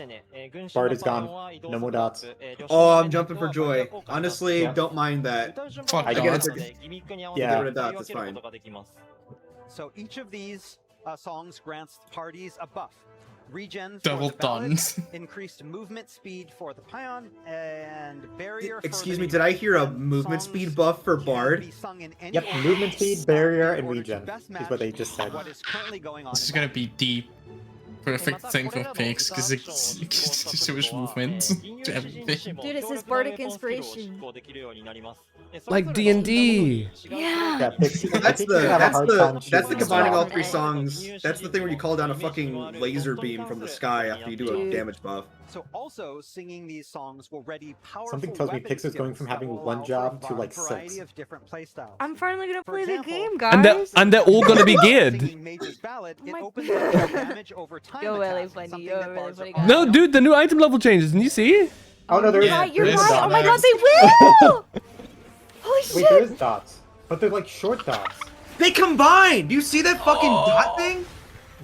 Bard is gone. No more dots. Oh, I'm jumping for joy. Honestly, don't mind that. Fuck I get dots. it. Yeah. Get rid of dots, it's fine. So each of these songs grants parties a buff. Regen for Double the ballad, tons. increased movement speed for the Pion, and barrier for Excuse the me, did I hear a movement songs speed buff for can Bard? be sung in any Yep, order movement speed, in barrier, and order to regen best is what they just said. what is currently going on This is in gonna be the perfect thing for pigs because it's so much movement to everything. Dude, it says Bardic Inspiration. Like D&D. Yeah. That's the combining all three songs. That's the thing where you call down a fucking laser beam from the sky after you do a damage buff. So also singing these songs will ready powerful Something tells me weapon Pixar's going skills from that having will one allow job for to a like variety 6. of different playstyles. I'm finally gonna play the game, And guys. they're all gonna be geared. Singing Mage's Ballad, it opens up the damage over time You're really attack, funny. something You're that really bards funny, are No, dude, the new item level changes. Didn't you see? Oh no, there is. You're right. You're there is right. Oh my god, dots. they will! Holy Wait, there shit! is dots, but they're like short dots. They combined! Do you see that fucking dot thing?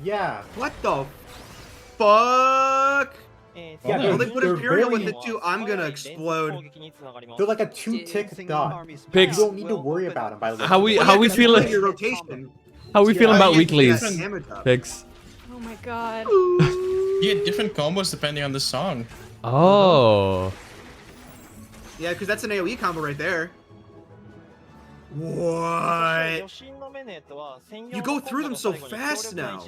Yeah. What the fuck? Yeah, Well, they put they're Imperial very- with it too. I'm gonna explode. They're like a 2-tick dot. Pigs. You don't need to worry about them. By the way. How we Your feeling? rotation. How we feeling about Yeah, weeklies? different damage up. Pigs. Oh my god. You get different combos depending on the song. Oh. Yeah, because that's an AoE combo right there. What? You go through them so fast now.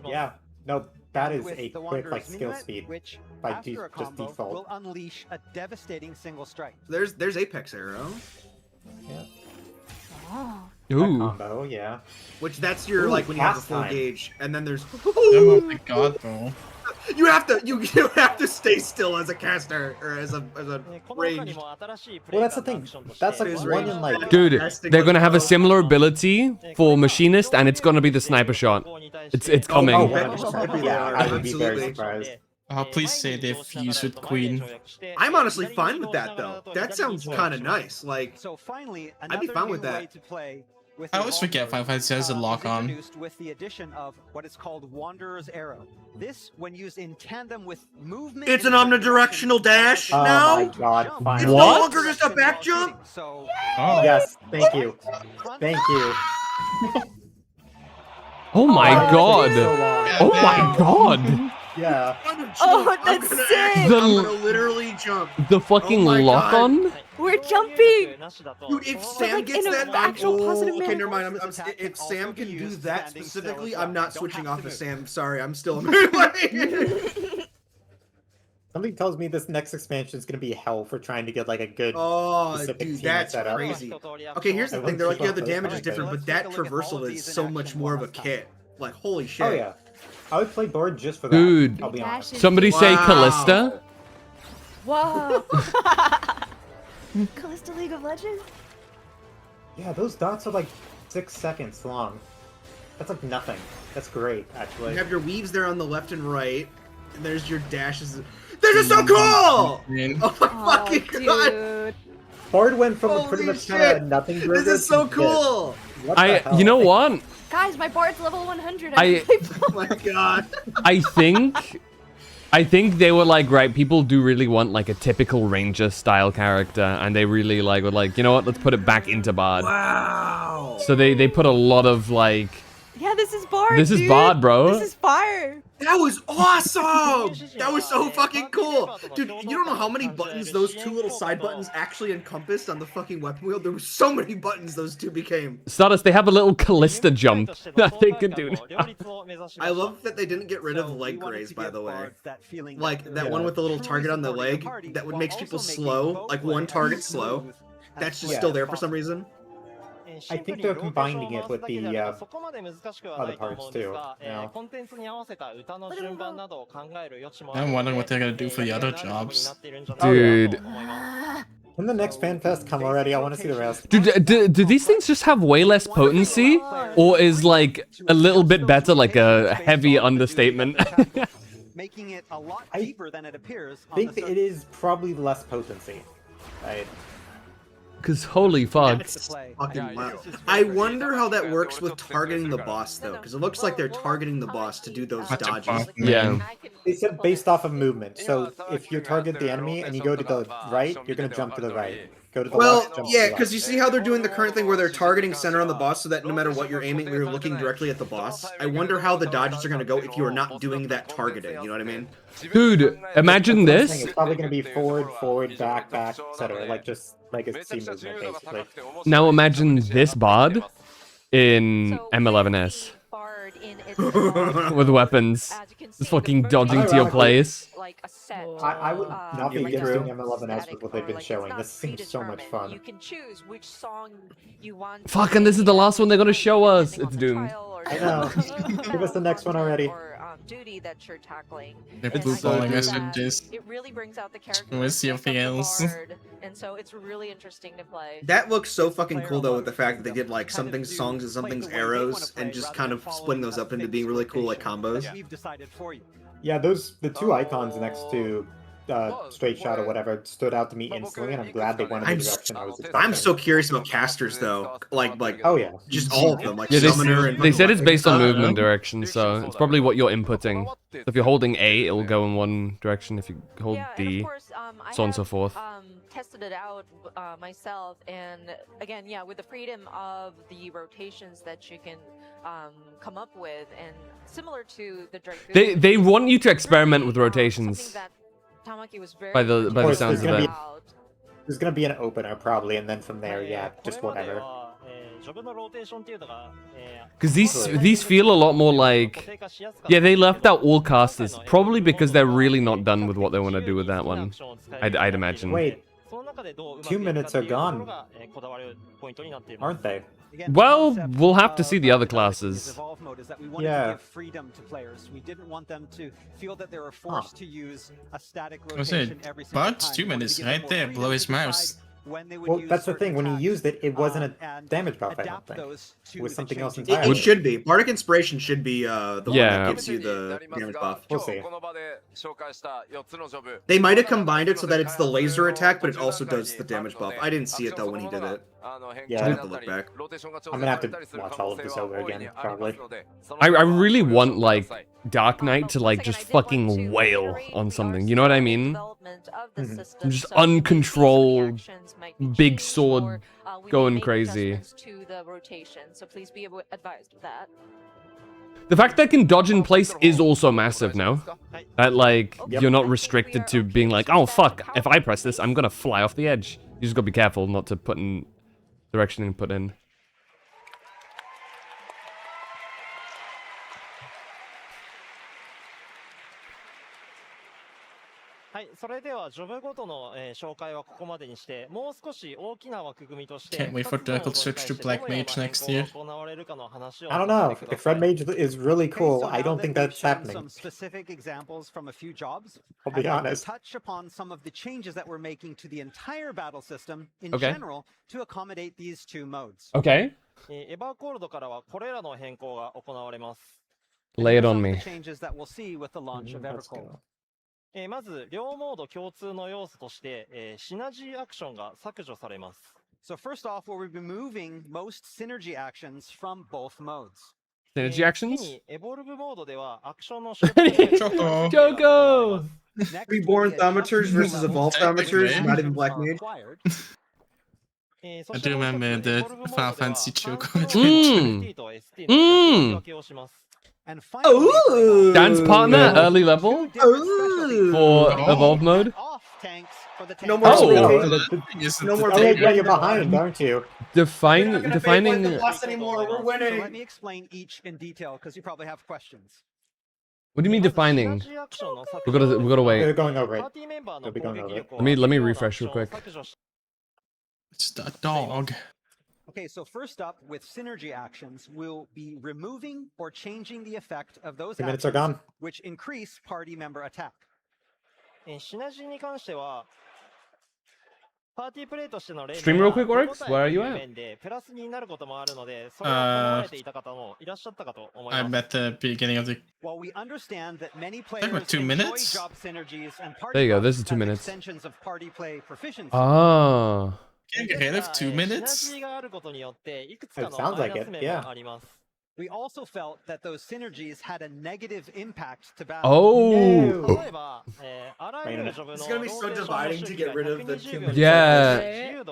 Yeah. No, that is with a the quick Wanderer's like skill Minuet, speed which by after a just combo default. will unleash a devastating single strike. There's Apex Arrow. Yeah. Oh. Ooh. Combo, yeah. Which that's your Ooh, like when you have a cast full time. gauge, and then there's Oh my god, bro. you have to stay still as a caster or as a ranged. Well, that's the thing. That's like Is one range. in like. Dude, they're gonna have a similar ability for Machinist, and it's gonna be the sniper shot. It's coming. Oh, Yeah, I would be very absolutely. surprised. Oh, please say they fuse with Queen. I'm honestly fine with that though. That sounds kind of nice. Like So finally, I'd be another fine new with that. way to play with I the always forget Wanderer, Final Fantasy has a lock is on. introduced with the addition of what is called Wanderer's Arrow. This, when used in tandem with movement, it's an omnidirectional dash Oh now. my god! It's Finally. no What? longer just a back jump. So Oh. Yes. Thank you. Thank you. Oh my god. So long. Oh my god. Yeah. Oh, that's sick! I'm The gonna literally jump. the fucking Oh my lock God. on. We're jumping! Dude, if Sam like, gets in that, an I'm actual positive okay. manner. Never mind. If Sam can do that specifically, I'm not switching off of Sam. Sorry, I'm still. Something tells me this next expansion is gonna be hell for trying to get like a good. Oh, specific dude, team that's set up. crazy. Okay, here's the I thing. wouldn't They're like, keep yeah, up the those damage is lines, different, though. but that traversal is so much more of a kit. Like, holy shit. Oh yeah. I would play Bard just for that. Dude. I'll be honest. Somebody say Wow. Callista. Whoa! Callista League of Legends? Yeah, those dots are like 6 seconds long. That's like nothing. That's great, actually. You have your weaves there on the left and right, and there's your dashes. This is so cool! Oh my fucking god! Dude. Bard went from a Holy pretty much shit! kind of nothing burger This is so to cool! this. What the hell? You know what? Guys, my Bard's level 100. I Oh my god. I think I think they were like, right, people do really want like a typical ranger style character, and they really like were like, you know what, let's put it back into Bard. Wow. So they put a lot of like, Yeah, this is Bard. this is dude. Bard, bro. This is fire. That was awesome! That was so fucking cool! Dude, you don't know how many buttons those two little side buttons actually encompassed on the fucking weapon wheel? There were so many buttons those two became. Stardust, they have a little Callista jump that they can do now. I love that they didn't get rid of leg graze, by the way. Like, that one with the little target on the leg, that would make people slow, like one target slow. That's just still there for some reason. I think they're combining it with the other parts too. Now. I'm wondering what they're gonna do for the other jobs. Dude. When the next Fanfest come already, I want to see the rest. Do these things just have way less potency? Or is like a little bit better like a heavy understatement? Making it a lot deeper than it appears. I think it is probably less potency. Right? Because holy fuck. Fucking wild. I wonder how that works with targeting the boss, though, because it looks like they're targeting the boss to do those dodges. Yeah. They said based off of movement. So if you target the enemy and you go to the right, you're going to jump to the right. Go to the left, jump to yeah, the because left. you see how they're doing the current thing where they're targeting center on the boss so that no matter what you're aiming, you're looking directly at the boss. I wonder how the dodges are going to go if you are not doing that targeting, you know what I mean? Dude, imagine this. It's probably going to be forward, back, etc. Like just legacy movement, basically. Now imagine this Bard in M11S. With weapons. Just fucking dodging to your place. I would not be against doing M11S with what they've been showing. This seems so much fun. You can choose which song you want. Fuck, and this is the last one they're gonna show us. It's doomed. I know. Give us the next one already. Duty that you're tackling. They're And footballing I us think with that this. It really brings out the character. Let's see anything else. And so it's really interesting to play. That looks so fucking cool, though, with the fact that they did, like, some things songs and some things arrows, and just kind of splitting those up into being really cool, like, combos. Yeah, the two icons next to Straight Shot or whatever stood out to me instantly, and I'm glad they went in the direction I was expecting. I'm so curious about casters, though. Like, oh yeah, just all of them. Like, Yeah, Summoner and they said it's based on fucking- movement direction, so it's probably what you're inputting. So if you're holding A, it'll go in one direction. If you hold D, so on and so forth. Tested it out myself, and again, yeah, with the freedom of the rotations that you can come up with, and similar to the Drake. They want you to experiment with rotations. Tamaki was very By the sounds of it. There's gonna be an opener probably, and then from there, yeah, just whatever. Because these feel a lot more like, yeah, they left out all casters, probably because they're really not done with what they want to do with that one. I'd imagine. Wait, 2 minutes are gone, aren't they? Well, we'll have to see the other classes. Yeah. Freedom to players. We didn't want them to feel that they were forced to use a static I said, rotation every single time. Bard's 2 minutes right there, below his mouse. Well, that's the thing. When he used it, it wasn't a damage buff. I don't think. It was something else entirely. It should be. Bardic Inspiration should be the one that gives you the damage buff. We'll see. They might have combined it so that it's the laser attack, but it also does the damage buff. I didn't see it though when he did it. Yeah. I have to look back. I'm gonna have to watch all of this over again, probably. I really want, like, Dark Knight to, like, just fucking wail on something. You know what I mean? Just uncontrolled, big sword going crazy. To the rotation, so please be advised of that. The fact that it can dodge in place is also massive now. That, like, you're not restricted to being like, oh, fuck, if I press this, I'm gonna fly off the edge. You just gotta be careful not to put in direction and put in. はい、それではジョブごとの、紹介はここまでにして、もう少し大きな枠組みとして、 Can't wait for Dirk to switch to Black Mage next year. I don't know. If Red Mage is really cool, I don't think that's happening. Some specific examples from a few jobs. I'll be honest. Touch upon some of the changes that we're making to the entire battle system in Okay. general to accommodate these two modes. Okay. エバーコールドからはこれらの変更が行われます。 Lay it on Some of me. the changes that we'll see with the launch of Let's EVERCOLD. go. まず、両モード共通の要素として、シナジーアクションが削除されます。 So first off, we'll be removing most synergy actions from both modes. Synergy actions? エボルブモードではアクションの Choco! Reborn Thaumaturs versus Evolved Thaumaturs, not even Black Mage. I do remember the Final Fantasy Choco. Ooh! Dance partner, early level? For evolved mode? No more rotation. No more yeah, you're behind, aren't you? Defining. the boss anymore. We're winning. So let me explain each in detail because you probably have questions. What do you mean defining? We gotta wait. They're going over it. They'll be going over it. Let me refresh real quick. It's a dog. Okay, so first up, with synergy actions, we'll be removing or changing the effect of those 2 minutes are actions, gone. which increase party member attack. シナジーに関しては、パーティープレイとしての例 Stream real quick, Works? Where are you at? でプラスになることもあるので、それを考えていた方もいらっしゃったかと思います。 I'm at the beginning of the. While we understand that many Talk players about 2 enjoy minutes? job synergies and party There you go, buffs this is 2 as minutes. extensions of party play proficiency. Ah. Can you get ahead of 2 minutes? It sounds like it, yeah. We also felt that those synergies had a negative impact to battle. Oh. It's gonna be so dividing to get rid of the 2 minutes. Yeah.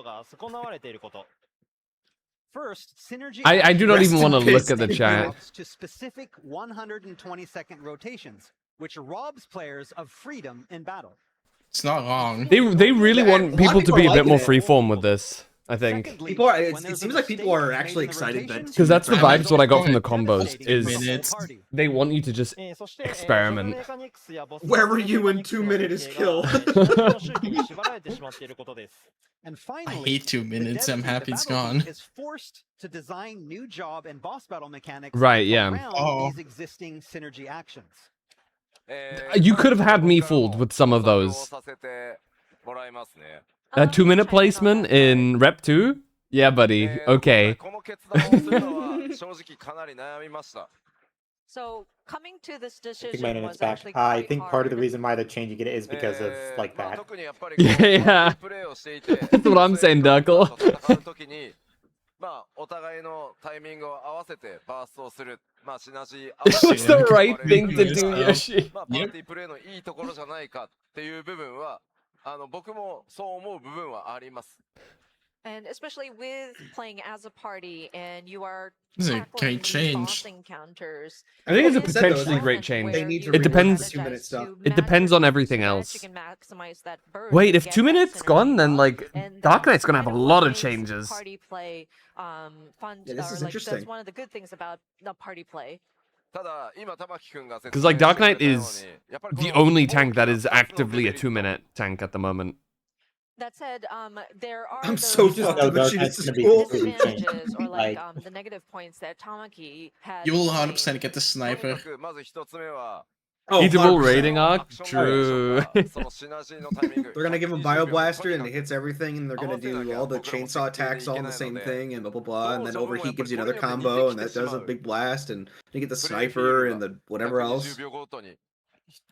First, synergy I do not even want to look actions at the chat. to specific 120-second rotations, which robs players of freedom in battle. It's not long. They really want people to be a bit more freeform with this, I think. People are. It seems like people are actually excited that. Because that's the vibes what I got from the combos is they want you to just experiment. Where were you in 2 minutes kill? And I finally, hate 2 the minutes. I'm devs of happy the it's battle gone. group is forced to design new job and boss battle mechanics Right, yeah. around these existing synergy actions. You could have had me fooled with some of those. A 2-minute placement in Rep 2? Yeah, buddy. Okay. So coming to this I think decision my was internet's back. actually I quite think part of the hard. reason why they're changing it is because of like that. Yeah. That's what I'm saying, Duckle. まあお互いのタイミングを合わせてバーストをする。まあシナジー It was the right thing to do, Yoshi. まあパーティープレイのいいところじゃないかっていう部分は僕もそう思う部分はあります。 And especially with playing as a party and you are This is a tackling great these change. boss encounters. I think it's a it is potentially an great element change. where you It depends. strategize to It depends on everything match else. you can maximize that burst Wait, to if get 2 that minutes synergy gone, then up. like And Dark that's Knight's gonna have a kind of lot what of makes changes. Party play fun. Yeah, this or is like that's interesting. one of the good things about the party play. ただ今玉木くんが説 Because 明 like して Dark くれ Knight たように is やっぱりこ the の only tank that is actively a 2-minute tank at the moment. That said, there are I'm those, so fucked up with That's this gonna be school. completely changed. disadvantages or like Like- the negative points that Tamaki had. You will playing. 100% get the sniper. まず一つ目は Oh, Eatable 100%. rating arc? True. そのシナジーのタイミング They're gonna give him Bioblaster and it hits everything, and they're gonna do all the chainsaw attacks all in the same thing, and blah blah blah, and then Overheat gives you another combo, and that does a big blast, and you get the sniper and the whatever else. 20秒ごとに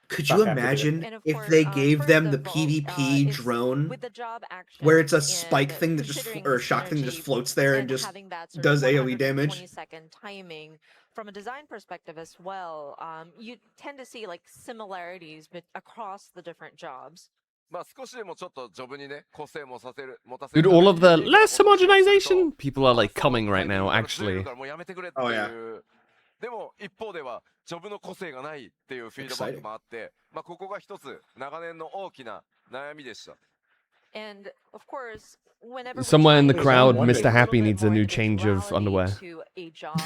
Could you imagine if they gave them the PvP drone, with the job action where it's a in spike thing that just considering or a the shock thing that just synergy floats there and and just having that sort does of AoE damage? 120-second timing from a design perspective as well. You tend to see like similarities across the different jobs. まあ少しでもちょっとジョブにね個性もさせる持たせ Dude, る all of the less homogenization? People are like coming right now, actually. もうやめてくれって Oh, い yeah. うでも一方ではジョブの個性がないっていうフィードバックもあってまあここが一つ長年の大きな悩みでした。 And of course, whenever we Somewhere in the try to crowd, build a Mr. little Happy bit needs a more new change of individuality underwear. to a job,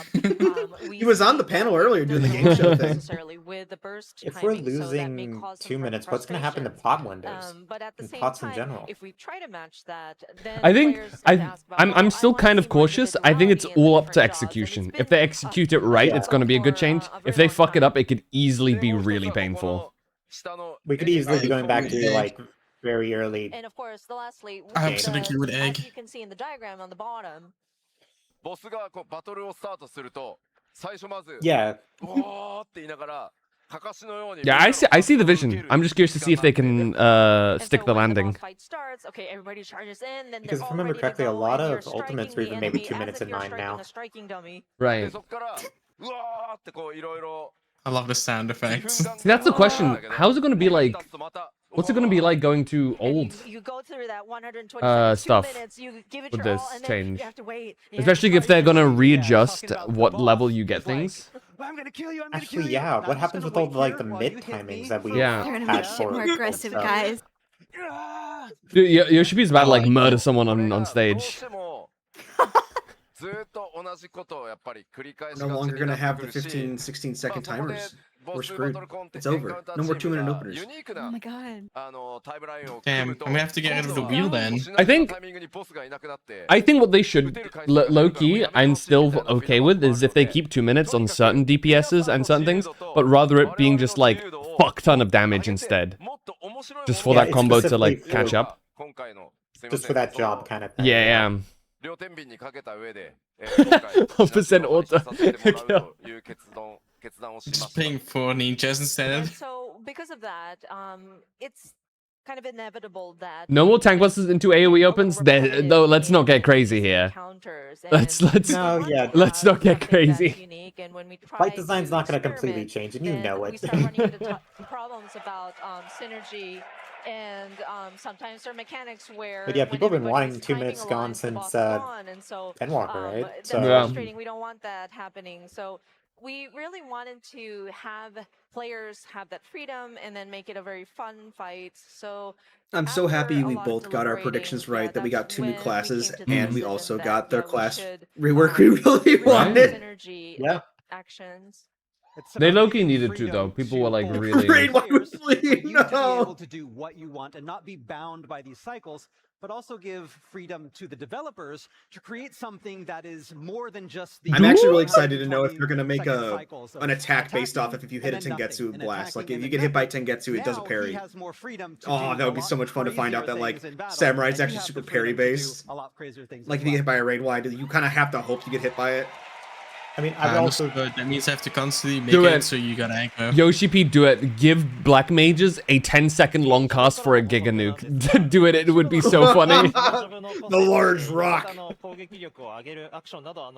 He was on the panel earlier doing the game show thing. necessarily with the burst If we're timing, so that may losing cause some 2 minutes, what's gonna happen to frustrations. pot windows But at the and same pots in time, general? if we try to match that, then I think players start to ask about, I'm well, still I wanna kind of see more cautious. I think it's individuality in the all up to different jobs, and execution. it's If they been execute it right, it's going to be a good change. If they fuck it up, it could easily be really painful. 下の We could easily be going back to like very early. And of course, lastly, with I have the- something you would egg. as you can see in the diagram on the bottom, ボスがこうバトルをスタートすると最初まず Yeah. おーって言いながらかかしのように Yeah, I see the vision. I'm just curious to see if they can and stick so the when the landing. boss fight starts, okay, everybody charges in, then Because they're if I all remember ready to correctly, a go, lot and you're of ultimates striking were the even maybe enemy 2 as minutes if and you're 9 striking now. a striking dummy. で Right. そこから I love the sound effects. See, that's the question. How's it going to be like? What's it going to be like going to old You go through that 120 stuff 2 minutes, you give it with your this all, and then change? you have to wait. Especially if they're going to readjust what level you get things. Actually, yeah. What happens with all the, like the mid timings that we Yeah. They're gonna make shit more aggressive, guys. Dude, Yoshipi's about to like murder someone on stage. We're no longer going to have the 15, 16-second timers. We're screwed. It's over. No more 2-minute openers. Oh my god. Damn, I'm gonna have to get rid of the wheel then. I think what they should, low-key, I'm still okay with, is if they keep 2 minutes on certain DPSs and certain things, but rather it being just like fuck ton of damage instead. Just for that combo to like catch up. Just for that job kind of thing. Yeah. 100% auto. Just playing 4 ninjas instead. So because of that, it's kind of inevitable that No more tank busters into AoE opens. No, let's not get crazy here. Let's not get crazy. Fight design's not going to completely change, and you know it. We start running into problems about synergy, and sometimes there are mechanics where. But yeah, people have been wanting 2 minutes gone since Endwalker, right? So frustrating. We don't want that happening. So we really wanted to have players have that freedom and then make it a very fun fight. So I'm so happy we both got our predictions right, that we got 2 new classes, and we also got their class rework we really wanted. Yeah. Actions. They low-key needed to, though. People were like really... To be able to do what you want and not be bound by these cycles, but also give freedom to the developers to create something that is more than just the... I'm actually really excited to know if they're going to make an attack based off if you hit a Tengetsu blast. Like, if you get hit by Tengetsu, it does a parry. Oh, that would be so much fun to find out that, like, Samurai's actually super parry-based. Like, if you get hit by a raid wide, you kind of have to hope to get hit by it. I mean, I also... That means I have to constantly make Do it, it. so you gotta aggro. Yoshi P, do it. Give black mages a 10-second long cast for a Giga Nuke. Do it. It would be so funny. The large rock.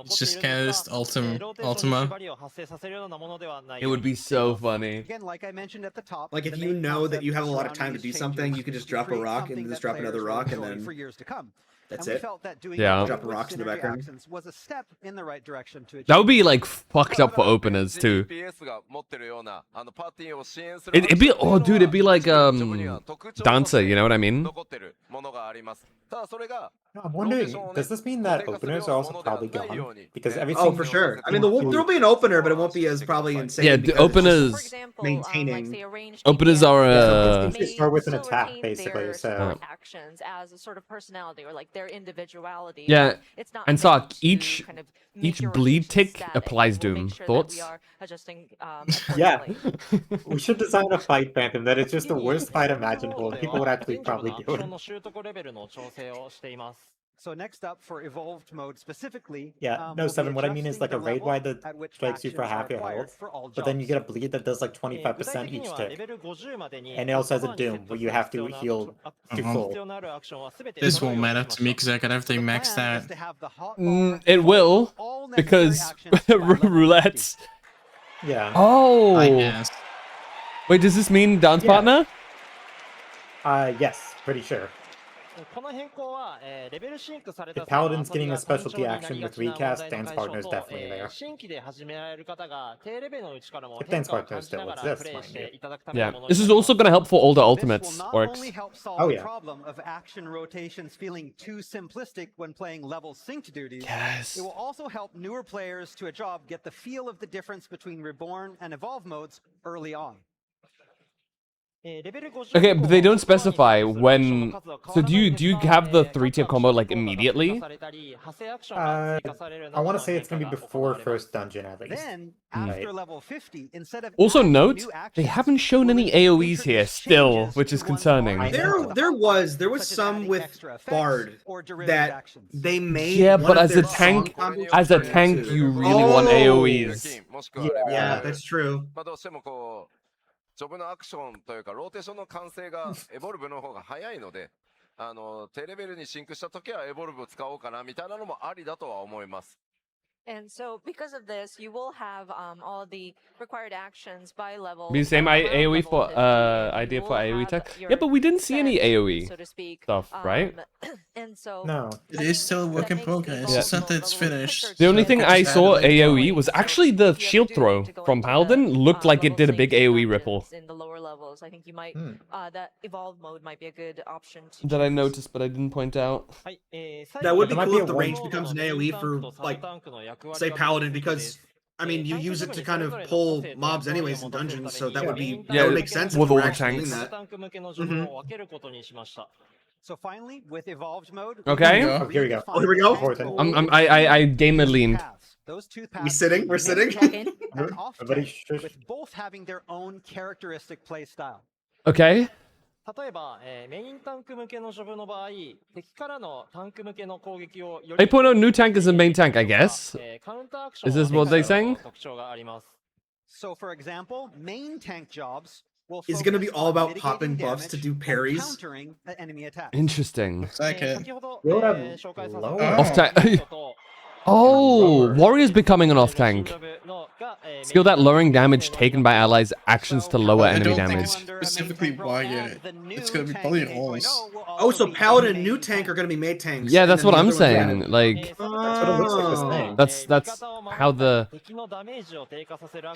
It's just kind of just Ultima. It would be so funny. Again, like I mentioned at the top, Like, if you know that you have a lot of time to do something, you can just drop a rock and just drop another rock, and then for years to come. that's and we it. felt that doing Yeah. Drop rocks in the background. actions was a step in the right direction to achieve. That would be like fucked up for openers too. It'd be, oh dude, it'd be like Dancer, you know what I mean? I'm wondering, does this mean that openers are also probably gone? Because Oh, for sure. I mean, there'll be an opener, but it won't be as probably insane. Yeah, the because openers. it's just maintaining. Openers are start with an attack, basically. So actions as a sort of personality or like their individuality. Yeah, It's not and meant Sark, to each kind of make your bleed tick static. applies We'll Doom. make sure that Thoughts? we are adjusting, yeah, accordingly. we should design a fight Phantom that is just the worst fight imaginable. People would actually probably do it. So next up for evolved mode specifically, Yeah, no, we'll be 7, what I mean is adjusting like a the raid level wide that at which strikes you for actions are half your required health, for all but then you get a jobs. bleed that does like 25% each tick. And it also has a doom where you have to heal to full. This won't matter to me because I got everything maxed out. It will, because roulettes. Yeah. Oh. I guess. Wait, does this mean dance Yeah. partner? Yes, pretty sure. If Paladin's getting a specialty action with recast, Dance Partner is definitely there. If Dance Partner still exists, mind you. Yeah, this is also going to help for older ultimates. This will not Orcs. only help solve Oh, the yeah. problem of action rotations feeling too simplistic when playing level synced duties. Yes. It will also help newer players to a job get the feel of the difference between Reborn and Evolve modes early on. Okay, but they don't specify when. So do you have the 3-tier combo like immediately? I want to say it's gonna be before first dungeon at least. Then, Right. after level 50, instead of Also adding note, new they actions, haven't shown any AoEs here still, which is concerning. There was some with Bard that they made. Yeah, one but of as a their tank, song combos as a turn tank, into- you really want AoEs. Yeah, that's true. どうしてもこうジョブのアクションというかローテーションの完成がエボルブの方が早いので、低レベルにシンクした時はエボルブを使おうかなみたいなのもありだとは思います。And so, because of this, you will have all the required actions by level. Be the same AoE for idea for AoE tech. Yeah, but we didn't see any AoE so to speak, stuff, right? And so No. It is still a work in progress. It's not that it's finished. The only thing I Just saw added it. AoE was actually the shield throw from Paladin looked like it did a big AoE ripple. in the lower levels, I think you might that evolved mode might be a good option to That I noticed, but I didn't point out. That would be There might cool be if a the range way- becomes an AoE for, like, say Paladin, because, I mean, you use it to kind of pull mobs anyways in dungeons, so that would be, Yeah, that would make sense with if we're all the actually doing tanks. that. So finally, with evolved mode, Okay. Oh, here we go. Oh, here we go. I gamer leaned. Those two We paths sitting? We're sitting? and off Everybody tank, shush. with both having their own characteristic play style. Okay. 例えば、メインタンク向けのジョブの場合、敵からのタンク向けの攻撃をより 8.0 new tank is a main tank, I guess. カウンターアクション Is this what they're saying? 特徴があります。 So, for example, main tank jobs will Is it going to be focus all on about mitigating popping buffs to damage do and parries? countering enemy attacks. Interesting. Looks like it. 先ほど、You'll have 紹介させて lower- いただいた Off tank. Oh, warrior's becoming an off tank. Skill that lowering damage taken by allies' actions to lower I enemy don't think damage. it's specifically warrior. It's gonna be probably always. Oh, so Paladin and new tank are going to be made tanks. Yeah, and that's then what the I'm other ones- saying. Like, That's what it looks like this thing. that's how the.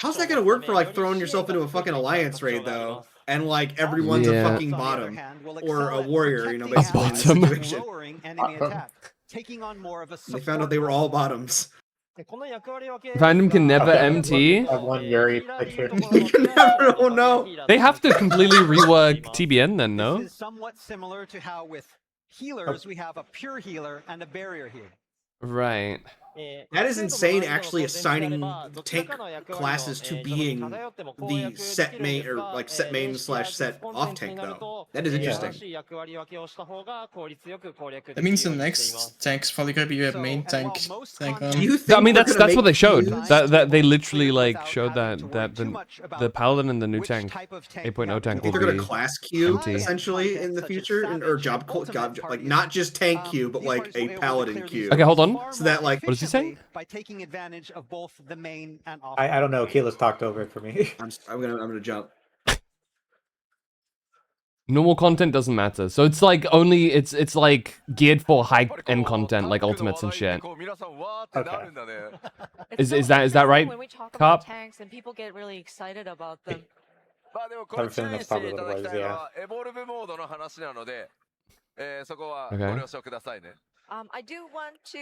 How's that going to work for, like, throwing yourself into a fucking alliance raid, though? And, like, everyone's Yeah. a fucking bottom. Or a warrior, you know, A basically. in this bottom. situation. Lowering enemy attack, taking on more of a They found out they were all bottoms. Fandom can never MT. I have one Yuri picture. You can never, oh no. They have to completely rework TBN then, no? This is somewhat similar to how with healers we have a pure healer and a barrier healer. Right. That is insane, actually, assigning tank classes to being the set main, or like set main slash set off tank, though. That is interesting. That means the next tank's probably gonna be a main tank. Do you think I mean, they're that's gonna what they make showed. fuse? That they literally like showed that the Paladin and the new tank 8.0 tank I will think they're gonna be class queue empty. essentially in the future, or job like not just tank queue, but like a Paladin queue. Okay, hold on. So that like What is he saying? By taking advantage of both the main and off. I don't know. Keyless talked over it for me. I'm gonna jump. Normal content doesn't matter. So it's like only it's like geared for high end content like ultimates and shit. Okay. Is that right? When we talk Cop? about tanks and people get really excited about them. まあでもこれ I'm 注 feeling 意 that's して probably いた what だ it き was, たいの yeah. はエボルブモードの話なので、そこは Okay. ご了承くださいね。 I do want to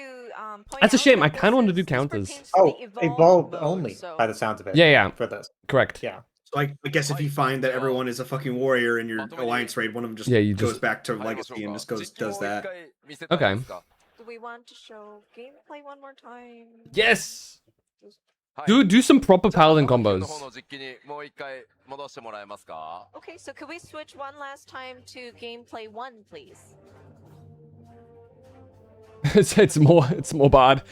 point That's a out shame. I that kind of want to this do counters. pertains to Oh, the evolved mode, only so- by the sounds of it. Yeah, yeah. For this. Correct. Yeah. So I guess if you find that everyone is a fucking warrior in your alliance raid, one of them just Yeah, you goes just- back to legacy and just does that. Okay. Do we want to show gameplay one more time? Yes. Do some proper Paladin combos. の方の実機にもう一回戻してもらえますか？ Okay, so could we switch one last time to gameplay one, please? it's more bad.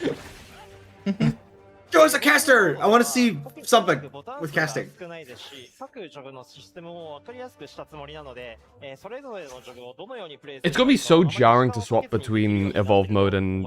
Joe is a caster. I want to see something with casting. 少ないですし、各ジョブのシステムも分かりやすくしたつもりなので、それぞれのジョブをどのようにプレイする It's gonna be so jarring to swap between evolve mode and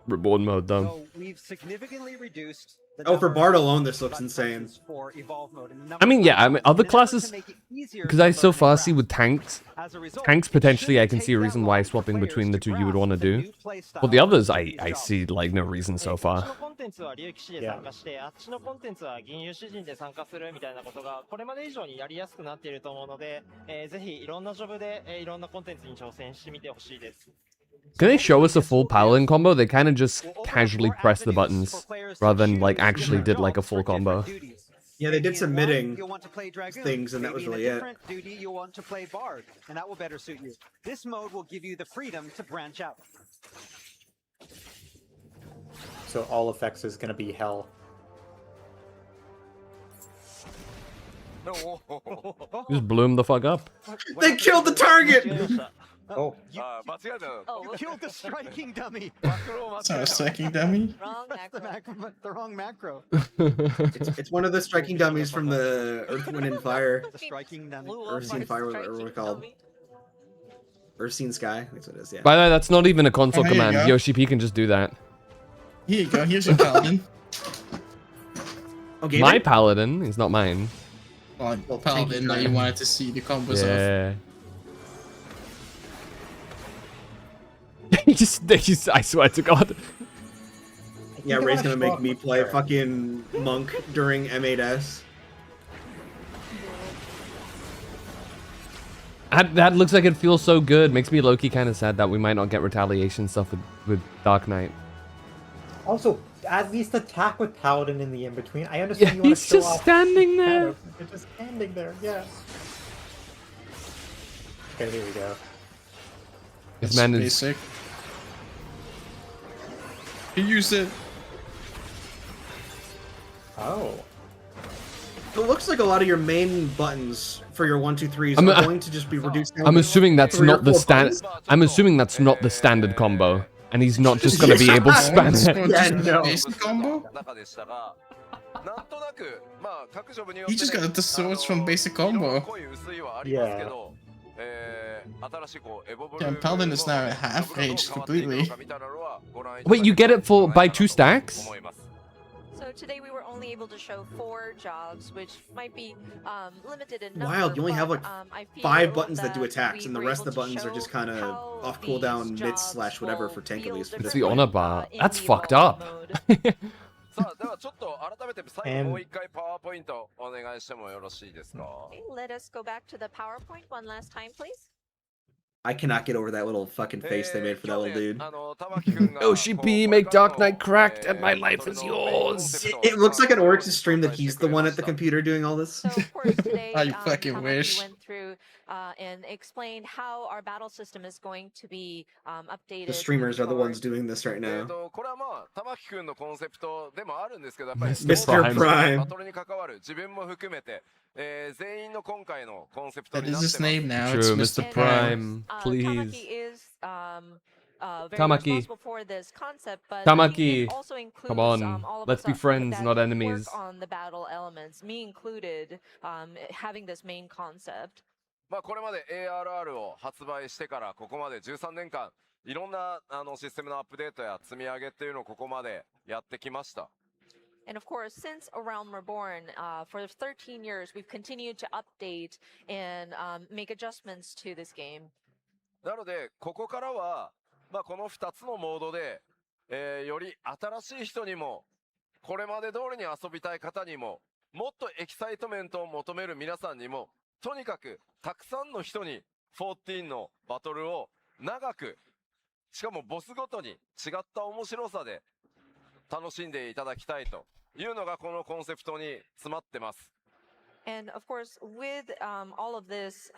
reward mode though. So we've significantly reduced the Oh, for number Bard of alone, this looks buttons insane. for evolve mode and the number I mean, of yeah, I mean, buttons other in an effort classes, to make it easier because to I so learn far and see with tanks, As a result, tanks it potentially I shouldn't can take see a that reason why long for swapping players between the to two you would grasp want to the do. new play style But the others, of I each job. see like no reason so こっち far. のコンテンツは竜騎士で参加して、あっちのコンテンツは銀融詩人で参加するみたいなことがこれまで以上にやりやすくなっていると思うので、ぜひいろんなジョブで、いろんなコンテンツに挑戦してみてほしいです。 Can they show us a full Paladin combo? They kind of just casually press the buttons rather than like actually did like a full combo. Yeah, they did some midding You'll want to play Dragoon. things, and that was Maybe in really a it. different duty, you'll want to play Bard, and that will better suit you. This mode will give you the freedom to branch out. So all effects is gonna be hell. Just blew him the fuck up. They killed the target. Oh. あー間違えたよ。 You killed the striking dummy. So a striking dummy? Wrong macro. The wrong macro. It's one of the striking dummies from the Earth, Wind, and Fire. The striking dummy. Earth, Sea, and Fire, whatever we're called. Earth, Sea, and Sky. That's what it is, yeah. By the way, that's not even a console Oh, here you command. go. Yoshi P can just do that. Here you go. Here's your paladin. Okay. My paladin is not mine. Well, paladin that you wanted to see the combos of. Yeah. He's, I swear to God. Yeah, Ray's gonna make me play fucking monk during M8S. That looks like it feels so good. Makes me low-key kind of sad that we might not get retaliation stuff with Dark Knight. Also, at least attack with Paladin in the in-between. I understand Yeah, you want he's to show just off standing there. shadows, but You're just standing there, yeah. Okay, here we go. This man is basic. He used it. Oh. It looks like a lot of your main buttons for your 1, 2, 3s I'm- are going to just be reduced down. I'm to assuming that's 3 or not the 4 standard. buttons. I'm assuming that's not the standard combo, and he's not just gonna be able to spam it. Yeah, no. Basic combo? He just got the swords from basic combo. Yeah. Yeah, Paladin is now half raged completely. Wait, you get it for by 2 stacks? So today we were only able to show 4 jobs, which might be limited in number. Wild, you only have like I feel 5 buttons that do that attacks, we and the were rest of able the to buttons are just show kind of how off these cooldown, mid jobs slash whatever for will tank at feel least. It's the honor bar. in That's the fucked evolved up. mode. さあ、ではちょっと改めて最後もう一回パワーポイントお願いしてもよろしいですか。 Okay, let us go back to the PowerPoint one last time, please. I cannot get over that little fucking face they made for that little dude. OCP, make Dark Knight cracked, and my life is yours. It looks like an Oryx's stream that he's the one at the computer doing all this. So of course today, I fucking Tamaki wish. went through and explained how our battle system is going to be updated. The streamers are the ones doing this right え now. とこれはまあ玉木くんのコンセプトでもあるんですけど、やっぱり Mr. Prime バトルに関わる自分も含めて、全員の今回のコンセプト That にな is って his ます name now. It's True, Mr. Mr. Prime. Prime, please. Tamaki is very Tamaki. responsible for this concept, but Tamaki, it also includes, come on, all of let's us be friends, that not work enemies. on the battle elements, me included, having this main concept. まあこれまで ARR を発売してからここまで13年間いろんなシステムのアップデートや積み上げっていうのをここまでやってきました。 And of course, since A Realm Reborn, for 13 years, we've continued to update and make adjustments to this game. なのでここからはまあこの2つのモードで、より新しい人にもこれまで通りに遊びたい方にももっとエキサイトメントを求める皆さんにもとにかくたくさんの人に14のバトルを長くしかもボスごとに違った面白さで楽しんでいただきたいというのがこのコンセプトに詰まってます。 And of course, with all of this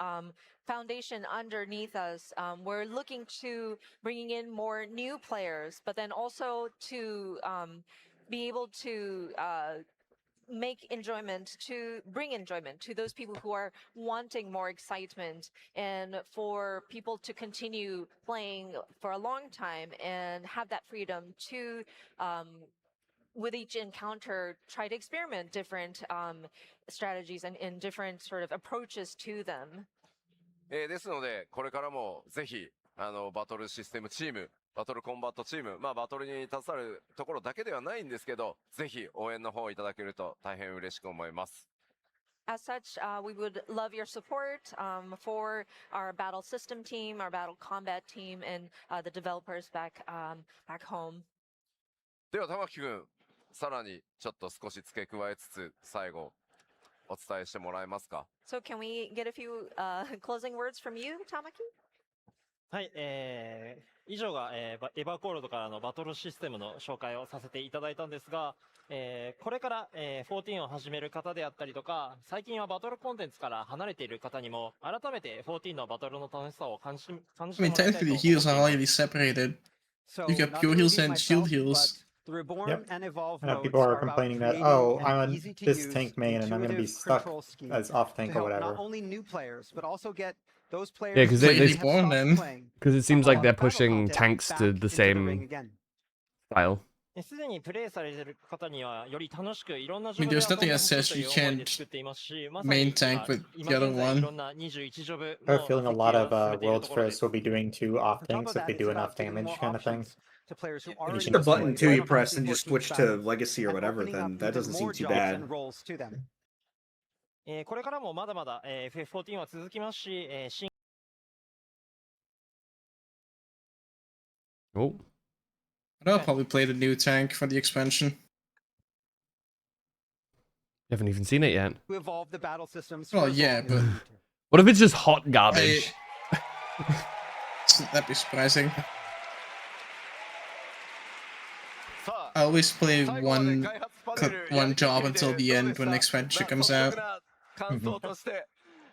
foundation underneath us, we're looking to bringing in more new players, but then also to be able to bring enjoyment to those people who are wanting more excitement, and for people to continue playing for a long time and have that freedom to with each encounter, try to experiment different strategies and different sort of approaches to them. ですので、これからもぜひ、バトルシステムチーム、バトルコンバットチーム、まあバトルに携わるところだけではないんですけど、ぜひ応援の方いただけると大変嬉しく思います。 As such, we would love your support for our battle system team, our battle combat team, and the developers back home. では玉木くん、さらにちょっと少し付け加えつつ最後お伝えしてもらえますか。 So can we get a few closing words from you, Tamaki? はい、以上が、エヴァーコールドからのバトルシステムの紹介をさせていただいたんですが、これから、14を始める方であったりとか、最近はバトルコンテンツから離れている方にも、改めて14のバトルの楽しさを感じてもらいたいと思っています。 I mean, technically, heals are already separated. You get pure heals and shield heals. The Reborn Yep. and Evolve I know modes people are about complaining that, creating oh, an I'm on easy to this use, tank main and I'm going to be intuitive stuck control scheme as off to tank or help whatever. not only new players, but also get those players Yeah, because who they have stopped playing because it seems like they're battle pushing content tanks back to the into the ring same again. style. すでにプレイされている方にはより楽しくいろんな I mean, there's nothing that says you can't main tank with the other one. I have a feeling a lot of Worlds First will be doing 2 off tanks if they do enough damage kind of thing. to players who If already it's just a button enjoy too you Final press Fantasy and just 14 switch to style, Legacy or and whatever, opening up then that even doesn't seem more too jobs bad. and roles to them. これからもまだまだ、FF14 は続きますし、新 Oh. I'll probably play the new tank for the expansion. You haven't even seen it yet. Who evolved the battle systems. Well, for as yeah, long but as- What if it's just hot garbage? Shouldn't that be surprising? I always play one job until the end when the expansion comes out.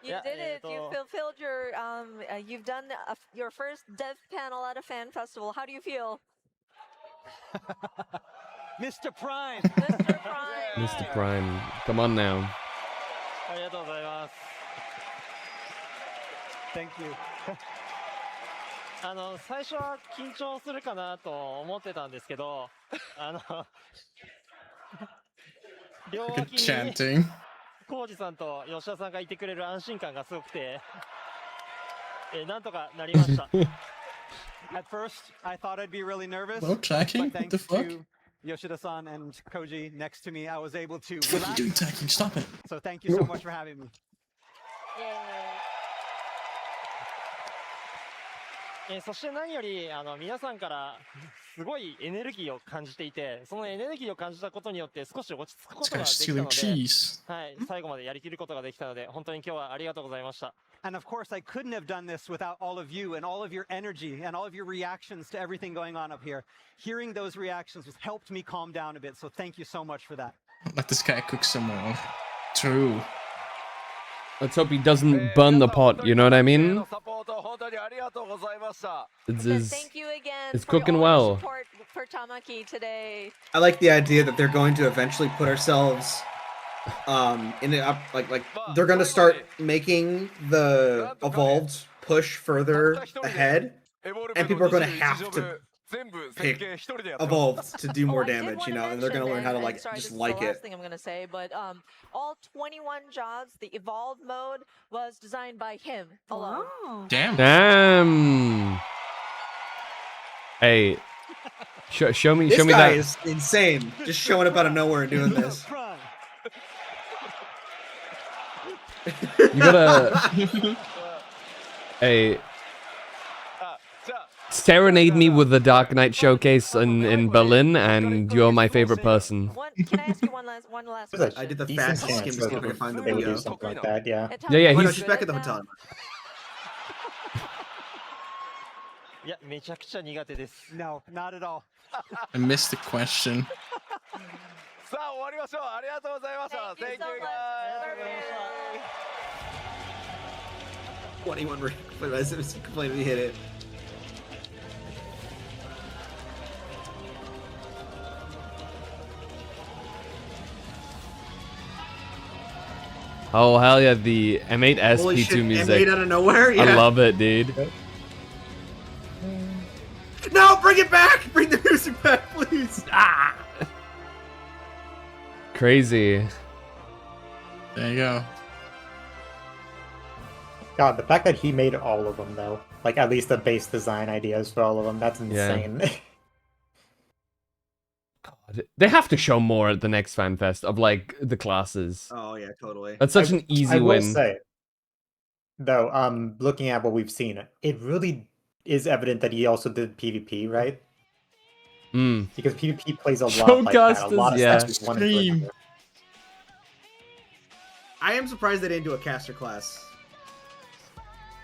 You did it. You fulfilled your. You've done your first dev panel at a fan festival. How do you feel? Mr. Prime. Mr. Prime. Mr. Prime, come on now. ありがとうございます。 Thank you. 最初は緊張するかなと思ってたんですけど、両脇に Chanting. 浩二さんと吉田さんがいてくれる安心感がすごくて、なんとかなりました。At first, I thought I'd be really nervous. Well, tracking? But What the thanks fuck? to Yoshida-san and Koji next to me, I was able to What are you doing, relax. tracking? Stop it. So thank you so much for having me. そして何より皆さんからすごいエネルギーを感じていて、そのエネルギーを感じたことによって少し落ち着くことができたの This で、 guy's stealing cheese. はい、最後までやりきることができたので、本当に今日はありがとうございました。 And of course, I couldn't have done this without all of you and all of your energy and all of your reactions to everything going on up here. Hearing those reactions has helped me calm down a bit, so thank you so much for that. Let this guy cook some more. True. Let's hope he doesn't burn the pot, you know what I mean? Thank you again. It's for cooking all well. your support for Tamaki today. I like the idea that they're going to eventually put ourselves in it up like they're going to start making the evolved push further ahead, and people are going to have to pick evolved to do more damage, you know, and they're going to learn how to like Sorry, just this is like the last it. thing I'm gonna say, but all 21 jobs, the evolved mode was designed by him alone. Damn. Damn. Hey, show me, This show me guy that. is insane, just showing up out of nowhere and doing this. You gotta. Hey. Serenade me with the Dark Knight showcase in Berlin, and you're my favorite person. Can I ask you one last question? I did the Decent fastest skim chance to see if I that could find the they would video. do something like that, yeah. Yeah, Oh, no, he's she's back at the hotel. いや、めちゃくちゃ苦手です。 No, not at all. I missed the question. さあ終わりましょう。ありがとうございました。Thank you guys. 21 completely hit it. Oh hell yeah, the M8 Holy SP2 shit, music. M8 out of nowhere? I Yeah. love it, dude. No, bring it back! Bring the music back, please! Ah! Crazy. There you go. God, the fact that he made all of them, though. Like, at least the base design ideas for all of them. That's Yeah. insane. God, they have to show more at the next FanFest of like the classes. Oh yeah, totally. That's such an easy I will win. say, though, looking at what we've seen, it really is evident that he also did PvP, right? Mm. Because PvP plays a lot like that. A lot of yeah. stuff is one and two. I am surprised they didn't do a caster class.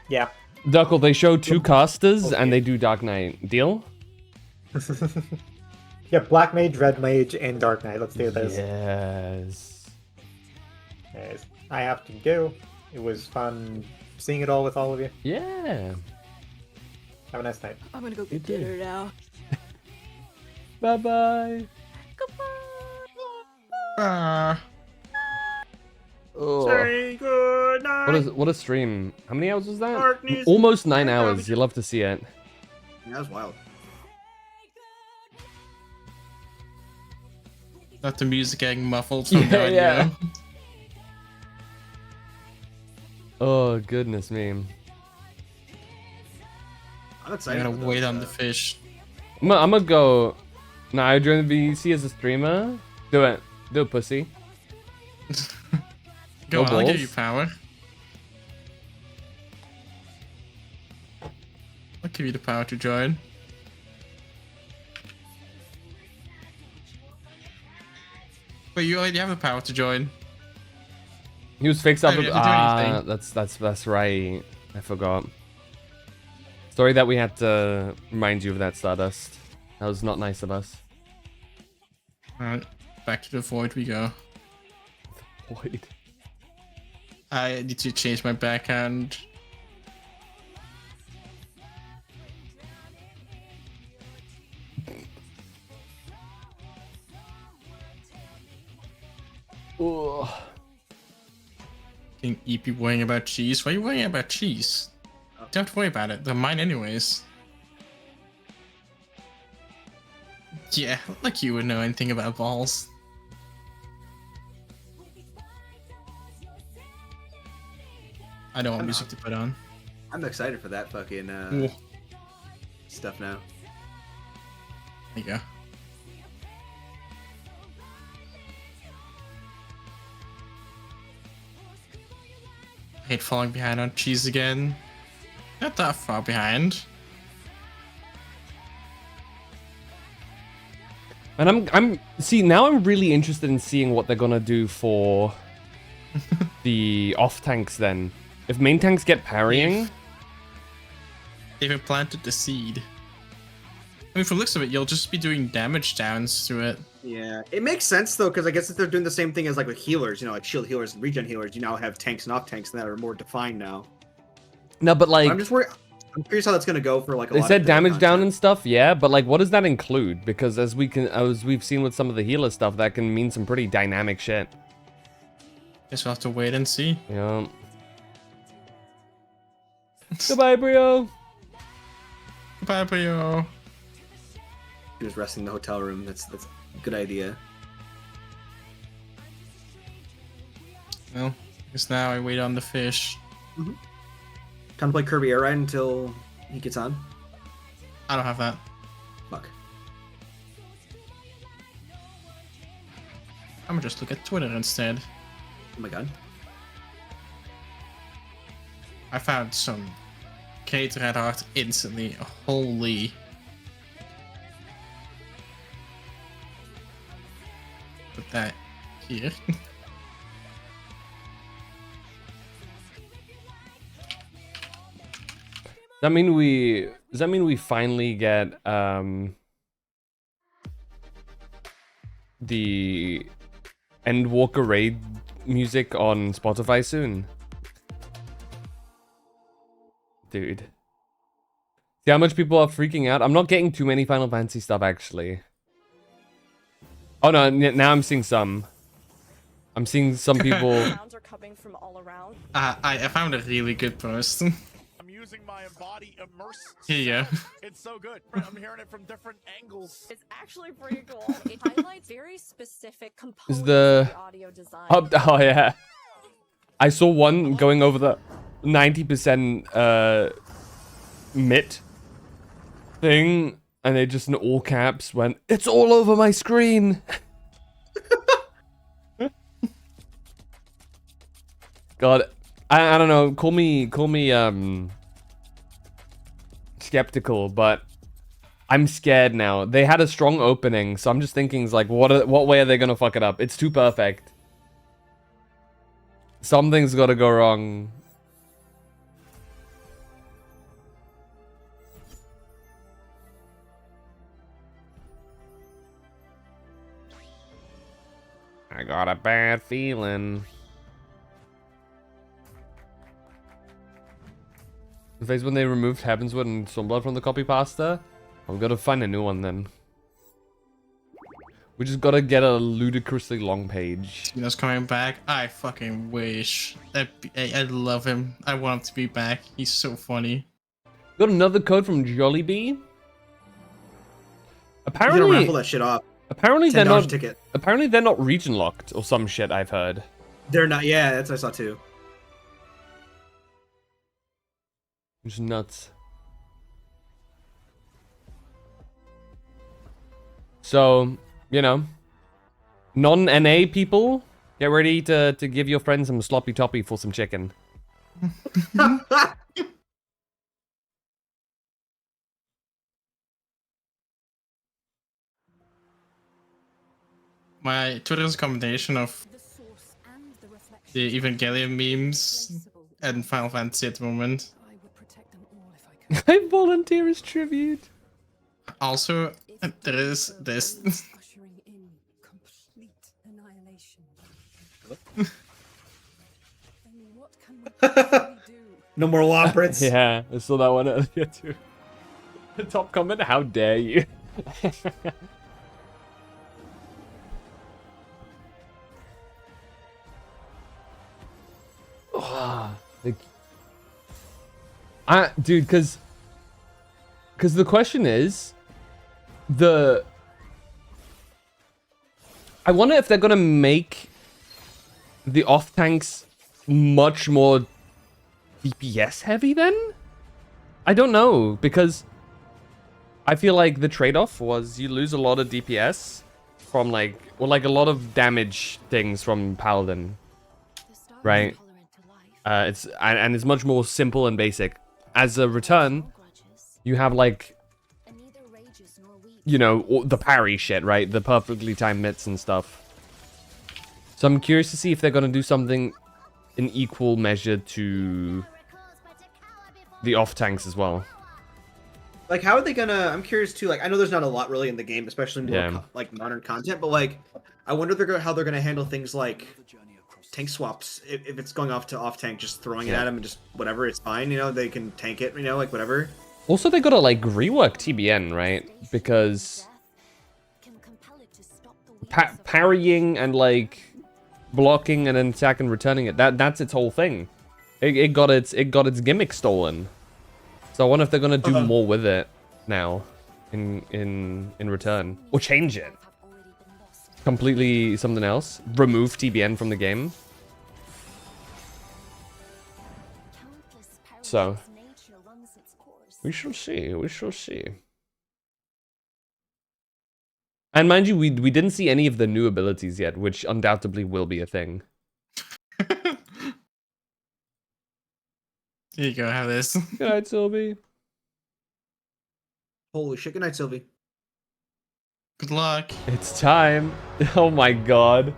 Yeah. Duckle, they show two casters and they do Dark Knight. Deal? Yeah, Black Mage, Red Mage, and Dark Knight. Let's do this. Yes. Anyways, I have to go. It was fun seeing it all with all of you. Yeah. Have a nice night. I'm gonna go You get too. dinner now. Bye-bye. Oh. Say good night. What a stream. How many hours was that? Darkness. Almost 9 hours. You love to see it. Yeah, that was wild. Not the music getting muffled from Yeah, the audio. yeah. Oh, goodness me. I'm I excited. gotta for wait those, on the fish. I'm gonna go. Nah, I join the VC as a streamer. Do it. Do it, pussy. Go No on, I'll give balls. you power. I'll give you the power to join. But you already have the power to join. He was fixed up. Oh, you have to do anything. That's right. I forgot. Sorry that we had to remind you of that, Stardust. That was not nice of us. Alright, back to the void we go. Void. I need to change my backhand. Ugh. Think EP worrying about cheese? Why are you worrying about cheese? Don't have to worry about it. They're mine anyways. Yeah, like you would know anything about balls. I don't want music to put on. I'm excited for that fucking stuff now. There you go. I hate falling behind on cheese again. Not that far behind. And I'm see now I'm really interested in seeing what they're gonna do for the off tanks then. If main tanks get parrying, They've implanted the seed. I mean, from the looks of it, you'll just be doing damage downs to it. Yeah, it makes sense though, because I guess if they're doing the same thing as like with healers, you know, like shield healers and regen healers, you now have tanks and off tanks that are more defined now. no, but like I'm just worried. I'm curious how that's gonna go for like a they lot said of damage down and stuff, yeah, but like what does that include? Because as we've seen with some of the healer stuff, that can mean some pretty dynamic shit. Guess we'll have to wait and see. Yeah. Goodbye, Brio. Goodbye, Brio. He was resting in the hotel room. That's a good idea. Well, I guess now I wait on the fish. Time to play Kirby Air Ride until he gets on. I don't have that. Fuck. I'm gonna just look at Twitter instead. Oh my god. I found some Kate Red Heart instantly. Holy. Put that here. Does that mean we finally get the Endwalker raid music on Spotify soon? Dude. See how much people are freaking out? I'm not getting too many Final Fantasy stuff actually. Oh no, now I'm seeing some. I'm seeing some people. Sounds are coming from all around. I found a really good post. I'm using my embody immerse. Here you go. It's so good. I'm hearing it from different angles. It's actually pretty cool. It highlights very specific components Is the of the audio design. oh yeah. I saw one going over the 90% MIT thing, and they just in all caps went, "It's all over my screen." God, I don't know. Call me skeptical, but I'm scared now. They had a strong opening, so I'm just thinking, it's like, what way are they gonna fuck it up? It's too perfect. Something's gotta go wrong. I got a bad feeling. The phase when they removed Heavenswood and Stormblood from the copy pasta? I've got to find a new one then. We just gotta get a ludicrously long page. Tino's coming back. I fucking wish. I love him. I want him to be back. He's so funny. Got another code from Jollibee. Apparently, you raffle that shit off. Apparently they're not. Ticket. Apparently they're not region locked or some shit. I've heard. They're not. Yeah, that's what I saw too. Just nuts. So, you know, non-NA people, get ready to give your friends some sloppy toppy for some chicken. My Twitter is a combination of the Evangelion memes and Final Fantasy at the moment. I volunteer as tribute. Also, there is this. No more law, Prince. Yeah, I saw that one earlier too. The top comment, how dare you? Dude, because the question is, I wonder if they're gonna make the off tanks much more DPS heavy then? I don't know, because I feel like the trade-off was you lose a lot of DPS from a lot of damage things from Paladin, right? It's much more simple and basic. As a return, you have the parry shit, right? The perfectly timed mitts and stuff. So I'm curious to see if they're gonna do something in equal measure to the off tanks as well. Like, how are they gonna? I'm curious too. Like, I know there's not a lot really in the game, especially more modern content. But like, I wonder how they're gonna handle things like tank swaps. If it's going off to off tank, just throwing it at them and just whatever, it's fine. They can tank it. Like whatever. Also, they gotta rework TBN, right? Because parrying and blocking and then attack and returning it—that's its whole thing. It got its gimmick stolen. So I wonder if they're gonna do more with it now, in return, or change it completely something else. Remove TBN from the game. So we shall see. We shall see. And mind you, we didn't see any of the new abilities yet, which undoubtedly will be a thing. Here you go, have this. Good night, Sylvie. Holy shit, good night, Sylvie. Good luck. It's time. Oh my god.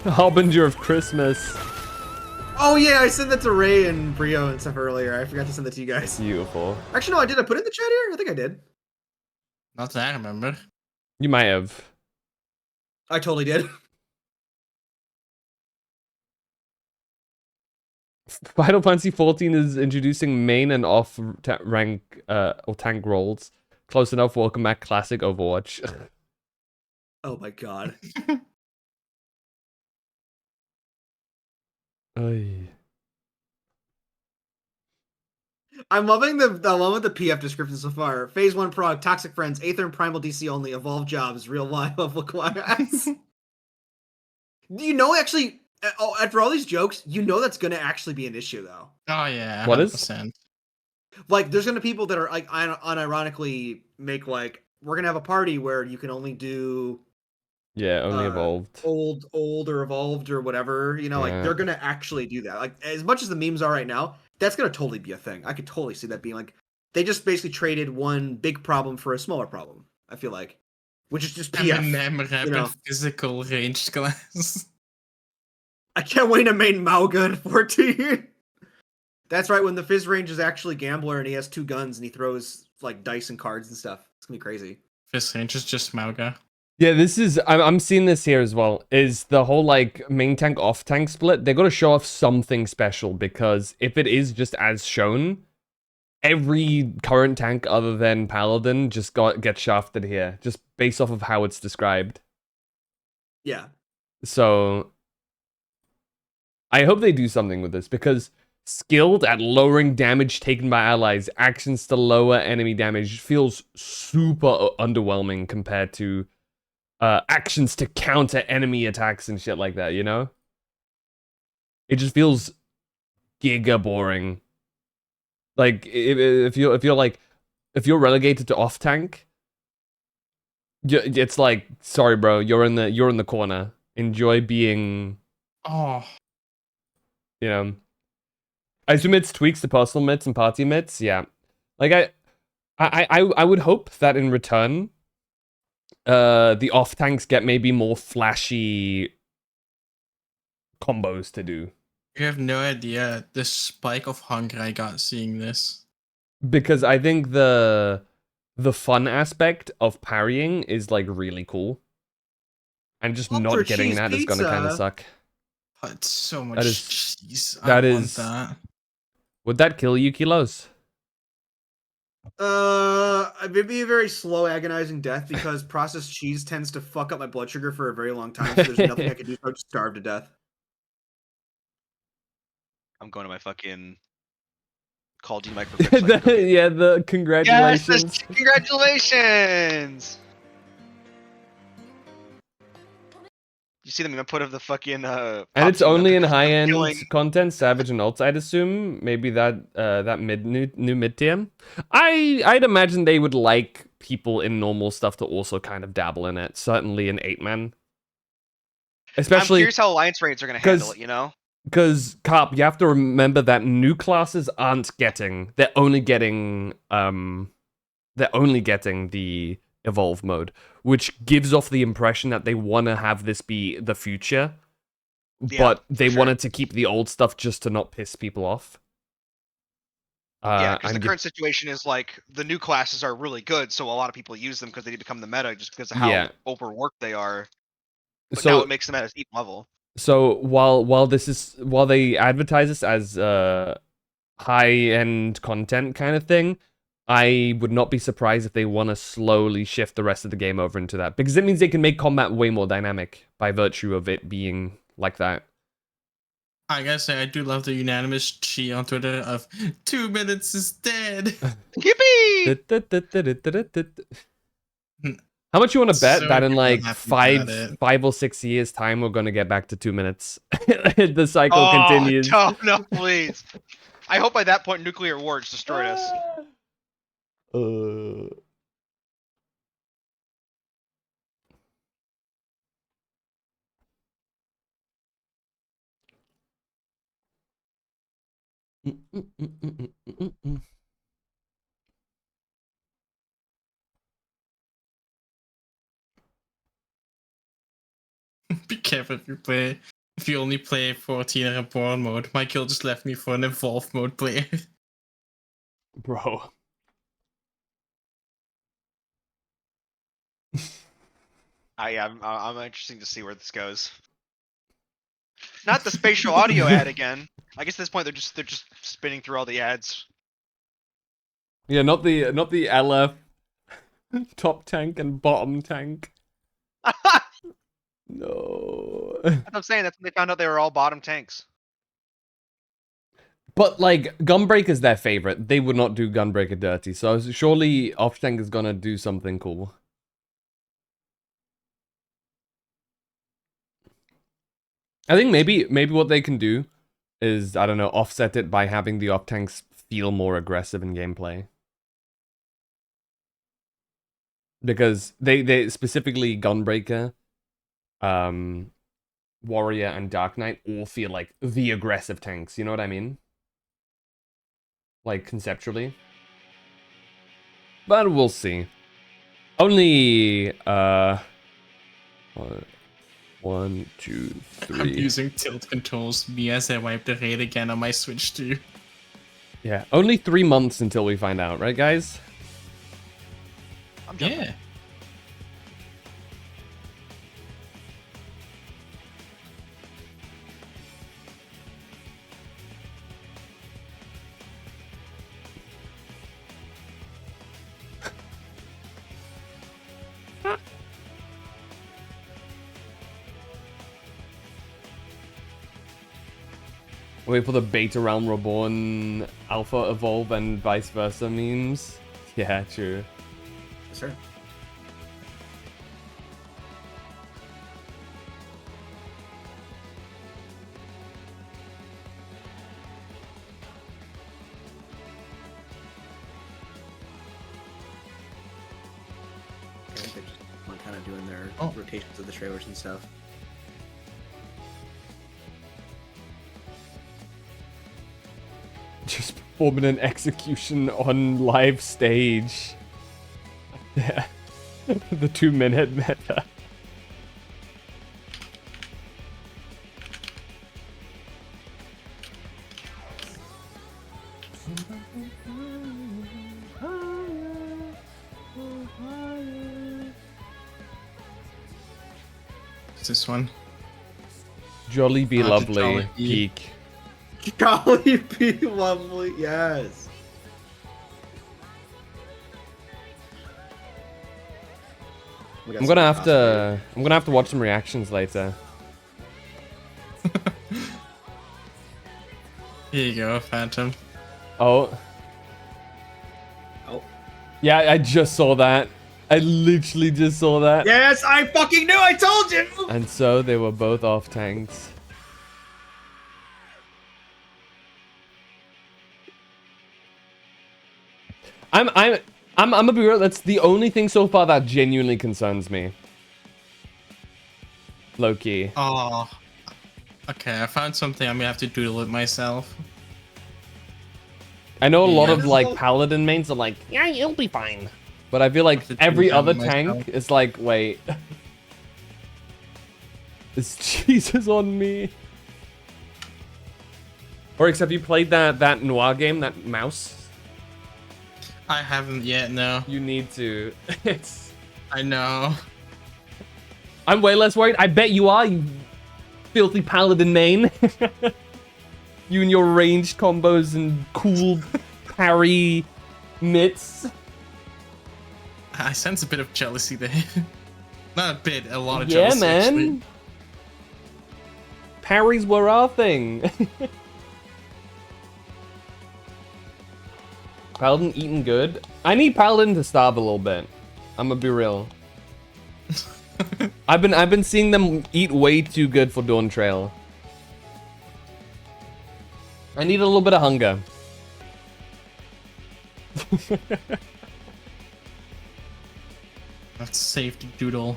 Harbinger of Christmas. Oh yeah, I sent that to Ray and Brio and stuff earlier. I forgot to send that to you guys. Beautiful. Actually, no, I did. I put it in the chat here? I think I did. Not that I remember. You might have. I totally did. Final Fantasy 14 is introducing main and off rank or tank roles. Close enough. Welcome back, classic Overwatch. Oh my god. I'm loving the PF description so far. Phase 1 prog, toxic friends, Aether and Primal DC only, evolved jobs, real life level class. Do you know actually? After all these jokes, that's gonna actually be an issue though. Oh yeah. 100%. What is? Like, there's gonna be people that are unironically make we're gonna have a party where you can only do. Yeah, only evolved. Old or evolved or whatever. They're gonna actually do that. Like, as much as the memes are right now, that's gonna totally be a thing. I could totally see that being they just basically traded one big problem for a smaller problem. I feel like, which is just PF. Physical ranged class. I can't wait to main Mauga in 14. That's right, when the Fizz range is actually Gambler and he has 2 guns and he throws dice and cards and stuff. It's gonna be crazy. Fizz range is just Mauga. Yeah, this is I'm seeing this here as well. Is the whole main tank off tank split? They got to show off something special, because if it is just as shown, every current tank other than Paladin just gets shafted here, just based off of how it's described. Yeah. So I hope they do something with this, because skilled at lowering damage taken by allies, actions to lower enemy damage feels super underwhelming compared to actions to counter enemy attacks and shit like that, It just feels giga boring. If you're if you're relegated to off tank, it's like, sorry, bro, you're in the corner. Enjoy being. Oh. You know. I assume it's tweaks to personal mids and party mids. Yeah, like I would hope that in return, the off tanks get maybe more flashy combos to do. You have no idea the spike of hunger I got seeing this. Because I think the fun aspect of parrying is like really cool, and just not getting that is gonna kind of suck. But so much That is cheese. That I want is. that. Would that kill you, Kilos? It'd be a very slow, agonizing death because processed cheese tends to fuck up my blood sugar for a very long time. So there's nothing I can do. So I'd starve to death. I'm going to my fucking Call of Duty micro. Yeah, the congratulations. Yes, congratulations. You see the meme I put of the fucking And it's only in high-end content, Savage and Alts, I'd assume. Maybe that that new mid-tier. I'd imagine they would like people in normal stuff to also kind of dabble in it. Certainly in 8-man. Especially, I'm curious how Alliance raids are going to handle it, you know? Because, Carp, you have to remember that new classes aren't getting... They're only getting the Evolve mode, which gives off the impression that they want to have this be the future, but they wanted to keep the old stuff just to not piss people off. Yeah, because the current situation is like the new classes are really good, so a lot of people use them because they become the meta just because of how overworked they are. But now it makes them at a deep level. So while they advertise this as high-end content kind of thing, I would not be surprised if they want to slowly shift the rest of the game over into that. Because it means they can make combat way more dynamic by virtue of it being like that. I gotta say, I do love the unanimous cheer on Twitter of 2 minutes is dead. Yippee! How much you want to bet So that in good like I'm happy about 5 or 6 years time we're going to get back to 2 minutes? The cycle continues. No, please. I hope by that point nuclear war has destroyed us. Be careful if you only play 14 in Reborn mode. Michael just left me for an Evolve mode player. Bro. I'm interested to see where this goes. Not the spatial audio ad again. I guess at this point they're just spinning through all the ads. Yeah, not the LF top tank and bottom tank. No. That's what I'm saying. That's when they found out they were all bottom tanks. But like Gunbreaker's their favorite. They would not do Gunbreaker dirty. So surely off tank is gonna do something cool. I think maybe what they can do is, I don't know, offset it by having the off tanks feel more aggressive in gameplay. Because they specifically Gunbreaker, Warrior and Dark Knight all feel like the aggressive tanks, you know what I mean? Like conceptually. But we'll see. Only 1, 2, 3. I'm using tilt controls me as I wipe the raid again on my Switch too. Yeah, only 3 months until we find out, right guys? Yeah. Wait for the Beta Realm Reborn Alpha Evolve and vice versa memes. Yeah, true. Sure. think they're just kind of doing their rotations of the trailers and stuff. Just performing an execution on live stage. Yeah. The 2-minute meta. What's this one? Jolly be lovely. Jolly Be. Peak. Jolly be lovely, yes. I'm gonna have to watch some reactions later. Here you go, Phantom. Oh. Oh. Yeah, I just saw that. I literally just saw that. Yes, I fucking knew. I told you. And so they were both off tanks. I'm gonna be real. That's the only thing so far that genuinely concerns me. Low-key. Oh. Okay, I found something. I'm gonna have to doodle it myself. I know a lot of like paladin mains are like, yeah, you'll be fine. But I feel like every other tank is like, wait. Is Jesus on me? Oryx, have you played that noir game, that mouse? I haven't yet, no. You need to. It's... I know. I'm way less worried. I bet you are, you filthy paladin main. You and your ranged combos and cool parry mitts. I sense a bit of jealousy there. Not a bit, a lot of yeah, jealousy. man. Actually. Parries were our thing. Paladin eating good. I need Paladin to starve a little bit. I'm gonna be real. I've been seeing them eat way too good for Dawn Trail. I need a little bit of hunger. That's safe to doodle.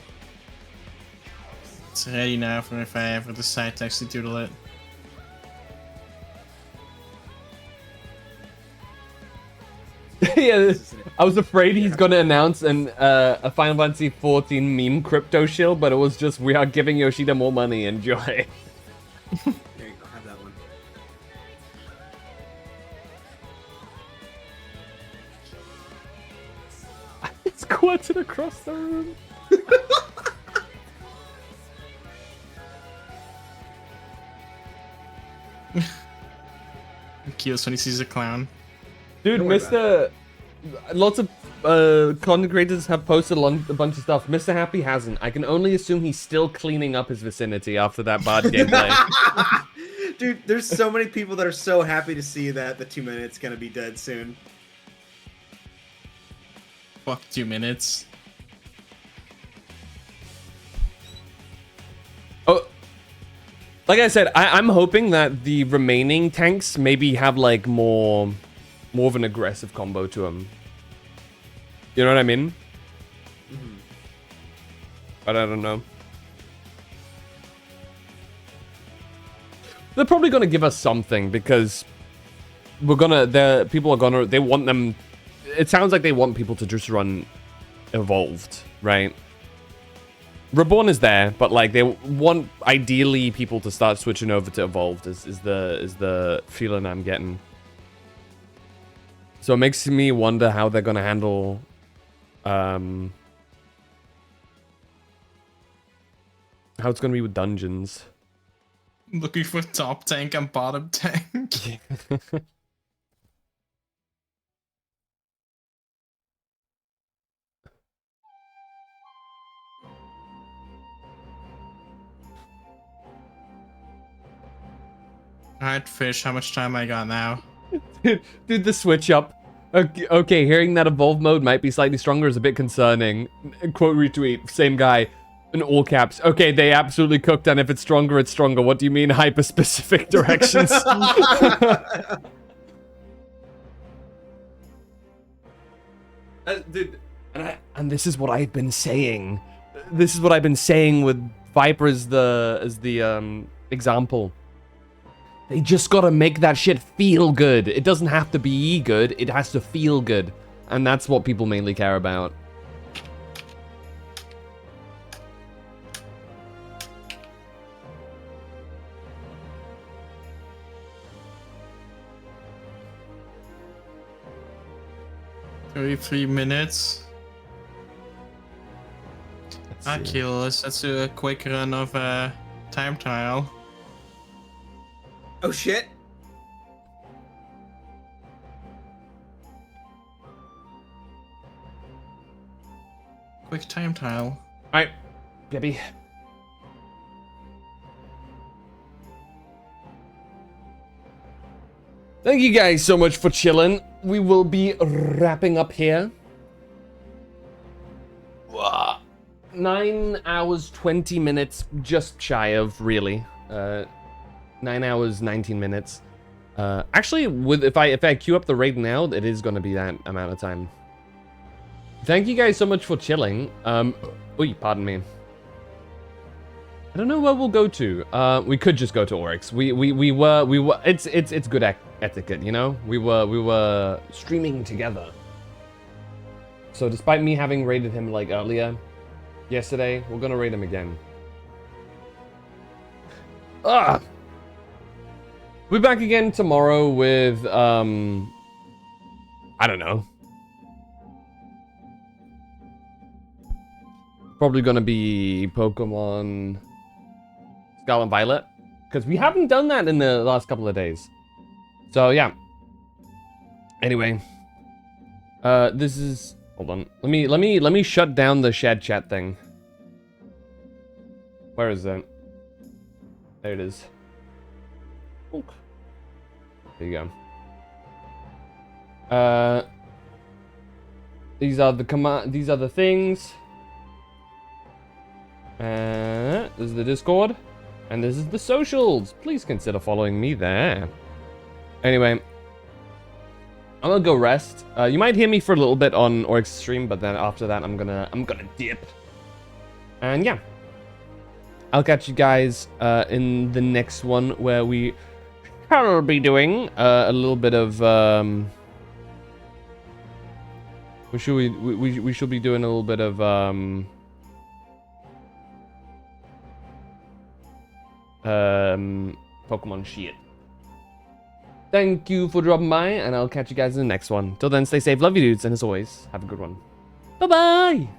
It's ready now for if I ever decide to actually doodle it. Yeah, I was afraid he's gonna announce a Final Fantasy 14 meme crypto shield, but it was just, we are giving Yoshida more money, enjoy. There you go, have that one. It's squatted across the room. Kills when he sees a clown. Dude, Mr. Lots of content creators have posted a bunch of stuff. Mr. Happy hasn't. I can only assume he's still cleaning up his vicinity after that bad gameplay. Dude, there's so many people that are so happy to see that the 2 minutes gonna be dead soon. Fuck 2 minutes. Oh, like I said, I'm hoping that the remaining tanks maybe have like more of an aggressive combo to them. You know what I mean? Mm-hmm. But I don't know. They're probably gonna give us something because people are gonna, they want them. It sounds like they want people to just run Evolved, right? Reborn is there, but like they want ideally people to start switching over to Evolved is the feeling I'm getting. So it makes me wonder how they're gonna handle how it's gonna be with dungeons. Looking for top tank and bottom tank. Alright, Fish, how much time I got now? Dude, the switch up. Okay, hearing that Evolve mode might be slightly stronger is a bit concerning. Quote retweet, same guy. In all caps. Okay, they absolutely cooked, and if it's stronger, it's stronger. What do you mean, hyper-specific directions? Dude, And this is what I've been saying. This is what I've been saying with Viper as the example. They just gotta make that shit feel good. It doesn't have to be good, it has to feel good. And that's what people mainly care about. $33 minutes. Okay, let's do a quick run of time trial. Oh shit! Quick time trial. Alright, Gibby. Thank you guys so much for chilling. We will be wrapping up here. 9 hours, 20 minutes, just shy of, really. 9 hours, 19 minutes. Actually, if I queue up the raid now, it is going to be that amount of time. Thank you guys so much for chilling. Oy, pardon me. I don't know where we'll go to. We could just go to Oryx. We were. It's good etiquette, you know. We were streaming together. So despite me having raided him like earlier, yesterday, we're gonna raid him again. We'll be back again tomorrow with I don't know. Probably gonna be Pokemon Scarlet and Violet, because we haven't done that in the last couple of days. So yeah. Anyway, this is. Hold on. Let me shut down the shared chat thing. Where is it? There it is. There you go. These are the These are the things. This is the Discord, and this is the socials. Please consider following me there. Anyway, I'm gonna go rest. You might hear me for a little bit on Oryx stream, but then after that, I'm gonna dip. And yeah, I'll catch you guys in the next one where we shall be doing a little bit of we should be doing a little bit of Pokemon shit. Thank you for dropping by, and I'll catch you guys in the next one. Till then, stay safe, love you dudes, and as always, have a good one. Bye-bye!